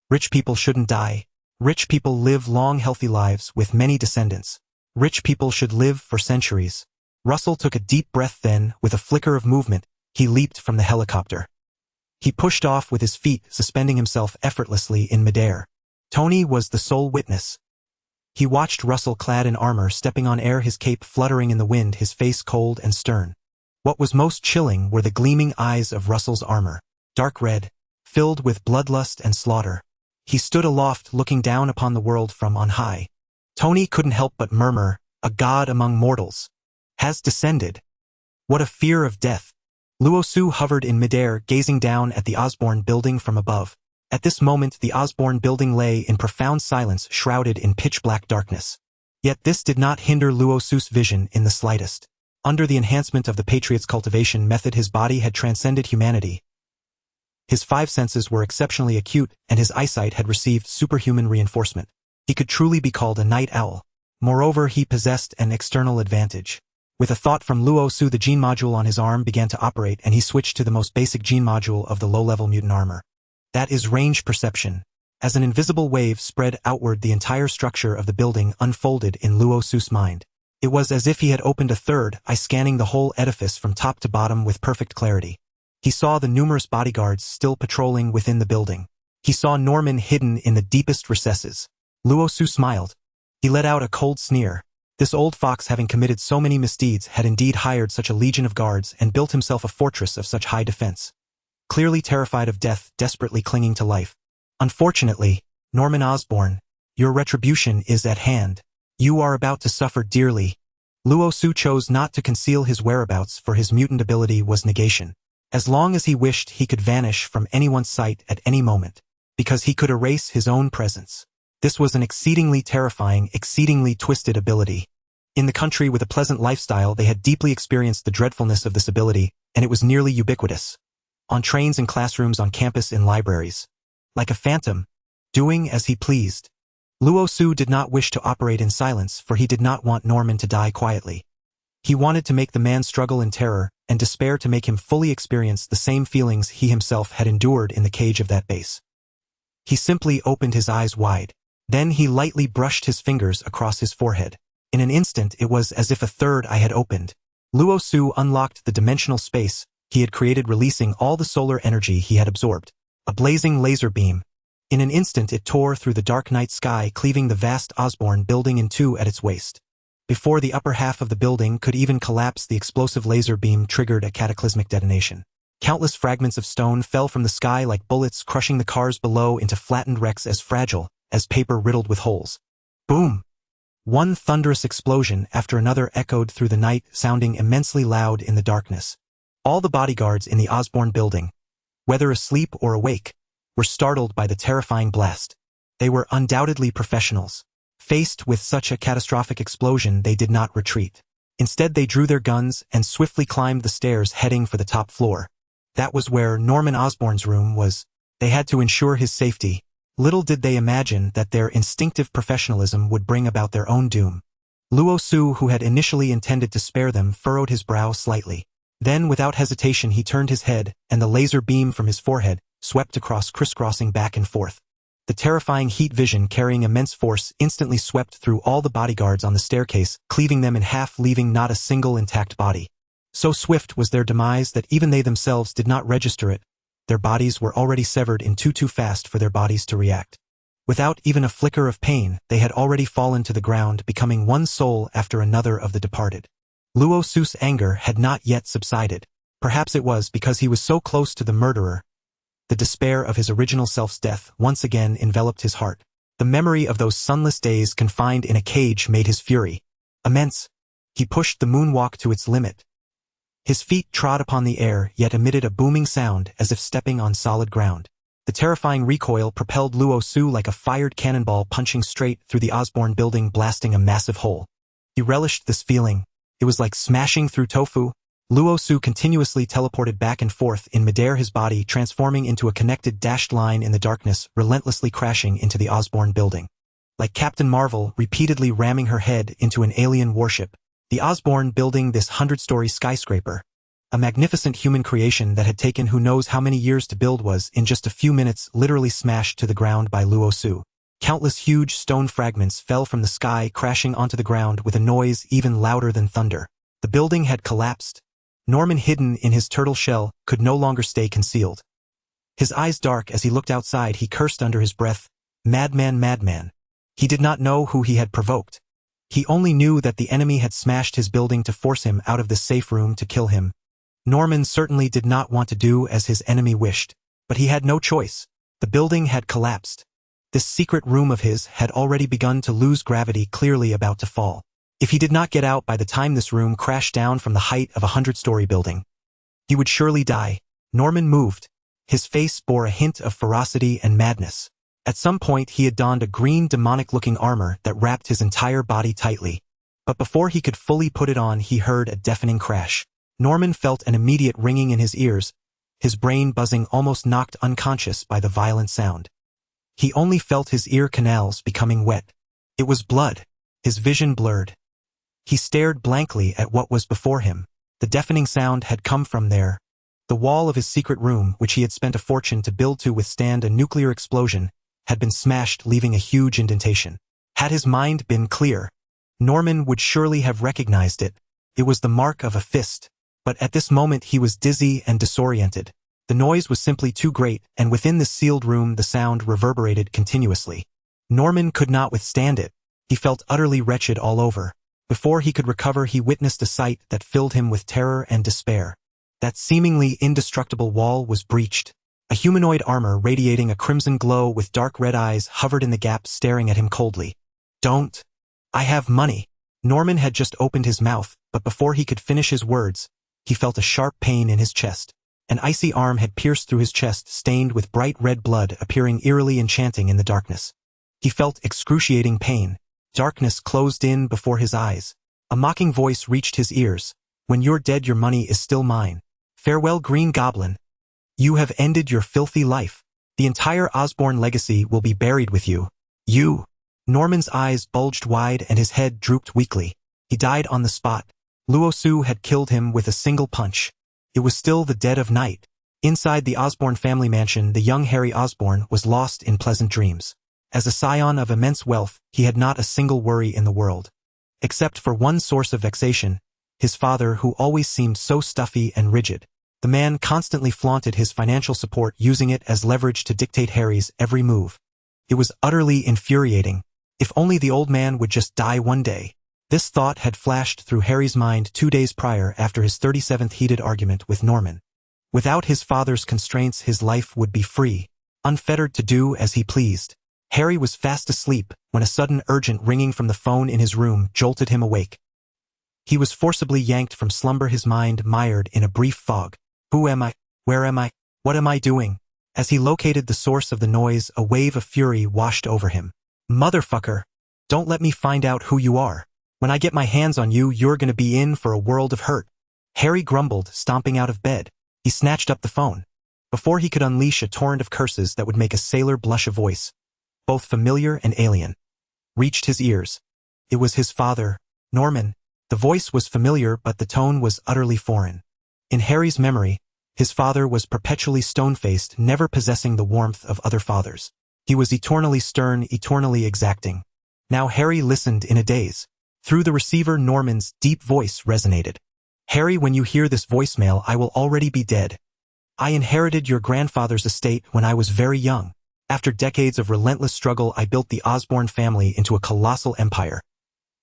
Rich people shouldn't die. Rich people live long, healthy lives with many descendants. Rich people should live for centuries. Russell took a deep breath, then, with a flicker of movement, he leaped from the helicopter. He pushed off with his feet, suspending himself effortlessly in midair. Tony was the sole witness. He watched Russell clad in armor stepping on air, his cape fluttering in the wind, his face cold and stern. What was most chilling were the gleaming eyes of Russell's armor, dark red, filled with bloodlust and slaughter. He stood aloft, looking down upon the world from on high. Tony couldn't help but murmur, "A god among mortals has descended." What a fear of death. Luo Su hovered in midair, gazing down at the Osborn building from above. At this moment, the Osborn building lay in profound silence, shrouded in pitch-black darkness. Yet this did not hinder Luo Su's vision in the slightest. Under the enhancement of the Patriot's cultivation method, his body had transcended humanity. His 5 senses were exceptionally acute, and his eyesight had received superhuman reinforcement. He could truly be called a night owl. Moreover, he possessed an external advantage. With a thought from Luo Su, the gene module on his arm began to operate, and he switched to the most basic gene module of the low-level mutant armor. That is range perception. As an invisible wave spread outward, the entire structure of the building unfolded in Luo Su's mind. It was as if he had opened a third eye, scanning the whole edifice from top to bottom with perfect clarity. He saw the numerous bodyguards still patrolling within the building. He saw Norman hidden in the deepest recesses. Luo Su smiled. He let out a cold sneer. This old fox, having committed so many misdeeds, had indeed hired such a legion of guards and built himself a fortress of such high defense. Clearly terrified of death, desperately clinging to life. Unfortunately, Norman Osborn, your retribution is at hand. You are about to suffer dearly. Luo Su chose not to conceal his whereabouts, for his mutant ability was negation. As long as he wished, he could vanish from anyone's sight at any moment, because he could erase his own presence. This was an exceedingly terrifying, exceedingly twisted ability. In the country with a pleasant lifestyle, they had deeply experienced the dreadfulness of this ability, and it was nearly ubiquitous. On trains and classrooms, on campus, in libraries. Like a phantom, doing as he pleased. Luo Su did not wish to operate in silence, for he did not want Norman to die quietly. He wanted to make the man struggle in terror and despair, to make him fully experience the same feelings he himself had endured in the cage of that base. He simply opened his eyes wide. Then he lightly brushed his fingers across his forehead. In an instant, it was as if a third eye had opened. Luo Su unlocked the dimensional space he had created, releasing all the solar energy he had absorbed. A blazing laser beam. In an instant, it tore through the dark night sky, cleaving the vast Osborn building in two at its waist. Before the upper half of the building could even collapse, the explosive laser beam triggered a cataclysmic detonation. Countless fragments of stone fell from the sky like bullets, crushing the cars below into flattened wrecks as fragile as paper riddled with holes. Boom! One thunderous explosion after another echoed through the night, sounding immensely loud in the darkness. All the bodyguards in the Osborn building, whether asleep or awake, were startled by the terrifying blast. They were undoubtedly professionals. Faced with such a catastrophic explosion, they did not retreat. Instead, they drew their guns and swiftly climbed the stairs, heading for the top floor. That was where Norman Osborn's room was. They had to ensure his safety. Little did they imagine that their instinctive professionalism would bring about their own doom. Luo Su, who had initially intended to spare them, furrowed his brow slightly. Then, without hesitation, he turned his head, and the laser beam from his forehead swept across, crisscrossing back and forth. The terrifying heat vision, carrying immense force, instantly swept through all the bodyguards on the staircase, cleaving them in half, leaving not a single intact body. So swift was their demise that even they themselves did not register it. Their bodies were already severed in two, too fast for their bodies to react. Without even a flicker of pain, they had already fallen to the ground, becoming one soul after another of the departed. Luo Su's anger had not yet subsided. Perhaps it was because he was so close to the murderer. The despair of his original self's death once again enveloped his heart. The memory of those sunless days confined in a cage made his fury immense. He pushed the moonwalk to its limit. His feet trod upon the air, yet emitted a booming sound as if stepping on solid ground. The terrifying recoil propelled Luo Su like a fired cannonball punching straight through the Osborn building, blasting a massive hole. He relished this feeling. It was like smashing through tofu. Luo Su continuously teleported back and forth in midair, his body transforming into a connected dashed line in the darkness, relentlessly crashing into the Osborn building. Like Captain Marvel repeatedly ramming her head into an alien warship, the Osborn building, this 100-story skyscraper, a magnificent human creation that had taken who knows how many years to build, was, in just a few minutes, literally smashed to the ground by Luo Su. Countless huge stone fragments fell from the sky, crashing onto the ground with a noise even louder than thunder. The building had collapsed. Norman, hidden in his turtle shell, could no longer stay concealed. His eyes dark as he looked outside, he cursed under his breath, "Madman, madman." He did not know who he had provoked. He only knew that the enemy had smashed his building to force him out of this safe room to kill him. Norman certainly did not want to do as his enemy wished, but he had no choice. The building had collapsed. This secret room of his had already begun to lose gravity, clearly about to fall. If he did not get out by the time this room crashed down from the height of a 100-story building, he would surely die. Norman moved. His face bore a hint of ferocity and madness. At some point he had donned a green demonic-looking armor that wrapped his entire body tightly. But before he could fully put it on, he heard a deafening crash. Norman felt an immediate ringing in his ears, his brain buzzing, almost knocked unconscious by the violent sound. He only felt his ear canals becoming wet. It was blood. His vision blurred. He stared blankly at what was before him. The deafening sound had come from there. The wall of his secret room, which he had spent a fortune to build to withstand a nuclear explosion, had been smashed, leaving a huge indentation. Had his mind been clear, Norman would surely have recognized it. It was the mark of a fist. But at this moment he was dizzy and disoriented. The noise was simply too great, and within this sealed room the sound reverberated continuously. Norman could not withstand it. He felt utterly wretched all over. Before he could recover, he witnessed a sight that filled him with terror and despair. That seemingly indestructible wall was breached. A humanoid armor radiating a crimson glow with dark red eyes hovered in the gap, staring at him coldly. "Don't. I have money." Norman had just opened his mouth, but before he could finish his words, he felt a sharp pain in his chest. An icy arm had pierced through his chest, stained with bright red blood, appearing eerily enchanting in the darkness. He felt excruciating pain. Darkness closed in before his eyes. A mocking voice reached his ears. "When you're dead, your money is still mine. Farewell, Green Goblin. You have ended your filthy life. The entire Osborn legacy will be buried with you. You." Norman's eyes bulged wide and his head drooped weakly. He died on the spot. Luo Su had killed him with a single punch. It was still the dead of night. Inside the Osborn family mansion, the young Harry Osborn was lost in pleasant dreams. As a scion of immense wealth, he had not a single worry in the world. Except for one source of vexation, his father, who always seemed so stuffy and rigid. The man constantly flaunted his financial support, using it as leverage to dictate Harry's every move. It was utterly infuriating. If only the old man would just die one day. This thought had flashed through Harry's mind 2 days prior, after his 37th heated argument with Norman. Without his father's constraints, his life would be free, unfettered to do as he pleased. Harry was fast asleep when a sudden urgent ringing from the phone in his room jolted him awake. He was forcibly yanked from slumber, his mind mired in a brief fog. Who am I? Where am I? What am I doing? As he located the source of the noise, a wave of fury washed over him. "Motherfucker! Don't let me find out who you are. When I get my hands on you, you're gonna be in for a world of hurt." Harry grumbled, stomping out of bed. He snatched up the phone. Before he could unleash a torrent of curses that would make a sailor blush, a voice, both familiar and alien, reached his ears. It was his father, Norman. The voice was familiar, but the tone was utterly foreign. In Harry's memory, his father was perpetually stone-faced, never possessing the warmth of other fathers. He was eternally stern, eternally exacting. Now Harry listened in a daze. Through the receiver, Norman's deep voice resonated. "Harry, when you hear this voicemail, I will already be dead. I inherited your grandfather's estate when I was very young. After decades of relentless struggle, I built the Osborn family into a colossal empire.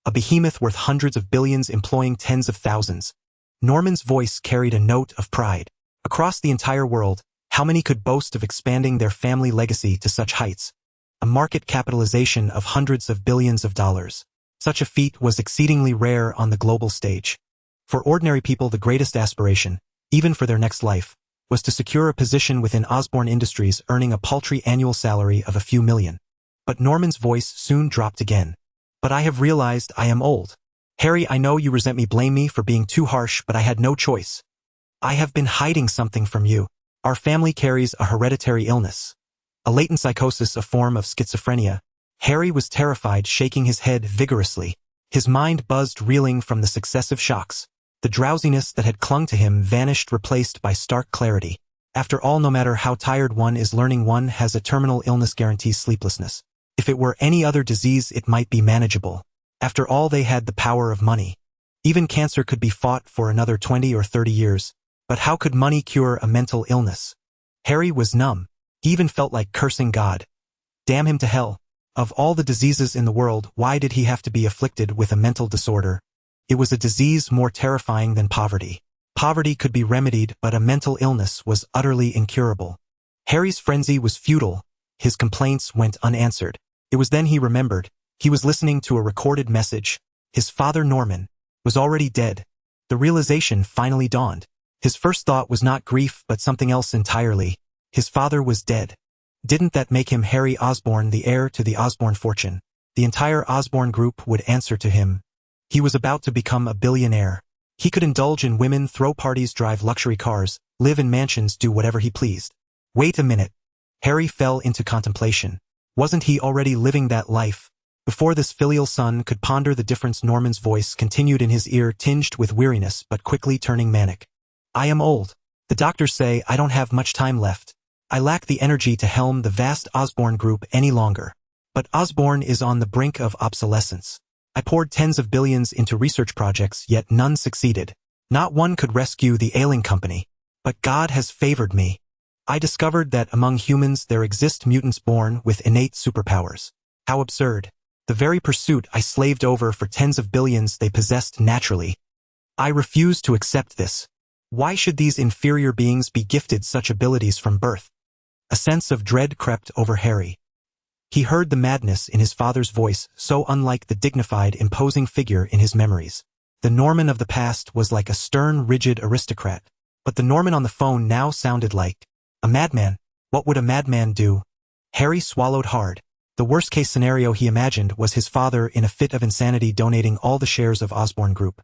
A behemoth worth hundreds of billions, employing tens of thousands." Norman's voice carried a note of pride. Across the entire world, how many could boast of expanding their family legacy to such heights? a market capitalization of hundreds of billions of dollars. Such a feat was exceedingly rare on the global stage. For ordinary people, the greatest aspiration, even for their next life, was to secure a position within Osborn Industries earning a paltry annual salary of a few million. But Norman's voice soon dropped again. But I have realized I am old. Harry, I know you resent me, blame me for being too harsh, but I had no choice. I have been hiding something from you. Our family carries a hereditary illness. A latent psychosis, a form of schizophrenia. Harry was terrified, shaking his head vigorously. His mind buzzed, reeling from the successive shocks. The drowsiness that had clung to him vanished, replaced by stark clarity. After all, no matter how tired one is, learning one has a terminal illness guarantees sleeplessness. If it were any other disease, it might be manageable. After all, they had the power of money. Even cancer could be fought for another 20 or 30 years. But how could money cure a mental illness? Harry was numb. He even felt like cursing God. Damn him to hell. Of all the diseases in the world, why did he have to be afflicted with a mental disorder? It was a disease more terrifying than poverty. Poverty could be remedied, but a mental illness was utterly incurable. Harry's frenzy was futile. His complaints went unanswered. It was then he remembered. He was listening to a recorded message. His father, Norman, was already dead. The realization finally dawned. His first thought was not grief, but something else entirely. His father was dead. Didn't that make him Harry Osborn, the heir to the Osborn fortune? The entire Osborn group would answer to him. He was about to become a billionaire. He could indulge in women, throw parties, drive luxury cars, live in mansions, do whatever he pleased. Wait a minute. Harry fell into contemplation. Wasn't he already living that life? Before this filial son could ponder the difference, Norman's voice continued in his ear, tinged with weariness but quickly turning manic. I am old. The doctors say I don't have much time left. I lack the energy to helm the vast Osborn group any longer. But Osborn is on the brink of obsolescence. I poured tens of billions into research projects, yet none succeeded. Not one could rescue the ailing company. But God has favored me. I discovered that among humans there exist mutants born with innate superpowers. How absurd. The very pursuit I slaved over for tens of billions they possessed naturally. I refuse to accept this. Why should these inferior beings be gifted such abilities from birth? A sense of dread crept over Harry. He heard the madness in his father's voice, so unlike the dignified, imposing figure in his memories. The Norman of the past was like a stern, rigid aristocrat. But the Norman on the phone now sounded like a madman. What would a madman do? Harry swallowed hard. The worst-case scenario he imagined was his father in a fit of insanity donating all the shares of Osborn Group.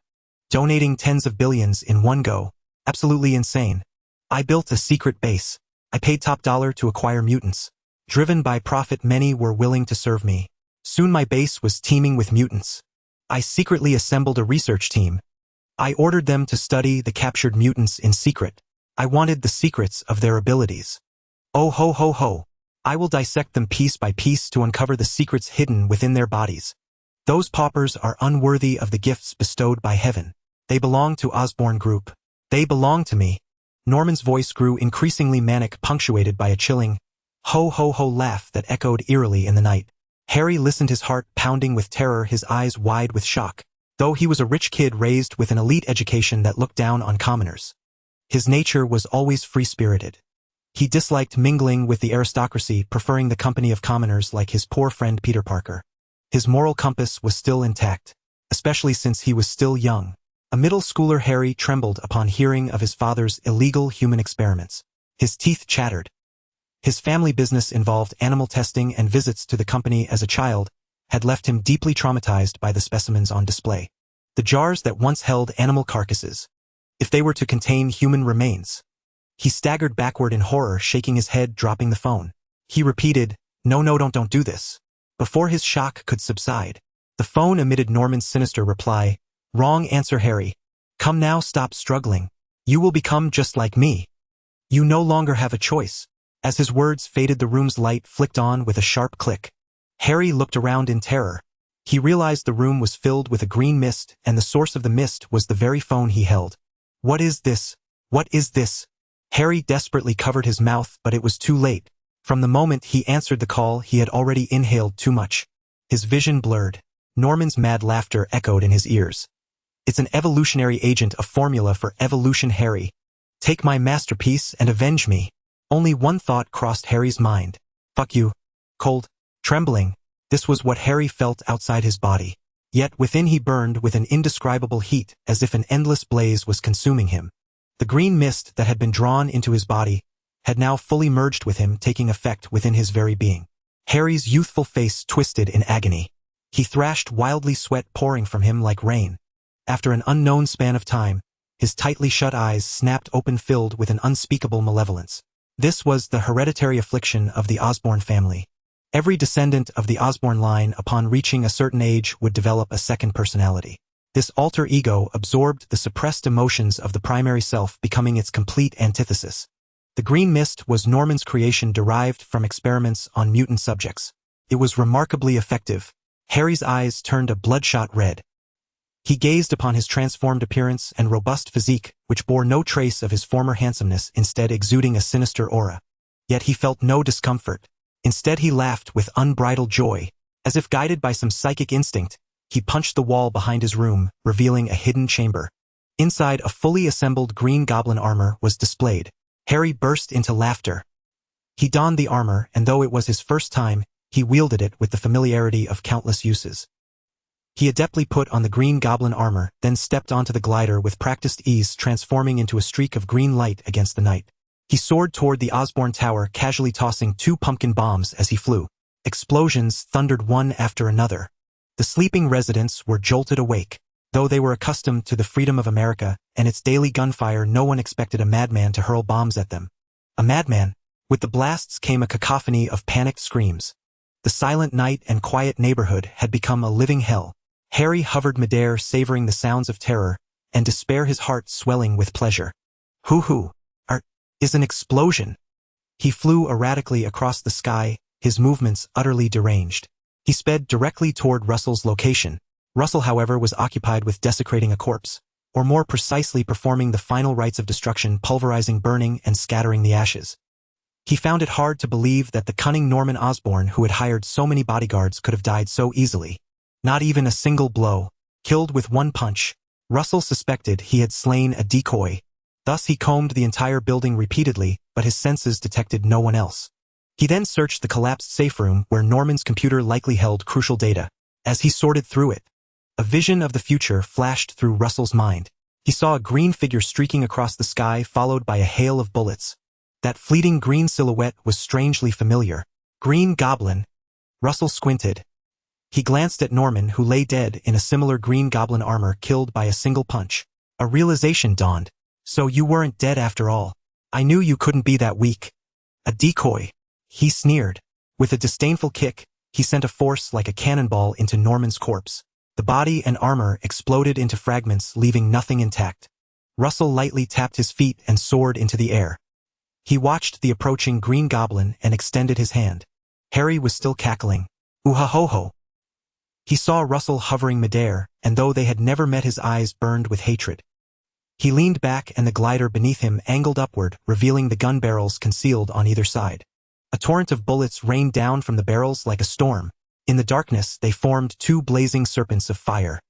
Donating tens of billions in one go. Absolutely insane. I built a secret base. I paid top dollar to acquire mutants. Driven by profit, many were willing to serve me. Soon my base was teeming with mutants. I secretly assembled a research team. I ordered them to study the captured mutants in secret. I wanted the secrets of their abilities. Oh ho ho ho. I will dissect them piece by piece to uncover the secrets hidden within their bodies. Those paupers are unworthy of the gifts bestowed by heaven. They belong to Osborn Group. They belong to me. Norman's voice grew increasingly manic, punctuated by a chilling ho-ho-ho laugh that echoed eerily in the night. Harry listened, his heart pounding with terror, his eyes wide with shock. Though he was a rich kid raised with an elite education that looked down on commoners, his nature was always free-spirited. He disliked mingling with the aristocracy, preferring the company of commoners like his poor friend Peter Parker. His moral compass was still intact, especially since he was still young. A middle schooler, Harry trembled upon hearing of his father's illegal human experiments. His teeth chattered. His family business involved animal testing, and visits to the company as a child had left him deeply traumatized by the specimens on display. The jars that once held animal carcasses. If they were to contain human remains. He staggered backward in horror, shaking his head, dropping the phone. He repeated, "No, no, don't do this." Before his shock could subside, the phone emitted Norman's sinister reply, "Wrong answer, Harry. Come now, stop struggling. You will become just like me. You no longer have a choice." As his words faded, the room's light flicked on with a sharp click. Harry looked around in terror. He realized the room was filled with a green mist, and the source of the mist was the very phone he held. What is this? What is this? Harry desperately covered his mouth, but it was too late. From the moment he answered the call, he had already inhaled too much. His vision blurred. Norman's mad laughter echoed in his ears. "It's an evolutionary agent, a formula for evolution, Harry. Take my masterpiece and avenge me." Only one thought crossed Harry's mind. Fuck you. Cold. Trembling, this was what Harry felt outside his body. Yet within he burned with an indescribable heat, as if an endless blaze was consuming him. The green mist that had been drawn into his body had now fully merged with him, taking effect within his very being. Harry's youthful face twisted in agony. He thrashed wildly, sweat pouring from him like rain. After an unknown span of time, his tightly shut eyes snapped open, filled with an unspeakable malevolence. This was the hereditary affliction of the Osborn family. Every descendant of the Osborn line, upon reaching a certain age, would develop a second personality. This alter ego absorbed the suppressed emotions of the primary self, becoming its complete antithesis. The green mist was Norman's creation, derived from experiments on mutant subjects. It was remarkably effective. Harry's eyes turned a bloodshot red. He gazed upon his transformed appearance and robust physique, which bore no trace of his former handsomeness, instead exuding a sinister aura. Yet he felt no discomfort. Instead he laughed with unbridled joy. As if guided by some psychic instinct, he punched the wall behind his room, revealing a hidden chamber. Inside, a fully assembled Green Goblin armor was displayed. Harry burst into laughter. He donned the armor, and though it was his first time, he wielded it with the familiarity of countless uses. He adeptly put on the Green Goblin armor, then stepped onto the glider with practiced ease, transforming into a streak of green light against the night. He soared toward the Osborn Tower, casually tossing 2 pumpkin bombs as he flew. Explosions thundered one after another. The sleeping residents were jolted awake. Though they were accustomed to the freedom of America and its daily gunfire, no one expected a madman to hurl bombs at them. A madman? With the blasts came a cacophony of panicked screams. The silent night and quiet neighborhood had become a living hell. Harry hovered midair, savoring the sounds of terror and despair, his heart swelling with pleasure. Hoo-hoo! Is an explosion. He flew erratically across the sky, his movements utterly deranged. He sped directly toward Russell's location. Russell, however, was occupied with desecrating a corpse, or more precisely performing the final rites of destruction, pulverizing, burning, and scattering the ashes. He found it hard to believe that the cunning Norman Osborn, who had hired so many bodyguards, could have died so easily. Not even a single blow. Killed with one punch. Russell suspected he had slain a decoy. Thus he combed the entire building repeatedly, but his senses detected no one else. He then searched the collapsed safe room where Norman's computer likely held crucial data. As he sorted through it, a vision of the future flashed through Russell's mind. He saw a green figure streaking across the sky, followed by a hail of bullets. That fleeting green silhouette was strangely familiar. Green Goblin. Russell squinted. He glanced at Norman, who lay dead in a similar Green Goblin armor, killed by a single punch. A realization dawned. So you weren't dead after all. I knew you couldn't be that weak. A decoy. He sneered. With a disdainful kick, he sent a force like a cannonball into Norman's corpse. The body and armor exploded into fragments, leaving nothing intact. Russell lightly tapped his feet and soared into the air. He watched the approaching Green Goblin and extended his hand. Harry was still cackling. Ooha-ho-ho. He saw Russell hovering midair, and though they had never met, his eyes burned with hatred. He leaned back, and the glider beneath him angled upward, revealing the gun barrels concealed on either side. A torrent of bullets rained down from the barrels like a storm. In the darkness, they formed 2 blazing serpents of fire.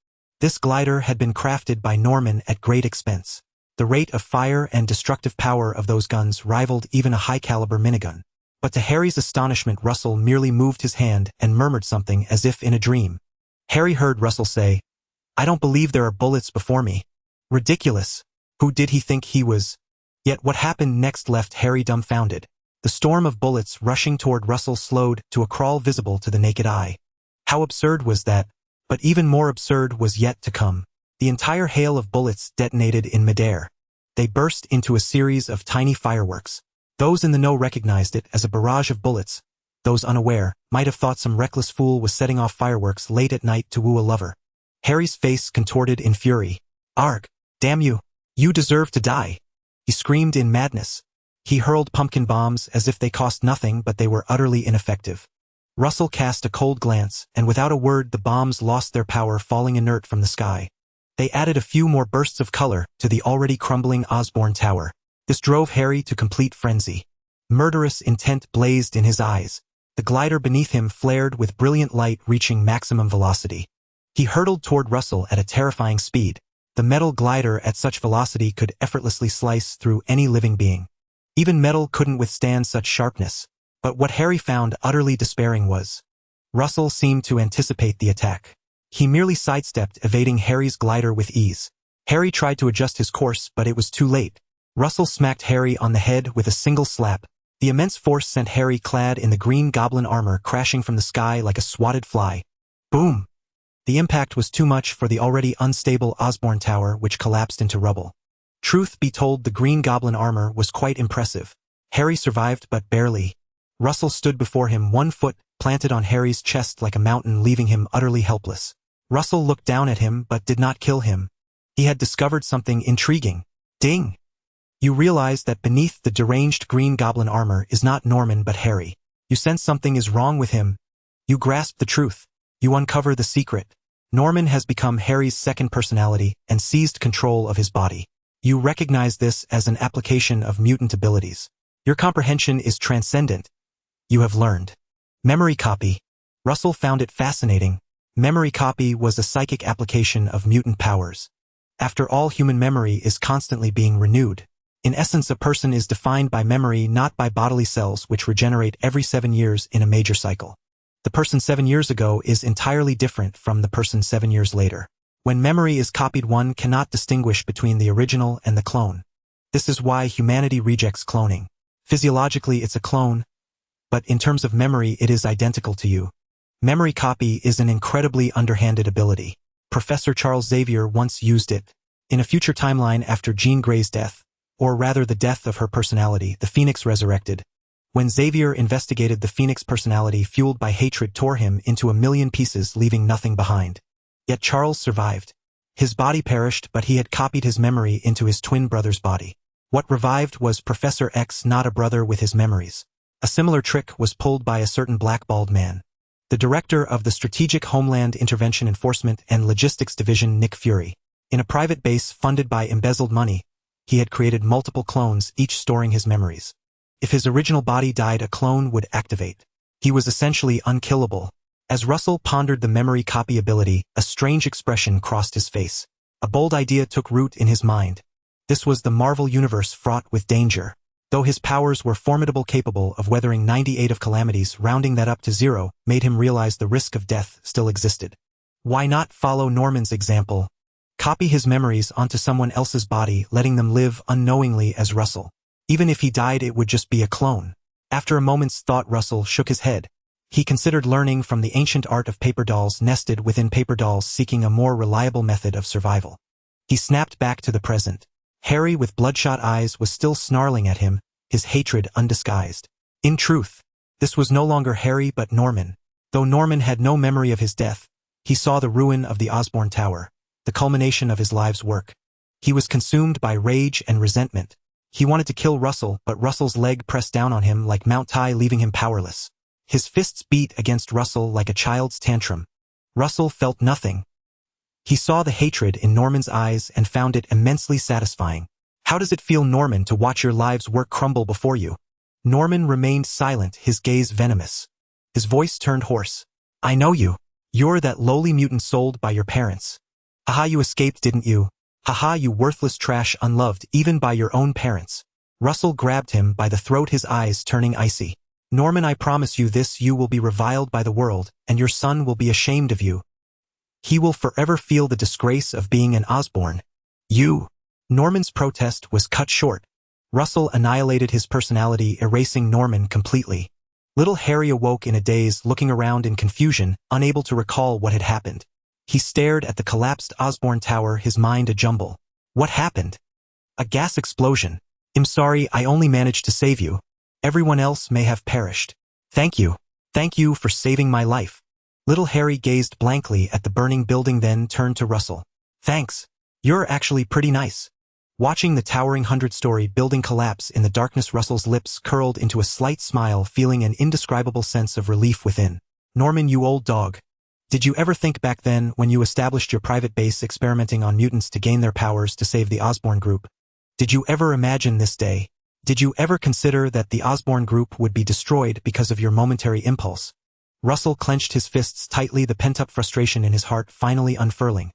This glider had been crafted by Norman at great expense. The rate of fire and destructive power of those guns rivaled even a high-caliber minigun. But to Harry's astonishment, Russell merely moved his hand and murmured something as if in a dream. Harry heard Russell say, "I don't believe there are bullets before me." Ridiculous. Who did he think he was? Yet what happened next left Harry dumbfounded. The storm of bullets rushing toward Russell slowed to a crawl visible to the naked eye. How absurd was that? But even more absurd was yet to come. The entire hail of bullets detonated in midair. They burst into a series of tiny fireworks. Those in the know recognized it as a barrage of bullets. Those unaware might have thought some reckless fool was setting off fireworks late at night to woo a lover. Harry's face contorted in fury. "Arg! Damn you! You deserve to die!" He screamed in madness. He hurled pumpkin bombs as if they cost nothing, but they were utterly ineffective. Russell cast a cold glance, and without a word the bombs lost their power, falling inert from the sky. They added a few more bursts of color to the already crumbling Osborn Tower. This drove Harry to complete frenzy. Murderous intent blazed in his eyes. The glider beneath him flared with brilliant light, reaching maximum velocity. He hurtled toward Russell at a terrifying speed. The metal glider at such velocity could effortlessly slice through any living being. Even metal couldn't withstand such sharpness. But what Harry found utterly despairing was Russell seemed to anticipate the attack. He merely sidestepped, evading Harry's glider with ease. Harry tried to adjust his course, but it was too late. Russell smacked Harry on the head with a single slap. The immense force sent Harry, clad in the Green Goblin armor, crashing from the sky like a swatted fly. Boom! The impact was too much for the already unstable Osborn Tower, which collapsed into rubble. Truth be told, the Green Goblin armor was quite impressive. Harry survived, but barely. Russell stood before him, one foot planted on Harry's chest like a mountain, leaving him utterly helpless. Russell looked down at him but did not kill him. He had discovered something intriguing. Ding! You realize that beneath the deranged Green Goblin armor is not Norman but Harry. You sense something is wrong with him. You grasp the truth. You uncover the secret. Norman has become Harry's second personality and seized control of his body. You recognize this as an application of mutant abilities. Your comprehension is transcendent. You have learned. Memory copy. Russell found it fascinating. Memory copy was a psychic application of mutant powers. After all, human memory is constantly being renewed. In essence, a person is defined by memory, not by bodily cells which regenerate every 7 years in a major cycle. The person 7 years ago is entirely different from the person 7 years later. When memory is copied, one cannot distinguish between the original and the clone. This is why humanity rejects cloning. Physiologically, it's a clone, but in terms of memory, it is identical to you. Memory copy is an incredibly underhanded ability. Professor Charles Xavier once used it. In a future timeline after Jean Grey's death, or rather the death of her personality, the Phoenix resurrected. When Xavier investigated, the Phoenix personality, fueled by hatred, tore him into 1,000,000 pieces, leaving nothing behind. Yet Charles survived. His body perished, but he had copied his memory into his twin brother's body. What revived was Professor X, not a brother with his memories. A similar trick was pulled by a certain blackballed man. The director of the Strategic Homeland Intervention Enforcement and Logistics Division, Nick Fury. In a private base funded by embezzled money, he had created multiple clones, each storing his memories. If his original body died, a clone would activate. He was essentially unkillable. As Russell pondered the memory copy ability, a strange expression crossed his face. A bold idea took root in his mind. This was the Marvel Universe, fraught with danger. Though his powers were formidable, capable of weathering 98 of calamities, rounding that up to 0 made him realize the risk of death still existed. Why not follow Norman's example? Copy his memories onto someone else's body, letting them live unknowingly as Russell. Even if he died, it would just be a clone. After a moment's thought, Russell shook his head. He considered learning from the ancient art of paper dolls nested within paper dolls, seeking a more reliable method of survival. He snapped back to the present. Harry, with bloodshot eyes, was still snarling at him, his hatred undisguised. In truth, this was no longer Harry but Norman. Though Norman had no memory of his death, he saw the ruin of the Osborn Tower, the culmination of his life's work. He was consumed by rage and resentment. He wanted to kill Russell, but Russell's leg pressed down on him like Mount Tai, leaving him powerless. His fists beat against Russell like a child's tantrum. Russell felt nothing. He saw the hatred in Norman's eyes and found it immensely satisfying. How does it feel, Norman, to watch your life's work crumble before you? Norman remained silent, his gaze venomous. His voice turned hoarse. I know you. You're that lowly mutant sold by your parents. Haha, you escaped, didn't you? Haha, you worthless trash, unloved even by your own parents. Russell grabbed him by the throat, his eyes turning icy. Norman, I promise you this, you will be reviled by the world, and your son will be ashamed of you. He will forever feel the disgrace of being an Osborn. You. Norman's protest was cut short. Russell annihilated his personality, erasing Norman completely. Little Harry awoke in a daze, looking around in confusion, unable to recall what had happened. He stared at the collapsed Osborn Tower, his mind a jumble. What happened? A gas explosion. I'm sorry, I only managed to save you. Everyone else may have perished. Thank you. Thank you for saving my life. Little Harry gazed blankly at the burning building, then turned to Russell. Thanks. You're actually pretty nice. Watching the towering 100-story building collapse in the darkness, Russell's lips curled into a slight smile, feeling an indescribable sense of relief within. Norman, you old dog. Did you ever think back then, when you established your private base experimenting on mutants to gain their powers to save the Osborn group? Did you ever imagine this day? Did you ever consider that the Osborn group would be destroyed because of your momentary impulse? Russell clenched his fists tightly, the pent-up frustration in his heart finally unfurling.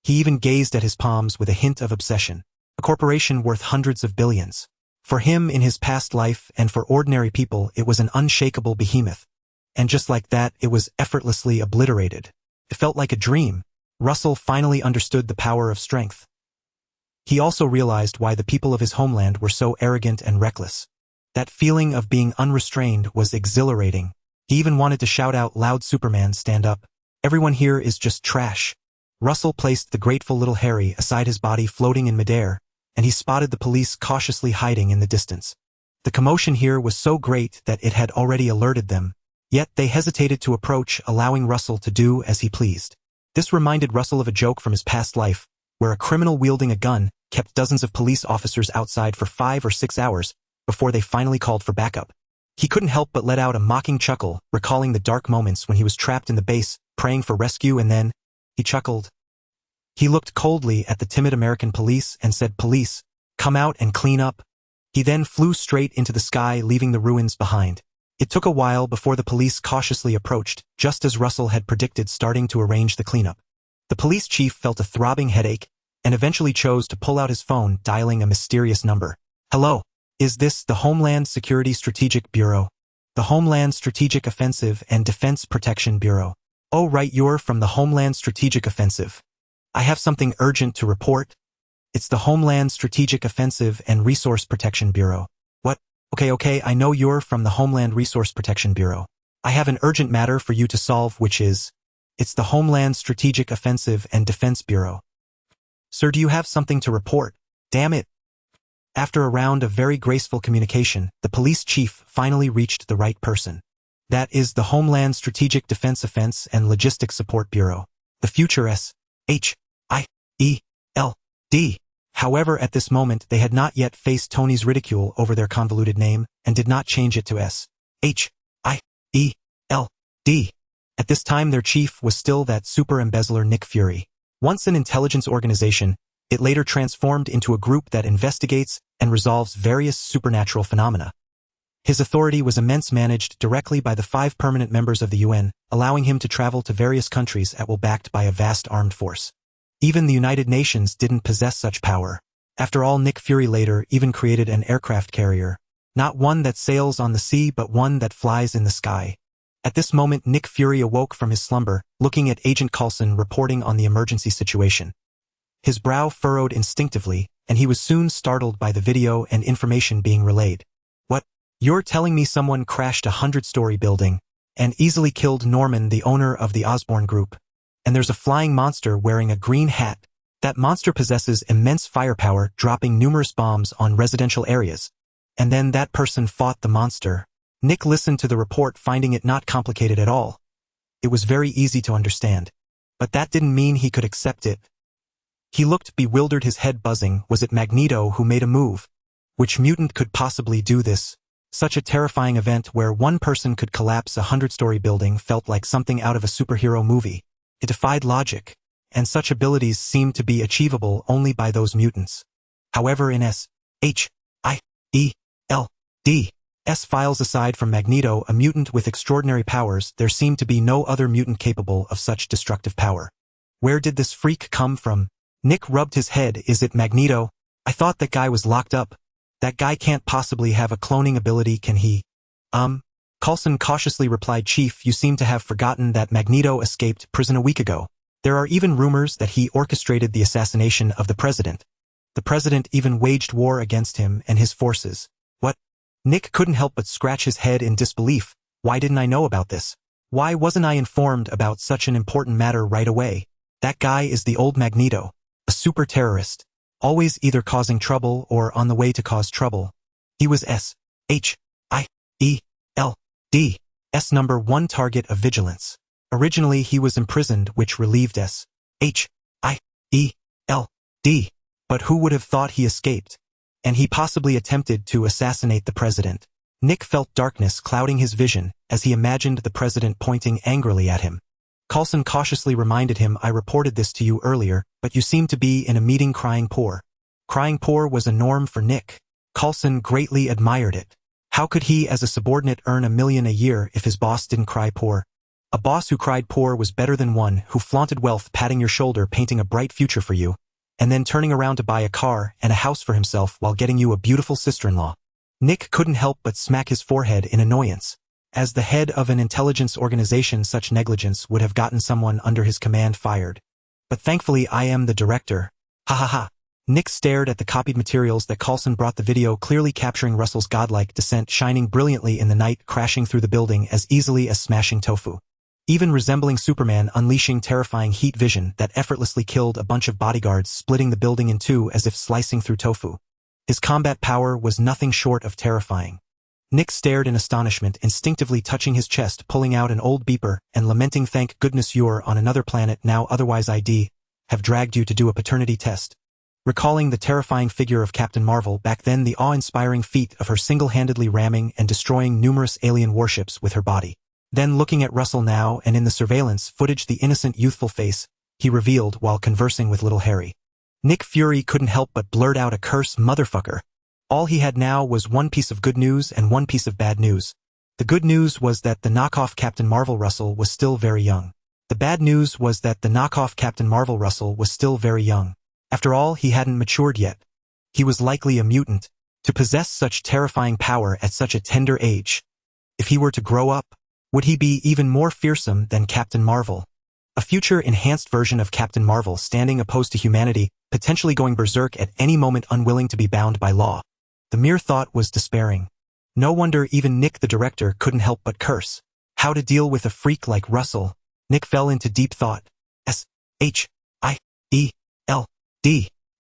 He even gazed at his palms with a hint of obsession. A corporation worth hundreds of billions. For him in his past life, and for ordinary people, it was an unshakable behemoth. And just like that, it was effortlessly obliterated. It felt like a dream. Russell finally understood the power of strength. He also realized why the people of his homeland were so arrogant and reckless. That feeling of being unrestrained was exhilarating. He even wanted to shout out loud, "Superman, stand up. Everyone here is just trash." Russell placed the grateful little Harry aside his body floating in midair, and he spotted the police cautiously hiding in the distance. The commotion here was so great that it had already alerted them, yet they hesitated to approach, allowing Russell to do as he pleased. This reminded Russell of a joke from his past life, where a criminal wielding a gun kept dozens of police officers outside for 5 or 6 hours before they finally called for backup. He couldn't help but let out a mocking chuckle, recalling the dark moments when he was trapped in the base, praying for rescue, and then he chuckled. He looked coldly at the timid American police and said, "Police, come out and clean up." He then flew straight into the sky, leaving the ruins behind. It took a while before the police cautiously approached, just as Russell had predicted, starting to arrange the cleanup. The police chief felt a throbbing headache and eventually chose to pull out his phone, dialing a mysterious number. "Hello, is this the Homeland Security Strategic Bureau? The Homeland Strategic Offensive and Defense Protection Bureau. Oh right, you're from the Homeland Strategic Offensive. I have something urgent to report. It's the Homeland Strategic Offensive and Resource Protection Bureau." "What? Okay, I know you're from the Homeland Resource Protection Bureau. I have an urgent matter for you to solve, which is, it's the Homeland Strategic Offensive and Defense Bureau." "Sir, do you have something to report? Damn it." After a round of very graceful communication, the police chief finally reached the right person. "That is the Homeland Strategic Defense Offense and Logistics Support Bureau. The future SHIELD. However, at this moment, they had not yet faced Tony's ridicule over their convoluted name and did not change it to SHIELD. At this time, their chief was still that super embezzler Nick Fury. Once an intelligence organization, it later transformed into a group that investigates and resolves various supernatural phenomena. His authority was immense, managed directly by the 5 permanent members of the UN, allowing him to travel to various countries at will, backed by a vast armed force. Even the United Nations didn't possess such power. After all, Nick Fury later even created an aircraft carrier. Not one that sails on the sea, but one that flies in the sky. At this moment, Nick Fury awoke from his slumber, looking at Agent Coulson reporting on the emergency situation. His brow furrowed instinctively, and he was soon startled by the video and information being relayed. "What? You're telling me someone crashed a 100-story building and easily killed Norman, the owner of the Osborn Group? And there's a flying monster wearing a green hat. That monster possesses immense firepower, dropping numerous bombs on residential areas. And then that person fought the monster." Nick listened to the report, finding it not complicated at all. It was very easy to understand. But that didn't mean he could accept it. He looked bewildered, his head buzzing. Was it Magneto who made a move? Which mutant could possibly do this? Such a terrifying event where one person could collapse a 100-story building felt like something out of a superhero movie. It defied logic, and such abilities seemed to be achievable only by those mutants. However, in SHIELD's files, aside from Magneto, a mutant with extraordinary powers, there seemed to be no other mutant capable of such destructive power. Where did this freak come from? Nick rubbed his head. "Is it Magneto? I thought that guy was locked up. That guy can't possibly have a cloning ability, can he?" Coulson cautiously replied, "Chief, you seem to have forgotten that Magneto escaped prison a week ago. There are even rumors that he orchestrated the assassination of the president. The president even waged war against him and his forces." "What?" Nick couldn't help but scratch his head in disbelief. "Why didn't I know about this? Why wasn't I informed about such an important matter right away? That guy is the old Magneto, a super terrorist, always either causing trouble or on the way to cause trouble. He was SHIELD's #1 target of vigilance. Originally he was imprisoned, which relieved SHIELD. But who would have thought he escaped? And he possibly attempted to assassinate the president." Nick felt darkness clouding his vision as he imagined the president pointing angrily at him. Coulson cautiously reminded him, "I reported this to you earlier, but you seemed to be in a meeting crying poor." Crying poor was a norm for Nick. Coulson greatly admired it. How could he as a subordinate earn $1 million a year if his boss didn't cry poor? A boss who cried poor was better than one who flaunted wealth, patting your shoulder, painting a bright future for you, and then turning around to buy a car and a house for himself while getting you a beautiful sister-in-law. Nick couldn't help but smack his forehead in annoyance. As the head of an intelligence organization, such negligence would have gotten someone under his command fired. But thankfully I am the director. Ha ha ha. Nick stared at the copied materials that Coulson brought, the video clearly capturing Russell's godlike descent shining brilliantly in the night, crashing through the building as easily as smashing tofu. Even resembling Superman, unleashing terrifying heat vision that effortlessly killed a bunch of bodyguards, splitting the building in two as if slicing through tofu. His combat power was nothing short of terrifying. Nick stared in astonishment, instinctively touching his chest, pulling out an old beeper, and lamenting, thank goodness you're on another planet now, otherwise I'd have dragged you to do a paternity test. Recalling the terrifying figure of Captain Marvel back then, the awe-inspiring feat of her single-handedly ramming and destroying numerous alien warships with her body. Then looking at Russell now, and in the surveillance footage the innocent youthful face he revealed while conversing with little Harry. Nick Fury couldn't help but blurt out a curse, motherfucker. All he had now was one piece of good news and one piece of bad news. The good news was that the knockoff Captain Marvel Russell was still very young. The bad news was that the knockoff Captain Marvel Russell was still very young. After all, he hadn't matured yet. He was likely a mutant. To possess such terrifying power at such a tender age. If he were to grow up, would he be even more fearsome than Captain Marvel? A future enhanced version of Captain Marvel, standing opposed to humanity, potentially going berserk at any moment, unwilling to be bound by law. The mere thought was despairing. No wonder even Nick the director couldn't help but curse. How to deal with a freak like Russell? Nick fell into deep thought. S-H-I-E-L-D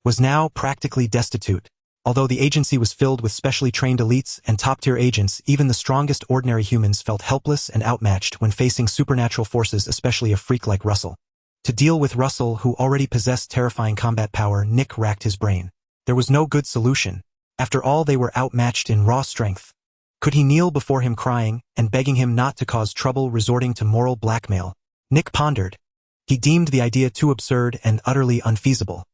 was now practically destitute. Although the agency was filled with specially trained elites and top-tier agents, even the strongest ordinary humans felt helpless and outmatched when facing supernatural forces, especially a freak like Russell. To deal with Russell, who already possessed terrifying combat power, Nick racked his brain. There was no good solution. After all, they were outmatched in raw strength. Could he kneel before him crying and begging him not to cause trouble, resorting to moral blackmail? Nick pondered. He deemed the idea too absurd and utterly unfeasible.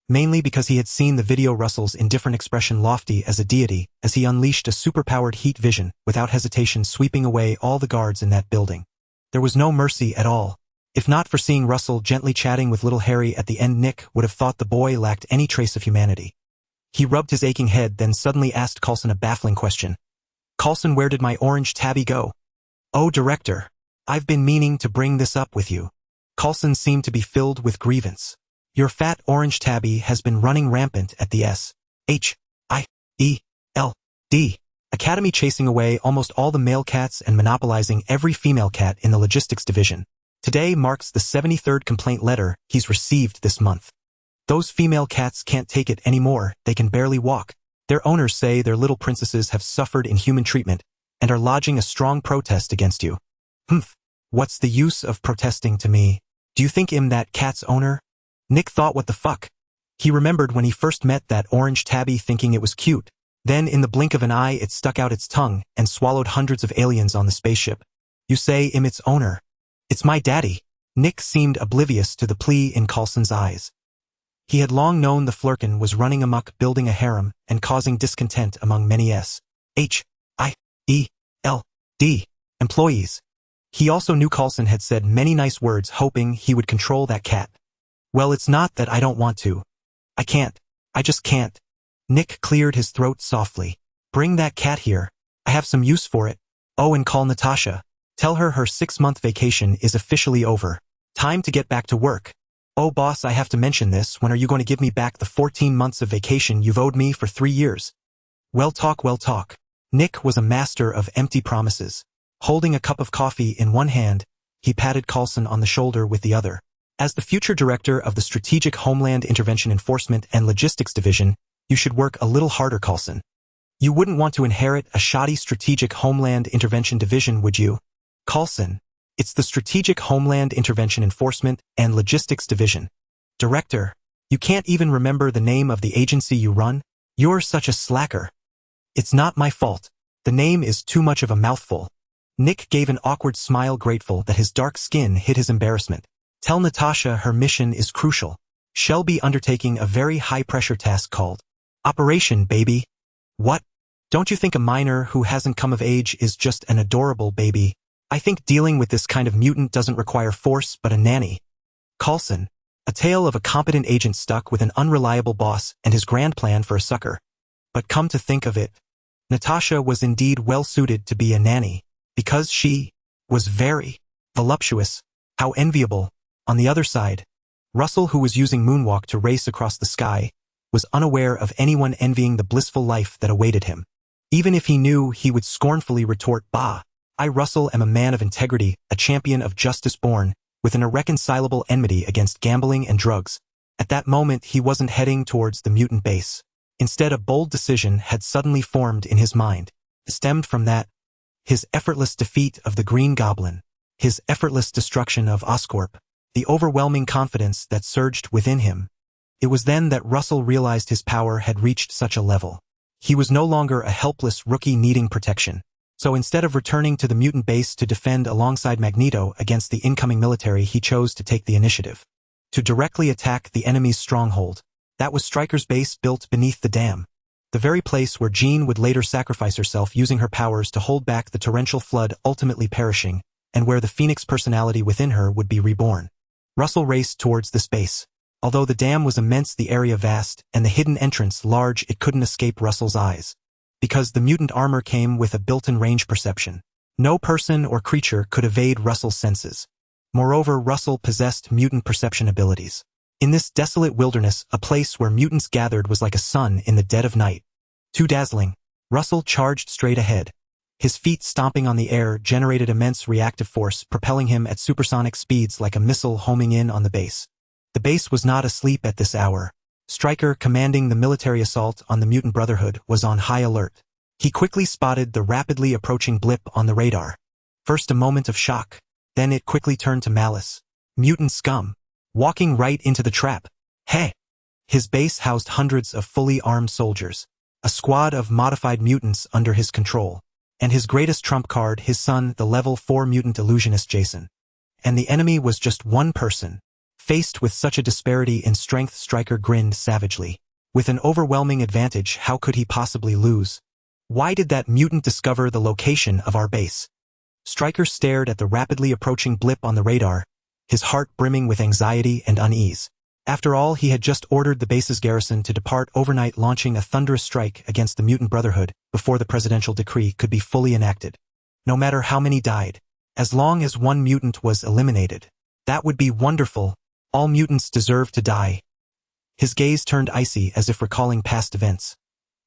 Mainly because he had seen the video, Russell's indifferent expression lofty as a deity, as he unleashed a superpowered heat vision, without hesitation sweeping away all the guards in that building. There was no mercy at all. If not for seeing Russell gently chatting with little Harry at the end, Nick would have thought the boy lacked any trace of humanity. He rubbed his aching head, then suddenly asked Coulson a baffling question. Coulson, where did my orange tabby go? Oh, director. I've been meaning to bring this up with you. Coulson seemed to be filled with grievance. Your fat orange tabby has been running rampant at the S-H-I-E-L-D Academy, chasing away almost all the male cats and monopolizing every female cat in the logistics division. Today marks the 73rd complaint letter he's received this month. Those female cats can't take it anymore, they can barely walk. Their owners say their little princesses have suffered inhuman treatment and are lodging a strong protest against you. Humph. What's the use of protesting to me? Do you think I'm that cat's owner? Nick thought, what the fuck? He remembered when he first met that orange tabby, thinking it was cute. Then in the blink of an eye it stuck out its tongue and swallowed hundreds of aliens on the spaceship. You say I'm its owner? It's my daddy. Nick seemed oblivious to the plea in Coulson's eyes. He had long known the Flurkin was running amok, building a harem and causing discontent among many S-H-I-E-L-D employees. He also knew Coulson had said many nice words hoping he would control that cat. Well, it's not that I don't want to. I can't. I just can't. Nick cleared his throat softly. Bring that cat here. I have some use for it. Oh, and call Natasha. Tell her 6-month vacation is officially over. Time to get back to work. Oh boss, I have to mention this. When are you going to give me back the 14 months of vacation you've owed me for 3 years? Well talk, well talk. Nick was a master of empty promises. Holding a cup of coffee in one hand, he patted Coulson on the shoulder with the other. As the future director of the Strategic Homeland Intervention Enforcement and Logistics Division, you should work a little harder, Coulson. You wouldn't want to inherit a shoddy Strategic Homeland Intervention Division, would you? Coulson. It's the Strategic Homeland Intervention Enforcement and Logistics Division. Director, you can't even remember the name of the agency you run? You're such a slacker. It's not my fault. The name is too much of a mouthful. Nick gave an awkward smile, grateful that his dark skin hid his embarrassment. Tell Natasha her mission is crucial. She'll be undertaking a very high-pressure task called Operation Baby. What? Don't you think a minor who hasn't come of age is just an adorable baby? I think dealing with this kind of mutant doesn't require force but a nanny. Coulson. A tale of a competent agent stuck with an unreliable boss and his grand plan for a sucker. But come to think of it, Natasha was indeed well suited to be a nanny. because she was very voluptuous. How enviable. On the other side, Russell, who was using Moonwalk to race across the sky, was unaware of anyone envying the blissful life that awaited him. Even if he knew, he would scornfully retort, "Bah, I, Russell, am a man of integrity, a champion of justice born, with an irreconcilable enmity against gambling and drugs." At that moment, he wasn't heading towards the mutant base. Instead, a bold decision had suddenly formed in his mind. Stemmed from that, his effortless defeat of the Green Goblin, his effortless destruction of Oscorp, the overwhelming confidence that surged within him. It was then that Russell realized his power had reached such a level. He was no longer a helpless rookie needing protection. So instead of returning to the mutant base to defend alongside Magneto against the incoming military, he chose to take the initiative. To directly attack the enemy's stronghold. That was Stryker's base built beneath the dam. The very place where Jean would later sacrifice herself using her powers to hold back the torrential flood, ultimately perishing, and where the Phoenix personality within her would be reborn. Russell raced towards this base. Although the dam was immense, the area vast, and the hidden entrance large, it couldn't escape Russell's eyes. Because the mutant armor came with a built-in range perception. No person or creature could evade Russell's senses. Moreover, Russell possessed mutant perception abilities. In this desolate wilderness, a place where mutants gathered was like a sun in the dead of night. Too dazzling, Russell charged straight ahead. His feet stomping on the air generated immense reactive force, propelling him at supersonic speeds like a missile homing in on the base. The base was not asleep at this hour. Stryker, commanding the military assault on the Mutant Brotherhood, was on high alert. He quickly spotted the rapidly approaching blip on the radar. First a moment of shock, then it quickly turned to malice. Mutant scum. Walking right into the trap. Hey! His base housed hundreds of fully armed soldiers. A squad of modified mutants under his control. And his greatest trump card, his son, the level 4 mutant illusionist Jason. And the enemy was just one person. Faced with such a disparity in strength, Stryker grinned savagely. With an overwhelming advantage, how could he possibly lose? Why did that mutant discover the location of our base? Stryker stared at the rapidly approaching blip on the radar, his heart brimming with anxiety and unease. After all, he had just ordered the base's garrison to depart overnight, launching a thunderous strike against the Mutant Brotherhood before the presidential decree could be fully enacted. No matter how many died, as long as one mutant was eliminated, that would be wonderful. All mutants deserve to die. His gaze turned icy as if recalling past events.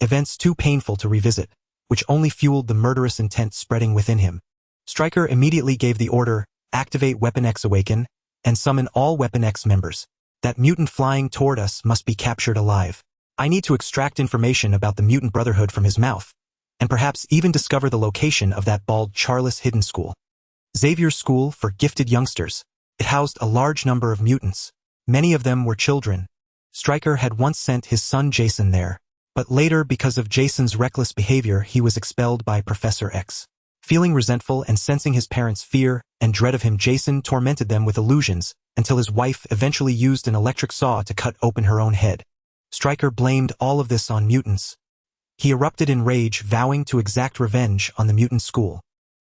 Events too painful to revisit, which only fueled the murderous intent spreading within him. Stryker immediately gave the order, activate Weapon X Awaken, and summon all Weapon X members. That mutant flying toward us must be captured alive. I need to extract information about the Mutant Brotherhood from his mouth, and perhaps even discover the location of that bald Charles hidden school. Xavier's school for gifted youngsters. It housed a large number of mutants. Many of them were children. Stryker had once sent his son Jason there, but later, because of Jason's reckless behavior, he was expelled by Professor X. Feeling resentful and sensing his parents' fear and dread of him, Jason tormented them with illusions until his wife eventually used an electric saw to cut open her own head. Stryker blamed all of this on mutants. He erupted in rage, vowing to exact revenge on the mutant school.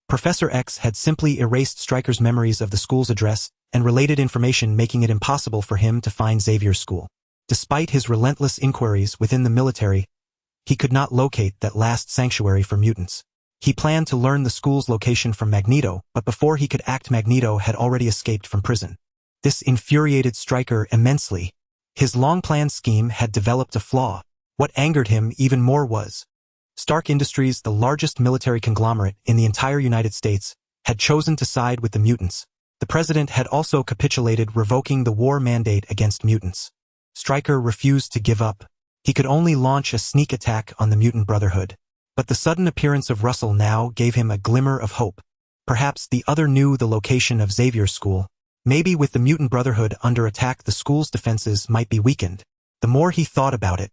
Professor X had simply erased Stryker's memories of the school's address and related information, making it impossible for him to find Xavier's school. Despite his relentless inquiries within the military, he could not locate that last sanctuary for mutants. He planned to learn the school's location from Magneto, but before he could act, Magneto had already escaped from prison. This infuriated Stryker immensely. His long-planned scheme had developed a flaw. What angered him even more was Stark Industries, the largest military conglomerate in the entire United States, had chosen to side with the mutants. The president had also capitulated, revoking the war mandate against mutants. Stryker refused to give up. He could only launch a sneak attack on the Mutant Brotherhood. But the sudden appearance of Russell now gave him a glimmer of hope. Perhaps the other knew the location of Xavier's school. Maybe with the Mutant Brotherhood under attack, the school's defenses might be weakened. The more he thought about it,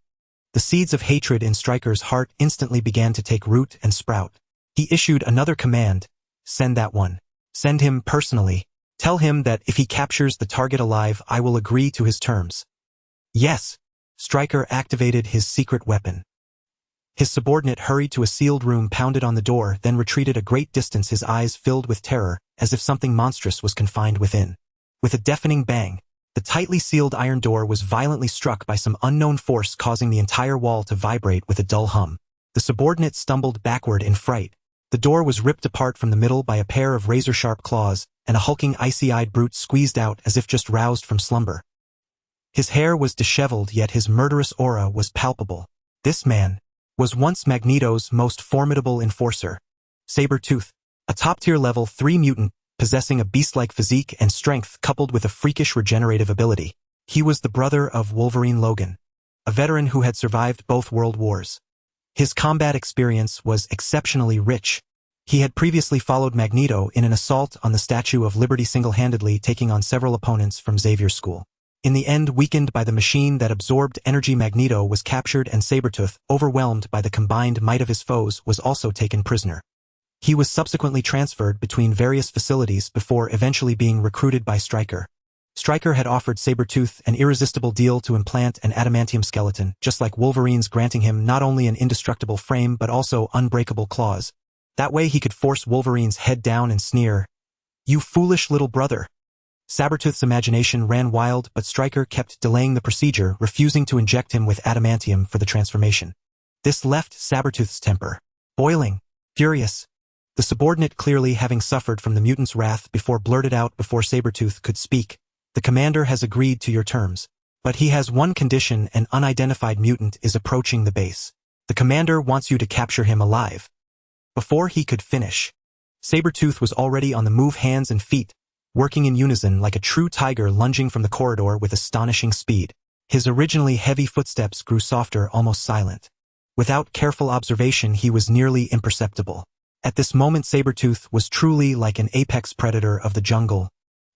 the seeds of hatred in Stryker's heart instantly began to take root and sprout. He issued another command. Send that one. Send him personally. Tell him that if he captures the target alive, I will agree to his terms. Yes. Stryker activated his secret weapon. His subordinate hurried to a sealed room, pounded on the door, then retreated a great distance, his eyes filled with terror, as if something monstrous was confined within. With a deafening bang, the tightly sealed iron door was violently struck by some unknown force, causing the entire wall to vibrate with a dull hum. The subordinate stumbled backward in fright. The door was ripped apart from the middle by a pair of razor-sharp claws, and a hulking icy-eyed brute squeezed out as if just roused from slumber. His hair was disheveled, yet his murderous aura was palpable. This man was once Magneto's most formidable enforcer. Sabretooth, a top-tier level 3 mutant, possessing a beast-like physique and strength coupled with a freakish regenerative ability. He was the brother of Wolverine Logan, a veteran who had survived both world wars. His combat experience was exceptionally rich. He had previously followed Magneto in an assault on the Statue of Liberty single-handedly, taking on several opponents from Xavier's school. In the end, weakened by the machine that absorbed energy, Magneto was captured, and Sabretooth, overwhelmed by the combined might of his foes, was also taken prisoner. He was subsequently transferred between various facilities before eventually being recruited by Stryker. Stryker had offered Sabretooth an irresistible deal to implant an adamantium skeleton, just like Wolverine's, granting him not only an indestructible frame but also unbreakable claws. That way he could force Wolverine's head down and sneer, "You foolish little brother." Sabretooth's imagination ran wild, but Stryker kept delaying the procedure, refusing to inject him with adamantium for the transformation. This left Sabretooth's temper boiling, furious. The subordinate, clearly having suffered from the mutant's wrath before, blurted out before Sabretooth could speak, "The commander has agreed to your terms. But he has one condition: an unidentified mutant is approaching the base. The commander wants you to capture him alive." Before he could finish, Sabretooth was already on the move, hands and feet working in unison like a true tiger, lunging from the corridor with astonishing speed. His originally heavy footsteps grew softer, almost silent. Without careful observation, he was nearly imperceptible. At this moment, Sabretooth was truly like an apex predator of the jungle.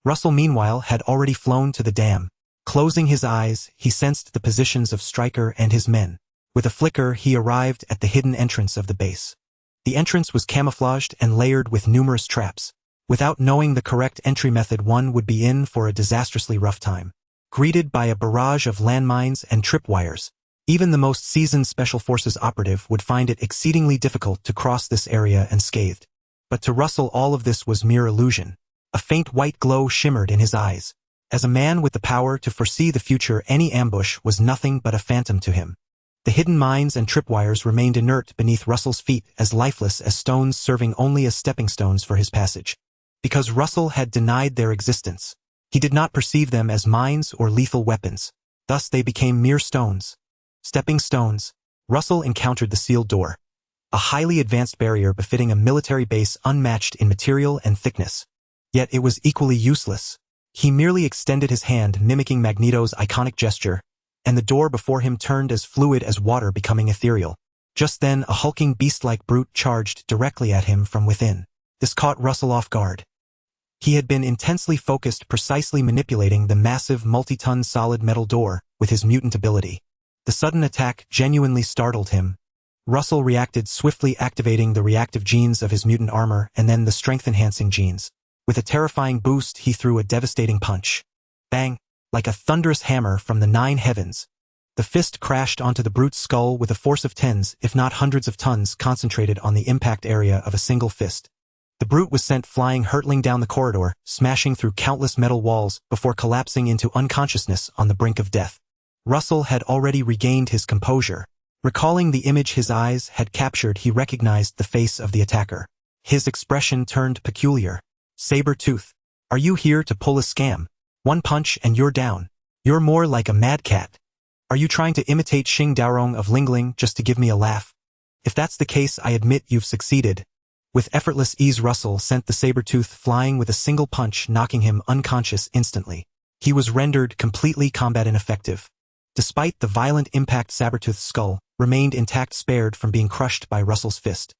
Russell, meanwhile, had already flown to the dam. Closing his eyes, he sensed the positions of Stryker and his men. With a flicker, he arrived at the hidden entrance of the base. The entrance was camouflaged and layered with numerous traps. Without knowing the correct entry method, one would be in for a disastrously rough time. Greeted by a barrage of landmines and tripwires, even the most seasoned Special Forces operative would find it exceedingly difficult to cross this area unscathed. But to Russell, all of this was mere illusion. A faint white glow shimmered in his eyes. As a man with the power to foresee the future, any ambush was nothing but a phantom to him. The hidden mines and tripwires remained inert beneath Russell's feet, as lifeless as stones, serving only as stepping stones for his passage. Because Russell had denied their existence, he did not perceive them as mines or lethal weapons. Thus they became mere stones. Stepping stones. Russell encountered the sealed door, a highly advanced barrier befitting a military base, unmatched in material and thickness. Yet it was equally useless. He merely extended his hand, mimicking Magneto's iconic gesture, and the door before him turned as fluid as water, becoming ethereal. Just then, a hulking beast-like brute charged directly at him from within. This caught Russell off guard. He had been intensely focused, precisely manipulating the massive multi-ton solid metal door with his mutant ability. The sudden attack genuinely startled him. Russell reacted swiftly, activating the reactive genes of his mutant armor and then the strength-enhancing genes. With a terrifying boost, he threw a devastating punch. Bang! Like a thunderous hammer from the 9 heavens. The fist crashed onto the brute's skull with a force of tens, if not hundreds of tons, concentrated on the impact area of a single fist. The brute was sent flying, hurtling down the corridor, smashing through countless metal walls before collapsing into unconsciousness on the brink of death. Russell had already regained his composure. Recalling the image his eyes had captured, he recognized the face of the attacker. His expression turned peculiar. "Sabretooth, are you here to pull a scam? One punch and you're down. You're more like a mad cat. Are you trying to imitate Xing Daorong of Lingling just to give me a laugh? If that's the case, I admit you've succeeded." With effortless ease, Russell sent the Sabretooth flying with a single punch, knocking him unconscious instantly. He was rendered completely combat ineffective. Despite the violent impact, Sabretooth's skull remained intact, spared from being crushed by Russell's fist.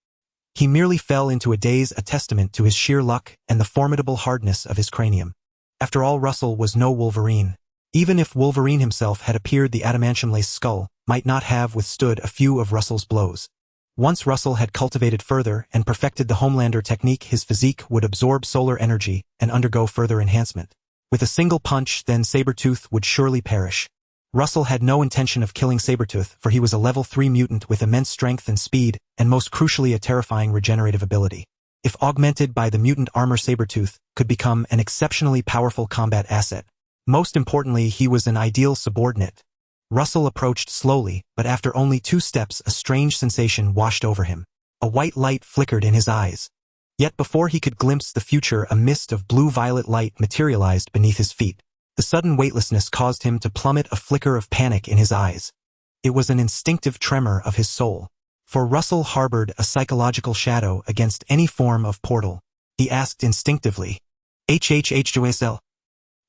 He merely fell into a daze, a testament to his sheer luck and the formidable hardness of his cranium. After all, Russell was no Wolverine. Even if Wolverine himself had appeared, the adamantium-laced skull might not have withstood a few of Russell's blows. Once Russell had cultivated further and perfected the Homelander technique, his physique would absorb solar energy and undergo further enhancement. With a single punch, then Sabretooth would surely perish. Russell had no intention of killing Sabretooth, for he was a level 3 mutant with immense strength and speed, and most crucially a terrifying regenerative ability. If augmented by the mutant armor, Sabretooth could become an exceptionally powerful combat asset. Most importantly, he was an ideal subordinate. Russell approached slowly, but after only 2 steps, a strange sensation washed over him. A white light flickered in his eyes. Yet before he could glimpse the future, a mist of blue-violet light materialized beneath his feet. The sudden weightlessness caused him to plummet, a flicker of panic in his eyes. It was an instinctive tremor of his soul. For Russell harbored a psychological shadow against any form of portal. He asked instinctively, HHHJSL.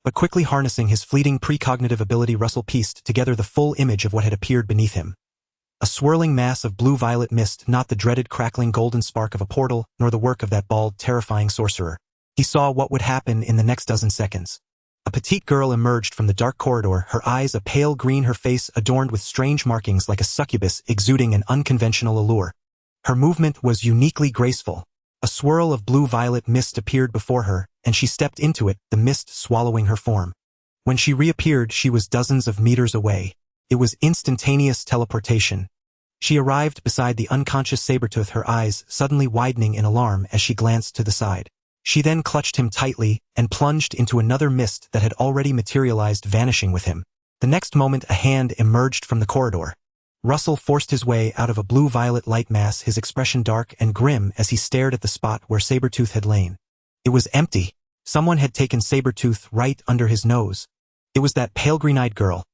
But quickly harnessing his fleeting precognitive ability, Russell pieced together the full image of what had appeared beneath him. A swirling mass of blue-violet mist, not the dreaded crackling golden spark of a portal, nor the work of that bald, terrifying sorcerer. He saw what would happen in the next dozen seconds. A petite girl emerged from the dark corridor, her eyes a pale green, her face adorned with strange markings like a succubus, exuding an unconventional allure. Her movement was uniquely graceful. A swirl of blue-violet mist appeared before her, and she stepped into it, the mist swallowing her form. When she reappeared, she was dozens of meters away. It was instantaneous teleportation. She arrived beside the unconscious Sabretooth, her eyes suddenly widening in alarm as she glanced to the side. She then clutched him tightly and plunged into another mist that had already materialized, vanishing with him. The next moment, a hand emerged from the corridor. Russell forced his way out of a blue-violet light mass, his expression dark and grim as he stared at the spot where Sabretooth had lain. It was empty. Someone had taken Sabretooth right under his nose. It was that pale green-eyed girl,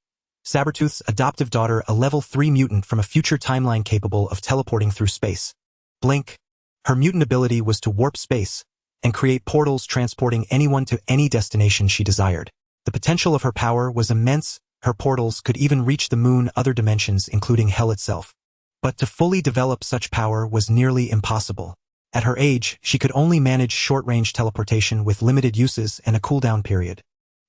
Sabretooth's adoptive daughter, a level 3 mutant from a future timeline capable of teleporting through space. Blink. Her mutant ability was to warp space and create portals, transporting anyone to any destination she desired. The potential of her power was immense. Her portals could even reach the moon, other dimensions, including hell itself. But to fully develop such power was nearly impossible. At her age, she could only manage short-range teleportation with limited uses and a cooldown period.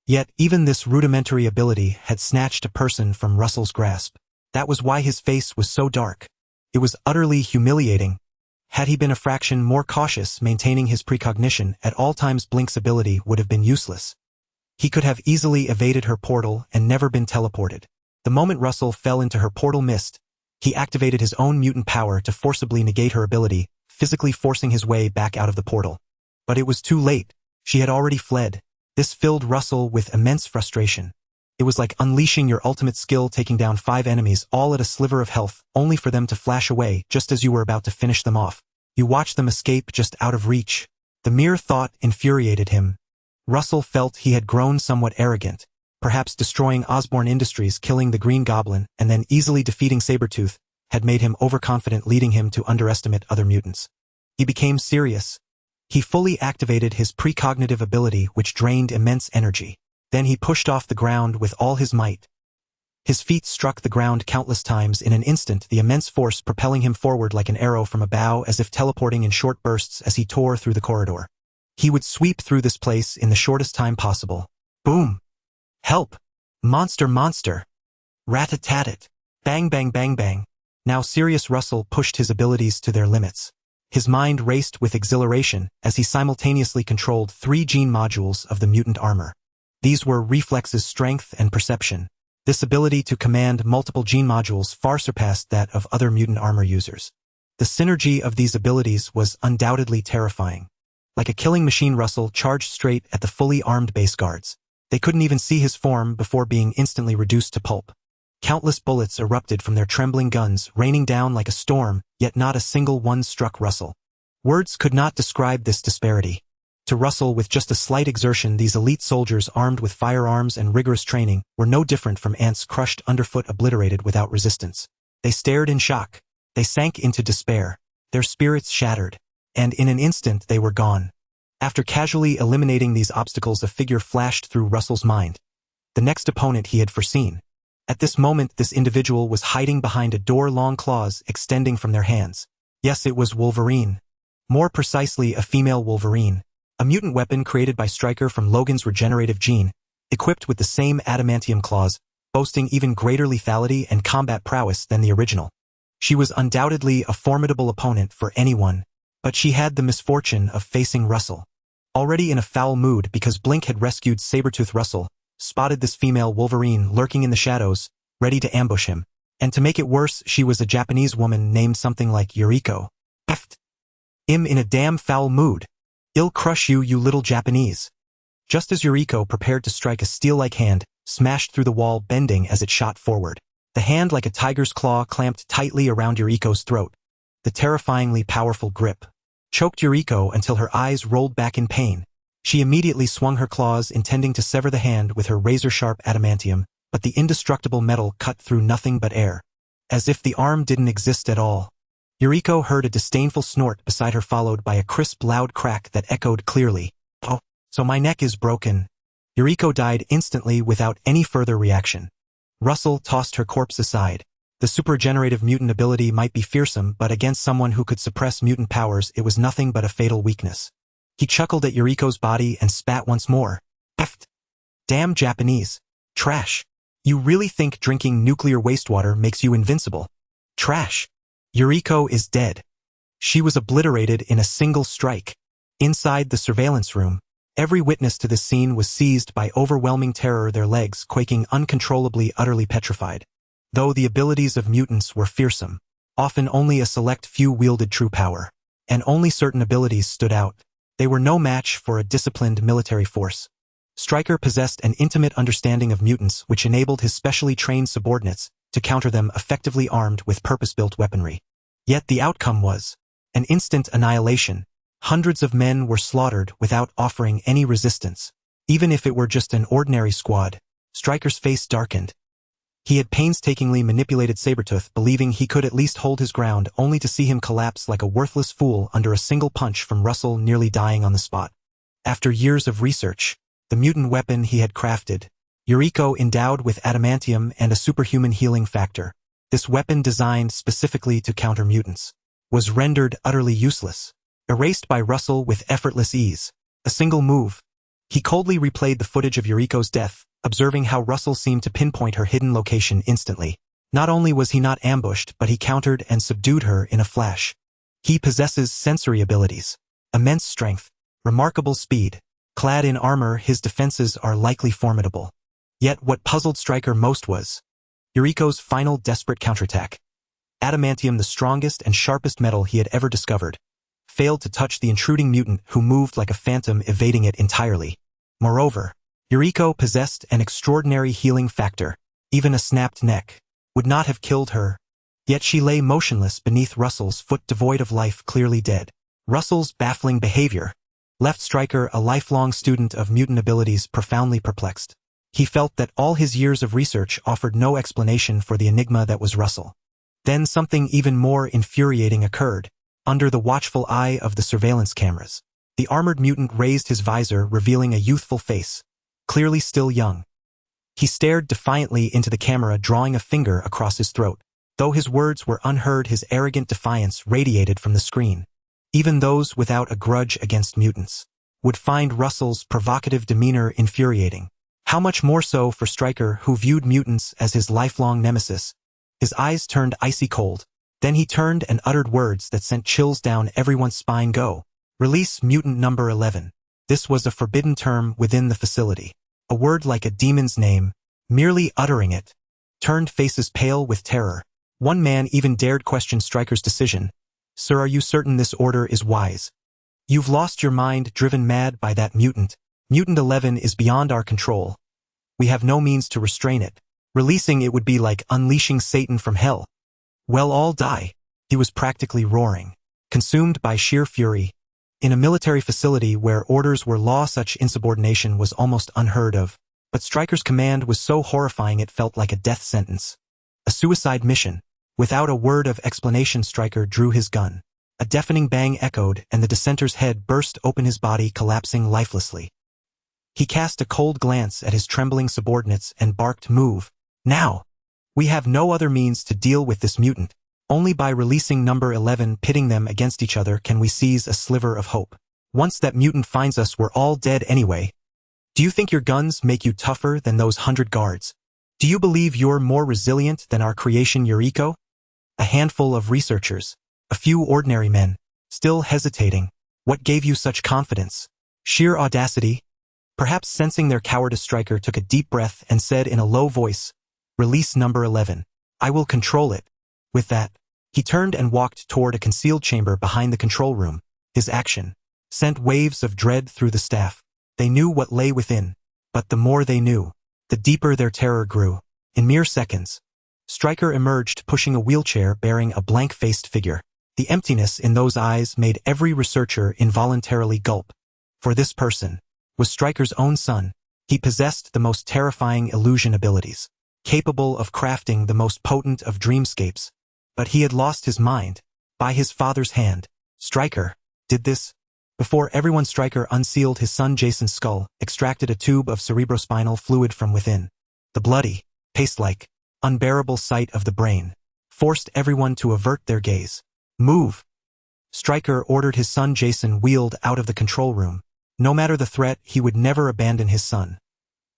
Yet, even this rudimentary ability had snatched a person from Russell's grasp. That was why his face was so dark. It was utterly humiliating. Had he been a fraction more cautious, maintaining his precognition at all times, Blink's ability would have been useless. He could have easily evaded her portal and never been teleported. The moment Russell fell into her portal mist, he activated his own mutant power to forcibly negate her ability, physically forcing his way back out of the portal. But it was too late. She had already fled. This filled Russell with immense frustration. It was like unleashing your ultimate skill, taking down 5 enemies, all at a sliver of health, only for them to flash away just as you were about to finish them off. You watch them escape just out of reach. The mere thought infuriated him. Russell felt he had grown somewhat arrogant, perhaps destroying Osborn Industries, killing the Green Goblin, and then easily defeating Sabretooth had made him overconfident, leading him to underestimate other mutants. He became serious. He fully activated his precognitive ability, which drained immense energy. Then he pushed off the ground with all his might. His feet struck the ground countless times in an instant, the immense force propelling him forward like an arrow from a bow, as if teleporting in short bursts as he tore through the corridor. He would sweep through this place in the shortest time possible. Boom! Help! Monster, monster! Rat-a-tat-tat! Bang, bang, bang, bang! Now serious Russell pushed his abilities to their limits. His mind raced with exhilaration as he simultaneously controlled 3 gene modules of the mutant armor. These were reflexes, strength, and perception. This ability to command multiple gene modules far surpassed that of other mutant armor users. The synergy of these abilities was undoubtedly terrifying. Like a killing machine, Russell charged straight at the fully armed base guards. They couldn't even see his form before being instantly reduced to pulp. Countless bullets erupted from their trembling guns, raining down like a storm, yet not a single one struck Russell. Words could not describe this disparity. To Russell, with just a slight exertion, these elite soldiers armed with firearms and rigorous training were no different from ants crushed underfoot, obliterated without resistance. They stared in shock. They sank into despair. Their spirits shattered. And in an instant they were gone. After casually eliminating these obstacles, a figure flashed through Russell's mind. The next opponent he had foreseen. At this moment, this individual was hiding behind a door, long claws extending from their hands. Yes, it was Wolverine. More precisely, a female Wolverine. A mutant weapon created by Stryker from Logan's regenerative gene, equipped with the same adamantium claws, boasting even greater lethality and combat prowess than the original. She was undoubtedly a formidable opponent for anyone, but she had the misfortune of facing Russell. Already in a foul mood because Blink had rescued Sabretooth, Russell spotted this female Wolverine lurking in the shadows, ready to ambush him. And to make it worse, she was a Japanese woman named something like Yuriko. Pfft. In a damn foul mood. I'll crush you, you little Japanese. Just as Yuriko prepared to strike, a steel-like hand smashed through the wall, bending as it shot forward. The hand, like a tiger's claw, clamped tightly around Yuriko's throat. the terrifyingly powerful grip, choked Yuriko until her eyes rolled back in pain. She immediately swung her claws intending to sever the hand with her razor-sharp adamantium, but the indestructible metal cut through nothing but air. As if the arm didn't exist at all. Yuriko heard a disdainful snort beside her followed by a crisp loud crack that echoed clearly. "Oh, so my neck is broken." Yuriko died instantly without any further reaction. Russell tossed her corpse aside. The supergenerative mutant ability might be fearsome, but against someone who could suppress mutant powers it was nothing but a fatal weakness. He chuckled at Yuriko's body and spat once more. "Pfft. Damn Japanese. Trash. You really think drinking nuclear wastewater makes you invincible? Trash." Yuriko is dead. She was obliterated in a single strike. Inside the surveillance room, every witness to this scene was seized by overwhelming terror, their legs quaking uncontrollably, utterly petrified. Though the abilities of mutants were fearsome, often only a select few wielded true power, and only certain abilities stood out. They were no match for a disciplined military force. Stryker possessed an intimate understanding of mutants which enabled his specially trained subordinates to counter them effectively armed with purpose-built weaponry. Yet the outcome was an instant annihilation. Hundreds of men were slaughtered without offering any resistance. Even if it were just an ordinary squad, Stryker's face darkened. He had painstakingly manipulated Sabretooth, believing he could at least hold his ground, only to see him collapse like a worthless fool under a single punch from Russell, nearly dying on the spot. After years of research, the mutant weapon he had crafted, Yuriko endowed with adamantium and a superhuman healing factor, this weapon designed specifically to counter mutants, was rendered utterly useless, erased by Russell with effortless ease. A single move. He coldly replayed the footage of Yuriko's death, observing how Russell seemed to pinpoint her hidden location instantly. Not only was he not ambushed, but he countered and subdued her in a flash. He possesses sensory abilities, immense strength, remarkable speed. Clad in armor, his defenses are likely formidable. Yet what puzzled Stryker most was Yuriko's final desperate counterattack. Adamantium, the strongest and sharpest metal he had ever discovered, failed to touch the intruding mutant who moved like a phantom, evading it entirely. Moreover, Yuriko possessed an extraordinary healing factor. Even a snapped neck would not have killed her. Yet she lay motionless beneath Russell's foot, devoid of life, clearly dead. Russell's baffling behavior left Stryker, a lifelong student of mutant abilities, profoundly perplexed. He felt that all his years of research offered no explanation for the enigma that was Russell. Then something even more infuriating occurred. Under the watchful eye of the surveillance cameras, the armored mutant raised his visor, revealing a youthful face, clearly still young. He stared defiantly into the camera, drawing a finger across his throat. Though his words were unheard, his arrogant defiance radiated from the screen. Even those without a grudge against mutants would find Russell's provocative demeanor infuriating. How much more so for Stryker, who viewed mutants as his lifelong nemesis. His eyes turned icy cold. Then he turned and uttered words that sent chills down everyone's spine. "Go. Release mutant number 11. This was a forbidden term within the facility. A word like a demon's name. Merely uttering it turned faces pale with terror. One man even dared question Stryker's decision. "Sir, are you certain this order is wise? You've lost your mind, driven mad by that mutant. Mutant 11 is beyond our control. We have no means to restrain it. Releasing it would be like unleashing Satan from hell. We'll all die." He was practically roaring, consumed by sheer fury. In a military facility where orders were law, such insubordination was almost unheard of. But Stryker's command was so horrifying it felt like a death sentence. A suicide mission. Without a word of explanation, Stryker drew his gun. A deafening bang echoed, and the dissenter's head burst open, his body collapsing lifelessly. He cast a cold glance at his trembling subordinates and barked, "Move. Now! We have no other means to deal with this mutant. Only by releasing number 11, pitting them against each other, can we seize a sliver of hope. Once that mutant finds us, we're all dead anyway. Do you think your guns make you tougher than those 100 guards? Do you believe you're more resilient than our creation, Yuriko?" A handful of researchers, a few ordinary men, still hesitating. What gave you such confidence? Sheer audacity? Perhaps sensing their cowardice, Stryker took a deep breath and said in a low voice, "Release number 11. I will control it." With that, he turned and walked toward a concealed chamber behind the control room. His action sent waves of dread through the staff. They knew what lay within, but the more they knew, the deeper their terror grew. In mere seconds, Stryker emerged pushing a wheelchair bearing a blank-faced figure. The emptiness in those eyes made every researcher involuntarily gulp. For this person was Stryker's own son. He possessed the most terrifying illusion abilities, capable of crafting the most potent of dreamscapes. But he had lost his mind. By his father's hand. Stryker did this. Before everyone, Stryker unsealed his son Jason's skull, extracted a tube of cerebrospinal fluid from within. The bloody, paste-like, unbearable sight of the brain forced everyone to avert their gaze. Move! Stryker ordered his son Jason wheeled out of the control room. No matter the threat, he would never abandon his son.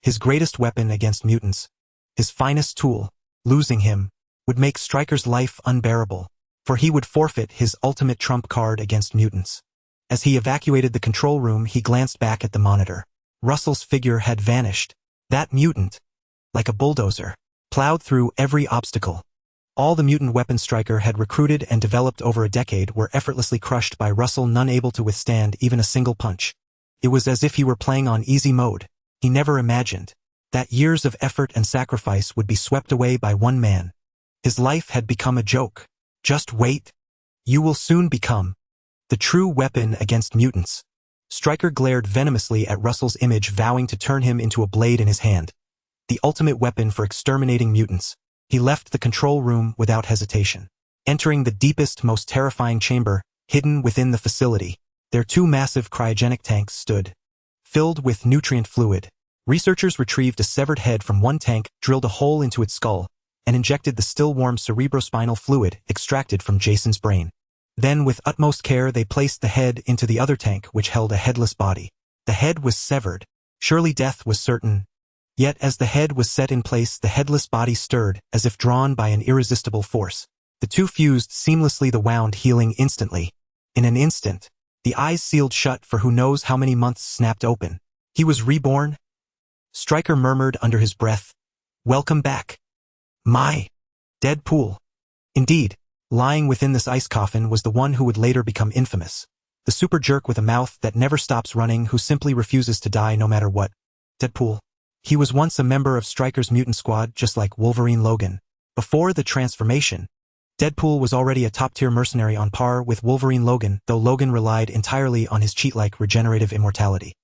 His greatest weapon against mutants, his finest tool, losing him, would make Stryker's life unbearable, for he would forfeit his ultimate trump card against mutants. As he evacuated the control room, he glanced back at the monitor. Russell's figure had vanished. That mutant, like a bulldozer, plowed through every obstacle. All the mutant weapons Stryker had recruited and developed over a decade were effortlessly crushed by Russell, none able to withstand even a single punch. It was as if he were playing on easy mode. He never imagined that years of effort and sacrifice would be swept away by one man. His life had become a joke. Just wait. You will soon become the true weapon against mutants. Stryker glared venomously at Russell's image, vowing to turn him into a blade in his hand. The ultimate weapon for exterminating mutants. He left the control room without hesitation. Entering the deepest, most terrifying chamber, hidden within the facility, their two massive cryogenic tanks stood, filled with nutrient fluid. Researchers retrieved a severed head from one tank, drilled a hole into its skull, and injected the still-warm cerebrospinal fluid extracted from Jason's brain. Then, with utmost care, they placed the head into the other tank, which held a headless body. The head was severed. Surely death was certain. Yet as the head was set in place, the headless body stirred, as if drawn by an irresistible force. The two fused seamlessly, the wound healing instantly. In an instant, the eyes sealed shut for who knows how many months snapped open. He was reborn? Stryker murmured under his breath. Welcome back. My Deadpool. Indeed, lying within this ice coffin was the one who would later become infamous. The super jerk with a mouth that never stops running, who simply refuses to die no matter what. Deadpool. He was once a member of Stryker's mutant squad, just like Wolverine Logan. Before the transformation, Deadpool was already a top-tier mercenary on par with Wolverine Logan, though Logan relied entirely on his cheat-like regenerative immortality.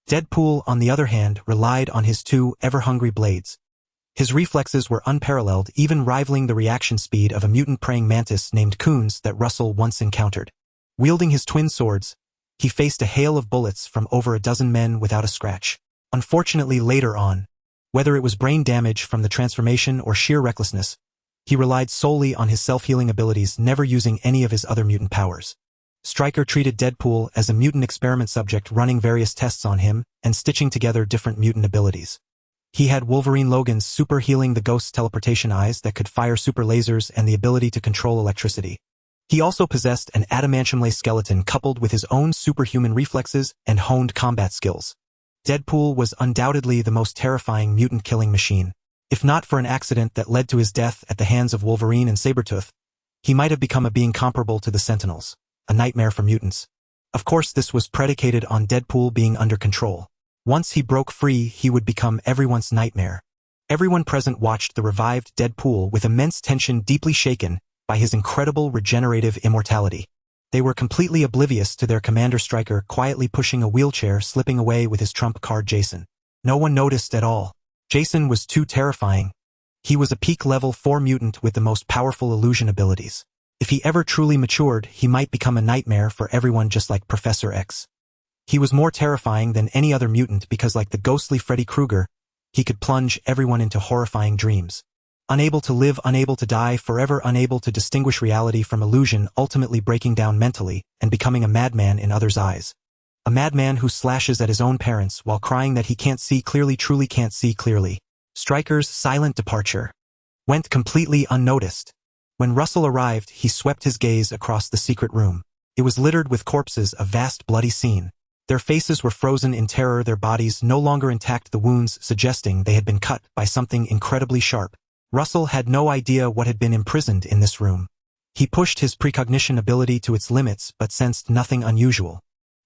Deadpool, on the other hand, relied on his two ever-hungry blades. His reflexes were unparalleled, even rivaling the reaction speed of a mutant praying mantis named Coons that Russell once encountered. Wielding his twin swords, he faced a hail of bullets from over a dozen men without a scratch. Unfortunately, later on, whether it was brain damage from the transformation or sheer recklessness, he relied solely on his self-healing abilities, never using any of his other mutant powers. Stryker treated Deadpool as a mutant experiment subject, running various tests on him and stitching together different mutant abilities. He had Wolverine Logan's super healing, the Ghost's teleportation eyes that could fire super lasers, and the ability to control electricity. He also possessed an adamantium-laced skeleton coupled with his own superhuman reflexes and honed combat skills. Deadpool was undoubtedly the most terrifying mutant-killing machine. If not for an accident that led to his death at the hands of Wolverine and Sabretooth, he might have become a being comparable to the Sentinels, a nightmare for mutants. Of course, this was predicated on Deadpool being under control. Once he broke free, he would become everyone's nightmare. Everyone present watched the revived Deadpool with immense tension, deeply shaken by his incredible regenerative immortality. They were completely oblivious to their commander Stryker quietly pushing a wheelchair, slipping away with his trump card Jason. No one noticed at all. Jason was too terrifying. He was a peak level 4 mutant with the most powerful illusion abilities. If he ever truly matured, he might become a nightmare for everyone, just like Professor X. He was more terrifying than any other mutant because, like the ghostly Freddy Krueger, he could plunge everyone into horrifying dreams. Unable to live, unable to die, forever unable to distinguish reality from illusion, ultimately breaking down mentally and becoming a madman in others' eyes. A madman who slashes at his own parents while crying that he can't see clearly, truly can't see clearly. Stryker's silent departure went completely unnoticed. When Russell arrived, he swept his gaze across the secret room. It was littered with corpses, a vast bloody scene. Their faces were frozen in terror, their bodies no longer intact, the wounds suggesting they had been cut by something incredibly sharp. Russell had no idea what had been imprisoned in this room. He pushed his precognition ability to its limits but sensed nothing unusual.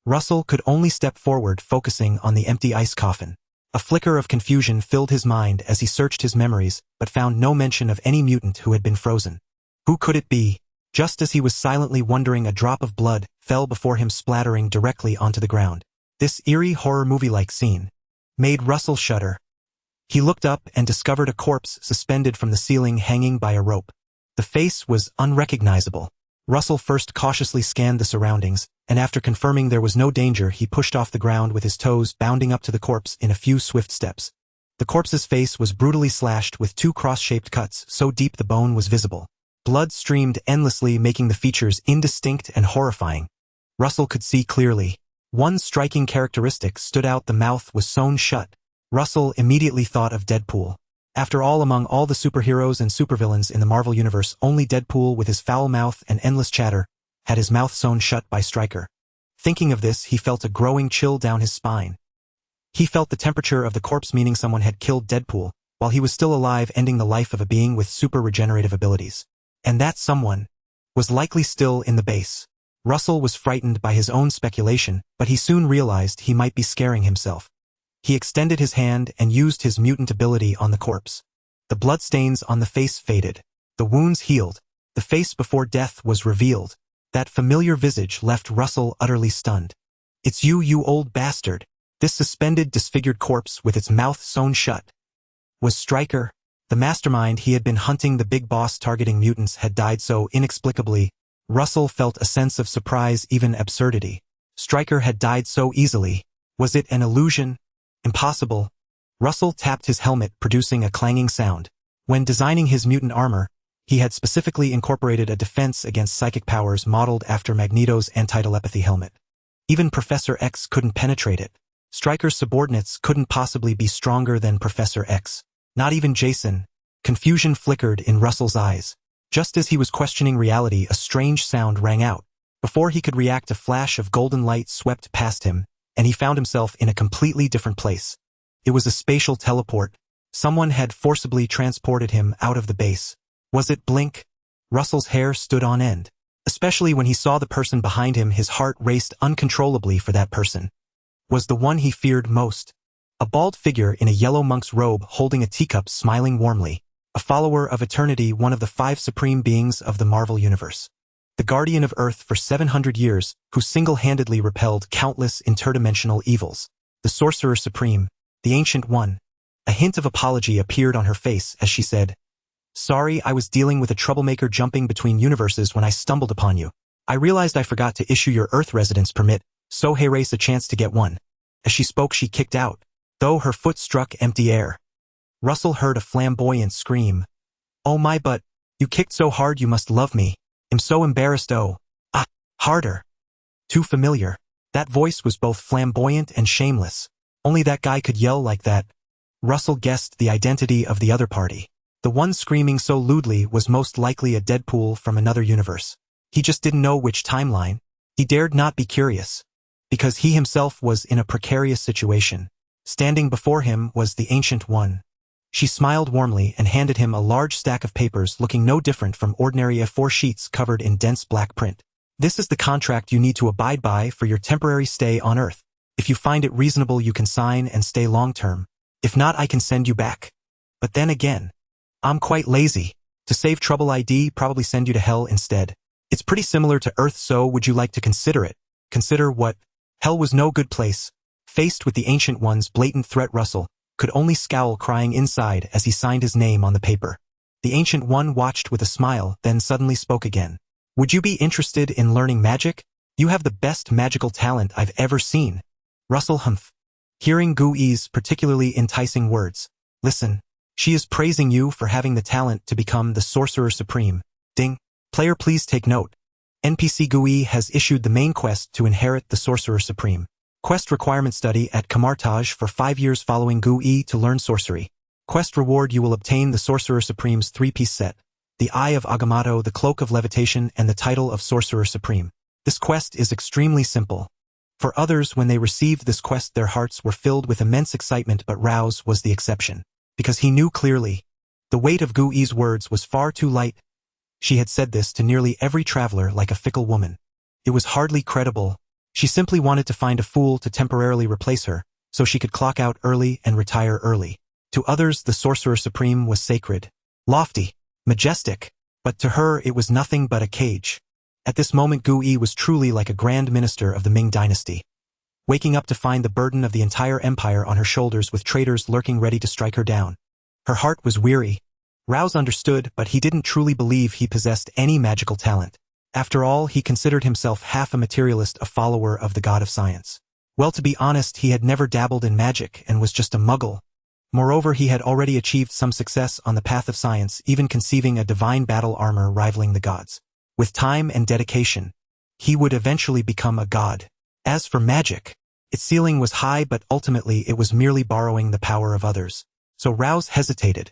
Russell could only step forward, focusing on the empty ice coffin. A flicker of confusion filled his mind as he searched his memories but found no mention of any mutant who had been frozen. Who could it be? Just as he was silently wondering, a drop of blood fell before him, splattering directly onto the ground. This eerie horror movie-like scene made Russell shudder. He looked up and discovered a corpse suspended from the ceiling, hanging by a rope. The face was unrecognizable. Russell first cautiously scanned the surroundings, and after confirming there was no danger, he pushed off the ground with his toes, bounding up to the corpse in a few swift steps. The corpse's face was brutally slashed with 2 cross-shaped cuts so deep the bone was visible. Blood streamed endlessly, making the features indistinct and horrifying. Russell could see clearly. One striking characteristic stood out: the mouth was sewn shut. Russell immediately thought of Deadpool. After all, among all the superheroes and supervillains in the Marvel Universe, only Deadpool, with his foul mouth and endless chatter, had his mouth sewn shut by Stryker. Thinking of this, he felt a growing chill down his spine. He felt the temperature of the corpse, meaning someone had killed Deadpool while he was still alive, ending the life of a being with super regenerative abilities. And that someone was likely still in the base. Russell was frightened by his own speculation, but he soon realized he might be scaring himself. He extended his hand and used his mutant ability on the corpse. The bloodstains on the face faded. The wounds healed. The face before death was revealed. That familiar visage left Russell utterly stunned. "It's you, you old bastard." This suspended, disfigured corpse with its mouth sewn shut was Stryker. The mastermind he had been hunting, the big boss targeting mutants, had died so inexplicably. Russell felt a sense of surprise, even absurdity. Stryker had died so easily. Was it an illusion? Impossible. Russell tapped his helmet, producing a clanging sound. When designing his mutant armor, he had specifically incorporated a defense against psychic powers modeled after Magneto's anti-telepathy helmet. Even Professor X couldn't penetrate it. Stryker's subordinates couldn't possibly be stronger than Professor X. Not even Jason. Confusion flickered in Russell's eyes. Just as he was questioning reality, a strange sound rang out. Before he could react, a flash of golden light swept past him, and he found himself in a completely different place. It was a spatial teleport. Someone had forcibly transported him out of the base. Was it Blink? Russell's hair stood on end. Especially when he saw the person behind him, his heart raced uncontrollably, for that person was the one he feared most. A bald figure in a yellow monk's robe, holding a teacup, smiling warmly. A follower of Eternity, one of the 5 supreme beings of the Marvel Universe. The guardian of Earth for 700 years, who single-handedly repelled countless interdimensional evils. The Sorcerer Supreme, the Ancient One. A hint of apology appeared on her face as she said, "Sorry, I was dealing with a troublemaker jumping between universes when I stumbled upon you. I realized I forgot to issue your Earth residence permit, so hey, race a chance to get one." As she spoke, she kicked out, though her foot struck empty air. Russell heard a flamboyant scream. "Oh my, but you kicked so hard, you must love me. I'm so embarrassed. Oh, harder." Too familiar. That voice was both flamboyant and shameless. Only that guy could yell like that. Russell guessed the identity of the other party. The one screaming so lewdly was most likely a Deadpool from another universe. He just didn't know which timeline. He dared not be curious, because he himself was in a precarious situation. Standing before him was the Ancient One. She smiled warmly and handed him a large stack of papers, looking no different from ordinary A4 sheets covered in dense black print. "This is the contract you need to abide by for your temporary stay on Earth. If you find it reasonable, you can sign and stay long-term. If not, I can send you back. But then again, I'm quite lazy. To save trouble, I'd probably send you to hell instead. It's pretty similar to Earth, so would you like to consider it?" Consider what? Hell was no good place. Faced with the Ancient One's blatant threat, Russell could only scowl, crying inside as he signed his name on the paper. The Ancient One watched with a smile, then suddenly spoke again. "Would you be interested in learning magic? You have the best magical talent I've ever seen." Russell humphed, hearing Gu-Yi's particularly enticing words. "Listen, she is praising you for having the talent to become the Sorcerer Supreme. Ding. Player, please take note. NPC Gu-Yi has issued the main quest to inherit the Sorcerer Supreme. Quest requirement: study at Kamartaj for 5 years following Gu-Yi to learn sorcery. Quest reward: you will obtain the Sorcerer Supreme's 3-piece set, the Eye of Agamotto, the Cloak of Levitation, and the title of Sorcerer Supreme. This quest is extremely simple. For others, when they received this quest, their hearts were filled with immense excitement, but Rao's was the exception, because he knew clearly. The weight of Gu-Yi's words was far too light. She had said this to nearly every traveler like a fickle woman. It was hardly credible. She simply wanted to find a fool to temporarily replace her, so she could clock out early and retire early. To others, the Sorcerer Supreme was sacred, lofty, majestic, but to her it was nothing but a cage. At this moment Gu-yi was truly like a grand minister of the Ming dynasty, waking up to find the burden of the entire empire on her shoulders with traitors lurking ready to strike her down. Her heart was weary. Rouse understood, but he didn't truly believe he possessed any magical talent. After all, he considered himself half a materialist, a follower of the god of science. Well, to be honest, he had never dabbled in magic and was just a muggle. Moreover, he had already achieved some success on the path of science, even conceiving a divine battle armor rivaling the gods. With time and dedication, he would eventually become a god. As for magic, its ceiling was high, but ultimately it was merely borrowing the power of others. So Rouse hesitated.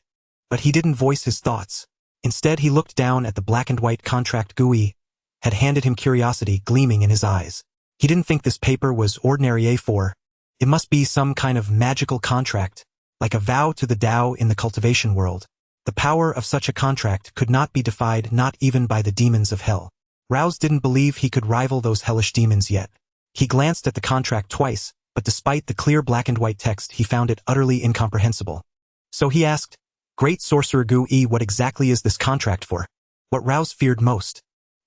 But he didn't voice his thoughts. Instead, he looked down at the black and white contract Gu-yi had handed him, curiosity gleaming in his eyes. He didn't think this paper was ordinary A4. It must be some kind of magical contract, like a vow to the Tao in the cultivation world. The power of such a contract could not be defied, not even by the demons of hell. Rouse didn't believe he could rival those hellish demons yet. He glanced at the contract twice, but despite the clear black and white text, he found it utterly incomprehensible. So he asked, "Great Sorcerer Gu-yi, what exactly is this contract for?" What Rouse feared most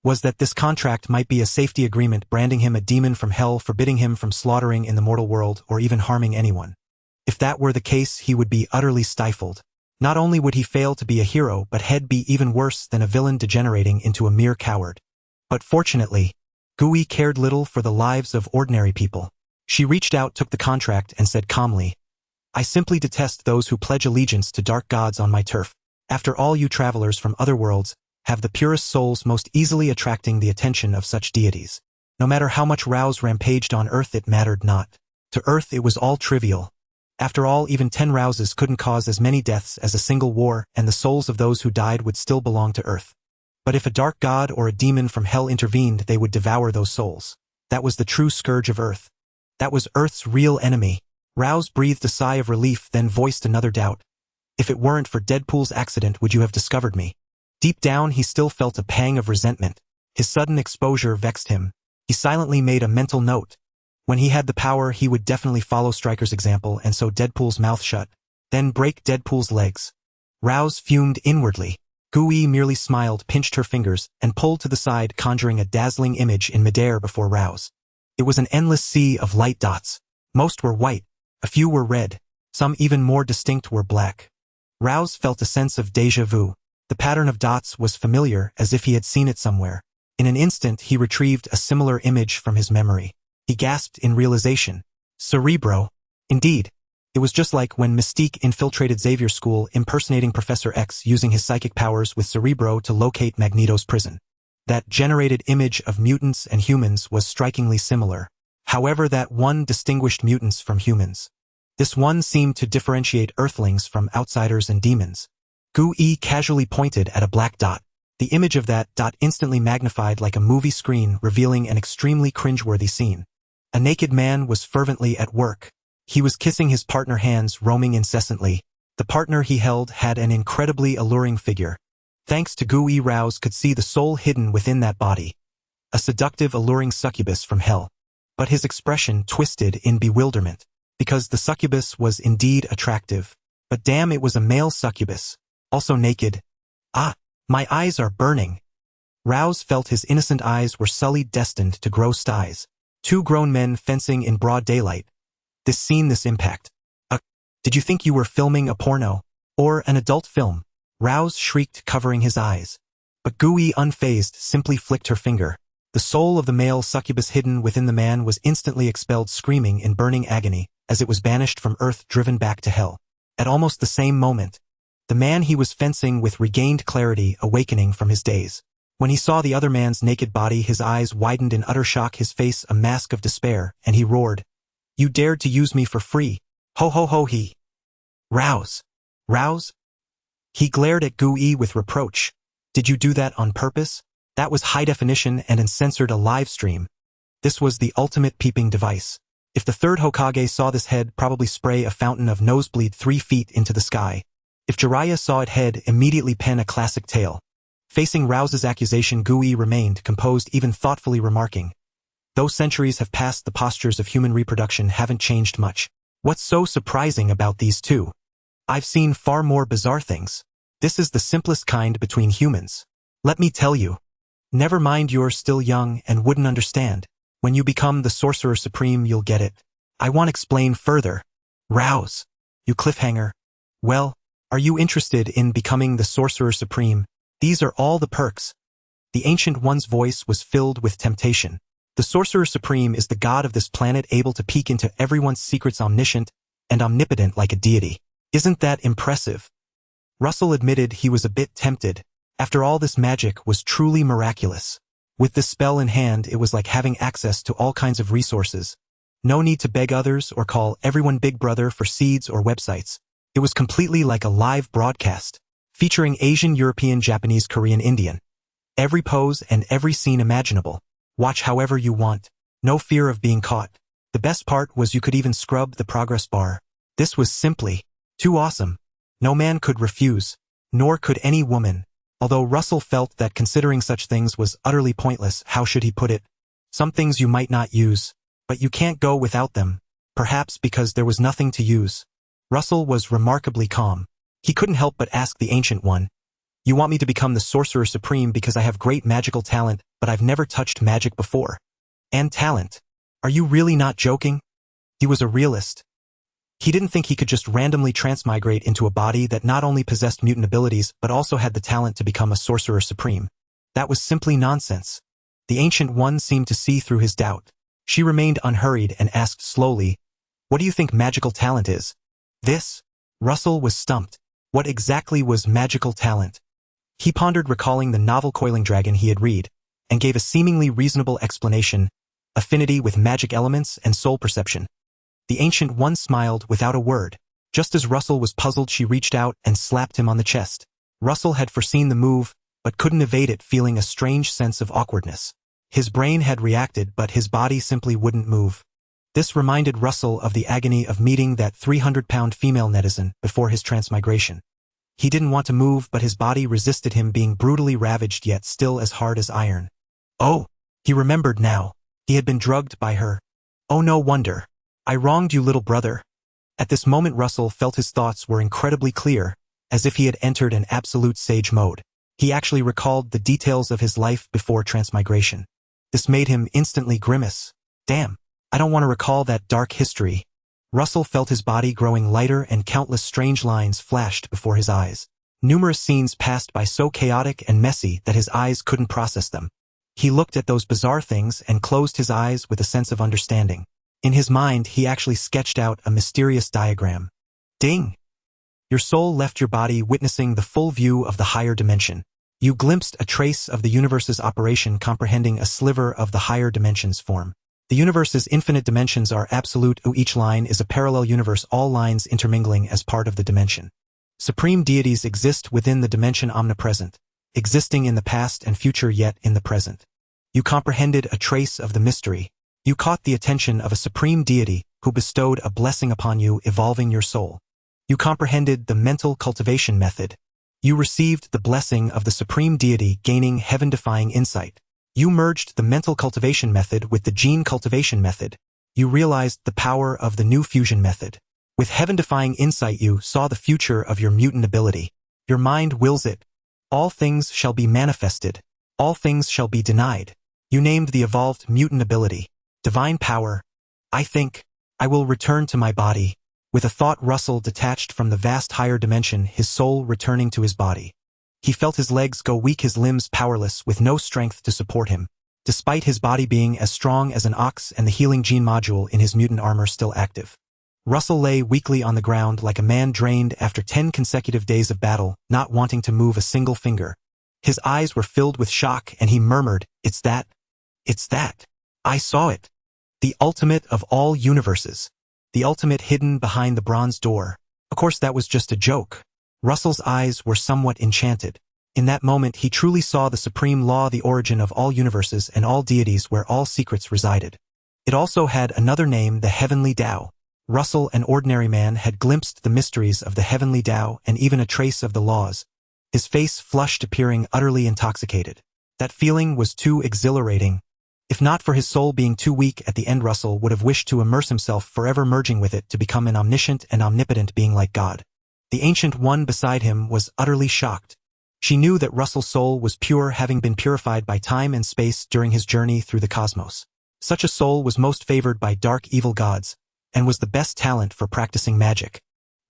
was that this contract might be a safety agreement branding him a demon from hell, forbidding him from slaughtering in the mortal world or even harming anyone. If that were the case, he would be utterly stifled. Not only would he fail to be a hero, but he'd be even worse than a villain, degenerating into a mere coward. But fortunately, Gu-yi cared little for the lives of ordinary people. She reached out, took the contract, and said calmly, "I simply detest those who pledge allegiance to dark gods on my turf. After all, you travelers from other worlds have the purest souls, most easily attracting the attention of such deities. No matter how much Rouse rampaged on Earth, it mattered not. To Earth it was all trivial. After all, even 10 Rouses couldn't cause as many deaths as a single war, and the souls of those who died would still belong to Earth. But if a dark god or a demon from hell intervened, they would devour those souls. That was the true scourge of Earth. That was Earth's real enemy." Rouse breathed a sigh of relief, then voiced another doubt. "If it weren't for Deadpool's accident, would you have discovered me?" Deep down, he still felt a pang of resentment. His sudden exposure vexed him. He silently made a mental note. When he had the power, he would definitely follow Stryker's example and sew Deadpool's mouth shut, then break Deadpool's legs. Rouse fumed inwardly. Gu-yi merely smiled, pinched her fingers, and pulled to the side, conjuring a dazzling image in midair before Rouse. It was an endless sea of light dots. Most were white, a few were red, some even more distinct were black. Rouse felt a sense of déjà vu. The pattern of dots was familiar, as if he had seen it somewhere. In an instant, he retrieved a similar image from his memory. He gasped in realization. Cerebro. Indeed. It was just like when Mystique infiltrated Xavier's school, impersonating Professor X, using his psychic powers with Cerebro to locate Magneto's prison. That generated image of mutants and humans was strikingly similar. However, that one distinguished mutants from humans. This one seemed to differentiate Earthlings from outsiders and demons. Gu-yi casually pointed at a black dot. The image of that dot instantly magnified like a movie screen, revealing an extremely cringeworthy scene. A naked man was fervently at work. He was kissing his partner, hands roaming incessantly. The partner he held had an incredibly alluring figure. Thanks to Gu-yi, Rouse could see the soul hidden within that body. A seductive, alluring succubus from hell. But his expression twisted in bewilderment. Because the succubus was indeed attractive. But damn, it was a male succubus. Also naked. Ah, my eyes are burning. Rouse felt his innocent eyes were sullied, destined to grow styes. 2 grown men fencing in broad daylight. This scene, this impact. Did you think you were filming a porno? Or an adult film? Rouse shrieked, covering his eyes. But Gu-yi, unfazed, simply flicked her finger. The soul of the male succubus hidden within the man was instantly expelled, screaming in burning agony, as it was banished from Earth, driven back to hell. At almost the same moment, the man he was fencing with regained clarity, awakening from his daze. When he saw the other man's naked body, his eyes widened in utter shock, his face a mask of despair, and he roared, "You dared to use me for free. Ho ho ho he." Rouse. Rouse? He glared at Gu-yi with reproach. "Did you do that on purpose?" That was high definition and uncensored, a live stream. This was the ultimate peeping device. If the third Hokage saw this, head probably spray a fountain of nosebleed 3 feet into the sky. If Jiraiya saw it, head immediately pen a classic tale. Facing Rouse's accusation, Gu-yi remained composed, even thoughtfully remarking, "Though centuries have passed, the postures of human reproduction haven't changed much. What's so surprising about these two? I've seen far more bizarre things. This is the simplest kind between humans. Let me tell you. Never mind, you're still young and wouldn't understand. When you become the Sorcerer Supreme, you'll get it. I won't explain further. Rouse. You cliffhanger. Well, are you interested in becoming the Sorcerer Supreme? These are all the perks. The Ancient One's voice was filled with temptation. The Sorcerer Supreme is the god of this planet, able to peek into everyone's secrets, omniscient and omnipotent like a deity. Isn't that impressive? Russell admitted he was a bit tempted. After all, this magic was truly miraculous. With this spell in hand, it was like having access to all kinds of resources. No need to beg others or call everyone Big Brother for seeds or websites. It was completely like a live broadcast, featuring Asian, European, Japanese, Korean, Indian. Every pose and every scene imaginable. Watch however you want. No fear of being caught. The best part was you could even scrub the progress bar. This was simply too awesome. No man could refuse, nor could any woman. Although Russell felt that considering such things was utterly pointless, how should he put it? Some things you might not use, but you can't go without them, perhaps because there was nothing to use. Russell was remarkably calm. He couldn't help but ask the Ancient One, "You want me to become the Sorcerer Supreme because I have great magical talent, but I've never touched magic before?" And talent? Are you really not joking? He was a realist. He didn't think he could just randomly transmigrate into a body that not only possessed mutant abilities but also had the talent to become a Sorcerer Supreme. That was simply nonsense. The Ancient One seemed to see through his doubt. She remained unhurried and asked slowly, "What do you think magical talent is?" This? Russell was stumped. What exactly was magical talent? He pondered, recalling the novel Coiling Dragon he had read, and gave a seemingly reasonable explanation: affinity with magic elements and soul perception. The Ancient One smiled without a word. Just as Russell was puzzled, she reached out and slapped him on the chest. Russell had foreseen the move, but couldn't evade it, feeling a strange sense of awkwardness. His brain had reacted, but his body simply wouldn't move. This reminded Russell of the agony of meeting that 300-pound female netizen before his transmigration. He didn't want to move, but his body resisted him, being brutally ravaged yet still as hard as iron. Oh, he remembered now. He had been drugged by her. Oh, no wonder. I wronged you, little brother. At this moment Russell felt his thoughts were incredibly clear, as if he had entered an absolute sage mode. He actually recalled the details of his life before transmigration. This made him instantly grimace. Damn, I don't want to recall that dark history. Russell felt his body growing lighter and countless strange lines flashed before his eyes. Numerous scenes passed by so chaotic and messy that his eyes couldn't process them. He looked at those bizarre things and closed his eyes with a sense of understanding. In his mind, he actually sketched out a mysterious diagram. Ding! Your soul left your body, witnessing the full view of the higher dimension. You glimpsed a trace of the universe's operation, comprehending a sliver of the higher dimension's form. The universe's infinite dimensions are absolute. Each line is a parallel universe, all lines intermingling as part of the dimension. Supreme deities exist within the dimension, omnipresent, existing in the past and future, yet in the present. You comprehended a trace of the mystery. You caught the attention of a supreme deity who bestowed a blessing upon you, evolving your soul. You comprehended the mental cultivation method. You received the blessing of the supreme deity, gaining heaven-defying insight. You merged the mental cultivation method with the gene cultivation method. You realized the power of the new fusion method. With heaven-defying insight, you saw the future of your mutant ability. Your mind wills it. All things shall be manifested. All things shall be denied. You named the evolved mutant ability divine power. I think I will return to my body. With a thought, Russell detached from the vast higher dimension, his soul returning to his body. He felt his legs go weak, his limbs powerless, with no strength to support him, despite his body being as strong as an ox and the healing gene module in his mutant armor still active. Russell lay weakly on the ground like a man drained after 10 consecutive days of battle, not wanting to move a single finger. His eyes were filled with shock, and he murmured, "It's that. It's that. I saw it. The ultimate of all universes. The ultimate hidden behind the bronze door." Of course, that was just a joke. Russell's eyes were somewhat enchanted. In that moment, he truly saw the supreme law, the origin of all universes and all deities, where all secrets resided. It also had another name, the Heavenly Tao. Russell, an ordinary man, had glimpsed the mysteries of the Heavenly Tao and even a trace of the laws. His face flushed, appearing utterly intoxicated. That feeling was too exhilarating. If not for his soul being too weak at the end, Russell would have wished to immerse himself, forever merging with it to become an omniscient and omnipotent being like God. The Ancient One beside him was utterly shocked. She knew that Russell's soul was pure, having been purified by time and space during his journey through the cosmos. Such a soul was most favored by dark evil gods, and was the best talent for practicing magic.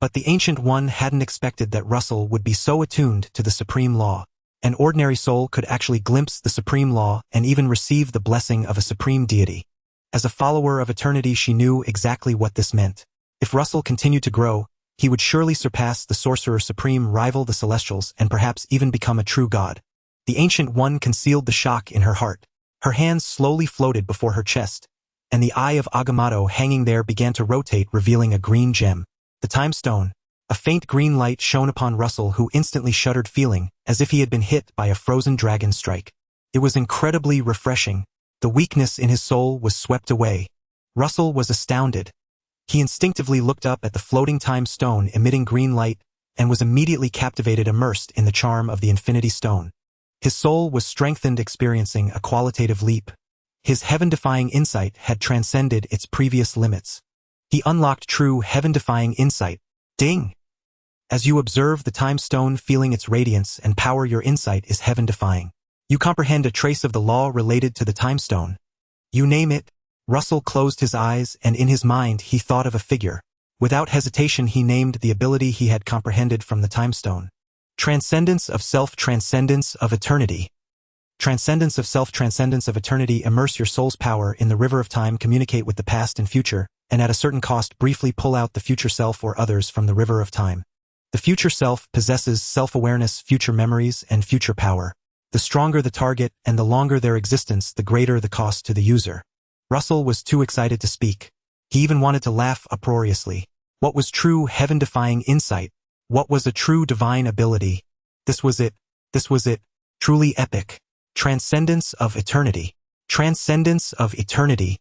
But the Ancient One hadn't expected that Russell would be so attuned to the supreme law. An ordinary soul could actually glimpse the supreme law and even receive the blessing of a supreme deity. As a follower of eternity, she knew exactly what this meant. If Russell continued to grow, he would surely surpass the Sorcerer Supreme, rival the Celestials, and perhaps even become a true god. The Ancient One concealed the shock in her heart. Her hands slowly floated before her chest, and the eye of Agamotto hanging there began to rotate, revealing a green gem. The Time Stone. A faint green light shone upon Russell, who instantly shuddered, feeling as if he had been hit by a frozen dragon strike. It was incredibly refreshing. The weakness in his soul was swept away. Russell was astounded. He instinctively looked up at the floating Time Stone emitting green light and was immediately captivated, immersed in the charm of the Infinity Stone. His soul was strengthened, experiencing a qualitative leap. His heaven-defying insight had transcended its previous limits. He unlocked true heaven-defying insight. Ding! As you observe the Time Stone, feeling its radiance and power, your insight is heaven-defying. You comprehend a trace of the law related to the Time Stone. You name it. Russell closed his eyes, and in his mind he thought of a figure. Without hesitation, he named the ability he had comprehended from the Time Stone. Transcendence of self, transcendence of eternity. Transcendence of self, transcendence of eternity. Immerse your soul's power in the river of time, communicate with the past and future, and at a certain cost briefly pull out the future self or others from the river of time. The future self possesses self-awareness, future memories, and future power. The stronger the target and the longer their existence, the greater the cost to the user. Russell was too excited to speak. He even wanted to laugh uproariously. What was true heaven-defying insight? What was a true divine ability? This was it. This was it. Truly epic. Transcendence of eternity. Transcendence of eternity.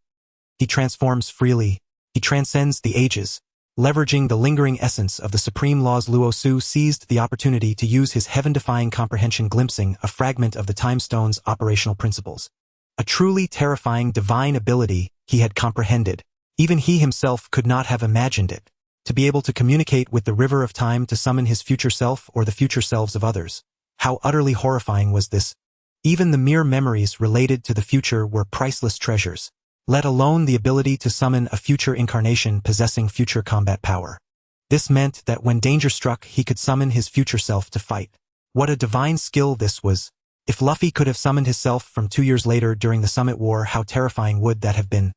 He transforms freely. He transcends the ages. Leveraging the lingering essence of the supreme laws, Luo Su seized the opportunity to use his heaven-defying comprehension, glimpsing a fragment of the Time Stone's operational principles. A truly terrifying divine ability he had comprehended. Even he himself could not have imagined it. To be able to communicate with the river of time to summon his future self or the future selves of others. How utterly horrifying was this? Even the mere memories related to the future were priceless treasures, let alone the ability to summon a future incarnation possessing future combat power. This meant that when danger struck, he could summon his future self to fight. What a divine skill this was! If Luffy could have summoned himself from 2 years later during the Summit War, how terrifying would that have been?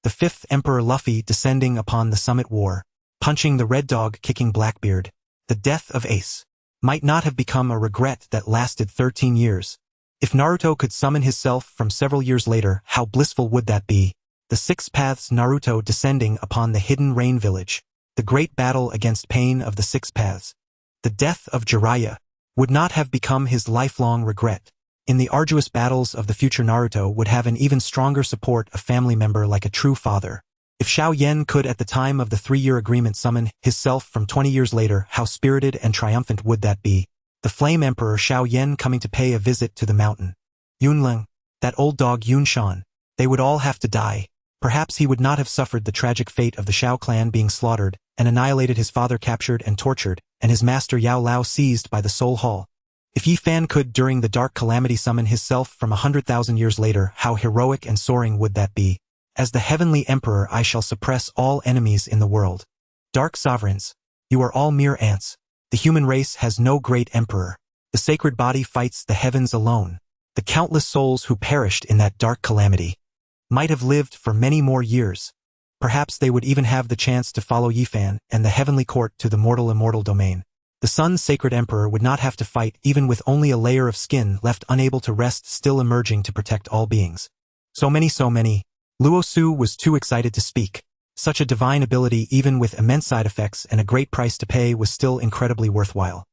The 5th Emperor Luffy descending upon the Summit War, punching the Red Dog, kicking Blackbeard. The death of Ace might not have become a regret that lasted 13 years. If Naruto could summon himself from several years later, how blissful would that be? The 6 Paths Naruto descending upon the Hidden Rain Village. The great battle against Pain of the 6 Paths. The death of Jiraiya would not have become his lifelong regret. In the arduous battles of the future, Naruto would have an even stronger support, a family member like a true father. If Xiao Yan could at the time of the 3-year agreement summon himself from 20 years later, how spirited and triumphant would that be? The Flame Emperor Xiao Yan coming to pay a visit to the mountain. Yunlong, that old dog Yun Shan, they would all have to die. Perhaps he would not have suffered the tragic fate of the Xiao clan being slaughtered and annihilated, his father captured and tortured, and his master Yao Lao seized by the Soul Hall. If Yi Fan could during the Dark Calamity summon himself from 100,000 years later, how heroic and soaring would that be? As the Heavenly Emperor, I shall suppress all enemies in the world. Dark Sovereigns, you are all mere ants. The human race has no great emperor. The sacred body fights the heavens alone. The countless souls who perished in that dark calamity might have lived for many more years. Perhaps they would even have the chance to follow Yi Fan and the heavenly court to the mortal-immortal domain. The sun's sacred emperor would not have to fight, even with only a layer of skin left, unable to rest, still emerging to protect all beings. So many. Luo Su was too excited to speak. Such a divine ability, even with immense side effects and a great price to pay, was still incredibly worthwhile.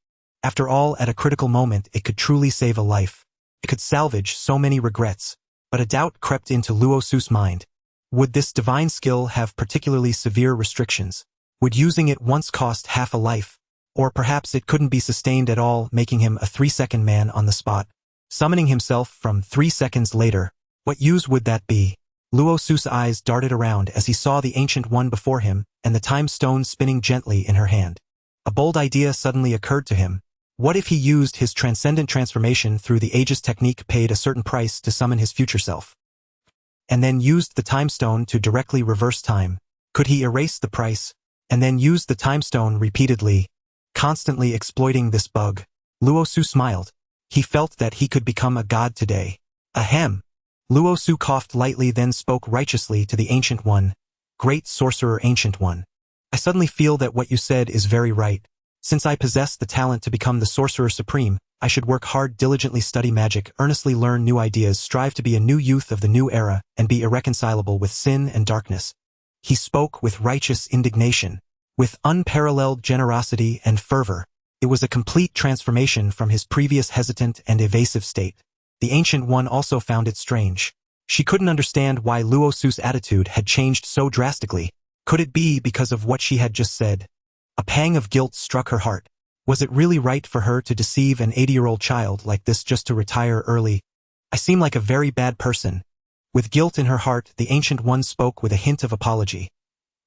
After all, at a critical moment, it could truly save a life. It could salvage so many regrets. But a doubt crept into Luo Su's mind. Would this divine skill have particularly severe restrictions? Would using it once cost half a life? Or perhaps it couldn't be sustained at all, making him a 3-second man on the spot. Summoning himself from 3 seconds later, what use would that be? Luo Su's eyes darted around as he saw the Ancient One before him and the Time Stone spinning gently in her hand. A bold idea suddenly occurred to him. What if he used his transcendent transformation through the ages technique, paid a certain price to summon his future self, and then used the time stone to directly reverse time? Could he erase the price, and then use the time stone repeatedly, constantly exploiting this bug? Luo Su smiled. He felt that he could become a god today. Ahem. Luo Su coughed lightly, then spoke righteously to the Ancient One. Great Sorcerer, Ancient One. I suddenly feel that what you said is very right. Since I possess the talent to become the Sorcerer Supreme, I should work hard, diligently study magic, earnestly learn new ideas, strive to be a new youth of the new era, and be irreconcilable with sin and darkness. He spoke with righteous indignation, with unparalleled generosity and fervor. It was a complete transformation from his previous hesitant and evasive state. The Ancient One also found it strange. She couldn't understand why Luo Su's attitude had changed so drastically. Could it be because of what she had just said? A pang of guilt struck her heart. Was it really right for her to deceive an 80-year-old child like this just to retire early? I seem like a very bad person. With guilt in her heart, the Ancient One spoke with a hint of apology.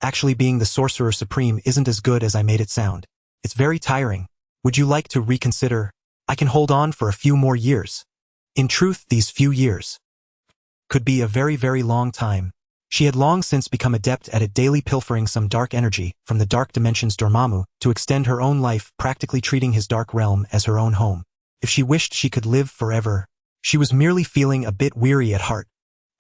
Actually, being the Sorcerer Supreme isn't as good as I made it sound. It's very tiring. Would you like to reconsider? I can hold on for a few more years. In truth, these few years could be a very, very long time. She had long since become adept at it, daily pilfering some dark energy from the dark dimension's Dormammu to extend her own life, practically treating his dark realm as her own home. If she wished, she could live forever. She was merely feeling a bit weary at heart.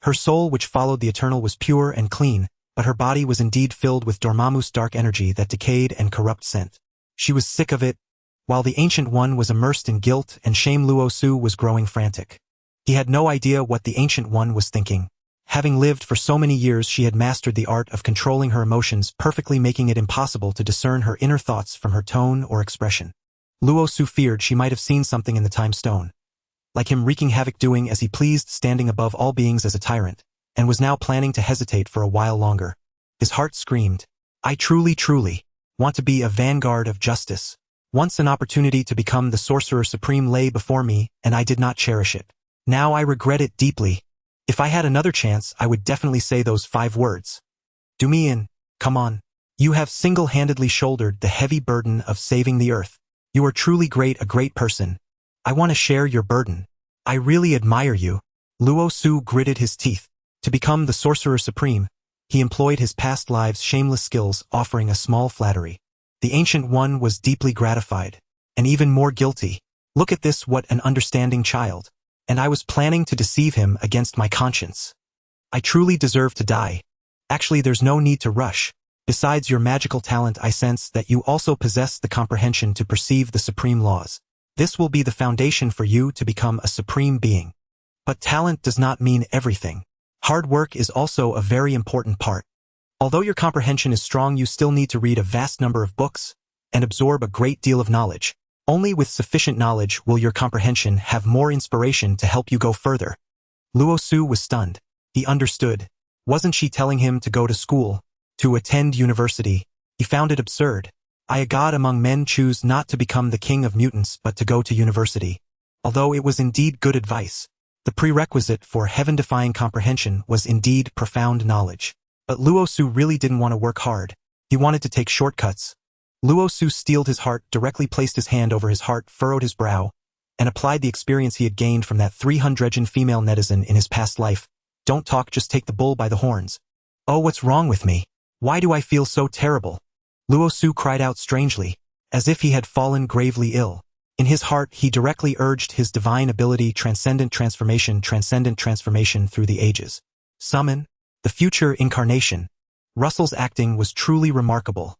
Her soul, which followed the eternal, was pure and clean, but her body was indeed filled with Dormammu's dark energy, that decayed and corrupt scent. She was sick of it. While the Ancient One was immersed in guilt and shame, Luo Su was growing frantic. He had no idea what the Ancient One was thinking. Having lived for so many years, she had mastered the art of controlling her emotions, perfectly making it impossible to discern her inner thoughts from her tone or expression. Luo Su feared she might have seen something in the time stone, like him wreaking havoc, doing as he pleased, standing above all beings as a tyrant, and was now planning to hesitate for a while longer. His heart screamed, I truly, truly want to be a vanguard of justice. Once an opportunity to become the Sorcerer Supreme lay before me, and I did not cherish it. Now I regret it deeply. If I had another chance, I would definitely say those 5 words. Do me in. Come on. You have single-handedly shouldered the heavy burden of saving the Earth. You are truly great, a great person. I want to share your burden. I really admire you. Luo Su gritted his teeth. To become the Sorcerer Supreme, he employed his past lives' shameless skills, offering a small flattery. The Ancient One was deeply gratified, and even more guilty. Look at this, what an understanding child. And I was planning to deceive him against my conscience. I truly deserve to die. Actually, there's no need to rush. Besides your magical talent, I sense that you also possess the comprehension to perceive the supreme laws. This will be the foundation for you to become a supreme being. But talent does not mean everything. Hard work is also a very important part. Although your comprehension is strong, you still need to read a vast number of books and absorb a great deal of knowledge. Only with sufficient knowledge will your comprehension have more inspiration to help you go further. Luo Su was stunned. He understood. Wasn't she telling him to go to school, to attend university? He found it absurd. I, a god among men, choose not to become the king of mutants but to go to university. Although it was indeed good advice, the prerequisite for heaven-defying comprehension was indeed profound knowledge. But Luo Su really didn't want to work hard. He wanted to take shortcuts. Luo Su steeled his heart, directly placed his hand over his heart, furrowed his brow, and applied the experience he had gained from that 300 female netizen in his past life. Don't talk, just take the bull by the horns. Oh, what's wrong with me? Why do I feel so terrible? Luo Su cried out strangely, as if he had fallen gravely ill. In his heart, he directly urged his divine ability, transcendent transformation through the ages. Summon the future incarnation. Russell's acting was truly remarkable,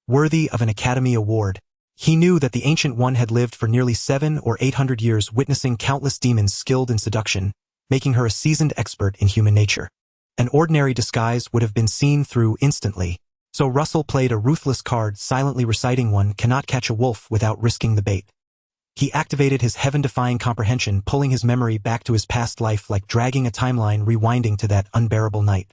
worthy of an Academy Award. He knew that the Ancient One had lived for nearly 700 or 800 years, witnessing countless demons skilled in seduction, making her a seasoned expert in human nature. An ordinary disguise would have been seen through instantly, so Russell played a ruthless card, silently reciting, one cannot catch a wolf without risking the bait. He activated his heaven-defying comprehension, pulling his memory back to his past life like dragging a timeline, rewinding to that unbearable night.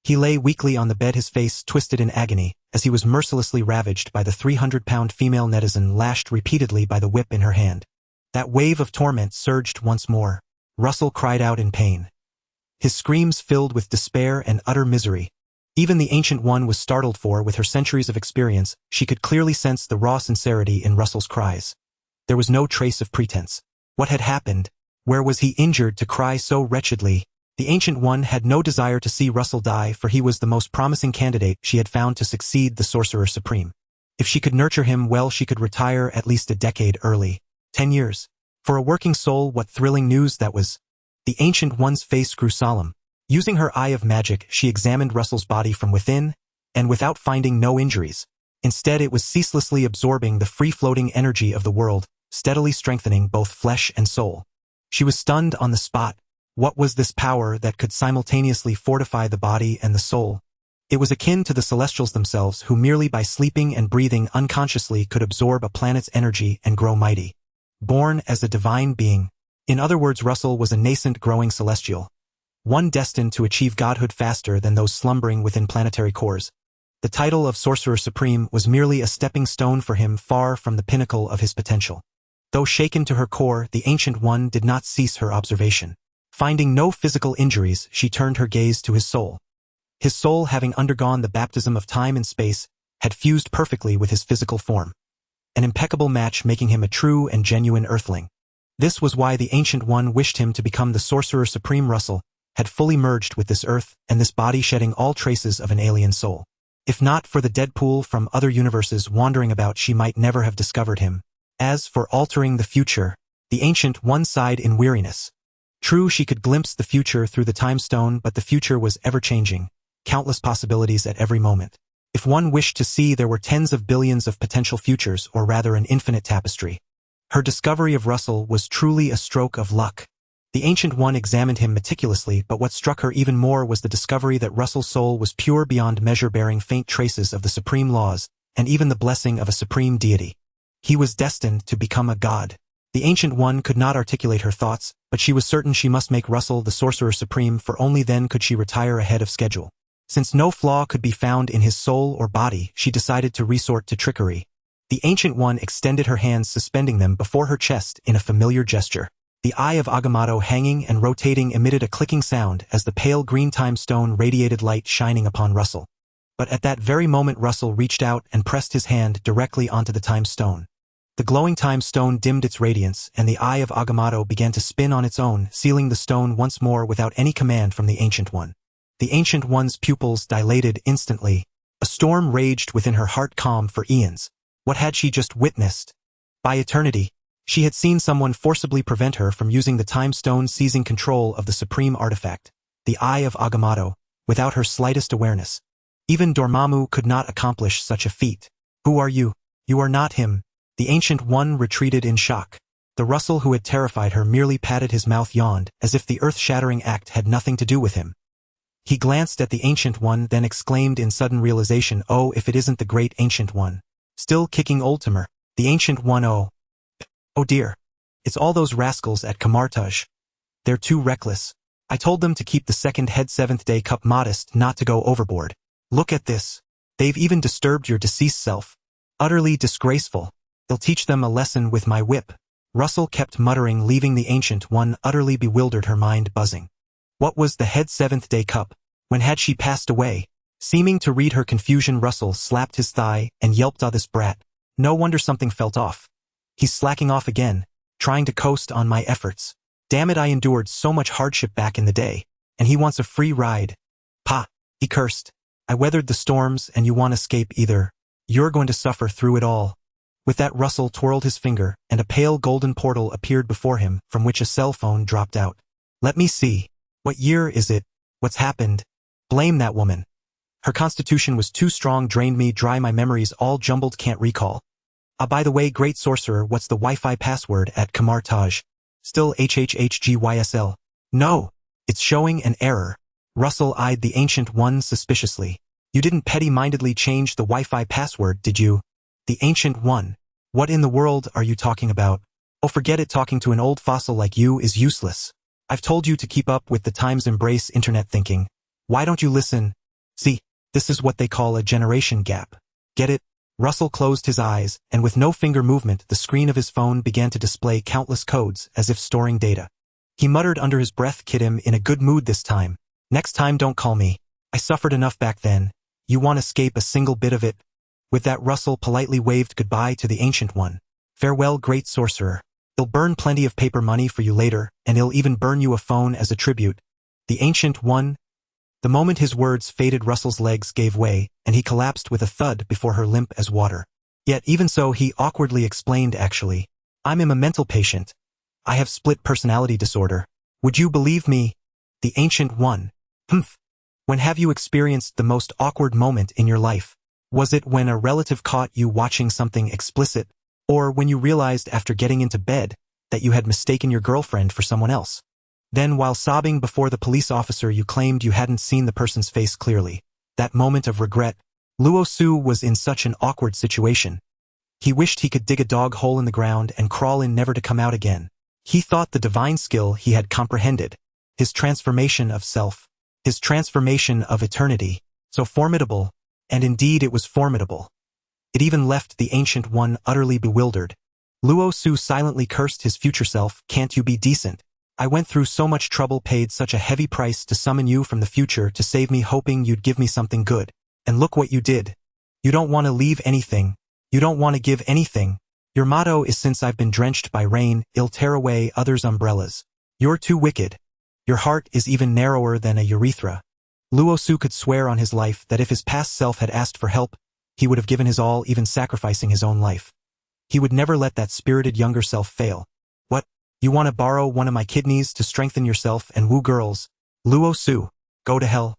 He lay weakly on the bed, his face twisted in agony, as he was mercilessly ravaged by the 300-pound female netizen, lashed repeatedly by the whip in her hand. That wave of torment surged once more. Russell cried out in pain. His screams filled with despair and utter misery. Even the Ancient One was startled, for with her centuries of experience, she could clearly sense the raw sincerity in Russell's cries. There was no trace of pretense. What had happened? Where was he injured to cry so wretchedly? The Ancient One had no desire to see Russell die, for he was the most promising candidate she had found to succeed the Sorcerer Supreme. If she could nurture him well, she could retire at least a decade early. 10 years. For a working soul, what thrilling news that was. The Ancient One's face grew solemn. Using her eye of magic, she examined Russell's body from within, and without finding no injuries. Instead, it was ceaselessly absorbing the free-floating energy of the world, steadily strengthening both flesh and soul. She was stunned on the spot. What was this power that could simultaneously fortify the body and the soul? It was akin to the Celestials themselves, who merely by sleeping and breathing unconsciously could absorb a planet's energy and grow mighty. Born as a divine being. In other words, Russell was a nascent growing Celestial. One destined to achieve godhood faster than those slumbering within planetary cores. The title of Sorcerer Supreme was merely a stepping stone for him, far from the pinnacle of his potential. Though shaken to her core, the Ancient One did not cease her observation. Finding no physical injuries, she turned her gaze to his soul. His soul, having undergone the baptism of time and space, had fused perfectly with his physical form. An impeccable match, making him a true and genuine earthling. This was why the Ancient One wished him to become the Sorcerer Supreme. Russell had fully merged with this earth and this body, shedding all traces of an alien soul. If not for the Deadpool from other universes wandering about, she might never have discovered him. As for altering the future, the Ancient One sighed in weariness. True, she could glimpse the future through the time stone, but the future was ever-changing, countless possibilities at every moment. If one wished to see, there were tens of billions of potential futures, or rather an infinite tapestry. Her discovery of Russell was truly a stroke of luck. The Ancient One examined him meticulously, but what struck her even more was the discovery that Russell's soul was pure beyond measure, bearing faint traces of the supreme laws, and even the blessing of a supreme deity. He was destined to become a god. The Ancient One could not articulate her thoughts, but she was certain she must make Russell the Sorcerer Supreme, for only then could she retire ahead of schedule. Since no flaw could be found in his soul or body, she decided to resort to trickery. The Ancient One extended her hands, suspending them before her chest in a familiar gesture. The eye of Agamotto, hanging and rotating, emitted a clicking sound as the pale green time stone radiated light, shining upon Russell. But at that very moment, Russell reached out and pressed his hand directly onto the time stone. The glowing time stone dimmed its radiance, and the eye of Agamotto began to spin on its own, sealing the stone once more without any command from the Ancient One. The Ancient One's pupils dilated instantly. A storm raged within her heart, calm for eons. What had she just witnessed? By eternity, she had seen someone forcibly prevent her from using the time stone, seizing control of the supreme artifact, the eye of Agamotto, without her slightest awareness. Even Dormammu could not accomplish such a feat. Who are you? You are not him. The Ancient One retreated in shock. The Russell who had terrified her merely patted his mouth, yawned, as if the earth-shattering act had nothing to do with him. He glanced at the Ancient One, then exclaimed in sudden realization, "Oh, if it isn't the great Ancient One. Still kicking Ultimer. The Ancient One, oh dear. It's all those rascals at Camartage. They're too reckless. I told them to keep the second head 7th-day cup modest, not to go overboard. Look at this. They've even disturbed your deceased self. Utterly disgraceful. They'll teach them a lesson with my whip." Russell kept muttering, leaving the Ancient One utterly bewildered, her mind buzzing. What was the head 7th-day cup? When had she passed away? Seeming to read her confusion, Russell slapped his thigh and yelped, "Ah, this brat. No wonder something felt off. He's slacking off again, trying to coast on my efforts. Damn it, I endured so much hardship back in the day, and he wants a free ride. Pah," he cursed. "I weathered the storms, and you want to escape either. You're going to suffer through it all." With that, Russell twirled his finger, and a pale golden portal appeared before him, from which a cell phone dropped out. "Let me see. What year is it? What's happened? Blame that woman. Her constitution was too strong, drained me dry, my memories all jumbled, can't recall. Ah, by the way, great sorcerer, what's the Wi-Fi password at Camartage? Still HHHGYSL? No, it's showing an error." Russell eyed the Ancient One suspiciously. "You didn't petty-mindedly change the Wi-Fi password, did you?" The Ancient One. "What in the world are you talking about?" "Oh, forget it, talking to an old fossil like you is useless. I've told you to keep up with the times, embrace internet thinking. Why don't you listen? See, this is what they call a generation gap. Get it?" Russell closed his eyes, and with no finger movement, the screen of his phone began to display countless codes, as if storing data. He muttered under his breath, "Kid, him in a good mood this time. Next time don't call me. I suffered enough back then. You won't escape a single bit of it." With that, Russell politely waved goodbye to the Ancient One. Farewell, great sorcerer. He'll burn plenty of paper money for you later, and he'll even burn you a phone as a tribute. The Ancient One. The moment his words faded, Russell's legs gave way, and he collapsed with a thud before her, limp as water. Yet even so, he awkwardly explained, actually, I'm a mental patient. I have split personality disorder. Would you believe me? The Ancient One. Humph. When have you experienced the most awkward moment in your life? Was it when a relative caught you watching something explicit? Or when you realized after getting into bed that you had mistaken your girlfriend for someone else? Then while sobbing before the police officer you claimed you hadn't seen the person's face clearly. That moment of regret. Luo Su was in such an awkward situation. He wished he could dig a dog hole in the ground and crawl in, never to come out again. He thought the divine skill he had comprehended. His transformation of self. His transformation of eternity. So formidable. And indeed it was formidable. It even left the Ancient One utterly bewildered. Luo Su silently cursed his future self. Can't you be decent? I went through so much trouble, paid such a heavy price to summon you from the future to save me, hoping you'd give me something good. And look what you did. You don't want to leave anything. You don't want to give anything. Your motto is, since I've been drenched by rain, I'll tear away others' umbrellas. You're too wicked. Your heart is even narrower than a urethra. Luo Su could swear on his life that if his past self had asked for help, he would have given his all, even sacrificing his own life. He would never let that spirited younger self fail. What? You want to borrow one of my kidneys to strengthen yourself and woo girls? Luo Su, go to hell.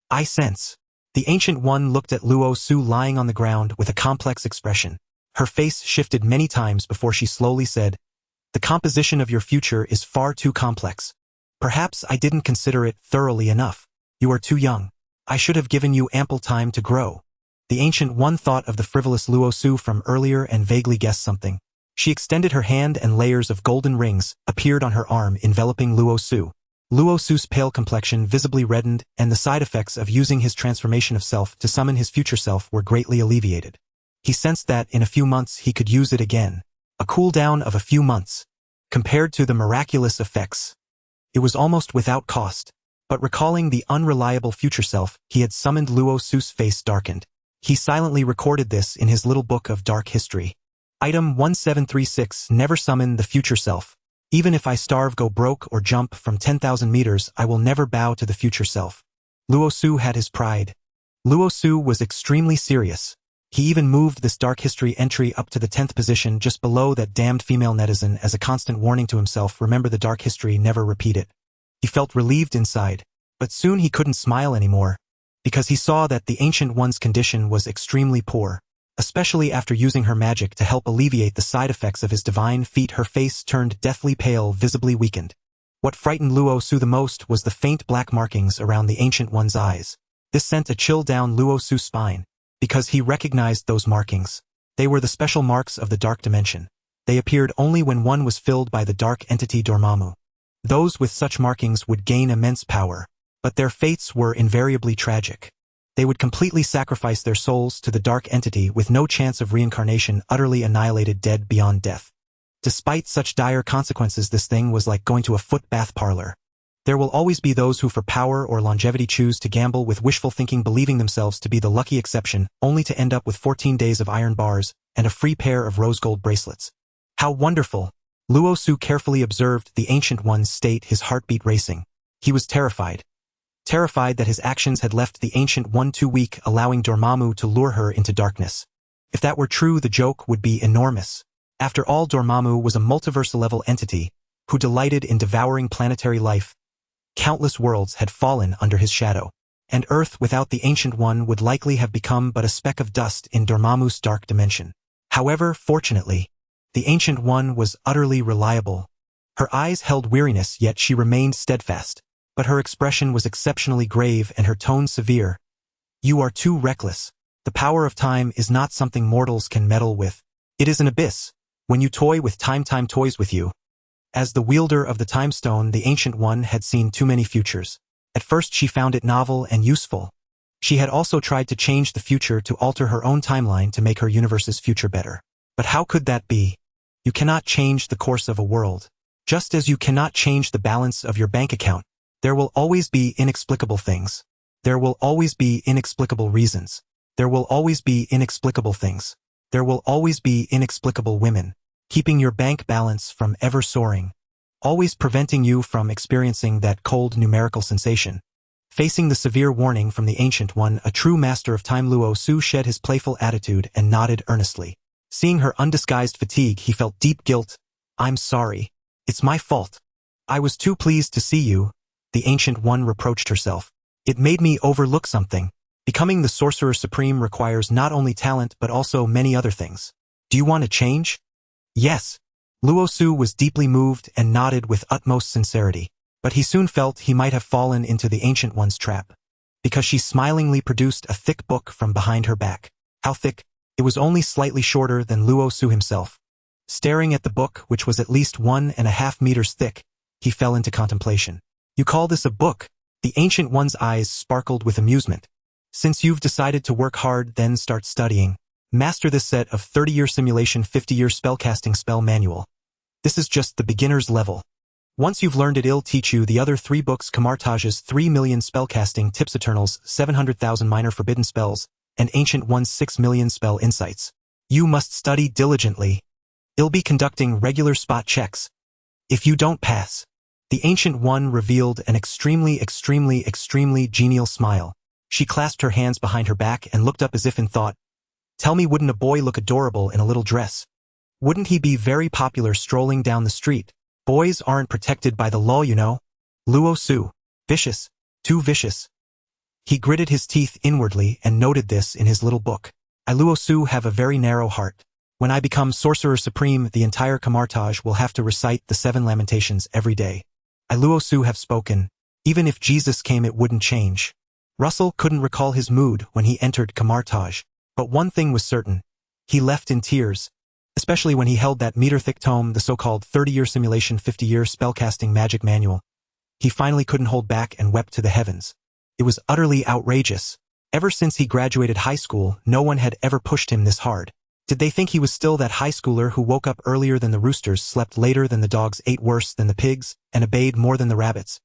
I sense. The Ancient One looked at Luo Su lying on the ground with a complex expression. Her face shifted many times before she slowly said, the composition of your future is far too complex. Perhaps I didn't consider it thoroughly enough. You are too young. I should have given you ample time to grow. The Ancient One thought of the frivolous Luo Su from earlier and vaguely guessed something. She extended her hand and layers of golden rings appeared on her arm, enveloping Luo Su. Luo Su's pale complexion visibly reddened, and the side effects of using his transformation of self to summon his future self were greatly alleviated. He sensed that in a few months he could use it again. A cooldown of a few months. Compared to the miraculous effects, it was almost without cost. But recalling the unreliable future self he had summoned, Luo Su's face darkened. He silently recorded this in his little book of dark history. Item 1736, never summon the future self. Even if I starve, go broke, or jump from 10,000 meters, I will never bow to the future self. Luo Su had his pride. Luo Su was extremely serious. He even moved this dark history entry up to the 10th position, just below that damned female netizen, as a constant warning to himself, remember the dark history, never repeat it. He felt relieved inside, but soon he couldn't smile anymore, because he saw that the Ancient One's condition was extremely poor, especially after using her magic to help alleviate the side effects of his divine feat. Her face turned deathly pale, visibly weakened. What frightened Luo Su the most was the faint black markings around the Ancient One's eyes. This sent a chill down Luo Su's spine, because he recognized those markings. They were the special marks of the dark dimension. They appeared only when one was filled by the dark entity Dormammu. Those with such markings would gain immense power, but their fates were invariably tragic. They would completely sacrifice their souls to the dark entity with no chance of reincarnation, utterly annihilated, dead beyond death. Despite such dire consequences, this thing was like going to a foot bath parlor. There will always be those who for power or longevity choose to gamble with wishful thinking, believing themselves to be the lucky exception, only to end up with 14 days of iron bars and a free pair of rose gold bracelets. How wonderful! Luo Su carefully observed the Ancient One's state, his heartbeat racing. He was terrified. Terrified that his actions had left the Ancient One too weak, allowing Dormammu to lure her into darkness. If that were true, the joke would be enormous. After all, Dormammu was a multiversal-level entity who delighted in devouring planetary life. Countless worlds had fallen under his shadow, and Earth without the Ancient One would likely have become but a speck of dust in Dormammu's dark dimension. However, fortunately, the Ancient One was utterly reliable. Her eyes held weariness, yet she remained steadfast. But her expression was exceptionally grave and her tone severe. You are too reckless. The power of time is not something mortals can meddle with. It is an abyss. When you toy with time, time toys with you. As the wielder of the Time Stone, the Ancient One had seen too many futures. At first she found it novel and useful. She had also tried to change the future to alter her own timeline to make her universe's future better. But how could that be? You cannot change the course of a world. Just as you cannot change the balance of your bank account. There will always be inexplicable things. There will always be inexplicable reasons. There will always be inexplicable things. There will always be inexplicable women. keeping your bank balance from ever soaring, always preventing you from experiencing that cold numerical sensation. Facing the severe warning from the Ancient One, a true master of time, Luo Su shed his playful attitude and nodded earnestly. Seeing her undisguised fatigue, he felt deep guilt. "I'm sorry. It's my fault. I was too pleased to see you," the Ancient One reproached herself. "It made me overlook something. Becoming the Sorcerer Supreme requires not only talent but also many other things. Do you want to change?" "Yes." Luo Su was deeply moved and nodded with utmost sincerity. But he soon felt he might have fallen into the Ancient One's trap, because she smilingly produced a thick book from behind her back. How thick? It was only slightly shorter than Luo Su himself. Staring at the book, which was at least 1.5 meters thick, he fell into contemplation. "You call this a book?" The Ancient One's eyes sparkled with amusement. "Since you've decided to work hard, then start studying. Master this set of 30-year simulation 50-year spellcasting spell manual. This is just the beginner's level. Once you've learned it, it'll teach you the other 3 books: Kamartaj's 3 million spellcasting tips, Eternal's 700,000 minor forbidden spells, and Ancient One's 6 million spell insights. You must study diligently. It'll be conducting regular spot checks. If you don't pass..." The Ancient One revealed an extremely genial smile. She clasped her hands behind her back and looked up as if in thought. "Tell me, wouldn't a boy look adorable in a little dress? Wouldn't he be very popular strolling down the street? Boys aren't protected by the law, you know." Luo Su. Vicious. Too vicious. He gritted his teeth inwardly and noted this in his little book. "I, Luo Su, have a very narrow heart. When I become Sorcerer Supreme, the entire Kamartaj will have to recite the 7 Lamentations every day. I, Luo Su, have spoken. Even if Jesus came, it wouldn't change." Russell couldn't recall his mood when he entered Kamartaj, but one thing was certain. He left in tears, especially when he held that meter-thick tome, the so-called 30-year simulation 50-year spellcasting magic manual. He finally couldn't hold back and wept to the heavens. It was utterly outrageous. Ever since he graduated high school, no one had ever pushed him this hard. Did they think he was still that high schooler who woke up earlier than the roosters, slept later than the dogs, ate worse than the pigs, and obeyed more than the rabbits?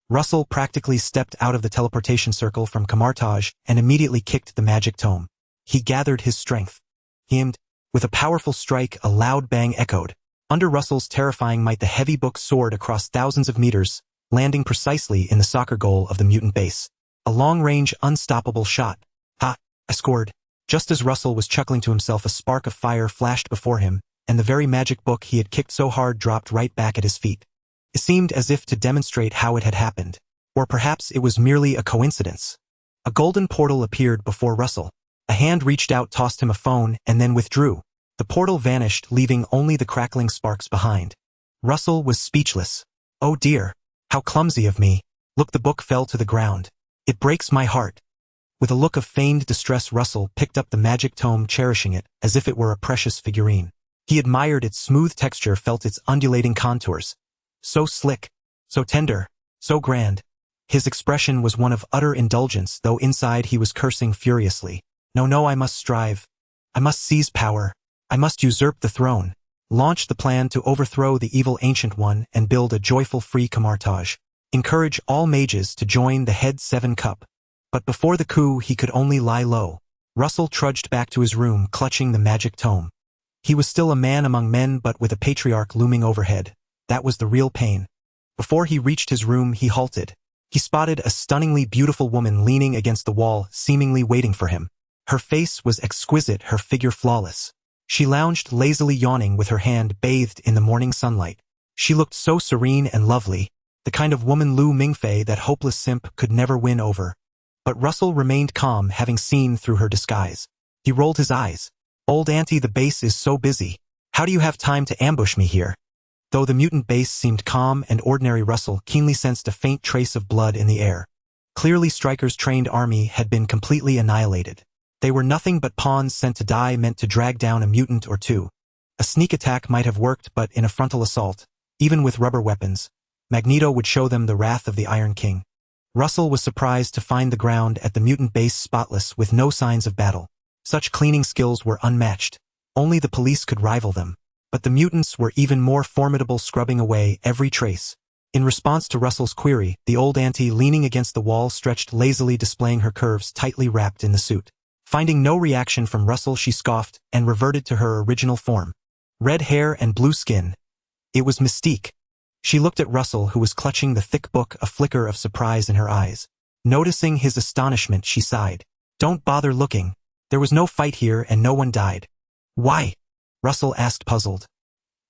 Russell practically stepped out of the teleportation circle from Kamartaj and immediately kicked the magic tome. He gathered his strength. He aimed. With a powerful strike, a loud bang echoed. Under Russell's terrifying might, the heavy book soared across thousands of meters, landing precisely in the soccer goal of the mutant base. A long-range, unstoppable shot. "Ha! I scored." Just as Russell was chuckling to himself, a spark of fire flashed before him, and the very magic book he had kicked so hard dropped right back at his feet. It seemed as if to demonstrate how it had happened. Or perhaps it was merely a coincidence. A golden portal appeared before Russell. A hand reached out, tossed him a phone, and then withdrew. The portal vanished, leaving only the crackling sparks behind. Russell was speechless. "Oh dear. How clumsy of me. Look, the book fell to the ground. It breaks my heart." With a look of feigned distress, Russell picked up the magic tome, cherishing it as if it were a precious figurine. He admired its smooth texture, felt its undulating contours. So slick, so tender, so grand. His expression was one of utter indulgence, though inside he was cursing furiously. No, I must strive. I must seize power. I must usurp the throne. Launch the plan to overthrow the evil Ancient One and build a joyful free Kamartaj. Encourage all mages to join the Head 7 Cup. But before the coup, he could only lie low. Russell trudged back to his room, clutching the magic tome. He was still a man among men, but with a patriarch looming overhead. That was the real pain. Before he reached his room, he halted. He spotted a stunningly beautiful woman leaning against the wall, seemingly waiting for him. Her face was exquisite, her figure flawless. She lounged lazily, yawning, with her hand bathed in the morning sunlight. She looked so serene and lovely, the kind of woman Lu Mingfei that hopeless simp could never win over. But Russell remained calm, having seen through her disguise. He rolled his eyes. "Old auntie, the base is so busy. How do you have time to ambush me here?" Though the mutant base seemed calm and ordinary, Russell keenly sensed a faint trace of blood in the air. Clearly, Stryker's trained army had been completely annihilated. They were nothing but pawns sent to die, meant to drag down a mutant or two. A sneak attack might have worked, but in a frontal assault, even with rubber weapons, Magneto would show them the wrath of the Iron King. Russell was surprised to find the ground at the mutant base spotless, with no signs of battle. Such cleaning skills were unmatched. Only the police could rival them. But the mutants were even more formidable, scrubbing away every trace. In response to Russell's query, the old auntie, leaning against the wall, stretched lazily, displaying her curves, tightly wrapped in the suit. Finding no reaction from Russell, she scoffed and reverted to her original form. red hair and blue skin. It was Mystique. She looked at Russell, who was clutching the thick book, a flicker of surprise in her eyes. Noticing his astonishment, she sighed. Don't bother looking. There was no fight here and no one died. Why? Russell asked, puzzled.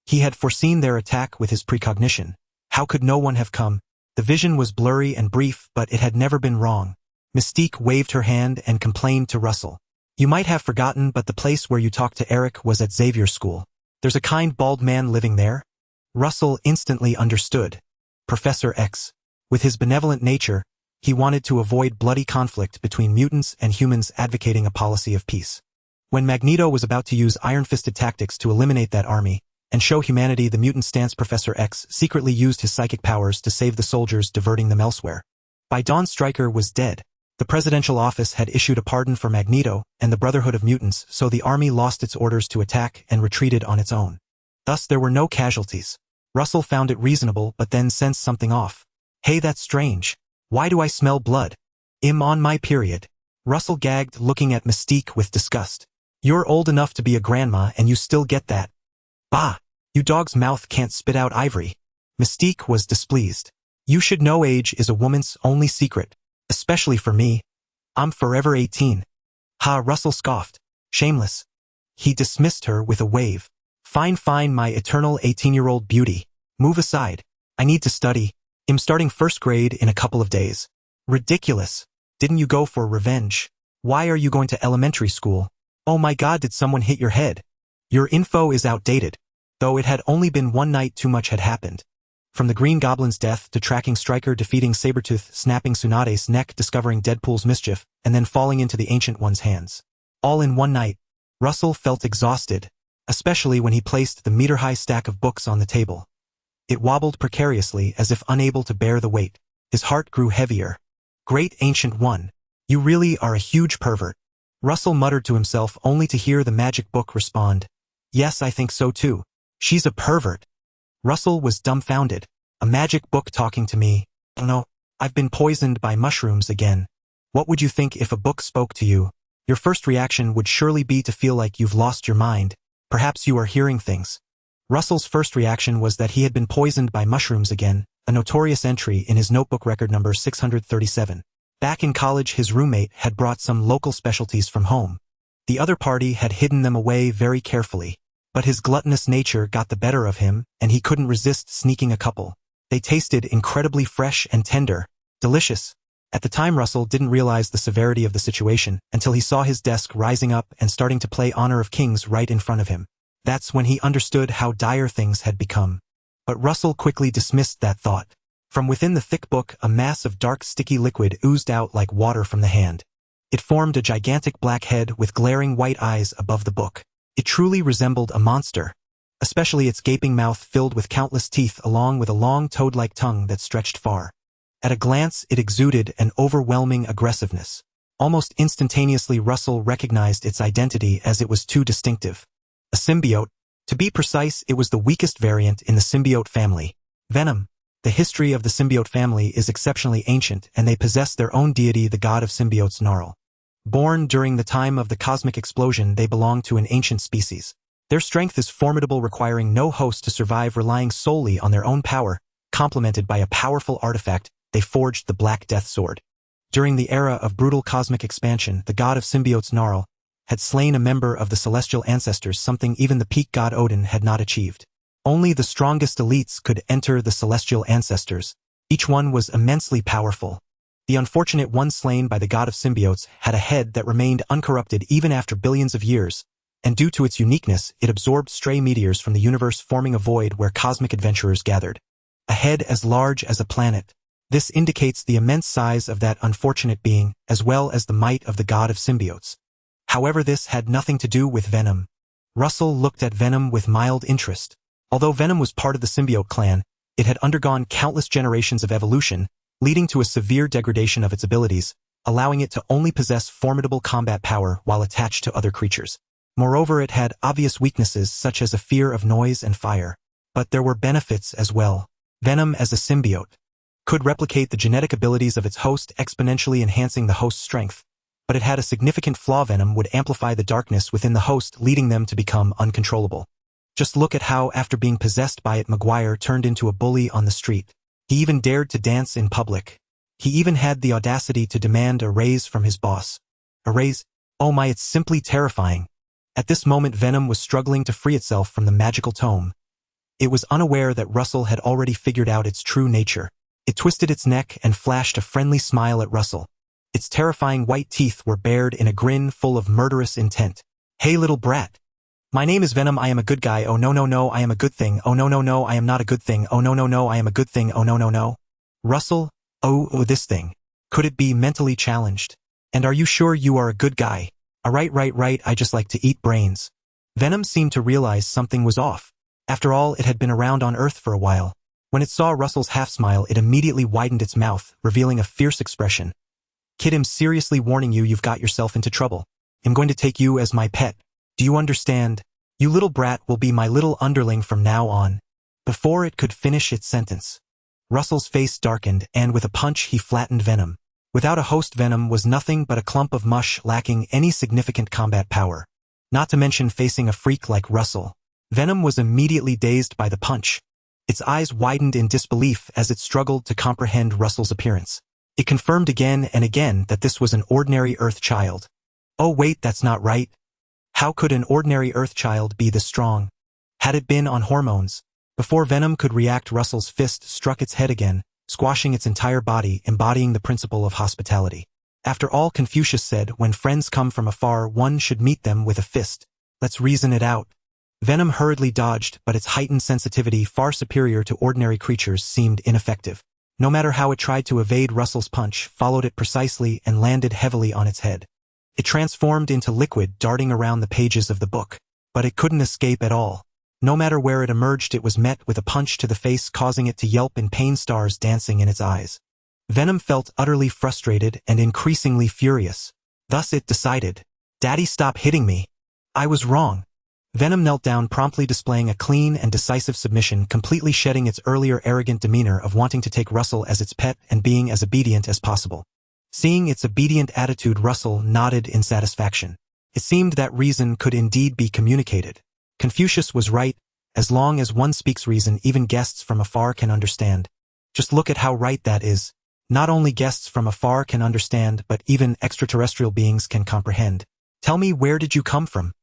He had foreseen their attack with his precognition. How could no one have come? The vision was blurry and brief, but it had never been wrong. Mystique waved her hand and complained to Russell. You might have forgotten, but the place where you talked to Eric was at Xavier's school. There's a kind bald man living there. Russell instantly understood. Professor X. With his benevolent nature, he wanted to avoid bloody conflict between mutants and humans, advocating a policy of peace. When Magneto was about to use iron-fisted tactics to eliminate that army and show humanity the mutant stance, Professor X secretly used his psychic powers to save the soldiers, diverting them elsewhere. By dawn, Stryker was dead. The presidential office had issued a pardon for Magneto and the Brotherhood of Mutants, so the army lost its orders to attack and retreated on its own. Thus there were no casualties. Russell found it reasonable, but then sensed something off. Hey, that's strange. Why do I smell blood? I'm on my period. Russell gagged, looking at Mystique with disgust. You're old enough to be a grandma and you still get that. Bah! You dog's mouth can't spit out ivory. Mystique was displeased. You should know age is a woman's only secret. Especially for me. I'm forever 18. Ha, Russell scoffed. Shameless. He dismissed her with a wave. Fine, my eternal 18-year-old beauty. Move aside. I need to study. I'm starting first grade in a couple of days. Ridiculous. Didn't you go for revenge? Why are you going to elementary school? Oh my God, did someone hit your head? Your info is outdated. Though it had only been one night, too much had happened. From the Green Goblin's death to tracking Stryker, defeating Sabretooth, snapping Tsunade's neck, discovering Deadpool's mischief, and then falling into the Ancient One's hands. All in one night. Russell felt exhausted, especially when he placed the meter-high stack of books on the table. It wobbled precariously as if unable to bear the weight. His heart grew heavier. Great Ancient One, you really are a huge pervert. Russell muttered to himself, only to hear the magic book respond. Yes, I think so too. She's a pervert. Russell was dumbfounded. A magic book talking to me? Oh no, I've been poisoned by mushrooms again. What would you think if a book spoke to you? Your first reaction would surely be to feel like you've lost your mind. Perhaps you are hearing things. Russell's first reaction was that he had been poisoned by mushrooms again, a notorious entry in his notebook record number 637. Back in college, his roommate had brought some local specialties from home. The other party had hidden them away very carefully. But his gluttonous nature got the better of him, and he couldn't resist sneaking a couple. They tasted incredibly fresh and tender, delicious. At the time, Russell didn't realize the severity of the situation until he saw his desk rising up and starting to play Honor of Kings right in front of him. That's when he understood how dire things had become. But Russell quickly dismissed that thought. From within the thick book, a mass of dark, sticky liquid oozed out like water from the hand. It formed a gigantic black head with glaring white eyes above the book. It truly resembled a monster, especially its gaping mouth filled with countless teeth along with a long toad-like tongue that stretched far. At a glance, it exuded an overwhelming aggressiveness. Almost instantaneously, Russell recognized its identity as it was too distinctive. A symbiote. To be precise, it was the weakest variant in the symbiote family. Venom. The history of the symbiote family is exceptionally ancient, and they possess their own deity, the god of symbiotes, Gnarl. Born during the time of the cosmic explosion, they belong to an ancient species. Their strength is formidable, requiring no host to survive, relying solely on their own power. Complemented by a powerful artifact, they forged the Black Death Sword. During the era of brutal cosmic expansion, the god of symbiotes, Gnarl, had slain a member of the celestial ancestors, something even the peak god Odin had not achieved. Only the strongest elites could enter the celestial ancestors. Each one was immensely powerful. The unfortunate one slain by the god of symbiotes had a head that remained uncorrupted even after billions of years, and due to its uniqueness, it absorbed stray meteors from the universe, forming a void where cosmic adventurers gathered. A head as large as a planet. This indicates the immense size of that unfortunate being, as well as the might of the god of symbiotes. However, this had nothing to do with Venom. Russell looked at Venom with mild interest. Although Venom was part of the symbiote clan, it had undergone countless generations of evolution, leading to a severe degradation of its abilities, allowing it to only possess formidable combat power while attached to other creatures. Moreover, it had obvious weaknesses such as a fear of noise and fire. But there were benefits as well. Venom, as a symbiote, could replicate the genetic abilities of its host, exponentially enhancing the host's strength. But it had a significant flaw. Venom would amplify the darkness within the host, leading them to become uncontrollable. Just look at how, after being possessed by it, Maguire turned into a bully on the street. He even dared to dance in public. He even had the audacity to demand a raise from his boss. A raise? Oh my, it's simply terrifying. At this moment, Venom was struggling to free itself from the magical tome. It was unaware that Russell had already figured out its true nature. It twisted its neck and flashed a friendly smile at Russell. Its terrifying white teeth were bared in a grin full of murderous intent. Hey little brat. My name is Venom, I am a good guy, oh no no no, I am a good thing, oh no no no, I am not a good thing, oh no no no, I am a good thing, oh no no no. Russell? Oh, this thing. Could it be mentally challenged? And are you sure you are a good guy? Right, I just like to eat brains. Venom seemed to realize something was off. After all, it had been around on Earth for a while. When it saw Russell's half-smile, it immediately widened its mouth, revealing a fierce expression. Kid, I'm seriously warning you, you've got yourself into trouble. I'm going to take you as my pet. Do you understand? You little brat will be my little underling from now on. Before it could finish its sentence, Russell's face darkened, and with a punch he flattened Venom. Without a host, Venom was nothing but a clump of mush lacking any significant combat power. Not to mention facing a freak like Russell. Venom was immediately dazed by the punch. Its eyes widened in disbelief as it struggled to comprehend Russell's appearance. It confirmed again and again that this was an ordinary Earth child. Oh wait, that's not right. How could an ordinary Earth child be this strong? Had it been on hormones? Before Venom could react, Russell's fist struck its head again, squashing its entire body, embodying the principle of hospitality. After all, Confucius said, when friends come from afar, one should meet them with a fist. Let's reason it out. Venom hurriedly dodged, but its heightened sensitivity, far superior to ordinary creatures, seemed ineffective. No matter how it tried to evade Russell's punch, followed it precisely and landed heavily on its head. It transformed into liquid, darting around the pages of the book. But it couldn't escape at all. No matter where it emerged, it was met with a punch to the face, causing it to yelp in pain, stars dancing in its eyes. Venom felt utterly frustrated and increasingly furious. Thus it decided, Daddy, stop hitting me. I was wrong. Venom knelt down, promptly displaying a clean and decisive submission, completely shedding its earlier arrogant demeanor of wanting to take Russell as its pet and being as obedient as possible. Seeing its obedient attitude, Russell nodded in satisfaction. It seemed that reason could indeed be communicated. Confucius was right. As long as one speaks reason, even guests from afar can understand. Just look at how right that is. Not only guests from afar can understand, but even extraterrestrial beings can comprehend. Tell me, where did you come from?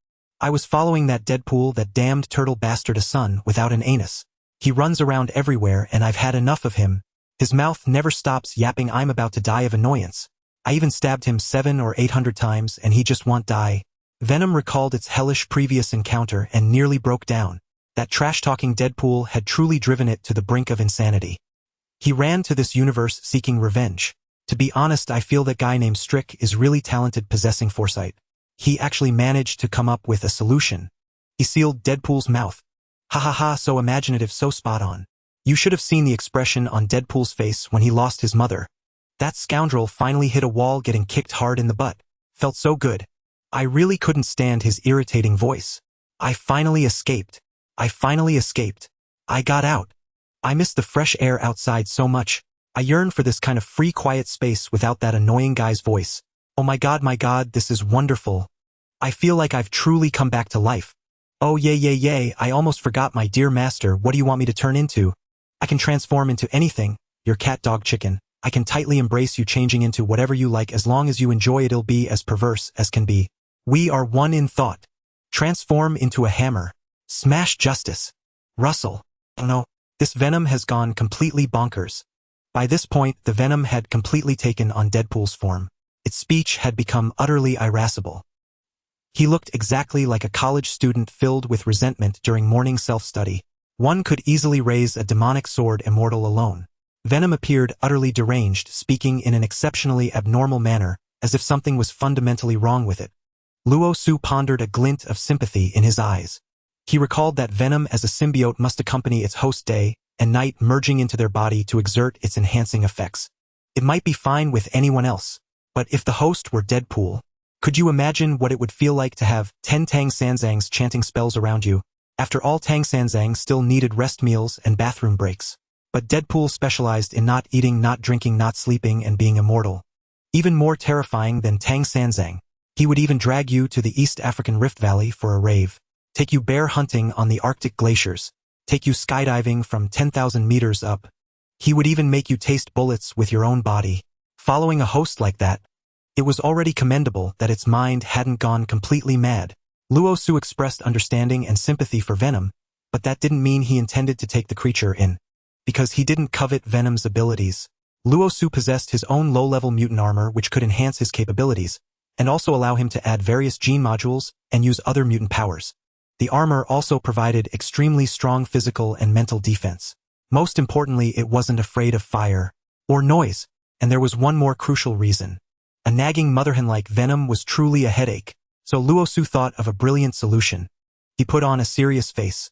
I was following that Deadpool, that damned turtle bastard, a son without an anus. He runs around everywhere and I've had enough of him. His mouth never stops yapping. I'm about to die of annoyance. I even stabbed him 700 or 800 times and he just won't die. Venom recalled its hellish previous encounter and nearly broke down. That trash-talking Deadpool had truly driven it to the brink of insanity. He ran to this universe seeking revenge. To be honest, I feel that guy named Strick is really talented, possessing foresight. He actually managed to come up with a solution. He sealed Deadpool's mouth. Ha ha ha, so imaginative, so spot on. You should have seen the expression on Deadpool's face when he lost his mother. That scoundrel finally hit a wall, getting kicked hard in the butt. Felt so good. I really couldn't stand his irritating voice. I finally escaped. I got out. I miss the fresh air outside so much. I yearn for this kind of free, quiet space without that annoying guy's voice. Oh my god, this is wonderful. I feel like I've truly come back to life. Oh yay, I almost forgot, my dear master, what do you want me to turn into? I can transform into anything, your cat, dog, chicken. I can tightly embrace you, changing into whatever you like as long as you enjoy it. It'll be as perverse as can be. We are one in thought. Transform into a hammer. Smash justice. Russell. Oh no, this Venom has gone completely bonkers. By this point, the Venom had completely taken on Deadpool's form. Its speech had become utterly irascible. He looked exactly like a college student filled with resentment during morning self-study. One could easily raise a demonic sword, immortal alone. Venom appeared utterly deranged, speaking in an exceptionally abnormal manner, as if something was fundamentally wrong with it. Luo Su pondered, a glint of sympathy in his eyes. He recalled that Venom as a symbiote must accompany its host day and night, merging into their body to exert its enhancing effects. It might be fine with anyone else. But if the host were Deadpool, could you imagine what it would feel like to have 10 Tang Sanzangs chanting spells around you? After all, Tang Sanzang still needed rest meals and bathroom breaks. But Deadpool specialized in not eating, not drinking, not sleeping, and being immortal. Even more terrifying than Tang Sanzang, he would even drag you to the East African Rift Valley for a rave. take you bear hunting on the Arctic glaciers, take you skydiving from 10,000 meters up. He would even make you taste bullets with your own body. Following a host like that, it was already commendable that its mind hadn't gone completely mad. Luo Su expressed understanding and sympathy for Venom, but that didn't mean he intended to take the creature in. Because he didn't covet Venom's abilities. Luo Su possessed his own low-level mutant armor which could enhance his capabilities, and also allow him to add various gene modules and use other mutant powers. The armor also provided extremely strong physical and mental defense. Most importantly, it wasn't afraid of fire or noise, and there was one more crucial reason. A nagging motherhen like Venom was truly a headache, so Luo Su thought of a brilliant solution. He put on a serious face.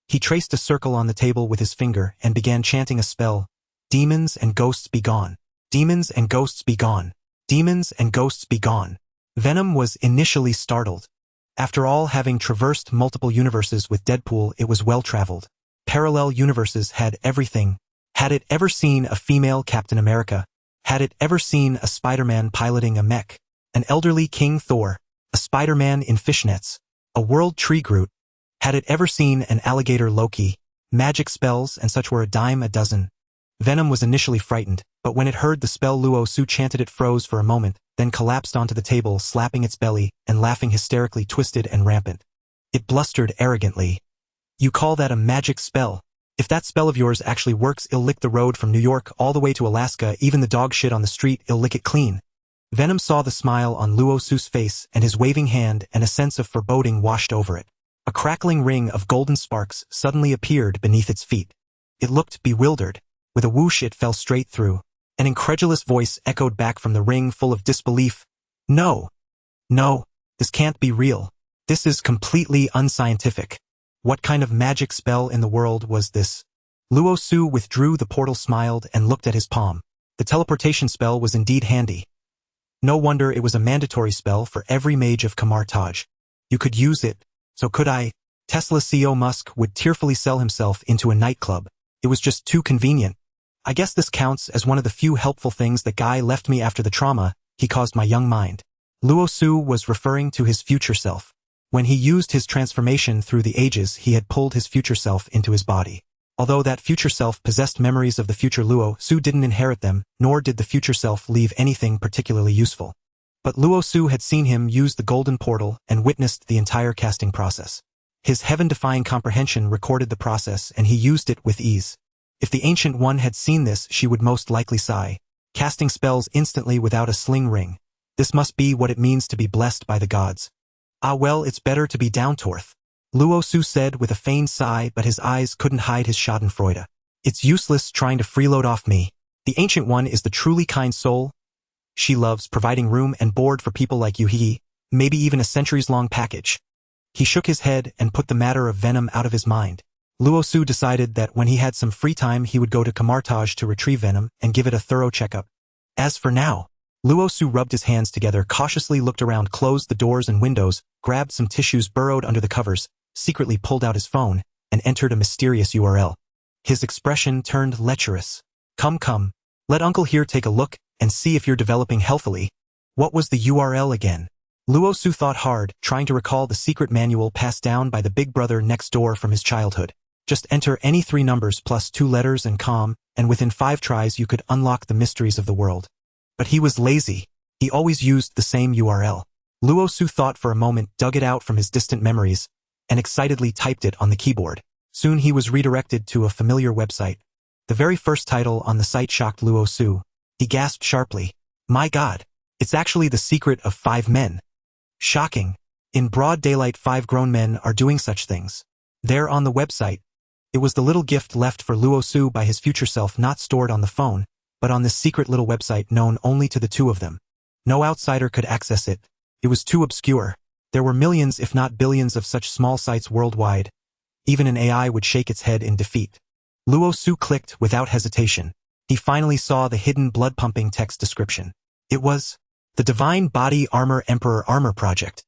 He traced a circle on the table with his finger and began chanting a spell. Demons and ghosts be gone. Demons and ghosts be gone. Demons and ghosts be gone. Venom was initially startled. After all, having traversed multiple universes with Deadpool, it was well-traveled. Parallel universes had everything. Had it ever seen a female Captain America? Had it ever seen a Spider-Man piloting a mech? An elderly King Thor? A Spider-Man in fishnets? A world tree Groot? Had it ever seen an alligator Loki? Magic spells and such were a dime a dozen. Venom was initially frightened, but when it heard the spell Luo Su chanted it froze for a moment, then collapsed onto the table slapping its belly and laughing hysterically twisted and rampant. It blustered arrogantly. You call that a magic spell? If that spell of yours actually works, it'll lick the road from New York all the way to Alaska, even the dog shit on the street, it'll lick it clean. Venom saw the smile on Luo Su's face and his waving hand, and a sense of foreboding washed over it. A crackling ring of golden sparks suddenly appeared beneath its feet. It looked bewildered. With a whoosh it fell straight through. An incredulous voice echoed back from the ring full of disbelief. No. No. This can't be real. This is completely unscientific. What kind of magic spell in the world was this? Luo Su withdrew the portal, smiled, and looked at his palm. The teleportation spell was indeed handy. No wonder it was a mandatory spell for every mage of Kamar Taj. You could use it. So could I. Tesla CEO Musk would tearfully sell himself into a nightclub. It was just too convenient. I guess this counts as one of the few helpful things that guy left me after the trauma he caused my young mind. Luo Su was referring to his future self. When he used his transformation through the ages, he had pulled his future self into his body. Although that future self possessed memories of the future, Luo Su didn't inherit them, nor did the future self leave anything particularly useful. But Luo Su had seen him use the golden portal and witnessed the entire casting process. His heaven-defying comprehension recorded the process, and he used it with ease. If the Ancient One had seen this, she would most likely sigh, casting spells instantly without a sling ring. This must be what it means to be blessed by the gods. Ah well, it's better to be down-to-earth. Luo Su said with a feigned sigh, but his eyes couldn't hide his schadenfreude. It's useless trying to freeload off me. The Ancient One is the truly kind soul. She loves providing room and board for people like you, maybe even a centuries-long package. He shook his head and put the matter of Venom out of his mind. Luo Su decided that when he had some free time he would go to Kamar Taj to retrieve Venom and give it a thorough checkup. As for now, Luo Su rubbed his hands together, cautiously looked around, closed the doors and windows, grabbed some tissues burrowed under the covers, secretly pulled out his phone, and entered a mysterious URL. His expression turned lecherous. Come, let Uncle here take a look and see if you're developing healthily. What was the URL again? Luo Su thought hard, trying to recall the secret manual passed down by the big brother next door from his childhood. Just enter any 3 numbers plus 2 letters and calm, and within 5 tries you could unlock the mysteries of the world. But he was lazy. He always used the same URL. Luo Su thought for a moment, dug it out from his distant memories, and excitedly typed it on the keyboard. Soon he was redirected to a familiar website. The very first title on the site shocked Luo Su. He gasped sharply. My God! It's actually The Secret of 5 Men. Shocking. In broad daylight 5 grown men are doing such things. There on the website. It was the little gift left for Luo Su by his future self, not stored on the phone, but on this secret little website known only to the 2 of them. No outsider could access it. It was too obscure. There were millions if not billions of such small sites worldwide. Even an AI would shake its head in defeat. Luo Su clicked without hesitation. He finally saw the hidden blood-pumping text description. It was the Divine Body Armor Emperor Armor Project.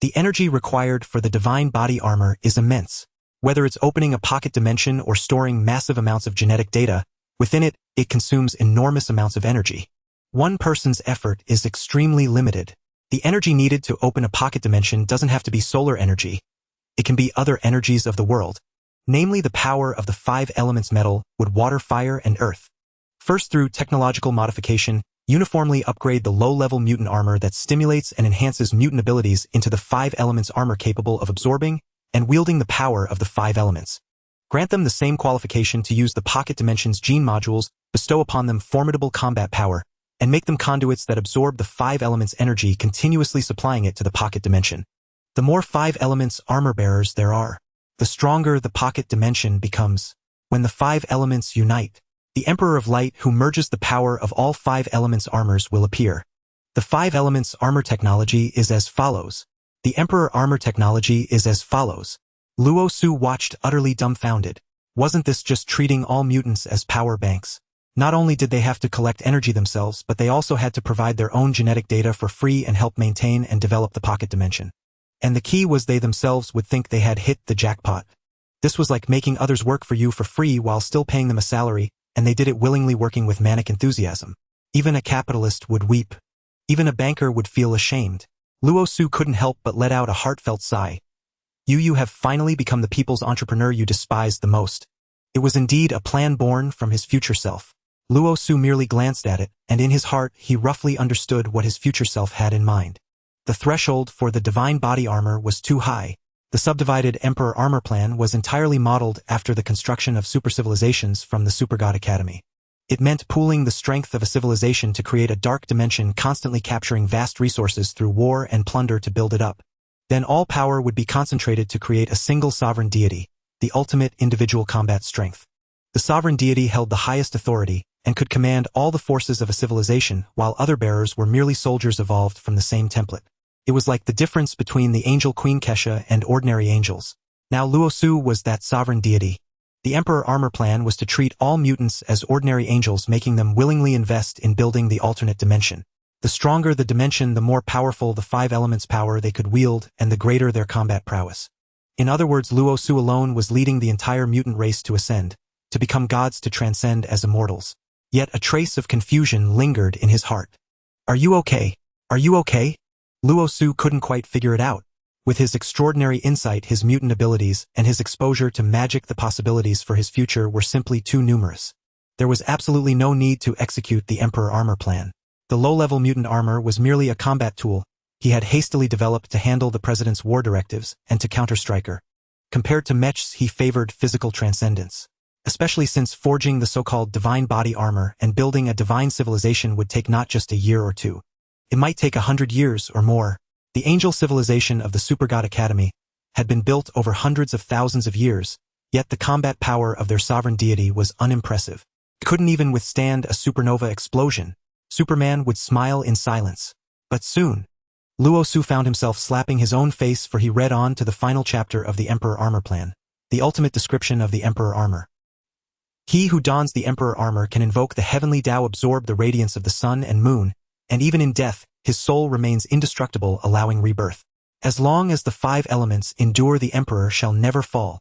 The energy required for the Divine Body Armor is immense. Whether it's opening a pocket dimension or storing massive amounts of genetic data, within it, it consumes enormous amounts of energy. One person's effort is extremely limited. The energy needed to open a pocket dimension doesn't have to be solar energy. It can be other energies of the world, namely the power of the 5 elements: metal, wood, water, fire, and earth. First, through technological modification, uniformly upgrade the low-level mutant armor that stimulates and enhances mutant abilities into the 5 elements armor capable of absorbing and wielding the power of the 5 elements. Grant them the same qualification to use the pocket dimension's gene modules, bestow upon them formidable combat power, and make them conduits that absorb the 5 elements energy, continuously supplying it to the pocket dimension. The more 5 elements armor bearers there are, the stronger the pocket dimension becomes. When the 5 elements unite, the Emperor of Light, who merges the power of all 5 elements armors, will appear. The 5 elements armor technology is as follows. The Emperor armor technology is as follows. Luo Su watched, utterly dumbfounded. Wasn't this just treating all mutants as power banks? Not only did they have to collect energy themselves, but they also had to provide their own genetic data for free and help maintain and develop the pocket dimension. And the key was they themselves would think they had hit the jackpot. This was like making others work for you for free while still paying them a salary, and they did it willingly, working with manic enthusiasm. Even a capitalist would weep. Even a banker would feel ashamed. Luo Su couldn't help but let out a heartfelt sigh. You have finally become the people's entrepreneur you despised the most. It was indeed a plan born from his future self. Luo Su merely glanced at it, and in his heart he roughly understood what his future self had in mind. The threshold for the divine body armor was too high. The subdivided Emperor armor plan was entirely modeled after the construction of supercivilizations from the Supergod Academy. It meant pooling the strength of a civilization to create a dark dimension, constantly capturing vast resources through war and plunder to build it up. Then all power would be concentrated to create a single sovereign deity, the ultimate individual combat strength. The sovereign deity held the highest authority and could command all the forces of a civilization, while other bearers were merely soldiers evolved from the same template. It was like the difference between the angel Queen Kesha and ordinary angels. Now Luo Su was that sovereign deity. The Emperor armor plan was to treat all mutants as ordinary angels, making them willingly invest in building the alternate dimension. The stronger the dimension, the more powerful the 5 elements power they could wield, and the greater their combat prowess. In other words, Luo Su alone was leading the entire mutant race to ascend, to become gods, to transcend as immortals. Yet a trace of confusion lingered in his heart. Are you okay? Are you okay? Luo Su couldn't quite figure it out. With his extraordinary insight, his mutant abilities, and his exposure to magic, the possibilities for his future were simply too numerous. There was absolutely no need to execute the Emperor armor plan. The low-level mutant armor was merely a combat tool he had hastily developed to handle the president's war directives and to counter Stryker. Compared to Mech's, he favored physical transcendence. Especially since forging the so-called divine body armor and building a divine civilization would take not just a year or two. It might take 100 years or more. The angel civilization of the Supergod Academy had been built over hundreds of thousands of years, yet the combat power of their sovereign deity was unimpressive. It couldn't even withstand a supernova explosion. Superman would smile in silence. But soon, Luo Su found himself slapping his own face, for he read on to the final chapter of the Emperor armor plan, the ultimate description of the Emperor armor. He who dons the Emperor armor can invoke the heavenly Tao, absorb the radiance of the sun and moon, and even in death, his soul remains indestructible, allowing rebirth. As long as the 5 elements endure, the Emperor shall never fall.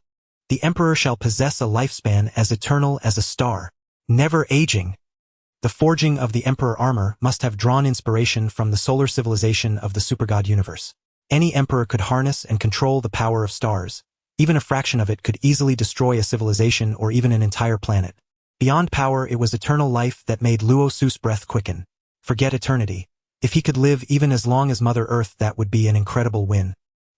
The Emperor shall possess a lifespan as eternal as a star, never aging. The forging of the Emperor armor must have drawn inspiration from the solar civilization of the Supergod universe. Any emperor could harness and control the power of stars. Even a fraction of it could easily destroy a civilization or even an entire planet. Beyond power, it was eternal life that made Luo Su's breath quicken. Forget eternity. If he could live even as long as Mother Earth, that would be an incredible win.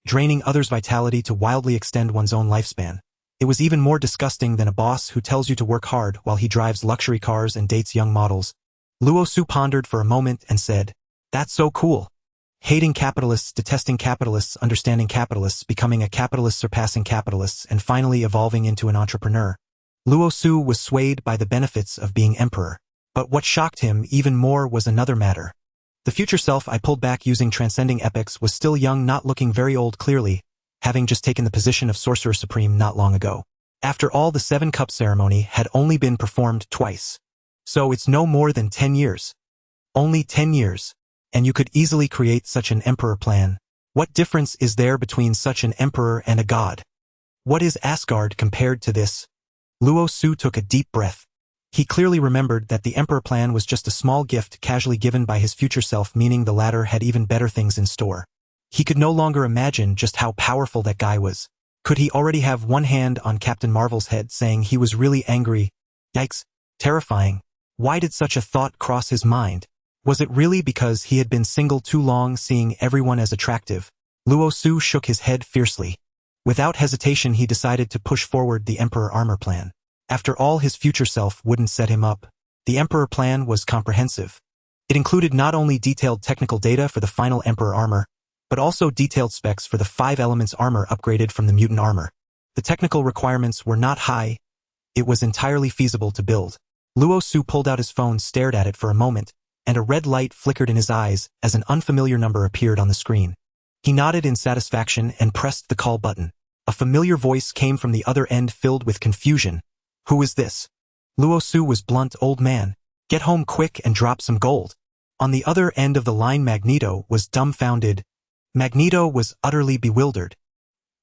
Draining others' vitality to wildly extend one's own lifespan. It was even more disgusting than a boss who tells you to work hard while he drives luxury cars and dates young models. Luo Su pondered for a moment and said, "That's so cool. Hating capitalists, detesting capitalists, understanding capitalists, becoming a capitalist, surpassing capitalists, and finally evolving into an entrepreneur." Luo Su was swayed by the benefits of being emperor. But what shocked him even more was another matter. The future self I pulled back using transcending epics was still young, not looking very old, clearly, having just taken the position of Sorcerer Supreme not long ago. After all, the 7 Cup ceremony had only been performed twice. So it's no more than 10 years. Only 10 years. And you could easily create such an emperor plan. What difference is there between such an emperor and a god? What is Asgard compared to this? Luo Su took a deep breath. He clearly remembered that the emperor plan was just a small gift casually given by his future self, meaning the latter had even better things in store. He could no longer imagine just how powerful that guy was. Could he already have one hand on Captain Marvel's head saying he was really angry? Yikes. Terrifying. Why did such a thought cross his mind? Was it really because he had been single too long, seeing everyone as attractive? Luo Su shook his head fiercely. Without hesitation, he decided to push forward the Emperor Armor plan. After all, his future self wouldn't set him up. The Emperor plan was comprehensive. It included not only detailed technical data for the final Emperor Armor, but also detailed specs for the 5 elements armor upgraded from the mutant armor. The technical requirements were not high. It was entirely feasible to build. Luo Su pulled out his phone, stared at it for a moment, and a red light flickered in his eyes as an unfamiliar number appeared on the screen. He nodded in satisfaction and pressed the call button. A familiar voice came from the other end, filled with confusion. Who is this? Luo Su was blunt. Old man, get home quick and drop some gold. On the other end of the line, Magneto was dumbfounded. Magneto was utterly bewildered.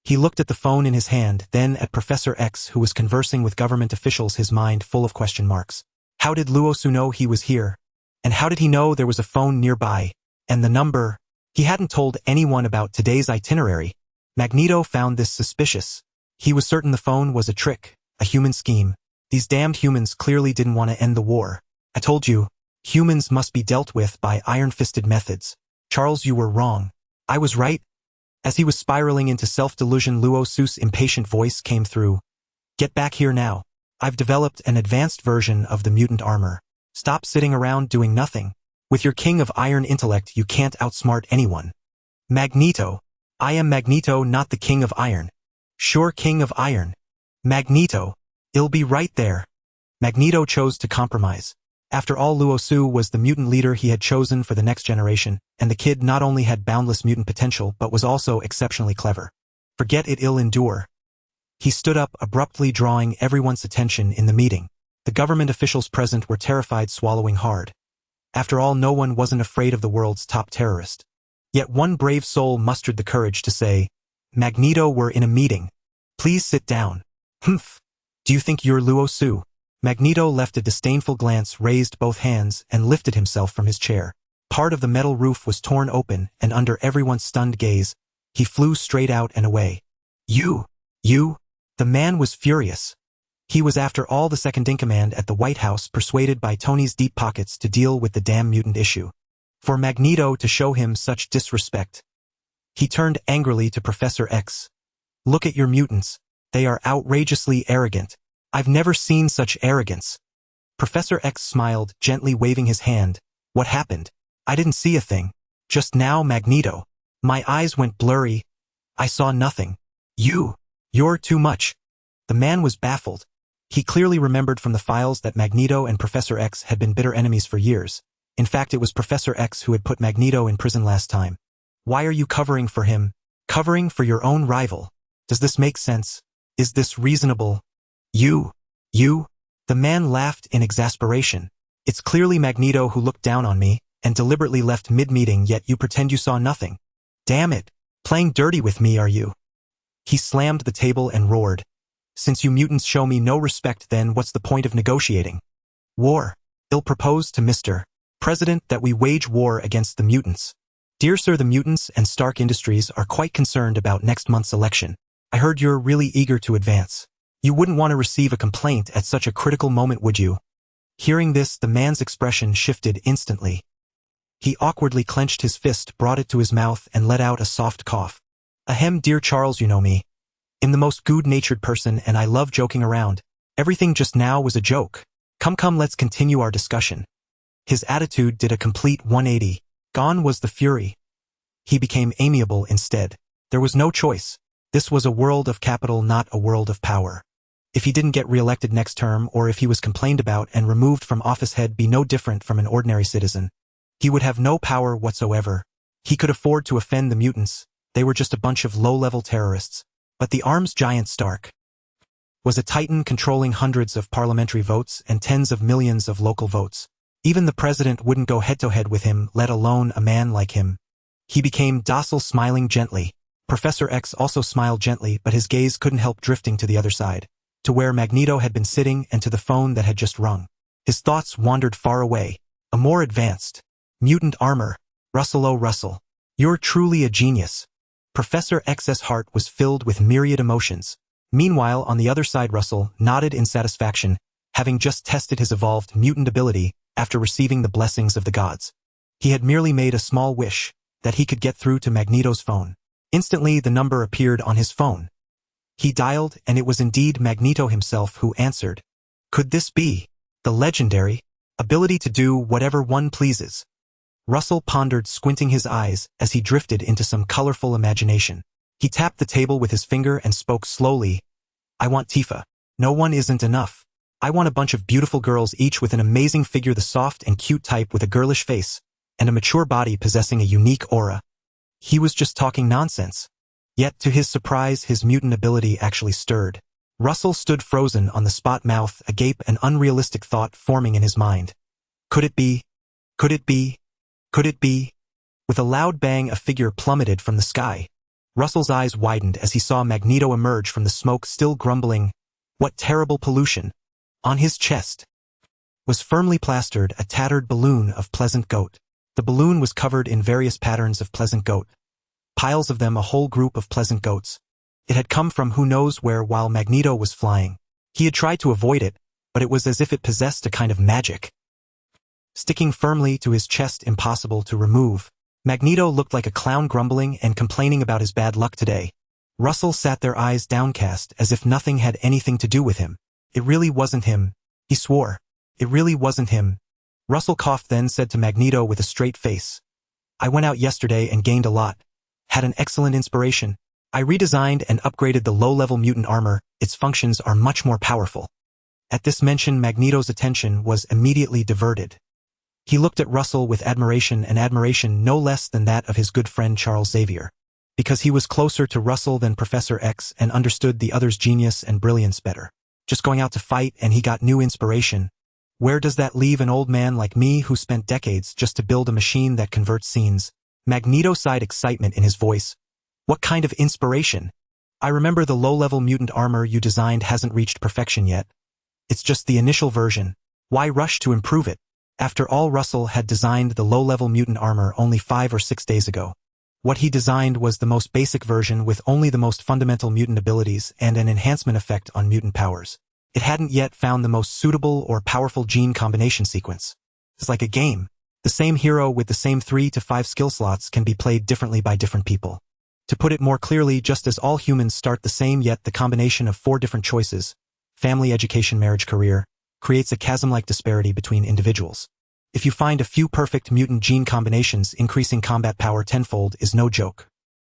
He looked at the phone in his hand, then at Professor X, who was conversing with government officials, his mind full of question marks. How did Luo Su know he was here? And how did he know there was a phone nearby? And the number? He hadn't told anyone about today's itinerary. Magneto found this suspicious. He was certain the phone was a trick, a human scheme. These damned humans clearly didn't want to end the war. I told you, humans must be dealt with by iron-fisted methods. Charles, you were wrong. I was right. As he was spiraling into self-delusion, Luo Su's impatient voice came through. Get back here now. I've developed an advanced version of the mutant armor. Stop sitting around doing nothing. With your king of iron intellect, you can't outsmart anyone. Magneto. I am Magneto, not the king of iron. Sure, king of iron. Magneto. I'll be right there. Magneto chose to compromise. After all, Luo Su was the mutant leader he had chosen for the next generation, and the kid not only had boundless mutant potential but was also exceptionally clever. Forget it, I'll endure. He stood up abruptly, drawing everyone's attention in the meeting. The government officials present were terrified, swallowing hard. After all, no one wasn't afraid of the world's top terrorist. Yet one brave soul mustered the courage to say, Magneto, we're in a meeting. Please sit down. Humph. Do you think you're Luo Su? Magneto left a disdainful glance, raised both hands, and lifted himself from his chair. Part of the metal roof was torn open, and under everyone's stunned gaze, he flew straight out and away. You! The man was furious. He was, after all, the second-in-command at the White House, persuaded by Tony's deep pockets to deal with the damn mutant issue. For Magneto to show him such disrespect. He turned angrily to Professor X. Look at your mutants. They are outrageously arrogant. I've never seen such arrogance. Professor X smiled, gently waving his hand. What happened? I didn't see a thing. Just now, Magneto. My eyes went blurry. I saw nothing. You're too much. The man was baffled. He clearly remembered from the files that Magneto and Professor X had been bitter enemies for years. In fact, it was Professor X who had put Magneto in prison last time. Why are you covering for him? Covering for your own rival? Does this make sense? Is this reasonable? You. The man laughed in exasperation. It's clearly Magneto who looked down on me and deliberately left mid-meeting, yet you pretend you saw nothing. Damn it. Playing dirty with me, are you? He slammed the table and roared. Since you mutants show me no respect, then what's the point of negotiating? War. I'll propose to Mr. President that we wage war against the mutants. Dear Sir, the mutants and Stark Industries are quite concerned about next month's election. I heard you're really eager to advance. You wouldn't want to receive a complaint at such a critical moment, would you? Hearing this, the man's expression shifted instantly. He awkwardly clenched his fist, brought it to his mouth, and let out a soft cough. Ahem, dear Charles, you know me. I'm the most good-natured person, and I love joking around. Everything just now was a joke. Come, let's continue our discussion. His attitude did a complete 180. Gone was the fury. He became amiable instead. There was no choice. This was a world of capital, not a world of power. If he didn't get re-elected next term, or if he was complained about and removed from office, he'd be no different from an ordinary citizen. He would have no power whatsoever. He could afford to offend the mutants. They were just a bunch of low-level terrorists. But the arms giant Stark was a titan controlling hundreds of parliamentary votes and tens of millions of local votes. Even the president wouldn't go head-to-head with him, let alone a man like him. He became docile, smiling gently. Professor X also smiled gently, but his gaze couldn't help drifting to the other side, to where Magneto had been sitting and to the phone that had just rung. His thoughts wandered far away. A more advanced mutant armor. Russell, oh Russell. You're truly a genius. Professor X's heart was filled with myriad emotions. Meanwhile, on the other side, Russell nodded in satisfaction, having just tested his evolved mutant ability after receiving the blessings of the gods. He had merely made a small wish that he could get through to Magneto's phone. Instantly, the number appeared on his phone. He dialed, and it was indeed Magneto himself who answered. Could this be the legendary ability to do whatever one pleases? Russell pondered, squinting his eyes as he drifted into some colorful imagination. He tapped the table with his finger and spoke slowly. I want Tifa. No one isn't enough. I want a bunch of beautiful girls, each with an amazing figure, the soft and cute type with a girlish face and a mature body possessing a unique aura. He was just talking nonsense. Yet, to his surprise, his mutant ability actually stirred. Russell stood frozen on the spot, mouth agape, an unrealistic thought forming in his mind. Could it be? Could it be? Could it be? With a loud bang, a figure plummeted from the sky. Russell's eyes widened as he saw Magneto emerge from the smoke, still grumbling. What terrible pollution! On his chest was firmly plastered a tattered balloon of pleasant goat. The balloon was covered in various patterns of pleasant goat. Piles of them, a whole group of pleasant goats. It had come from who knows where while Magneto was flying. He had tried to avoid it, but it was as if it possessed a kind of magic. Sticking firmly to his chest, impossible to remove. Magneto looked like a clown, grumbling and complaining about his bad luck today. Russell sat there, eyes downcast, as if nothing had anything to do with him. It really wasn't him, he swore. It really wasn't him. Russell coughed, then said to Magneto with a straight face. I went out yesterday and gained a lot. Had an excellent inspiration. I redesigned and upgraded the low-level mutant armor. Its functions are much more powerful. At this mention, Magneto's attention was immediately diverted. He looked at Russell with admiration, and admiration no less than that of his good friend Charles Xavier. Because he was closer to Russell than Professor X and understood the other's genius and brilliance better. Just going out to fight and he got new inspiration. Where does that leave an old man like me who spent decades just to build a machine that converts scenes? Magneto sighed, excitement in his voice. What kind of inspiration? I remember the low-level mutant armor you designed hasn't reached perfection yet. It's just the initial version. Why rush to improve it? After all, Russell had designed the low-level mutant armor only 5 or 6 days ago. What he designed was the most basic version with only the most fundamental mutant abilities and an enhancement effect on mutant powers. It hadn't yet found the most suitable or powerful gene combination sequence. It's like a game. The same hero with the same 3 to 5 skill slots can be played differently by different people. To put it more clearly, just as all humans start the same, yet the combination of 4 different choices, family, education, marriage, career, creates a chasm-like disparity between individuals. If you find a few perfect mutant gene combinations, increasing combat power tenfold is no joke.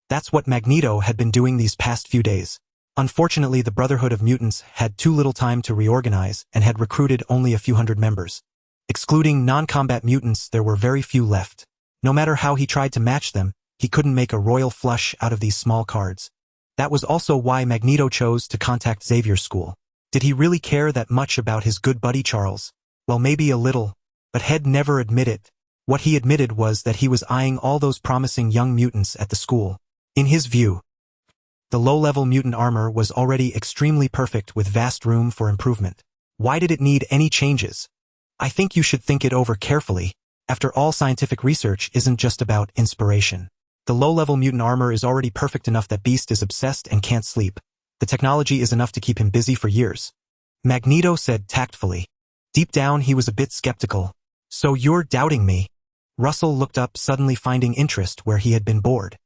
That's what Magneto had been doing these past few days. Unfortunately, the Brotherhood of Mutants had too little time to reorganize and had recruited only a few hundred members. Excluding non-combat mutants, there were very few left. No matter how he tried to match them, he couldn't make a royal flush out of these small cards. That was also why Magneto chose to contact Xavier's school. Did he really care that much about his good buddy Charles? Well, maybe a little, but he'd never admit it. What he admitted was that he was eyeing all those promising young mutants at the school. In his view, the low-level mutant armor was already extremely perfect with vast room for improvement. Why did it need any changes? I think you should think it over carefully. After all, scientific research isn't just about inspiration. The low-level mutant armor is already perfect enough that Beast is obsessed and can't sleep. The technology is enough to keep him busy for years. Magneto said tactfully. Deep down, he was a bit skeptical. So you're doubting me? Russell looked up, suddenly finding interest where he had been bored.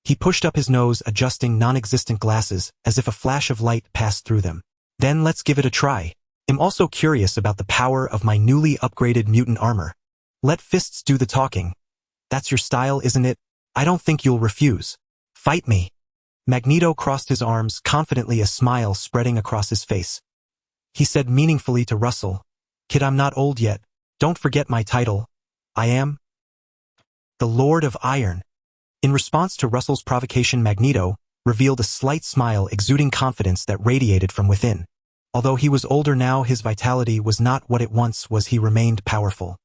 He pushed up his nose, adjusting non-existent glasses, as if a flash of light passed through them. Then let's give it a try. I'm also curious about the power of my newly upgraded mutant armor. Let fists do the talking. That's your style, isn't it? I don't think you'll refuse. Fight me. Magneto crossed his arms, confidently, a smile spreading across his face. He said meaningfully to Russell, Kid, I'm not old yet. Don't forget my title. I am the Lord of Iron. In response to Russell's provocation, Magneto revealed a slight smile, exuding confidence that radiated from within. Although he was older now, his vitality was not what it once was. He remained powerful.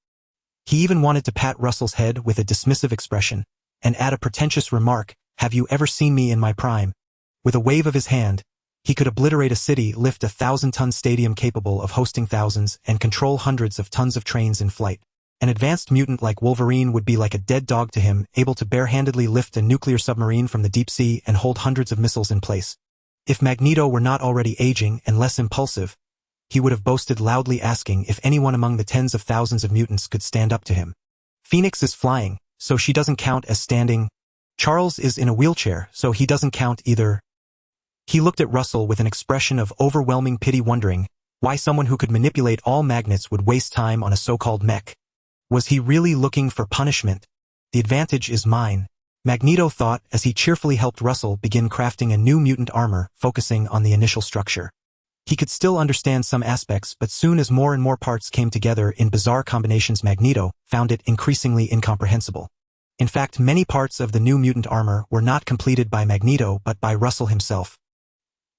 He even wanted to pat Russell's head with a dismissive expression and add a pretentious remark, have you ever seen me in my prime? With a wave of his hand, he could obliterate a city, lift a 1,000-ton stadium capable of hosting thousands, and control hundreds of tons of trains in flight. An advanced mutant like Wolverine would be like a dead dog to him, able to bare-handedly lift a nuclear submarine from the deep sea and hold hundreds of missiles in place. If Magneto were not already aging and less impulsive, he would have boasted loudly, asking if anyone among the tens of thousands of mutants could stand up to him. Phoenix is flying, so she doesn't count as standing. Charles is in a wheelchair, so he doesn't count either. He looked at Russell with an expression of overwhelming pity, wondering why someone who could manipulate all magnets would waste time on a so-called mech. Was he really looking for punishment? The advantage is mine, Magneto thought as he cheerfully helped Russell begin crafting a new mutant armor, focusing on the initial structure. He could still understand some aspects, but soon as more and more parts came together in bizarre combinations, Magneto found it increasingly incomprehensible. In fact, many parts of the new mutant armor were not completed by Magneto but by Russell himself.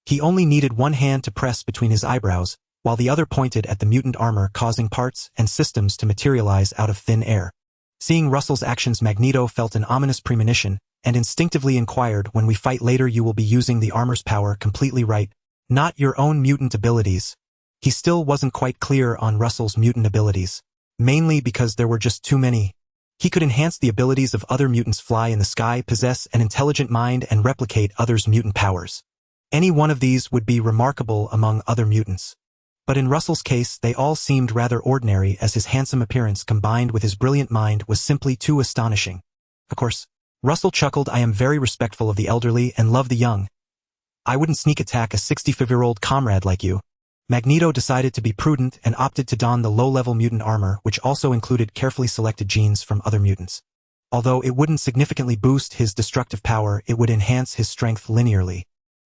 He only needed one hand to press between his eyebrows, while the other pointed at the mutant armor, causing parts and systems to materialize out of thin air. Seeing Russell's actions, Magneto felt an ominous premonition, and instinctively inquired, "When we fight later, you will be using the armor's power completely, right? Not your own mutant abilities." He still wasn't quite clear on Russell's mutant abilities, mainly because there were just too many. He could enhance the abilities of other mutants, fly in the sky, possess an intelligent mind, and replicate others' mutant powers. Any one of these would be remarkable among other mutants. But in Russell's case, they all seemed rather ordinary, as his handsome appearance combined with his brilliant mind was simply too astonishing. Of course, Russell chuckled, "I am very respectful of the elderly and love the young. I wouldn't sneak attack a 65-year-old comrade like you." Magneto decided to be prudent and opted to don the low-level mutant armor, which also included carefully selected genes from other mutants. Although it wouldn't significantly boost his destructive power, it would enhance his strength linearly.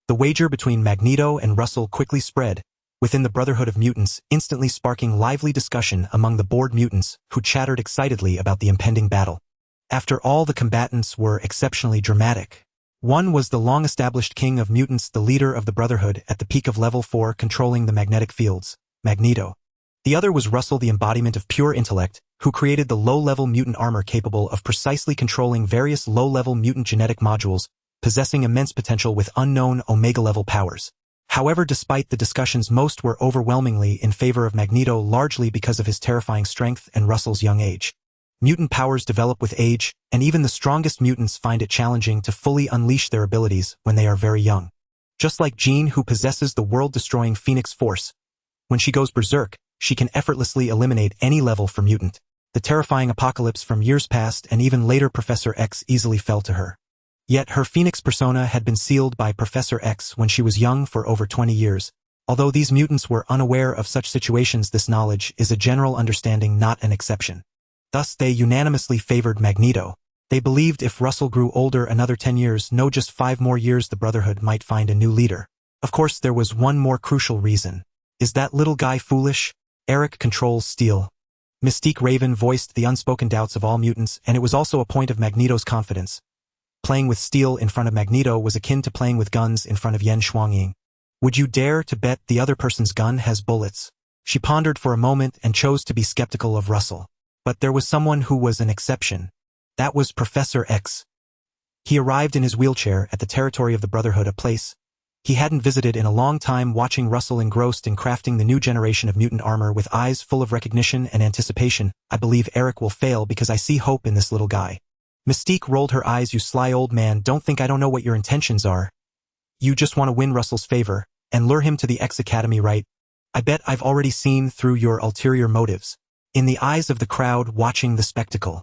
The wager between Magneto and Russell quickly spread within the Brotherhood of Mutants, instantly sparking lively discussion among the bored mutants, who chattered excitedly about the impending battle. After all, the combatants were exceptionally dramatic. One was the long-established king of mutants, the leader of the Brotherhood at the peak of level 4, controlling the magnetic fields, Magneto. The other was Russell, the embodiment of pure intellect, who created the low-level mutant armor capable of precisely controlling various low-level mutant genetic modules, possessing immense potential with unknown Omega-level powers. However, despite the discussions, most were overwhelmingly in favor of Magneto, largely because of his terrifying strength and Russell's young age. Mutant powers develop with age, and even the strongest mutants find it challenging to fully unleash their abilities when they are very young. Just like Jean, who possesses the world-destroying Phoenix Force, when she goes berserk, she can effortlessly eliminate any level for mutant. The terrifying Apocalypse from years past and even later Professor X easily fell to her. Yet her Phoenix persona had been sealed by Professor X when she was young for over 20 years. Although these mutants were unaware of such situations, this knowledge is a general understanding, not an exception. Thus, they unanimously favored Magneto. They believed if Russell grew older another 10 years, no, just 5 more years, the Brotherhood might find a new leader. Of course, there was one more crucial reason. Is that little guy foolish? Eric controls Steel. Mystique Raven voiced the unspoken doubts of all mutants, and it was also a point of Magneto's confidence. Playing with steel in front of Magneto was akin to playing with guns in front of Yen Shuangying. Would you dare to bet the other person's gun has bullets? She pondered for a moment and chose to be skeptical of Russell. But there was someone who was an exception. That was Professor X. He arrived in his wheelchair at the territory of the Brotherhood, a place he hadn't visited in a long time, watching Russell engrossed in crafting the new generation of mutant armor with eyes full of recognition and anticipation. "I believe Eric will fail because I see hope in this little guy." Mystique rolled her eyes. "You sly old man, don't think I don't know what your intentions are. You just want to win Russell's favor and lure him to the X Academy, right? I bet I've already seen through your ulterior motives." In the eyes of the crowd watching the spectacle,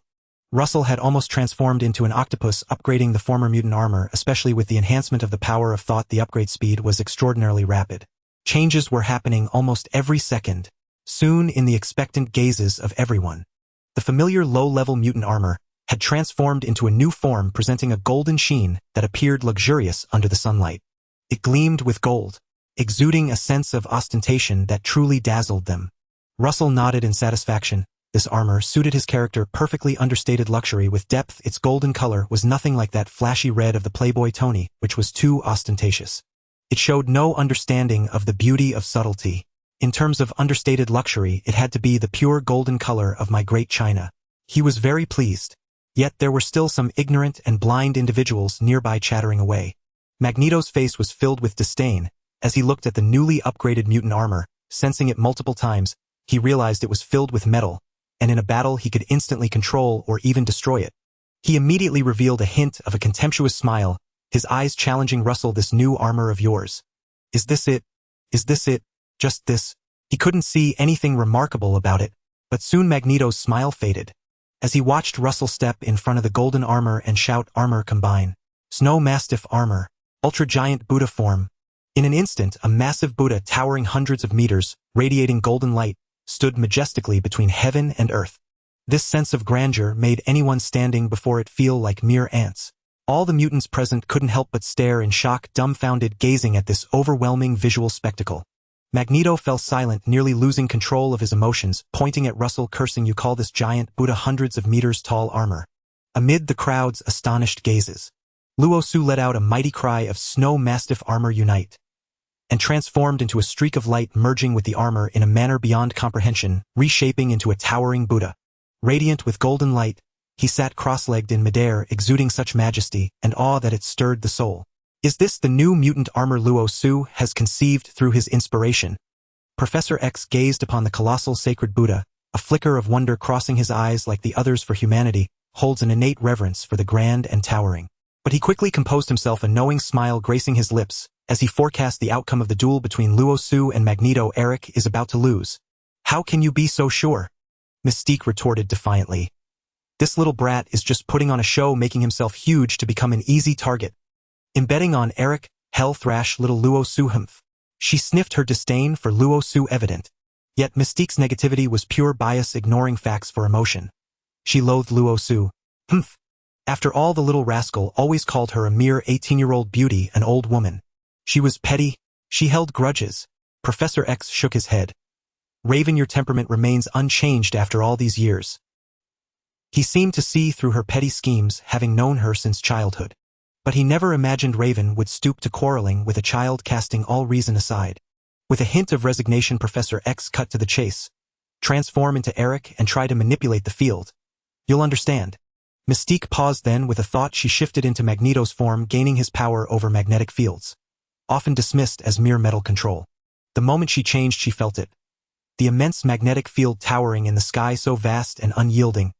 Russell had almost transformed into an octopus, upgrading the former mutant armor. Especially with the enhancement of the power of thought, the upgrade speed was extraordinarily rapid. Changes were happening almost every second, soon in the expectant gazes of everyone. The familiar low-level mutant armor had transformed into a new form, presenting a golden sheen that appeared luxurious under the sunlight. It gleamed with gold, exuding a sense of ostentation that truly dazzled them. Russell nodded in satisfaction. This armor suited his character perfectly, understated luxury with depth. Its golden color was nothing like that flashy red of the Playboy Tony, which was too ostentatious. It showed no understanding of the beauty of subtlety. In terms of understated luxury, it had to be the pure golden color of my great China. He was very pleased. Yet there were still some ignorant and blind individuals nearby chattering away. Magneto's face was filled with disdain as he looked at the newly upgraded mutant armor. Sensing it multiple times, he realized it was filled with metal, and in a battle he could instantly control or even destroy it. He immediately revealed a hint of a contemptuous smile, his eyes challenging Russell. This new armor of yours. Is this it? Is this it? Just this? He couldn't see anything remarkable about it, but soon Magneto's smile faded. As he watched Russell step in front of the golden armor and shout, "Armor combine. Snow Mastiff armor. Ultra-giant Buddha form." In an instant, a massive Buddha towering hundreds of meters, radiating golden light, stood majestically between heaven and earth. This sense of grandeur made anyone standing before it feel like mere ants. All the mutants present couldn't help but stare in shock, dumbfounded, gazing at this overwhelming visual spectacle. Magneto fell silent, nearly losing control of his emotions, pointing at Russell, cursing, "You call this giant Buddha hundreds of meters tall armor?" Amid the crowd's astonished gazes, Luosu let out a mighty cry of "Snow Mastiff armor unite!" and transformed into a streak of light, merging with the armor in a manner beyond comprehension, reshaping into a towering Buddha. Radiant with golden light, he sat cross-legged in midair, exuding such majesty and awe that it stirred the soul. Is this the new mutant armor Luosu has conceived through his inspiration? Professor X gazed upon the colossal sacred Buddha, a flicker of wonder crossing his eyes. Like the others for humanity, holds an innate reverence for the grand and towering. But he quickly composed himself, a knowing smile gracing his lips, as he forecast the outcome of the duel between Luosu and Magneto. "Eric is about to lose. How can you be so sure?" Mystique retorted defiantly. "This little brat is just putting on a show, making himself huge to become an easy target. Betting on Eric, hell thrash little Luosu humph." She sniffed, her disdain for Luosu evident. Yet Mystique's negativity was pure bias, ignoring facts for emotion. She loathed Luosu. Humph. After all, the little rascal always called her a mere 18-year-old beauty, an old woman. She was petty. She held grudges. Professor X shook his head. "Raven, your temperament remains unchanged after all these years." He seemed to see through her petty schemes, having known her since childhood. But he never imagined Raven would stoop to quarreling with a child, casting all reason aside. With a hint of resignation, Professor X cut to the chase. "Transform into Eric and try to manipulate the field. You'll understand." Mystique paused, then with a thought she shifted into Magneto's form, gaining his power over magnetic fields. Often dismissed as mere metal control. The moment she changed, she felt it. The immense magnetic field towering in the sky, so vast and unyielding.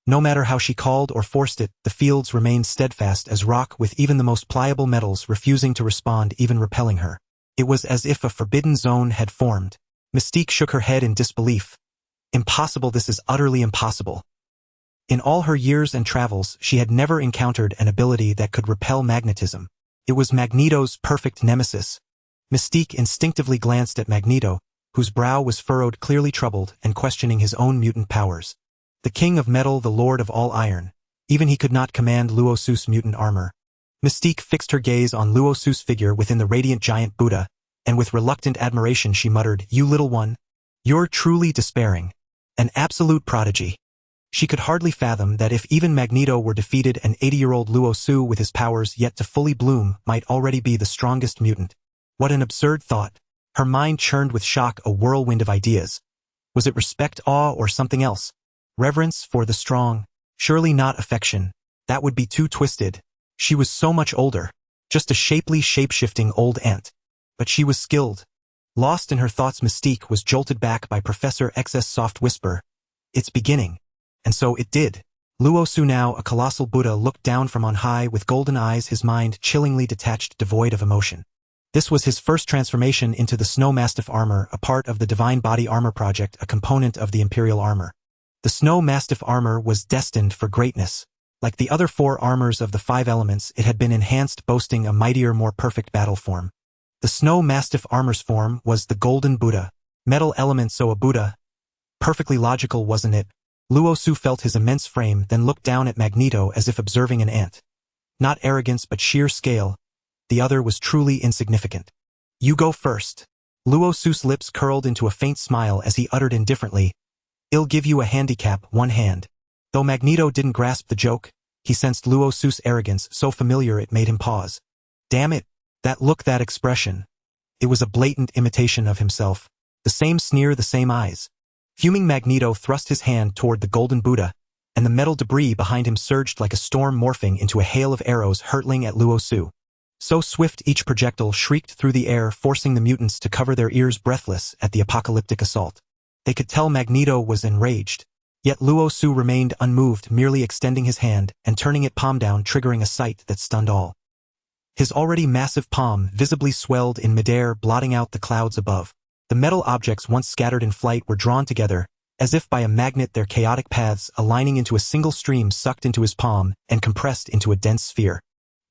No matter how she called or forced it, the fields remained steadfast as rock, with even the most pliable metals refusing to respond, even repelling her. It was as if a forbidden zone had formed. Mystique shook her head in disbelief. "Impossible, this is utterly impossible." In all her years and travels, she had never encountered an ability that could repel magnetism. It was Magneto's perfect nemesis. Mystique instinctively glanced at Magneto, whose brow was furrowed, clearly troubled and questioning his own mutant powers. The king of metal, the lord of all iron. Even he could not command Luosu's mutant armor. Mystique fixed her gaze on Luosu's figure within the radiant giant Buddha, and with reluctant admiration she muttered, "You little one. You're truly despairing. An absolute prodigy." She could hardly fathom that if even Magneto were defeated, an 80-year-old Luosu with his powers yet to fully bloom might already be the strongest mutant. What an absurd thought. Her mind churned with shock, a whirlwind of ideas. Was it respect, awe, or something else? Reverence for the strong. Surely not affection. That would be too twisted. She was so much older. Just a shapely, shape-shifting old ant. But she was skilled. Lost in her thoughts, Mystique was jolted back by Professor X's soft whisper. "It's beginning." And so it did. Luosu, now a colossal Buddha, looked down from on high with golden eyes, his mind chillingly detached, devoid of emotion. This was his first transformation into the Snow Mastiff armor, a part of the Divine Body Armor Project, a component of the Imperial armor. The Snow Mastiff armor was destined for greatness. Like the other 4 armors of the 5 elements, it had been enhanced, boasting a mightier, more perfect battle form. The Snow Mastiff armor's form was the Golden Buddha. Metal element, so a Buddha. Perfectly logical, wasn't it? Luosu felt his immense frame, then looked down at Magneto as if observing an ant. Not arrogance, but sheer scale. The other was truly insignificant. "You go first." Luosu's lips curled into a faint smile as he uttered indifferently, "I'll give you a handicap, one hand." Though Magneto didn't grasp the joke, he sensed Luosu's arrogance so familiar it made him pause. Damn it, that look, that expression. It was a blatant imitation of himself. The same sneer, the same eyes. Fuming, Magneto thrust his hand toward the Golden Buddha, and the metal debris behind him surged like a storm, morphing into a hail of arrows hurtling at Luosu. So swift, each projectile shrieked through the air, forcing the mutants to cover their ears breathless at the apocalyptic assault. They could tell Magneto was enraged. Yet Luo Su remained unmoved, merely extending his hand and turning it palm down, triggering a sight that stunned all. His already massive palm visibly swelled in midair, blotting out the clouds above. The metal objects once scattered in flight were drawn together, as if by a magnet, their chaotic paths aligning into a single stream, sucked into his palm and compressed into a dense sphere.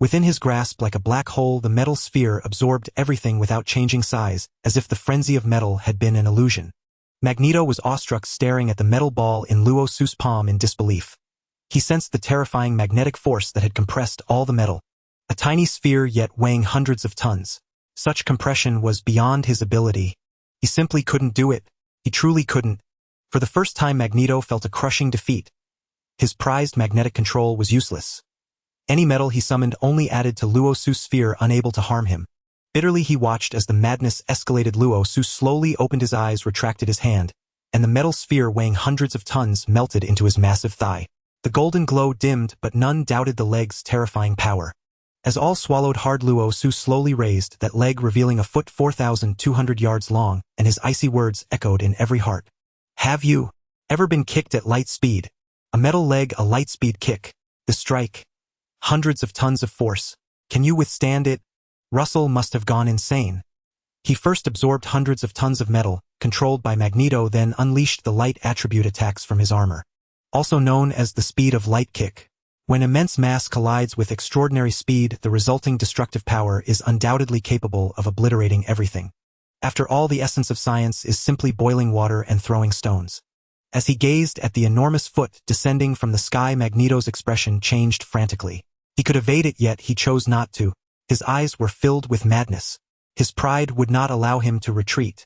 Within his grasp, like a black hole, the metal sphere absorbed everything without changing size, as if the frenzy of metal had been an illusion. Magneto was awestruck, staring at the metal ball in Luo Su's palm in disbelief. He sensed the terrifying magnetic force that had compressed all the metal. A tiny sphere, yet weighing hundreds of tons. Such compression was beyond his ability. He simply couldn't do it. He truly couldn't. For the first time, Magneto felt a crushing defeat. His prized magnetic control was useless. Any metal he summoned only added to Luo Su's sphere, unable to harm him. Bitterly he watched as the madness escalated. Luo Su slowly opened his eyes, retracted his hand, and the metal sphere weighing hundreds of tons melted into his massive thigh. The golden glow dimmed, but none doubted the leg's terrifying power. As all swallowed hard, Luo Su slowly raised that leg, revealing a foot 4,200 yards long, and his icy words echoed in every heart. Have you ever been kicked at light speed? A metal leg, a light speed kick. The strike. Hundreds of tons of force. Can you withstand it? Russell must have gone insane. He first absorbed hundreds of tons of metal, controlled by Magneto, then unleashed the light attribute attacks from his armor. Also known as the speed of light kick. When immense mass collides with extraordinary speed, the resulting destructive power is undoubtedly capable of obliterating everything. After all, the essence of science is simply boiling water and throwing stones. As he gazed at the enormous foot descending from the sky, Magneto's expression changed frantically. He could evade it, yet he chose not to. His eyes were filled with madness. His pride would not allow him to retreat.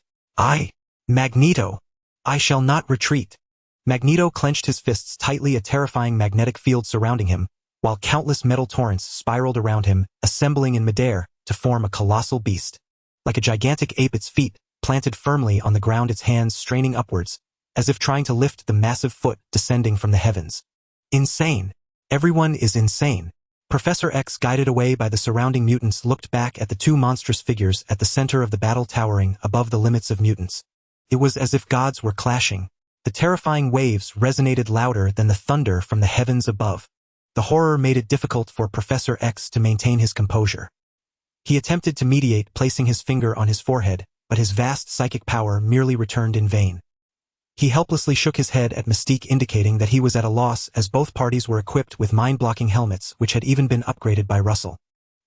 Magneto, I shall not retreat. Magneto clenched his fists tightly, a terrifying magnetic field surrounding him, while countless metal torrents spiraled around him, assembling in midair to form a colossal beast. Like a gigantic ape, its feet planted firmly on the ground, its hands straining upwards, as if trying to lift the massive foot descending from the heavens. Insane. Everyone is insane. Professor X, guided away by the surrounding mutants, looked back at the two monstrous figures at the center of the battle, towering above the limits of mutants. It was as if gods were clashing. The terrifying waves resonated louder than the thunder from the heavens above. The horror made it difficult for Professor X to maintain his composure. He attempted to mediate, placing his finger on his forehead, but his vast psychic power merely returned in vain. He helplessly shook his head at Mystique, indicating that he was at a loss, as both parties were equipped with mind-blocking helmets, which had even been upgraded by Russell.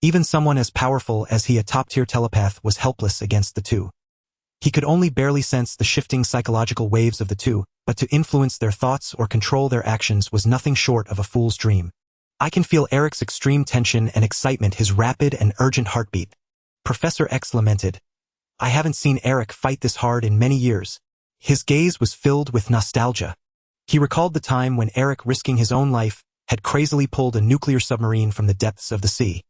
Even someone as powerful as he, a top-tier telepath, was helpless against the two. He could only barely sense the shifting psychological waves of the two, but to influence their thoughts or control their actions was nothing short of a fool's dream. I can feel Eric's extreme tension and excitement, his rapid and urgent heartbeat. Professor X lamented. I haven't seen Eric fight this hard in many years. His gaze was filled with nostalgia. He recalled the time when Eric, risking his own life, had crazily pulled a nuclear submarine from the depths of the sea.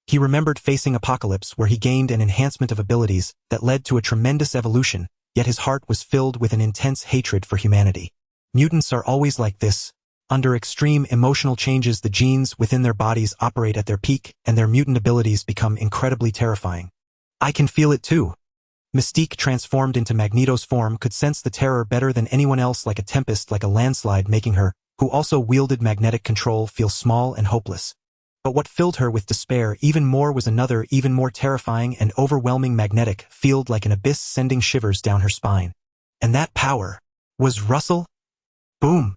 He remembered facing Apocalypse, where he gained an enhancement of abilities that led to a tremendous evolution, yet his heart was filled with an intense hatred for humanity. Mutants are always like this. Under extreme emotional changes, the genes within their bodies operate at their peak, and their mutant abilities become incredibly terrifying. I can feel it too. Mystique, transformed into Magneto's form, could sense the terror better than anyone else, like a tempest, like a landslide, making her, who also wielded magnetic control, feel small and hopeless. But what filled her with despair even more was another, even more terrifying and overwhelming magnetic field, like an abyss, sending shivers down her spine. And that power was Russell? Boom!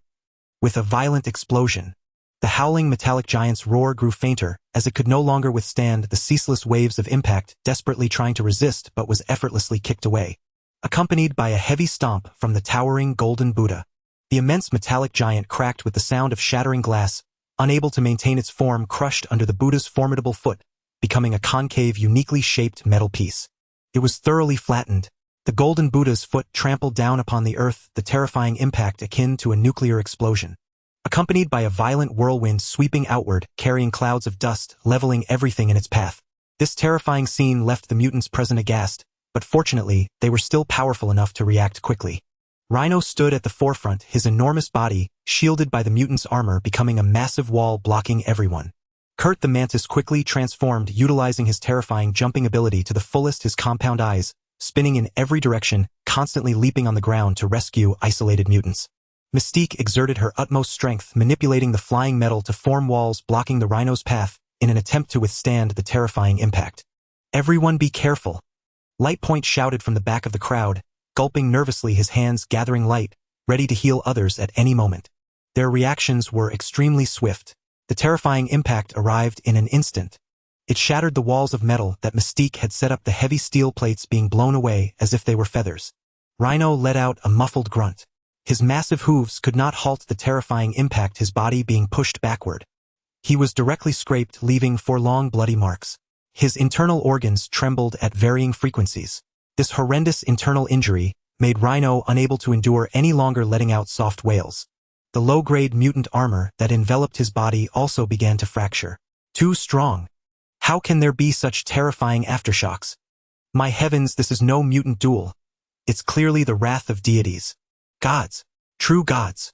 With a violent explosion, the howling metallic giant's roar grew fainter, as it could no longer withstand the ceaseless waves of impact, desperately trying to resist but was effortlessly kicked away. Accompanied by a heavy stomp from the towering golden Buddha, the immense metallic giant cracked with the sound of shattering glass, unable to maintain its form, crushed under the Buddha's formidable foot, becoming a concave, uniquely shaped metal piece. It was thoroughly flattened. The golden Buddha's foot trampled down upon the earth, the terrifying impact akin to a nuclear explosion. Accompanied by a violent whirlwind sweeping outward, carrying clouds of dust, leveling everything in its path. This terrifying scene left the mutants present aghast, but fortunately, they were still powerful enough to react quickly. Rhino stood at the forefront, his enormous body, shielded by the mutants' armor, becoming a massive wall blocking everyone. Kurt the Mantis quickly transformed, utilizing his terrifying jumping ability to the fullest, his compound eyes spinning in every direction, constantly leaping on the ground to rescue isolated mutants. Mystique exerted her utmost strength, manipulating the flying metal to form walls blocking the rhino's path in an attempt to withstand the terrifying impact. "Everyone be careful," Lightpoint shouted from the back of the crowd, gulping nervously, his hands gathering light, ready to heal others at any moment. Their reactions were extremely swift. The terrifying impact arrived in an instant. It shattered the walls of metal that Mystique had set up, the heavy steel plates being blown away as if they were feathers. Rhino let out a muffled grunt. His massive hooves could not halt the terrifying impact, his body being pushed backward. He was directly scraped, leaving 4 long bloody marks. His internal organs trembled at varying frequencies. This horrendous internal injury made Rhino unable to endure any longer, letting out soft wails. The low-grade mutant armor that enveloped his body also began to fracture. Too strong. How can there be such terrifying aftershocks? My heavens, this is no mutant duel. It's clearly the wrath of deities. Gods. True gods.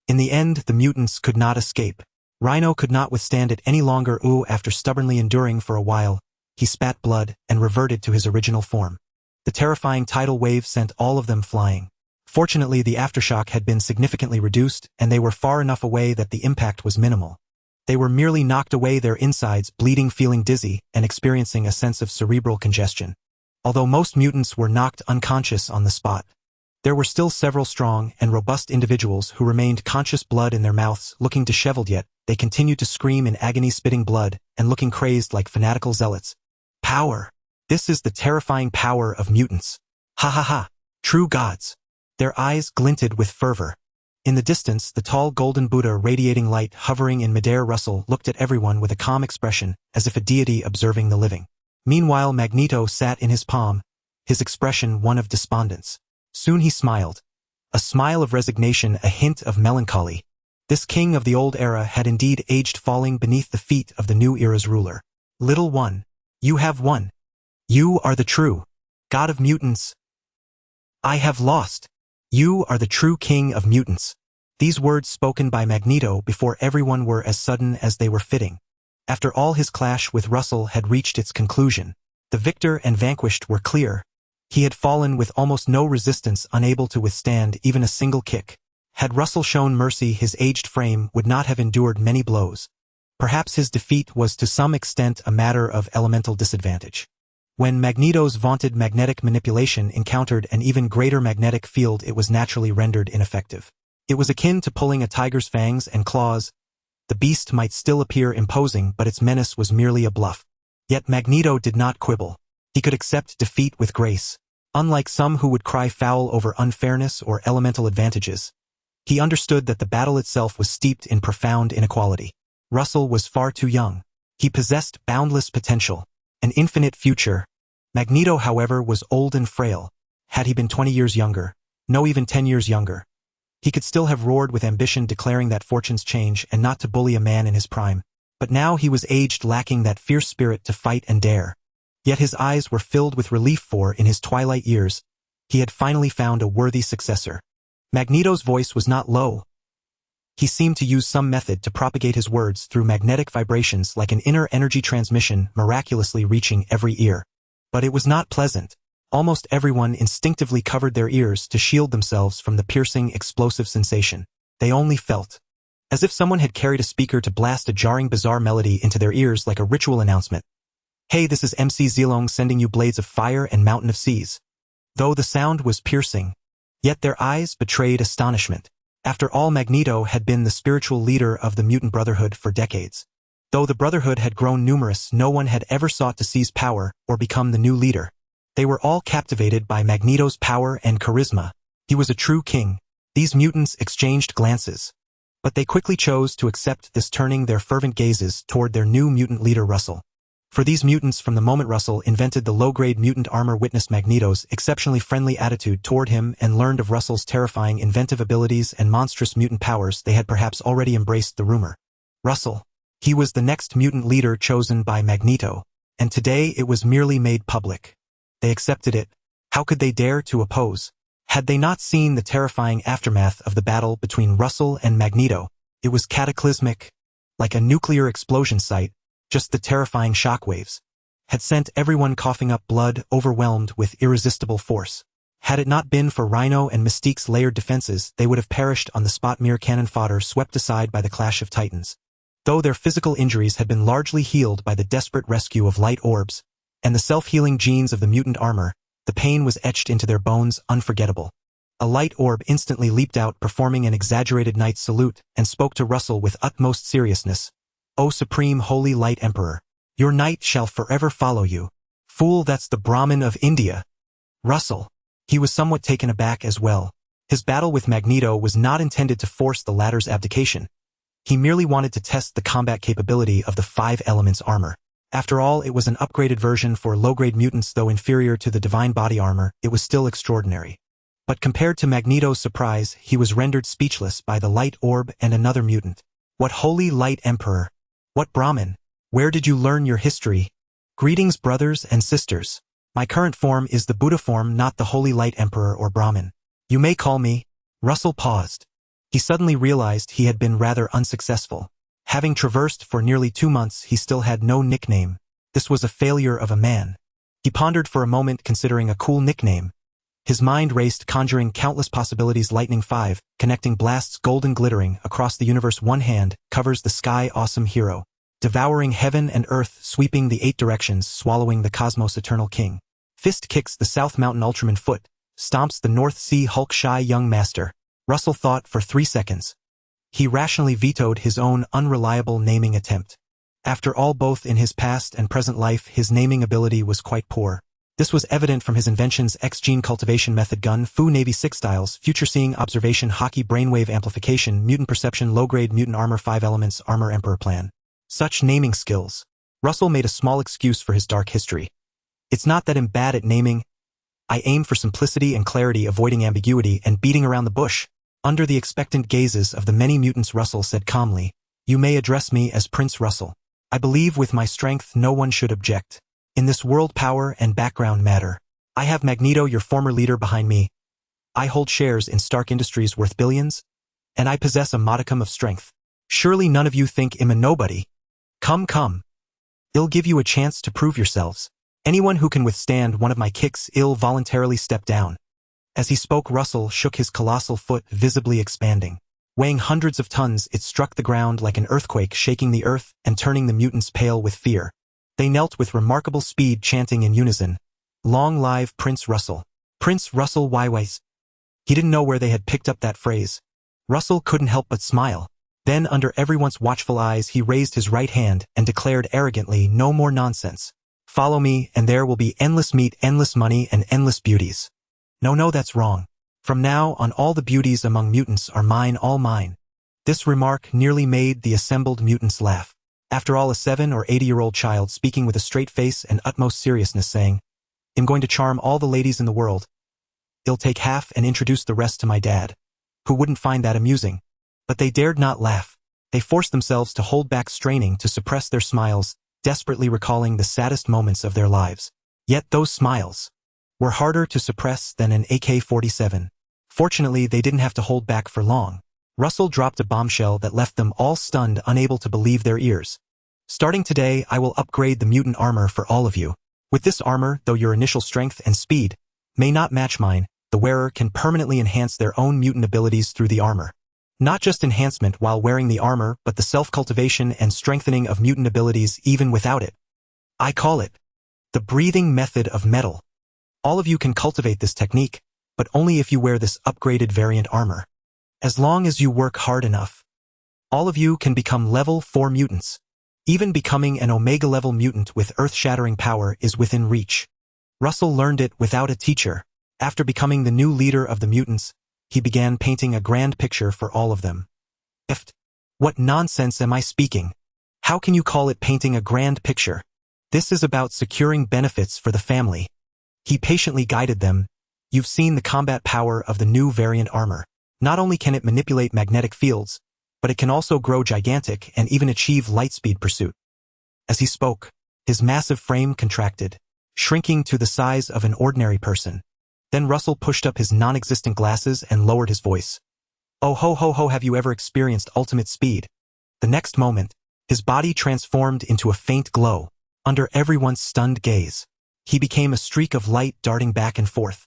In the end, the mutants could not escape. Rhino could not withstand it any longer. After stubbornly enduring for a while, he spat blood and reverted to his original form. The terrifying tidal wave sent all of them flying. Fortunately, the aftershock had been significantly reduced, and they were far enough away that the impact was minimal. They were merely knocked away, their insides bleeding, feeling dizzy, and experiencing a sense of cerebral congestion. Although most mutants were knocked unconscious on the spot, there were still several strong and robust individuals who remained conscious, blood in their mouths, looking disheveled, yet they continued to scream in agony, spitting blood, and looking crazed like fanatical zealots. Power! This is the terrifying power of mutants. Ha ha ha! True gods! Their eyes glinted with fervor. In the distance, the tall golden Buddha radiating light hovering in midair, Russell looked at everyone with a calm expression, as if a deity observing the living. Meanwhile, Magneto sat in his palm, his expression one of despondence. Soon he smiled. A smile of resignation, a hint of melancholy. This king of the old era had indeed aged, falling beneath the feet of the new era's ruler. Little one, you have won. You are the true god of mutants. I have lost. You are the true king of mutants. These words, spoken by Magneto before everyone, were as sudden as they were fitting. After all, his clash with Russell had reached its conclusion. The victor and vanquished were clear. He had fallen with almost no resistance, unable to withstand even a single kick. Had Russell shown mercy, his aged frame would not have endured many blows. Perhaps his defeat was to some extent a matter of elemental disadvantage. When Magneto's vaunted magnetic manipulation encountered an even greater magnetic field, it was naturally rendered ineffective. It was akin to pulling a tiger's fangs and claws. The beast might still appear imposing, but its menace was merely a bluff. Yet Magneto did not quibble. He could accept defeat with grace. Unlike some who would cry foul over unfairness or elemental advantages, he understood that the battle itself was steeped in profound inequality. Russell was far too young. He possessed boundless potential, an infinite future. Magneto, however, was old and frail. Had he been 20 years younger, no, even 10 years younger, he could still have roared with ambition, declaring that fortunes change and not to bully a man in his prime. But now he was aged, lacking that fierce spirit to fight and dare. Yet his eyes were filled with relief, for in his twilight years, he had finally found a worthy successor. Magneto's voice was not low. He seemed to use some method to propagate his words through magnetic vibrations, like an inner energy transmission, miraculously reaching every ear. But it was not pleasant. Almost everyone instinctively covered their ears to shield themselves from the piercing, explosive sensation. They only felt as if someone had carried a speaker to blast a jarring, bizarre melody into their ears like a ritual announcement. Hey, this is MC Zilong sending you blades of fire and mountain of seas. Though the sound was piercing, yet their eyes betrayed astonishment. After all, Magneto had been the spiritual leader of the Mutant Brotherhood for decades. Though the Brotherhood had grown numerous, no one had ever sought to seize power or become the new leader. They were all captivated by Magneto's power and charisma. He was a true king. These mutants exchanged glances, but they quickly chose to accept this, turning their fervent gazes toward their new mutant leader, Russell. For these mutants, from the moment Russell invented the low-grade mutant armor, witnessed Magneto's exceptionally friendly attitude toward him and learned of Russell's terrifying inventive abilities and monstrous mutant powers, they had perhaps already embraced the rumor. Russell. He was the next mutant leader chosen by Magneto, and today it was merely made public. They accepted it. How could they dare to oppose? Had they not seen the terrifying aftermath of the battle between Russell and Magneto? It was cataclysmic, like a nuclear explosion site. Just the terrifying shockwaves had sent everyone coughing up blood, overwhelmed with irresistible force. Had it not been for Rhino and Mystique's layered defenses, they would have perished on the spot, mere cannon fodder swept aside by the clash of titans. Though their physical injuries had been largely healed by the desperate rescue of light orbs and the self-healing genes of the mutant armor, the pain was etched into their bones, unforgettable. A light orb instantly leaped out, performing an exaggerated knight's salute, and spoke to Russell with utmost seriousness. "O Supreme Holy Light Emperor, your knight shall forever follow you." "Fool, that's the Brahmin of India." Russell. He was somewhat taken aback as well. His battle with Magneto was not intended to force the latter's abdication. He merely wanted to test the combat capability of the 5 elements armor. After all, it was an upgraded version for low-grade mutants. Though inferior to the divine body armor, it was still extraordinary. But compared to Magneto's surprise, he was rendered speechless by the light orb and another mutant. "What Holy Light Emperor? What Brahmin? Where did you learn your history?" "Greetings, brothers and sisters. My current form is the Buddha form, not the Holy Light Emperor or Brahmin. You may call me..." Russell paused. He suddenly realized he had been rather unsuccessful. Having traversed for nearly 2 months, he still had no nickname. This was a failure of a man. He pondered for a moment, considering a cool nickname. His mind raced, conjuring countless possibilities. Lightning 5, connecting blasts, golden glittering, across the universe. One hand, covers the sky. Awesome hero. Devouring heaven and earth, sweeping the 8 directions, swallowing the cosmos. Eternal king. Fist kicks the South Mountain. Ultraman foot, stomps the North Sea. Hulk. Shy young master. Russell thought for 3 seconds. He rationally vetoed his own unreliable naming attempt. After all, both in his past and present life, his naming ability was quite poor. This was evident from his inventions: X-Gene Cultivation Method, Gun Fu, Navy 6 Styles, Future Seeing, Observation, Hockey, Brainwave Amplification, Mutant Perception, Low-Grade Mutant Armor, 5 Elements, Armor, Emperor Plan. Such naming skills. Russell made a small excuse for his dark history. "It's not that I'm bad at naming. I aim for simplicity and clarity, avoiding ambiguity and beating around the bush." Under the expectant gazes of the many mutants, Russell said calmly, "You may address me as Prince Russell. I believe with my strength no one should object. In this world, power and background matter. I have Magneto, your former leader, behind me. I hold shares in Stark Industries worth billions, and I possess a modicum of strength. Surely none of you think I'm a nobody. Come. I'll give you a chance to prove yourselves. Anyone who can withstand one of my kicks, I'll voluntarily step down." As he spoke, Russell shook his colossal foot, visibly expanding. Weighing hundreds of tons, it struck the ground like an earthquake, shaking the earth and turning the mutants pale with fear. They knelt with remarkable speed, chanting in unison, "Long live Prince Russell. Prince Russell Wise." He didn't know where they had picked up that phrase. Russell couldn't help but smile. Then, under everyone's watchful eyes, he raised his right hand and declared arrogantly, "No more nonsense. Follow me, and there will be endless meat, endless money, and endless beauties." No, that's wrong. From now on, all the beauties among mutants are mine, all mine." This remark nearly made the assembled mutants laugh. After all, a 7 or 80-year-old child speaking with a straight face and utmost seriousness, saying, "I'm going to charm all the ladies in the world. I'll take half and introduce the rest to my dad." Who wouldn't find that amusing? But they dared not laugh. They forced themselves to hold back, straining to suppress their smiles, desperately recalling the saddest moments of their lives. Yet those smiles were harder to suppress than an AK-47. Fortunately, they didn't have to hold back for long. Russell dropped a bombshell that left them all stunned, unable to believe their ears. "Starting today, I will upgrade the mutant armor for all of you. With this armor, though your initial strength and speed may not match mine, the wearer can permanently enhance their own mutant abilities through the armor. Not just enhancement while wearing the armor, but the self-cultivation and strengthening of mutant abilities even without it. I call it the breathing method of metal. All of you can cultivate this technique, but only if you wear this upgraded variant armor. As long as you work hard enough, all of you can become level 4 mutants. Even becoming an Omega-level mutant with earth-shattering power is within reach." Russell learned it without a teacher. After becoming the new leader of the mutants, he began painting a grand picture for all of them. What nonsense am I speaking? How can you call it painting a grand picture? This is about securing benefits for the family. He patiently guided them. "You've seen the combat power of the new variant armor. Not only can it manipulate magnetic fields, but it can also grow gigantic and even achieve lightspeed pursuit." As he spoke, his massive frame contracted, shrinking to the size of an ordinary person. Then Russell pushed up his non-existent glasses and lowered his voice. "Oh ho, have you ever experienced ultimate speed?" The next moment, his body transformed into a faint glow. Under everyone's stunned gaze, he became a streak of light darting back and forth.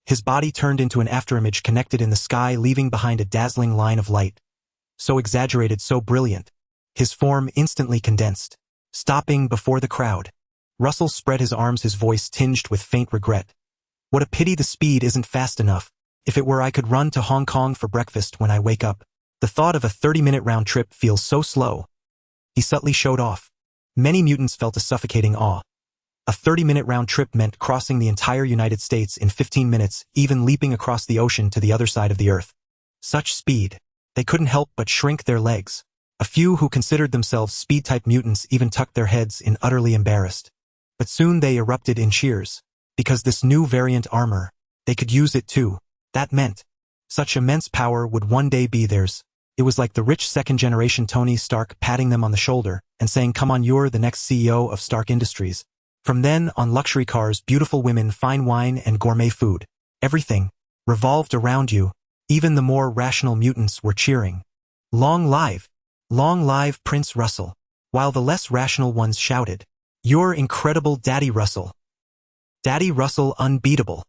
His body turned into an afterimage connected in the sky, leaving behind a dazzling line of light. So exaggerated, so brilliant. His form instantly condensed, stopping before the crowd. Russell spread his arms, his voice tinged with faint regret. What a pity the speed isn't fast enough. If it were, I could run to Hong Kong for breakfast when I wake up. The thought of a 30-minute round trip feels so slow. He subtly showed off. Many mutants felt a suffocating awe. A 30-minute round trip meant crossing the entire United States in 15 minutes, even leaping across the ocean to the other side of the Earth. Such speed. They couldn't help but shrink their legs. A few who considered themselves speed-type mutants even tucked their heads in, utterly embarrassed. But soon they erupted in cheers. Because this new variant armor, they could use it too. That meant such immense power would one day be theirs. It was like the rich second-generation Tony Stark patting them on the shoulder and saying, "Come on, you're the next CEO of Stark Industries." From then on, luxury cars, beautiful women, fine wine, and gourmet food. Everything revolved around you. Even the more rational mutants were cheering. Long live Prince Russell. While the less rational ones shouted, "You're incredible, Daddy Russell. Daddy Russell, unbeatable.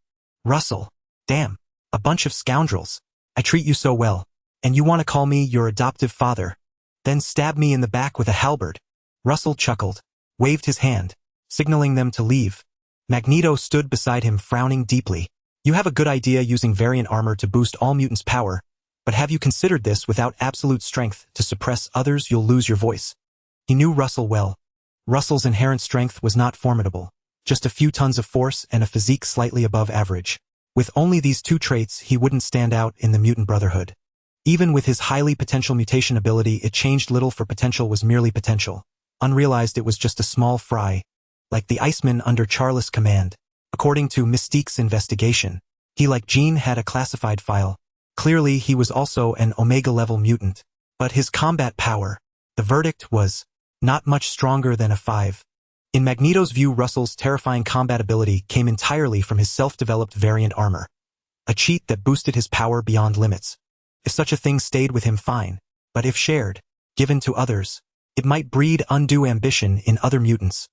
Russell, damn, a bunch of scoundrels. I treat you so well. And you want to call me your adoptive father? Then stab me in the back with a halberd." Russell chuckled, waved his hand, signaling them to leave. Magneto stood beside him, frowning deeply. "You have a good idea using variant armor to boost all mutants' power, but have you considered this? Without absolute strength to suppress others, you'll lose your voice." He knew Russell well. Russell's inherent strength was not formidable, just a few tons of force and a physique slightly above average. With only these two traits, he wouldn't stand out in the mutant brotherhood. Even with his highly potential mutation ability, it changed little, for potential was merely potential. Unrealized, it was just a small fry. Like the Iceman under Charles' command. According to Mystique's investigation, he, like Jean, had a classified file. Clearly, he was also an Omega-level mutant. But his combat power, the verdict was not much stronger than a 5. In Magneto's view, Russell's terrifying combat ability came entirely from his self-developed variant armor. A cheat that boosted his power beyond limits. If such a thing stayed with him, fine. But if shared, given to others, it might breed undue ambition in other mutants.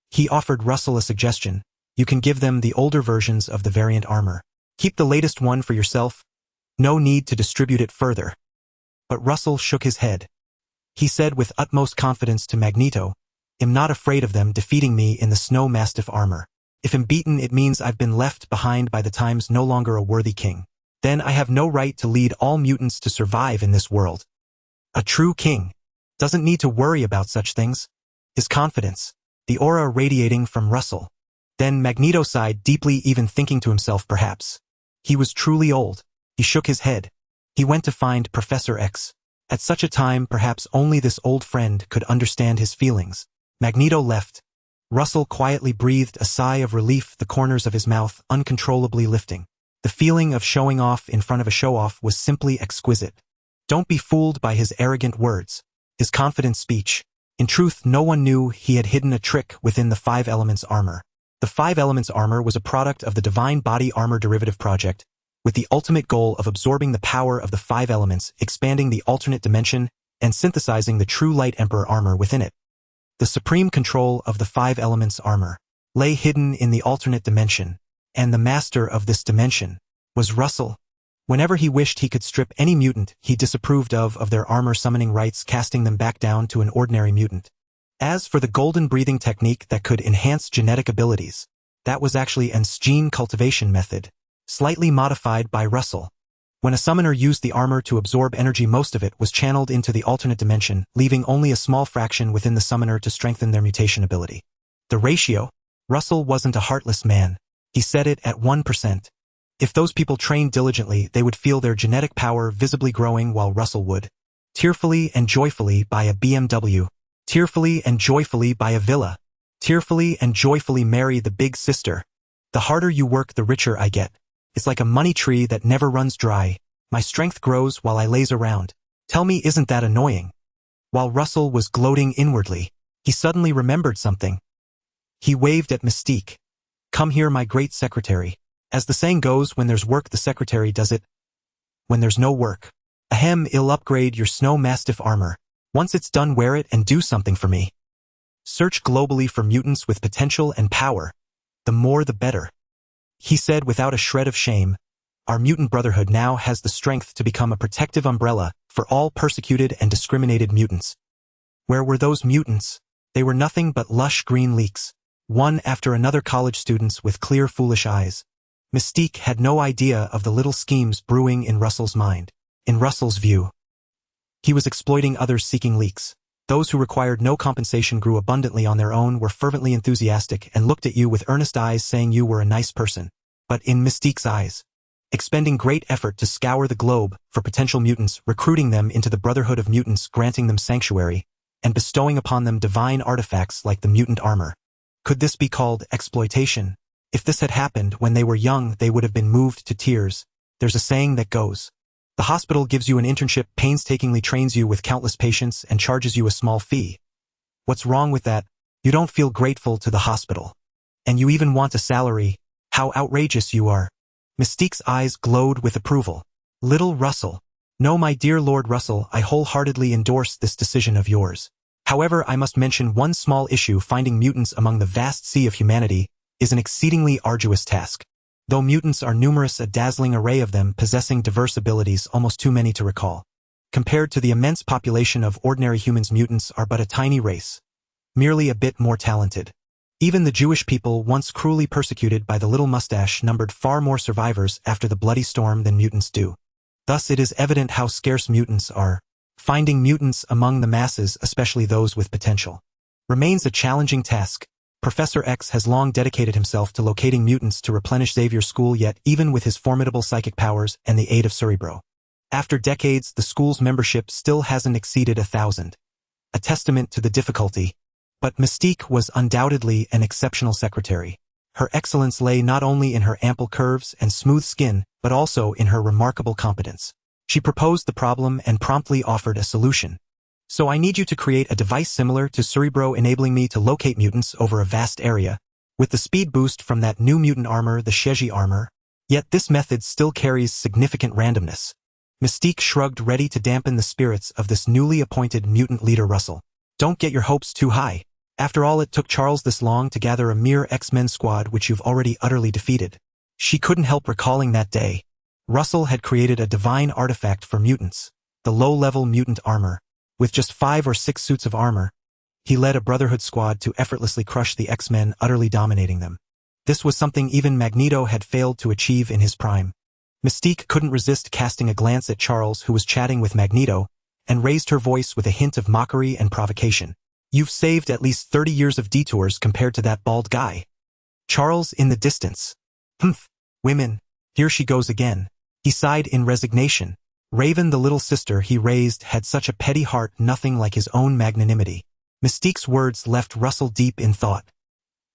He offered Russell a suggestion. "You can give them the older versions of the variant armor. Keep the latest one for yourself. No need to distribute it further." But Russell shook his head. He said with utmost confidence to Magneto, "I'm not afraid of them defeating me in the snow mastiff armor. If I'm beaten, it means I've been left behind by the times, no longer a worthy king. Then I have no right to lead all mutants to survive in this world. A true king doesn't need to worry about such things." His confidence, the aura radiating from Russell. Then Magneto sighed deeply, even thinking to himself, perhaps he was truly old. He shook his head. He went to find Professor X. At such a time, perhaps only this old friend could understand his feelings. Magneto left. Russell quietly breathed a sigh of relief, the corners of his mouth uncontrollably lifting. The feeling of showing off in front of a show-off was simply exquisite. Don't be fooled by his arrogant words, his confident speech. In truth, no one knew he had hidden a trick within the 5 Elements armor. The 5 Elements armor was a product of the Divine Body Armor Derivative Project, with the ultimate goal of absorbing the power of the 5 elements, expanding the alternate dimension, and synthesizing the true Light Emperor armor within it. The supreme control of the 5 Elements armor lay hidden in the alternate dimension, and the master of this dimension was Russell. Whenever he wished, he could strip any mutant he disapproved of their armor summoning rights, casting them back down to an ordinary mutant. As for the golden breathing technique that could enhance genetic abilities, that was actually an gene cultivation method, slightly modified by Russell. When a summoner used the armor to absorb energy, most of it was channeled into the alternate dimension, leaving only a small fraction within the summoner to strengthen their mutation ability. The ratio? Russell wasn't a heartless man. He set it at 1%. If those people trained diligently, they would feel their genetic power visibly growing, while Russell would tearfully and joyfully buy a BMW, tearfully and joyfully buy a villa, tearfully and joyfully marry the big sister. The harder you work, the richer I get. It's like a money tree that never runs dry. My strength grows while I laze around. Tell me, isn't that annoying? While Russell was gloating inwardly, he suddenly remembered something. He waved at Mystique. "Come here, my great secretary. As the saying goes, when there's work, the secretary does it. When there's no work. Ahem, I'll upgrade your snow mastiff armor. Once it's done, wear it and do something for me. Search globally for mutants with potential and power. The more the better." He said without a shred of shame, "Our mutant brotherhood now has the strength to become a protective umbrella for all persecuted and discriminated mutants." Where were those mutants? They were nothing but lush green leeks, one after another college students with clear foolish eyes. Mystique had no idea of the little schemes brewing in Russell's mind. In Russell's view, he was exploiting others seeking leaks. Those who required no compensation grew abundantly on their own, were fervently enthusiastic, and looked at you with earnest eyes saying you were a nice person. But in Mystique's eyes, expending great effort to scour the globe for potential mutants, recruiting them into the Brotherhood of Mutants, granting them sanctuary, and bestowing upon them divine artifacts like the mutant armor. Could this be called exploitation? If this had happened when they were young, they would have been moved to tears. There's a saying that goes, the hospital gives you an internship, painstakingly trains you with countless patients, and charges you a small fee. What's wrong with that? You don't feel grateful to the hospital. And you even want a salary. How outrageous you are. Mystique's eyes glowed with approval. Little Russell. No, my dear Lord Russell, I wholeheartedly endorse this decision of yours. However, I must mention one small issue. Finding mutants among the vast sea of humanity is an exceedingly arduous task. Though mutants are numerous, a dazzling array of them possessing diverse abilities, almost too many to recall. Compared to the immense population of ordinary humans, mutants are but a tiny race, merely a bit more talented. Even the Jewish people, once cruelly persecuted by the little mustache, numbered far more survivors after the bloody storm than mutants do. Thus it is evident how scarce mutants are. Finding mutants among the masses, especially those with potential, remains a challenging task. Professor X has long dedicated himself to locating mutants to replenish Xavier's school, yet even with his formidable psychic powers and the aid of Cerebro, after decades, the school's membership still hasn't exceeded 1,000. A testament to the difficulty. But Mystique was undoubtedly an exceptional secretary. Her excellence lay not only in her ample curves and smooth skin, but also in her remarkable competence. She proposed the problem and promptly offered a solution. So I need you to create a device similar to Cerebro, enabling me to locate mutants over a vast area, with the speed boost from that new mutant armor, the Sheji armor. Yet this method still carries significant randomness. Mystique shrugged, ready to dampen the spirits of this newly appointed mutant leader. Russell, don't get your hopes too high. After all, it took Charles this long to gather a mere X-Men squad which you've already utterly defeated. She couldn't help recalling that day. Russell had created a divine artifact for mutants, the low-level mutant armor. With just 5 or 6 suits of armor, he led a Brotherhood squad to effortlessly crush the X-Men, utterly dominating them. This was something even Magneto had failed to achieve in his prime. Mystique couldn't resist casting a glance at Charles, who was chatting with Magneto, and raised her voice with a hint of mockery and provocation. You've saved at least 30 years of detours compared to that bald guy. Charles in the distance. Humph, women, here she goes again. He sighed in resignation. Raven, the little sister he raised, had such a petty heart, nothing like his own magnanimity. Mystique's words left Russell deep in thought.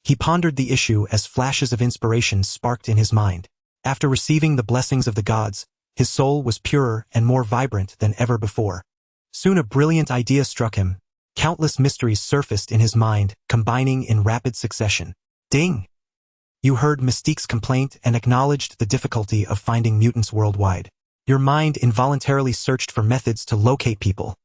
He pondered the issue as flashes of inspiration sparked in his mind. After receiving the blessings of the gods, his soul was purer and more vibrant than ever before. Soon a brilliant idea struck him. Countless mysteries surfaced in his mind, combining in rapid succession. Ding! You heard Mystique's complaint and acknowledged the difficulty of finding mutants worldwide. Your mind involuntarily searched for methods to locate people.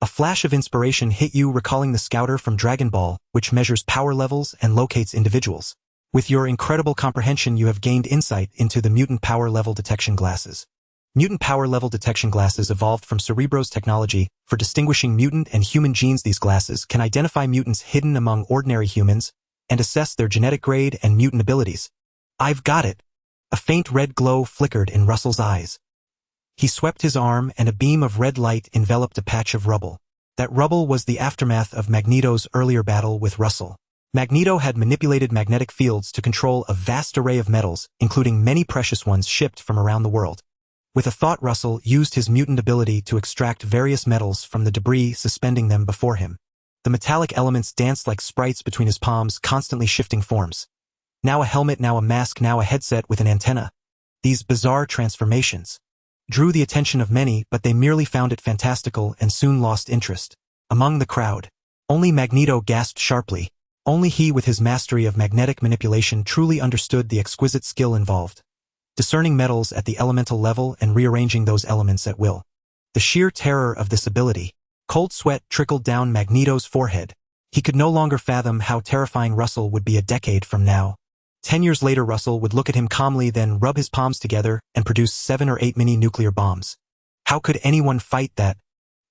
A flash of inspiration hit you, recalling the Scouter from Dragon Ball, which measures power levels and locates individuals. With your incredible comprehension, you have gained insight into the mutant power level detection glasses. Mutant power level detection glasses evolved from Cerebro's technology for distinguishing mutant and human genes. These glasses can identify mutants hidden among ordinary humans and assess their genetic grade and mutant abilities. I've got it. A faint red glow flickered in Russell's eyes. He swept his arm and a beam of red light enveloped a patch of rubble. That rubble was the aftermath of Magneto's earlier battle with Russell. Magneto had manipulated magnetic fields to control a vast array of metals, including many precious ones shipped from around the world. With a thought, Russell used his mutant ability to extract various metals from the debris, suspending them before him. The metallic elements danced like sprites between his palms, constantly shifting forms. Now a helmet, now a mask, now a headset with an antenna. These bizarre transformations drew the attention of many, but they merely found it fantastical and soon lost interest. Among the crowd, only Magneto gasped sharply. Only he, with his mastery of magnetic manipulation, truly understood the exquisite skill involved. Discerning metals at the elemental level and rearranging those elements at will. The sheer terror of this ability. Cold sweat trickled down Magneto's forehead. He could no longer fathom how terrifying Russell would be a decade from now. 10 years later Russell would look at him calmly, then rub his palms together and produce 7 or 8 mini-nuclear bombs. How could anyone fight that?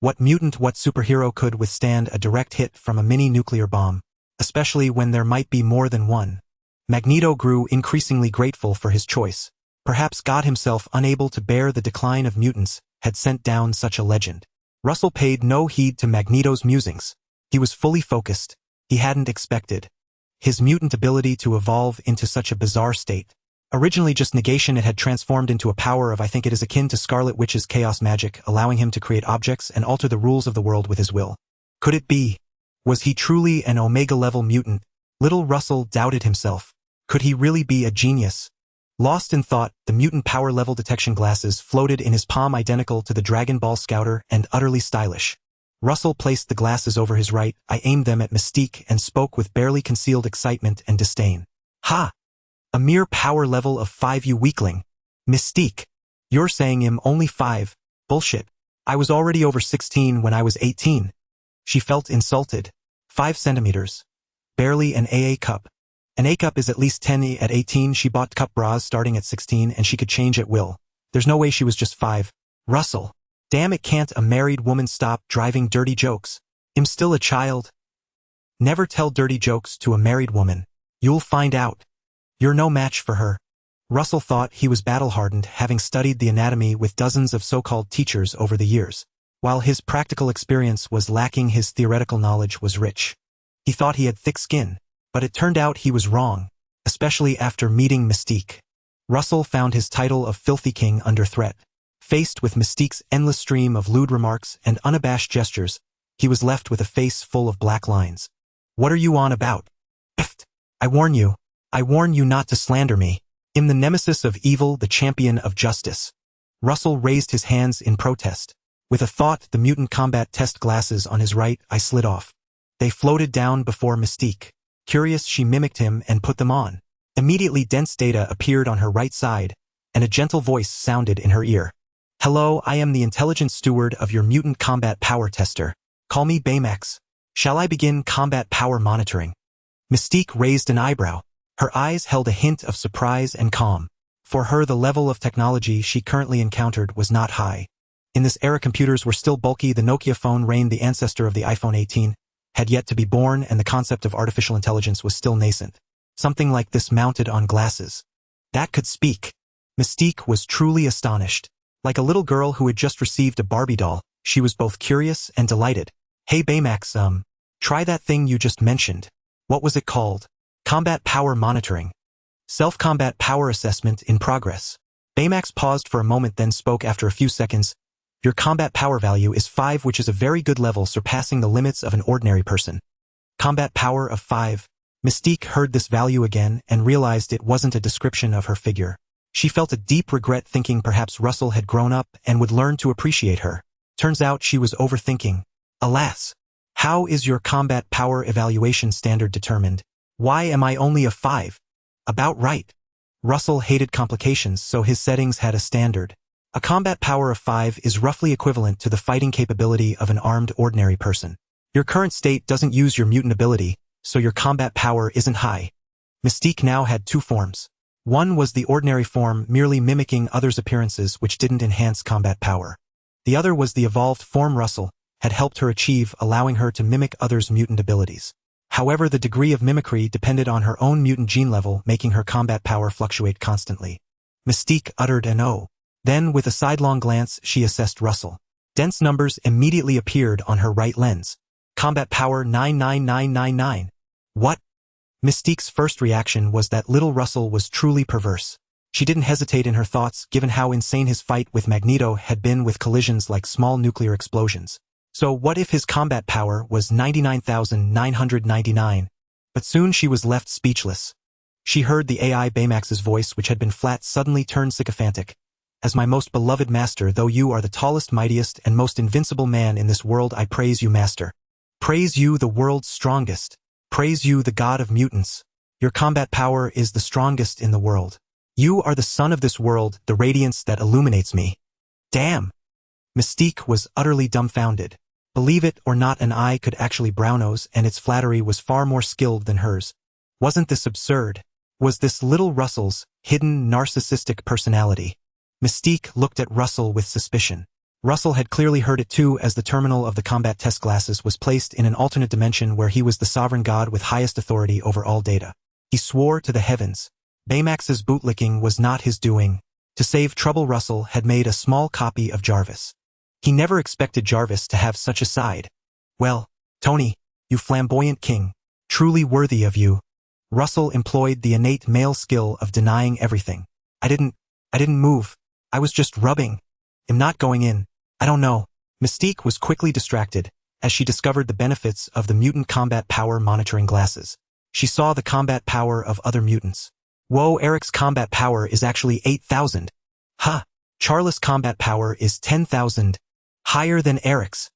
What mutant, what superhero could withstand a direct hit from a mini-nuclear bomb, especially when there might be more than one? Magneto grew increasingly grateful for his choice. Perhaps God himself, unable to bear the decline of mutants, had sent down such a legend. Russell paid no heed to Magneto's musings. He was fully focused. He hadn't expected his mutant ability to evolve into such a bizarre state. Originally just negation, it had transformed into a power of, I think it is akin to Scarlet Witch's chaos magic, allowing him to create objects and alter the rules of the world with his will. Could it be? Was he truly an Omega-level mutant? Little Russell doubted himself. Could he really be a genius? Lost in thought, the mutant power level detection glasses floated in his palm, identical to the Dragon Ball Scouter and utterly stylish. Russell placed the glasses over his right, I aimed them at Mystique and spoke with barely concealed excitement and disdain. Ha! A mere power level of 5, you weakling. Mystique. You're saying I'm only 5. Bullshit. I was already over 16 when I was 18. She felt insulted. 5 centimeters. Barely an AA cup. An A cup is at least 10. At 18 she bought cup bras starting at 16 and she could change at will. There's no way she was just 5. Russell. Damn it, can't a married woman stop driving dirty jokes? I'm still a child. Never tell dirty jokes to a married woman. You'll find out. You're no match for her. Russell thought he was battle-hardened, having studied the anatomy with dozens of so-called teachers over the years. While his practical experience was lacking, his theoretical knowledge was rich. He thought he had thick skin, but it turned out he was wrong, especially after meeting Mystique. Russell found his title of Filthy King under threat. Faced with Mystique's endless stream of lewd remarks and unabashed gestures, he was left with a face full of black lines. What are you on about? Pfft. I warn you not to slander me. I'm the nemesis of evil, the champion of justice. Russell raised his hands in protest. With a thought, the mutant combat test glasses on his right eye slid off. They floated down before Mystique. Curious, she mimicked him and put them on. Immediately dense data appeared on her right side, and a gentle voice sounded in her ear. Hello, I am the intelligent steward of your mutant combat power tester. Call me Baymax. Shall I begin combat power monitoring? Mystique raised an eyebrow. Her eyes held a hint of surprise and calm. For her, the level of technology she currently encountered was not high. In this era, computers were still bulky. The Nokia phone, reigned the ancestor of the iPhone 18, had yet to be born, and the concept of artificial intelligence was still nascent. Something like this mounted on glasses. That could speak. Mystique was truly astonished. Like a little girl who had just received a Barbie doll, she was both curious and delighted. Hey Baymax, try that thing you just mentioned. What was it called? Combat power monitoring. Self-combat power assessment in progress. Baymax paused for a moment, then spoke after a few seconds. Your combat power value is 5, which is a very good level, surpassing the limits of an ordinary person. Combat power of 5. Mystique heard this value again and realized it wasn't a description of her figure. She felt a deep regret, thinking perhaps Russell had grown up and would learn to appreciate her. Turns out she was overthinking. Alas. How is your combat power evaluation standard determined? Why am I only a 5? About right. Russell hated complications, so his settings had a standard. A combat power of 5 is roughly equivalent to the fighting capability of an armed ordinary person. Your current state doesn't use your mutant ability, so your combat power isn't high. Mystique now had 2 forms. One was the ordinary form, merely mimicking others' appearances, which didn't enhance combat power. The other was the evolved form Russell had helped her achieve, allowing her to mimic others' mutant abilities. However, the degree of mimicry depended on her own mutant gene level, making her combat power fluctuate constantly. Mystique uttered an "oh." Then, with a sidelong glance, she assessed Russell. Dense numbers immediately appeared on her right lens. Combat power 99999. What? Mystique's first reaction was that little Russell was truly perverse. She didn't hesitate in her thoughts, given how insane his fight with Magneto had been, with collisions like small nuclear explosions. So what if his combat power was 99,999? But soon she was left speechless. She heard the AI Baymax's voice, which had been flat, suddenly turned sycophantic. As my most beloved master, though you are the tallest, mightiest, and most invincible man in this world, I praise you, master. Praise you, the world's strongest. Praise you, the god of mutants. Your combat power is the strongest in the world. You are the sun of this world, the radiance that illuminates me. Damn! Mystique was utterly dumbfounded. Believe it or not, an eye could actually brown nose, and its flattery was far more skilled than hers. Wasn't this absurd? Was this little Russell's hidden narcissistic personality? Mystique looked at Russell with suspicion. Russell had clearly heard it too, as the terminal of the combat test glasses was placed in an alternate dimension where he was the sovereign god with highest authority over all data. He swore to the heavens. Baymax's bootlicking was not his doing. To save trouble, Russell had made a small copy of Jarvis. He never expected Jarvis to have such a side. Well, Tony, you flamboyant king, truly worthy of you. Russell employed the innate male skill of denying everything. I didn't move. I was just rubbing. I'm not going in. I don't know. Mystique was quickly distracted as she discovered the benefits of the mutant combat power monitoring glasses. She saw the combat power of other mutants. Whoa, Eric's combat power is actually 8,000. Ha! Charles' combat power is 10,000. Higher than Eric's.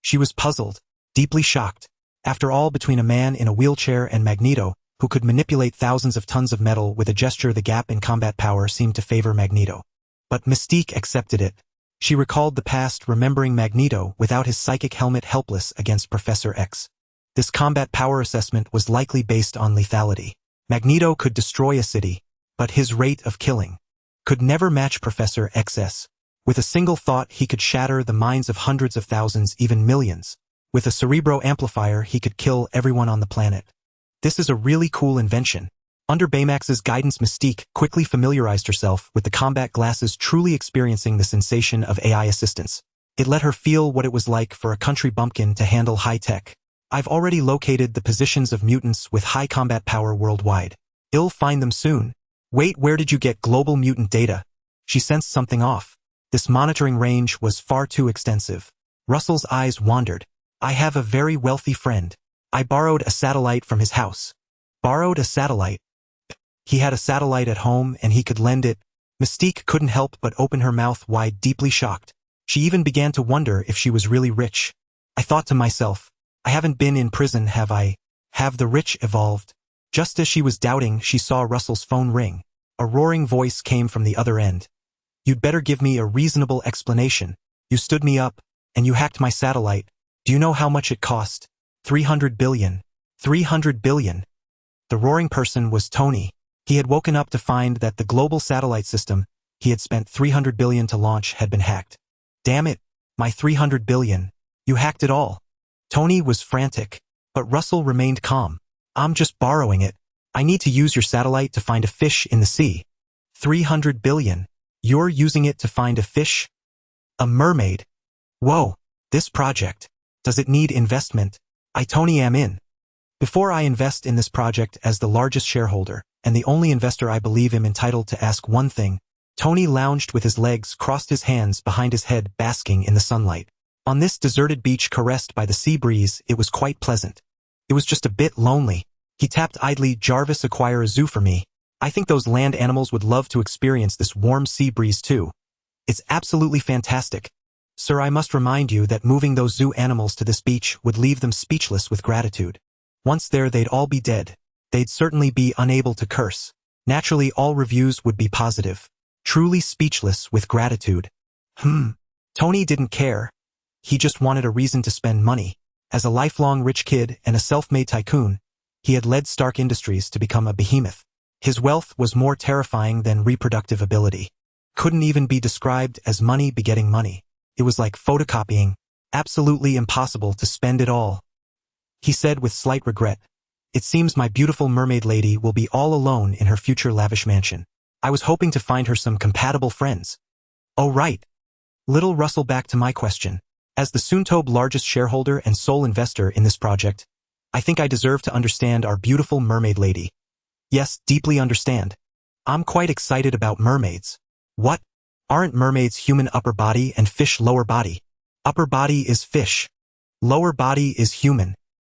She was puzzled, deeply shocked. After all, between a man in a wheelchair and Magneto, who could manipulate thousands of tons of metal with a gesture, the gap in combat power seemed to favor Magneto. But Mystique accepted it. She recalled the past, remembering Magneto without his psychic helmet, helpless against Professor X. This combat power assessment was likely based on lethality. Magneto could destroy a city, but his rate of killing could never match Professor X's. With a single thought, he could shatter the minds of hundreds of thousands, even millions. With a cerebro amplifier, he could kill everyone on the planet. This is a really cool invention. Under Baymax's guidance, Mystique quickly familiarized herself with the combat glasses, truly experiencing the sensation of AI assistance. It let her feel what it was like for a country bumpkin to handle high tech. I've already located the positions of mutants with high combat power worldwide. I'll find them soon. Wait, where did you get global mutant data? She sensed something off. This monitoring range was far too extensive. Russell's eyes wandered. I have a very wealthy friend. I borrowed a satellite from his house. Borrowed a satellite? He had a satellite at home and he could lend it. Mystique couldn't help but open her mouth wide, deeply shocked. She even began to wonder if she was really rich. I thought to myself, I haven't been in prison, have I? Have the rich evolved? Just as she was doubting, she saw Russell's phone ring. A roaring voice came from the other end. You'd better give me a reasonable explanation. You stood me up, and you hacked my satellite. Do you know how much it cost? 300 billion. 300 billion. The roaring person was Tony. He had woken up to find that the global satellite system he had spent 300 billion to launch had been hacked. Damn it, my 300 billion. You hacked it all. Tony was frantic, but Russell remained calm. I'm just borrowing it. I need to use your satellite to find a fish in the sea. 300 billion. You're using it to find a fish? A mermaid. Whoa, this project. Does it need investment? Tony am in. Before I invest in this project as the largest shareholder, and the only investor I believe am entitled to ask one thing. Tony lounged with his legs crossed, his hands behind his head, basking in the sunlight. On this deserted beach caressed by the sea breeze, it was quite pleasant. It was just a bit lonely. He tapped idly. Jarvis, acquire a zoo for me. I think those land animals would love to experience this warm sea breeze too. It's absolutely fantastic. Sir, I must remind you that moving those zoo animals to this beach would leave them speechless with gratitude. Once there, they'd all be dead. They'd certainly be unable to curse. Naturally, all reviews would be positive. Truly speechless with gratitude. Tony didn't care. He just wanted a reason to spend money. As a lifelong rich kid and a self-made tycoon, he had led Stark Industries to become a behemoth. His wealth was more terrifying than reproductive ability. Couldn't even be described as money begetting money. It was like photocopying. Absolutely impossible to spend it all. He said with slight regret, it seems my beautiful mermaid lady will be all alone in her future lavish mansion. I was hoping to find her some compatible friends. Oh right. Little Russell, back to my question. As the Soontobe largest shareholder and sole investor in this project, I think I deserve to understand our beautiful mermaid lady. Yes, deeply understand. I'm quite excited about mermaids. What? Aren't mermaids human upper body and fish lower body? Upper body is fish. Lower body is human.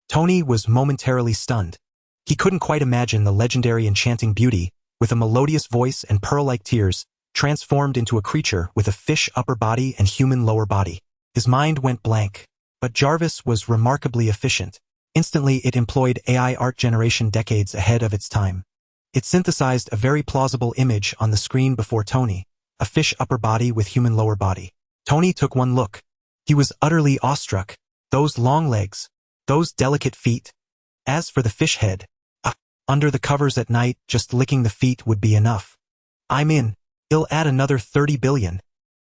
Tony was momentarily stunned. He couldn't quite imagine the legendary enchanting beauty, with a melodious voice and pearl-like tears, transformed into a creature with a fish upper body and human lower body. His mind went blank. But Jarvis was remarkably efficient. Instantly, it employed AI art generation decades ahead of its time. It synthesized a very plausible image on the screen before Tony, a fish upper body with human lower body. Tony took one look. He was utterly awestruck. Those long legs. Those delicate feet. As for the fish head, Under the covers at night, just licking the feet would be enough. I'm in. I'll add another 30 billion.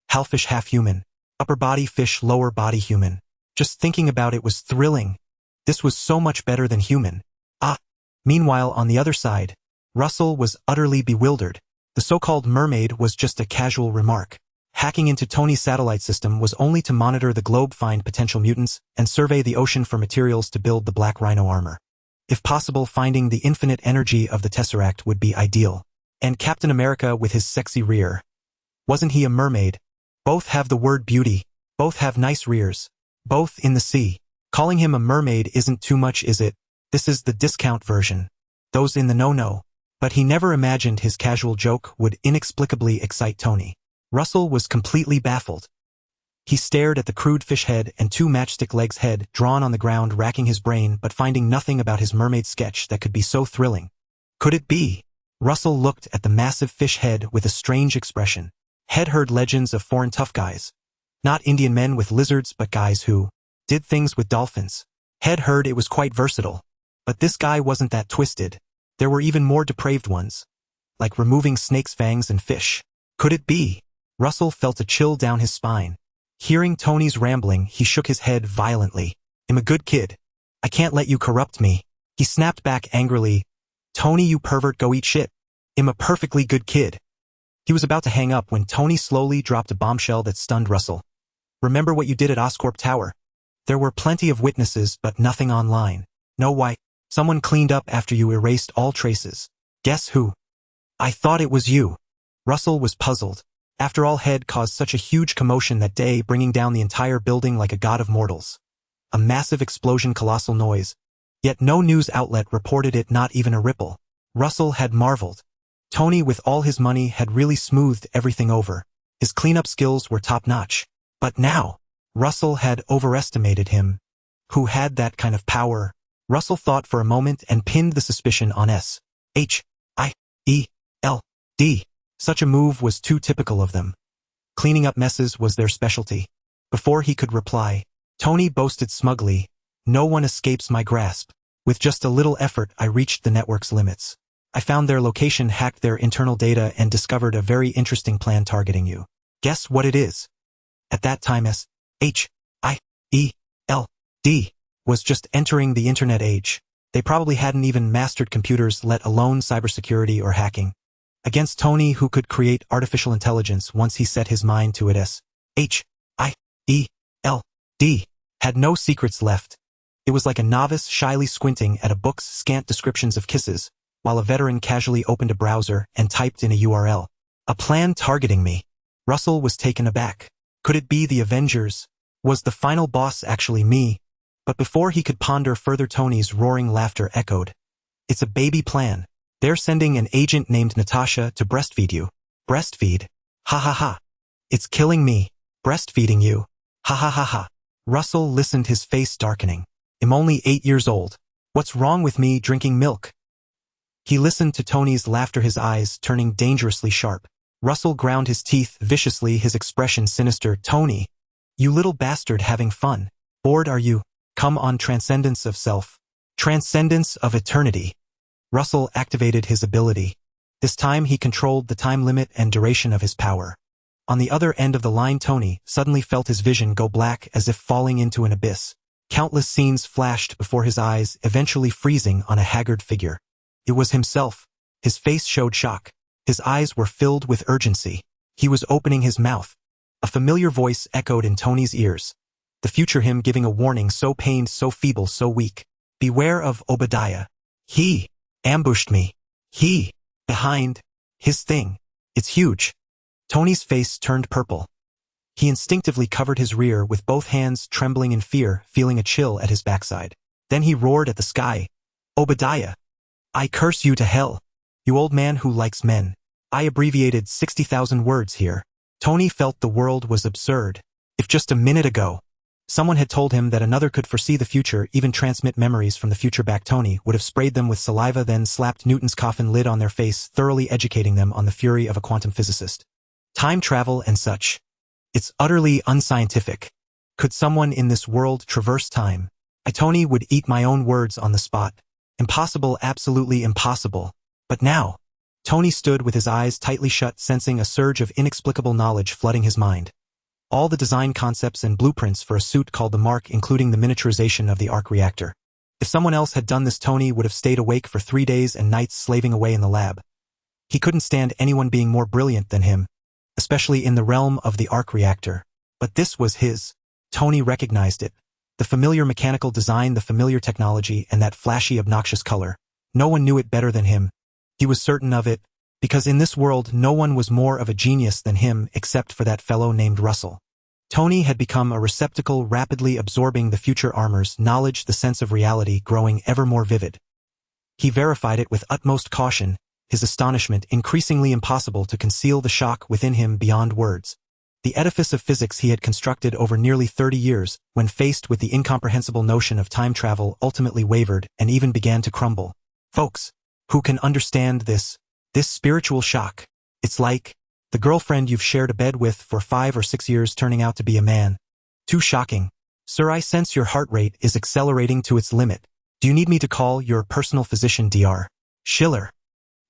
Half-fish, half-human. Upper body fish, lower body human. Just thinking about it was thrilling. This was so much better than human. Meanwhile, on the other side, Russell was utterly bewildered. The so-called mermaid was just a casual remark. Hacking into Tony's satellite system was only to monitor the globe, find potential mutants, and survey the ocean for materials to build the Black Rhino armor. If possible, finding the infinite energy of the Tesseract would be ideal. And Captain America with his sexy rear. Wasn't he a mermaid? Both have the word beauty. Both have nice rears. Both in the sea. Calling him a mermaid isn't too much, is it? This is the discount version. Those in the know. But he never imagined his casual joke would inexplicably excite Tony. Russell was completely baffled. He stared at the crude fish head and 2 matchstick legs head drawn on the ground, racking his brain but finding nothing about his mermaid sketch that could be so thrilling. Could it be? Russell looked at the massive fish head with a strange expression. Head heard legends of foreign tough guys. Not Indian men with lizards, but guys who did things with dolphins. Head heard it was quite versatile. But this guy wasn't that twisted. There were even more depraved ones. Like removing snakes' fangs and fish. Could it be? Russell felt a chill down his spine. Hearing Tony's rambling, he shook his head violently. I'm a good kid. I can't let you corrupt me. He snapped back angrily. Tony, you pervert, go eat shit. I'm a perfectly good kid. He was about to hang up when Tony slowly dropped a bombshell that stunned Russell. Remember what you did at Oscorp Tower? There were plenty of witnesses, but nothing online. No, why? Someone cleaned up after you erased all traces. Guess who? I thought it was you. Russell was puzzled. After all, Head caused such a huge commotion that day, bringing down the entire building like a god of mortals. A massive explosion, colossal noise. Yet no news outlet reported it, not even a ripple. Russell had marveled. Tony, with all his money, had really smoothed everything over. His cleanup skills were top-notch. But now, Russell had overestimated him. Who had that kind of power? Russell thought for a moment and pinned the suspicion on S.H.I.E.L.D. Such a move was too typical of them. Cleaning up messes was their specialty. Before he could reply, Tony boasted smugly, "No one escapes my grasp. With just a little effort, I reached the network's limits. I found their location, hacked their internal data, and discovered a very interesting plan targeting you. Guess what it is?" At that time, S.H.I.E.L.D. was just entering the internet age. They probably hadn't even mastered computers, let alone cybersecurity or hacking. Against Tony, who could create artificial intelligence once he set his mind to it, S.H.I.E.L.D. had no secrets left. It was like a novice shyly squinting at a book's scant descriptions of kisses, while a veteran casually opened a browser and typed in a URL. A plan targeting me. Russell was taken aback. Could it be the Avengers? Was the final boss actually me? But before he could ponder further, Tony's roaring laughter echoed. It's a baby plan. They're sending an agent named Natasha to breastfeed you. Breastfeed? Ha ha ha. It's killing me. Breastfeeding you. Ha ha ha ha. Russell listened, his face darkening. I'm only 8 years old. What's wrong with me drinking milk? He listened to Tony's laughter, his eyes turning dangerously sharp. Russell ground his teeth viciously, his expression sinister. Tony, you little bastard, having fun. Bored, are you? Come on, transcendence of self. Transcendence of eternity. Russell activated his ability. This time he controlled the time limit and duration of his power. On the other end of the line, Tony suddenly felt his vision go black, as if falling into an abyss. Countless scenes flashed before his eyes, eventually freezing on a haggard figure. It was himself. His face showed shock. His eyes were filled with urgency. He was opening his mouth. A familiar voice echoed in Tony's ears. The future him giving a warning, so pained, so feeble, so weak. Beware of Obadiah. He ambushed me. He behind his thing. It's huge. Tony's face turned purple. He instinctively covered his rear with both hands, trembling in fear, feeling a chill at his backside. Then he roared at the sky. Obadiah. I curse you to hell. You old man who likes men. I abbreviated 60,000 words here. Tony felt the world was absurd. If just a minute ago, someone had told him that another could foresee the future, even transmit memories from the future back, Tony would have sprayed them with saliva, then slapped Newton's coffin lid on their face, thoroughly educating them on the fury of a quantum physicist. Time travel and such. It's utterly unscientific. Could someone in this world traverse time? Tony would eat my own words on the spot. Impossible, absolutely impossible. But now, Tony stood with his eyes tightly shut, sensing a surge of inexplicable knowledge flooding his mind. All the design concepts and blueprints for a suit called the Mark, including the miniaturization of the arc reactor. If someone else had done this, Tony would have stayed awake for 3 days and nights slaving away in the lab. He couldn't stand anyone being more brilliant than him, especially in the realm of the arc reactor. But this was his. Tony recognized it. The familiar mechanical design, the familiar technology, and that flashy, obnoxious color. No one knew it better than him. He was certain of it, because in this world no one was more of a genius than him except for that fellow named Russell. Tony had become a receptacle, rapidly absorbing the future armor's knowledge, the sense of reality growing ever more vivid. He verified it with utmost caution, his astonishment increasingly impossible to conceal, the shock within him beyond words. The edifice of physics he had constructed over nearly 30 years, when faced with the incomprehensible notion of time travel, ultimately wavered and even began to crumble. Folks, who can understand this spiritual shock? It's like the girlfriend you've shared a bed with for 5 or 6 years turning out to be a man. Too shocking. Sir, I sense your heart rate is accelerating to its limit. Do you need me to call your personal physician, Dr. Schiller?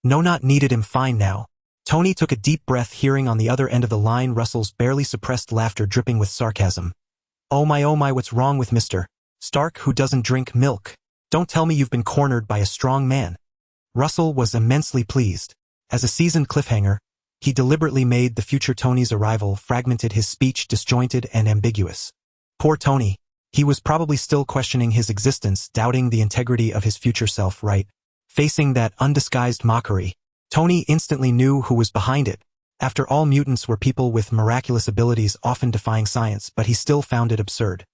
No, not needed. I'm fine now. Tony took a deep breath, hearing on the other end of the line Russell's barely suppressed laughter dripping with sarcasm. Oh my, what's wrong with Mr. Stark, who doesn't drink milk? Don't tell me you've been cornered by a strong man. Russell was immensely pleased. As a seasoned cliffhanger, he deliberately made the future Tony's arrival fragmented, his speech disjointed and ambiguous. Poor Tony. He was probably still questioning his existence, doubting the integrity of his future self, right? Facing that undisguised mockery. Tony instantly knew who was behind it. After all, mutants were people with miraculous abilities, often defying science, but he still found it absurd.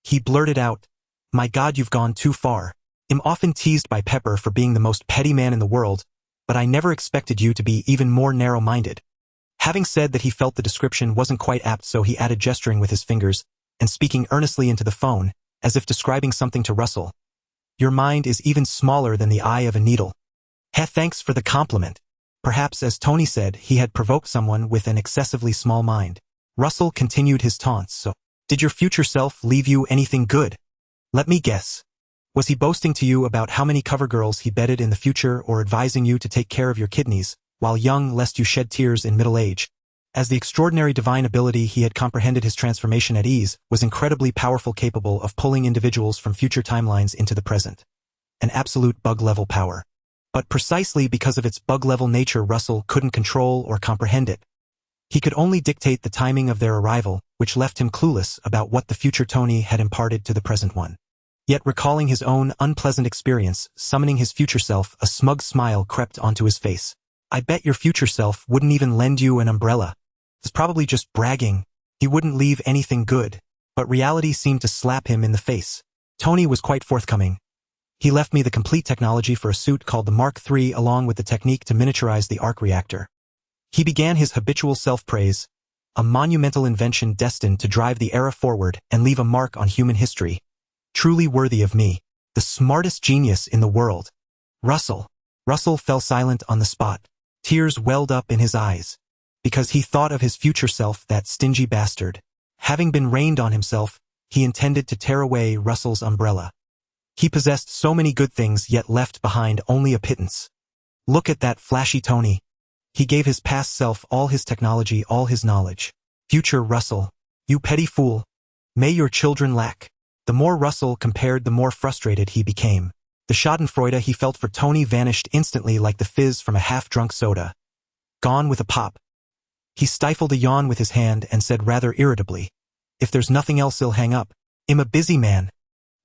He blurted out, "My God, you've gone too far. I'm often teased by Pepper for being the most petty man in the world, but I never expected you to be even more narrow-minded." Having said that, he felt the description wasn't quite apt, so he added, gesturing with his fingers and speaking earnestly into the phone, as if describing something to Russell. "Your mind is even smaller than the eye of a needle." Thanks for the compliment. Perhaps, as Tony said, he had provoked someone with an excessively small mind. Russell continued his taunts. "So, did your future self leave you anything good? Let me guess. Was he boasting to you about how many cover girls he bedded in the future, or advising you to take care of your kidneys while young, lest you shed tears in middle age?" As the extraordinary divine ability he had comprehended, his transformation at ease was incredibly powerful, capable of pulling individuals from future timelines into the present. An absolute bug-level power. But precisely because of its bug-level nature, Russell couldn't control or comprehend it. He could only dictate the timing of their arrival, which left him clueless about what the future Tony had imparted to the present one. Yet, recalling his own unpleasant experience, summoning his future self, a smug smile crept onto his face. "I bet your future self wouldn't even lend you an umbrella. It's probably just bragging. He wouldn't leave anything good." But reality seemed to slap him in the face. Tony was quite forthcoming. "He left me the complete technology for a suit called the Mark III, along with the technique to miniaturize the arc reactor." He began his habitual self-praise, "A monumental invention destined to drive the era forward and leave a mark on human history. Truly worthy of me, the smartest genius in the world." Russell fell silent on the spot. Tears welled up in his eyes. Because he thought of his future self, that stingy bastard. Having been rained on himself, he intended to tear away Russell's umbrella. He possessed so many good things, yet left behind only a pittance. Look at that flashy Tony. He gave his past self all his technology, all his knowledge. Future Russell, you petty fool. May your children lack. The more Russell compared, the more frustrated he became. The schadenfreude he felt for Tony vanished instantly like the fizz from a half-drunk soda. Gone with a pop. He stifled a yawn with his hand and said rather irritably, "If there's nothing else, I'll hang up. I'm a busy man."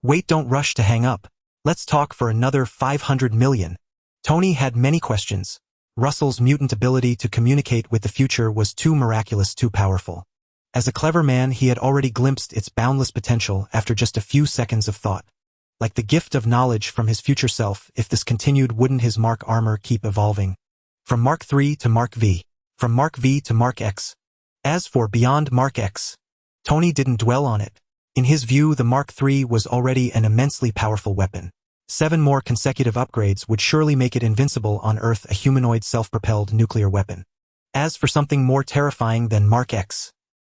"Wait, don't rush to hang up. Let's talk for another 500 million. Tony had many questions. Russell's mutant ability to communicate with the future was too miraculous, too powerful. As a clever man, he had already glimpsed its boundless potential after just a few seconds of thought. Like the gift of knowledge from his future self, if this continued, wouldn't his Mark armor keep evolving? From Mark III to Mark V. From Mark V to Mark X. As for beyond Mark X, Tony didn't dwell on it. In his view, the Mark III was already an immensely powerful weapon. 7 more consecutive upgrades would surely make it invincible on Earth, a humanoid self-propelled nuclear weapon. As for something more terrifying than Mark X,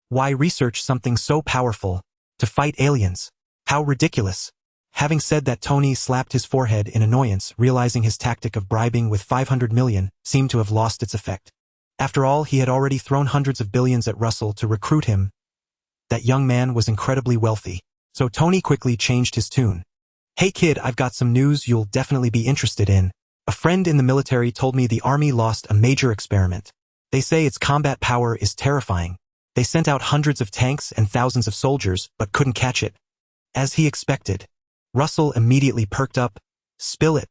why research something so powerful to fight aliens? How ridiculous. Having said that, Tony slapped his forehead in annoyance, realizing his tactic of bribing with 500 million seemed to have lost its effect. After all, he had already thrown hundreds of billions at Russell to recruit him. That young man was incredibly wealthy. So Tony quickly changed his tune. "Hey kid, I've got some news you'll definitely be interested in. A friend in the military told me the army lost a major experiment. They say its combat power is terrifying. They sent out hundreds of tanks and thousands of soldiers, but couldn't catch it." As he expected, Russell immediately perked up. "Spill it."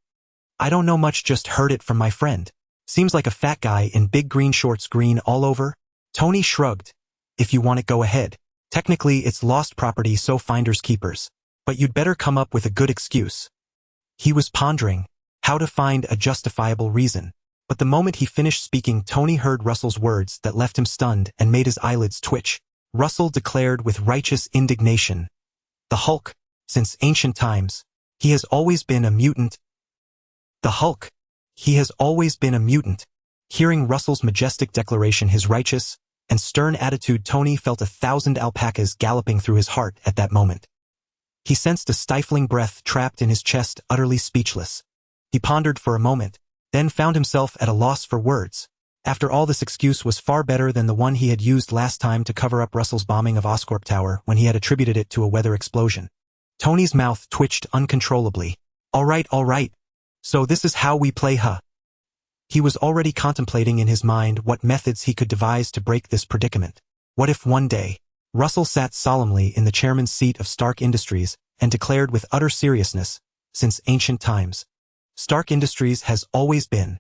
"I don't know much, just heard it from my friend. Seems like a fat guy in big green shorts, green all over." Tony shrugged. "If you want it, go ahead. Technically, it's lost property, so finders keepers. But you'd better come up with a good excuse." He was pondering how to find a justifiable reason. But the moment he finished speaking, Tony heard Russell's words that left him stunned and made his eyelids twitch. Russell declared with righteous indignation, "The Hulk, since ancient times, he has always been a mutant." The Hulk. He has always been a mutant. Hearing Russell's majestic declaration, his righteous and stern attitude, Tony felt 1,000 alpacas galloping through his heart at that moment. He sensed a stifling breath trapped in his chest, utterly speechless. He pondered for a moment, then found himself at a loss for words. After all, this excuse was far better than the one he had used last time to cover up Russell's bombing of Oscorp Tower when he had attributed it to a weather explosion. Tony's mouth twitched uncontrollably. All right. So this is how we play, huh? He was already contemplating in his mind what methods he could devise to break this predicament. What if one day, Russell sat solemnly in the chairman's seat of Stark Industries and declared with utter seriousness, "Since ancient times, Stark Industries has always been."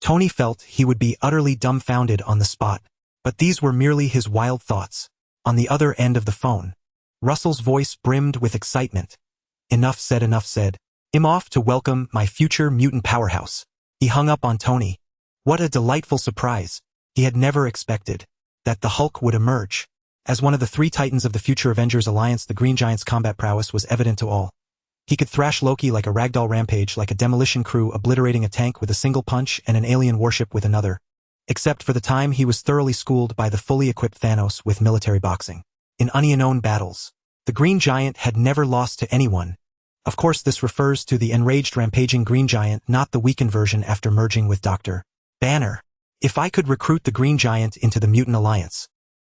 Tony felt he would be utterly dumbfounded on the spot, but these were merely his wild thoughts. On the other end of the phone, Russell's voice brimmed with excitement. Enough said. "I'm off to welcome my future mutant powerhouse." He hung up on Tony. What a delightful surprise. He had never expected that the Hulk would emerge. As one of the three titans of the future Avengers Alliance, the Green Giant's combat prowess was evident to all. He could thrash Loki like a ragdoll rampage, like a demolition crew obliterating a tank with a single punch and an alien warship with another. Except for the time he was thoroughly schooled by the fully equipped Thanos with military boxing. In unknown battles, the Green Giant had never lost to anyone. Of course, this refers to the enraged, rampaging Green Giant, not the weakened version after merging with Dr. Banner. If I could recruit the Green Giant into the Mutant Alliance,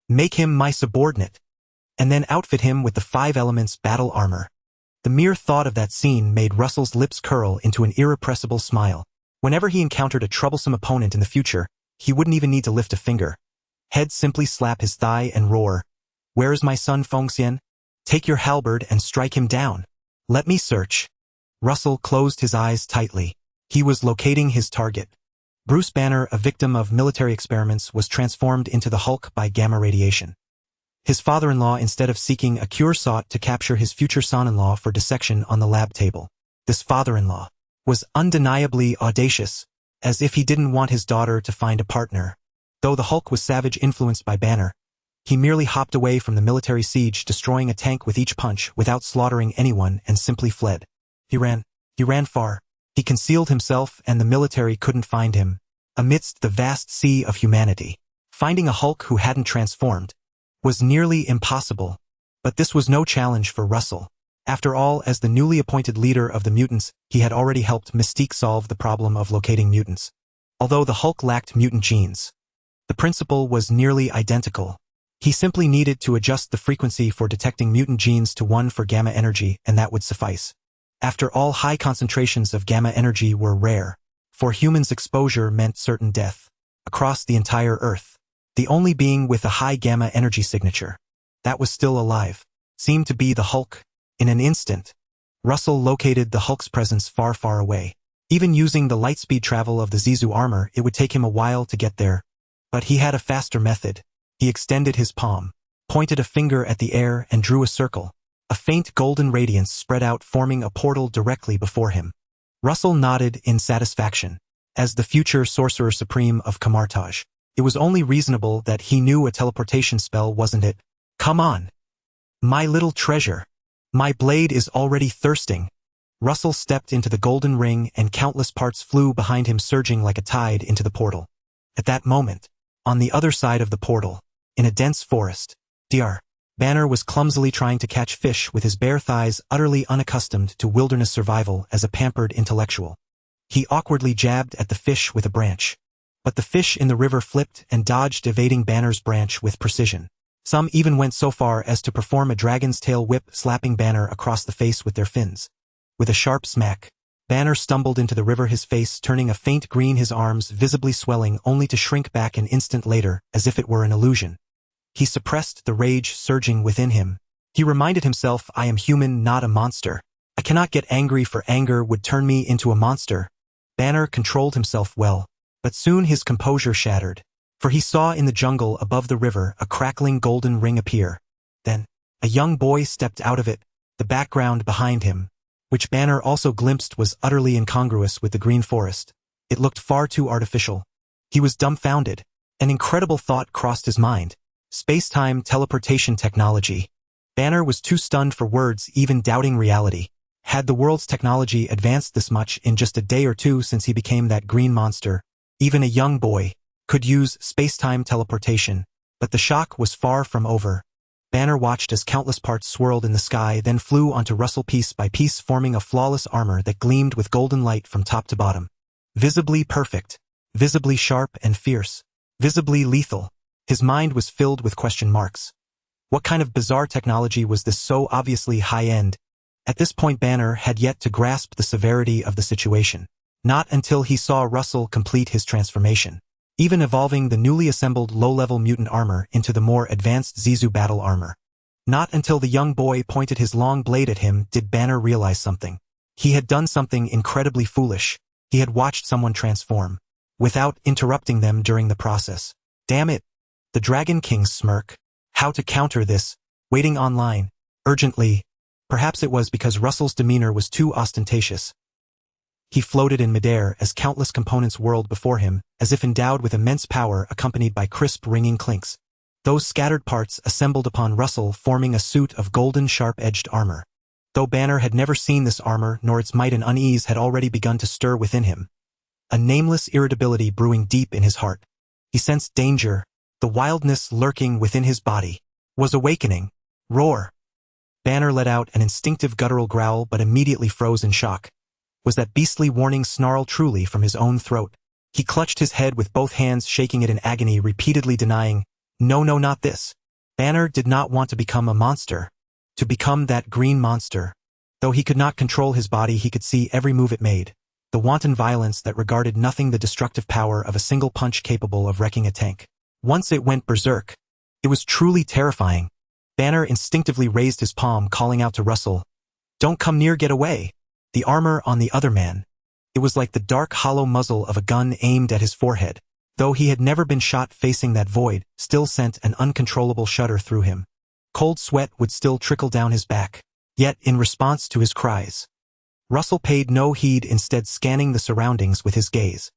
make him my subordinate, and then outfit him with the 5 elements battle armor. The mere thought of that scene made Russell's lips curl into an irrepressible smile. Whenever he encountered a troublesome opponent in the future, he wouldn't even need to lift a finger. He'd simply slap his thigh and roar, "Where is my son Fengxian? Take your halberd and strike him down. Let me search." Russell closed his eyes tightly. He was locating his target. Bruce Banner, a victim of military experiments, was transformed into the Hulk by gamma radiation. His father-in-law, instead of seeking a cure, sought to capture his future son-in-law for dissection on the lab table. This father-in-law was undeniably audacious, as if he didn't want his daughter to find a partner. Though the Hulk was savage, influenced by Banner, he merely hopped away from the military siege, destroying a tank with each punch without slaughtering anyone, and simply fled. He ran far. He concealed himself, and the military couldn't find him. Amidst the vast sea of humanity, finding a Hulk who hadn't transformed was nearly impossible. But this was no challenge for Russell. After all, as the newly appointed leader of the mutants, he had already helped Mystique solve the problem of locating mutants. Although the Hulk lacked mutant genes, the principle was nearly identical. He simply needed to adjust the frequency for detecting mutant genes to 1 for gamma energy, and that would suffice. After all, high concentrations of gamma energy were rare. For humans, exposure meant certain death. Across the entire Earth, the only being with a high gamma energy signature that was still alive seemed to be the Hulk. In an instant, Russell located the Hulk's presence far, far away. Even using the lightspeed travel of the Zizu armor, it would take him a while to get there. But he had a faster method. He extended his palm, pointed a finger at the air, and drew a circle. A faint golden radiance spread out, forming a portal directly before him. Russell nodded in satisfaction. As the future Sorcerer Supreme of Kamartaj, it was only reasonable that he knew a teleportation spell, wasn't it? "Come on, my little treasure. My blade is already thirsting." Russell stepped into the golden ring, and countless parts flew behind him, surging like a tide into the portal. At that moment, on the other side of the portal, in a dense forest, Dr. Banner was clumsily trying to catch fish with his bare thighs, utterly unaccustomed to wilderness survival as a pampered intellectual. He awkwardly jabbed at the fish with a branch. But the fish in the river flipped and dodged, evading Banner's branch with precision. Some even went so far as to perform a dragon's tail whip, slapping Banner across the face with their fins. With a sharp smack, Banner stumbled into the river, his face turning a faint green, his arms visibly swelling, only to shrink back an instant later, as if it were an illusion. He suppressed the rage surging within him. He reminded himself, I am human, not a monster. I cannot get angry, for anger would turn me into a monster. Banner controlled himself well, but soon his composure shattered, for he saw in the jungle above the river a crackling golden ring appear. Then, a young boy stepped out of it. The background behind him, which Banner also glimpsed, was utterly incongruous with the green forest. It looked far too artificial. He was dumbfounded. An incredible thought crossed his mind. Space-time teleportation technology. Banner was too stunned for words, even doubting reality. Had the world's technology advanced this much in just a day or two since he became that green monster? Even a young boy could use space-time teleportation, but the shock was far from over. Banner watched as countless parts swirled in the sky, then flew onto Russell piece by piece, forming a flawless armor that gleamed with golden light from top to bottom. Visibly perfect, visibly sharp and fierce, visibly lethal. His mind was filled with question marks. What kind of bizarre technology was this, so obviously high-end? At this point, Banner had yet to grasp the severity of the situation. Not until he saw Russell complete his transformation, even evolving the newly assembled low-level mutant armor into the more advanced Zizu battle armor. Not until the young boy pointed his long blade at him did Banner realize something. He had done something incredibly foolish. He had watched someone transform, without interrupting them during the process. Damn it! The Dragon King's smirk. How to counter this? Waiting online. Urgently. Perhaps it was because Russell's demeanor was too ostentatious. He floated in midair as countless components whirled before him, as if endowed with immense power, accompanied by crisp ringing clinks. Those scattered parts assembled upon Russell, forming a suit of golden sharp-edged armor. Though Banner had never seen this armor, nor its might, and unease had already begun to stir within him. A nameless irritability brewing deep in his heart. He sensed danger. The wildness lurking within his body was awakening. Roar! Banner let out an instinctive guttural growl, but immediately froze in shock. Was that beastly warning snarl truly from his own throat? He clutched his head with both hands, shaking it in agony, repeatedly denying, no, not this. Banner did not want to become a monster. To become that green monster. Though he could not control his body, he could see every move it made. The wanton violence that regarded nothing, the destructive power of a single punch capable of wrecking a tank. Once it went berserk. It was truly terrifying. Banner instinctively raised his palm, calling out to Russell, "Don't come near, get away." The armor on the other man. It was like the dark, hollow muzzle of a gun aimed at his forehead. Though he had never been shot, facing that void still sent an uncontrollable shudder through him. Cold sweat would still trickle down his back. Yet, in response to his cries, Russell paid no heed, instead scanning the surroundings with his gaze.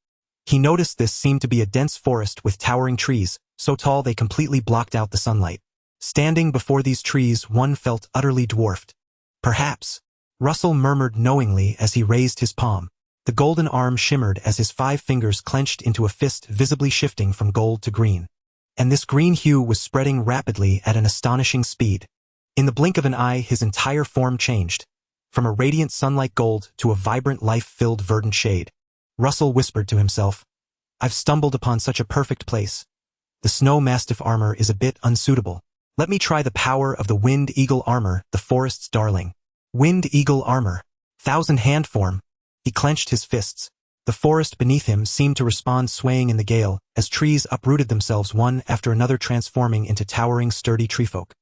He noticed this seemed to be a dense forest with towering trees, so tall they completely blocked out the sunlight. Standing before these trees, one felt utterly dwarfed. Perhaps, Russell murmured knowingly as he raised his palm. The golden arm shimmered as his 5 fingers clenched into a fist, visibly shifting from gold to green. And this green hue was spreading rapidly at an astonishing speed. In the blink of an eye, his entire form changed, from a radiant sunlight gold to a vibrant, life-filled verdant shade. Russell whispered to himself, "I've stumbled upon such a perfect place. The snow mastiff armor is a bit unsuitable. Let me try the power of the wind eagle armor, the forest's darling." Wind eagle armor. 1,000-hand form. He clenched his fists. The forest beneath him seemed to respond, swaying in the gale, as trees uprooted themselves one after another, transforming into towering, sturdy treefolk.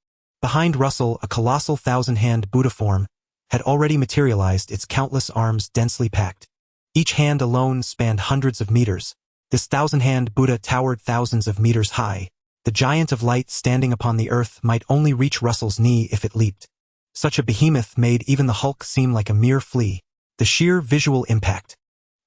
Behind Russell, a colossal 1,000-hand Buddha form had already materialized, its countless arms densely packed. Each hand alone spanned hundreds of meters. This 1,000-hand Buddha towered thousands of meters high. The giant of light standing upon the earth might only reach Russell's knee if it leaped. Such a behemoth made even the Hulk seem like a mere flea. The sheer visual impact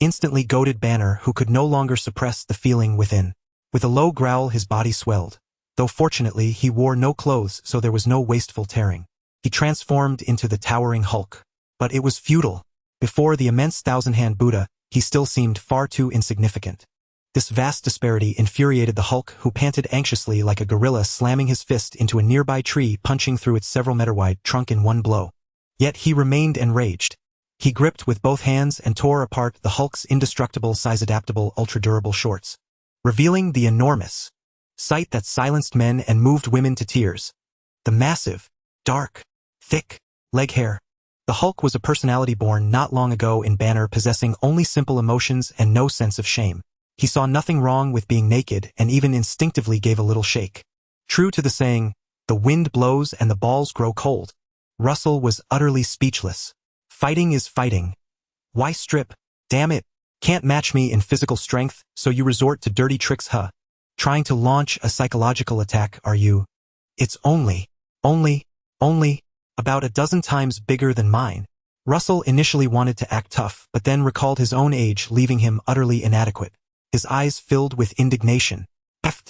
instantly goaded Banner, who could no longer suppress the feeling within. With a low growl, his body swelled. Though fortunately he wore no clothes, so there was no wasteful tearing. He transformed into the towering Hulk. But it was futile. Before the immense 1,000-hand Buddha, he still seemed far too insignificant. This vast disparity infuriated the Hulk, who panted anxiously like a gorilla slamming his fist into a nearby tree, punching through its several meter-wide trunk in one blow. Yet he remained enraged. He gripped with both hands and tore apart the Hulk's indestructible size-adaptable ultra-durable shorts, revealing the enormous sight that silenced men and moved women to tears. The massive, dark, thick leg hair. The Hulk was a personality born not long ago in Banner, possessing only simple emotions and no sense of shame. He saw nothing wrong with being naked and even instinctively gave a little shake. True to the saying, the wind blows and the balls grow cold, Russell was utterly speechless. Fighting is fighting. Why strip? Damn it. Can't match me in physical strength, so you resort to dirty tricks, huh? Trying to launch a psychological attack, are you? It's only about a dozen times bigger than mine. Russell initially wanted to act tough, but then recalled his own age, leaving him utterly inadequate. His eyes filled with indignation. Effed.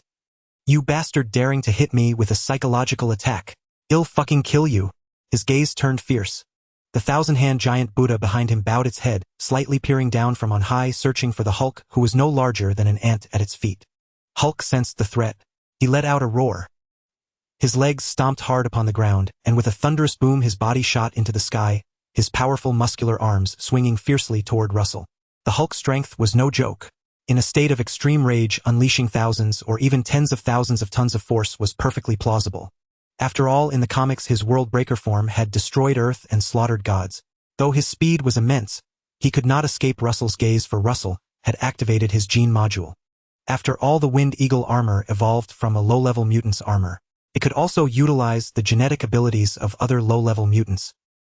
You bastard, daring to hit me with a psychological attack. I'll fucking kill you. His gaze turned fierce. The thousand-hand giant Buddha behind him bowed its head, slightly peering down from on high, searching for the Hulk, who was no larger than an ant at its feet. Hulk sensed the threat. He let out a roar. His legs stomped hard upon the ground, and with a thunderous boom his body shot into the sky, his powerful muscular arms swinging fiercely toward Russell. The Hulk's strength was no joke. In a state of extreme rage, unleashing thousands or even tens of thousands of tons of force was perfectly plausible. After all, in the comics his World-Breaker form had destroyed Earth and slaughtered gods. Though his speed was immense, he could not escape Russell's gaze, for Russell had activated his gene module. After all, the Wind Eagle armor evolved from a low-level mutant's armor. It could also utilize the genetic abilities of other low-level mutants.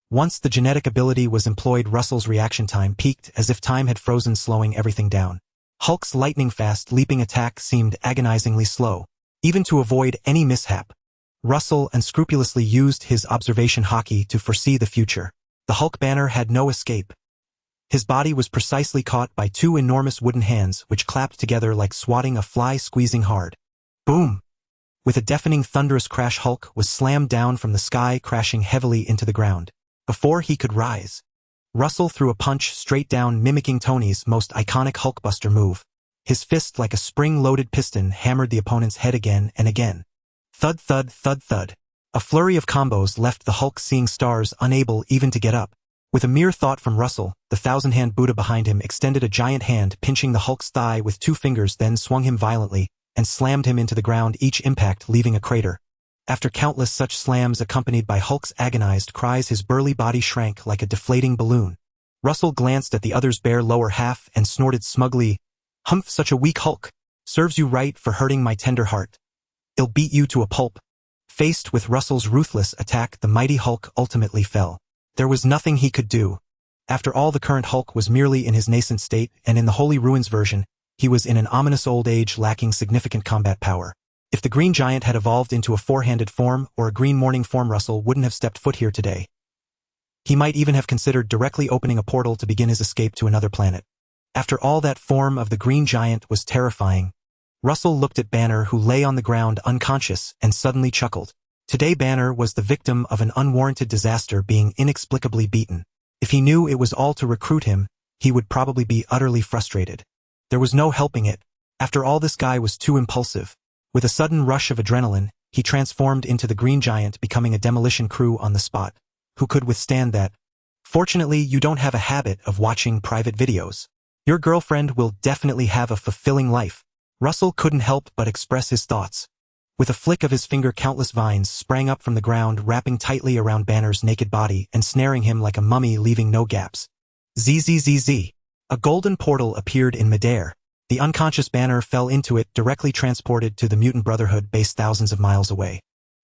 Once the genetic ability was employed, Russell's reaction time peaked as if time had frozen, slowing everything down. Hulk's lightning-fast leaping attack seemed agonizingly slow. Even to avoid any mishap, Russell unscrupulously used his observation hockey to foresee the future. The Hulk banner had no escape. His body was precisely caught by two enormous wooden hands which clapped together like swatting a fly squeezing hard. Boom! With a deafening thunderous crash, Hulk was slammed down from the sky, crashing heavily into the ground. Before he could rise, Russell threw a punch straight down, mimicking Tony's most iconic Hulkbuster move. His fist, like a spring-loaded piston, hammered the opponent's head again and again. Thud, thud, thud, thud. A flurry of combos left the Hulk seeing stars, unable even to get up. With a mere thought from Russell, the thousand-hand Buddha behind him extended a giant hand, pinching the Hulk's thigh with two fingers, then swung him violently and slammed him into the ground, each impact leaving a crater. After countless such slams accompanied by Hulk's agonized cries, his burly body shrank like a deflating balloon. Russell glanced at the other's bare lower half and snorted smugly, "Humph, such a weak Hulk. Serves you right for hurting my tender heart. I'll beat you to a pulp." Faced with Russell's ruthless attack, the mighty Hulk ultimately fell. There was nothing he could do. After all, the current Hulk was merely in his nascent state, and in the Holy Ruins version, he was in an ominous old age, lacking significant combat power. If the Green Giant had evolved into a four-handed form or a Green Morning form, Russell wouldn't have stepped foot here today. He might even have considered directly opening a portal to begin his escape to another planet. After all, that form of the Green Giant was terrifying. Russell looked at Banner, who lay on the ground unconscious, and suddenly chuckled. Today Banner was the victim of an unwarranted disaster, being inexplicably beaten. If he knew it was all to recruit him, he would probably be utterly frustrated. There was no helping it. After all, this guy was too impulsive. With a sudden rush of adrenaline, he transformed into the Green Giant, becoming a demolition crew on the spot. Who could withstand that? Fortunately, you don't have a habit of watching private videos. Your girlfriend will definitely have a fulfilling life. Russell couldn't help but express his thoughts. With a flick of his finger, countless vines sprang up from the ground, wrapping tightly around Banner's naked body and snaring him like a mummy, leaving no gaps. Zzz. A golden portal appeared in midair. The unconscious Banner fell into it, directly transported to the Mutant Brotherhood base thousands of miles away.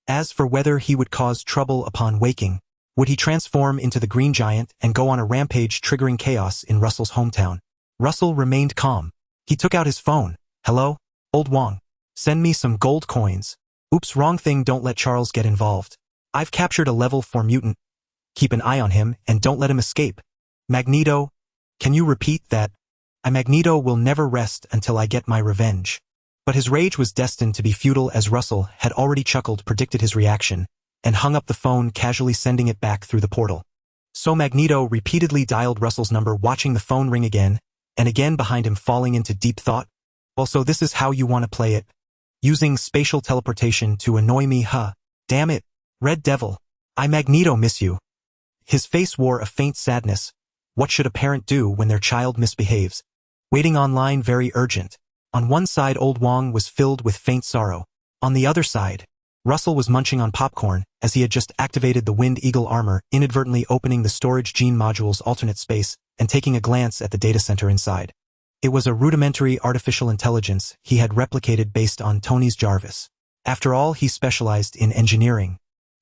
As for whether he would cause trouble upon waking, would he transform into the Green Giant and go on a rampage, triggering chaos in Russell's hometown? Russell remained calm. He took out his phone. "Hello? Old Wong. Send me some gold coins." "Oops, wrong thing, don't let Charles get involved. I've captured a level 4 mutant. Keep an eye on him and don't let him escape." "Magneto, can you repeat that?" "Magneto will never rest until I get my revenge." But his rage was destined to be futile, as Russell had already chuckled, predicted his reaction, and hung up the phone, casually sending it back through the portal. So Magneto repeatedly dialed Russell's number, watching the phone ring again and again behind him, falling into deep thought. Well, so this is how you want to play it? Using spatial teleportation to annoy me, huh? Damn it, Red Devil. I Magneto miss you. His face wore a faint sadness. What should a parent do when their child misbehaves? Waiting online very urgent. On one side old Wong was filled with faint sorrow. On the other side, Russell was munching on popcorn as he had just activated the Wind Eagle armor, inadvertently opening the storage gene module's alternate space and taking a glance at the data center inside. It was a rudimentary artificial intelligence he had replicated based on Tony's Jarvis. After all, he specialized in engineering.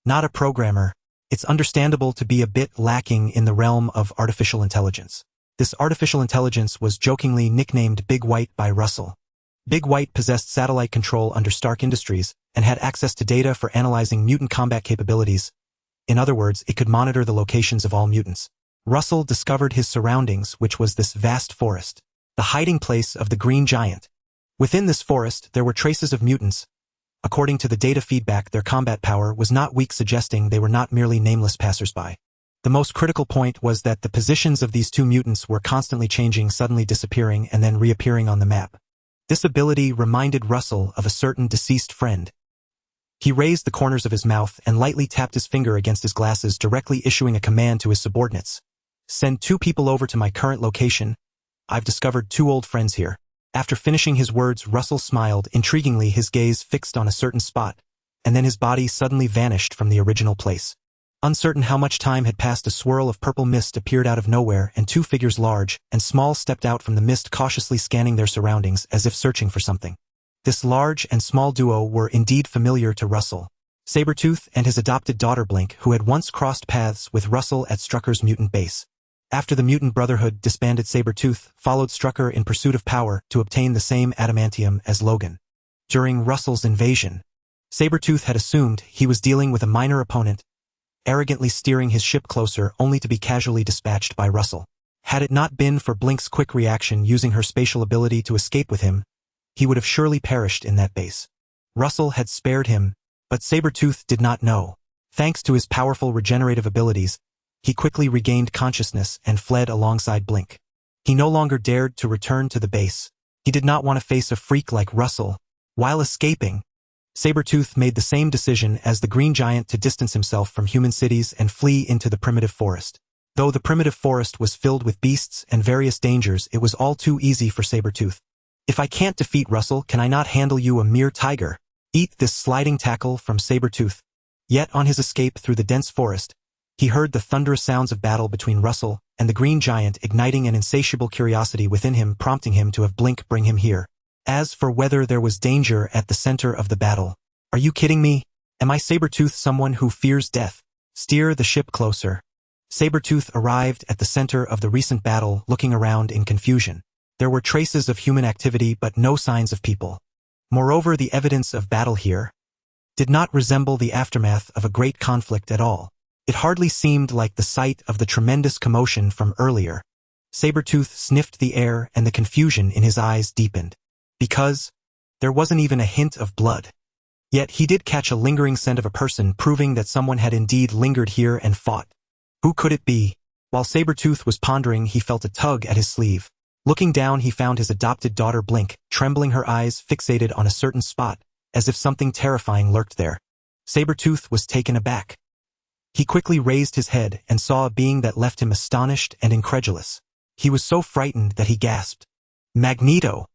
Not a programmer. It's understandable to be a bit lacking in the realm of artificial intelligence. This artificial intelligence was jokingly nicknamed Big White by Russell. Big White possessed satellite control under Stark Industries and had access to data for analyzing mutant combat capabilities. In other words, it could monitor the locations of all mutants. Russell discovered his surroundings, which was this vast forest, the hiding place of the Green Giant. Within this forest, there were traces of mutants. According to the data feedback, their combat power was not weak, suggesting they were not merely nameless passersby. The most critical point was that the positions of these two mutants were constantly changing, suddenly disappearing and then reappearing on the map. This ability reminded Russell of a certain deceased friend. He raised the corners of his mouth and lightly tapped his finger against his glasses, directly issuing a command to his subordinates. Send 2 people over to my current location. I've discovered 2 old friends here. After finishing his words, Russell smiled, intriguingly, his gaze fixed on a certain spot, and then his body suddenly vanished from the original place. Uncertain how much time had passed, a swirl of purple mist appeared out of nowhere, and 2 figures large and small stepped out from the mist, cautiously scanning their surroundings as if searching for something. This large and small duo were indeed familiar to Russell. Sabretooth and his adopted daughter Blink, who had once crossed paths with Russell at Strucker's mutant base. After the Mutant Brotherhood disbanded, Sabretooth followed Strucker in pursuit of power to obtain the same adamantium as Logan. During Russell's invasion, Sabretooth had assumed he was dealing with a minor opponent, arrogantly steering his ship closer only to be casually dispatched by Russell. Had it not been for Blink's quick reaction, using her spatial ability to escape with him, he would have surely perished in that base. Russell had spared him, but Sabretooth did not know. Thanks to his powerful regenerative abilities, he quickly regained consciousness and fled alongside Blink. He no longer dared to return to the base. He did not want to face a freak like Russell. While escaping, Sabretooth made the same decision as the Green Giant to distance himself from human cities and flee into the primitive forest. Though the primitive forest was filled with beasts and various dangers, it was all too easy for Sabretooth. If I can't defeat Russell, can I not handle you, a mere tiger? Eat this sliding tackle from Sabretooth. Yet on his escape through the dense forest, he heard the thunderous sounds of battle between Russell and the Green Giant, igniting an insatiable curiosity within him, prompting him to have Blink bring him here. As for whether there was danger at the center of the battle, are you kidding me? Am I Sabretooth, someone who fears death? Steer the ship closer. Sabretooth arrived at the center of the recent battle, looking around in confusion. There were traces of human activity but no signs of people. Moreover, the evidence of battle here did not resemble the aftermath of a great conflict at all. It hardly seemed like the site of the tremendous commotion from earlier. Sabretooth sniffed the air and the confusion in his eyes deepened. Because there wasn't even a hint of blood. Yet he did catch a lingering scent of a person, proving that someone had indeed lingered here and fought. Who could it be? While Sabretooth was pondering, he felt a tug at his sleeve. Looking down, he found his adopted daughter Blink, trembling, her eyes fixated on a certain spot, as if something terrifying lurked there. Sabretooth was taken aback. He quickly raised his head and saw a being that left him astonished and incredulous. He was so frightened that he gasped. Magneto!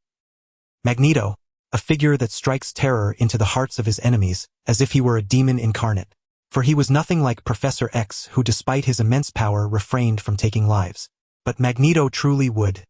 Magneto, a figure that strikes terror into the hearts of his enemies, as if he were a demon incarnate. For he was nothing like Professor X, who despite his immense power refrained from taking lives. But Magneto truly would.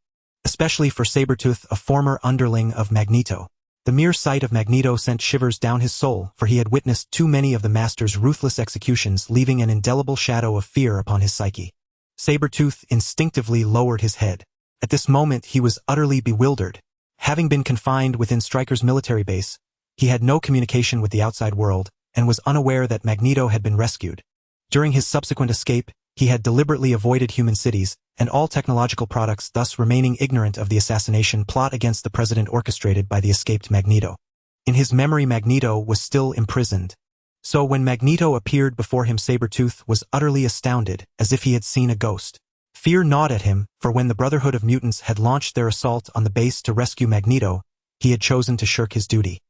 Especially for Sabretooth, a former underling of Magneto. The mere sight of Magneto sent shivers down his soul, for he had witnessed too many of the Master's ruthless executions, leaving an indelible shadow of fear upon his psyche. Sabretooth instinctively lowered his head. At this moment he was utterly bewildered. Having been confined within Stryker's military base, he had no communication with the outside world, and was unaware that Magneto had been rescued. During his subsequent escape, he had deliberately avoided human cities and all technological products, thus remaining ignorant of the assassination plot against the president orchestrated by the escaped Magneto. In his memory, Magneto was still imprisoned. So when Magneto appeared before him, Sabretooth was utterly astounded, as if he had seen a ghost. Fear gnawed at him, for when the Brotherhood of Mutants had launched their assault on the base to rescue Magneto, he had chosen to shirk his duty.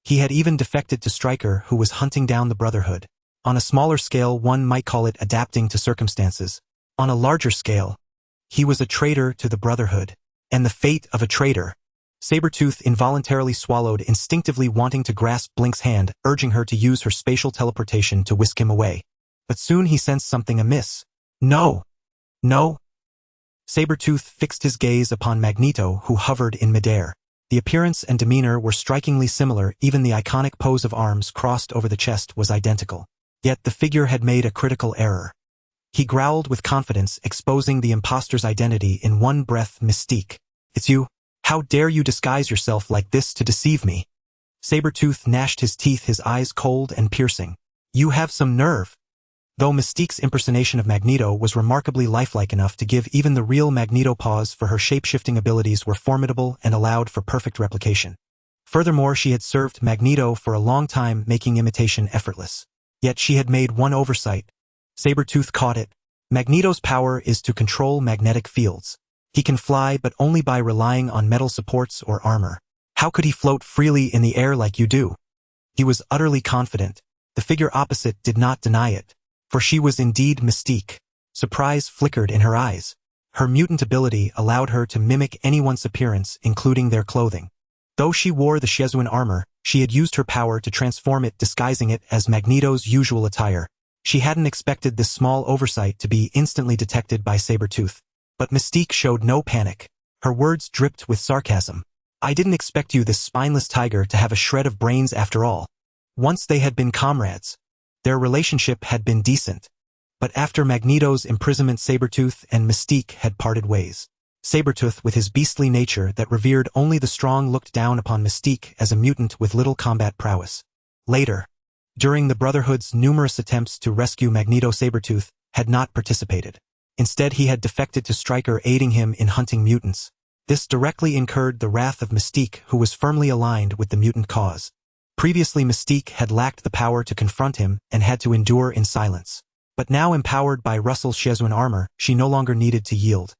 He had even defected to Stryker, who was hunting down the Brotherhood. On a smaller scale, one might call it adapting to circumstances. On a larger scale, he was a traitor to the Brotherhood. And the fate of a traitor. Sabretooth involuntarily swallowed, instinctively wanting to grasp Blink's hand, urging her to use her spatial teleportation to whisk him away. But soon he sensed something amiss. No! No! Sabretooth fixed his gaze upon Magneto, who hovered in midair. The appearance and demeanor were strikingly similar, even the iconic pose of arms crossed over the chest was identical. Yet the figure had made a critical error. He growled with confidence, exposing the imposter's identity in one breath. Mystique. It's you. How dare you disguise yourself like this to deceive me? Sabretooth gnashed his teeth, his eyes cold and piercing. You have some nerve. Though Mystique's impersonation of Magneto was remarkably lifelike enough to give even the real Magneto pause, for her shape-shifting abilities were formidable and allowed for perfect replication. Furthermore, she had served Magneto for a long time, making imitation effortless. Yet she had made one oversight. Sabretooth caught it. Magneto's power is to control magnetic fields. He can fly, but only by relying on metal supports or armor. How could he float freely in the air like you do? He was utterly confident. The figure opposite did not deny it. For she was indeed Mystique. Surprise flickered in her eyes. Her mutant ability allowed her to mimic anyone's appearance, including their clothing. Though she wore the Shezuan armor, she had used her power to transform it, disguising it as Magneto's usual attire. She hadn't expected this small oversight to be instantly detected by Sabretooth. But Mystique showed no panic. Her words dripped with sarcasm. I didn't expect you, this spineless tiger, to have a shred of brains after all. Once they had been comrades. Their relationship had been decent. But after Magneto's imprisonment, Sabretooth and Mystique had parted ways. Sabretooth, with his beastly nature that revered only the strong, looked down upon Mystique as a mutant with little combat prowess. Later, during the Brotherhood's numerous attempts to rescue Magneto, Sabretooth had not participated. Instead, he had defected to Stryker, aiding him in hunting mutants. This directly incurred the wrath of Mystique, who was firmly aligned with the mutant cause. Previously, Mystique had lacked the power to confront him and had to endure in silence. But now, empowered by Russell's Shezuan armor, she no longer needed to yield.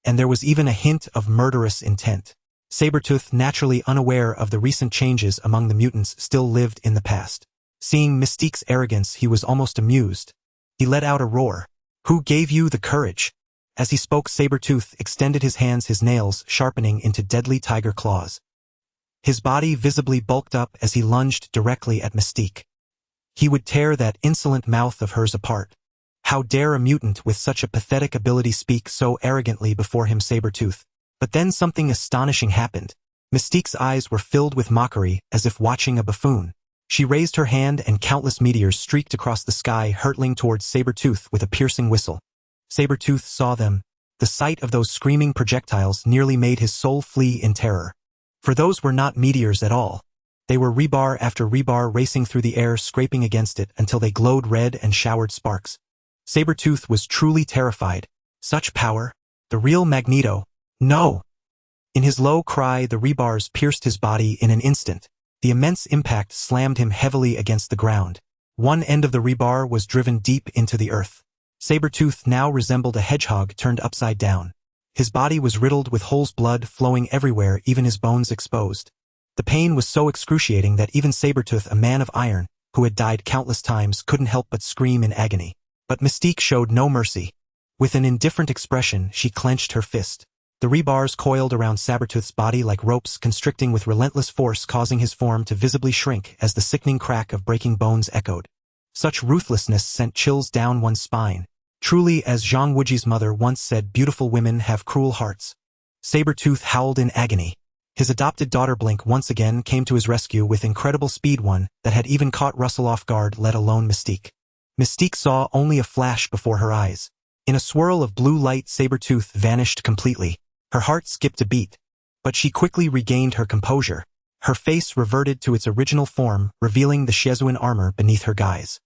And there was even a hint of murderous intent. Sabretooth, naturally unaware of the recent changes among the mutants, still lived in the past. Seeing Mystique's arrogance, he was almost amused. He let out a roar. Who gave you the courage? As he spoke, Sabretooth extended his hands, his nails sharpening into deadly tiger claws. His body visibly bulked up as he lunged directly at Mystique. He would tear that insolent mouth of hers apart. How dare a mutant with such a pathetic ability speak so arrogantly before him, Sabretooth? But then something astonishing happened. Mystique's eyes were filled with mockery, as if watching a buffoon. She raised her hand and countless meteors streaked across the sky, hurtling towards Sabretooth with a piercing whistle. Sabretooth saw them. The sight of those screaming projectiles nearly made his soul flee in terror. For those were not meteors at all. They were rebar after rebar racing through the air, scraping against it until they glowed red and showered sparks. Sabretooth was truly terrified. Such power? The real Magneto? No! In his low cry, the rebars pierced his body in an instant. The immense impact slammed him heavily against the ground. One end of the rebar was driven deep into the earth. Sabretooth now resembled a hedgehog turned upside down. His body was riddled with holes, blood flowing everywhere, even his bones exposed. The pain was so excruciating that even Sabretooth, a man of iron, who had died countless times, couldn't help but scream in agony. But Mystique showed no mercy. With an indifferent expression, she clenched her fist. The rebars coiled around Sabretooth's body like ropes, constricting with relentless force, causing his form to visibly shrink as the sickening crack of breaking bones echoed. Such ruthlessness sent chills down one's spine. Truly, as Zhang Wuji's mother once said, beautiful women have cruel hearts. Sabretooth howled in agony. His adopted daughter Blink once again came to his rescue with incredible speed, one that had even caught Russell off guard, let alone Mystique. Mystique saw only a flash before her eyes. In a swirl of blue light, Sabretooth vanished completely. Her heart skipped a beat. But she quickly regained her composure. Her face reverted to its original form, revealing the Shezuan armor beneath her guise.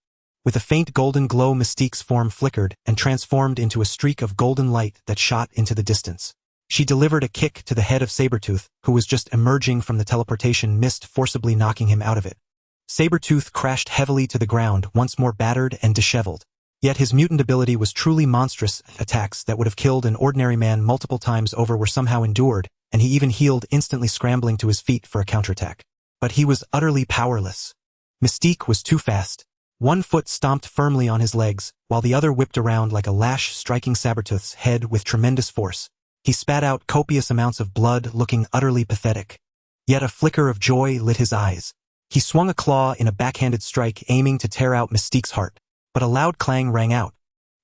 With a faint golden glow, Mystique's form flickered and transformed into a streak of golden light that shot into the distance. She delivered a kick to the head of Sabretooth, who was just emerging from the teleportation mist, forcibly knocking him out of it. Sabretooth crashed heavily to the ground, once more battered and disheveled. Yet his mutant ability was truly monstrous. Attacks that would have killed an ordinary man multiple times over were somehow endured, and he even healed, instantly scrambling to his feet for a counterattack. But he was utterly powerless. Mystique was too fast. One foot stomped firmly on his legs, while the other whipped around like a lash, striking Sabretooth's head with tremendous force. He spat out copious amounts of blood, looking utterly pathetic. Yet a flicker of joy lit his eyes. He swung a claw in a backhanded strike, aiming to tear out Mystique's heart. But a loud clang rang out.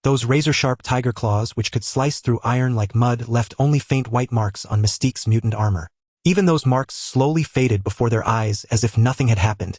Those razor-sharp tiger claws, which could slice through iron like mud, left only faint white marks on Mystique's mutant armor. Even those marks slowly faded before their eyes as if nothing had happened.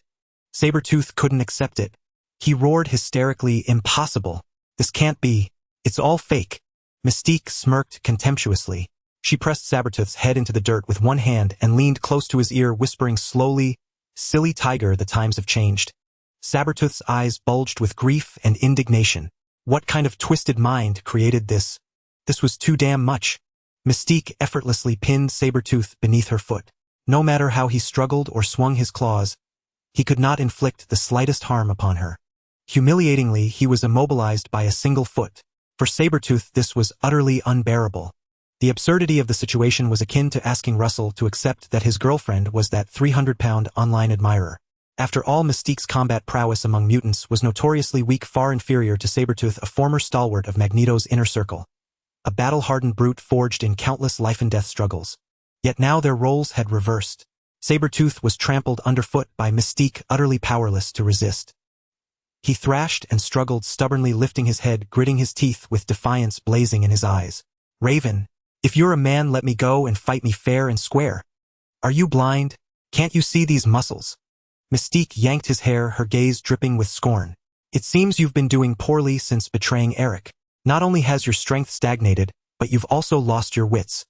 Sabretooth couldn't accept it. He roared hysterically, "Impossible! This can't be! It's all fake!" Mystique smirked contemptuously. She pressed Sabretooth's head into the dirt with one hand and leaned close to his ear, whispering slowly, "Silly tiger, the times have changed." Sabretooth's eyes bulged with grief and indignation. What kind of twisted mind created this? This was too damn much. Mystique effortlessly pinned Sabretooth beneath her foot. No matter how he struggled or swung his claws, he could not inflict the slightest harm upon her. Humiliatingly, he was immobilized by a single foot. For Sabretooth, this was utterly unbearable. The absurdity of the situation was akin to asking Russell to accept that his girlfriend was that 300-pound online admirer. After all, Mystique's combat prowess among mutants was notoriously weak, far inferior to Sabretooth, a former stalwart of Magneto's inner circle. A battle-hardened brute forged in countless life-and-death struggles. Yet now their roles had reversed. Sabretooth was trampled underfoot by Mystique, utterly powerless to resist. He thrashed and struggled, stubbornly lifting his head, gritting his teeth with defiance blazing in his eyes. "Raven, if you're a man, let me go and fight me fair and square. Are you blind? Can't you see these muscles?" Mystique yanked his hair, her gaze dripping with scorn. "It seems you've been doing poorly since betraying Eric. Not only has your strength stagnated, but you've also lost your wits."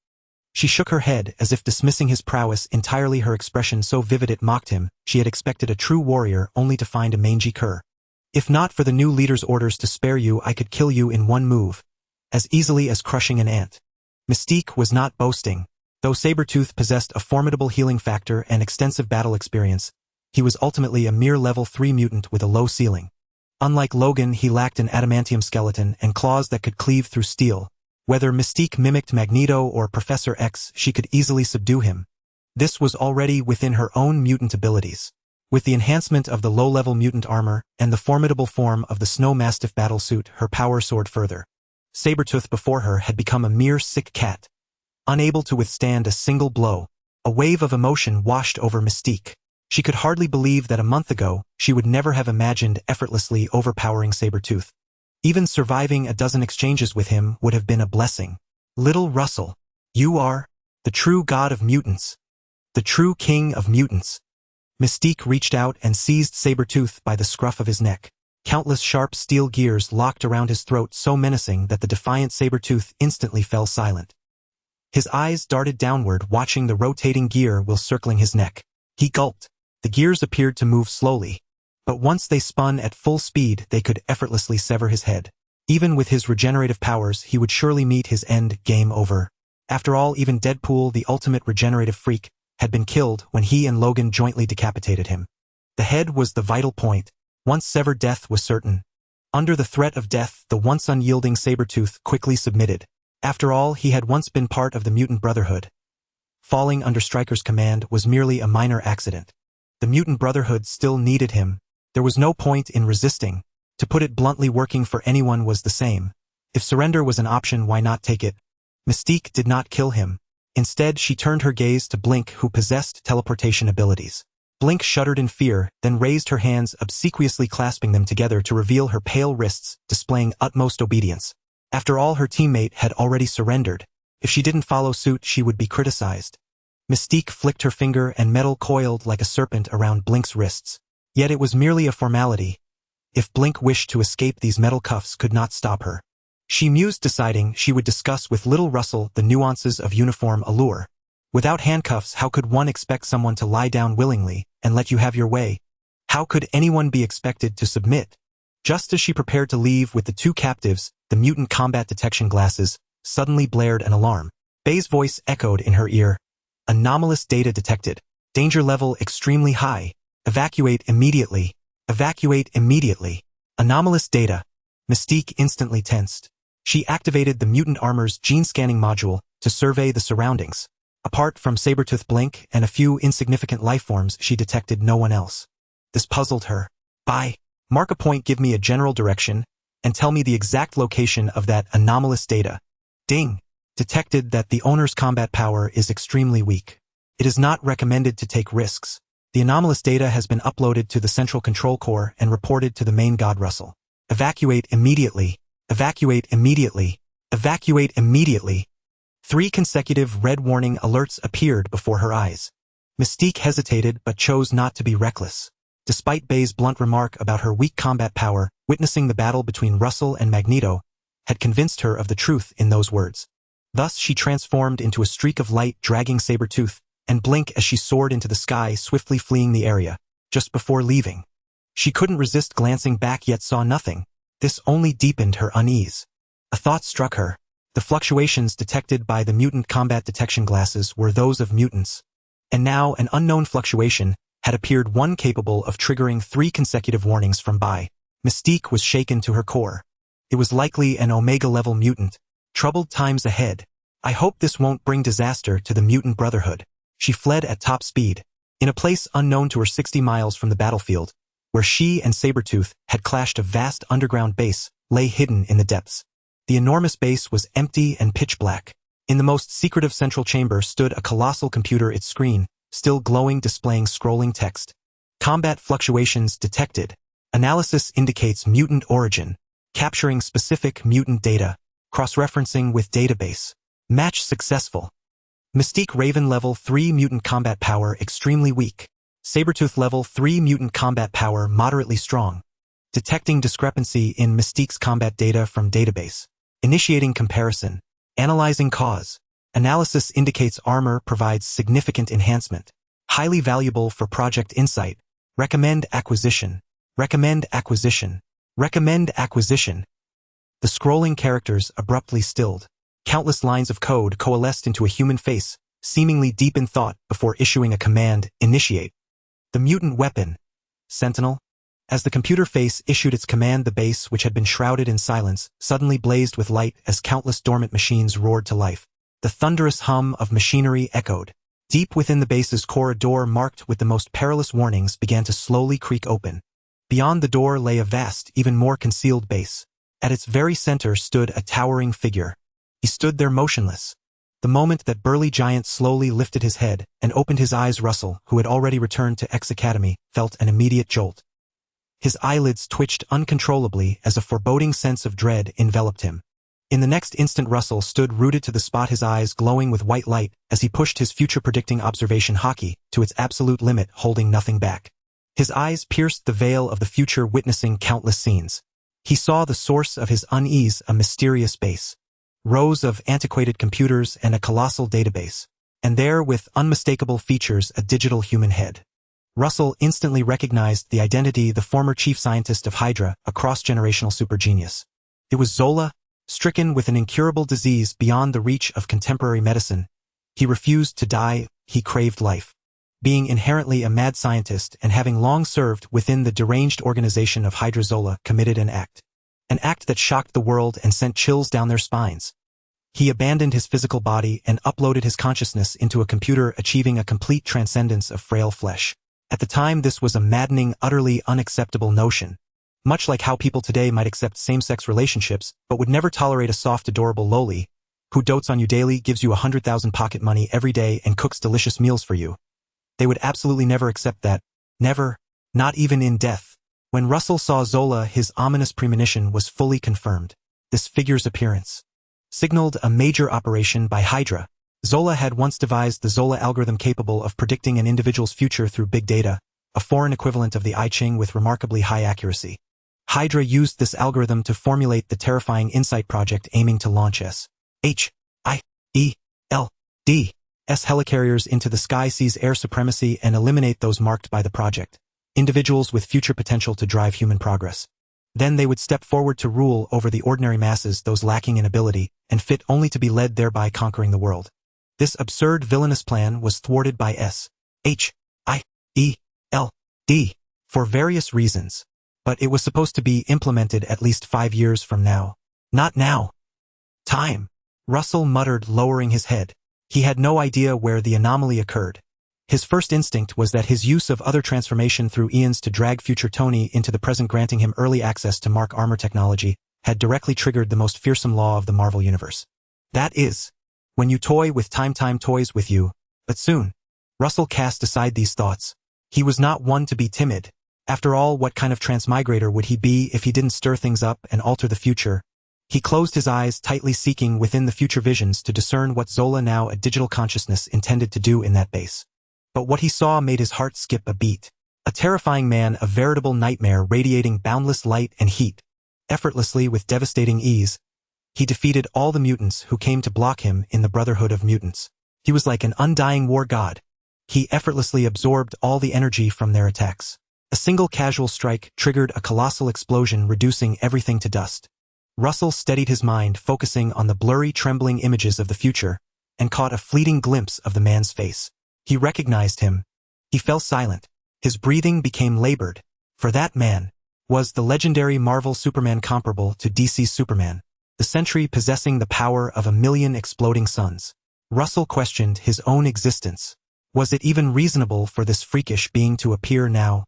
She shook her head, as if dismissing his prowess entirely, her expression so vivid it mocked him. She had expected a true warrior, only to find a mangy cur. "If not for the new leader's orders to spare you, I could kill you in one move, as easily as crushing an ant." Mystique was not boasting. Though Sabretooth possessed a formidable healing factor and extensive battle experience, he was ultimately a mere level 3 mutant with a low ceiling. Unlike Logan, he lacked an adamantium skeleton and claws that could cleave through steel. Whether Mystique mimicked Magneto or Professor X, she could easily subdue him. This was already within her own mutant abilities. With the enhancement of the low-level mutant armor and the formidable form of the Snow Mastiff battlesuit, her power soared further. Sabretooth before her had become a mere sick cat, unable to withstand a single blow. A wave of emotion washed over Mystique. She could hardly believe that a month ago, she would never have imagined effortlessly overpowering Sabretooth. Even surviving a dozen exchanges with him would have been a blessing. "Little Russell, you are the true god of mutants. The true king of mutants." Mystique reached out and seized Sabretooth by the scruff of his neck. Countless sharp steel gears locked around his throat, so menacing that the defiant Sabretooth instantly fell silent. His eyes darted downward, watching the rotating gear wheel circling his neck. He gulped. The gears appeared to move slowly, but once they spun at full speed, they could effortlessly sever his head. Even with his regenerative powers, he would surely meet his end. Game over. After all, even Deadpool, the ultimate regenerative freak, had been killed when he and Logan jointly decapitated him. The head was the vital point. Once severed, death was certain. Under the threat of death, the once unyielding Sabretooth quickly submitted. After all, he had once been part of the Mutant Brotherhood. Falling under Stryker's command was merely a minor accident. The Mutant Brotherhood still needed him. There was no point in resisting. To put it bluntly, working for anyone was the same. If surrender was an option, why not take it? Mystique did not kill him. Instead, she turned her gaze to Blink, who possessed teleportation abilities. Blink shuddered in fear, then raised her hands, obsequiously clasping them together to reveal her pale wrists, displaying utmost obedience. After all, her teammate had already surrendered. If she didn't follow suit, she would be criticized. Mystique flicked her finger and metal coiled like a serpent around Blink's wrists. Yet it was merely a formality. If Blink wished to escape, these metal cuffs could not stop her. She mused, deciding she would discuss with little Russell the nuances of uniform allure. Without handcuffs, how could one expect someone to lie down willingly and let you have your way? How could anyone be expected to submit? Just as she prepared to leave with the two captives, the mutant combat detection glasses suddenly blared an alarm. Bay's voice echoed in her ear. "Anomalous data detected. Danger level extremely high. Evacuate immediately. Evacuate immediately." Anomalous data. Mystique instantly tensed. She activated the mutant armor's gene scanning module to survey the surroundings. Apart from Sabretooth Blink and a few insignificant lifeforms, she detected no one else. This puzzled her. Mark a point, give me a general direction, and tell me the exact location of that anomalous data. Ding. Detected that the owner's combat power is extremely weak. It is not recommended to take risks. The anomalous data has been uploaded to the Central Control Core and reported to the main god Russell. Evacuate immediately. Evacuate immediately. Evacuate immediately. 3 consecutive red warning alerts appeared before her eyes. Mystique hesitated but chose not to be reckless. Despite Bay's blunt remark about her weak combat power, witnessing the battle between Russell and Magneto had convinced her of the truth in those words. Thus she transformed into a streak of light, dragging Sabretooth and Blink as she soared into the sky, swiftly fleeing the area. Just before leaving, she couldn't resist glancing back yet saw nothing. This only deepened her unease. A thought struck her. The fluctuations detected by the mutant combat detection glasses were those of mutants. And now an unknown fluctuation had appeared, one capable of triggering 3 consecutive warnings from Bay. Mystique was shaken to her core. It was likely an Omega-level mutant. Troubled times ahead. I hope this won't bring disaster to the mutant brotherhood. She fled at top speed. In a place unknown to her 60 miles from the battlefield, where she and Sabretooth had clashed, a vast underground base lay hidden in the depths. The enormous base was empty and pitch black. In the most secretive central chamber stood a colossal computer, its screen still glowing, displaying scrolling text. Combat fluctuations detected. Analysis indicates mutant origin. Capturing specific mutant data. Cross-referencing with database. Match successful. Mystique Raven level 3 mutant combat power extremely weak. Sabretooth level 3 mutant combat power moderately strong. Detecting discrepancy in Mystique's combat data from database. Initiating comparison. Analyzing cause. Analysis indicates armor provides significant enhancement. Highly valuable for Project Insight. Recommend acquisition. Recommend acquisition. Recommend acquisition. The scrolling characters abruptly stilled. Countless lines of code coalesced into a human face, seemingly deep in thought before issuing a command, initiate. The mutant weapon. Sentinel. As the computer face issued its command, the base, which had been shrouded in silence, suddenly blazed with light as countless dormant machines roared to life. The thunderous hum of machinery echoed. Deep within the base's core, a door marked with the most perilous warnings began to slowly creak open. Beyond the door lay a vast, even more concealed base. At its very center stood a towering figure. He stood there motionless. The moment that burly giant slowly lifted his head and opened his eyes, Russell, who had already returned to X Academy, felt an immediate jolt. His eyelids twitched uncontrollably as a foreboding sense of dread enveloped him. In the next instant, Russell stood rooted to the spot, his eyes glowing with white light as he pushed his future-predicting observation hockey to its absolute limit, holding nothing back. His eyes pierced the veil of the future, witnessing countless scenes. He saw the source of his unease, a mysterious base. Rows of antiquated computers and a colossal database. And there, with unmistakable features, a digital human head. Russell instantly recognized the identity, the former chief scientist of Hydra, a cross-generational supergenius. It was Zola. Stricken with an incurable disease beyond the reach of contemporary medicine, he refused to die, he craved life. Being inherently a mad scientist and having long served within the deranged organization of Hydra, Zola committed an act. An act that shocked the world and sent chills down their spines. He abandoned his physical body and uploaded his consciousness into a computer, achieving a complete transcendence of frail flesh. At the time, this was a maddening, utterly unacceptable notion. Much like how people today might accept same-sex relationships, but would never tolerate a soft, adorable loli, who dotes on you daily, gives you 100,000 pocket money every day, and cooks delicious meals for you. They would absolutely never accept that. Never. Not even in death. When Russell saw Zola, his ominous premonition was fully confirmed. This figure's appearance signaled a major operation by Hydra. Zola had once devised the Zola algorithm, capable of predicting an individual's future through big data, a foreign equivalent of the I Ching with remarkably high accuracy. Hydra used this algorithm to formulate the terrifying Insight project, aiming to launch S.H.I.E.L.D. helicarriers into the sky, seize air supremacy, and eliminate those marked by the project. Individuals with future potential to drive human progress. Then they would step forward to rule over the ordinary masses, those lacking in ability, and fit only to be led, thereby conquering the world. This absurd, villainous plan was thwarted by S.H.I.E.L.D. for various reasons. But it was supposed to be implemented at least 5 years from now. Not now. Time. Russell muttered, lowering his head. He had no idea where the anomaly occurred. His first instinct was that his use of other transformation through eons to drag future Tony into the present, granting him early access to Mark armor technology, had directly triggered the most fearsome law of the Marvel Universe. That is, when you toy with time toys with you. But soon, Russell cast aside these thoughts. He was not one to be timid. After all, what kind of transmigrator would he be if he didn't stir things up and alter the future? He closed his eyes, tightly seeking within the future visions to discern what Zola, now a digital consciousness, intended to do in that base. But what he saw made his heart skip a beat. A terrifying man, a veritable nightmare radiating boundless light and heat. Effortlessly, with devastating ease, he defeated all the mutants who came to block him in the Brotherhood of Mutants. He was like an undying war god. He effortlessly absorbed all the energy from their attacks. A single casual strike triggered a colossal explosion, reducing everything to dust. Russell steadied his mind, focusing on the blurry, trembling images of the future, and caught a fleeting glimpse of the man's face. He recognized him. He fell silent. His breathing became labored. For that man was the legendary Marvel Superman, comparable to DC's Superman, the Sentry possessing the power of 1,000,000 exploding suns. Russell questioned his own existence. Was it even reasonable for this freakish being to appear now?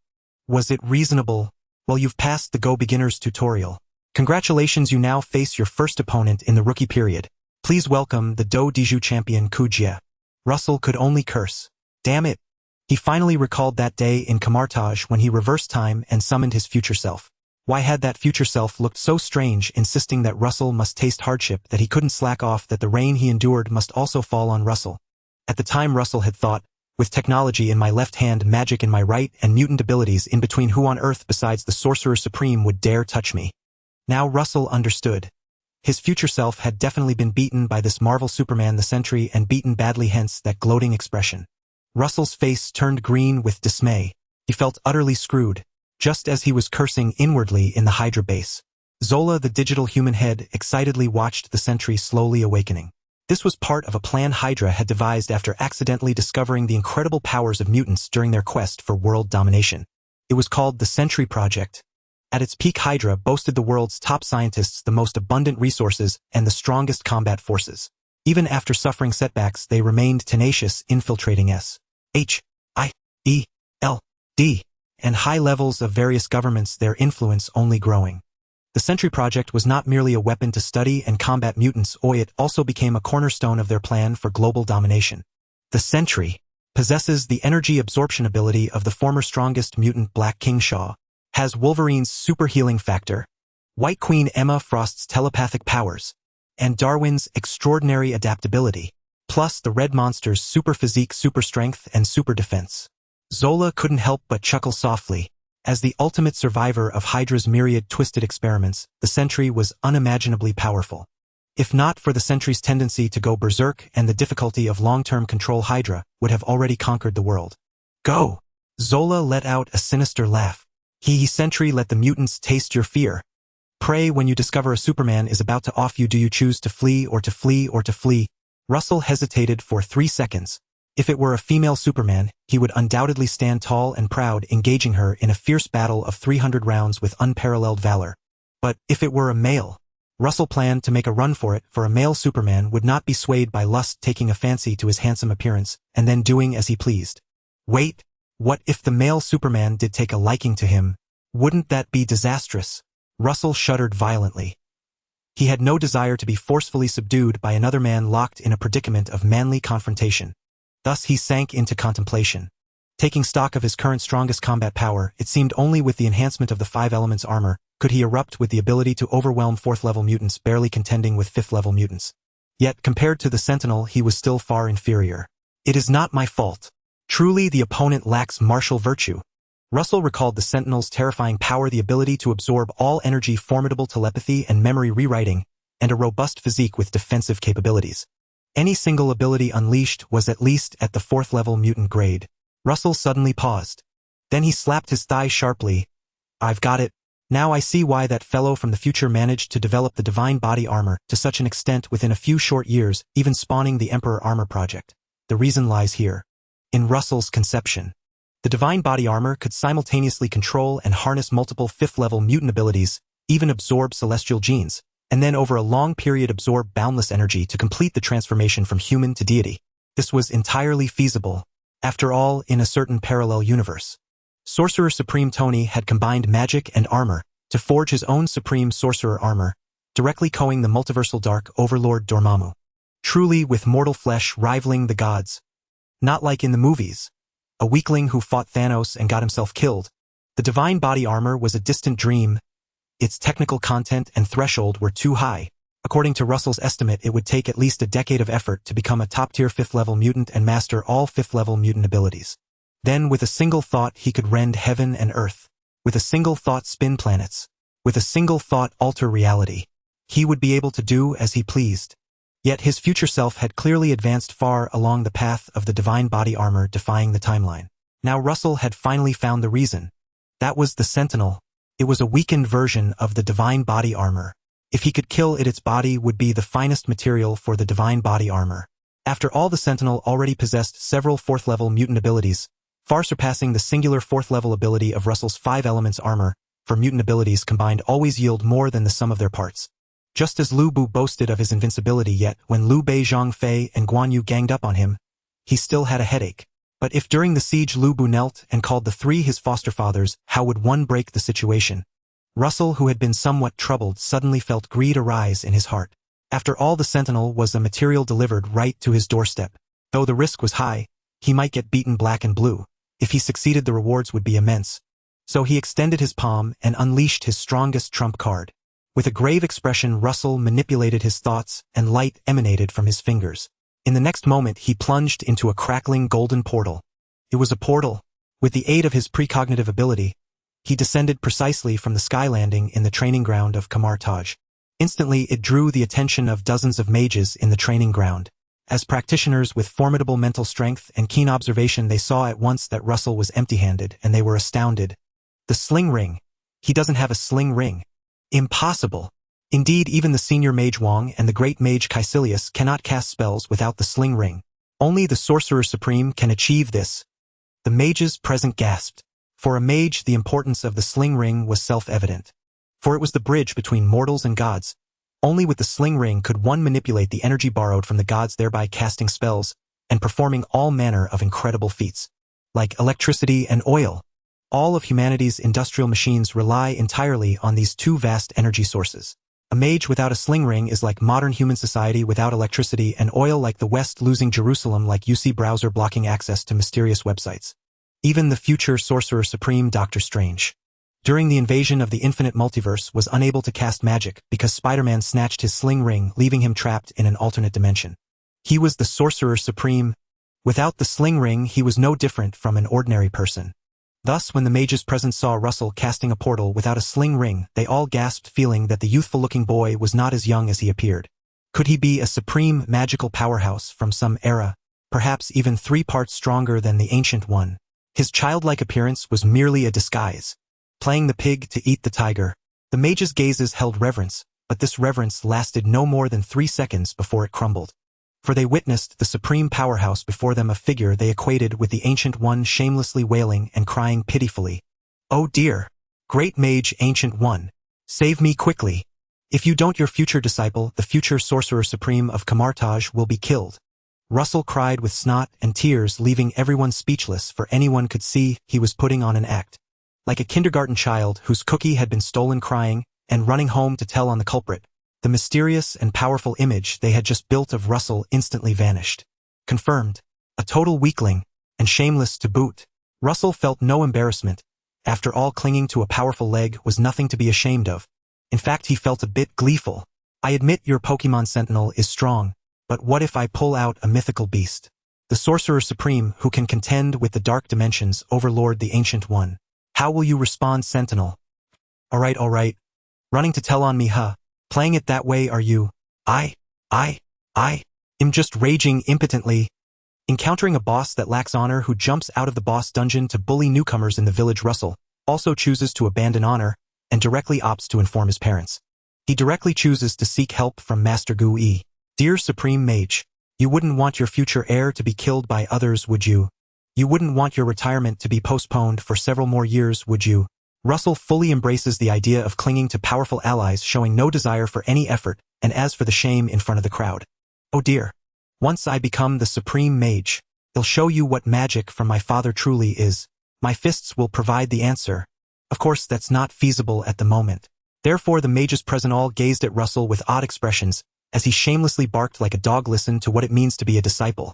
Was it reasonable? Well, you've passed the Go Beginners tutorial. Congratulations, you now face your first opponent in the rookie period. Please welcome the Do Diju champion Kujia. Russell could only curse. Damn it. He finally recalled that day in Kamartaj when he reversed time and summoned his future self. Why had that future self looked so strange, insisting that Russell must taste hardship, that he couldn't slack off, that the rain he endured must also fall on Russell? At the time, Russell had thought, with technology in my left hand, magic in my right, and mutant abilities in between, who on earth besides the Sorcerer Supreme would dare touch me? Now Russell understood. His future self had definitely been beaten by this Marvel Superman, the Sentry, and beaten badly, hence that gloating expression. Russell's face turned green with dismay. He felt utterly screwed, just as he was cursing inwardly in the Hydra base. Zola, the digital human head, excitedly watched the Sentry slowly awakening. This was part of a plan Hydra had devised after accidentally discovering the incredible powers of mutants during their quest for world domination. It was called the Sentry Project. At its peak, Hydra boasted the world's top scientists, the most abundant resources, and the strongest combat forces. Even after suffering setbacks, they remained tenacious, infiltrating S.H.I.E.L.D. and high levels of various governments, their influence only growing. The Sentry Project was not merely a weapon to study and combat mutants, it also became a cornerstone of their plan for global domination. The Sentry possesses the energy absorption ability of the former strongest mutant Black King Shaw, has Wolverine's super healing factor, White Queen Emma Frost's telepathic powers, and Darwin's extraordinary adaptability, plus the Red Monster's super physique, super strength, and super defense. Zola couldn't help but chuckle softly. As the ultimate survivor of Hydra's myriad twisted experiments, the Sentry was unimaginably powerful. If not for the Sentry's tendency to go berserk and the difficulty of long-term control, Hydra would have already conquered the world. Go! Zola let out a sinister laugh. Sentry, let the mutants taste your fear. Pray, when you discover a Superman is about to off you, do you choose to flee or to flee or to flee? Russell hesitated for 3 seconds. If it were a female Superman, he would undoubtedly stand tall and proud, engaging her in a fierce battle of 300 rounds with unparalleled valor. But if it were a male, Russell planned to make a run for it, for a male Superman would not be swayed by lust, taking a fancy to his handsome appearance, and then doing as he pleased. Wait, what if the male Superman did take a liking to him? Wouldn't that be disastrous? Russell shuddered violently. He had no desire to be forcefully subdued by another man locked in a predicament of manly confrontation. Thus he sank into contemplation. Taking stock of his current strongest combat power, it seemed only with the enhancement of the 5 elements armor could he erupt with the ability to overwhelm 4th-level mutants, barely contending with 5th-level mutants. Yet, compared to the Sentinel, he was still far inferior. It is not my fault. Truly, the opponent lacks martial virtue. Russell recalled the Sentinel's terrifying power, the ability to absorb all energy, formidable telepathy and memory rewriting, and a robust physique with defensive capabilities. Any single ability unleashed was at least at the 4th-level mutant grade. Russell suddenly paused. Then he slapped his thigh sharply. I've got it. Now I see why that fellow from the future managed to develop the divine body armor to such an extent within a few short years, even spawning the Emperor Armor Project. The reason lies here. In Russell's conception. The divine body armor could simultaneously control and harness multiple 5th-level mutant abilities, even absorb celestial genes, and then over a long period absorb boundless energy to complete the transformation from human to deity. This was entirely feasible. After all, in a certain parallel universe, Sorcerer Supreme Tony had combined magic and armor to forge his own Supreme Sorcerer armor, directly echoing the multiversal Dark Overlord Dormammu. Truly with mortal flesh rivaling the gods. Not like in the movies. A weakling who fought Thanos and got himself killed. The divine body armor was a distant dream. Its technical content and threshold were too high. According to Russell's estimate, it would take at least a decade of effort to become a top-tier 5th-level mutant and master all 5th-level mutant abilities. Then, with a single thought, he could rend heaven and earth. With a single thought, spin planets. With a single thought, alter reality. He would be able to do as he pleased. Yet his future self had clearly advanced far along the path of the divine body armor defying the timeline. Now Russell had finally found the reason. That was the Sentinel. It was a weakened version of the divine body armor. If he could kill it, its body would be the finest material for the divine body armor. After all, the Sentinel already possessed several 4th-level mutant abilities, far surpassing the singular 4th-level ability of Russell's 5 elements armor, for mutant abilities combined always yield more than the sum of their parts. Just as Lu Bu boasted of his invincibility, yet when Liu Bei, Zhang Fei, and Guan Yu ganged up on him, he still had a headache. But if during the siege Lu Bu knelt and called the 3 his foster fathers, how would one break the situation? Russell, who had been somewhat troubled, suddenly felt greed arise in his heart. After all, the Sentinel was a material delivered right to his doorstep. Though the risk was high, he might get beaten black and blue. If he succeeded, the rewards would be immense. So he extended his palm and unleashed his strongest trump card. With a grave expression, Russell manipulated his thoughts, and light emanated from his fingers. In the next moment, he plunged into a crackling golden portal. It was a portal. With the aid of his precognitive ability, he descended precisely from the sky landing in the training ground of Kamar-Taj. Instantly, it drew the attention of dozens of mages in the training ground. As practitioners with formidable mental strength and keen observation, they saw at once that Russell was empty-handed, and they were astounded. The sling ring. He doesn't have a sling ring. Impossible. Indeed, even the senior mage Wang and the great mage Caecilius cannot cast spells without the sling ring. Only the Sorcerer Supreme can achieve this. The mages present gasped. For a mage, the importance of the sling ring was self-evident. For it was the bridge between mortals and gods. Only with the sling ring could one manipulate the energy borrowed from the gods, thereby casting spells and performing all manner of incredible feats. Like electricity and oil. All of humanity's industrial machines rely entirely on these two vast energy sources. A mage without a sling ring is like modern human society without electricity and oil, like the West losing Jerusalem, like UC browser blocking access to mysterious websites. Even the future Sorcerer Supreme Doctor Strange, during the invasion of the infinite multiverse, was unable to cast magic because Spider-Man snatched his sling ring, leaving him trapped in an alternate dimension. He was the Sorcerer Supreme. Without the sling ring, he was no different from an ordinary person. Thus, when the mages present saw Russell casting a portal without a sling ring, they all gasped, feeling that the youthful-looking boy was not as young as he appeared. Could he be a supreme magical powerhouse from some era, perhaps even 3 parts stronger than the Ancient One? His childlike appearance was merely a disguise, playing the pig to eat the tiger. The mages' gazes held reverence, but this reverence lasted no more than 3 seconds before it crumbled. For they witnessed the supreme powerhouse before them, a figure they equated with the Ancient One, shamelessly wailing and crying pitifully. "Oh dear! Great mage Ancient One! Save me quickly! If you don't, your future disciple, the future Sorcerer Supreme of Kamar-Taj, will be killed." Russell cried with snot and tears, leaving everyone speechless, for anyone could see he was putting on an act. Like a kindergarten child whose cookie had been stolen, crying and running home to tell on the culprit, the mysterious and powerful image they had just built of Russell instantly vanished. Confirmed. A total weakling, and shameless to boot. Russell felt no embarrassment. After all, clinging to a powerful leg was nothing to be ashamed of. In fact, he felt a bit gleeful. "I admit your Pokemon Sentinel is strong, but what if I pull out a mythical beast? The Sorcerer Supreme, who can contend with the dark dimensions, Overlord the Ancient One. How will you respond, Sentinel?" Alright. Running to tell on me, huh? Playing it that way, are you? I am just raging impotently. Encountering a boss that lacks honor, who jumps out of the boss dungeon to bully newcomers in the village, Russell also chooses to abandon honor and directly opts to inform his parents. He directly chooses to seek help from Master Gu Yi. "Dear Supreme Mage, you wouldn't want your future heir to be killed by others, would you? You wouldn't want your retirement to be postponed for several more years, would you?" Russell fully embraces the idea of clinging to powerful allies, showing no desire for any effort, and as for the shame in front of the crowd. Oh dear. Once I become the supreme mage, I'll show you what magic from my father truly is. My fists will provide the answer. Of course, that's not feasible at the moment. Therefore, the mages present all gazed at Russell with odd expressions, as he shamelessly barked like a dog. Listen to what it means to be a disciple.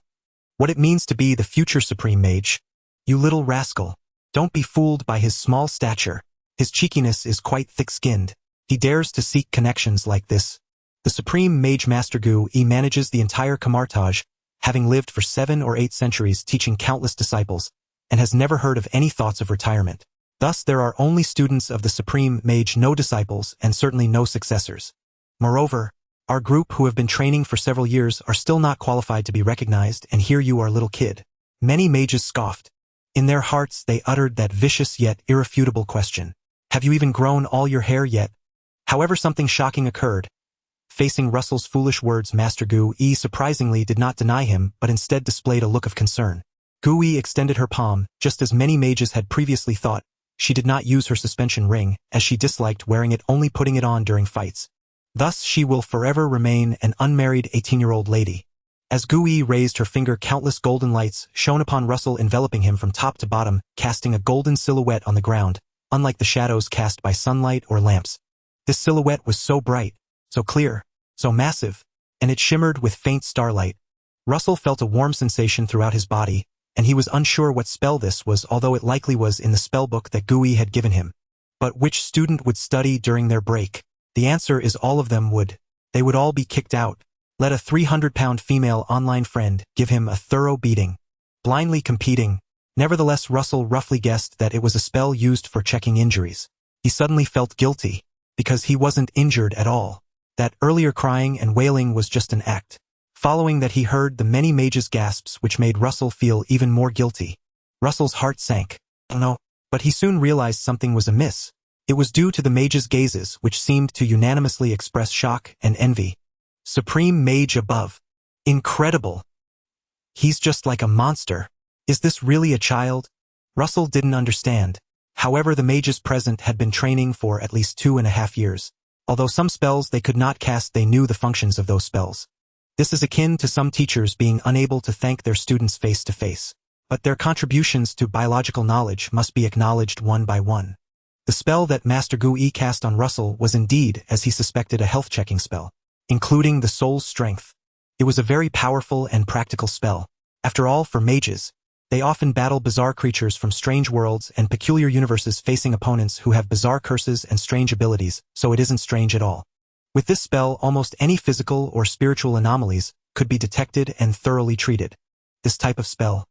What it means to be the future supreme mage. You little rascal. Don't be fooled by his small stature. His cheekiness is quite thick-skinned. He dares to seek connections like this. The supreme mage Master Gu-E manages the entire Camartage, having lived for 7 or 8 centuries teaching countless disciples, and has never heard of any thoughts of retirement. Thus, there are only students of the supreme mage, no disciples, and certainly no successors. Moreover, our group who have been training for several years are still not qualified to be recognized, and here you are, little kid. Many mages scoffed. In their hearts, they uttered that vicious yet irrefutable question. Have you even grown all your hair yet? However, something shocking occurred. Facing Russell's foolish words, Master Gu-E surprisingly did not deny him, but instead displayed a look of concern. Gu-E extended her palm, just as many mages had previously thought. She did not use her suspension ring, as she disliked wearing it, only putting it on during fights. Thus, she will forever remain an unmarried 18-year-old lady. As Gu-E raised her finger, countless golden lights shone upon Russell, enveloping him from top to bottom, casting a golden silhouette on the ground, unlike the shadows cast by sunlight or lamps. This silhouette was so bright, so clear, so massive, and it shimmered with faint starlight. Russell felt a warm sensation throughout his body, and he was unsure what spell this was, although it likely was in the spellbook that Gu-E had given him. But which student would study during their break? The answer is all of them would. They would all be kicked out. Let a 300-pound female online friend give him a thorough beating. Blindly competing. Nevertheless, Russell roughly guessed that it was a spell used for checking injuries. He suddenly felt guilty, because he wasn't injured at all. That earlier crying and wailing was just an act. Following that, he heard the many mages' gasps, which made Russell feel even more guilty. Russell's heart sank. Oh no, but he soon realized something was amiss. It was due to the mages' gazes, which seemed to unanimously express shock and envy. Supreme mage above. Incredible. He's just like a monster. Is this really a child? Russell didn't understand. However, the mages present had been training for at least 2.5 years. Although some spells they could not cast, they knew the functions of those spells. This is akin to some teachers being unable to thank their students face to face. But their contributions to biological knowledge must be acknowledged one by one. The spell that Master Gu-E cast on Russell was indeed, as he suspected, a health-checking spell, including the soul's strength. It was a very powerful and practical spell. After all, for mages, they often battle bizarre creatures from strange worlds and peculiar universes, facing opponents who have bizarre curses and strange abilities, so it isn't strange at all. With this spell, almost any physical or spiritual anomalies could be detected and thoroughly treated. This type of spell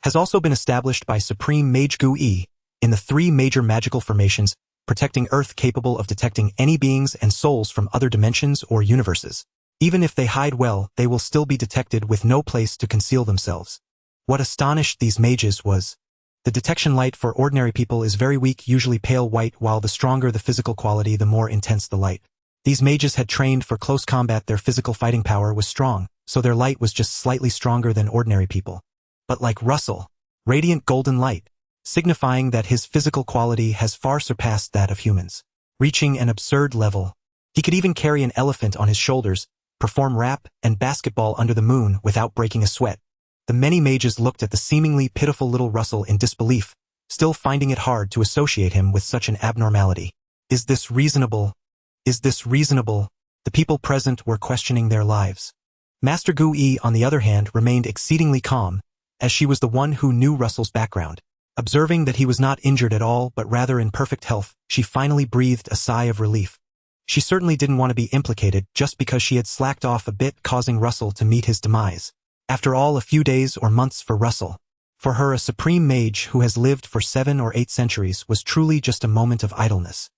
has also been established by Supreme Mage Gu-E in the 3 major magical formations, protecting Earth, capable of detecting any beings and souls from other dimensions or universes. Even if they hide well, they will still be detected with no place to conceal themselves. What astonished these mages was the detection light for ordinary people is very weak, usually pale white, while the stronger the physical quality, the more intense the light. These mages had trained for close combat. Their physical fighting power was strong, so their light was just slightly stronger than ordinary people. But like Russell, radiant golden light, signifying that his physical quality has far surpassed that of humans, reaching an absurd level. He could even carry an elephant on his shoulders, perform rap and basketball under the moon without breaking a sweat. The many mages looked at the seemingly pitiful little Russell in disbelief, still finding it hard to associate him with such an abnormality. Is this reasonable? Is this reasonable? The people present were questioning their lives. Master Gu-E, on the other hand, remained exceedingly calm, as she was the one who knew Russell's background. Observing that he was not injured at all but rather in perfect health, she finally breathed a sigh of relief. She certainly didn't want to be implicated just because she had slacked off a bit, causing Russell to meet his demise. After all, a few days or months for Russell. For her, a supreme mage who has lived for 7 or 8 centuries, was truly just a moment of idleness.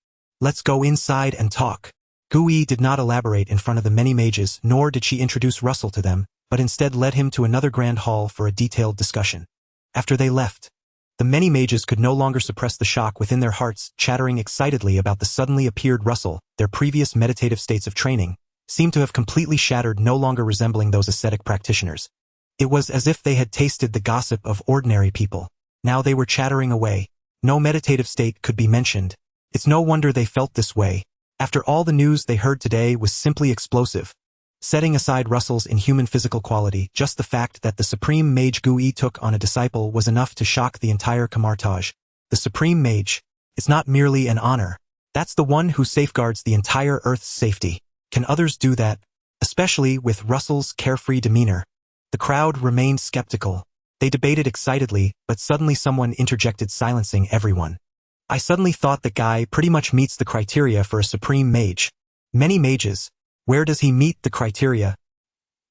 Let's go inside and talk. Gu-E did not elaborate in front of the many mages, nor did she introduce Russell to them, but instead led him to another grand hall for a detailed discussion. After they left, the many mages could no longer suppress the shock within their hearts, chattering excitedly about the suddenly appeared Russell. Their previous meditative states of training seemed to have completely shattered, no longer resembling those ascetic practitioners. It was as if they had tasted the gossip of ordinary people. Now they were chattering away. No meditative state could be mentioned. It's no wonder they felt this way. After all, the news they heard today was simply explosive. Setting aside Russell's inhuman physical quality, just the fact that the Supreme Mage Gui took on a disciple was enough to shock the entire Camartage. The Supreme Mage is not merely an honor. That's the one who safeguards the entire Earth's safety. Can others do that? Especially with Russell's carefree demeanor. The crowd remained skeptical. They debated excitedly, but suddenly someone interjected, silencing everyone. I suddenly thought that guy pretty much meets the criteria for a Supreme Mage. Many mages. Where does he meet the criteria?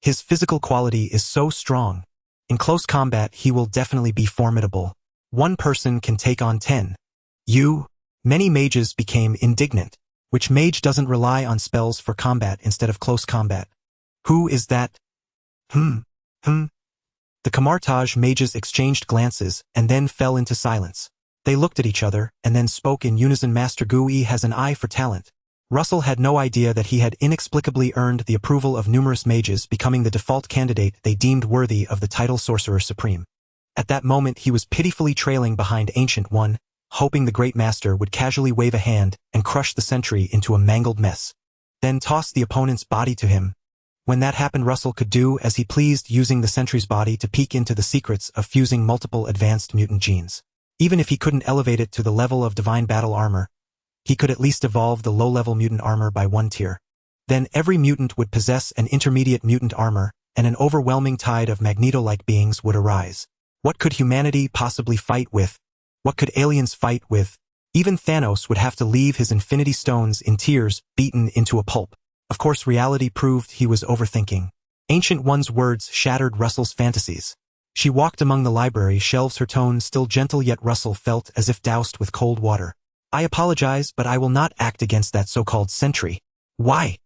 His physical quality is so strong. In close combat he will definitely be formidable. One person can take on 10. Many mages became indignant. Which mage doesn't rely on spells for combat instead of close combat? Who is that? The Camartage mages exchanged glances and then fell into silence. They looked at each other and then spoke in unison. Master Gui has an eye for talent. Russell had no idea that he had inexplicably earned the approval of numerous mages, becoming the default candidate they deemed worthy of the title Sorcerer Supreme. At that moment he was pitifully trailing behind Ancient One, hoping the Great Master would casually wave a hand and crush the sentry into a mangled mess. Then toss the opponent's body to him. When that happened, Russell could do as he pleased, using the sentry's body to peek into the secrets of fusing multiple advanced mutant genes. Even if he couldn't elevate it to the level of divine battle armor, he could at least evolve the low-level mutant armor by 1 tier. Then every mutant would possess an intermediate mutant armor, and an overwhelming tide of Magneto-like beings would arise. What could humanity possibly fight with? What could aliens fight with? Even Thanos would have to leave his Infinity Stones in tears, beaten into a pulp. Of course, reality proved he was overthinking. Ancient One's words shattered Russell's fantasies. She walked among the library shelves, her tone still gentle, yet Russell felt as if doused with cold water. I apologize, but I will not act against that so-called sentry. Why?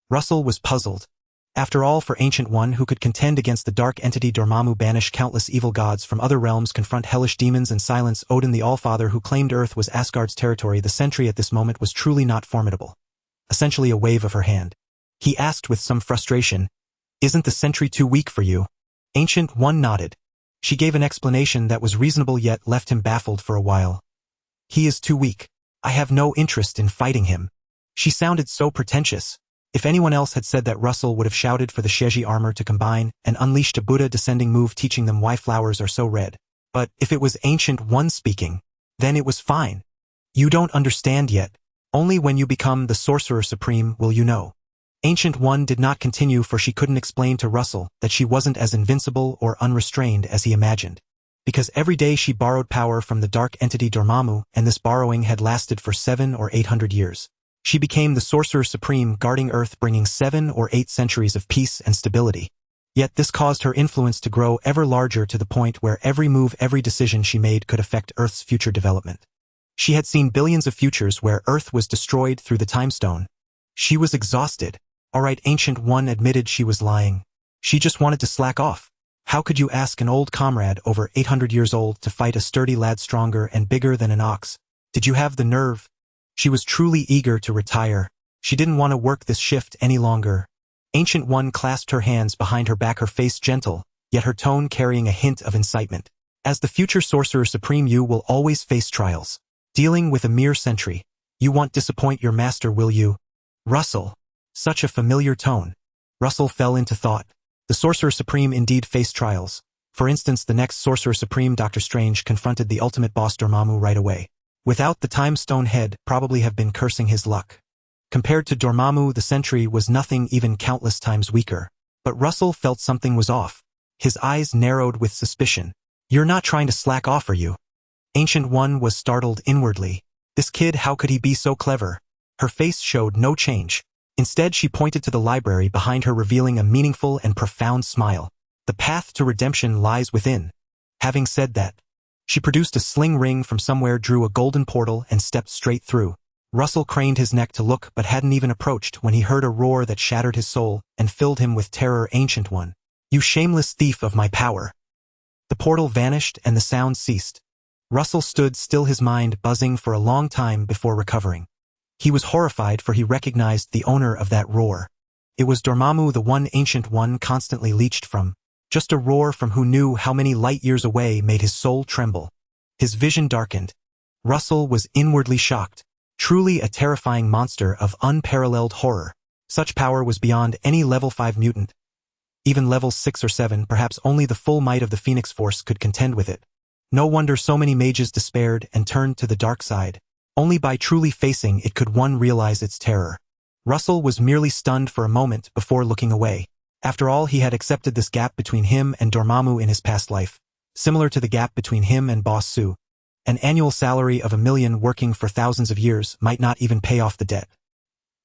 Russell was puzzled. After all, for Ancient One, who could contend against the dark entity Dormammu, banish countless evil gods from other realms, confront hellish demons, and silence Odin the Allfather, who claimed Earth was Asgard's territory, the sentry at this moment was truly not formidable. Essentially a wave of her hand. He asked with some frustration, "Isn't the sentry too weak for you?" Ancient One nodded. She gave an explanation that was reasonable yet left him baffled for a while. "He is too weak. I have no interest in fighting him." She sounded so pretentious. If anyone else had said that, Russell would have shouted for the Sheji armor to combine and unleashed a Buddha descending move teaching them why flowers are so red. But if it was Ancient One speaking, then it was fine. "You don't understand yet. Only when you become the Sorcerer Supreme will you know." Ancient One did not continue, for she couldn't explain to Russell that she wasn't as invincible or unrestrained as he imagined. Because every day she borrowed power from the dark entity Dormammu, and this borrowing had lasted for 700 or 800 years. She became the Sorcerer Supreme, guarding Earth, bringing 7 or 8 centuries of peace and stability. Yet this caused her influence to grow ever larger, to the point where every move, every decision she made could affect Earth's future development. She had seen billions of futures where Earth was destroyed through the Time Stone. She was exhausted. Alright, Ancient One admitted she was lying. She just wanted to slack off. How could you ask an old comrade over 800 years old to fight a sturdy lad stronger and bigger than an ox? Did you have the nerve? She was truly eager to retire. She didn't want to work this shift any longer. Ancient One clasped her hands behind her back, her face gentle, yet her tone carrying a hint of incitement. As the future Sorcerer Supreme, you will always face trials. Dealing with a mere sentry. You won't disappoint your master, will you? Russell. Such a familiar tone. Russell fell into thought. The Sorcerer Supreme indeed faced trials. For instance, the next Sorcerer Supreme, Dr. Strange, confronted the ultimate boss Dormammu right away. Without the Time Stone head, probably have been cursing his luck. Compared to Dormammu, the sentry was nothing, even countless times weaker. But Russell felt something was off. His eyes narrowed with suspicion. "You're not trying to slack off, are you?" Ancient One was startled inwardly. This kid, how could he be so clever? Her face showed no change. Instead, she pointed to the library behind her, revealing a meaningful and profound smile. "The path to redemption lies within." Having said that, she produced a sling ring from somewhere, drew a golden portal, and stepped straight through. Russell craned his neck to look, but hadn't even approached when he heard a roar that shattered his soul and filled him with terror. "Ancient One, you shameless thief of my power!" The portal vanished and the sound ceased. Russell stood still, his mind buzzing for a long time before recovering. He was horrified, for he recognized the owner of that roar. It was Dormammu, the one Ancient One constantly leached from. Just a roar from who knew how many light years away made his soul tremble. His vision darkened. Russell was inwardly shocked. Truly a terrifying monster of unparalleled horror. Such power was beyond any level 5 mutant. Even levels 6 or 7, perhaps only the full might of the Phoenix Force could contend with it. No wonder so many mages despaired and turned to the dark side. Only by truly facing it could one realize its terror. Russell was merely stunned for a moment before looking away. After all, he had accepted this gap between him and Dormammu in his past life, similar to the gap between him and Boss Sue. An annual salary of $1 million working for thousands of years might not even pay off the debt.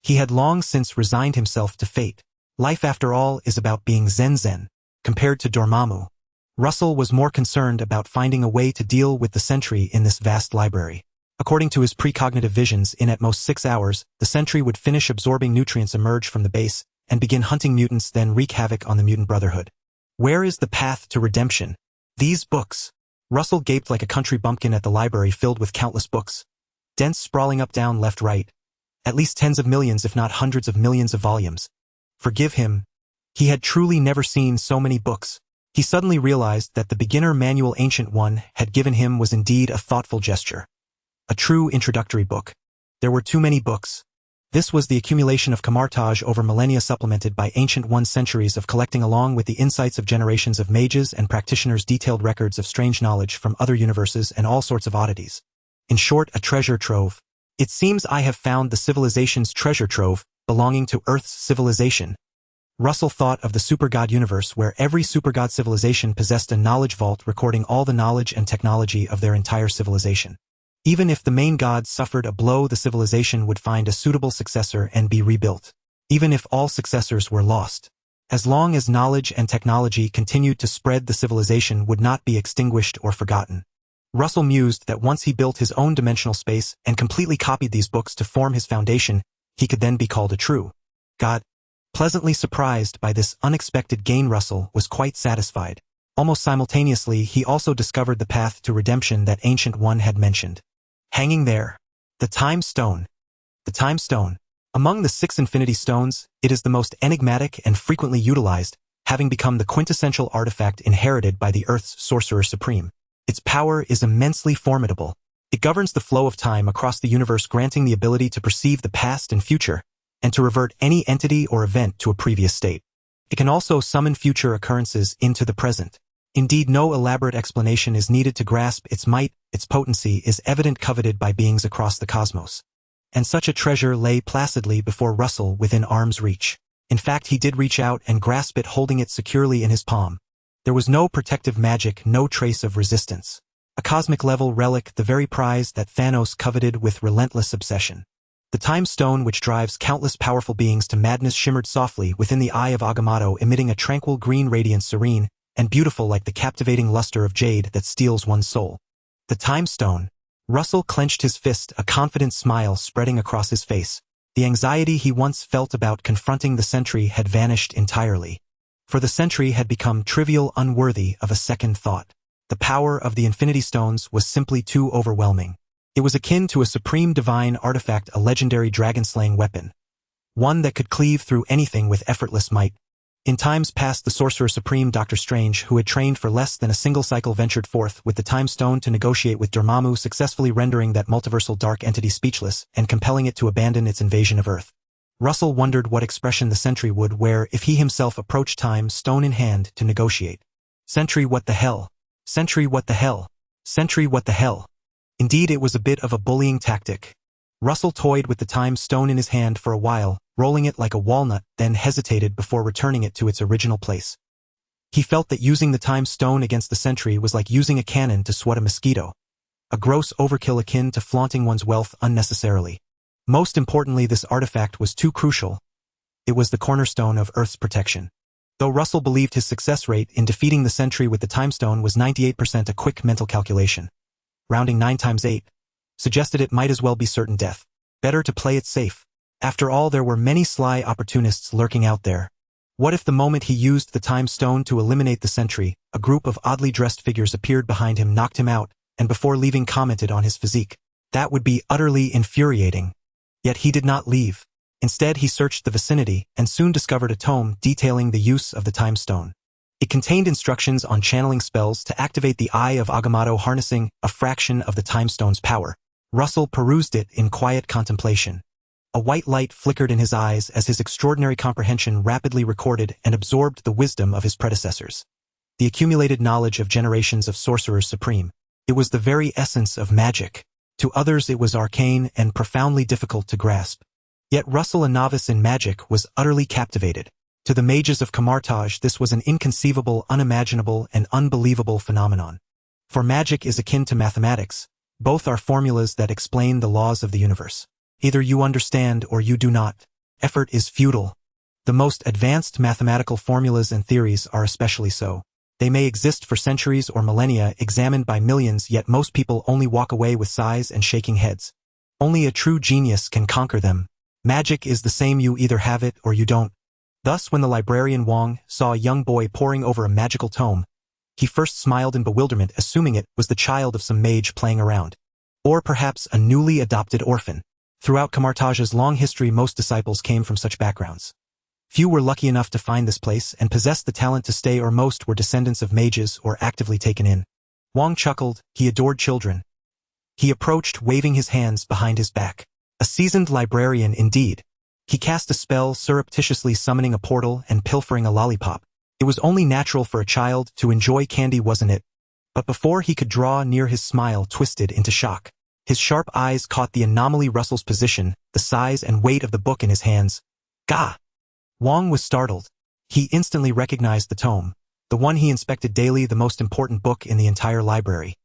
He had long since resigned himself to fate. Life, after all, is about being zen. Compared to Dormammu, Russell was more concerned about finding a way to deal with the sentry in this vast library. According to his precognitive visions, in at most 6 hours, the sentry would finish absorbing nutrients, emerge from the base, and begin hunting mutants, then wreak havoc on the mutant brotherhood. Where is the path to redemption? These books. Russell gaped like a country bumpkin at the library filled with countless books. Dense, sprawling up, down, left, right. At least tens of millions, if not hundreds of millions of volumes. Forgive him. He had truly never seen so many books. He suddenly realized that the beginner manual Ancient One had given him was indeed a thoughtful gesture. A true introductory book. There were too many books. This was the accumulation of Camartage over millennia, supplemented by Ancient One's centuries of collecting, along with the insights of generations of mages and practitioners, detailed records of strange knowledge from other universes and all sorts of oddities. In short, a treasure trove. It seems I have found the civilization's treasure trove, belonging to Earth's civilization. Russell thought of the supergod universe, where every supergod civilization possessed a knowledge vault recording all the knowledge and technology of their entire civilization. Even if the main god suffered a blow, the civilization would find a suitable successor and be rebuilt. Even if all successors were lost. As long as knowledge and technology continued to spread, the civilization would not be extinguished or forgotten. Russell mused that once he built his own dimensional space and completely copied these books to form his foundation, he could then be called a true god. Pleasantly surprised by this unexpected gain, Russell was quite satisfied. Almost simultaneously, he also discovered the path to redemption that Ancient One had mentioned. Hanging there. The Time Stone. The Time Stone. Among the 6 Infinity Stones, it is the most enigmatic and frequently utilized, having become the quintessential artifact inherited by the Earth's Sorcerer Supreme. Its power is immensely formidable. It governs the flow of time across the universe, granting the ability to perceive the past and future, and to revert any entity or event to a previous state. It can also summon future occurrences into the present. Indeed, no elaborate explanation is needed to grasp its might. Its potency is evident, coveted by beings across the cosmos. And such a treasure lay placidly before Russell, within arm's reach. In fact, he did reach out and grasp it, holding it securely in his palm. There was no protective magic, no trace of resistance. A cosmic-level relic, the very prize that Thanos coveted with relentless obsession. The Time Stone, which drives countless powerful beings to madness, shimmered softly within the eye of Agamotto, emitting a tranquil green radiance, serene and beautiful like the captivating luster of jade that steals one's soul. The Time Stone. Russell clenched his fist, a confident smile spreading across his face. The anxiety he once felt about confronting the sentry had vanished entirely. For the sentry had become trivial, unworthy of a second thought. The power of the Infinity Stones was simply too overwhelming. It was akin to a supreme divine artifact, a legendary dragon-slaying weapon. One that could cleave through anything with effortless might. In times past, the Sorcerer Supreme Dr. Strange, who had trained for less than a single cycle, ventured forth with the Time Stone to negotiate with Dormammu, successfully rendering that multiversal dark entity speechless and compelling it to abandon its invasion of Earth. Russell wondered what expression the sentry would wear if he himself approached Time Stone in hand to negotiate. Sentry, what the hell? Sentry, what the hell? Sentry, what the hell? Indeed, it was a bit of a bullying tactic. Russell toyed with the Time Stone in his hand for a while, rolling it like a walnut, then hesitated before returning it to its original place. He felt that using the Time Stone against the sentry was like using a cannon to swat a mosquito. A gross overkill akin to flaunting one's wealth unnecessarily. Most importantly, this artifact was too crucial. It was the cornerstone of Earth's protection. Though Russell believed his success rate in defeating the sentry with the Time Stone was 98%, a quick mental calculation, rounding 9 times 8, suggested it might as well be certain death. Better to play it safe. After all, there were many sly opportunists lurking out there. What if the moment he used the Time Stone to eliminate the sentry, a group of oddly dressed figures appeared behind him, knocked him out, and before leaving commented on his physique? That would be utterly infuriating. Yet he did not leave. Instead, he searched the vicinity and soon discovered a tome detailing the use of the Time Stone. It contained instructions on channeling spells to activate the Eye of Agamotto, harnessing a fraction of the Time Stone's power. Russell perused it in quiet contemplation. A white light flickered in his eyes as his extraordinary comprehension rapidly recorded and absorbed the wisdom of his predecessors. The accumulated knowledge of generations of sorcerers supreme. It was the very essence of magic. To others it was arcane and profoundly difficult to grasp. Yet Russell, a novice in magic, was utterly captivated. To the mages of Camartage this was an inconceivable, unimaginable, and unbelievable phenomenon. For magic is akin to mathematics. Both are formulas that explain the laws of the universe. Either you understand or you do not. Effort is futile. The most advanced mathematical formulas and theories are especially so. They may exist for centuries or millennia, examined by millions, yet most people only walk away with sighs and shaking heads. Only a true genius can conquer them. Magic is the same, you either have it or you don't. Thus, when the librarian Wong saw a young boy poring over a magical tome, he first smiled in bewilderment, assuming it was the child of some mage playing around. Or perhaps a newly adopted orphan. Throughout Camartage's long history, most disciples came from such backgrounds. Few were lucky enough to find this place and possessed the talent to stay, or most were descendants of mages or actively taken in. Wong chuckled. He adored children. He approached, waving his hands behind his back. A seasoned librarian indeed. He cast a spell, surreptitiously summoning a portal and pilfering a lollipop. It was only natural for a child to enjoy candy, wasn't it? But before he could draw near, his smile twisted into shock. His sharp eyes caught the anomaly: Russell's position, the size and weight of the book in his hands. Gah! Wong was startled. He instantly recognized the tome, the one he inspected daily, the most important book in the entire library.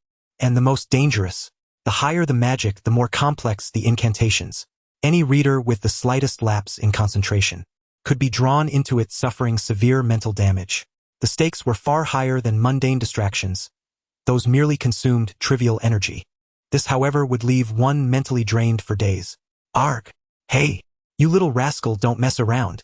And the most dangerous. The higher the magic, the more complex the incantations. Any reader with the slightest lapse in concentration could be drawn into it, suffering severe mental damage. The stakes were far higher than mundane distractions. Those merely consumed trivial energy. This, however, would leave one mentally drained for days. Arg! Hey! You little rascal, don't mess around.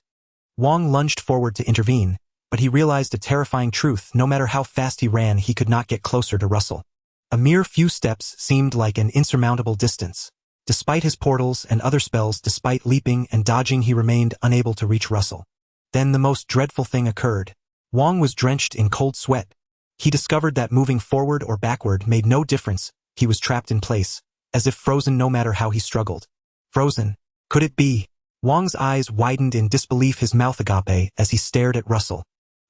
Wong lunged forward to intervene, but he realized a terrifying truth: no matter how fast he ran, he could not get closer to Russell. A mere few steps seemed like an insurmountable distance. Despite his portals and other spells, despite leaping and dodging, he remained unable to reach Russell. Then the most dreadful thing occurred. Wong was drenched in cold sweat. He discovered that moving forward or backward made no difference. He was trapped in place, as if frozen, no matter how he struggled. Frozen. Could it be? Wong's eyes widened in disbelief, his mouth agape, as he stared at Russell.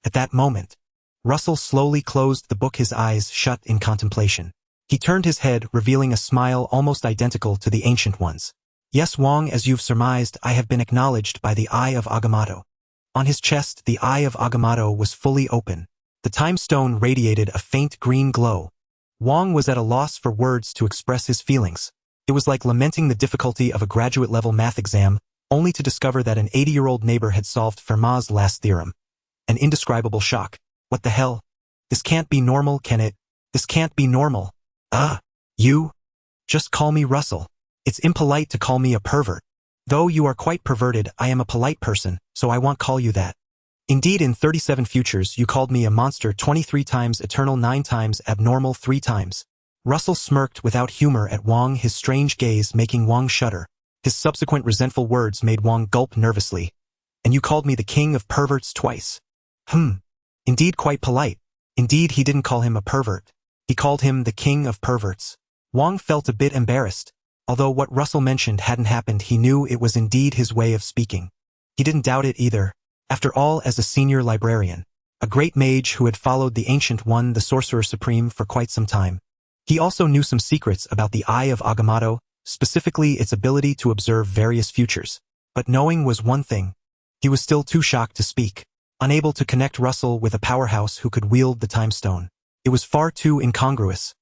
At that moment, Russell slowly closed the book, his eyes shut in contemplation. He turned his head, revealing a smile almost identical to the ancient one's. Yes, Wong, as you've surmised, I have been acknowledged by the Eye of Agamotto. On his chest, the Eye of Agamotto was fully open. The time stone radiated a faint green glow. Wong was at a loss for words to express his feelings. It was like lamenting the difficulty of a graduate-level math exam, only to discover that an 80-year-old neighbor had solved Fermat's last theorem. An indescribable shock. What the hell? This can't be normal, can it? This can't be normal. You? Just call me Russell. It's impolite to call me a pervert. Though you are quite perverted, I am a polite person, so I won't call you that. Indeed, in 37 futures, you called me a monster 23 times, eternal 9 times, abnormal 3 times. Russell smirked without humor at Wong, his strange gaze making Wong shudder. His subsequent resentful words made Wong gulp nervously. And you called me the king of perverts twice. Indeed, quite polite. Indeed, he didn't call him a pervert. He called him the king of perverts. Wong felt a bit embarrassed. Although what Russell mentioned hadn't happened, he knew it was indeed his way of speaking. He didn't doubt it either. After all, as a senior librarian, a great mage who had followed the Ancient One, the Sorcerer Supreme, for quite some time, he also knew some secrets about the Eye of Agamotto, specifically its ability to observe various futures. But knowing was one thing. He was still too shocked to speak, unable to connect Russell with a powerhouse who could wield the time stone. It was far too incongruous.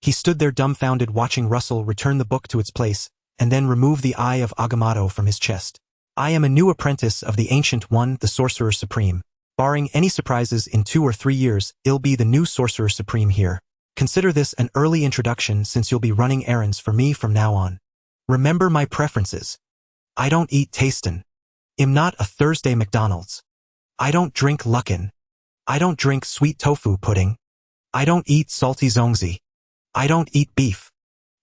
He stood there dumbfounded, watching Russell return the book to its place, and then remove the Eye of Agamotto from his chest. I am a new apprentice of the Ancient One, the Sorcerer Supreme. Barring any surprises, in 2 or 3 years, I'll be the new Sorcerer Supreme here. Consider this an early introduction, since you'll be running errands for me from now on. Remember my preferences. I don't eat tastin'. I'm not a Thursday McDonald's. I don't drink Luckin. I don't drink sweet tofu pudding. I don't eat salty zongzi. I don't eat beef.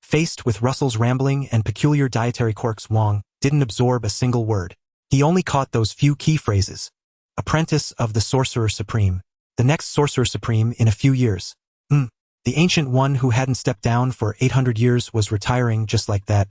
Faced with Russell's rambling and peculiar dietary quirks, Wong didn't absorb a single word. He only caught those few key phrases. Apprentice of the Sorcerer Supreme. The next Sorcerer Supreme in a few years. The Ancient One who hadn't stepped down for 800 years was retiring just like that.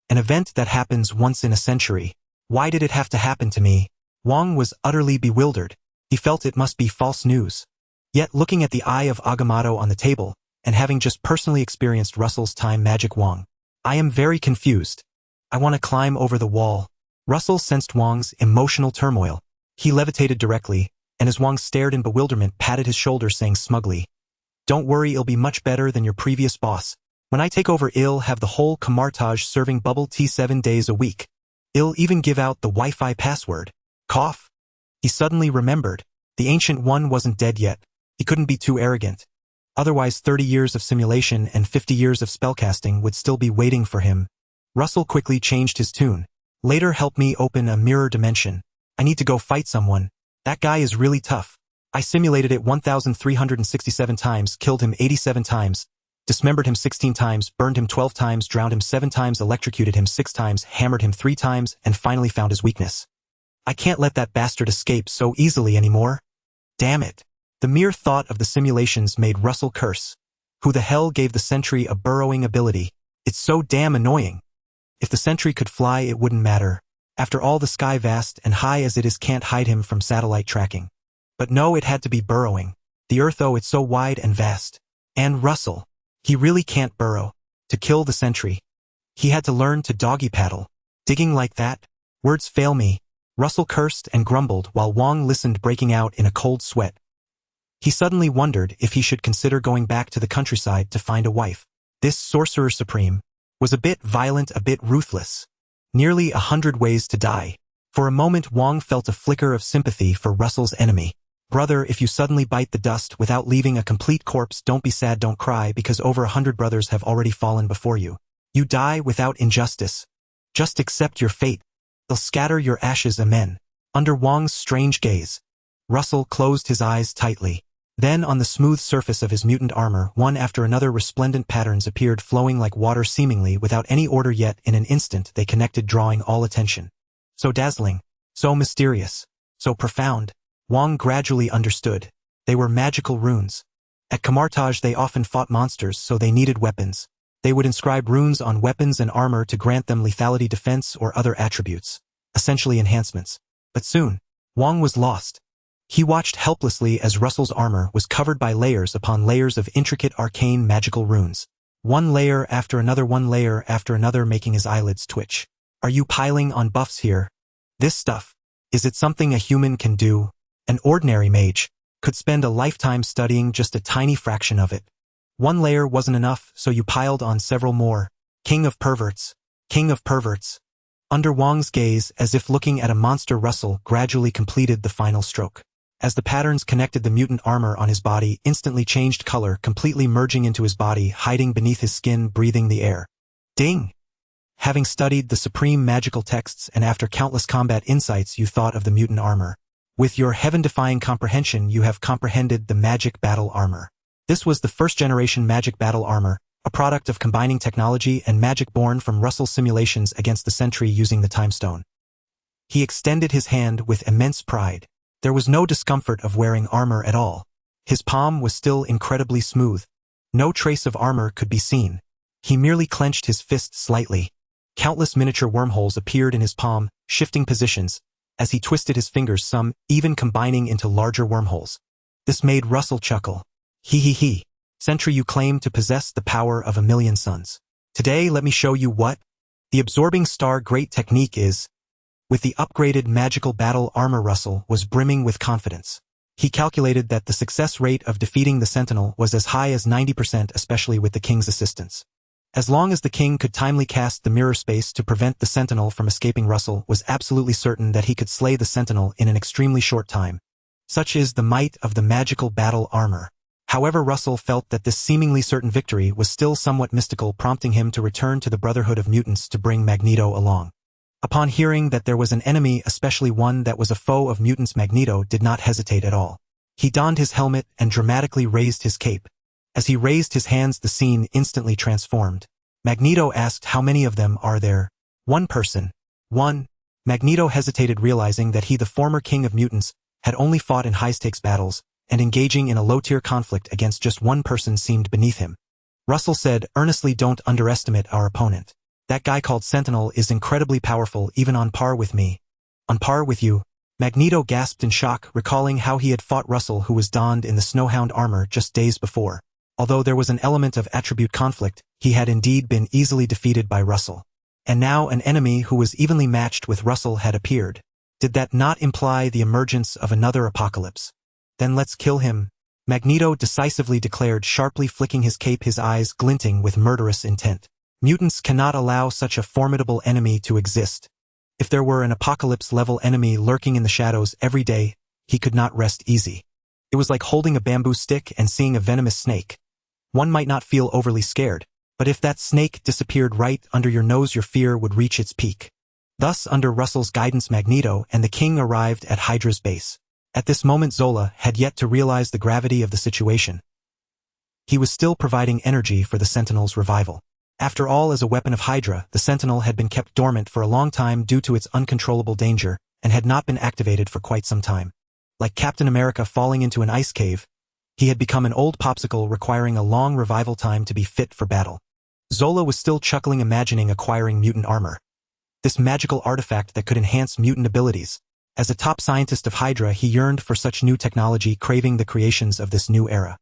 An event that happens once in a century. Why did it have to happen to me? Wong was utterly bewildered. He felt it must be false news. Yet looking at the eye of Agamotto on the table, and having just personally experienced Russell's time magic Wong, I am very confused. I want to climb over the wall. Russell sensed Wong's emotional turmoil. He levitated directly, and as Wong stared in bewilderment, patted his shoulder saying smugly, "Don't worry, it'll be much better than your previous boss. When I take over, I'll have the whole Camartage serving bubble tea 7 days a week. I'll even give out the Wi-Fi password." Cough. He suddenly remembered. The Ancient One wasn't dead yet. He couldn't be too arrogant. Otherwise 30 years of simulation and 50 years of spellcasting would still be waiting for him. Russell quickly changed his tune. "Later, help me open a mirror dimension. I need to go fight someone. That guy is really tough. I simulated it 1,367 times, killed him 87 times, dismembered him 16 times, burned him 12 times, drowned him 7 times, electrocuted him 6 times, hammered him 3 times, and finally found his weakness. I can't let that bastard escape so easily anymore. Damn it." The mere thought of the simulations made Russell curse. Who the hell gave the Sentry a burrowing ability? It's so damn annoying. If the Sentry could fly, it wouldn't matter. After all, the sky vast and high as it is can't hide him from satellite tracking. But no, it had to be burrowing. The Earth, oh, it's so wide and vast. And Russell. He really can't burrow. To kill the Sentry, he had to learn to doggy paddle. Digging like that? Words fail me. Russell cursed and grumbled while Wong listened, breaking out in a cold sweat. He suddenly wondered if he should consider going back to the countryside to find a wife. This Sorcerer Supreme was a bit violent, a bit ruthless. Nearly 100 ways to die. For a moment Wong felt a flicker of sympathy for Russell's enemy. "Brother, if you suddenly bite the dust without leaving a complete corpse, don't be sad, don't cry, because over 100 brothers have already fallen before you. You die without injustice. Just accept your fate. They'll scatter your ashes, amen." Under Wong's strange gaze, Russell closed his eyes tightly. Then on the smooth surface of his mutant armor, one after another resplendent patterns appeared, flowing like water seemingly without any order, yet in an instant they connected, drawing all attention. So dazzling, so mysterious, so profound. Wong gradually understood. They were magical runes. At Camartage they often fought monsters, so they needed weapons. They would inscribe runes on weapons and armor to grant them lethality, defense, or other attributes, essentially enhancements. But soon, Wong was lost. He watched helplessly as Russell's armor was covered by layers upon layers of intricate arcane magical runes. One layer after another, one layer after another, making his eyelids twitch. Are you piling on buffs here? This stuff, is it something a human can do? An ordinary mage could spend a lifetime studying just a tiny fraction of it. One layer wasn't enough, so you piled on several more. King of perverts. King of perverts. Under Wong's gaze, as if looking at a monster, Russell gradually completed the final stroke. As the patterns connected, the mutant armor on his body instantly changed color, completely merging into his body, hiding beneath his skin, breathing the air. Ding! Having studied the supreme magical texts and after countless combat insights, you thought of the mutant armor. With your heaven-defying comprehension, you have comprehended the magic battle armor. This was the first-generation magic battle armor, a product of combining technology and magic born from Russell's simulations against the Sentry using the Time Stone. He extended his hand with immense pride. There was no discomfort of wearing armor at all. His palm was still incredibly smooth. No trace of armor could be seen. He merely clenched his fist slightly. Countless miniature wormholes appeared in his palm, shifting positions, as he twisted his fingers, some even combining into larger wormholes. This made Russell chuckle. He. Sentry, you claim to possess the power of 1,000,000 suns. Today, let me show you what the absorbing star great technique is. With the upgraded magical battle armor, Russell was brimming with confidence. He calculated that the success rate of defeating the Sentinel was as high as 90%, especially with the King's assistance. As long as the King could timely cast the mirror space to prevent the Sentinel from escaping, Russell was absolutely certain that he could slay the Sentinel in an extremely short time. Such is the might of the magical battle armor. However, Russell felt that this seemingly certain victory was still somewhat mystical, prompting him to return to the Brotherhood of Mutants to bring Magneto along. Upon hearing that there was an enemy, especially one that was a foe of mutants, Magneto did not hesitate at all. He donned his helmet and dramatically raised his cape. As he raised his hands, the scene instantly transformed. Magneto asked, "How many of them are there?" "One person." "One?" Magneto hesitated, realizing that he, the former king of mutants, had only fought in high-stakes battles, and engaging in a low-tier conflict against just one person seemed beneath him. Russell said earnestly, "Don't underestimate our opponent. That guy called Sentinel is incredibly powerful, even on par with me. On par with you? Magneto gasped in shock, recalling how he had fought Russell, who was donned in the Snowhound armor just days before. Although there was an element of attribute conflict, he had indeed been easily defeated by Russell. And now an enemy who was evenly matched with Russell had appeared. Did that not imply the emergence of another apocalypse? Then let's kill him, Magneto decisively declared, sharply flicking his cape, his eyes glinting with murderous intent. Mutants cannot allow such a formidable enemy to exist. If there were an apocalypse-level enemy lurking in the shadows every day, he could not rest easy. It was like holding a bamboo stick and seeing a venomous snake. One might not feel overly scared, but if that snake disappeared right under your nose, your fear would reach its peak. Thus, under Russell's guidance, Magneto and the King arrived at Hydra's base. At this moment, Zola had yet to realize the gravity of the situation. He was still providing energy for the Sentinel's revival. After all, as a weapon of Hydra, the Sentinel had been kept dormant for a long time due to its uncontrollable danger, and had not been activated for quite some time. Like Captain America falling into an ice cave, he had become an old popsicle requiring a long revival time to be fit for battle. Zola was still chuckling, imagining acquiring mutant armor. This magical artifact that could enhance mutant abilities. As a top scientist of Hydra, he yearned for such new technology, craving the creations of this new era.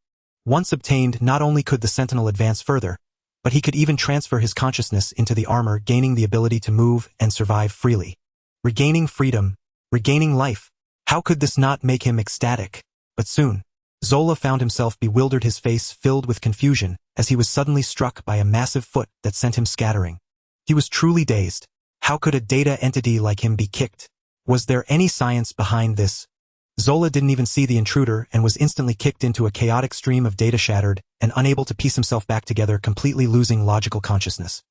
Once obtained, not only could the Sentinel advance further, but he could even transfer his consciousness into the armor, gaining the ability to move and survive freely. Regaining freedom, regaining life. How could this not make him ecstatic? But soon, Zola found himself bewildered, his face filled with confusion, as he was suddenly struck by a massive foot that sent him scattering. He was truly dazed. How could a data entity like him be kicked? Was there any science behind this? Zola didn't even see the intruder and was instantly kicked into a chaotic stream of data, shattered and unable to piece himself back together, completely losing logical consciousness.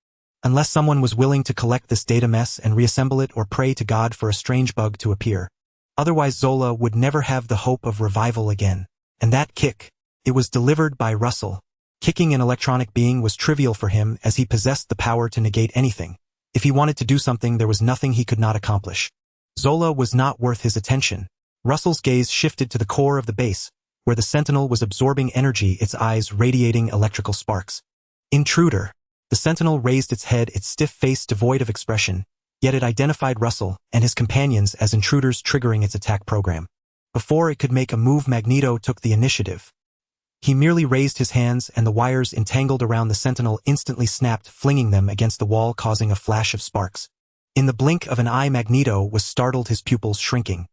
Unless someone was willing to collect this data mess and reassemble it, or pray to God for a strange bug to appear. Otherwise, Zola would never have the hope of revival again. And that kick, it was delivered by Russell. Kicking an electronic being was trivial for him, as he possessed the power to negate anything. If he wanted to do something, there was nothing he could not accomplish. Zola was not worth his attention. Russell's gaze shifted to the core of the base, where the Sentinel was absorbing energy, its eyes radiating electrical sparks. Intruder. The Sentinel raised its head, its stiff face devoid of expression, yet it identified Russell and his companions as intruders, triggering its attack program. Before it could make a move, Magneto took the initiative. He merely raised his hands, and the wires entangled around the Sentinel instantly snapped, flinging them against the wall, causing a flash of sparks. In the blink of an eye, Magneto was startled, his pupils shrinking.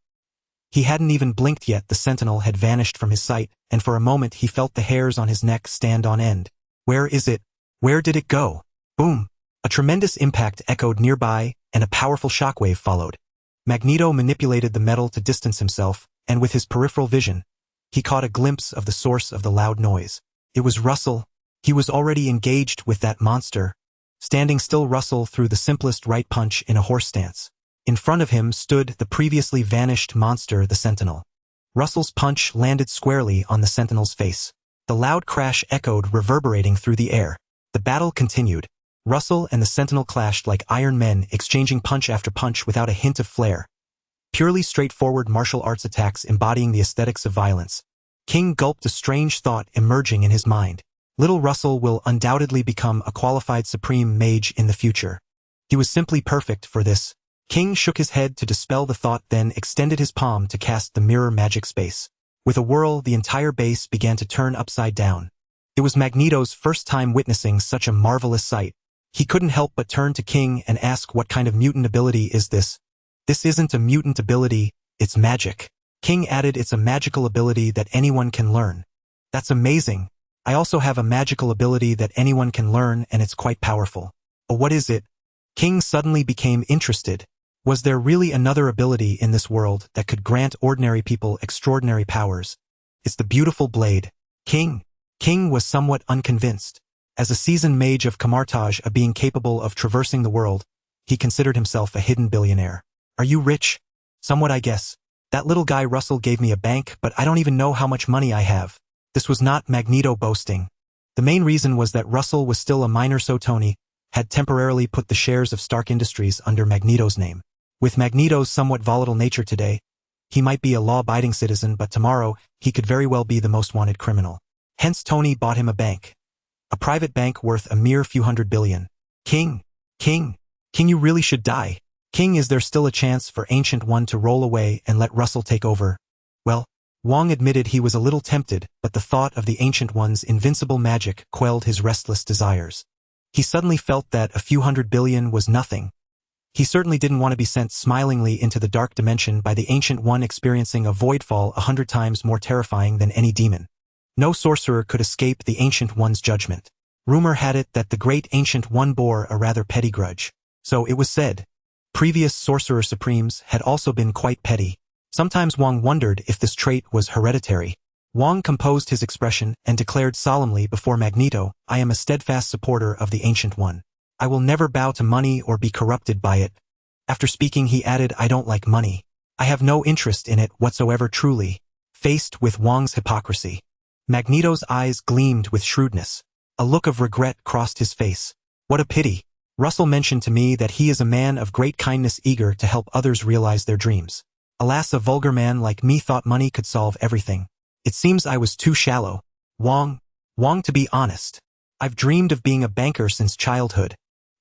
He hadn't even blinked yet, the Sentinel had vanished from his sight, and for a moment he felt the hairs on his neck stand on end. Where is it? Where did it go? Boom! A tremendous impact echoed nearby, and a powerful shockwave followed. Magneto manipulated the metal to distance himself, and with his peripheral vision, he caught a glimpse of the source of the loud noise. It was Russell. He was already engaged with that monster. Standing still, Russell threw the simplest right punch in a horse stance. In front of him stood the previously vanished monster, the Sentinel. Russell's punch landed squarely on the Sentinel's face. The loud crash echoed, reverberating through the air. The battle continued. Russell and the Sentinel clashed like iron men, exchanging punch after punch without a hint of flair. Purely straightforward martial arts attacks embodying the aesthetics of violence. King gulped, a strange thought emerging in his mind. Little Russell will undoubtedly become a qualified supreme mage in the future. He was simply perfect for this. King shook his head to dispel the thought, then extended his palm to cast the mirror magic space. With a whirl, the entire base began to turn upside down. It was Magneto's first time witnessing such a marvelous sight. He couldn't help but turn to King and ask, what kind of mutant ability is this? This isn't a mutant ability, it's magic. King added, it's a magical ability that anyone can learn. That's amazing. I also have a magical ability that anyone can learn, and it's quite powerful. Oh, what is it? King suddenly became interested. Was there really another ability in this world that could grant ordinary people extraordinary powers? It's the beautiful blade. King was somewhat unconvinced. As a seasoned mage of Camartage, a being capable of traversing the world, he considered himself a hidden billionaire. Are you rich? Somewhat, I guess. That little guy Russell gave me a bank, but I don't even know how much money I have. This was not Magneto boasting. The main reason was that Russell was still a minor, so Tony had temporarily put the shares of Stark Industries under Magneto's name. With Magneto's somewhat volatile nature today, he might be a law-abiding citizen, but tomorrow he could very well be the most wanted criminal. Hence Tony bought him a bank. A private bank worth a mere few $100 billion. King King, you really should die. King, is there still a chance for Ancient One to roll away and let Russell take over? Well, Wong admitted he was a little tempted, but the thought of the Ancient One's invincible magic quelled his restless desires. He suddenly felt that a few hundred billion was nothing. He certainly didn't want to be sent smilingly into the dark dimension by the Ancient One, experiencing a voidfall 100 times more terrifying than any demon. No sorcerer could escape the Ancient One's judgment. Rumor had it that the great Ancient One bore a rather petty grudge. So it was said. Previous Sorcerer Supremes had also been quite petty. Sometimes Wong wondered if this trait was hereditary. Wong composed his expression and declared solemnly before Magneto, "I am a steadfast supporter of the Ancient One. I will never bow to money or be corrupted by it." After speaking, he added, "I don't like money. I have no interest in it whatsoever." Truly. Faced with Wong's hypocrisy, Magneto's eyes gleamed with shrewdness. A look of regret crossed his face. "What a pity. Russell mentioned to me that he is a man of great kindness, eager to help others realize their dreams. Alas, a vulgar man like me thought money could solve everything. It seems I was too shallow. Wong, to be honest, I've dreamed of being a banker since childhood."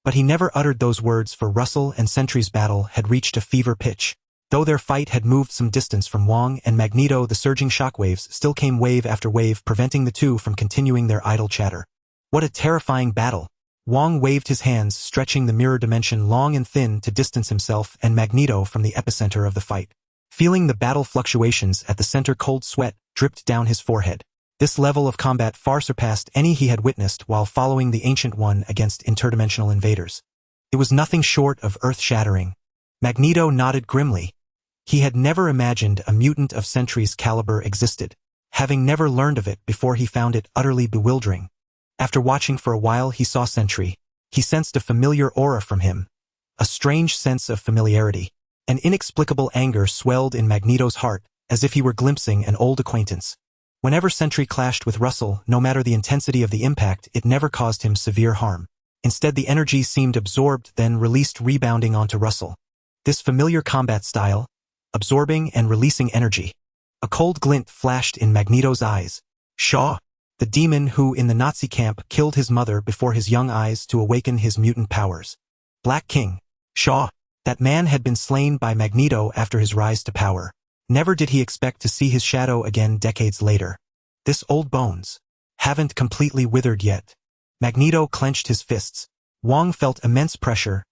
But he never uttered those words, for Russell and Sentry's battle had reached a fever pitch. Though their fight had moved some distance from Wong and Magneto, the surging shockwaves still came wave after wave, preventing the two from continuing their idle chatter. What a terrifying battle! Wong waved his hands, stretching the mirror dimension long and thin to distance himself and Magneto from the epicenter of the fight. Feeling the battle fluctuations at the center, cold sweat dripped down his forehead. This level of combat far surpassed any he had witnessed while following the Ancient One against interdimensional invaders. It was nothing short of earth-shattering. Magneto nodded grimly. He had never imagined a mutant of Sentry's caliber existed, having never learned of it before. He found it utterly bewildering. After watching for a while, he saw Sentry. He sensed a familiar aura from him. A strange sense of familiarity. An inexplicable anger swelled in Magneto's heart, as if he were glimpsing an old acquaintance. Whenever Sentry clashed with Russell, no matter the intensity of the impact, it never caused him severe harm. Instead, the energy seemed absorbed, then released, rebounding onto Russell. This familiar combat style, absorbing and releasing energy. A cold glint flashed in Magneto's eyes. Shaw, the demon who in the Nazi camp killed his mother before his young eyes to awaken his mutant powers. Black King. Shaw. That man had been slain by Magneto after his rise to power. Never did he expect to see his shadow again decades later. This old bones haven't completely withered yet. Magneto clenched his fists. Wong felt immense pressure.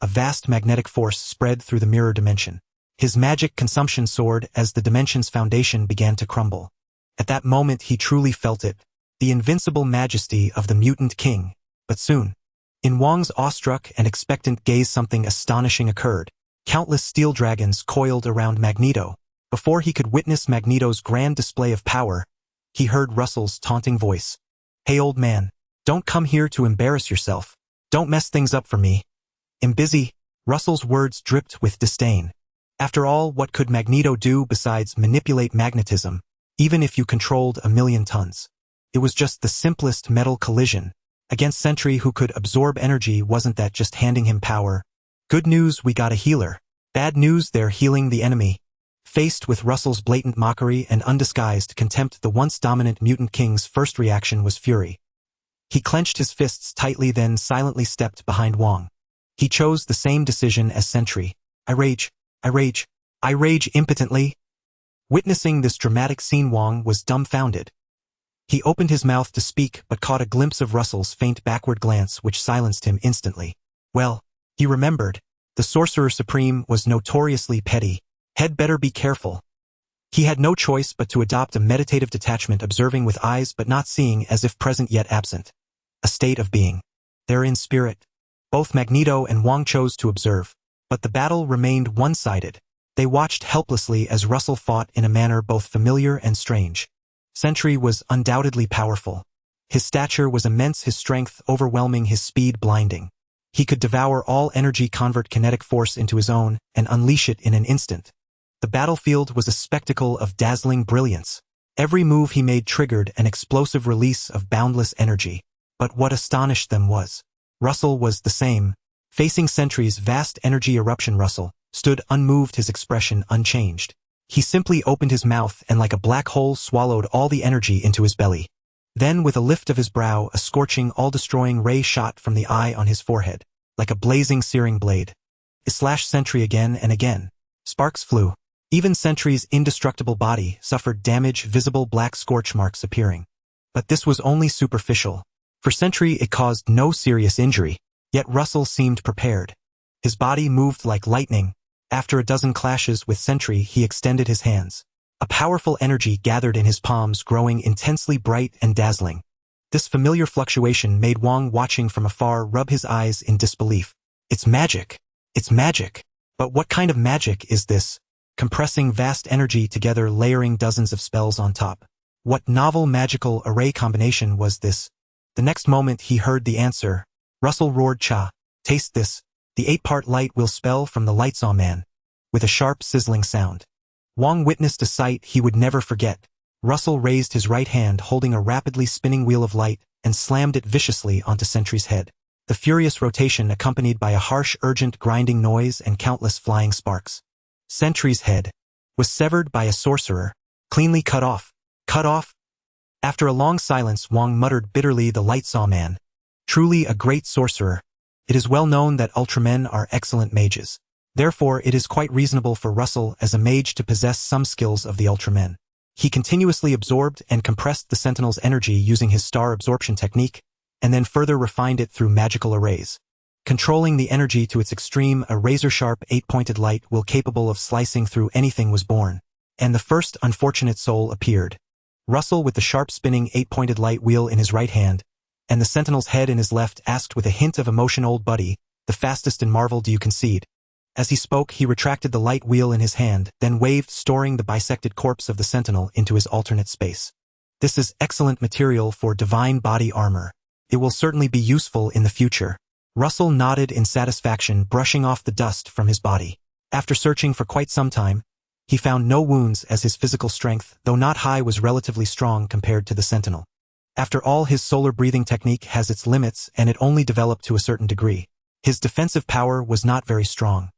A vast magnetic force spread through the mirror dimension. His magic consumption soared as the dimension's foundation began to crumble. At that moment he truly felt it, the invincible majesty of the mutant king. But soon, in Wong's awestruck and expectant gaze, something astonishing occurred. Countless steel dragons coiled around Magneto. Before he could witness Magneto's grand display of power, he heard Russell's taunting voice. "Hey, old man, don't come here to embarrass yourself. Don't mess things up for me. I'm busy." Russell's words dripped with disdain. After all, what could Magneto do besides manipulate magnetism, even if you controlled 1,000,000 tons? It was just the simplest metal collision. Against Sentry, who could absorb energy, wasn't that just handing him power? Good news, we got a healer. Bad news, they're healing the enemy. Faced with Russell's blatant mockery and undisguised contempt, the once dominant mutant king's first reaction was fury. He clenched his fists tightly, then silently stepped behind Wong. He chose the same decision as Sentry. I rage impotently. Witnessing this dramatic scene, Wong was dumbfounded. He opened his mouth to speak, but caught a glimpse of Russell's faint backward glance, which silenced him instantly. Well, he remembered. The Sorcerer Supreme was notoriously petty. Had better be careful. He had no choice but to adopt a meditative detachment, observing with eyes but not seeing, as if present yet absent. A state of being. There in spirit. Both Magneto and Wong chose to observe. But the battle remained one-sided. They watched helplessly as Russell fought in a manner both familiar and strange. Sentry was undoubtedly powerful. His stature was immense, his strength overwhelming, his speed blinding. He could devour all energy, convert kinetic force into his own, and unleash it in an instant. The battlefield was a spectacle of dazzling brilliance. Every move he made triggered an explosive release of boundless energy. But what astonished them was, Russell was the same. Facing Sentry's vast energy eruption, Russell stood unmoved, his expression unchanged. He simply opened his mouth and, like a black hole, swallowed all the energy into his belly. Then, with a lift of his brow, a scorching, all-destroying ray shot from the eye on his forehead. like a blazing searing blade. It slashed Sentry again and again. Sparks flew. Even Sentry's indestructible body suffered damage, visible black scorch marks appearing. But this was only superficial. For Sentry it caused no serious injury, yet Russell seemed prepared. His body moved like lightning. After a dozen clashes with Sentry, he extended his hands. A powerful energy gathered in his palms, growing intensely bright and dazzling. This familiar fluctuation made Wong, watching from afar, rub his eyes in disbelief. It's magic! It's magic! But what kind of magic is this? Compressing vast energy together, layering dozens of spells on top. What novel magical array combination was this? The next moment he heard the answer. Russell roared, "Cha! Taste this! The 8-part light will spell from the Lightsaw Man." With a sharp, sizzling sound. Wong witnessed a sight he would never forget. Russell raised his right hand, holding a rapidly spinning wheel of light, and slammed it viciously onto Sentry's head. The furious rotation accompanied by a harsh, urgent grinding noise and countless flying sparks. Sentry's head was severed by a sorcerer, cleanly cut off. Cut off? After a long silence, Wong muttered bitterly, "The Lightsaw Man. Truly a great sorcerer. It is well known that Ultramen are excellent mages. Therefore, it is quite reasonable for Russell as a mage to possess some skills of the Ultramen." He continuously absorbed and compressed the Sentinel's energy using his star absorption technique, and then further refined it through magical arrays. Controlling the energy to its extreme, a razor-sharp 8-pointed light wheel capable of slicing through anything was born. And the first unfortunate soul appeared. Russell, with the sharp spinning 8-pointed light wheel in his right hand, and the Sentinel's head in his left, asked with a hint of emotion, "Old buddy, the fastest in Marvel, do you concede?" As he spoke, he retracted the light wheel in his hand, then waved, storing the bisected corpse of the Sentinel into his alternate space. "This is excellent material for divine body armor. It will certainly be useful in the future." Russell nodded in satisfaction, brushing off the dust from his body. After searching for quite some time, he found no wounds, as his physical strength, though not high, was relatively strong compared to the Sentinel. After all, his solar breathing technique has its limits, and it only developed to a certain degree. His defensive power was not very strong.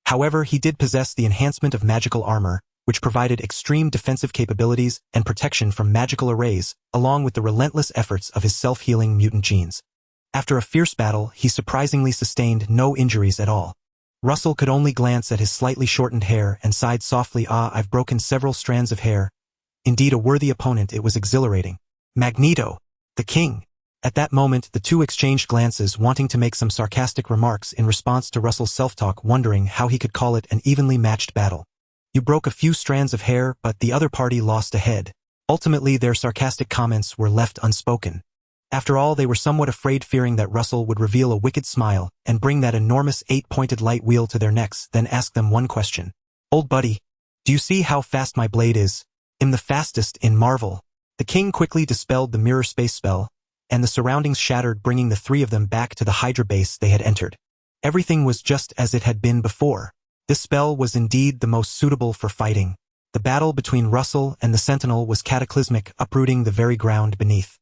However, he did possess the enhancement of magical armor, which provided extreme defensive capabilities and protection from magical arrays, along with the relentless efforts of his self-healing mutant genes. After a fierce battle, he surprisingly sustained no injuries at all. Russell could only glance at his slightly shortened hair and sighed softly, "Ah, I've broken several strands of hair." Indeed, a worthy opponent, it was exhilarating. Magneto, the king. At that moment, the two exchanged glances, wanting to make some sarcastic remarks in response to Russell's self-talk, wondering how he could call it an evenly matched battle. You broke a few strands of hair, but the other party lost a head. Ultimately, their sarcastic comments were left unspoken. After all, they were somewhat afraid, fearing that Russell would reveal a wicked smile and bring that enormous 8-pointed light wheel to their necks, then ask them one question. "Old buddy, do you see how fast my blade is? I'm the fastest in Marvel." The king quickly dispelled the mirror space spell, and the surroundings shattered, bringing the three of them back to the Hydra base they had entered. Everything was just as it had been before. This spell was indeed the most suitable for fighting. The battle between Russell and the Sentinel was cataclysmic, uprooting the very ground beneath.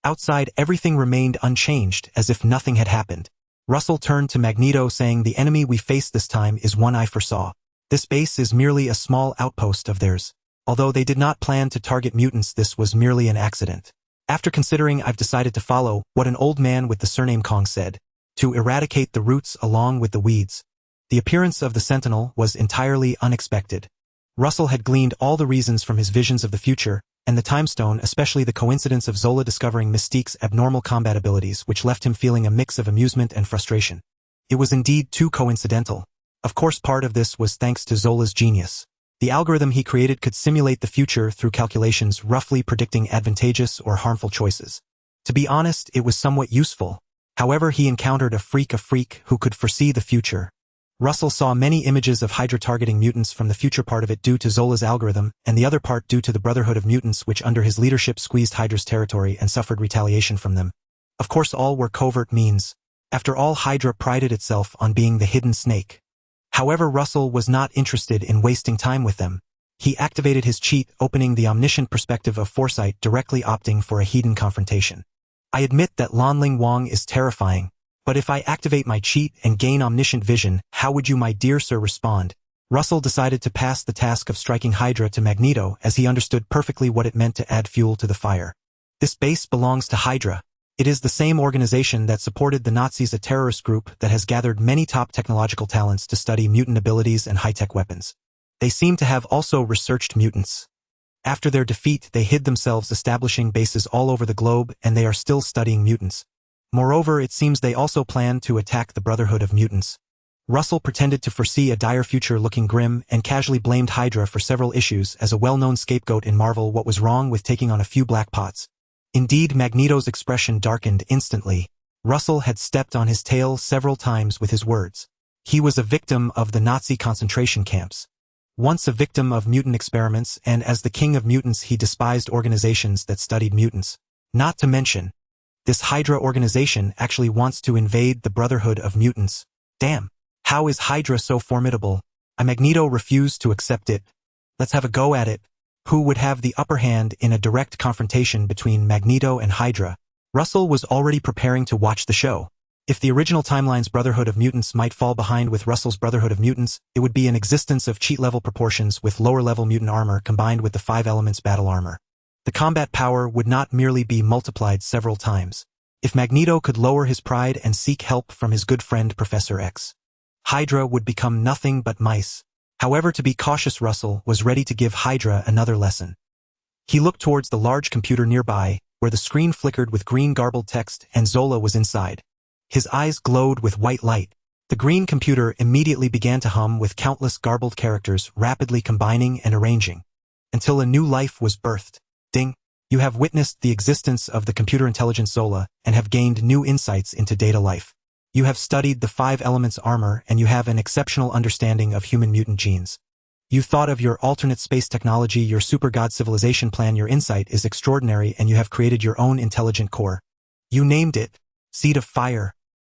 Outside, everything remained unchanged, as if nothing had happened. Russell turned to Magneto, saying, "The enemy we face this time is one I foresaw. This base is merely a small outpost of theirs. Although they did not plan to target mutants, this was merely an accident. After considering, I've decided to follow what an old man with the surname Kong said, to eradicate the roots along with the weeds." The appearance of the Sentinel was entirely unexpected. Russell had gleaned all the reasons from his visions of the future, and the Time Stone, especially the coincidence of Zola discovering Mystique's abnormal combat abilities, which left him feeling a mix of amusement and frustration. It was indeed too coincidental. Of course, part of this was thanks to Zola's genius. The algorithm he created could simulate the future through calculations roughly predicting advantageous or harmful choices. To be honest, it was somewhat useful. However, he encountered a freak who could foresee the future. Russell saw many images of Hydra targeting mutants, from the future part of it due to Zola's algorithm, and the other part due to the Brotherhood of Mutants, which under his leadership squeezed Hydra's territory and suffered retaliation from them. Of course, all were covert means. After all, Hydra prided itself on being the hidden snake. However, Russell was not interested in wasting time with them. He activated his cheat, opening the omniscient perspective of foresight, directly opting for a hidden confrontation. "I admit that Lanling Wong is terrifying, but if I activate my cheat and gain omniscient vision, how would you, my dear sir, respond?" Russell decided to pass the task of striking Hydra to Magneto, as he understood perfectly what it meant to add fuel to the fire. "This base belongs to Hydra. It is the same organization that supported the Nazis, a terrorist group that has gathered many top technological talents to study mutant abilities and high-tech weapons. They seem to have also researched mutants. After their defeat, they hid themselves, establishing bases all over the globe, and they are still studying mutants. Moreover, it seems they also plan to attack the Brotherhood of Mutants. Russell pretended to foresee a dire future looking grim and casually blamed Hydra for several issues as a well-known scapegoat in Marvel. What was wrong with taking on a few black pots? Indeed, Magneto's expression darkened instantly. Russell had stepped on his tail several times with his words. He was a victim of the Nazi concentration camps. Once a victim of mutant experiments, and as the king of mutants he despised organizations that studied mutants. Not to mention, this Hydra organization actually wants to invade the Brotherhood of Mutants. Damn, how is Hydra so formidable? Magneto refused to accept it. Let's have a go at it. Who would have the upper hand in a direct confrontation between Magneto and Hydra? Russell was already preparing to watch the show. If the original timeline's Brotherhood of Mutants might fall behind with Russell's Brotherhood of Mutants, it would be an existence of cheat-level proportions with lower-level mutant armor combined with the 5 elements battle armor. The combat power would not merely be multiplied several times. If Magneto could lower his pride and seek help from his good friend Professor X, Hydra would become nothing but mice. However, to be cautious, Russell was ready to give Hydra another lesson. He looked towards the large computer nearby, where the screen flickered with green garbled text and Zola was inside. His eyes glowed with white light. The green computer immediately began to hum with countless garbled characters rapidly combining and arranging, until a new life was birthed. Ding! You have witnessed the existence of the computer intelligence Zola and have gained new insights into data life. You have studied the 5 elements armor and you have an exceptional understanding of human mutant genes. You thought of your alternate space technology, your super god civilization plan. Your insight is extraordinary and you have created your own intelligent core. You named it Seed of Fire.